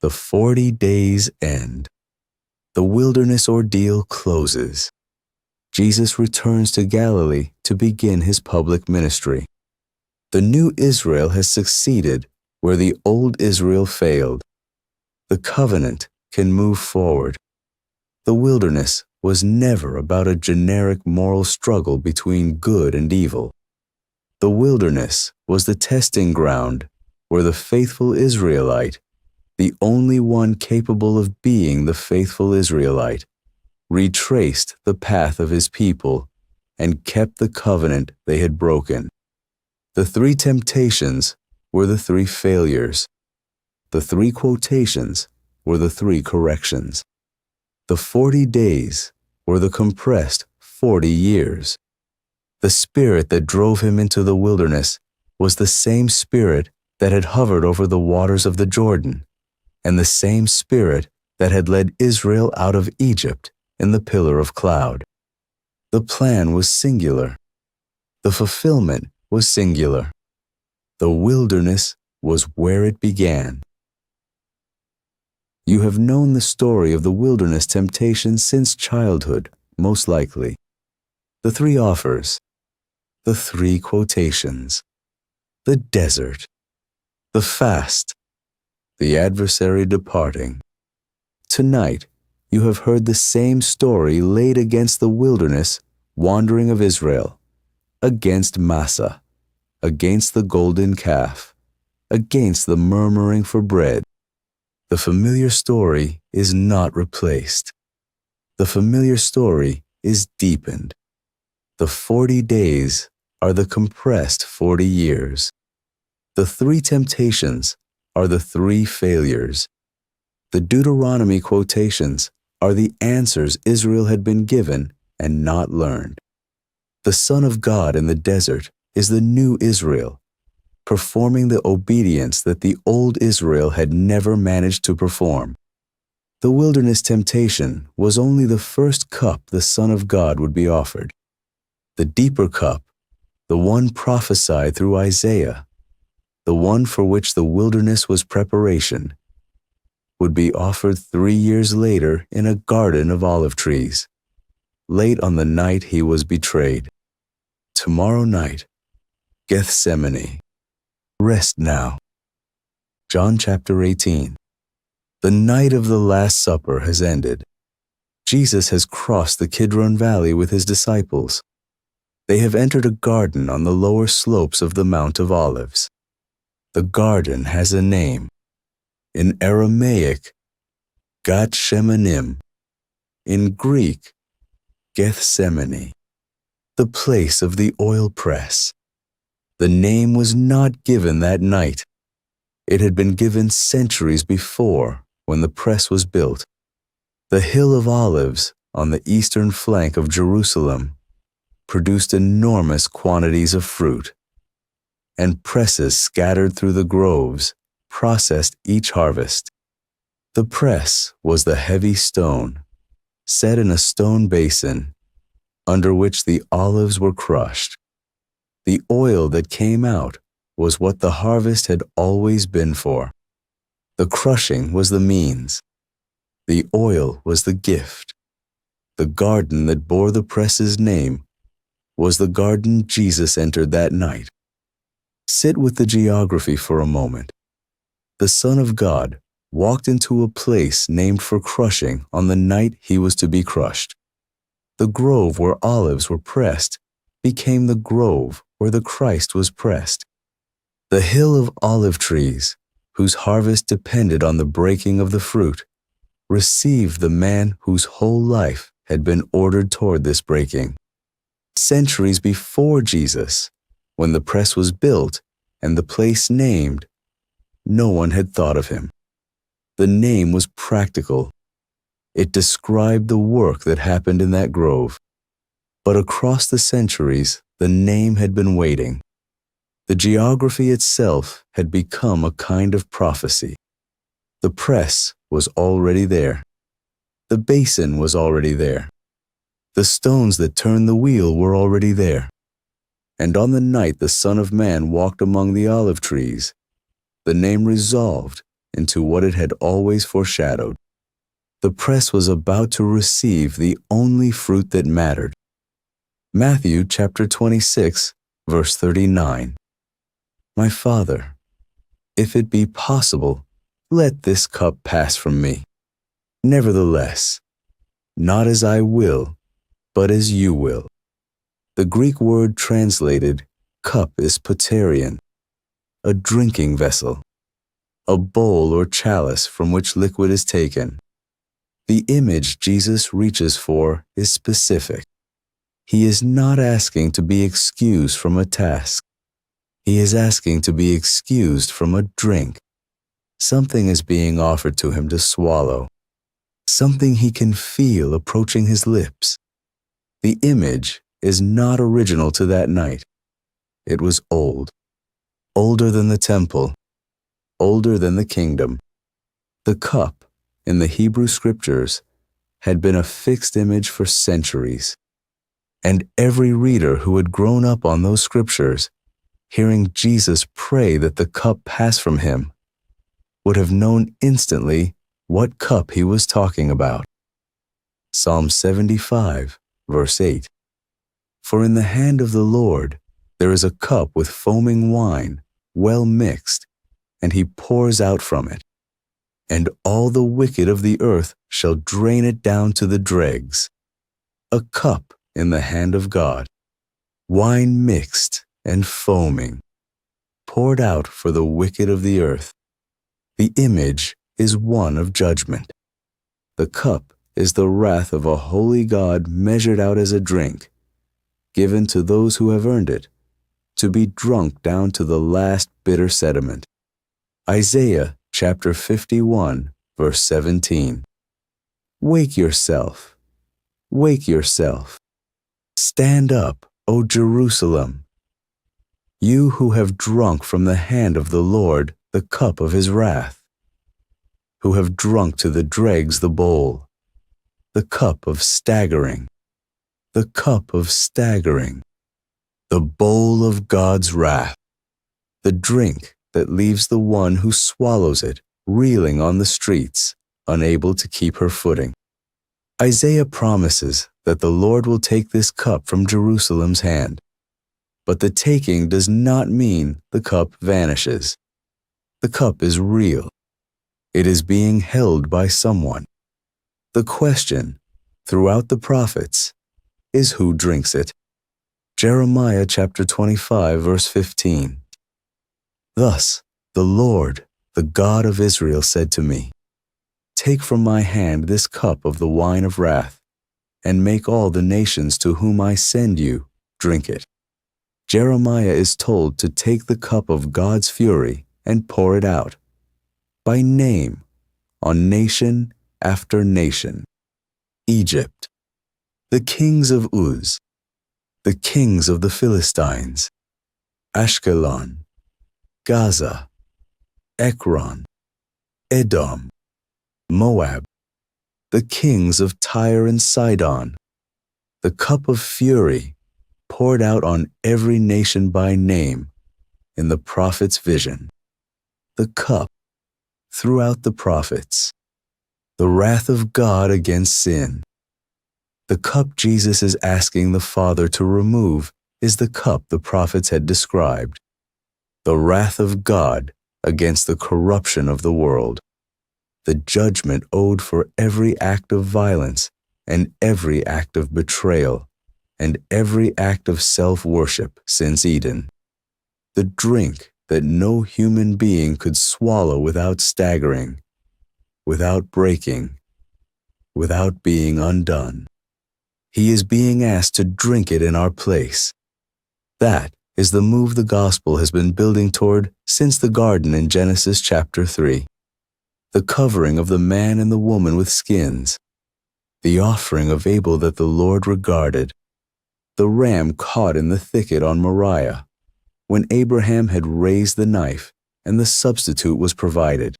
The 40 days end. The wilderness ordeal closes. Jesus returns to Galilee to begin his public ministry. The new Israel has succeeded where the old Israel failed. The covenant can move forward. The wilderness was never about a generic moral struggle between good and evil. The wilderness was the testing ground where the faithful Israelite, the only one capable of being the faithful Israelite, retraced the path of his people and kept the covenant they had broken. The three temptations were the three failures. The three quotations were the three corrections. The 40 days were the compressed 40 years. The spirit that drove him into the wilderness was the same spirit that had hovered over the waters of the Jordan, and the same spirit that had led Israel out of Egypt in the pillar of cloud. The plan was singular. The fulfillment was singular. The wilderness was where it began. You have known the story of the wilderness temptation since childhood, most likely. The three offers, the three quotations, the desert, the fast, the adversary departing. Tonight, you have heard the same story laid against the wilderness wandering of Israel, against Massa, against the golden calf, against the murmuring for bread. The familiar story is not replaced. The familiar story is deepened. The 40 days are the compressed 40 years. The 3 temptations are the 3 failures. The Deuteronomy quotations are the answers Israel had been given and not learned. The Son of God in the desert is the new Israel, performing the obedience that the old Israel had never managed to perform. The wilderness temptation was only the first cup the Son of God would be offered. The deeper cup, the one prophesied through Isaiah, the one for which the wilderness was preparation, would be offered 3 years later in a garden of olive trees, late on the night he was betrayed. Tomorrow night, Gethsemane. Rest now. John chapter 18. The night of the Last Supper has ended. Jesus has crossed the Kidron Valley with his disciples. They have entered a garden on the lower slopes of the Mount of Olives. The garden has a name. In Aramaic, Gat Shemanim. In Greek, Gethsemane, the place of the oil press. The name was not given that night. It had been given centuries before when the press was built. The Hill of Olives on the eastern flank of Jerusalem produced enormous quantities of fruit, and presses scattered through the groves processed each harvest. The press was the heavy stone, set in a stone basin, under which the olives were crushed. The oil that came out was what the harvest had always been for. The crushing was the means. The oil was the gift. The garden that bore the press's name was the garden Jesus entered that night. Sit with the geography for a moment. The Son of God walked into a place named for crushing on the night he was to be crushed. The grove where olives were pressed became the grove where the Christ was pressed. The hill of olive trees, whose harvest depended on the breaking of the fruit, received the man whose whole life had been ordered toward this breaking. Centuries before Jesus, when the press was built and the place named, no one had thought of him. The name was practical. It described the work that happened in that grove. But across the centuries, the name had been waiting. The geography itself had become a kind of prophecy. The press was already there. The basin was already there. The stones that turned the wheel were already there. And on the night the Son of Man walked among the olive trees, the name resolved into what it had always foreshadowed. The press was about to receive the only fruit that mattered. Matthew chapter 26, verse 39. My Father, if it be possible, let this cup pass from me. Nevertheless, not as I will, but as you will. The Greek word translated cup is poterion, a drinking vessel, a bowl or chalice from which liquid is taken. The image Jesus reaches for is specific. He is not asking to be excused from a task. He is asking to be excused from a drink. Something is being offered to him to swallow. Something he can feel approaching his lips. The image is not original to that night. It was old, older than the temple, older than the kingdom. The cup, in the Hebrew scriptures, had been a fixed image for centuries. And every reader who had grown up on those scriptures, hearing Jesus pray that the cup pass from him, would have known instantly what cup he was talking about. Psalm 75, verse 8. For in the hand of the Lord there is a cup with foaming wine, well mixed, and he pours out from it. and all the wicked of the earth shall drain it down to the dregs. A cup in the hand of God, wine mixed and foaming, poured out for the wicked of the earth. The image is one of judgment. The cup is the wrath of a holy God measured out as a drink, given to those who have earned it, to be drunk down to the last bitter sediment. Isaiah chapter 51, verse 17. Wake yourself, wake yourself. Stand up, O Jerusalem, you who have drunk from the hand of the Lord the cup of his wrath, who have drunk to the dregs the bowl, the cup of staggering, the cup of staggering, the bowl of God's wrath, the drink that leaves the one who swallows it reeling on the streets, unable to keep her footing. Isaiah promises that the Lord will take this cup from Jerusalem's hand, but the taking does not mean the cup vanishes. The cup is real. It is being held by someone. The question, throughout the prophets, is who drinks it. Jeremiah chapter 25, verse 15. Thus, the Lord, the God of Israel, said to me, take from my hand this cup of the wine of wrath, and make all the nations to whom I send you drink it. Jeremiah is told to take the cup of God's fury and pour it out, by name, on nation after nation. Egypt, the kings of Uz, the kings of the Philistines, Ashkelon, Gaza, Ekron, Edom, Moab, the kings of Tyre and Sidon, the cup of fury poured out on every nation by name in the prophet's vision. The cup throughout the prophets, the wrath of God against sin. The cup Jesus is asking the Father to remove is the cup the prophets had described, the wrath of God against the corruption of the world, the judgment owed for every act of violence and every act of betrayal and every act of self-worship since Eden, the drink that no human being could swallow without staggering, without breaking, without being undone. He is being asked to drink it in our place. That is the move the gospel has been building toward since the garden in Genesis chapter 3. The covering of the man and the woman with skins, the offering of Abel that the Lord regarded, the ram caught in the thicket on Moriah, when Abraham had raised the knife and the substitute was provided,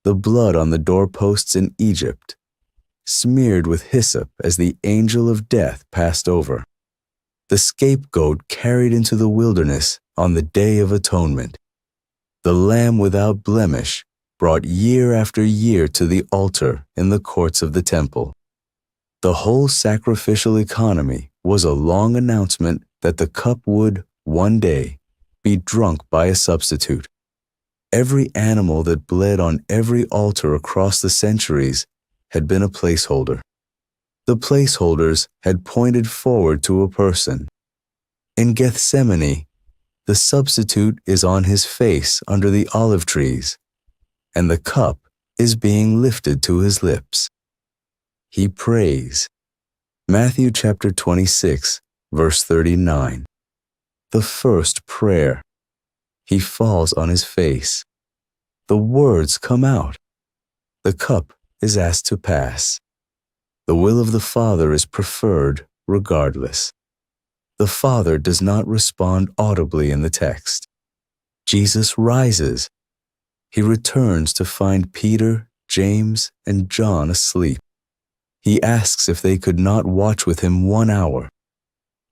the blood on the doorposts in Egypt, smeared with hyssop as the angel of death passed over, the scapegoat carried into the wilderness on the Day of Atonement, the lamb without blemish brought year after year to the altar in the courts of the temple. The whole sacrificial economy was a long announcement that the cup would, one day, be drunk by a substitute. Every animal that bled on every altar across the centuries had been a placeholder. The placeholders had pointed forward to a person. In Gethsemane, the substitute is on his face under the olive trees, and the cup is being lifted to his lips. He prays. Matthew chapter 26, verse 39. The first prayer. He falls on his face. The words come out. The cup is asked to pass. The will of the Father is preferred regardless. The Father does not respond audibly in the text. Jesus rises. He returns to find Peter, James, and John asleep. He asks if they could not watch with him 1 hour.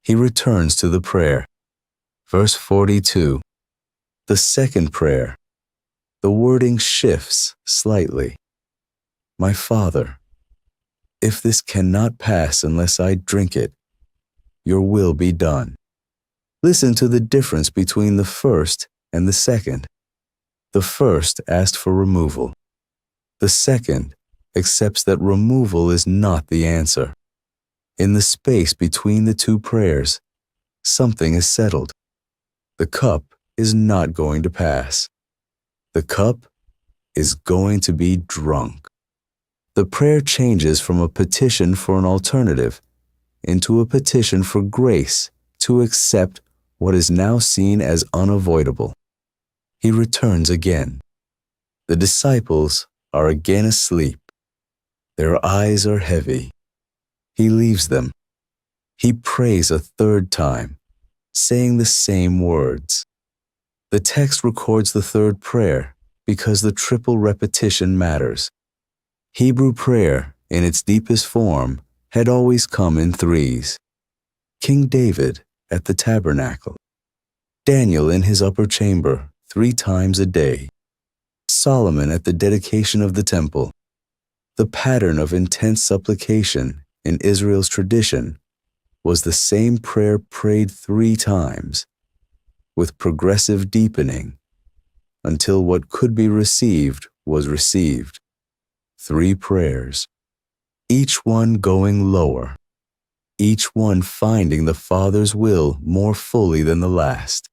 He returns to the prayer. Verse 42. The second prayer. The wording shifts slightly. My Father, if this cannot pass unless I drink it, your will be done. Listen to the difference between the first and the second. The first asked for removal. The second accepts that removal is not the answer. In the space between the two prayers, something is settled. The cup is not going to pass. The cup is going to be drunk. The prayer changes from a petition for an alternative into a petition for grace to accept what is now seen as unavoidable. He returns again. The disciples are again asleep. Their eyes are heavy. He leaves them. He prays a third time, saying the same words. The text records the third prayer because the triple repetition matters. Hebrew prayer, in its deepest form, had always come in threes. King David at the tabernacle, Daniel in his upper chamber 3 times a day, Solomon at the dedication of the temple. The pattern of intense supplication in Israel's tradition was the same prayer prayed 3 times, with progressive deepening, until what could be received was received. 3 prayers, each one going lower, each one finding the Father's will more fully than the last.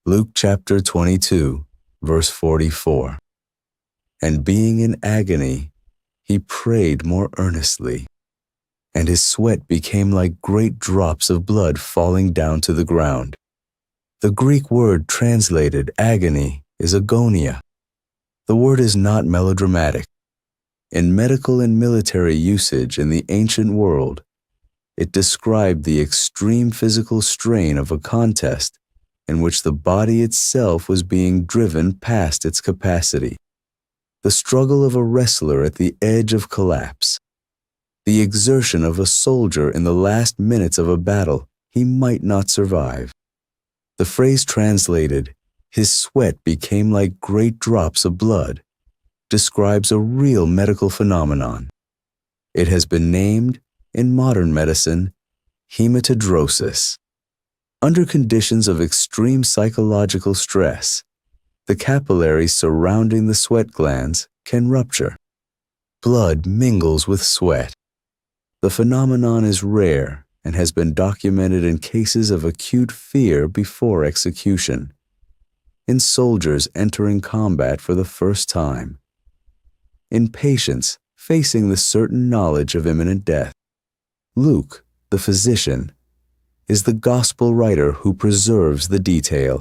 Luke chapter 22, verse 44. And being in agony, he prayed more earnestly, and his sweat became like great drops of blood falling down to the ground. The Greek word translated agony is agonia. The word is not melodramatic. In medical and military usage in the ancient world, it described the extreme physical strain of a contest in which the body itself was being driven past its capacity. The struggle of a wrestler at the edge of collapse. The exertion of a soldier in the last minutes of a battle he might not survive. The phrase translated, "His sweat became like great drops of blood," describes a real medical phenomenon. It has been named, in modern medicine, hematidrosis. Under conditions of extreme psychological stress, the capillaries surrounding the sweat glands can rupture. Blood mingles with sweat. The phenomenon is rare and has been documented in cases of acute fear before execution, in soldiers entering combat for the first time, in patients facing the certain knowledge of imminent death. Luke, the physician, is the gospel writer who preserves the detail.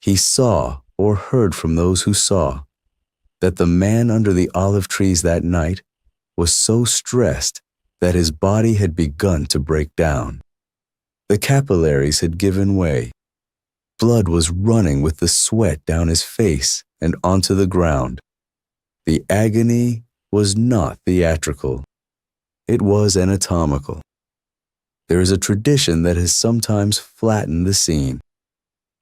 He saw or heard from those who saw that the man under the olive trees that night was so stressed that his body had begun to break down. The capillaries had given way. Blood was running with the sweat down his face and onto the ground. The agony was not theatrical. It was anatomical. There is a tradition that has sometimes flattened the scene.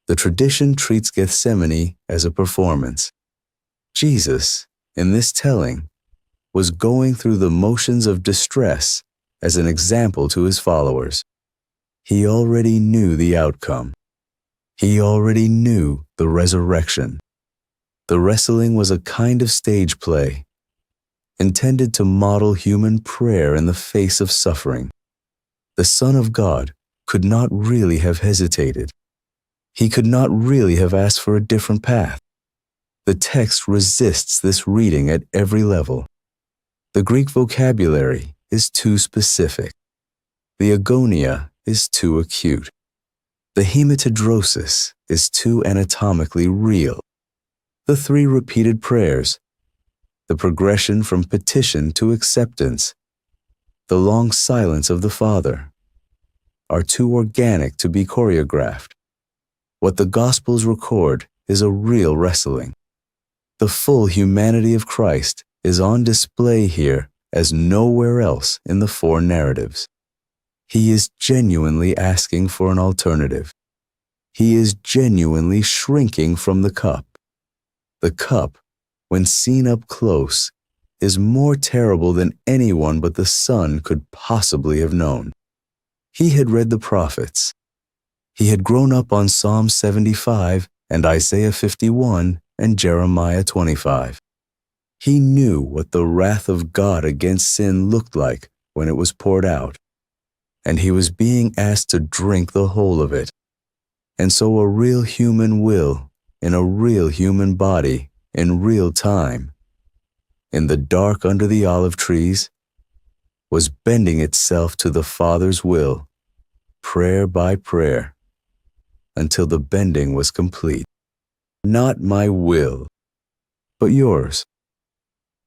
The tradition treats Gethsemane as a performance. Jesus, in this telling, was going through the motions of distress as an example to his followers. He already knew the outcome. He already knew the resurrection. The wrestling was a kind of stage play, intended to model human prayer in the face of suffering. The Son of God could not really have hesitated. He could not really have asked for a different path. The text resists this reading at every level. The Greek vocabulary is too specific. The agonia is too acute. The hematidrosis is too anatomically real. The 3 repeated prayers, the progression from petition to acceptance, the long silence of the Father, are too organic to be choreographed. What the Gospels record is a real wrestling. The full humanity of Christ is on display here as nowhere else in the 4 narratives. He is genuinely asking for an alternative. He is genuinely shrinking from the cup. The cup, when seen up close, is more terrible than anyone but the Son could possibly have known. He had read the prophets. He had grown up on Psalm 75 and Isaiah 51 and Jeremiah 25. He knew what the wrath of God against sin looked like when it was poured out, and he was being asked to drink the whole of it. And so a real human will, in a real human body, in real time, in the dark under the olive trees, was bending itself to the Father's will, prayer by prayer, until the bending was complete. Not my will, but yours.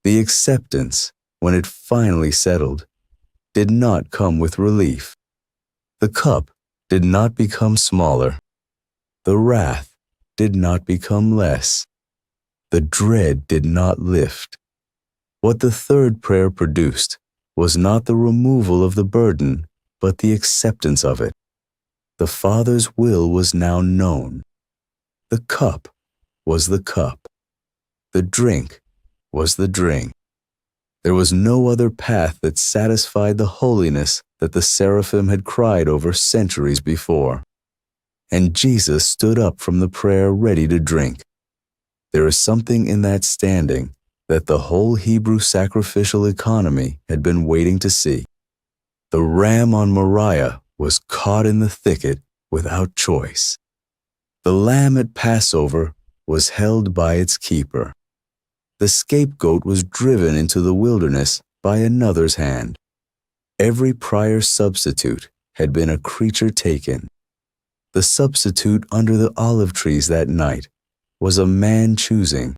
The acceptance, when it finally settled, did not come with relief. The cup did not become smaller. The wrath did not become less. The dread did not lift. What the third prayer produced was not the removal of the burden, but the acceptance of it. The Father's will was now known. The cup was the cup. The drink was the drink. There was no other path that satisfied the holiness that the seraphim had cried over centuries before. And Jesus stood up from the prayer ready to drink. There is something in that standing that the whole Hebrew sacrificial economy had been waiting to see. The ram on Moriah was caught in the thicket without choice. The lamb at Passover was held by its keeper. The scapegoat was driven into the wilderness by another's hand. Every prior substitute had been a creature taken. The substitute under the olive trees that night was a man choosing.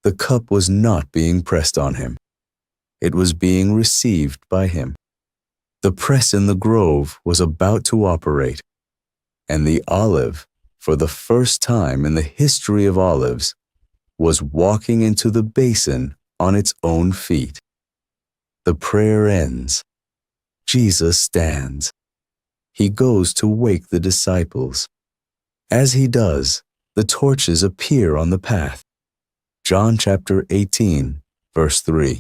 The cup was not being pressed on him. It was being received by him. The press in the grove was about to operate, and the olive, for the first time in the history of olives, was walking into the basin on its own feet. The prayer ends. Jesus stands. He goes to wake the disciples. As he does, the torches appear on the path. John chapter 18, verse 3.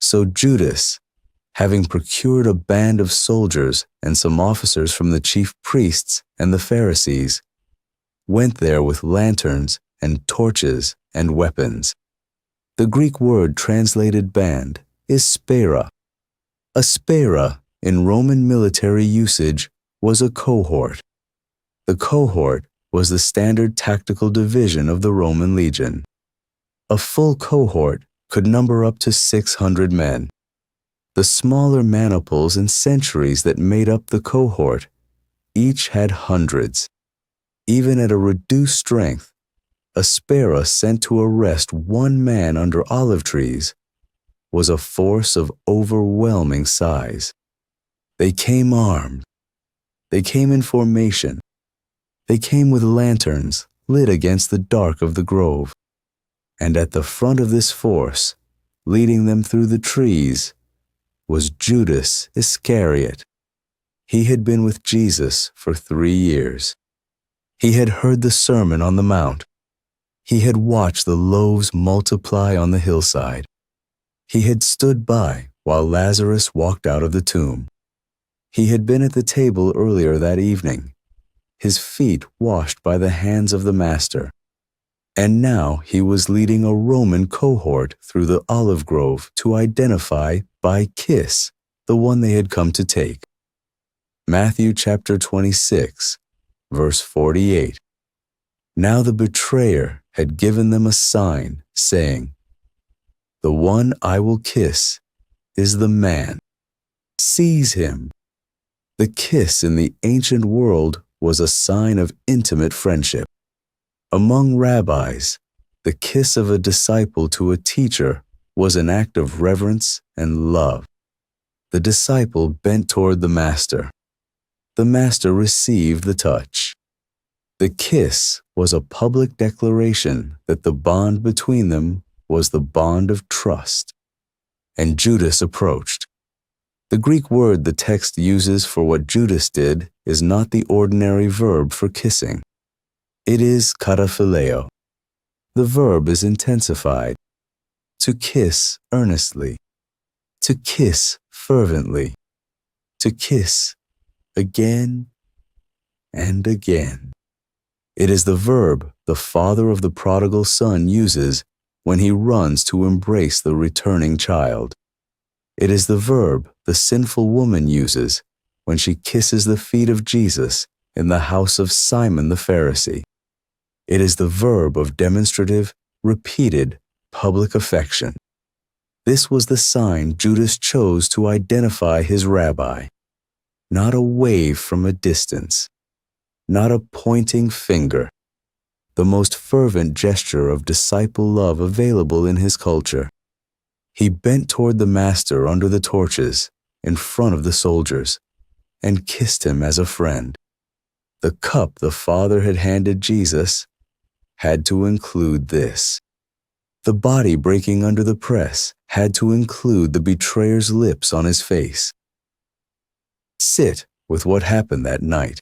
So Judas, having procured a band of soldiers and some officers from the chief priests and the Pharisees, went there with lanterns and torches and weapons. The Greek word translated band is spera. A spera in Roman military usage was a cohort. The cohort was the standard tactical division of the Roman legion. A full cohort could number up to 600 men. The smaller maniples and centuries that made up the cohort each had hundreds. Even at a reduced strength, a spera sent to arrest one man under olive trees was a force of overwhelming size. They came armed. They came in formation. They came with lanterns lit against the dark of the grove. And at the front of this force, leading them through the trees, was Judas Iscariot. He had been with Jesus for 3 years. He had heard the Sermon on the Mount. He had watched the loaves multiply on the hillside. He had stood by while Lazarus walked out of the tomb. He had been at the table earlier that evening, his feet washed by the hands of the Master. And now he was leading a Roman cohort through the olive grove to identify by kiss the one they had come to take. Matthew chapter 26, verse 48. Now the betrayer had given them a sign, saying, "The one I will kiss is the man. Seize him." The kiss in the ancient world was a sign of intimate friendship. Among rabbis, the kiss of a disciple to a teacher was an act of reverence and love. The disciple bent toward the Master. The Master received the touch. The kiss was a public declaration that the bond between them was the bond of trust. And Judas approached. The Greek word the text uses for what Judas did is not the ordinary verb for kissing. It is kataphileo. The verb is intensified. To kiss earnestly. To kiss fervently. To kiss again and again. It is the verb the father of the prodigal son uses when he runs to embrace the returning child. It is the verb the sinful woman uses when she kisses the feet of Jesus in the house of Simon the Pharisee. It is the verb of demonstrative, repeated, public affection. This was the sign Judas chose to identify his rabbi. Not a wave from a distance, not a pointing finger, the most fervent gesture of disciple love available in his culture. He bent toward the master under the torches, in front of the soldiers, and kissed him as a friend. The cup the Father had handed Jesus had to include this. The body breaking under the press had to include the betrayer's lips on his face. Sit with what happened that night.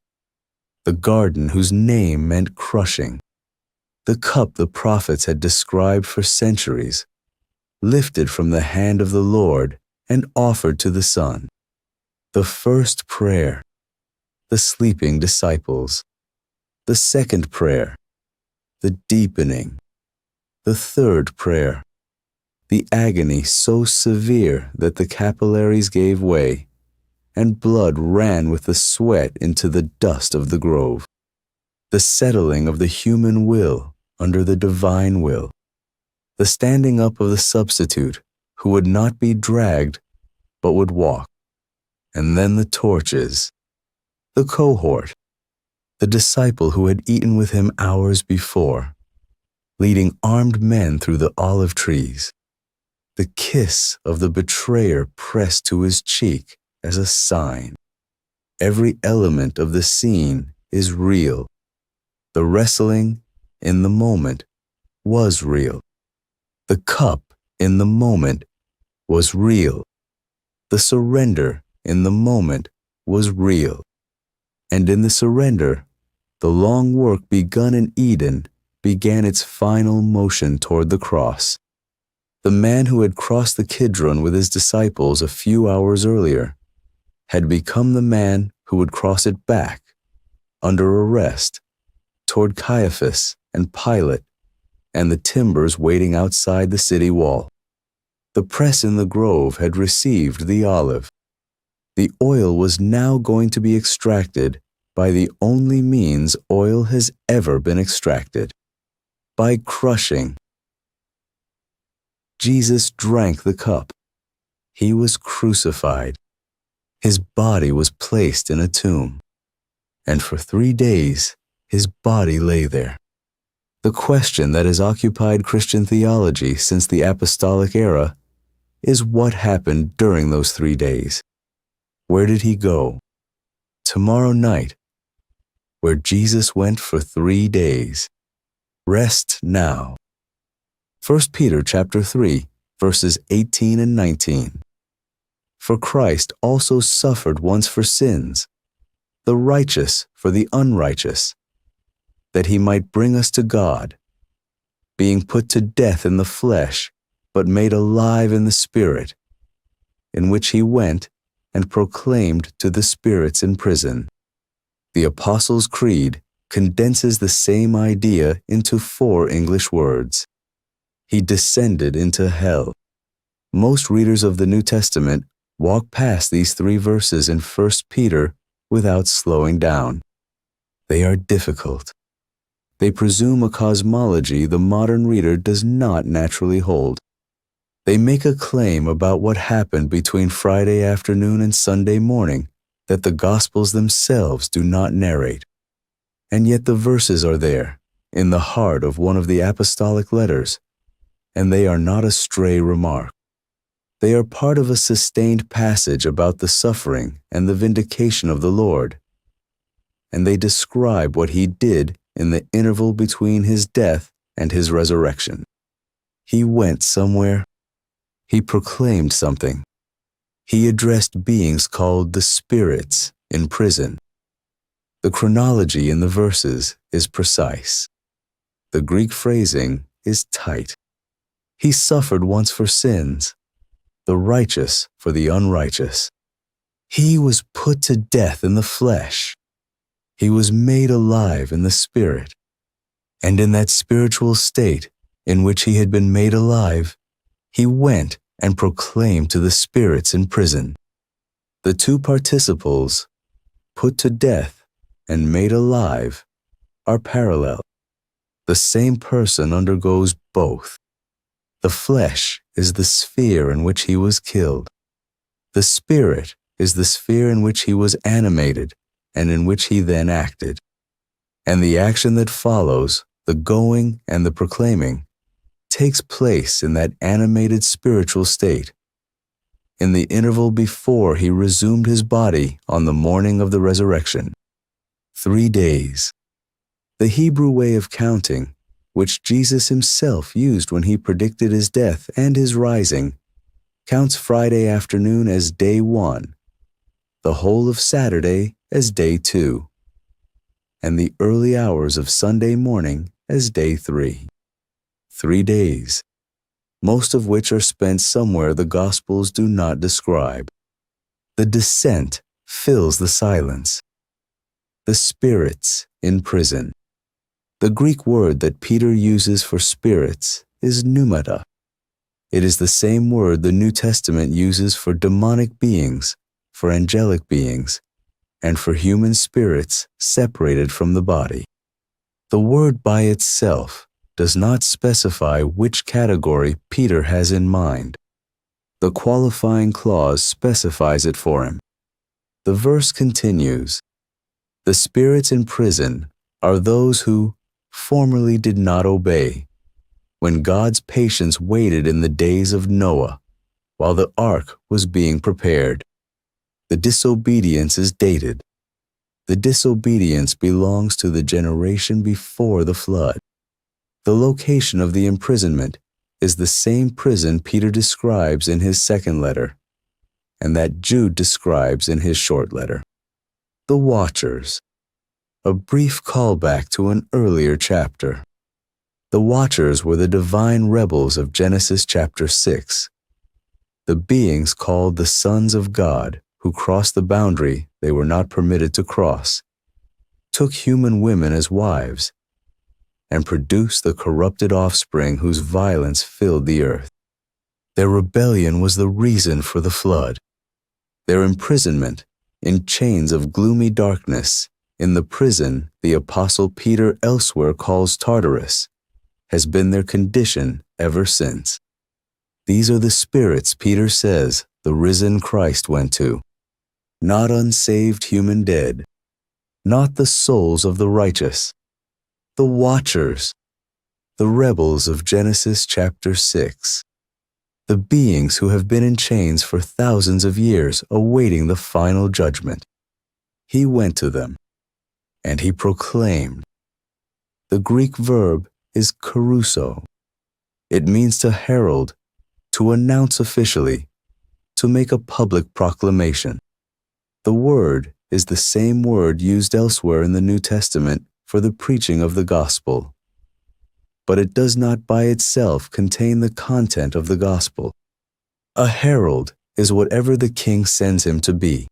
The garden whose name meant crushing. The cup the prophets had described for centuries, lifted from the hand of the Lord and offered to the Son. The first prayer, the sleeping disciples. The second prayer, the deepening. The third prayer, the agony so severe that the capillaries gave way, and blood ran with the sweat into the dust of the grove. The settling of the human will under the divine will. The standing up of the substitute who would not be dragged but would walk. And then the torches. The cohort. The disciple who had eaten with him hours before, leading armed men through the olive trees. The kiss of the betrayer pressed to his cheek as a sign. Every element of the scene is real. The wrestling in the moment was real. The cup in the moment was real. The surrender in the moment was real. And in the surrender, the long work begun in Eden began its final motion toward the cross. The man who had crossed the Kidron with his disciples a few hours earlier had become the man who would cross it back, under arrest, toward Caiaphas and Pilate and the timbers waiting outside the city wall. The press in the grove had received the olive. The oil was now going to be extracted by the only means oil has ever been extracted, by crushing. Jesus drank the cup. He was crucified. His body was placed in a tomb, and for 3 days his body lay there. The question that has occupied Christian theology since the apostolic era is what happened during those 3 days. Where did he go? Tomorrow night, where Jesus went for 3 days. Rest now. 1 Peter chapter 3, verses 18 and 19. For Christ also suffered once for sins, the righteous for the unrighteous, that he might bring us to God, being put to death in the flesh, but made alive in the Spirit, in which he went and proclaimed to the spirits in prison. The Apostles' Creed condenses the same idea into 4 English words. He descended into hell. Most readers of the New Testament walk past these 3 verses in 1 Peter without slowing down. They are difficult. They presume a cosmology the modern reader does not naturally hold. They make a claim about what happened between Friday afternoon and Sunday morning that the Gospels themselves do not narrate. And yet the verses are there, in the heart of one of the apostolic letters, and they are not a stray remark. They are part of a sustained passage about the suffering and the vindication of the Lord, and they describe what he did in the interval between his death and his resurrection. He went somewhere. He proclaimed something. He addressed beings called the spirits in prison. The chronology in the verses is precise. The Greek phrasing is tight. He suffered once for sins, the righteous for the unrighteous. He was put to death in the flesh. He was made alive in the Spirit. And in that spiritual state, in which he had been made alive, he went and proclaimed to the spirits in prison. The two participles, put to death and made alive, are parallel. The same person undergoes both. The flesh is the sphere in which he was killed. The spirit is the sphere in which he was animated and in which he then acted. And the action that follows, the going and the proclaiming, takes place in that animated spiritual state. In the interval before he resumed his body on the morning of the resurrection. 3 days. The Hebrew way of counting, which Jesus himself used when he predicted his death and his rising, counts Friday afternoon as day 1, the whole of Saturday as day 2, and the early hours of Sunday morning as day 3. 3 days, most of which are spent somewhere the Gospels do not describe. The descent fills the silence. The spirits in prison. The Greek word that Peter uses for spirits is pneumata. It is the same word the New Testament uses for demonic beings, for angelic beings, and for human spirits separated from the body. The word by itself does not specify which category Peter has in mind. The qualifying clause specifies it for him. The verse continues, "The spirits in prison are those who formerly did not obey, when God's patience waited in the days of Noah, while the ark was being prepared." The disobedience is dated. The disobedience belongs to the generation before the flood. The location of the imprisonment is the same prison Peter describes in his second letter, and that Jude describes in his short letter. The Watchers. A brief callback to an earlier chapter. The Watchers were the divine rebels of Genesis chapter 6, the beings called the sons of God who crossed the boundary they were not permitted to cross, took human women as wives, and produced the corrupted offspring whose violence filled the earth. Their rebellion was the reason for the flood. Their imprisonment in chains of gloomy darkness in the prison the Apostle Peter elsewhere calls Tartarus, has been their condition ever since. These are the spirits Peter says the risen Christ went to. Not unsaved human dead, not the souls of the righteous, the Watchers, the rebels of Genesis chapter 6, the beings who have been in chains for thousands of years awaiting the final judgment. He went to them, and he proclaimed. The Greek verb is kerusso. It means to herald, to announce officially, to make a public proclamation. The word is the same word used elsewhere in the New Testament for the preaching of the gospel, but it does not by itself contain the content of the gospel. A herald is whatever the king sends him to be.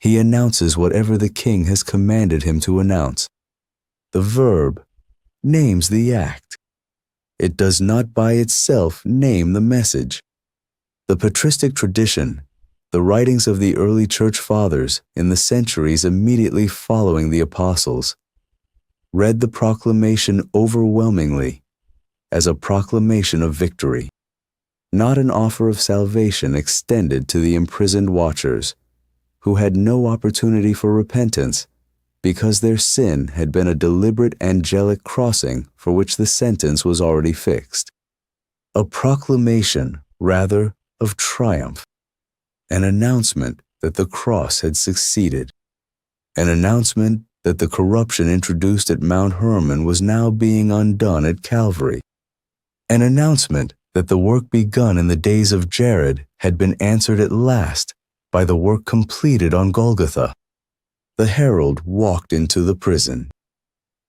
He announces whatever the king has commanded him to announce. The verb names the act. It does not by itself name the message. The patristic tradition, the writings of the early church fathers in the centuries immediately following the apostles, read the proclamation overwhelmingly as a proclamation of victory, not an offer of salvation extended to the imprisoned watchers, who had no opportunity for repentance because their sin had been a deliberate angelic crossing for which the sentence was already fixed. A proclamation, rather, of triumph, an announcement that the cross had succeeded, an announcement that the corruption introduced at Mount Hermon was now being undone at Calvary, an announcement that the work begun in the days of Jared had been answered at last by the work completed on Golgotha. The herald walked into the prison.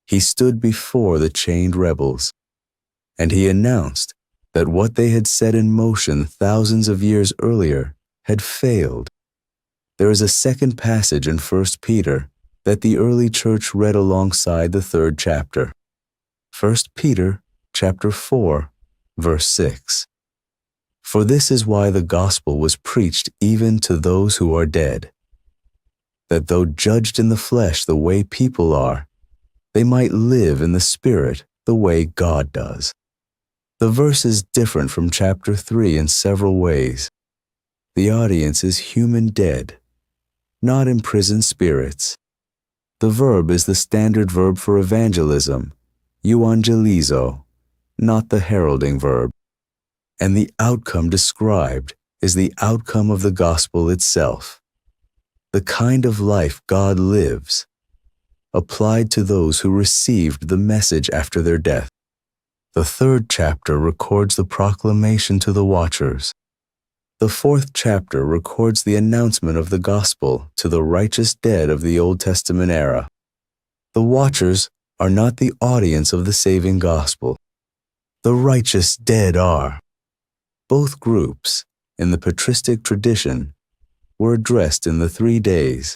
He stood before the chained rebels, and he announced that what they had set in motion thousands of years earlier had failed. There is a second passage in 1 Peter that the early church read alongside the 3rd chapter. 1 Peter chapter 4, verse 6. For this is why the gospel was preached even to those who are dead, that though judged in the flesh the way people are, they might live in the spirit the way God does. The verse is different from chapter 3 in several ways. The audience is human dead, not imprisoned spirits. The verb is the standard verb for evangelism, euangelizo, not the heralding verb. And the outcome described is the outcome of the gospel itself, the kind of life God lives, applied to those who received the message after their death. The third chapter records the proclamation to the watchers. The fourth chapter records the announcement of the gospel to the righteous dead of the Old Testament era. The watchers are not the audience of the saving gospel. The righteous dead are. Both groups, in the patristic tradition, were addressed in the 3 days.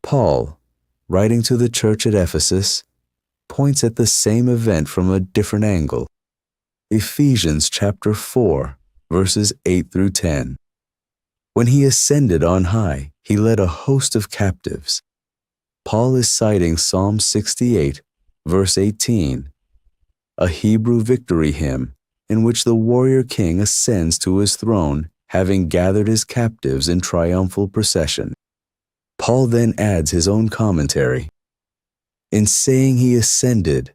Paul, writing to the church at Ephesus, points at the same event from a different angle. Ephesians chapter 4, verses 8 through 10. When he ascended on high, he led a host of captives. Paul is citing Psalm 68, verse 18, a Hebrew victory hymn in which the warrior king ascends to his throne, having gathered his captives in triumphal procession. Paul then adds his own commentary. In saying he ascended,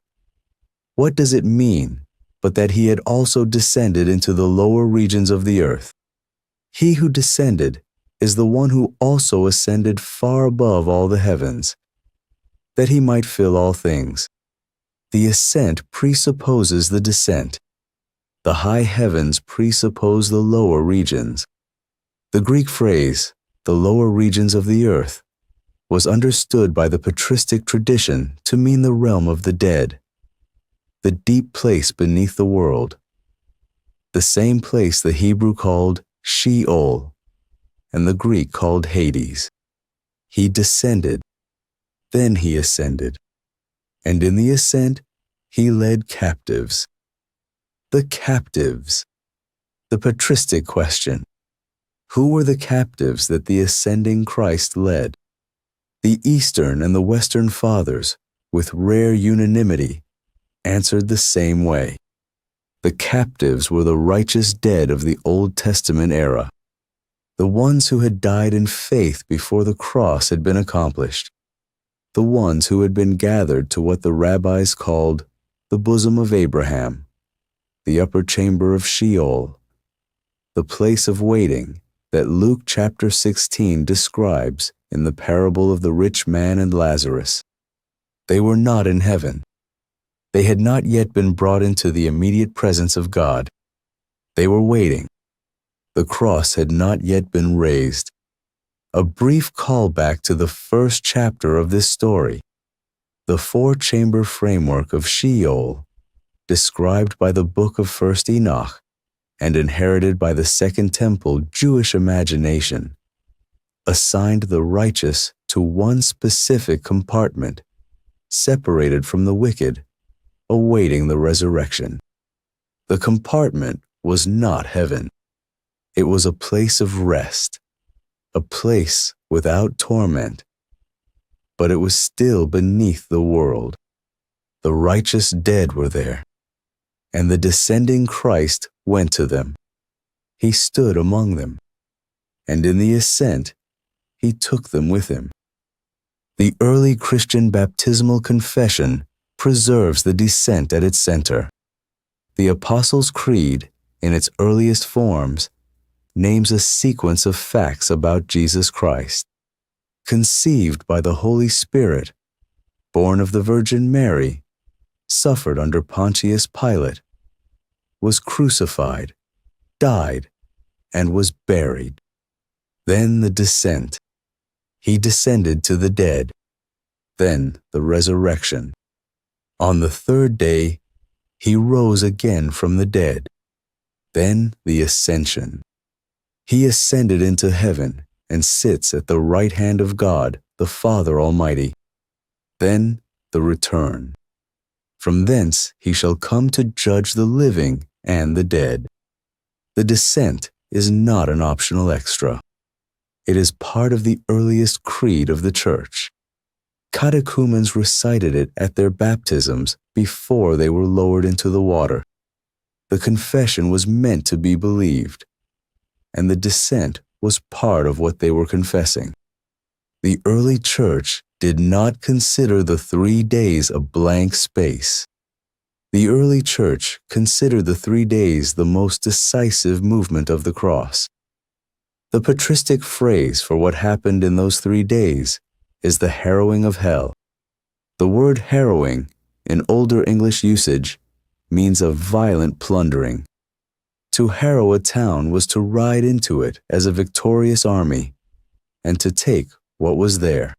what does it mean but that he had also descended into the lower regions of the earth? He who descended is the one who also ascended far above all the heavens, that he might fill all things. The ascent presupposes the descent. The high heavens presuppose the lower regions. The Greek phrase, the lower regions of the earth, was understood by the patristic tradition to mean the realm of the dead, the deep place beneath the world, the same place the Hebrew called Sheol and the Greek called Hades. He descended, then he ascended, and in the ascent he led captives. The captives. The patristic question. Who were the captives that the ascending Christ led? The Eastern and the Western fathers, with rare unanimity, answered the same way. The captives were the righteous dead of the Old Testament era, the ones who had died in faith before the cross had been accomplished, the ones who had been gathered to what the rabbis called the bosom of Abraham, the upper chamber of Sheol, the place of waiting that Luke chapter 16 describes in the parable of the rich man and Lazarus. They were not in heaven. They had not yet been brought into the immediate presence of God. They were waiting. The cross had not yet been raised. A brief callback to the first chapter of this story. The four-chamber framework of Sheol, described by the book of 1st Enoch and inherited by the Second Temple Jewish imagination, assigned the righteous to one specific compartment, separated from the wicked, awaiting the resurrection. The compartment was not heaven. It was a place of rest, a place without torment, but it was still beneath the world. The righteous dead were there, and the descending Christ went to them. He stood among them, and in the ascent, he took them with him. The early Christian baptismal confession preserves the descent at its center. The Apostles' Creed, in its earliest forms, names a sequence of facts about Jesus Christ. Conceived by the Holy Spirit, born of the Virgin Mary, suffered under Pontius Pilate, was crucified, died, and was buried. Then the descent. He descended to the dead. Then the resurrection. On the third day, he rose again from the dead. Then the ascension. He ascended into heaven and sits at the right hand of God, the Father Almighty. Then the return. From thence he shall come to judge the living and the dead. The descent is not an optional extra. It is part of the earliest creed of the church. Catechumens recited it at their baptisms before they were lowered into the water. The confession was meant to be believed, and the descent was part of what they were confessing. The early church did not consider the 3 days a blank space. The early church considered the 3 days the most decisive movement of the cross. The patristic phrase for what happened in those 3 days is the harrowing of hell. The word harrowing, in older English usage, means a violent plundering. To harrow a town was to ride into it as a victorious army and to take what was there.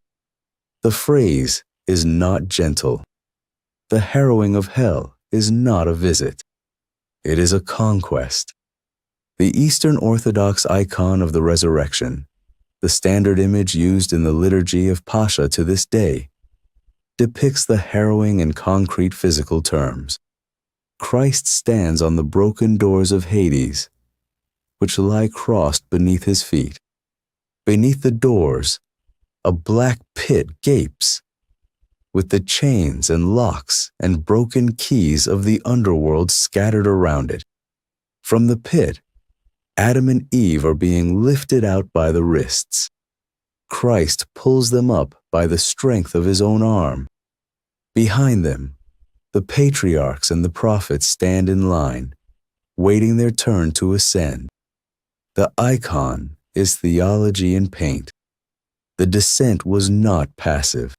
The phrase is not gentle. The harrowing of hell is not a visit. It is a conquest. The Eastern Orthodox icon of the resurrection, the standard image used in the liturgy of Pascha to this day, depicts the harrowing in concrete physical terms. Christ stands on the broken doors of Hades, which lie crossed beneath his feet. Beneath the doors, a black pit gapes, with the chains and locks and broken keys of the underworld scattered around it. From the pit, Adam and Eve are being lifted out by the wrists. Christ pulls them up by the strength of his own arm. Behind them, the patriarchs and the prophets stand in line, waiting their turn to ascend. The icon is theology in paint. The descent was not passive.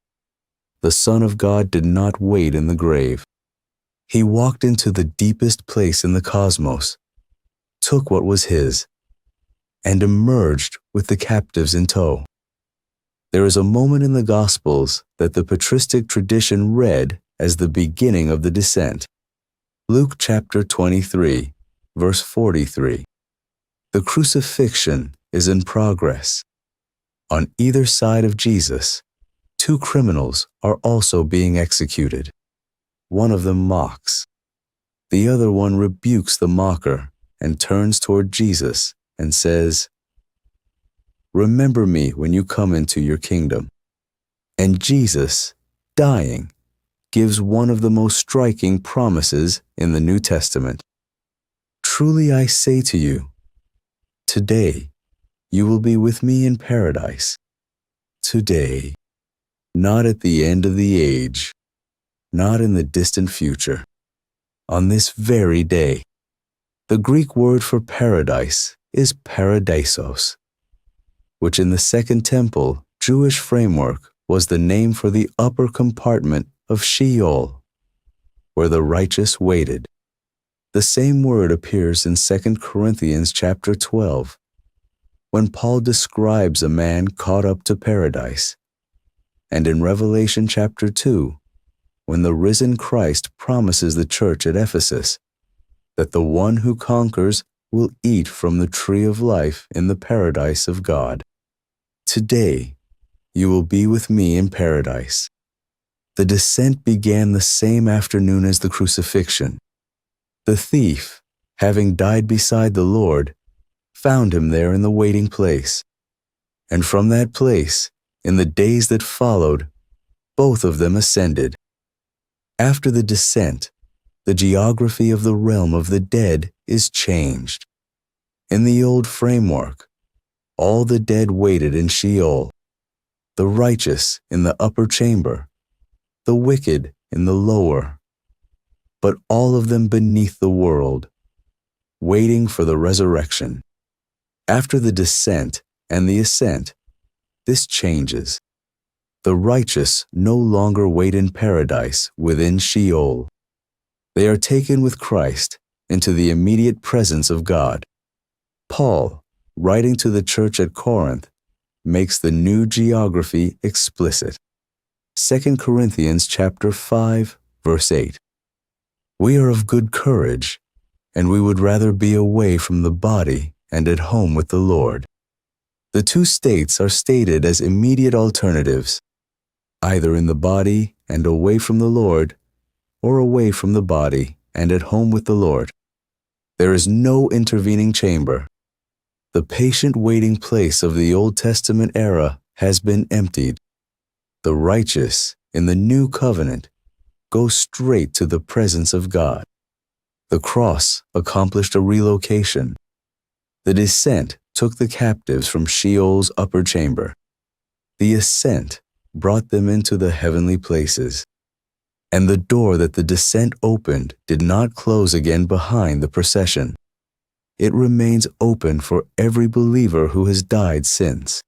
The Son of God did not wait in the grave. He walked into the deepest place in the cosmos, took what was his, and emerged with the captives in tow. There is a moment in the Gospels that the patristic tradition read as the beginning of the descent. Luke chapter 23, verse 43. The crucifixion is in progress. On either side of Jesus, 2 criminals are also being executed. One of them mocks. The other one rebukes the mocker and turns toward Jesus and says, "Remember me when you come into your kingdom." And Jesus, dying, gives one of the most striking promises in the New Testament. "Truly I say to you, today you will be with me in paradise." Today, not at the end of the age, not in the distant future, on this very day. The Greek word for paradise is paradisos, which in the Second Temple Jewish framework was the name for the upper compartment of Sheol, where the righteous waited. The same word appears in 2 Corinthians chapter 12, when Paul describes a man caught up to paradise, and in Revelation chapter 2, when the risen Christ promises the church at Ephesus that the one who conquers will eat from the tree of life in the paradise of God. Today, you will be with me in paradise. The descent began the same afternoon as the crucifixion. The thief, having died beside the Lord, found him there in the waiting place. And from that place, in the days that followed, both of them ascended. After the descent, the geography of the realm of the dead is changed. In the old framework, all the dead waited in Sheol, the righteous in the upper chamber, the wicked in the lower, but all of them beneath the world, waiting for the resurrection. After the descent and the ascent, this changes. The righteous no longer wait in paradise within Sheol. They are taken with Christ into the immediate presence of God. Paul, writing to the church at Corinth, makes the new geography explicit. 2 Corinthians chapter 5, verse 8. We are of good courage, and we would rather be away from the body and at home with the Lord. The two states are stated as immediate alternatives, either in the body and away from the Lord, or away from the body and at home with the Lord. There is no intervening chamber. The patient waiting place of the Old Testament era has been emptied. The righteous in the new covenant go straight to the presence of God. The cross accomplished a relocation. The descent took the captives from Sheol's upper chamber. The ascent brought them into the heavenly places. And the door that the descent opened did not close again behind the procession. It remains open for every believer who has died since.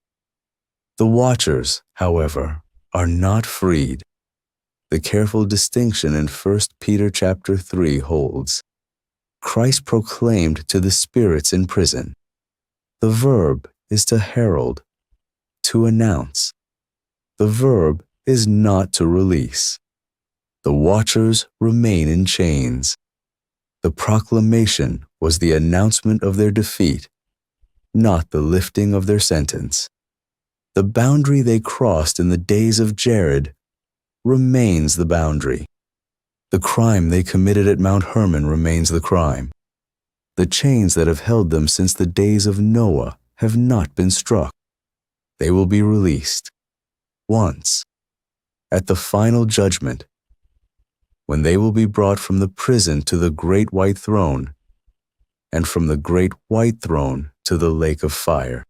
The watchers, however, are not freed. The careful distinction in 1 Peter chapter 3 holds. Christ proclaimed to the spirits in prison. The verb is to herald, to announce. The verb is not to release. The watchers remain in chains. The proclamation was the announcement of their defeat, not the lifting of their sentence. The boundary they crossed in the days of Jared remains the boundary. The crime they committed at Mount Hermon remains the crime. The chains that have held them since the days of Noah have not been struck. They will be released. Once, at the final judgment, when they will be brought from the prison to the great white throne, and from the great white throne to the lake of fire.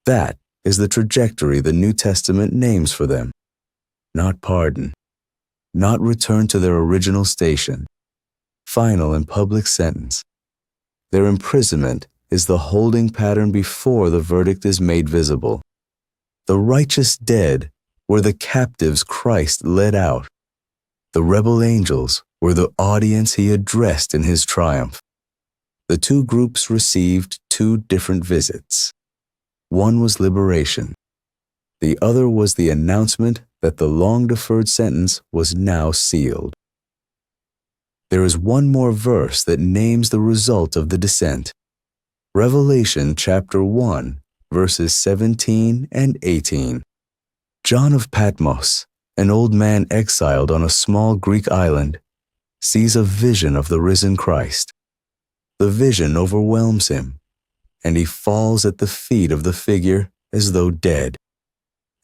That is the trajectory the New Testament names for them. Not pardon, not return to their original station, final and public sentence. Their imprisonment is the holding pattern before the verdict is made visible. The righteous dead were the captives Christ led out. The rebel angels were the audience he addressed in his triumph. The two groups received two different visits. One was liberation. The other was the announcement that the long-deferred sentence was now sealed. There is one more verse that names the result of the descent. Revelation chapter 1, verses 17 and 18. John of Patmos, an old man exiled on a small Greek island, sees a vision of the risen Christ. The vision overwhelms him, and he falls at the feet of the figure as though dead.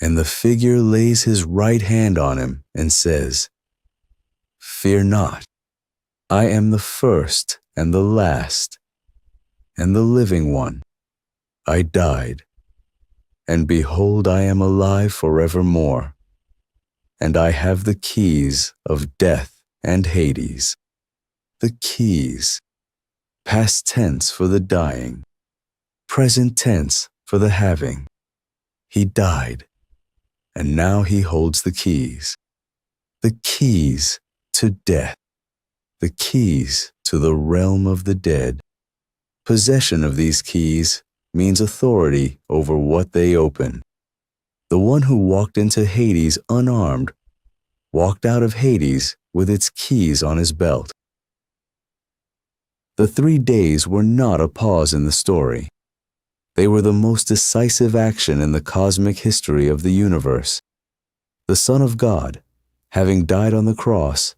And the figure lays his right hand on him and says, "Fear not, I am the first and the last, and the living one. I died, and behold, I am alive forevermore. And I have the keys of death and Hades." The keys. Past tense for the dying. Present tense for the having. He died, and now he holds the keys. The keys to death. The keys to the realm of the dead. Possession of these keys means authority over what they open. The one who walked into Hades unarmed walked out of Hades with its keys on his belt. The 3 days were not a pause in the story. They were the most decisive action in the cosmic history of the universe. The Son of God, having died on the cross,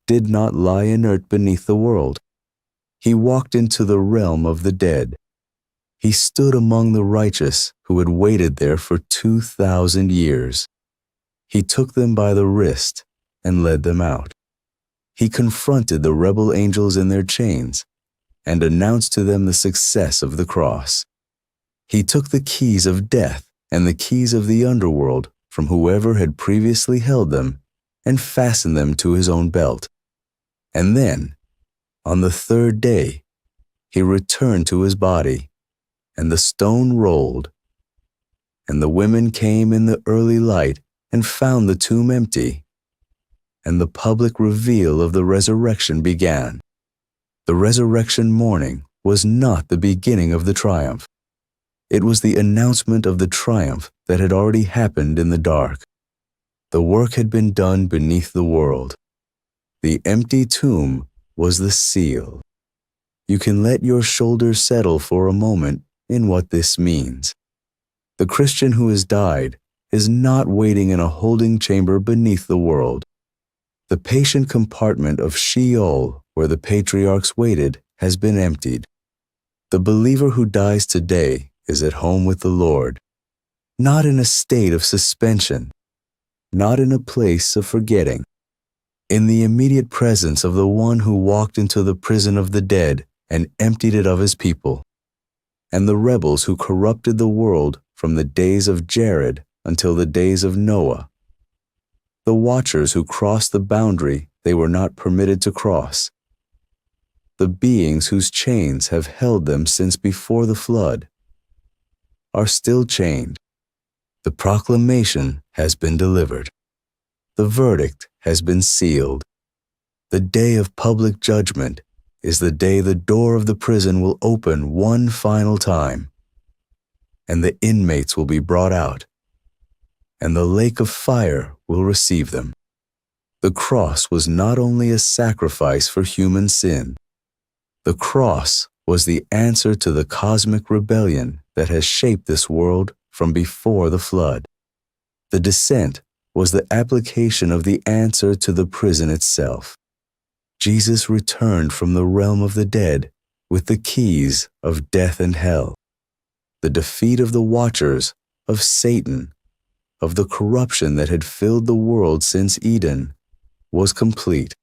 did not lie inert beneath the world. He walked into the realm of the dead. He stood among the righteous who had waited there for 2,000 years. He took them by the wrist and led them out. He confronted the rebel angels in their chains and announced to them the success of the cross. He took the keys of death and the keys of the underworld from whoever had previously held them and fastened them to his own belt. And then, on the 3rd day, he returned to his body, and the stone rolled. And the women came in the early light and found the tomb empty. And the public reveal of the resurrection began. The resurrection morning was not the beginning of the triumph. It was the announcement of the triumph that had already happened in the dark. The work had been done beneath the world. The empty tomb was the seal. You can let your shoulders settle for a moment in what this means. The Christian who has died is not waiting in a holding chamber beneath the world. The patient compartment of Sheol, where the patriarchs waited, has been emptied. The believer who dies today is at home with the Lord, not in a state of suspension, not in a place of forgetting, in the immediate presence of the one who walked into the prison of the dead and emptied it of his people, and the rebels who corrupted the world from the days of Jared until the days of Noah, the watchers who crossed the boundary they were not permitted to cross, the beings whose chains have held them since before the flood, are still chained. The proclamation has been delivered. The verdict has been sealed. The day of public judgment is the day the door of the prison will open one final time, and the inmates will be brought out, and the lake of fire will receive them. The cross was not only a sacrifice for human sin. The cross was the answer to the cosmic rebellion that has shaped this world from before the flood. The descent was the application of the answer to the prison itself. Jesus returned from the realm of the dead with the keys of death and hell. The defeat of the watchers, of Satan, of the corruption that had filled the world since Eden, was complete.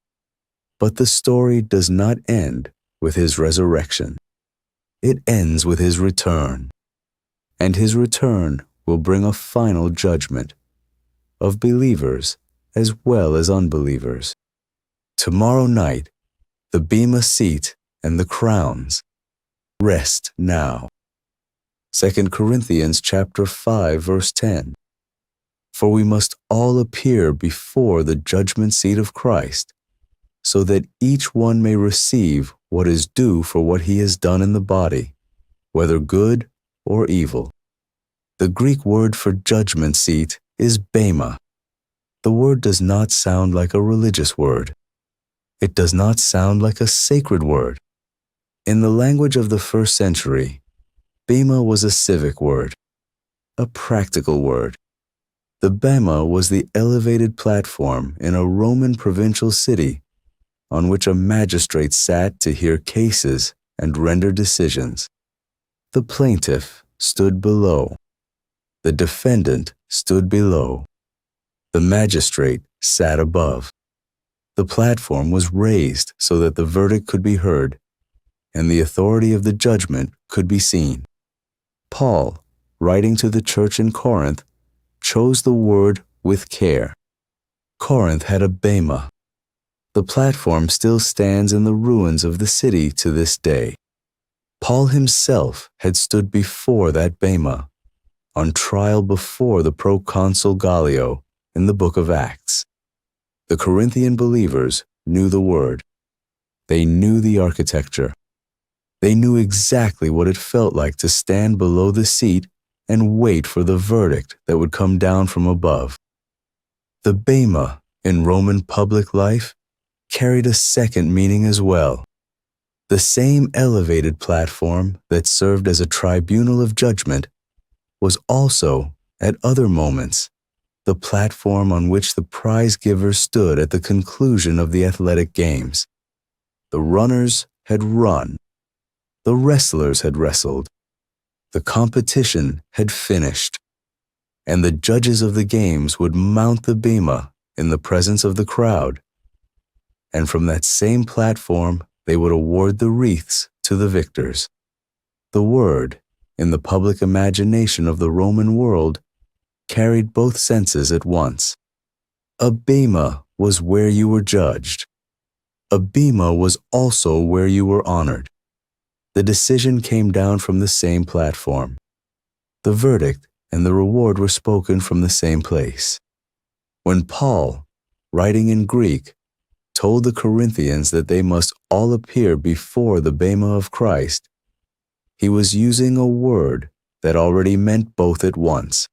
But the story does not end with his resurrection. It ends with his return. And his return will bring a final judgment of believers as well as unbelievers. Tomorrow night, the bema seat and the crowns rest now. 2 Corinthians chapter 5, verse 10. For we must all appear before the judgment seat of Christ, so that each one may receive what is due for what he has done in the body, whether good or evil. The Greek word for judgment seat is bema. The word does not sound like a religious word. It does not sound like a sacred word. In the language of the first century, bema was a civic word, a practical word. The bema was the elevated platform in a Roman provincial city on which a magistrate sat to hear cases and render decisions. The plaintiff stood below. The defendant stood below. The magistrate sat above. The platform was raised so that the verdict could be heard, and the authority of the judgment could be seen. Paul, writing to the church in Corinth, chose the word with care. Corinth had a bema. The platform still stands in the ruins of the city to this day. Paul himself had stood before that bema, on trial before the proconsul Gallio in the book of Acts. The Corinthian believers knew the word. They knew the architecture. They knew exactly what it felt like to stand below the seat and wait for the verdict that would come down from above. The bema in Roman public life carried a second meaning as well. The same elevated platform that served as a tribunal of judgment was also, at other moments, the platform on which the prize givers stood at the conclusion of the athletic games. The runners had run. The wrestlers had wrestled. The competition had finished. And the judges of the games would mount the bema in the presence of the crowd. And from that same platform, they would award the wreaths to the victors. The word, in the public imagination of the Roman world, carried both senses at once. A bema was where you were judged. A bema was also where you were honored. The decision came down from the same platform. The verdict and the reward were spoken from the same place. When Paul, writing in Greek, told the Corinthians that they must all appear before the bema of Christ, he was using a word that already meant both at once.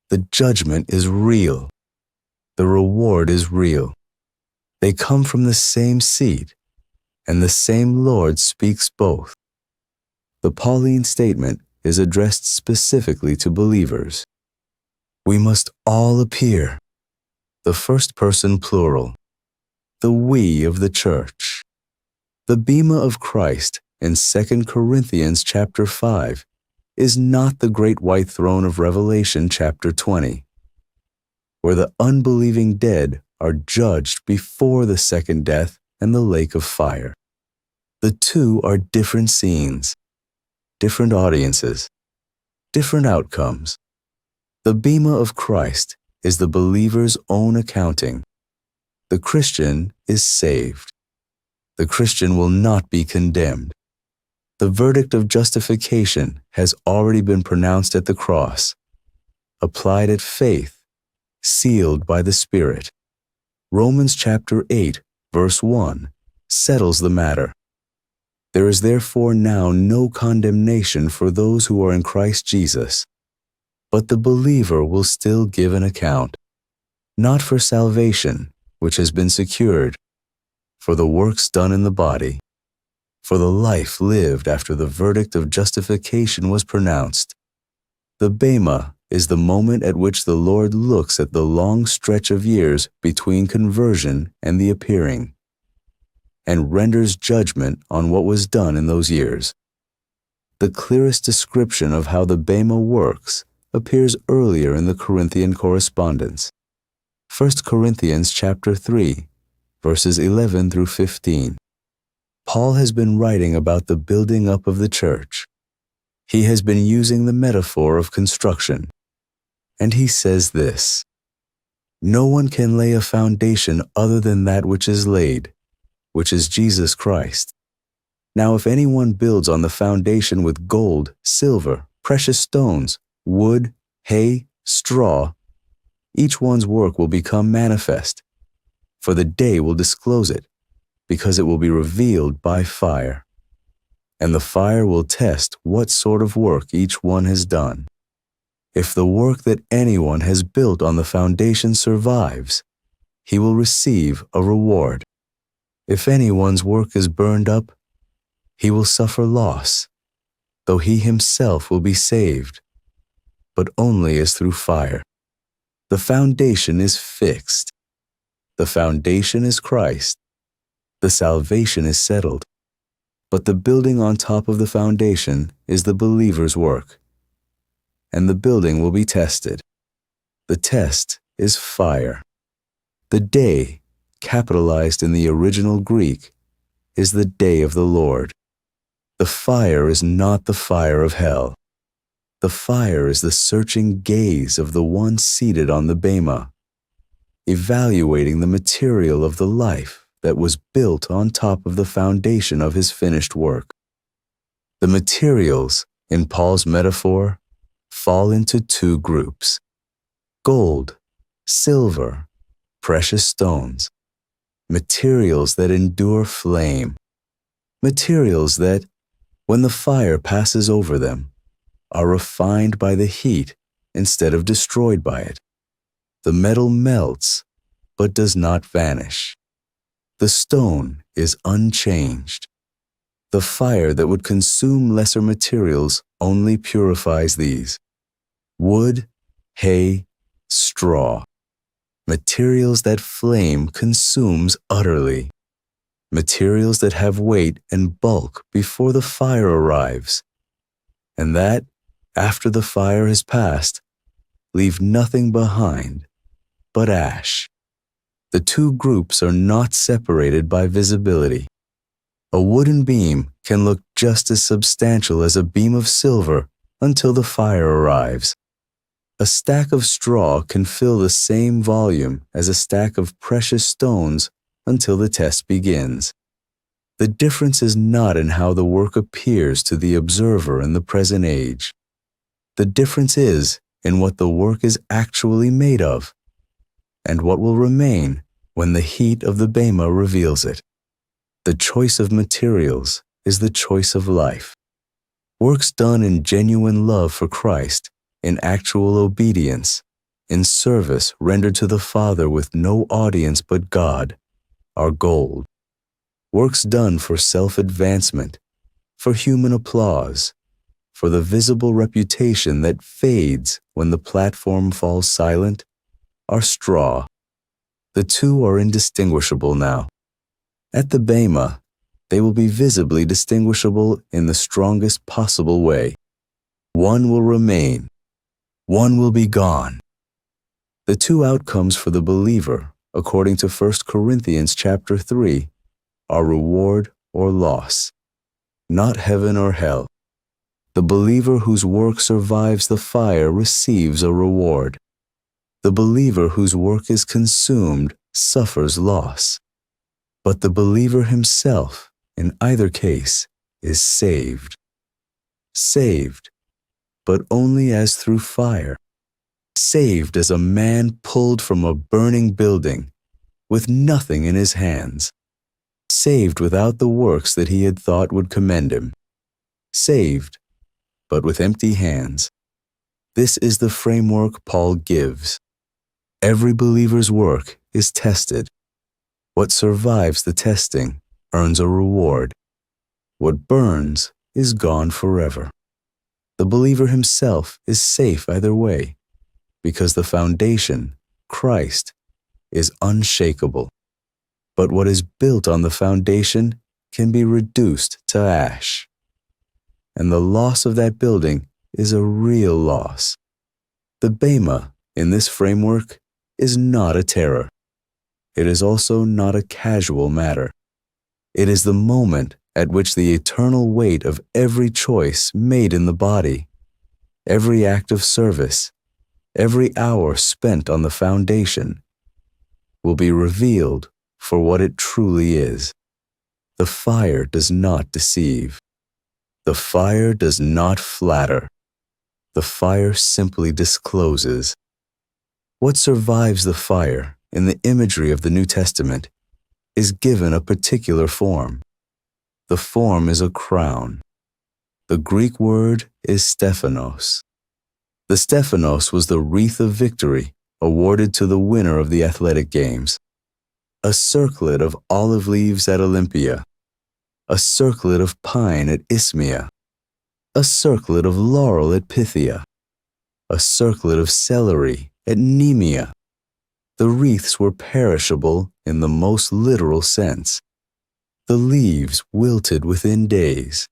The judgment is real. The reward is real. They come from the same seat, and the same Lord speaks both. The Pauline statement is addressed specifically to believers. We must all appear. The first person plural. the we of the church. The bema of Christ in 2 Corinthians chapter 5 is not the great white throne of Revelation chapter 20, where the unbelieving dead are judged before the second death and the lake of fire. The two are different scenes, different audiences, different outcomes. The bema of Christ is the believer's own accounting. The Christian is saved. The Christian will not be condemned. The verdict of justification has already been pronounced at the cross, applied at faith, sealed by the Spirit. Romans chapter 8, verse 1, settles the matter. There is therefore now no condemnation for those who are in Christ Jesus, but the believer will still give an account, not for salvation, which has been secured, for the works done in the body, for the life lived after the verdict of justification was pronounced. The bema is the moment at which the Lord looks at the long stretch of years between conversion and the appearing, and renders judgment on what was done in those years. The clearest description of how the bema works appears earlier in the Corinthian correspondence. 1 Corinthians chapter 3, verses 11 through 15. Paul has been writing about the building up of the church. He has been using the metaphor of construction. And he says this: "No one can lay a foundation other than that which is laid, which is Jesus Christ. Now if anyone builds on the foundation with gold, silver, precious stones, wood, hay, straw, each one's work will become manifest, for the day will disclose it, because it will be revealed by fire. And the fire will test what sort of work each one has done. If the work that anyone has built on the foundation survives, he will receive a reward. If anyone's work is burned up, he will suffer loss, though he himself will be saved, but only as through fire. The foundation is fixed. The foundation is Christ. The salvation is settled. But the building on top of the foundation is the believer's work. And the building will be tested. The test is fire. The day, capitalized in the original Greek, is the day of the Lord. The fire is not the fire of hell. The fire is the searching gaze of the one seated on the bema, evaluating the material of the life that was built on top of the foundation of his finished work. The materials, in Paul's metaphor, fall into two groups: gold, silver, precious stones, materials that endure flame, materials that, when the fire passes over them, are refined by the heat instead of destroyed by it. The metal melts, but does not vanish. The stone is unchanged. The fire that would consume lesser materials only purifies these: wood, hay, straw. Materials that flame consumes utterly. Materials that have weight and bulk before the fire arrives, and that, after the fire has passed, leave nothing behind but ash. The two groups are not separated by visibility. A wooden beam can look just as substantial as a beam of silver until the fire arrives. A stack of straw can fill the same volume as a stack of precious stones until the test begins. The difference is not in how the work appears to the observer in the present age. The difference is in what the work is actually made of, and what will remain when the heat of the bema reveals it. The choice of materials is the choice of life. Works done in genuine love for Christ, in actual obedience, in service rendered to the Father with no audience but God, are gold. Works done for self-advancement, for human applause, for the visible reputation that fades when the platform falls silent, are straw. The two are indistinguishable now. At the Bema, they will be visibly distinguishable in the strongest possible way. One will remain, one will be gone. The two outcomes for the believer, according to 1 Corinthians chapter 3, are reward or loss, not heaven or hell. The believer whose work survives the fire receives a reward. The believer whose work is consumed suffers loss. But the believer himself, in either case, is saved. Saved, but only as through fire. Saved as a man pulled from a burning building, with nothing in his hands. Saved without the works that he had thought would commend him. Saved, but with empty hands. This is the framework Paul gives. Every believer's work is tested. What survives the testing earns a reward. What burns is gone forever. The believer himself is safe either way, because the foundation, Christ, is unshakable. But what is built on the foundation can be reduced to ash. And the loss of that building is a real loss. The Bema, in this framework, is not a terror. It is also not a casual matter. It is the moment at which the eternal weight of every choice made in the body, every act of service, every hour spent on the foundation, will be revealed for what it truly is. The fire does not deceive. The fire does not flatter. The fire simply discloses. What survives the fire in the imagery of the New Testament is given a particular form. The form is a crown. The Greek word is stephanos. The stephanos was the wreath of victory awarded to the winner of the athletic games. A circlet of olive leaves at Olympia. A circlet of pine at Isthmia. A circlet of laurel at Pythia. A circlet of celery at Nemea. The wreaths were perishable in the most literal sense. The leaves wilted within days.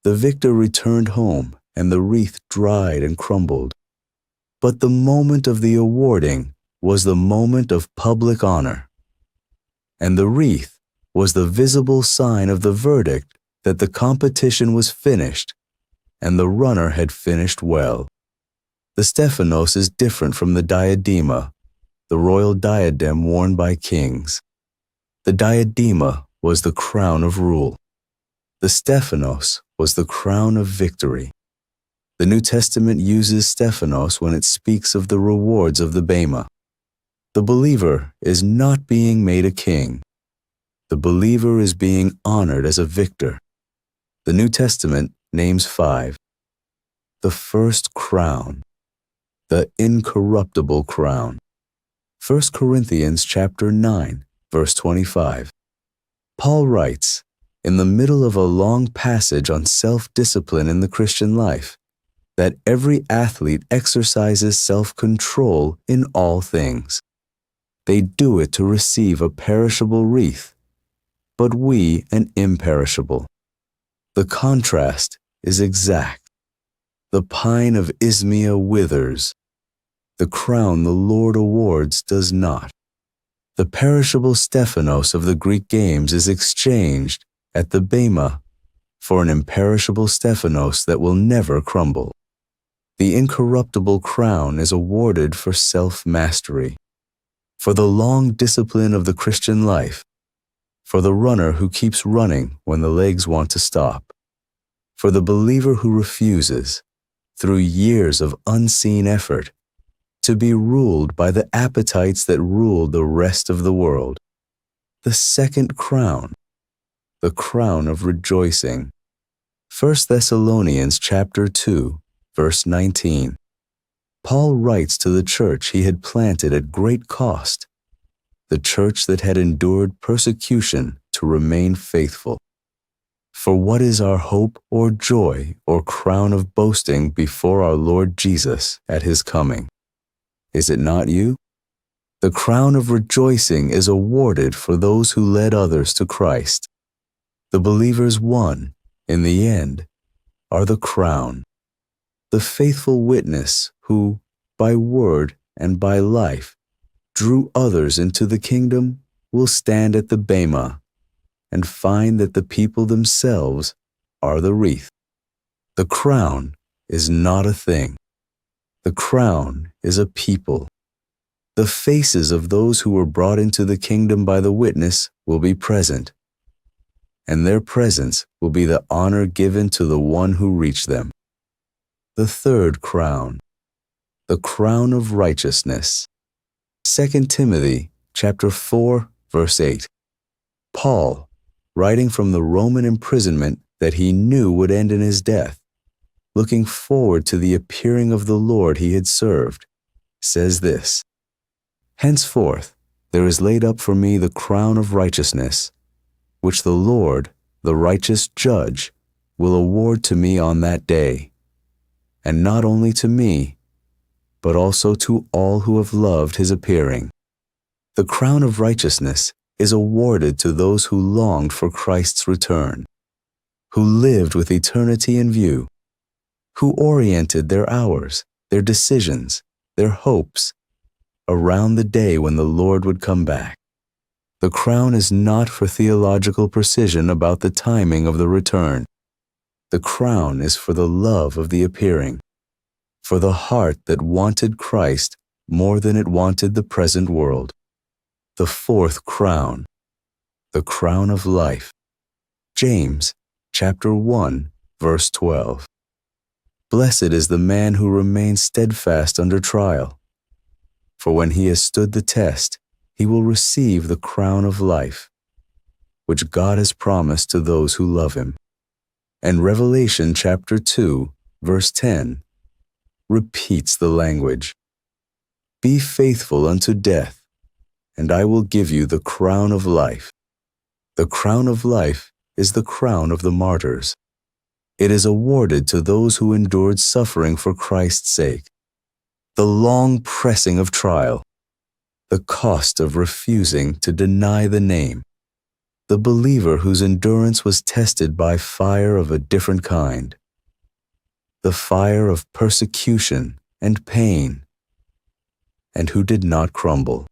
The victor returned home, and the wreath dried and crumbled. But the moment of the awarding was the moment of public honor. And the wreath was the visible sign of the verdict that the competition was finished, and the runner had finished well. The stephanos is different from the diadema, the royal diadem worn by kings. The diadema was the crown of rule. The stephanos was the crown of victory. The New Testament uses stephanos when it speaks of the rewards of the Bema. The believer is not being made a king. The believer is being honored as a victor. The New Testament names 5. The first crown, the incorruptible crown. 1 Corinthians chapter 9, verse 25. Paul writes, in the middle of a long passage on self-discipline in the Christian life, that every athlete exercises self-control in all things. They do it to receive a perishable wreath, but we an imperishable. The contrast is exact. The pine of Isthmia withers. The crown the Lord awards does not. The perishable stephanos of the Greek games is exchanged at the Bema for an imperishable stephanos that will never crumble. The incorruptible crown is awarded for self-mastery, for the long discipline of the Christian life, for the runner who keeps running when the legs want to stop, for the believer who refuses, through years of unseen effort, to be ruled by the appetites that rule the rest of the world. The second crown, the crown of rejoicing. 1 Thessalonians chapter 2, verse 19. Paul writes to the church he had planted at great cost, the church that had endured persecution to remain faithful. For what is our hope or joy or crown of boasting before our Lord Jesus at his coming? Is it not you? The crown of rejoicing is awarded for those who led others to Christ. The believers won, in the end, are the crown. The faithful witness who, by word and by life, drew others into the kingdom will stand at the bema and find that the people themselves are the wreath. The crown is not a thing. The crown is a people. The faces of those who were brought into the kingdom by the witness will be present, and their presence will be the honor given to the one who reached them. The third crown, the crown of righteousness. 2 Timothy chapter 4, verse 8. Paul, writing from the Roman imprisonment that he knew would end in his death, looking forward to the appearing of the Lord he had served, says this: Henceforth there is laid up for me the crown of righteousness, which the Lord, the righteous judge, will award to me on that day, and not only to me, but also to all who have loved his appearing. The crown of righteousness is awarded to those who longed for Christ's return, who lived with eternity in view, who oriented their hours, their decisions, their hopes around the day when the Lord would come back. The crown is not for theological precision about the timing of the return. The crown is for the love of the appearing, for the heart that wanted Christ more than it wanted the present world. The fourth crown, the crown of life. James chapter 1, verse 12. Blessed is the man who remains steadfast under trial, for when he has stood the test, he will receive the crown of life, which God has promised to those who love him. And Revelation chapter 2, verse 10, repeats the language. Be faithful unto death, and I will give you the crown of life. The crown of life is the crown of the martyrs. It is awarded to those who endured suffering for Christ's sake. The long pressing of trial, the cost of refusing to deny the name, the believer whose endurance was tested by fire of a different kind, the fire of persecution and pain, and who did not crumble.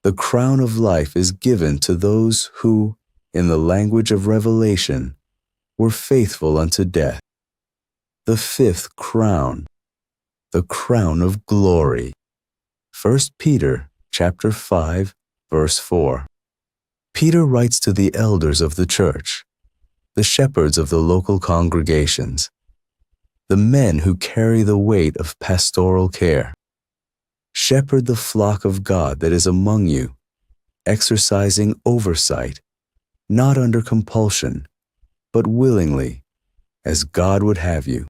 The crown of life is given to those who, in the language of Revelation, were faithful unto death. The fifth crown, the crown of glory. 1 Peter chapter 5, verse 4. Peter writes to the elders of the church, the shepherds of the local congregations, the men who carry the weight of pastoral care. Shepherd the flock of God that is among you, exercising oversight, not under compulsion, but willingly, as God would have you.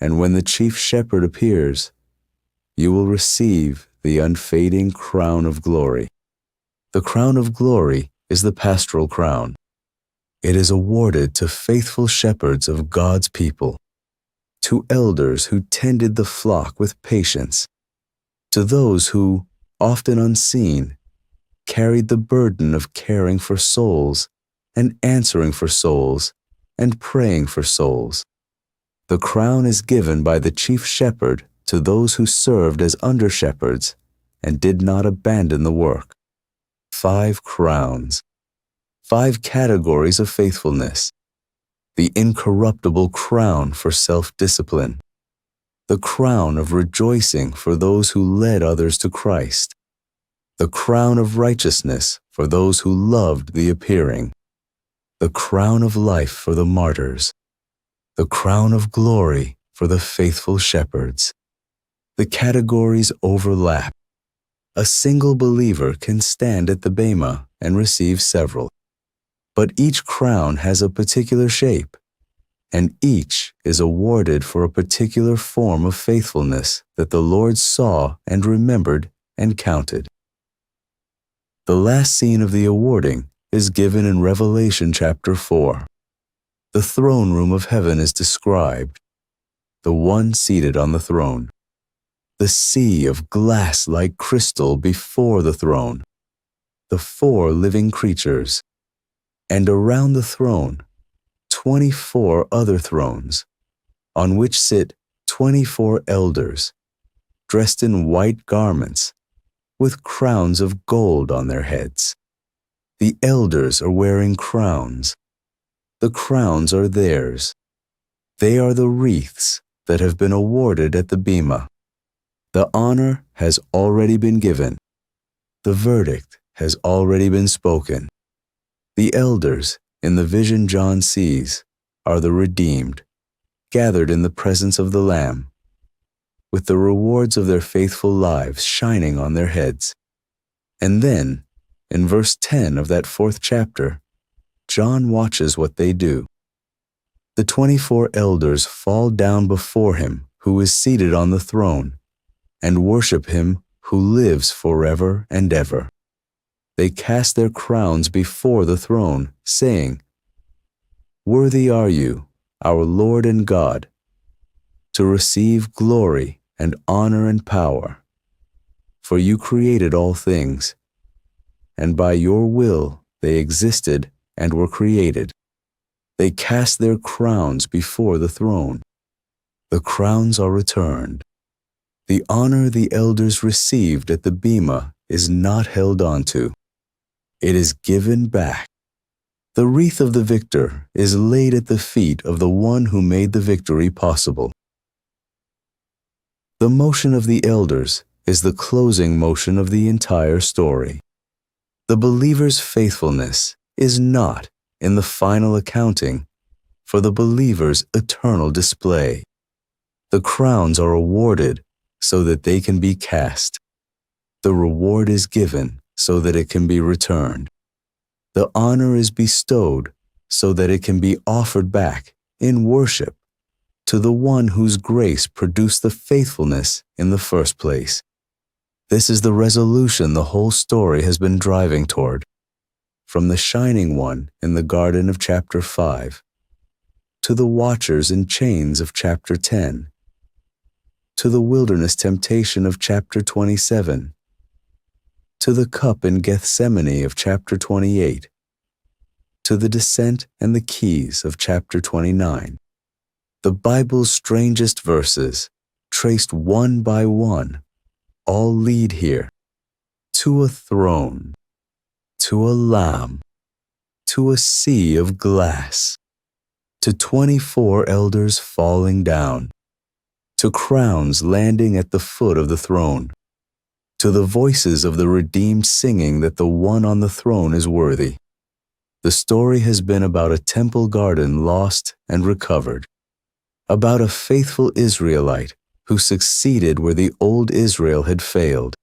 And when the chief shepherd appears, you will receive the unfading crown of glory. The crown of glory is the pastoral crown. It is awarded to faithful shepherds of God's people, to elders who tended the flock with patience, to those who, often unseen, carried the burden of caring for souls and answering for souls and praying for souls. The crown is given by the chief shepherd to those who served as under-shepherds and did not abandon the work. 5 crowns, 5 categories of faithfulness. The incorruptible crown for self-discipline, the crown of rejoicing for those who led others to Christ, the crown of righteousness for those who loved the appearing, the crown of life for the martyrs, the crown of glory for the faithful shepherds. The categories overlap. A single believer can stand at the bema and receive several, but each crown has a particular shape, and each is awarded for a particular form of faithfulness that the Lord saw and remembered and counted. The last scene of the awarding is given in Revelation chapter 4. The throne room of heaven is described, the one seated on the throne. the sea of glass like crystal before the throne, the 4 living creatures, and around the throne 24 other thrones, on which sit 24 elders, dressed in white garments, with crowns of gold on their heads. The elders are wearing crowns. The crowns are theirs. They are the wreaths that have been awarded at the bema. The honor has already been given. The verdict has already been spoken. The elders, in the vision John sees, are the redeemed, gathered in the presence of the Lamb, with the rewards of their faithful lives shining on their heads. And then, in verse 10 of that 4th chapter, John watches what they do. The 24 elders fall down before him who is seated on the throne, and worship him who lives forever and ever. They cast their crowns before the throne, saying, "Worthy are you, our Lord and God, to receive glory and honor and power. For you created all things, and by your will they existed and were created." They cast their crowns before the throne. The crowns are returned. The honor the elders received at the bema is not held onto. It is given back. The wreath of the victor is laid at the feet of the one who made the victory possible. The motion of the elders is the closing motion of the entire story. The believer's faithfulness is not in the final accounting for the believer's eternal display. The crowns are awarded so that they can be cast. The reward is given so that it can be returned. The honor is bestowed so that it can be offered back in worship to the one whose grace produced the faithfulness in the first place. This is the resolution the whole story has been driving toward. From the shining one in the garden of chapter 5, to the watchers in chains of chapter 10, to the wilderness temptation of chapter 27, to the cup in Gethsemane of chapter 28, to the descent and the keys of chapter 29. The Bible's strangest verses, traced one by one, all lead here to a throne, to a lamb, to a sea of glass, to 24 elders falling down, to crowns landing at the foot of the throne, to the voices of the redeemed singing that the one on the throne is worthy. The story has been about a temple garden lost and recovered, about a faithful Israelite who succeeded where the old Israel had failed,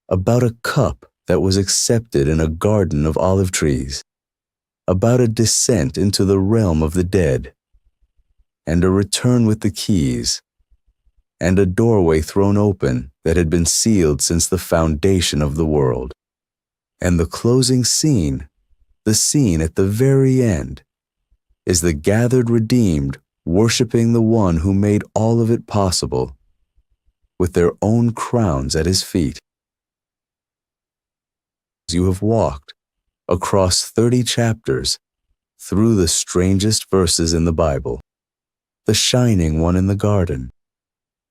about a cup that was accepted in a garden of olive trees, about a descent into the realm of the dead, and a return with the keys, and a doorway thrown open that had been sealed since the foundation of the world. And the closing scene, the scene at the very end, is the gathered redeemed worshiping the one who made all of it possible, with their own crowns at his feet. You have walked across 30 chapters through the strangest verses in the Bible, the shining one in the garden,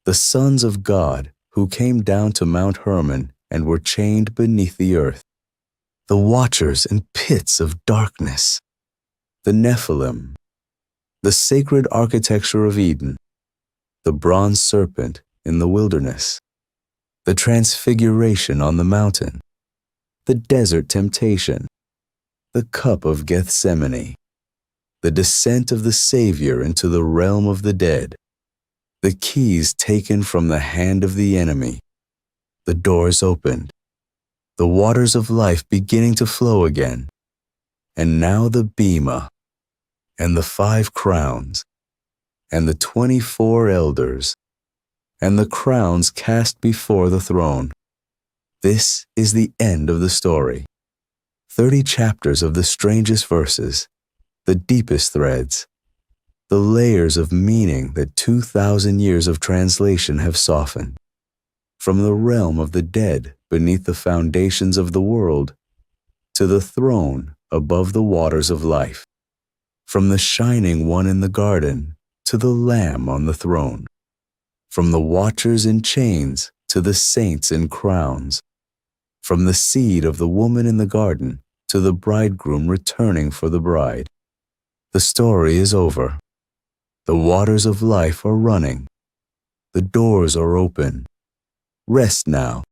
the sons of God who came down to Mount Hermon and were chained beneath the earth, the watchers in pits of darkness, the Nephilim, the sacred architecture of Eden, the bronze serpent in the wilderness, the transfiguration on the mountain, the desert temptation, the cup of Gethsemane, the descent of the Savior into the realm of the dead, the keys taken from the hand of the enemy, the doors opened, the waters of life beginning to flow again, and now the bema, and the 5 crowns, and the 24 elders, and the crowns cast before the throne. This is the end of the story. 30 chapters of the strangest verses, the deepest threads, the layers of meaning that 2,000 years of translation have softened. from the realm of the dead beneath the foundations of the world to the throne above the waters of life, from the shining one in the garden to the Lamb on the throne, from the watchers in chains to the saints in crowns, from the seed of the woman in the garden to the bridegroom returning for the bride. The story is over. The waters of life are running. The doors are open. Rest now